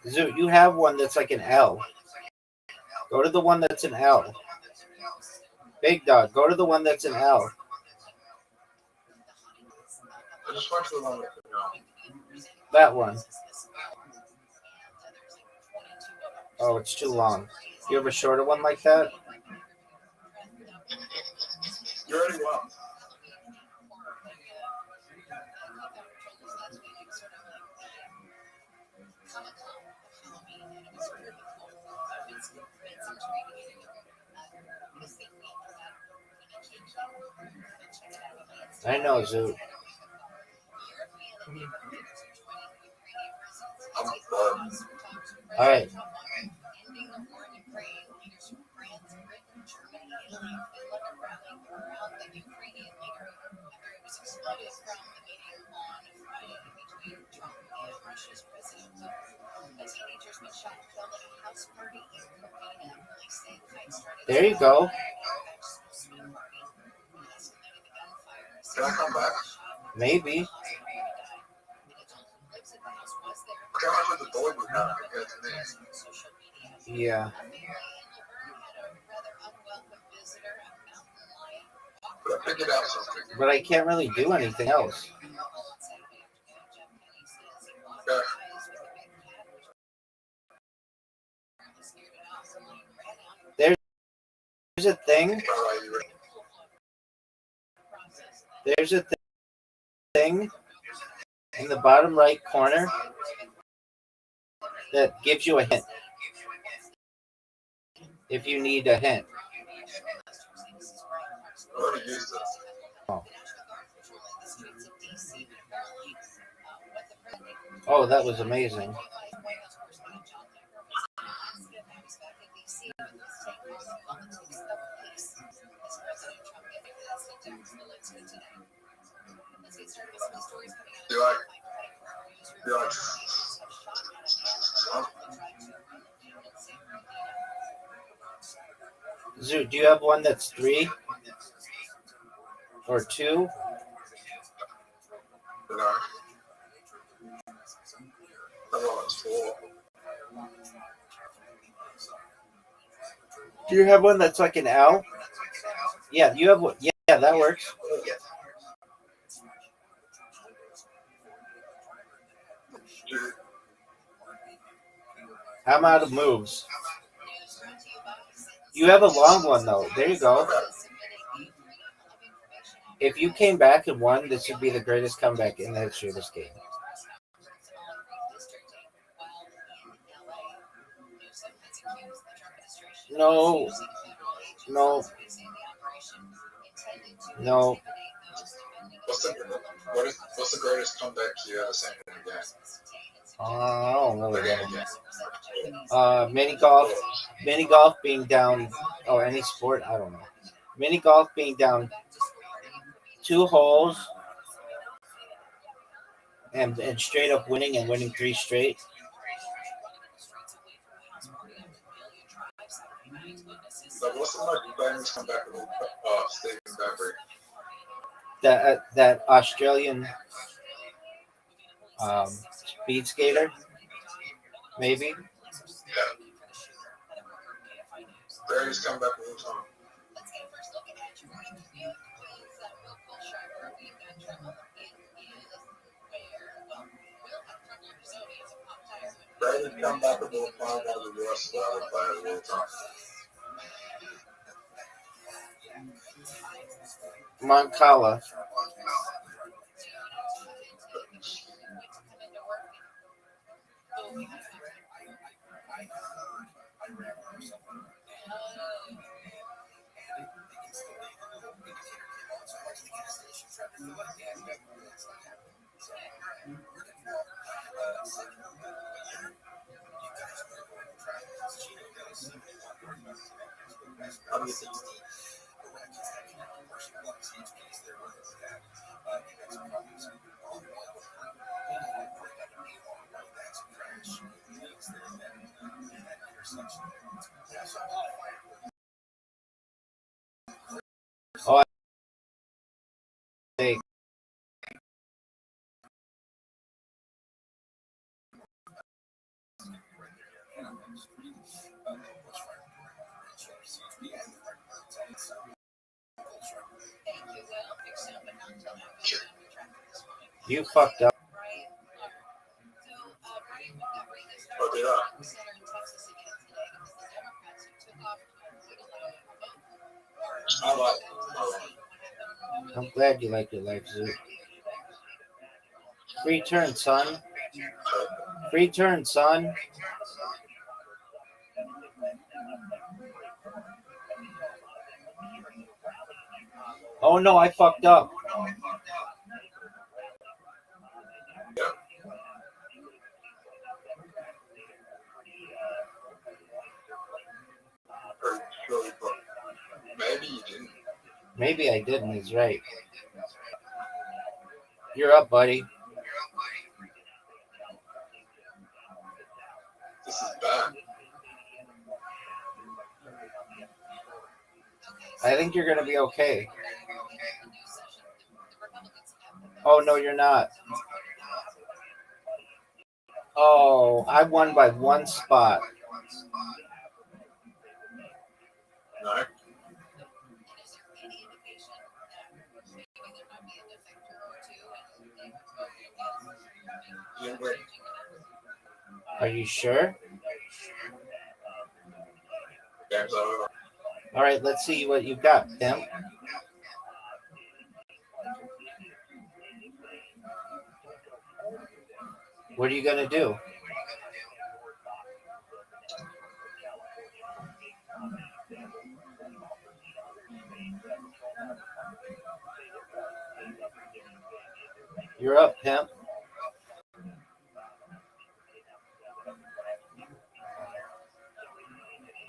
Zoo, you have one that's like an L. Go to the one that's an L. Big dog, go to the one that's an L. I just went to the one with That one. Oh, it's too long. You have a shorter one like that? You already won. I know, Zoo. All right. There you go. Can I come back? Maybe. Look how much of the board we have compared to me. Yeah. But I figured out something. But I can't really do anything else. Yeah. There's a thing. There's a thing in the bottom right corner that gives you a hint. If you need a hint. I already used it. Oh, that was amazing. You like, Zoo, do you have one that's 3 or 2? no. Oh, it's 4. Do you have one that's like an L? Yeah, you have one. Yeah, that works. I'm out of moves. You have a long one though. There you go. If you came back and won, this would be the greatest comeback in the history of this game. No. No. No. What's the greatest comeback you ever seen in a game? I don't really know. Mini golf being down, or any sport, I don't know. Mini golf being down 2 holes and straight up winning and winning 3 straight. But what's the most famous comeback of Stephen Bradbury? That Australian speed skater, maybe. Yeah. Greatest comeback of all time. Greatest comeback of all time, one of the worst players of all time. Moncala. I'm using Oh, hey, you fucked up. Oh, did I? I like I'm glad you like your life, Zoo. Free turn, son. Free turn, son. Oh no, I fucked up. pretty sure, but maybe you didn't. Maybe I didn't. He's right. You're up, buddy. This is bad. I think you're gonna be okay. Oh no, you're not. Oh, I won by one spot. No. You didn't win. Are you sure? Game's over. All right, let's see what you got, Tim. What are you gonna do? You're up, pimp.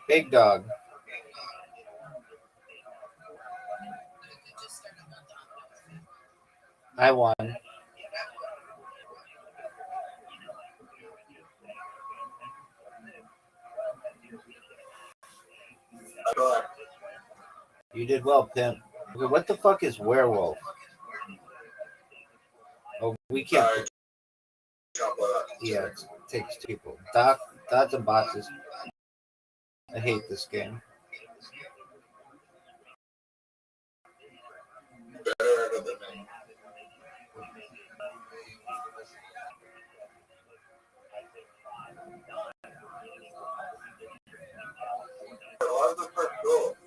Big dog. I won. I tried. You did well, pimp. Okay, what the fuck is werewolf? Oh, we can't. I can't play that. Yeah, it takes two people. Dots and boxes. I hate this game. Better ever than me. Why is the first goal?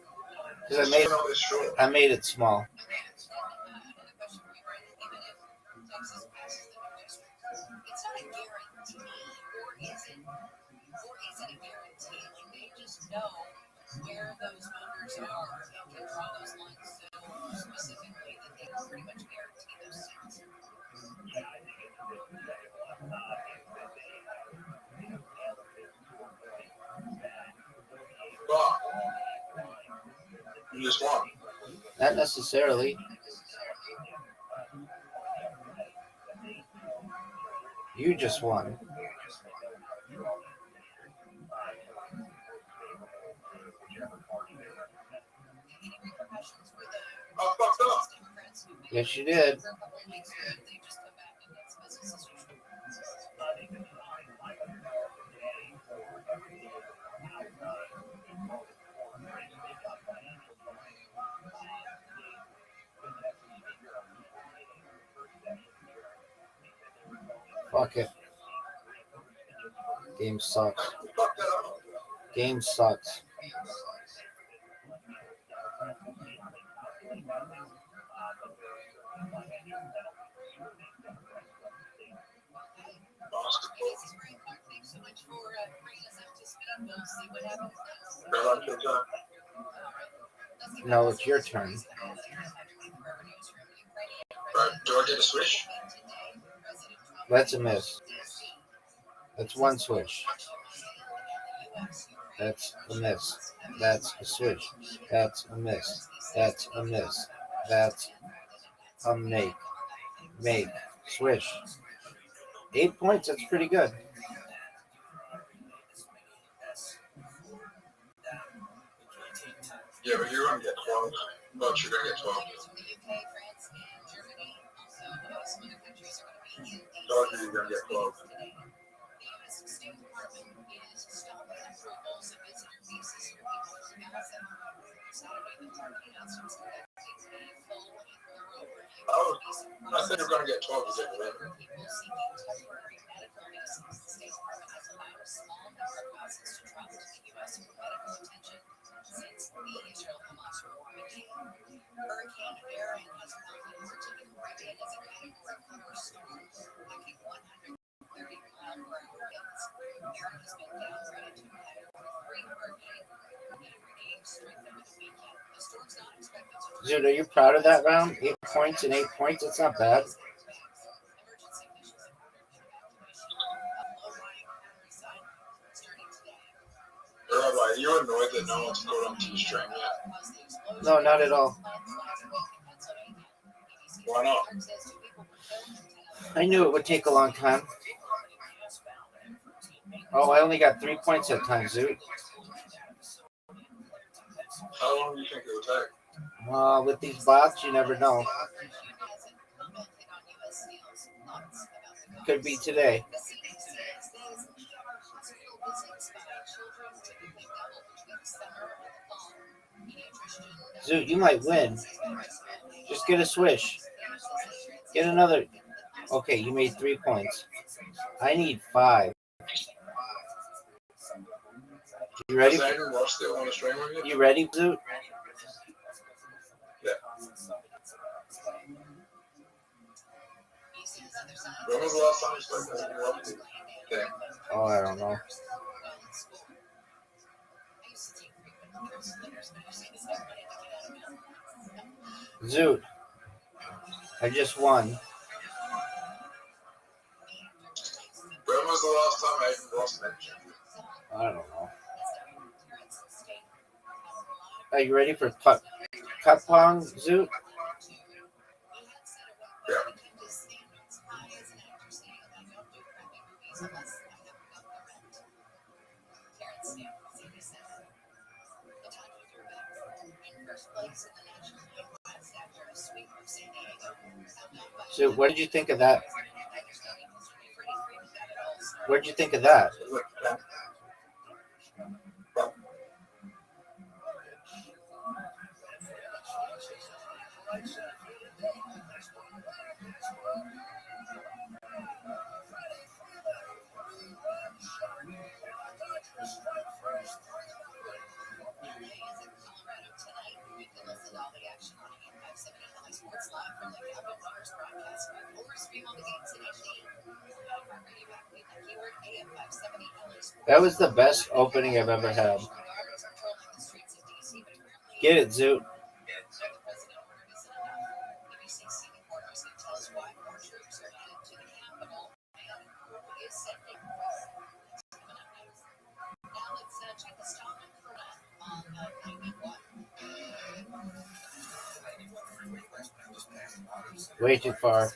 Because Not this short. I made it small. Where those voters are and can draw those lines so specifically that they can pretty much guarantee those seats. Fuck. You just won. Not necessarily. You just won. I fucked up. Yes, you did. Fuck it. Game sucks. Fuck that up. Game sucks. No, it's your turn. Right. Do I get a switch? That's a miss. That's one switch. That's a miss. That's a switch. That's a miss. That's a miss. That's a make. Make. Swish. 8 points. That's pretty good. Yeah, but you're going to get 12. But you're going to get 12. Dog, you're going to get 12. I said you're going to get 12 to get 11. Dude, are you proud of that round? 8 points and 8 points. That's not bad. You're annoyed that no one's put on T-string yet? No, not at all. Why not? I knew it would take a long time. Oh, I only got 3 points that time, Zoot. How long do you think it would take? With these bots, you never know. Could be today. Zoot, you might win. Just get a swish. Get another. Okay, you made 3 points. I need 5. You ready? You ready, Zoot? Yeah. When was the last time you spoke to him? Oh, I don't know. Zoot, I just won. When was the last time I even lost mentioned? I don't know. Are you ready for cut pong, Zoot? Yeah. So, what did you think of that? What did you think of that? That was the best opening I've ever had. Get it, Zoot. Way too far.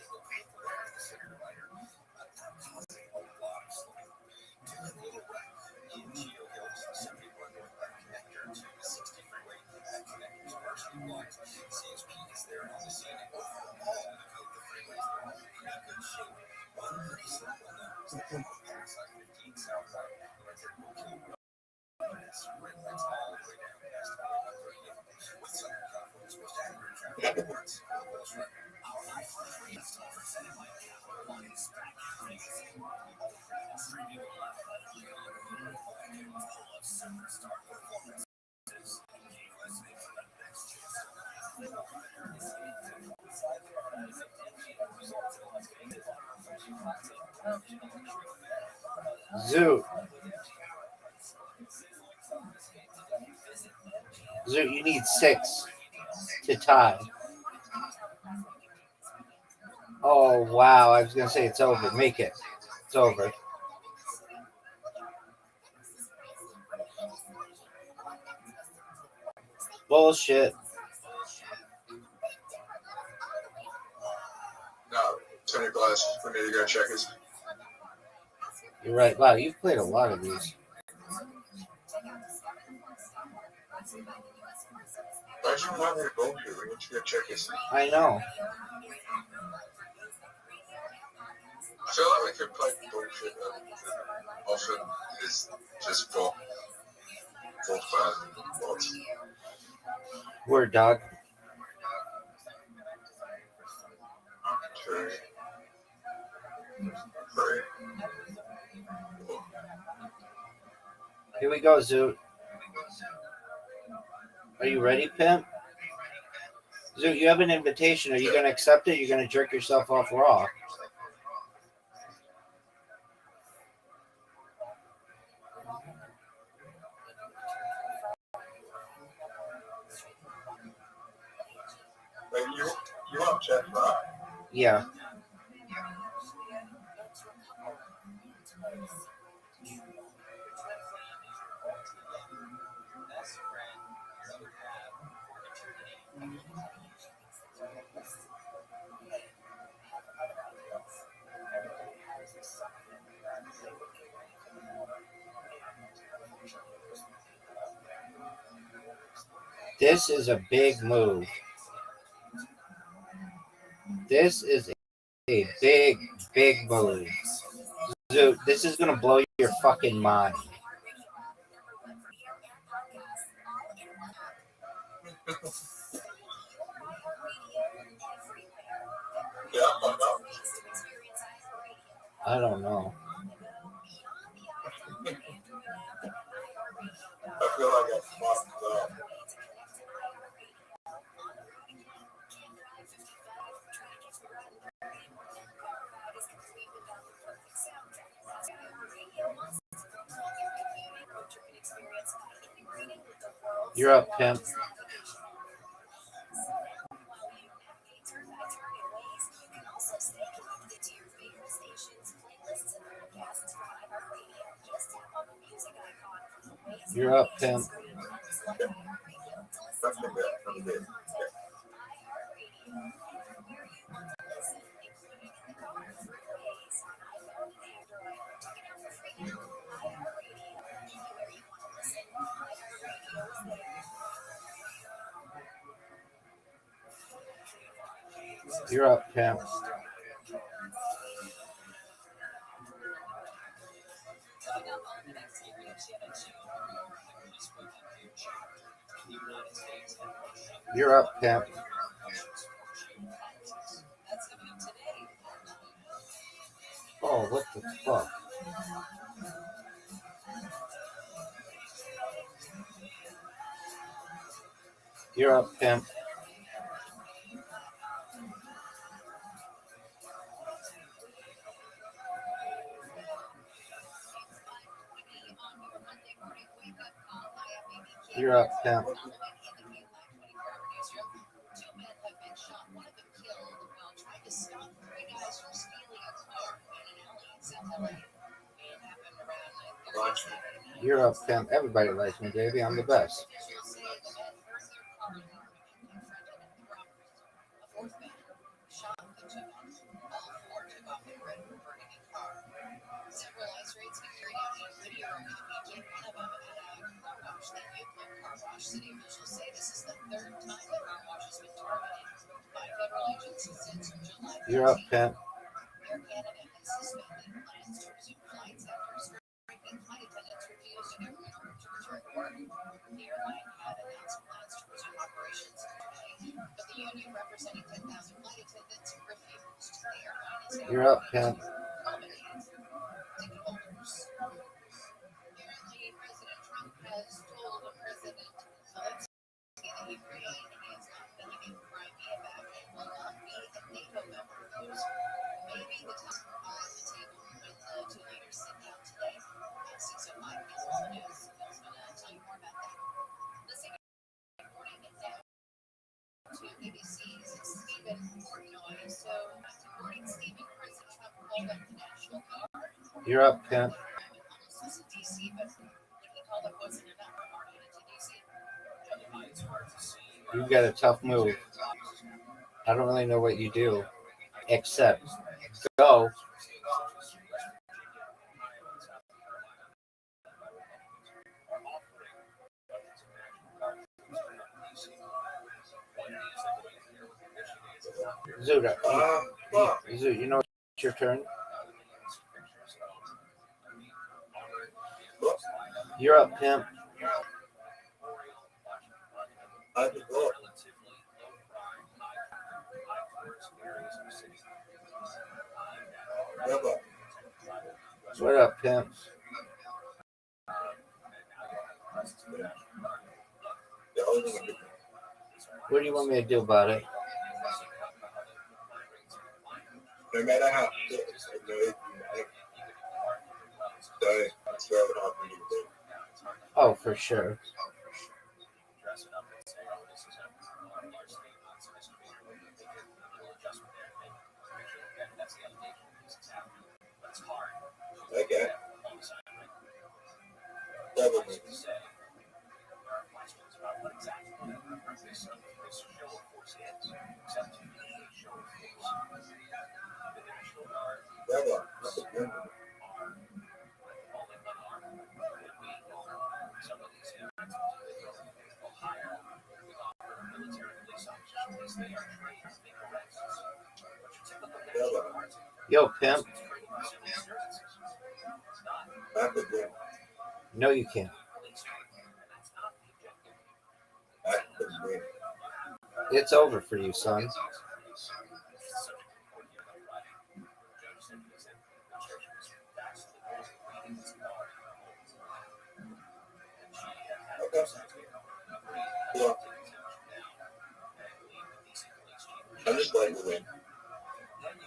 Zoot. Zoot, you need 6 to tie. Oh, wow. I was going to say it's over. Make it. It's over. Bullshit. No, Tony Glass. We need to go check his. You're right. Wow, you've played a lot of these. Why'd you remind me to bullshit? We need to go check his. I know. I feel like we could play bullshit often is just for 4,000 watts. Word, dog. Two, three, four. Here we go, Zoot. Are you ready, pimp? Zoot, you have an invitation. Are you going to accept it? Or are you going to jerk yourself off raw? Wait, you want Jeff, right? Yeah. This is a big move. This is a big, big move. Zoot, this is going to blow your fucking mind. Yeah, I know. I don't know. I feel like I fucked up. You're up, pimp. You're up, pimp. You're up, pimp. You're up, pimp. Oh, what the fuck? You're up, pimp. You're up, pimp. You're up, pimp. Everybody likes me, baby. I'm the best. You're up, pimp. You're up, pimp. You're up, pimp. You got a tough move. I don't really know what you do, except go. Zuda, Zuda, you know it's your turn. You're up, pimp. What up, pimp? What do you want me to do about it? No matter how Oh, for sure. okay. Yo, pimp. No, you can't. It's over for you, son. I'm just playing the win.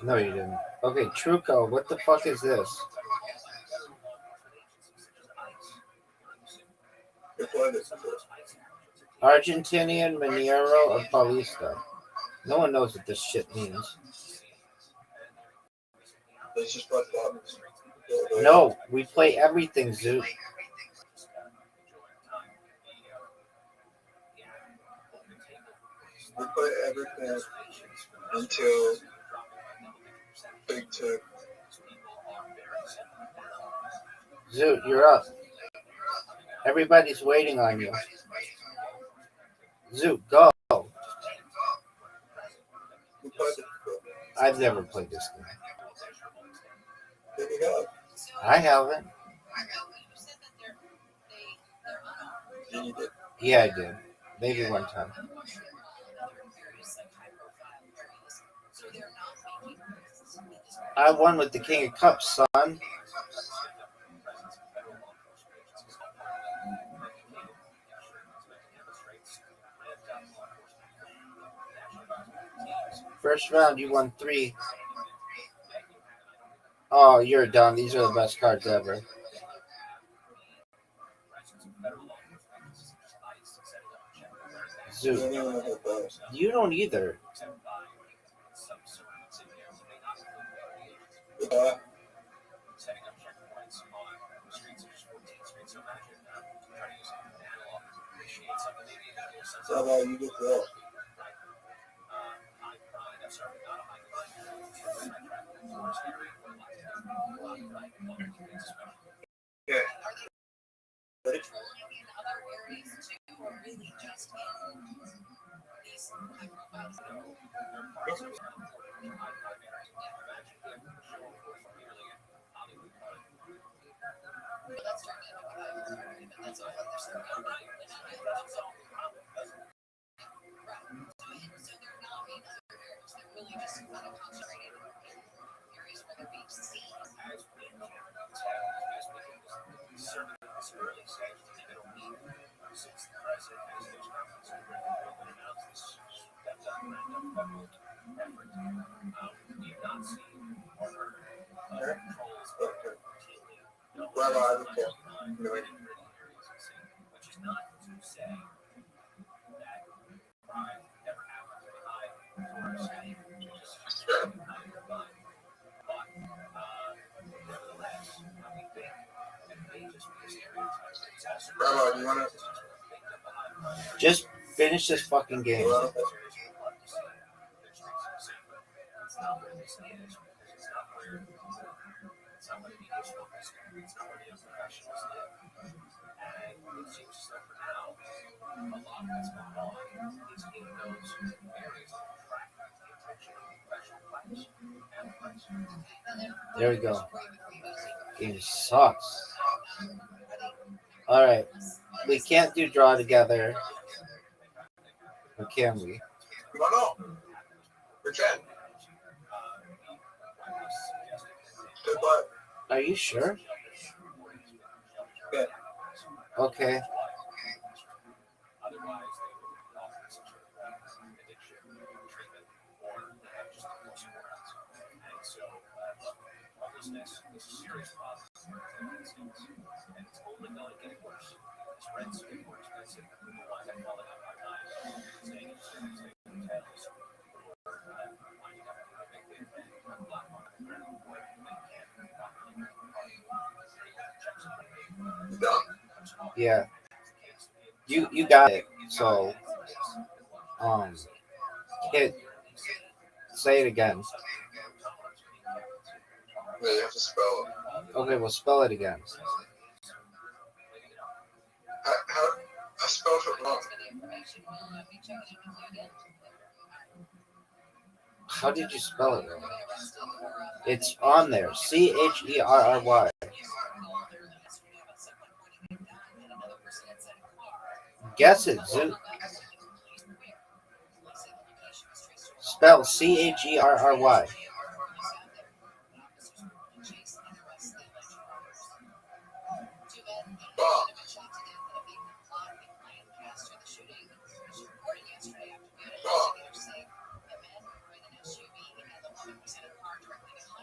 No, you didn't. Okay, Truco, what the fuck is this? Argentinian Minero of Paulista. No one knows what this shit means. Let's just play buttons. No, we play everything, Zoot. We play everything until Big Two. Zoot, you're up. Everybody's waiting on you. Zoot, go. I've never played this game. I haven't. Yeah, I did. Maybe one time. I won with the King of Cups, son. First round, you won 3. Oh, you're done. These are the best cards ever. Zoot. You don't either. How about you get that? Yeah. Ready? Well, I don't care. No, Bravo, do you want to? Just Finish this fucking game. Well, There we go. Game sucks. Alright. We can't do draw together. Or can we? why not? Pretend. Goodbye. Are you sure? Yeah. Okay. You done? Yeah. You got it. So hit say it again. Yeah, you have to spell it. Okay, well spell it again. How I spelled it wrong. How did you spell it wrong? It's on there. Cherry. Guess it, Zoo. Spell Cherry. Bob. Bob.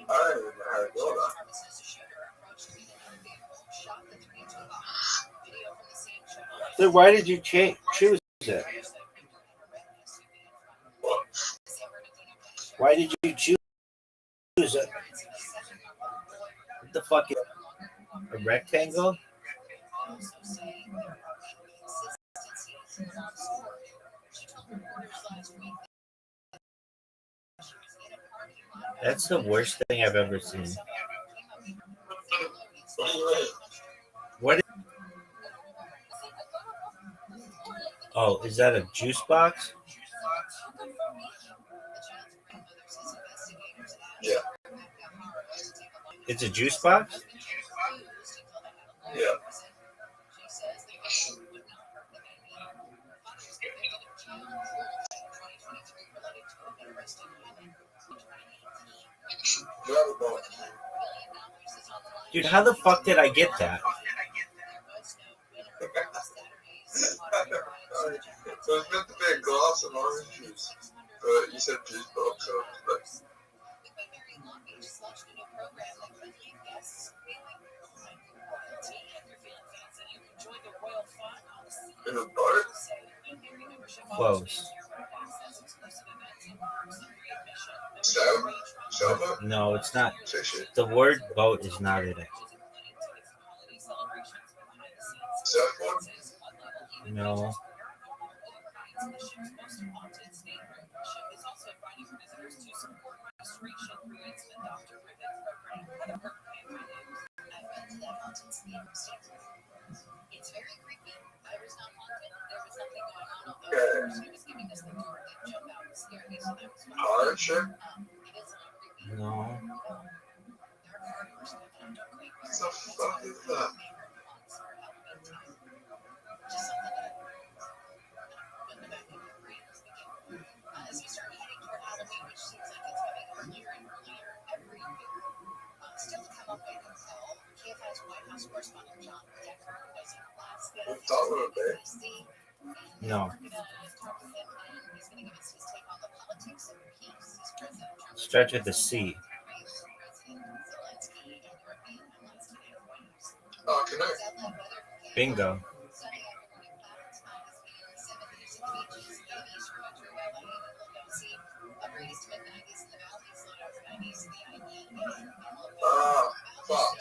I don't even know how to do that. Then why did you choose it? What? Why did you choose it? What the fuck is a rectangle? That's the worst thing I've ever seen. What? Oh, is that a juice box? Yeah. It's a juice box? Yeah. You have a ball. Dude, how the fuck did I get that? So it's meant to be a glass of orange juice. But you said juice box, so but in a boat? Close. Sailboat? No, it's not. Fishing? The word boat is not in it. Surfboard? No. Okay. Hardship? No. What the fuck is that? What that would be? No. Starts with a C. Oh, connect. Bingo. Ah, fuck.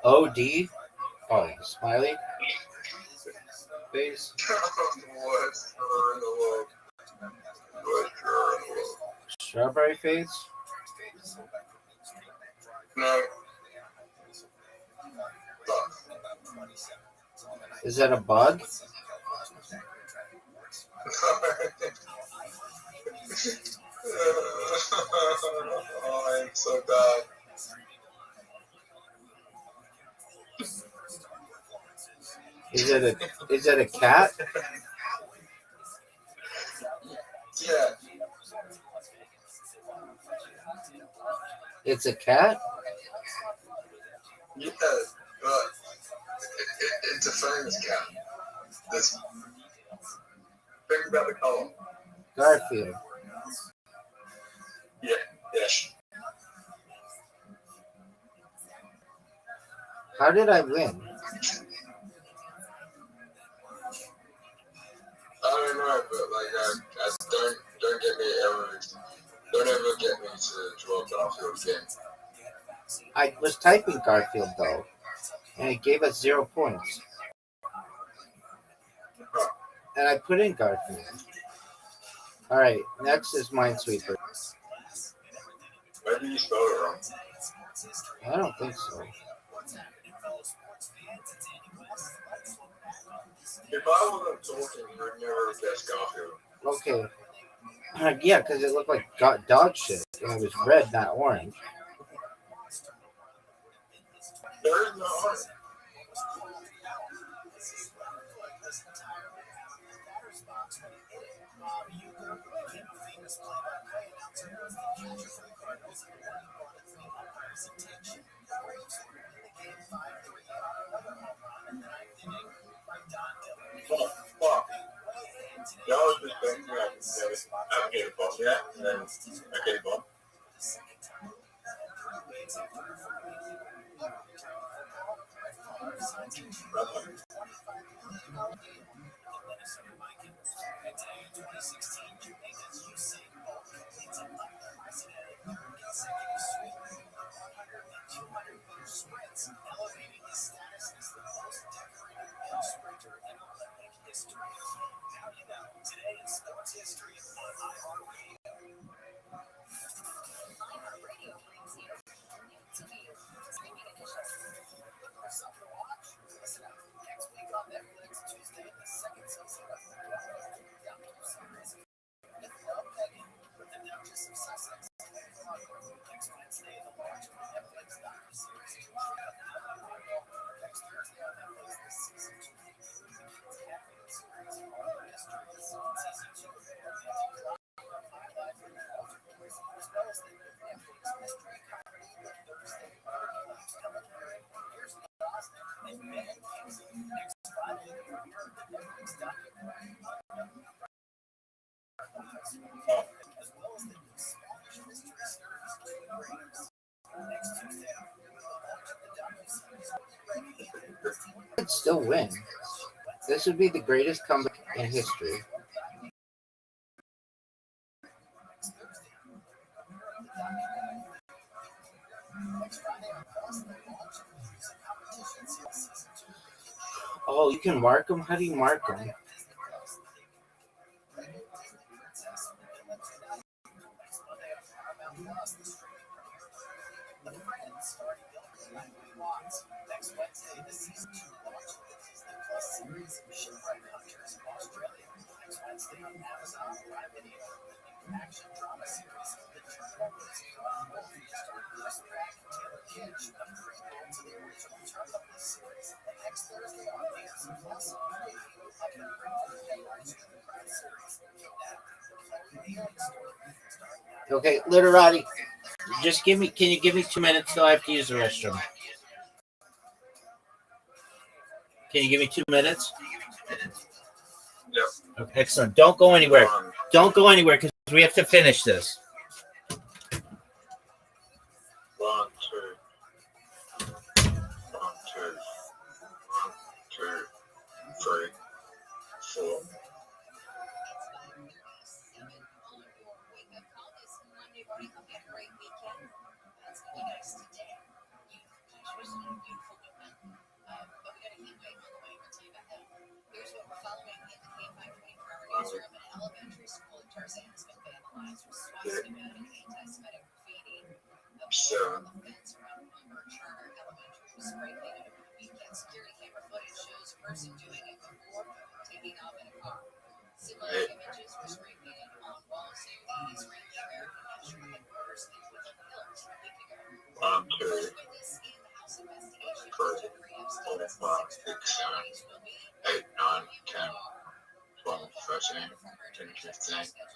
OD? Oh, smiley face? Strawberry face? No. Is that a bug? Oh, I'm so bad. Is it a cat? Yeah. It's a cat? Yeah, but it's a famous cat. Think about the color. Garfield. Yeah, yes. How did I win? I don't know, but like, I don't get me ever. Don't ever get me to draw Garfield again. I was typing Garfield though, and it gave us 0 points. And I put in Garfield. All right, next is Minesweeper. Maybe you spelled it wrong. I don't think so. If I wasn't talking, you'd never guess Garfield. Okay. Yeah, because it looked like dog shit, and it was red, not orange. There is no orange. Oh, fuck. That was the thing I get a bomb, yeah? And then I get a bomb. I'd still win. This would be the greatest comeback in history. Oh, you can mark them? How do you mark them? Okay, literati. Just can you give me 2 minutes till I have to use the restroom? Can you give me 2 minutes? Yep. Okay, excellent. Don't go anywhere. Don't go anywhere because we have to finish this. 1, 2. 1, 2. 1, 2. 3, 4. So, one, two, 3, 4, 5, 6, 7, 8, 9, 10, 12, 13, 14, 15.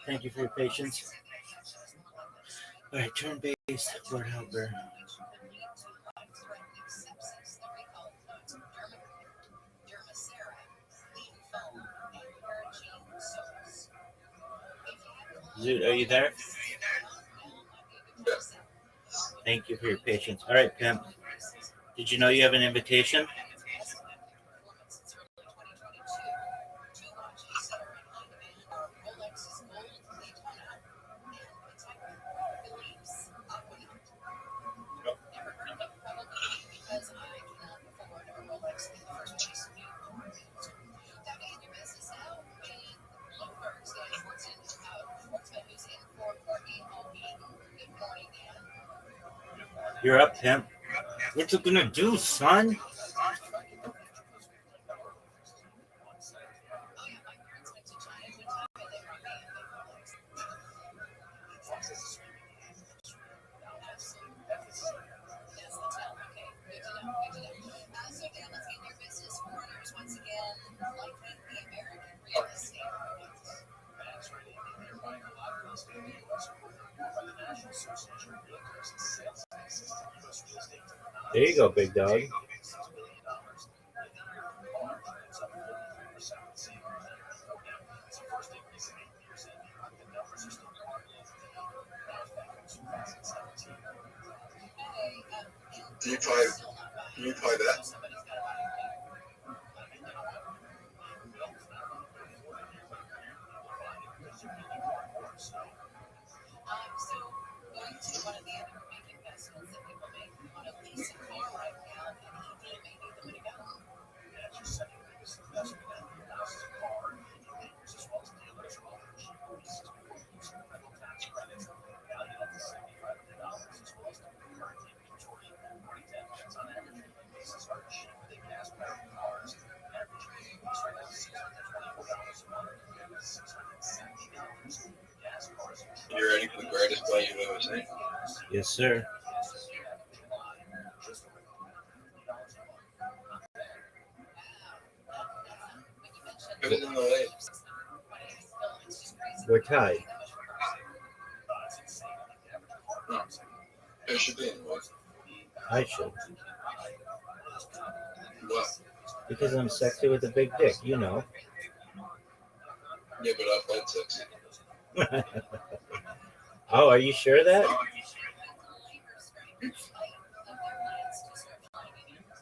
Thank you for your patience. All right, turn-based word helper. Zoot, are you there? Thank you for your patience. All right, Pimp. Did you know you have an invitation? You're up, Pimp. What you gonna do, son? There you go, big dog. Do you play that? Yes, sir. Put it in the way. We're tied. It should be in the way. I should. What? Because I'm sexy with a big dick, you know. Yeah, but I played sexy. Oh, are you sure of that?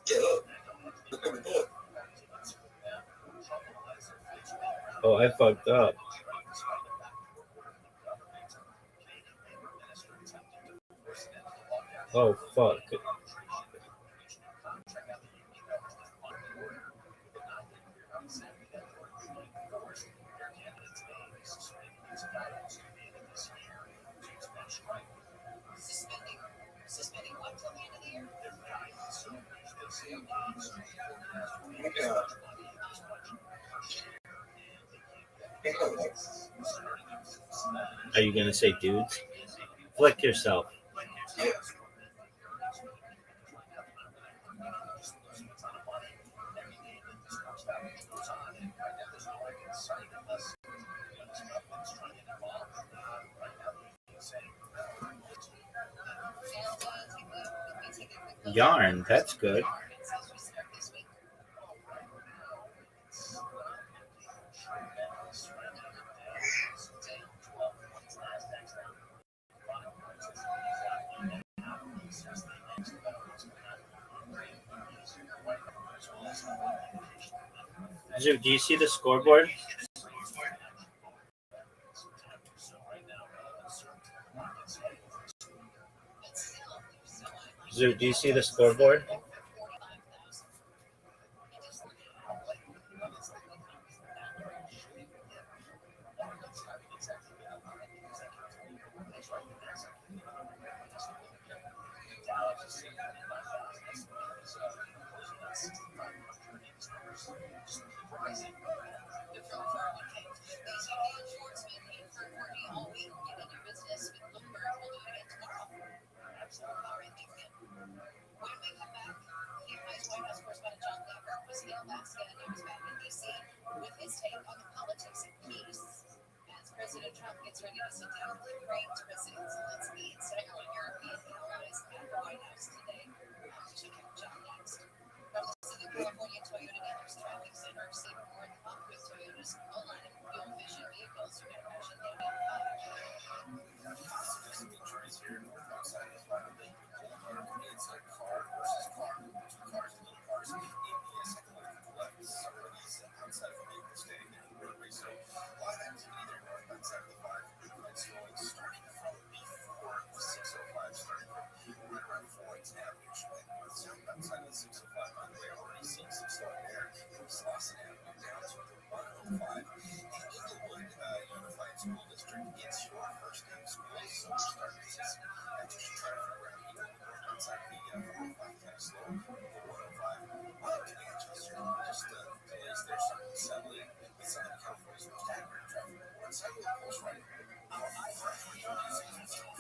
Yeah, look. Look at the board. Oh, I fucked up. Oh, fuck. Are you going to say dudes? Flick yourself. Yeah. Yarn, that's good. Zoo, do you see the scoreboard? Zoo, do you see the scoreboard?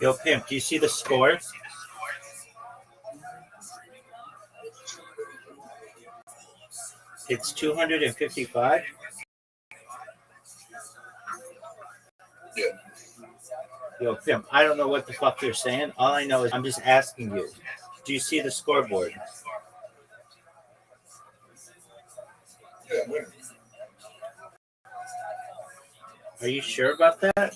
Yo, Pimp, do you see the score? It's 255. Yeah. Yo, Pimp, I don't know what the fuck you're saying. All I know is I'm just asking you. Do you see the scoreboard? Yeah, I'm winning. Are you sure about that?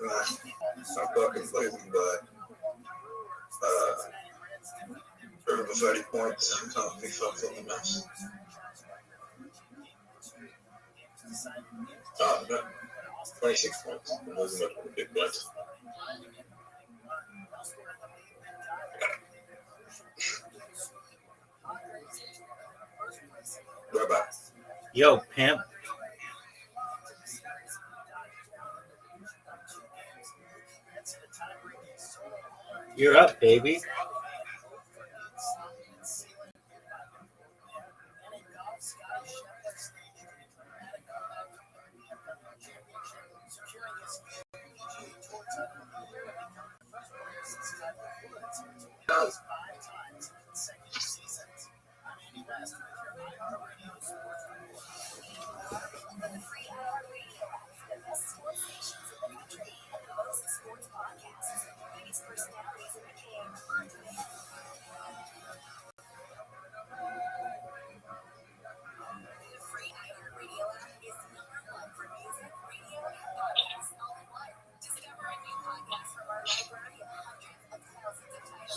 I'm fucking losing, but over 30 points. I don't think so. Something else. Oh, no. 26 points. I'm losing by 20 big points. Bye-bye. Yo, Pimp. You're up, baby.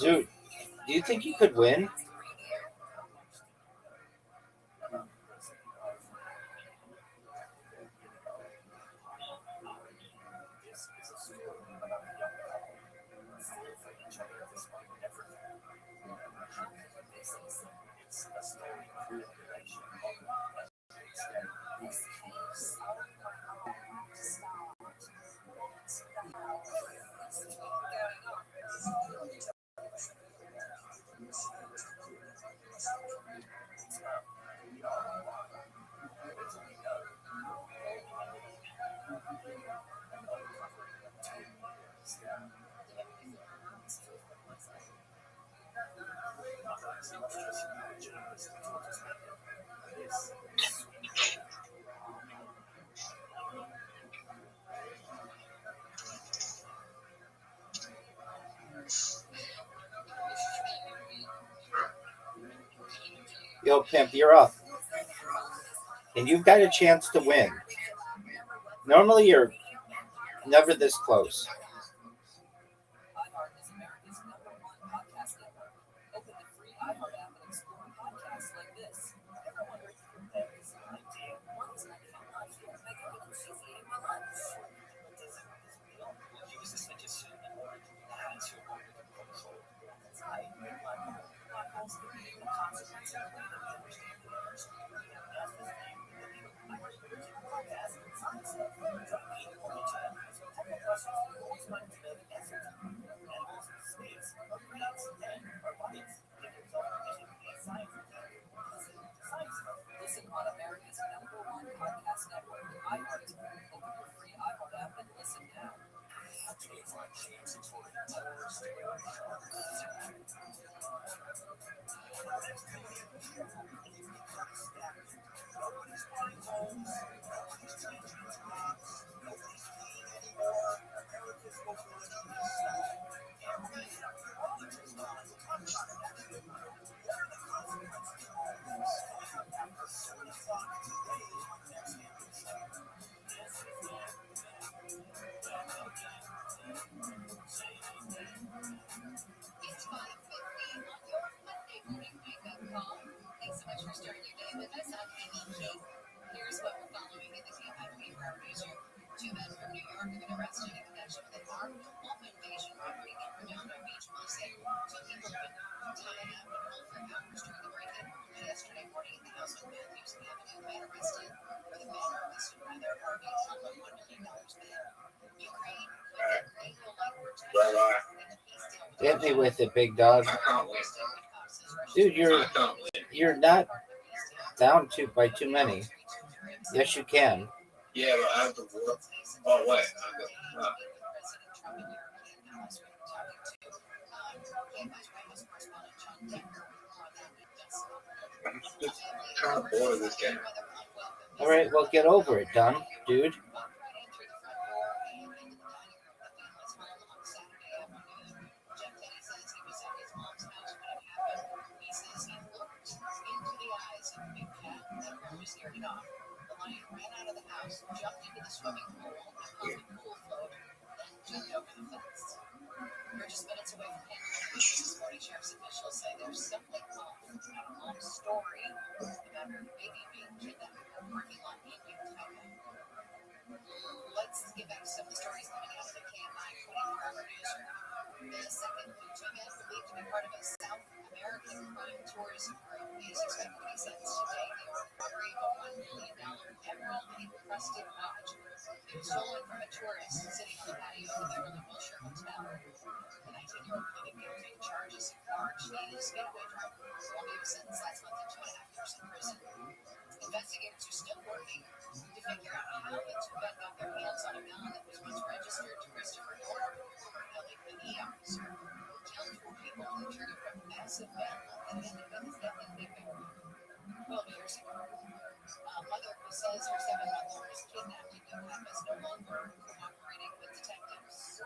Zoot, do you think you could win? Yo, Pimp, you're up. And you've got a chance to win. Normally, you're never this close. Hit me with it, big dog. Dude, you're not down by too many. Yes, you can. Yeah, but I have to work. Oh, what? I'm just kind of bored of this game. All right, well, get over it, Don, dude. massive battle at Independence Day in February, 12 years ago. A mother who says her 7-month-old was kidnapped in New Hampshire is no longer cooperating with detectives.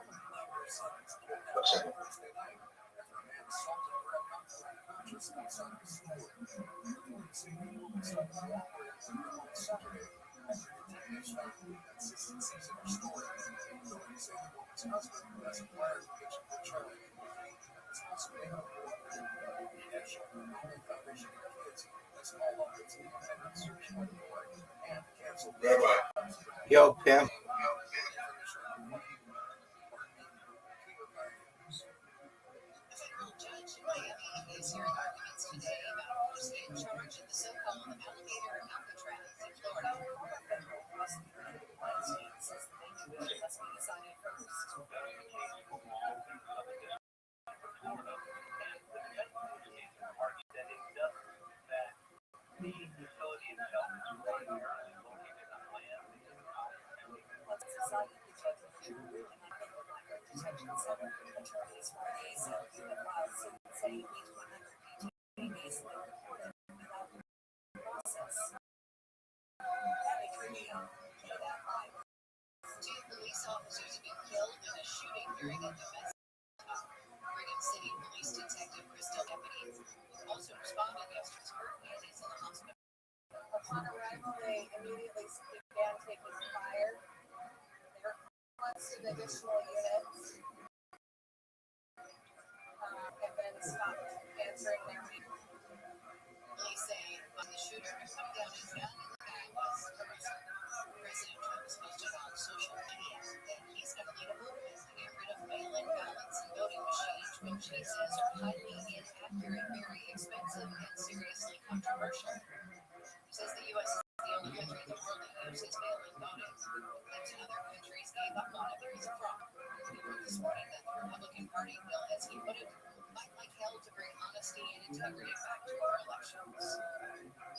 Yo, Pimp. Judge in Miami is hearing arguments today about who's in charge of the so-called alligator Alcatraz in Florida. Says the name must be decided first. Attorneys for ASA say at least 100 detainees were reported without process. Two police officers have been killed in a shooting during a domestic. Brigham City Police Detective Crystal deputies also responded yesterday. Currently, he's in the hospital. Upon arrival, they immediately began taking fire. They requested additional units and then stopped answering their people. Police say when the shooter put down his gun and the guy was arrested. President Trump has posted on social media that he's going to lead a movement to get rid of mail-in ballots and voting machines, which he says are highly inaccurate, very expensive, and seriously controversial. He says the U.S. is the only country in the world that uses mail-in voting. And other countries gave up on it because of fraud. He wrote this morning that the Republican Party will, as he put it, fight like hell to bring honesty and integrity back to our elections.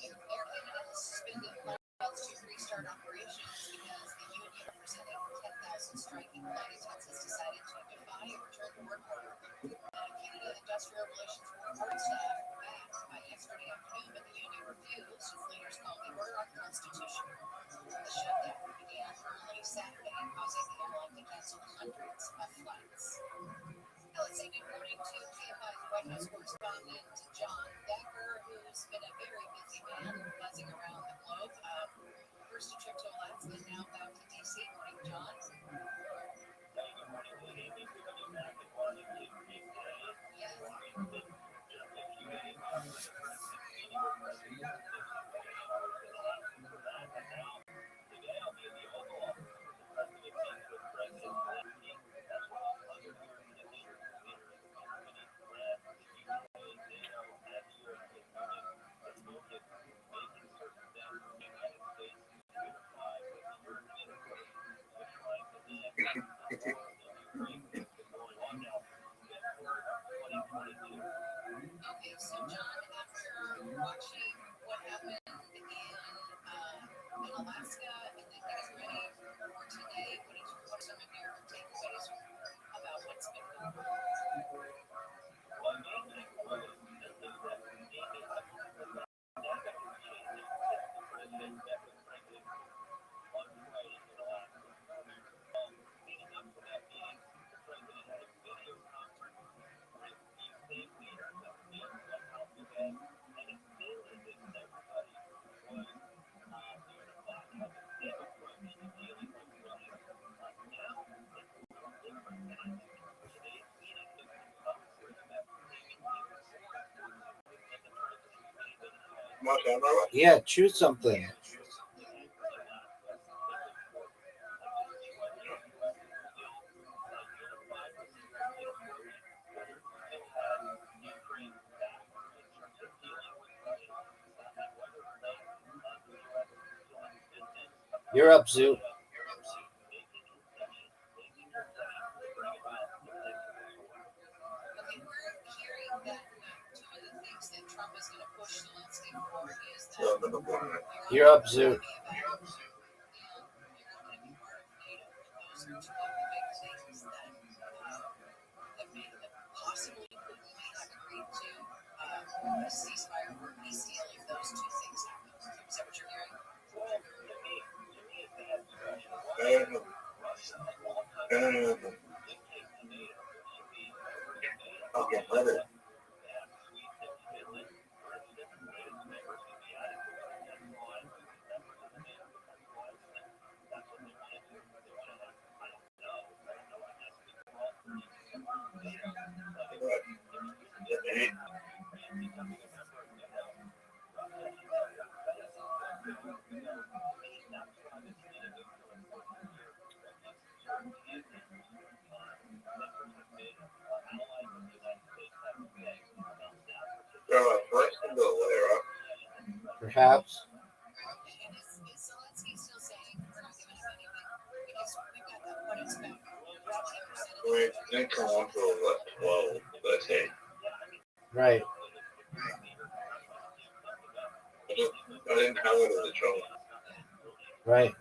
Air Canada has suspended flights to restart operations because the union representing 10,000 striking flight attendants has decided to defy a return to work order. Canada Industrial Relations Board staff back by yesterday afternoon, but the union refused, as leaders called the order unconstitutional. The shutdown began early Saturday, causing the airline to cancel hundreds of flights. Now let's say good morning to KFI's White House correspondent John Decker, who's been a very busy man buzzing around the globe. First a trip to Alaska, now back to D.C. Morning, John. Okay, so John, after watching what happened in Alaska and then getting ready for today, what are some of your takeaways about what's been going on? Yeah, choose something. You're up, Zoo. You're up, Zoo. No. Okay, let it. Perhaps. We didn't come on till what, 12, let's say. Right. I didn't have it as a child. Right.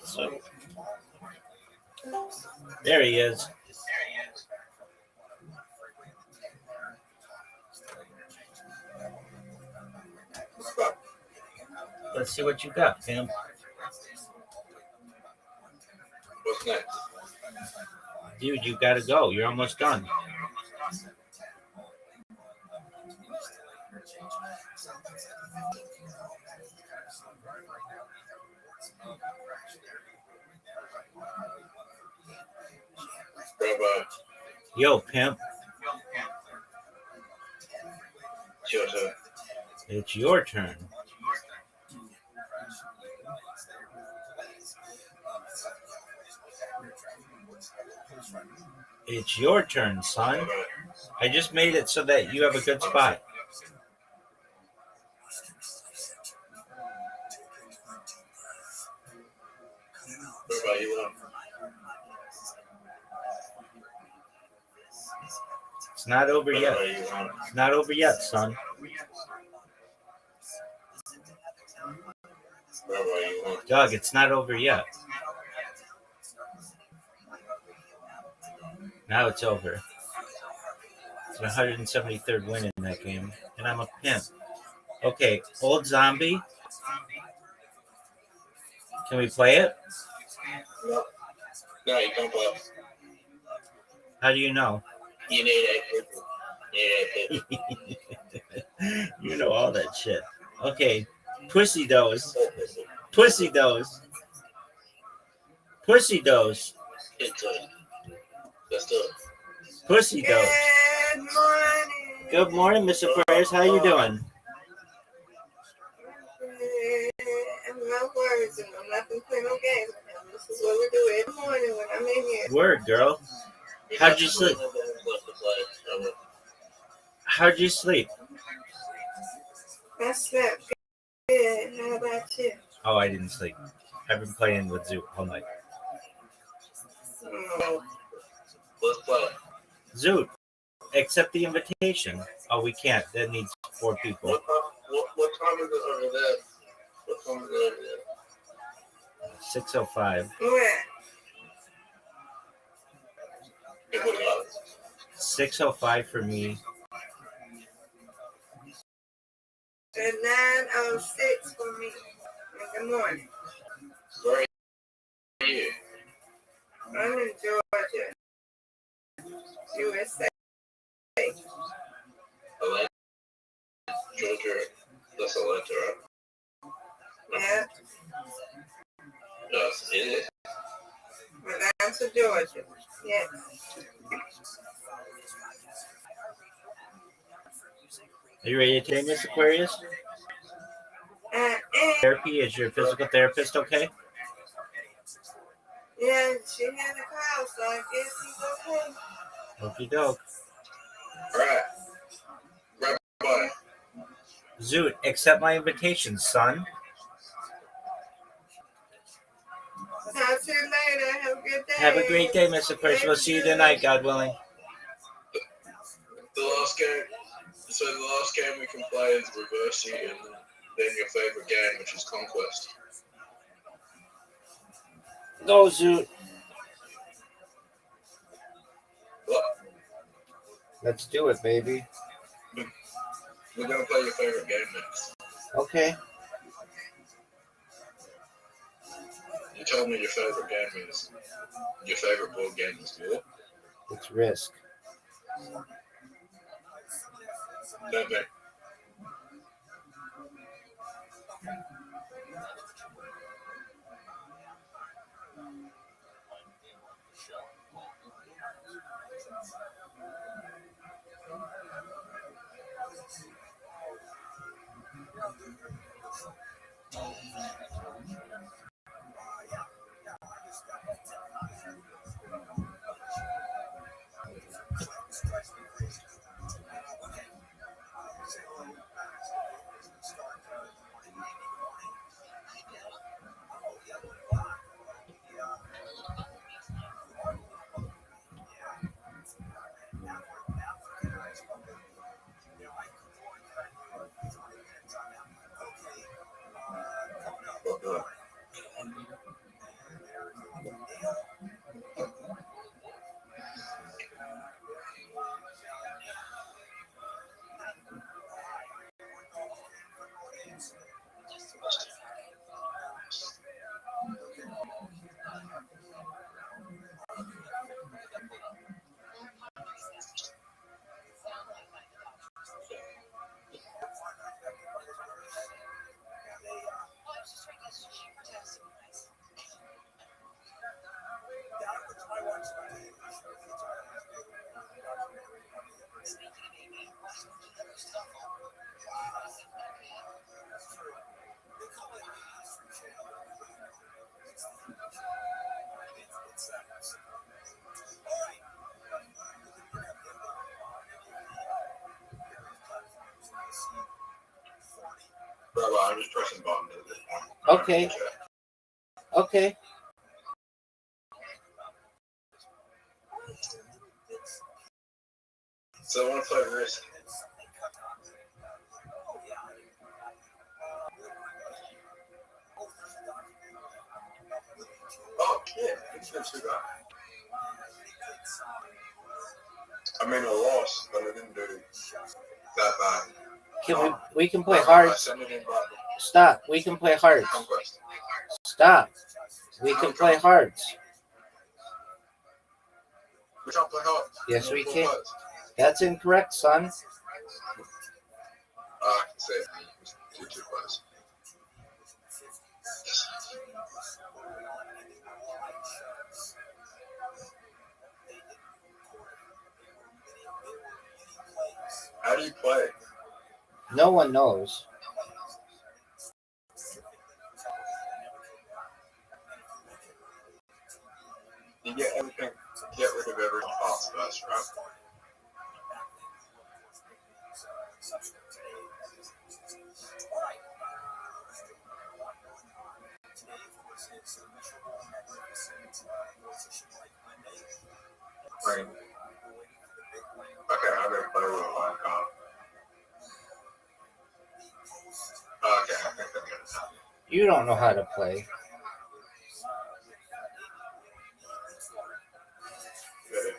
So there he is. Let's see what you got, Pam. What's next? Dude, you gotta go. You're almost done. Yo, pimp. It's your turn. It's your turn, son. I just made it so that you have a good spot. It's not over yet. It's not over yet, son. Dog, it's not over yet. Now it's over. It's an 173rd win in that game, and I'm a pimp. Okay, old zombie. Can we play it? No, you can't play. How do you know? You need 8 people. You know all that shit. Okay, pussy dose. Pussy dose. Pussy dose. It's let's do it. Pussy dose. Good morning. Good morning, Mr. Aquarius. How you doing? No words, and I'm not going to play no games. This is what we do every morning when I'm in here. Word, girl. How'd you sleep? How'd you sleep? I slept good. How about you? Oh, I didn't sleep. I've been playing with Zoot all night. Let's play. Zoot, accept the invitation. Oh, we can't. That needs 4 people. What time is it over there? What time is it over there? 6:05. Where? 6:05 for me. At 9:06 for me in the morning. Where are you? I'm in Georgia, USA. Atlanta, Georgia. That's Atlanta, right? Yeah, Yes, it is. Atlanta, Georgia. Yes. Are you ready to take this, Aquarius? Therapy, is your physical therapist okay? Yeah, she had a call, so I guess he's okay. Okie doke. All right. Bye. Zoot, accept my invitation, son. Talk to you later. Have a good day. Have a great day, Mr. Aquarius. We'll see you tonight, God willing. The last game. So the last game we can play is Reversi, and then your favorite game, which is Conquest. Go, Zoot. What? Let's do it, baby. We're gonna play your favorite game next. Okay. You told me your favorite game is your favorite board game is what? It's Risk. Don't think. Brother, I'm just pressing buttons at this point. Okay. Okay. So I want to play Risk. Oh, shit. It's not too bad. I mean, I lost, but I didn't do that bad. We can play hearts. Stop. We can play hearts. Conquest. Stop. We can play hearts. We can't play hearts. Yes, we can. That's incorrect, son. I can say it. Two players. How do you play? No one knows. You get everything. Get rid of every pass first, right? Right. Okay, I'm gonna play with a fine card. Okay, I think I'm gonna. You don't know how to play. Yeah.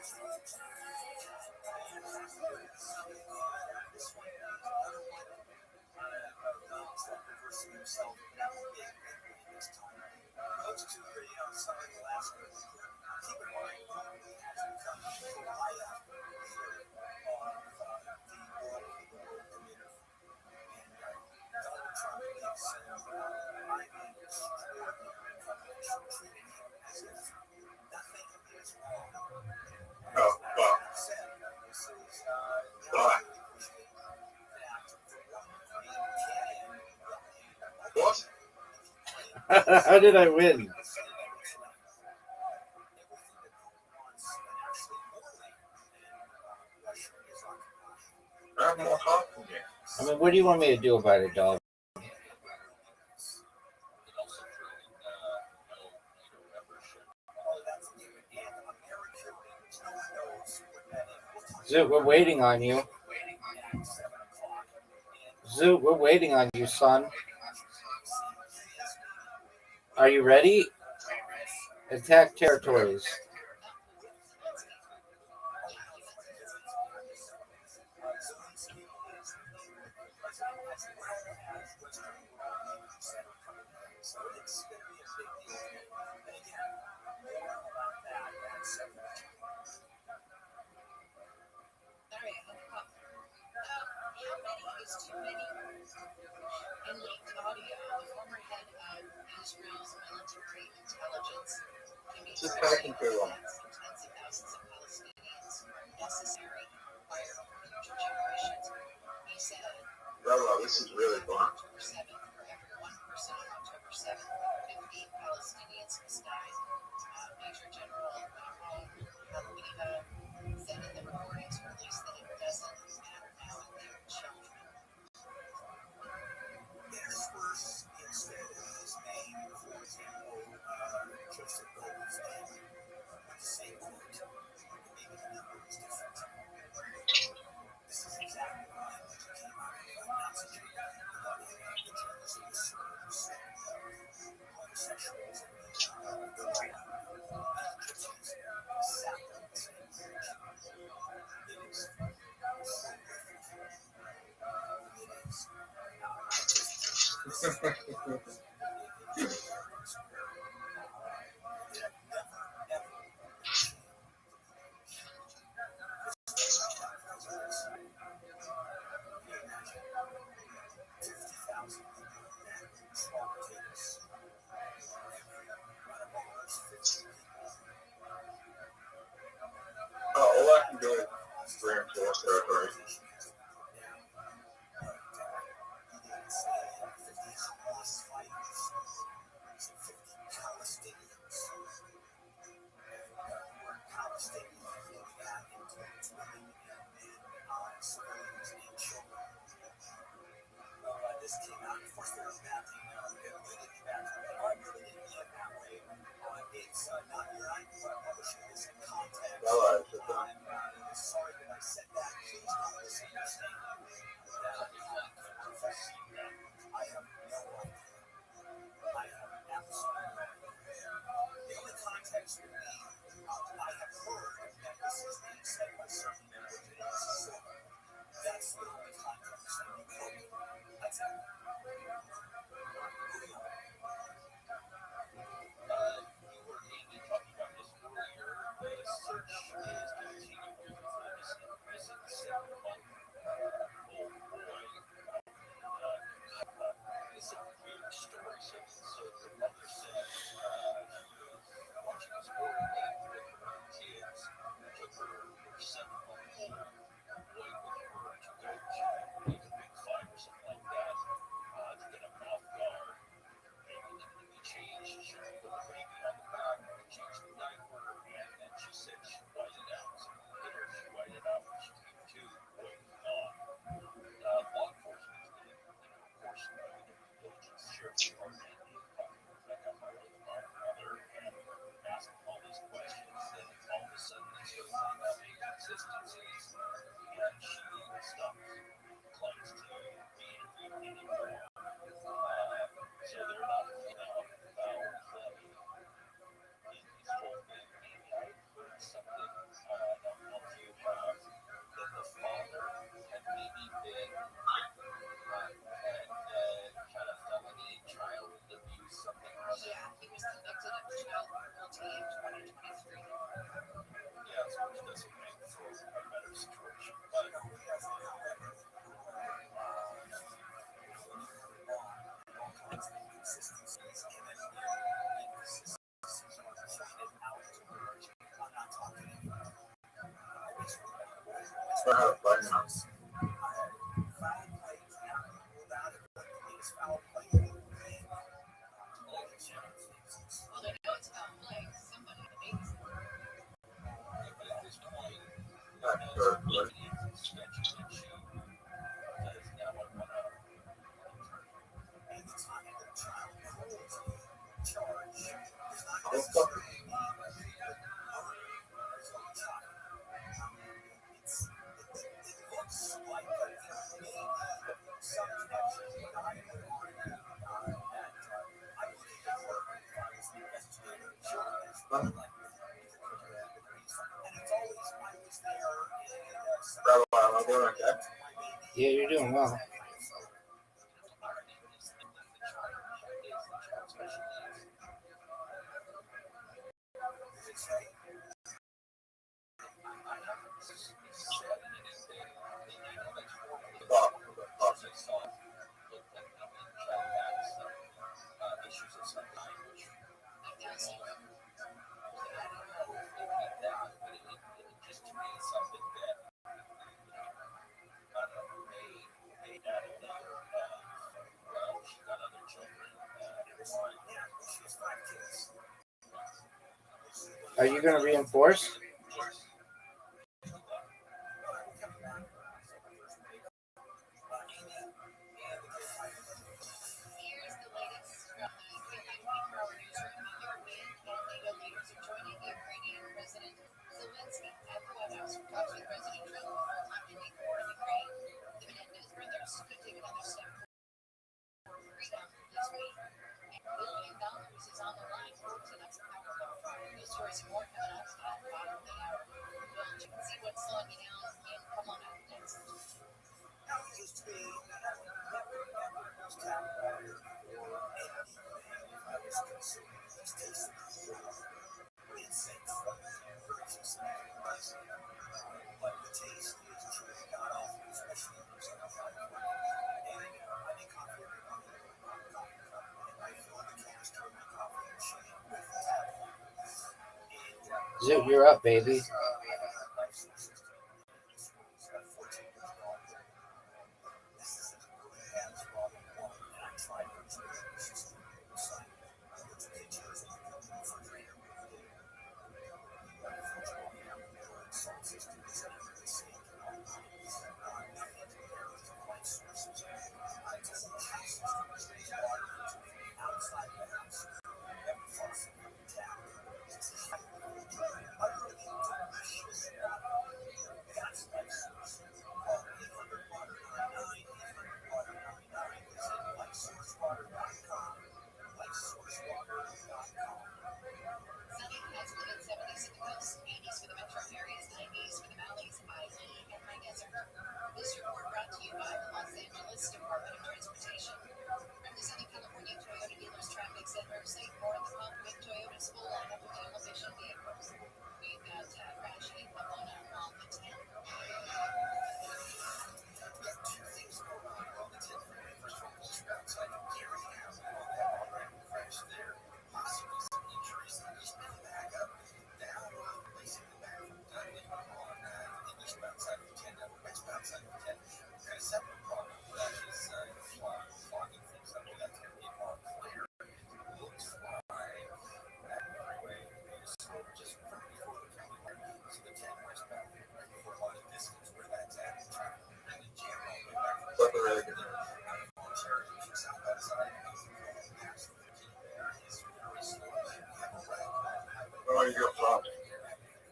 Oh, fuck. Why? What? How did I win? I have more heart than you. I mean, what do you want me to do about it, dog? Zoot, we're waiting on you. Zoot, we're waiting on you, son. Are you ready? Attack territories. Just taking too long. Bro, this is really fun. All I can do is reinforce territory. Yeah, you're doing well. Are you going to reinforce? Zoot, you're up, baby.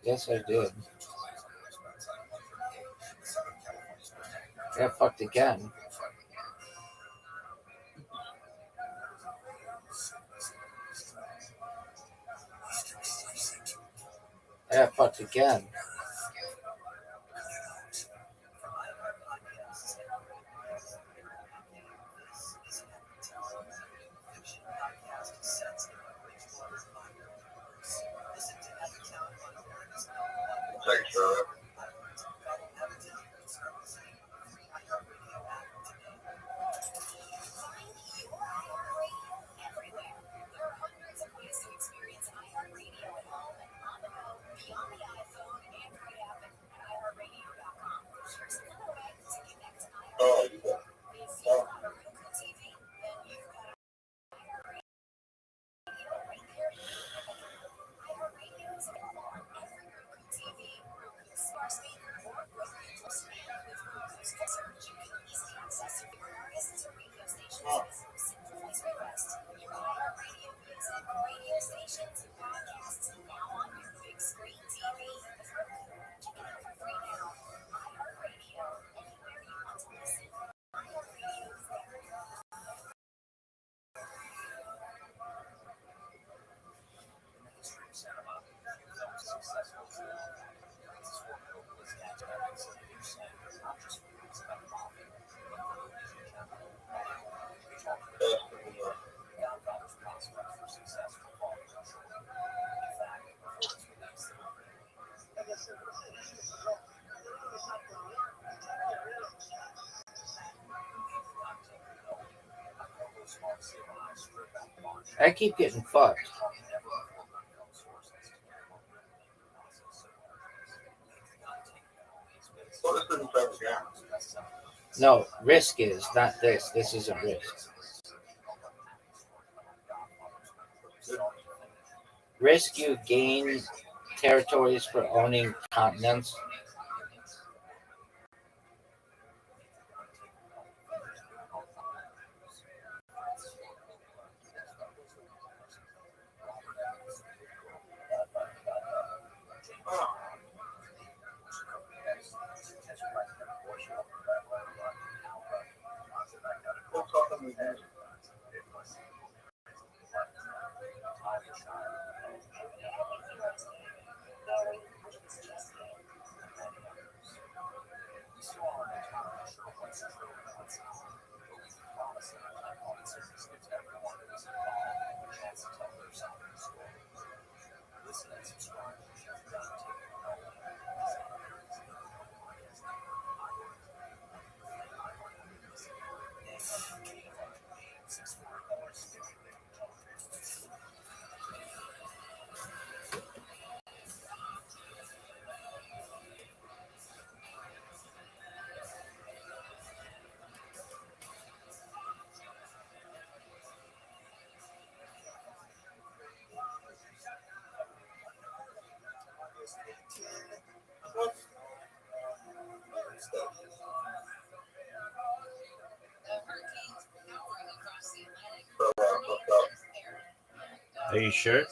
Yes, I did. I got fucked again. I got fucked again. I keep getting fucked. No, Risk is not this. This isn't Risk. Risk, you gain territories for owning continents. Are you sure?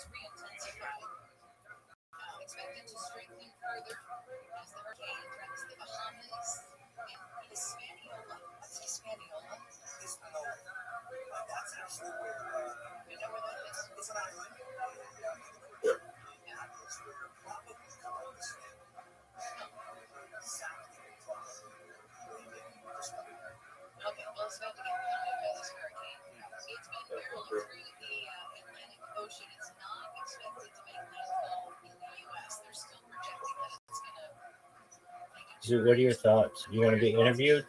So what are your thoughts? You want to be interviewed?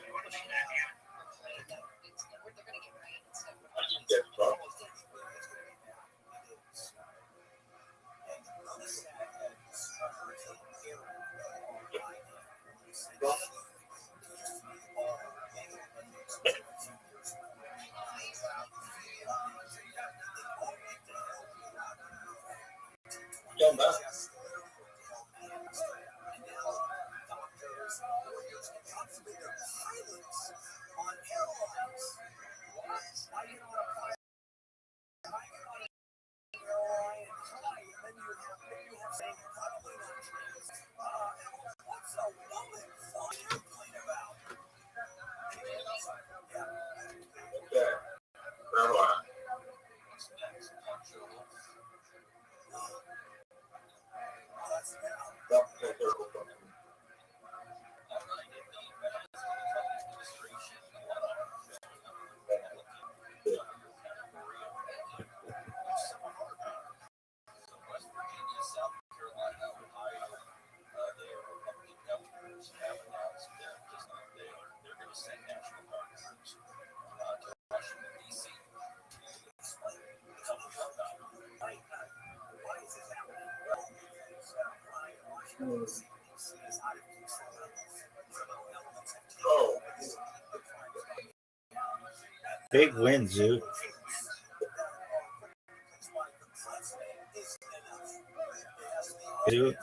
Big win, Zoo. Zoo.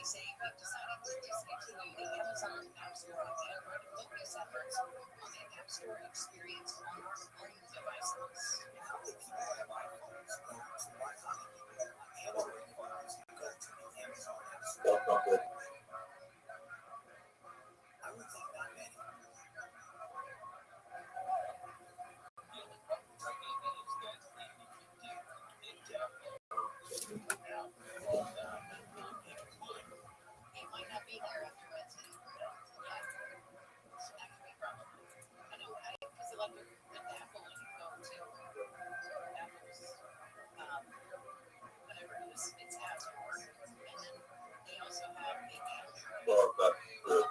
That's not good. Well, that's good.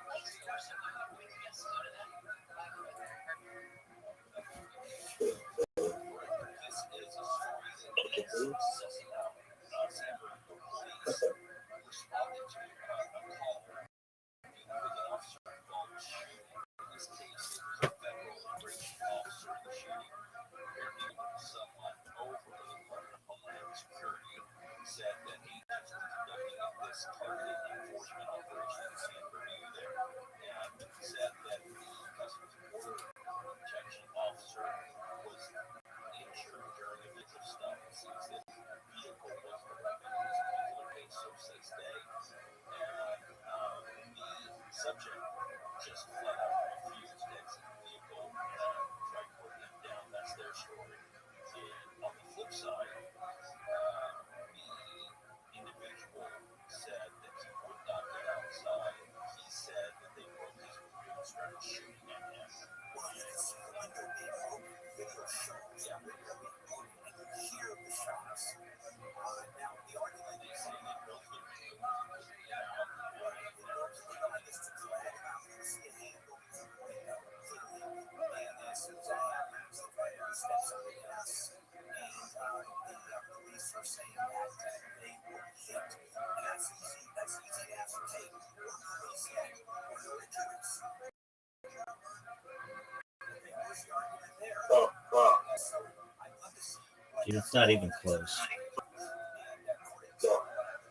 Said that agents were conducting this targeted enforcement operation in San Bernardino there, and said that the Customs and Border Protection officer was injured during a vigil stop. It seems that the vehicle was the weapon in this particular case, so says they. And the subject just flat out refused to exit the vehicle and tried putting them down. That's their story. And on the flip side, the individual said that he would not get outside. He said that they broke his window and started shooting at him. Well, you can see the window being broken. The video shows the window being broken, and you hear the shots. Now, the argument is saying it broke the window because they got out. Right? It broke the window, I guess, to drag him out. You can see a hand go through the window clearly. And as soon as that happens, the driver steps on the gas. And the police are saying that they were hit. And that's easy to ascertain. One police said were no injuries. Okay, where's the argument there? Oh, wow. So I'd love to see Dude, it's not even close.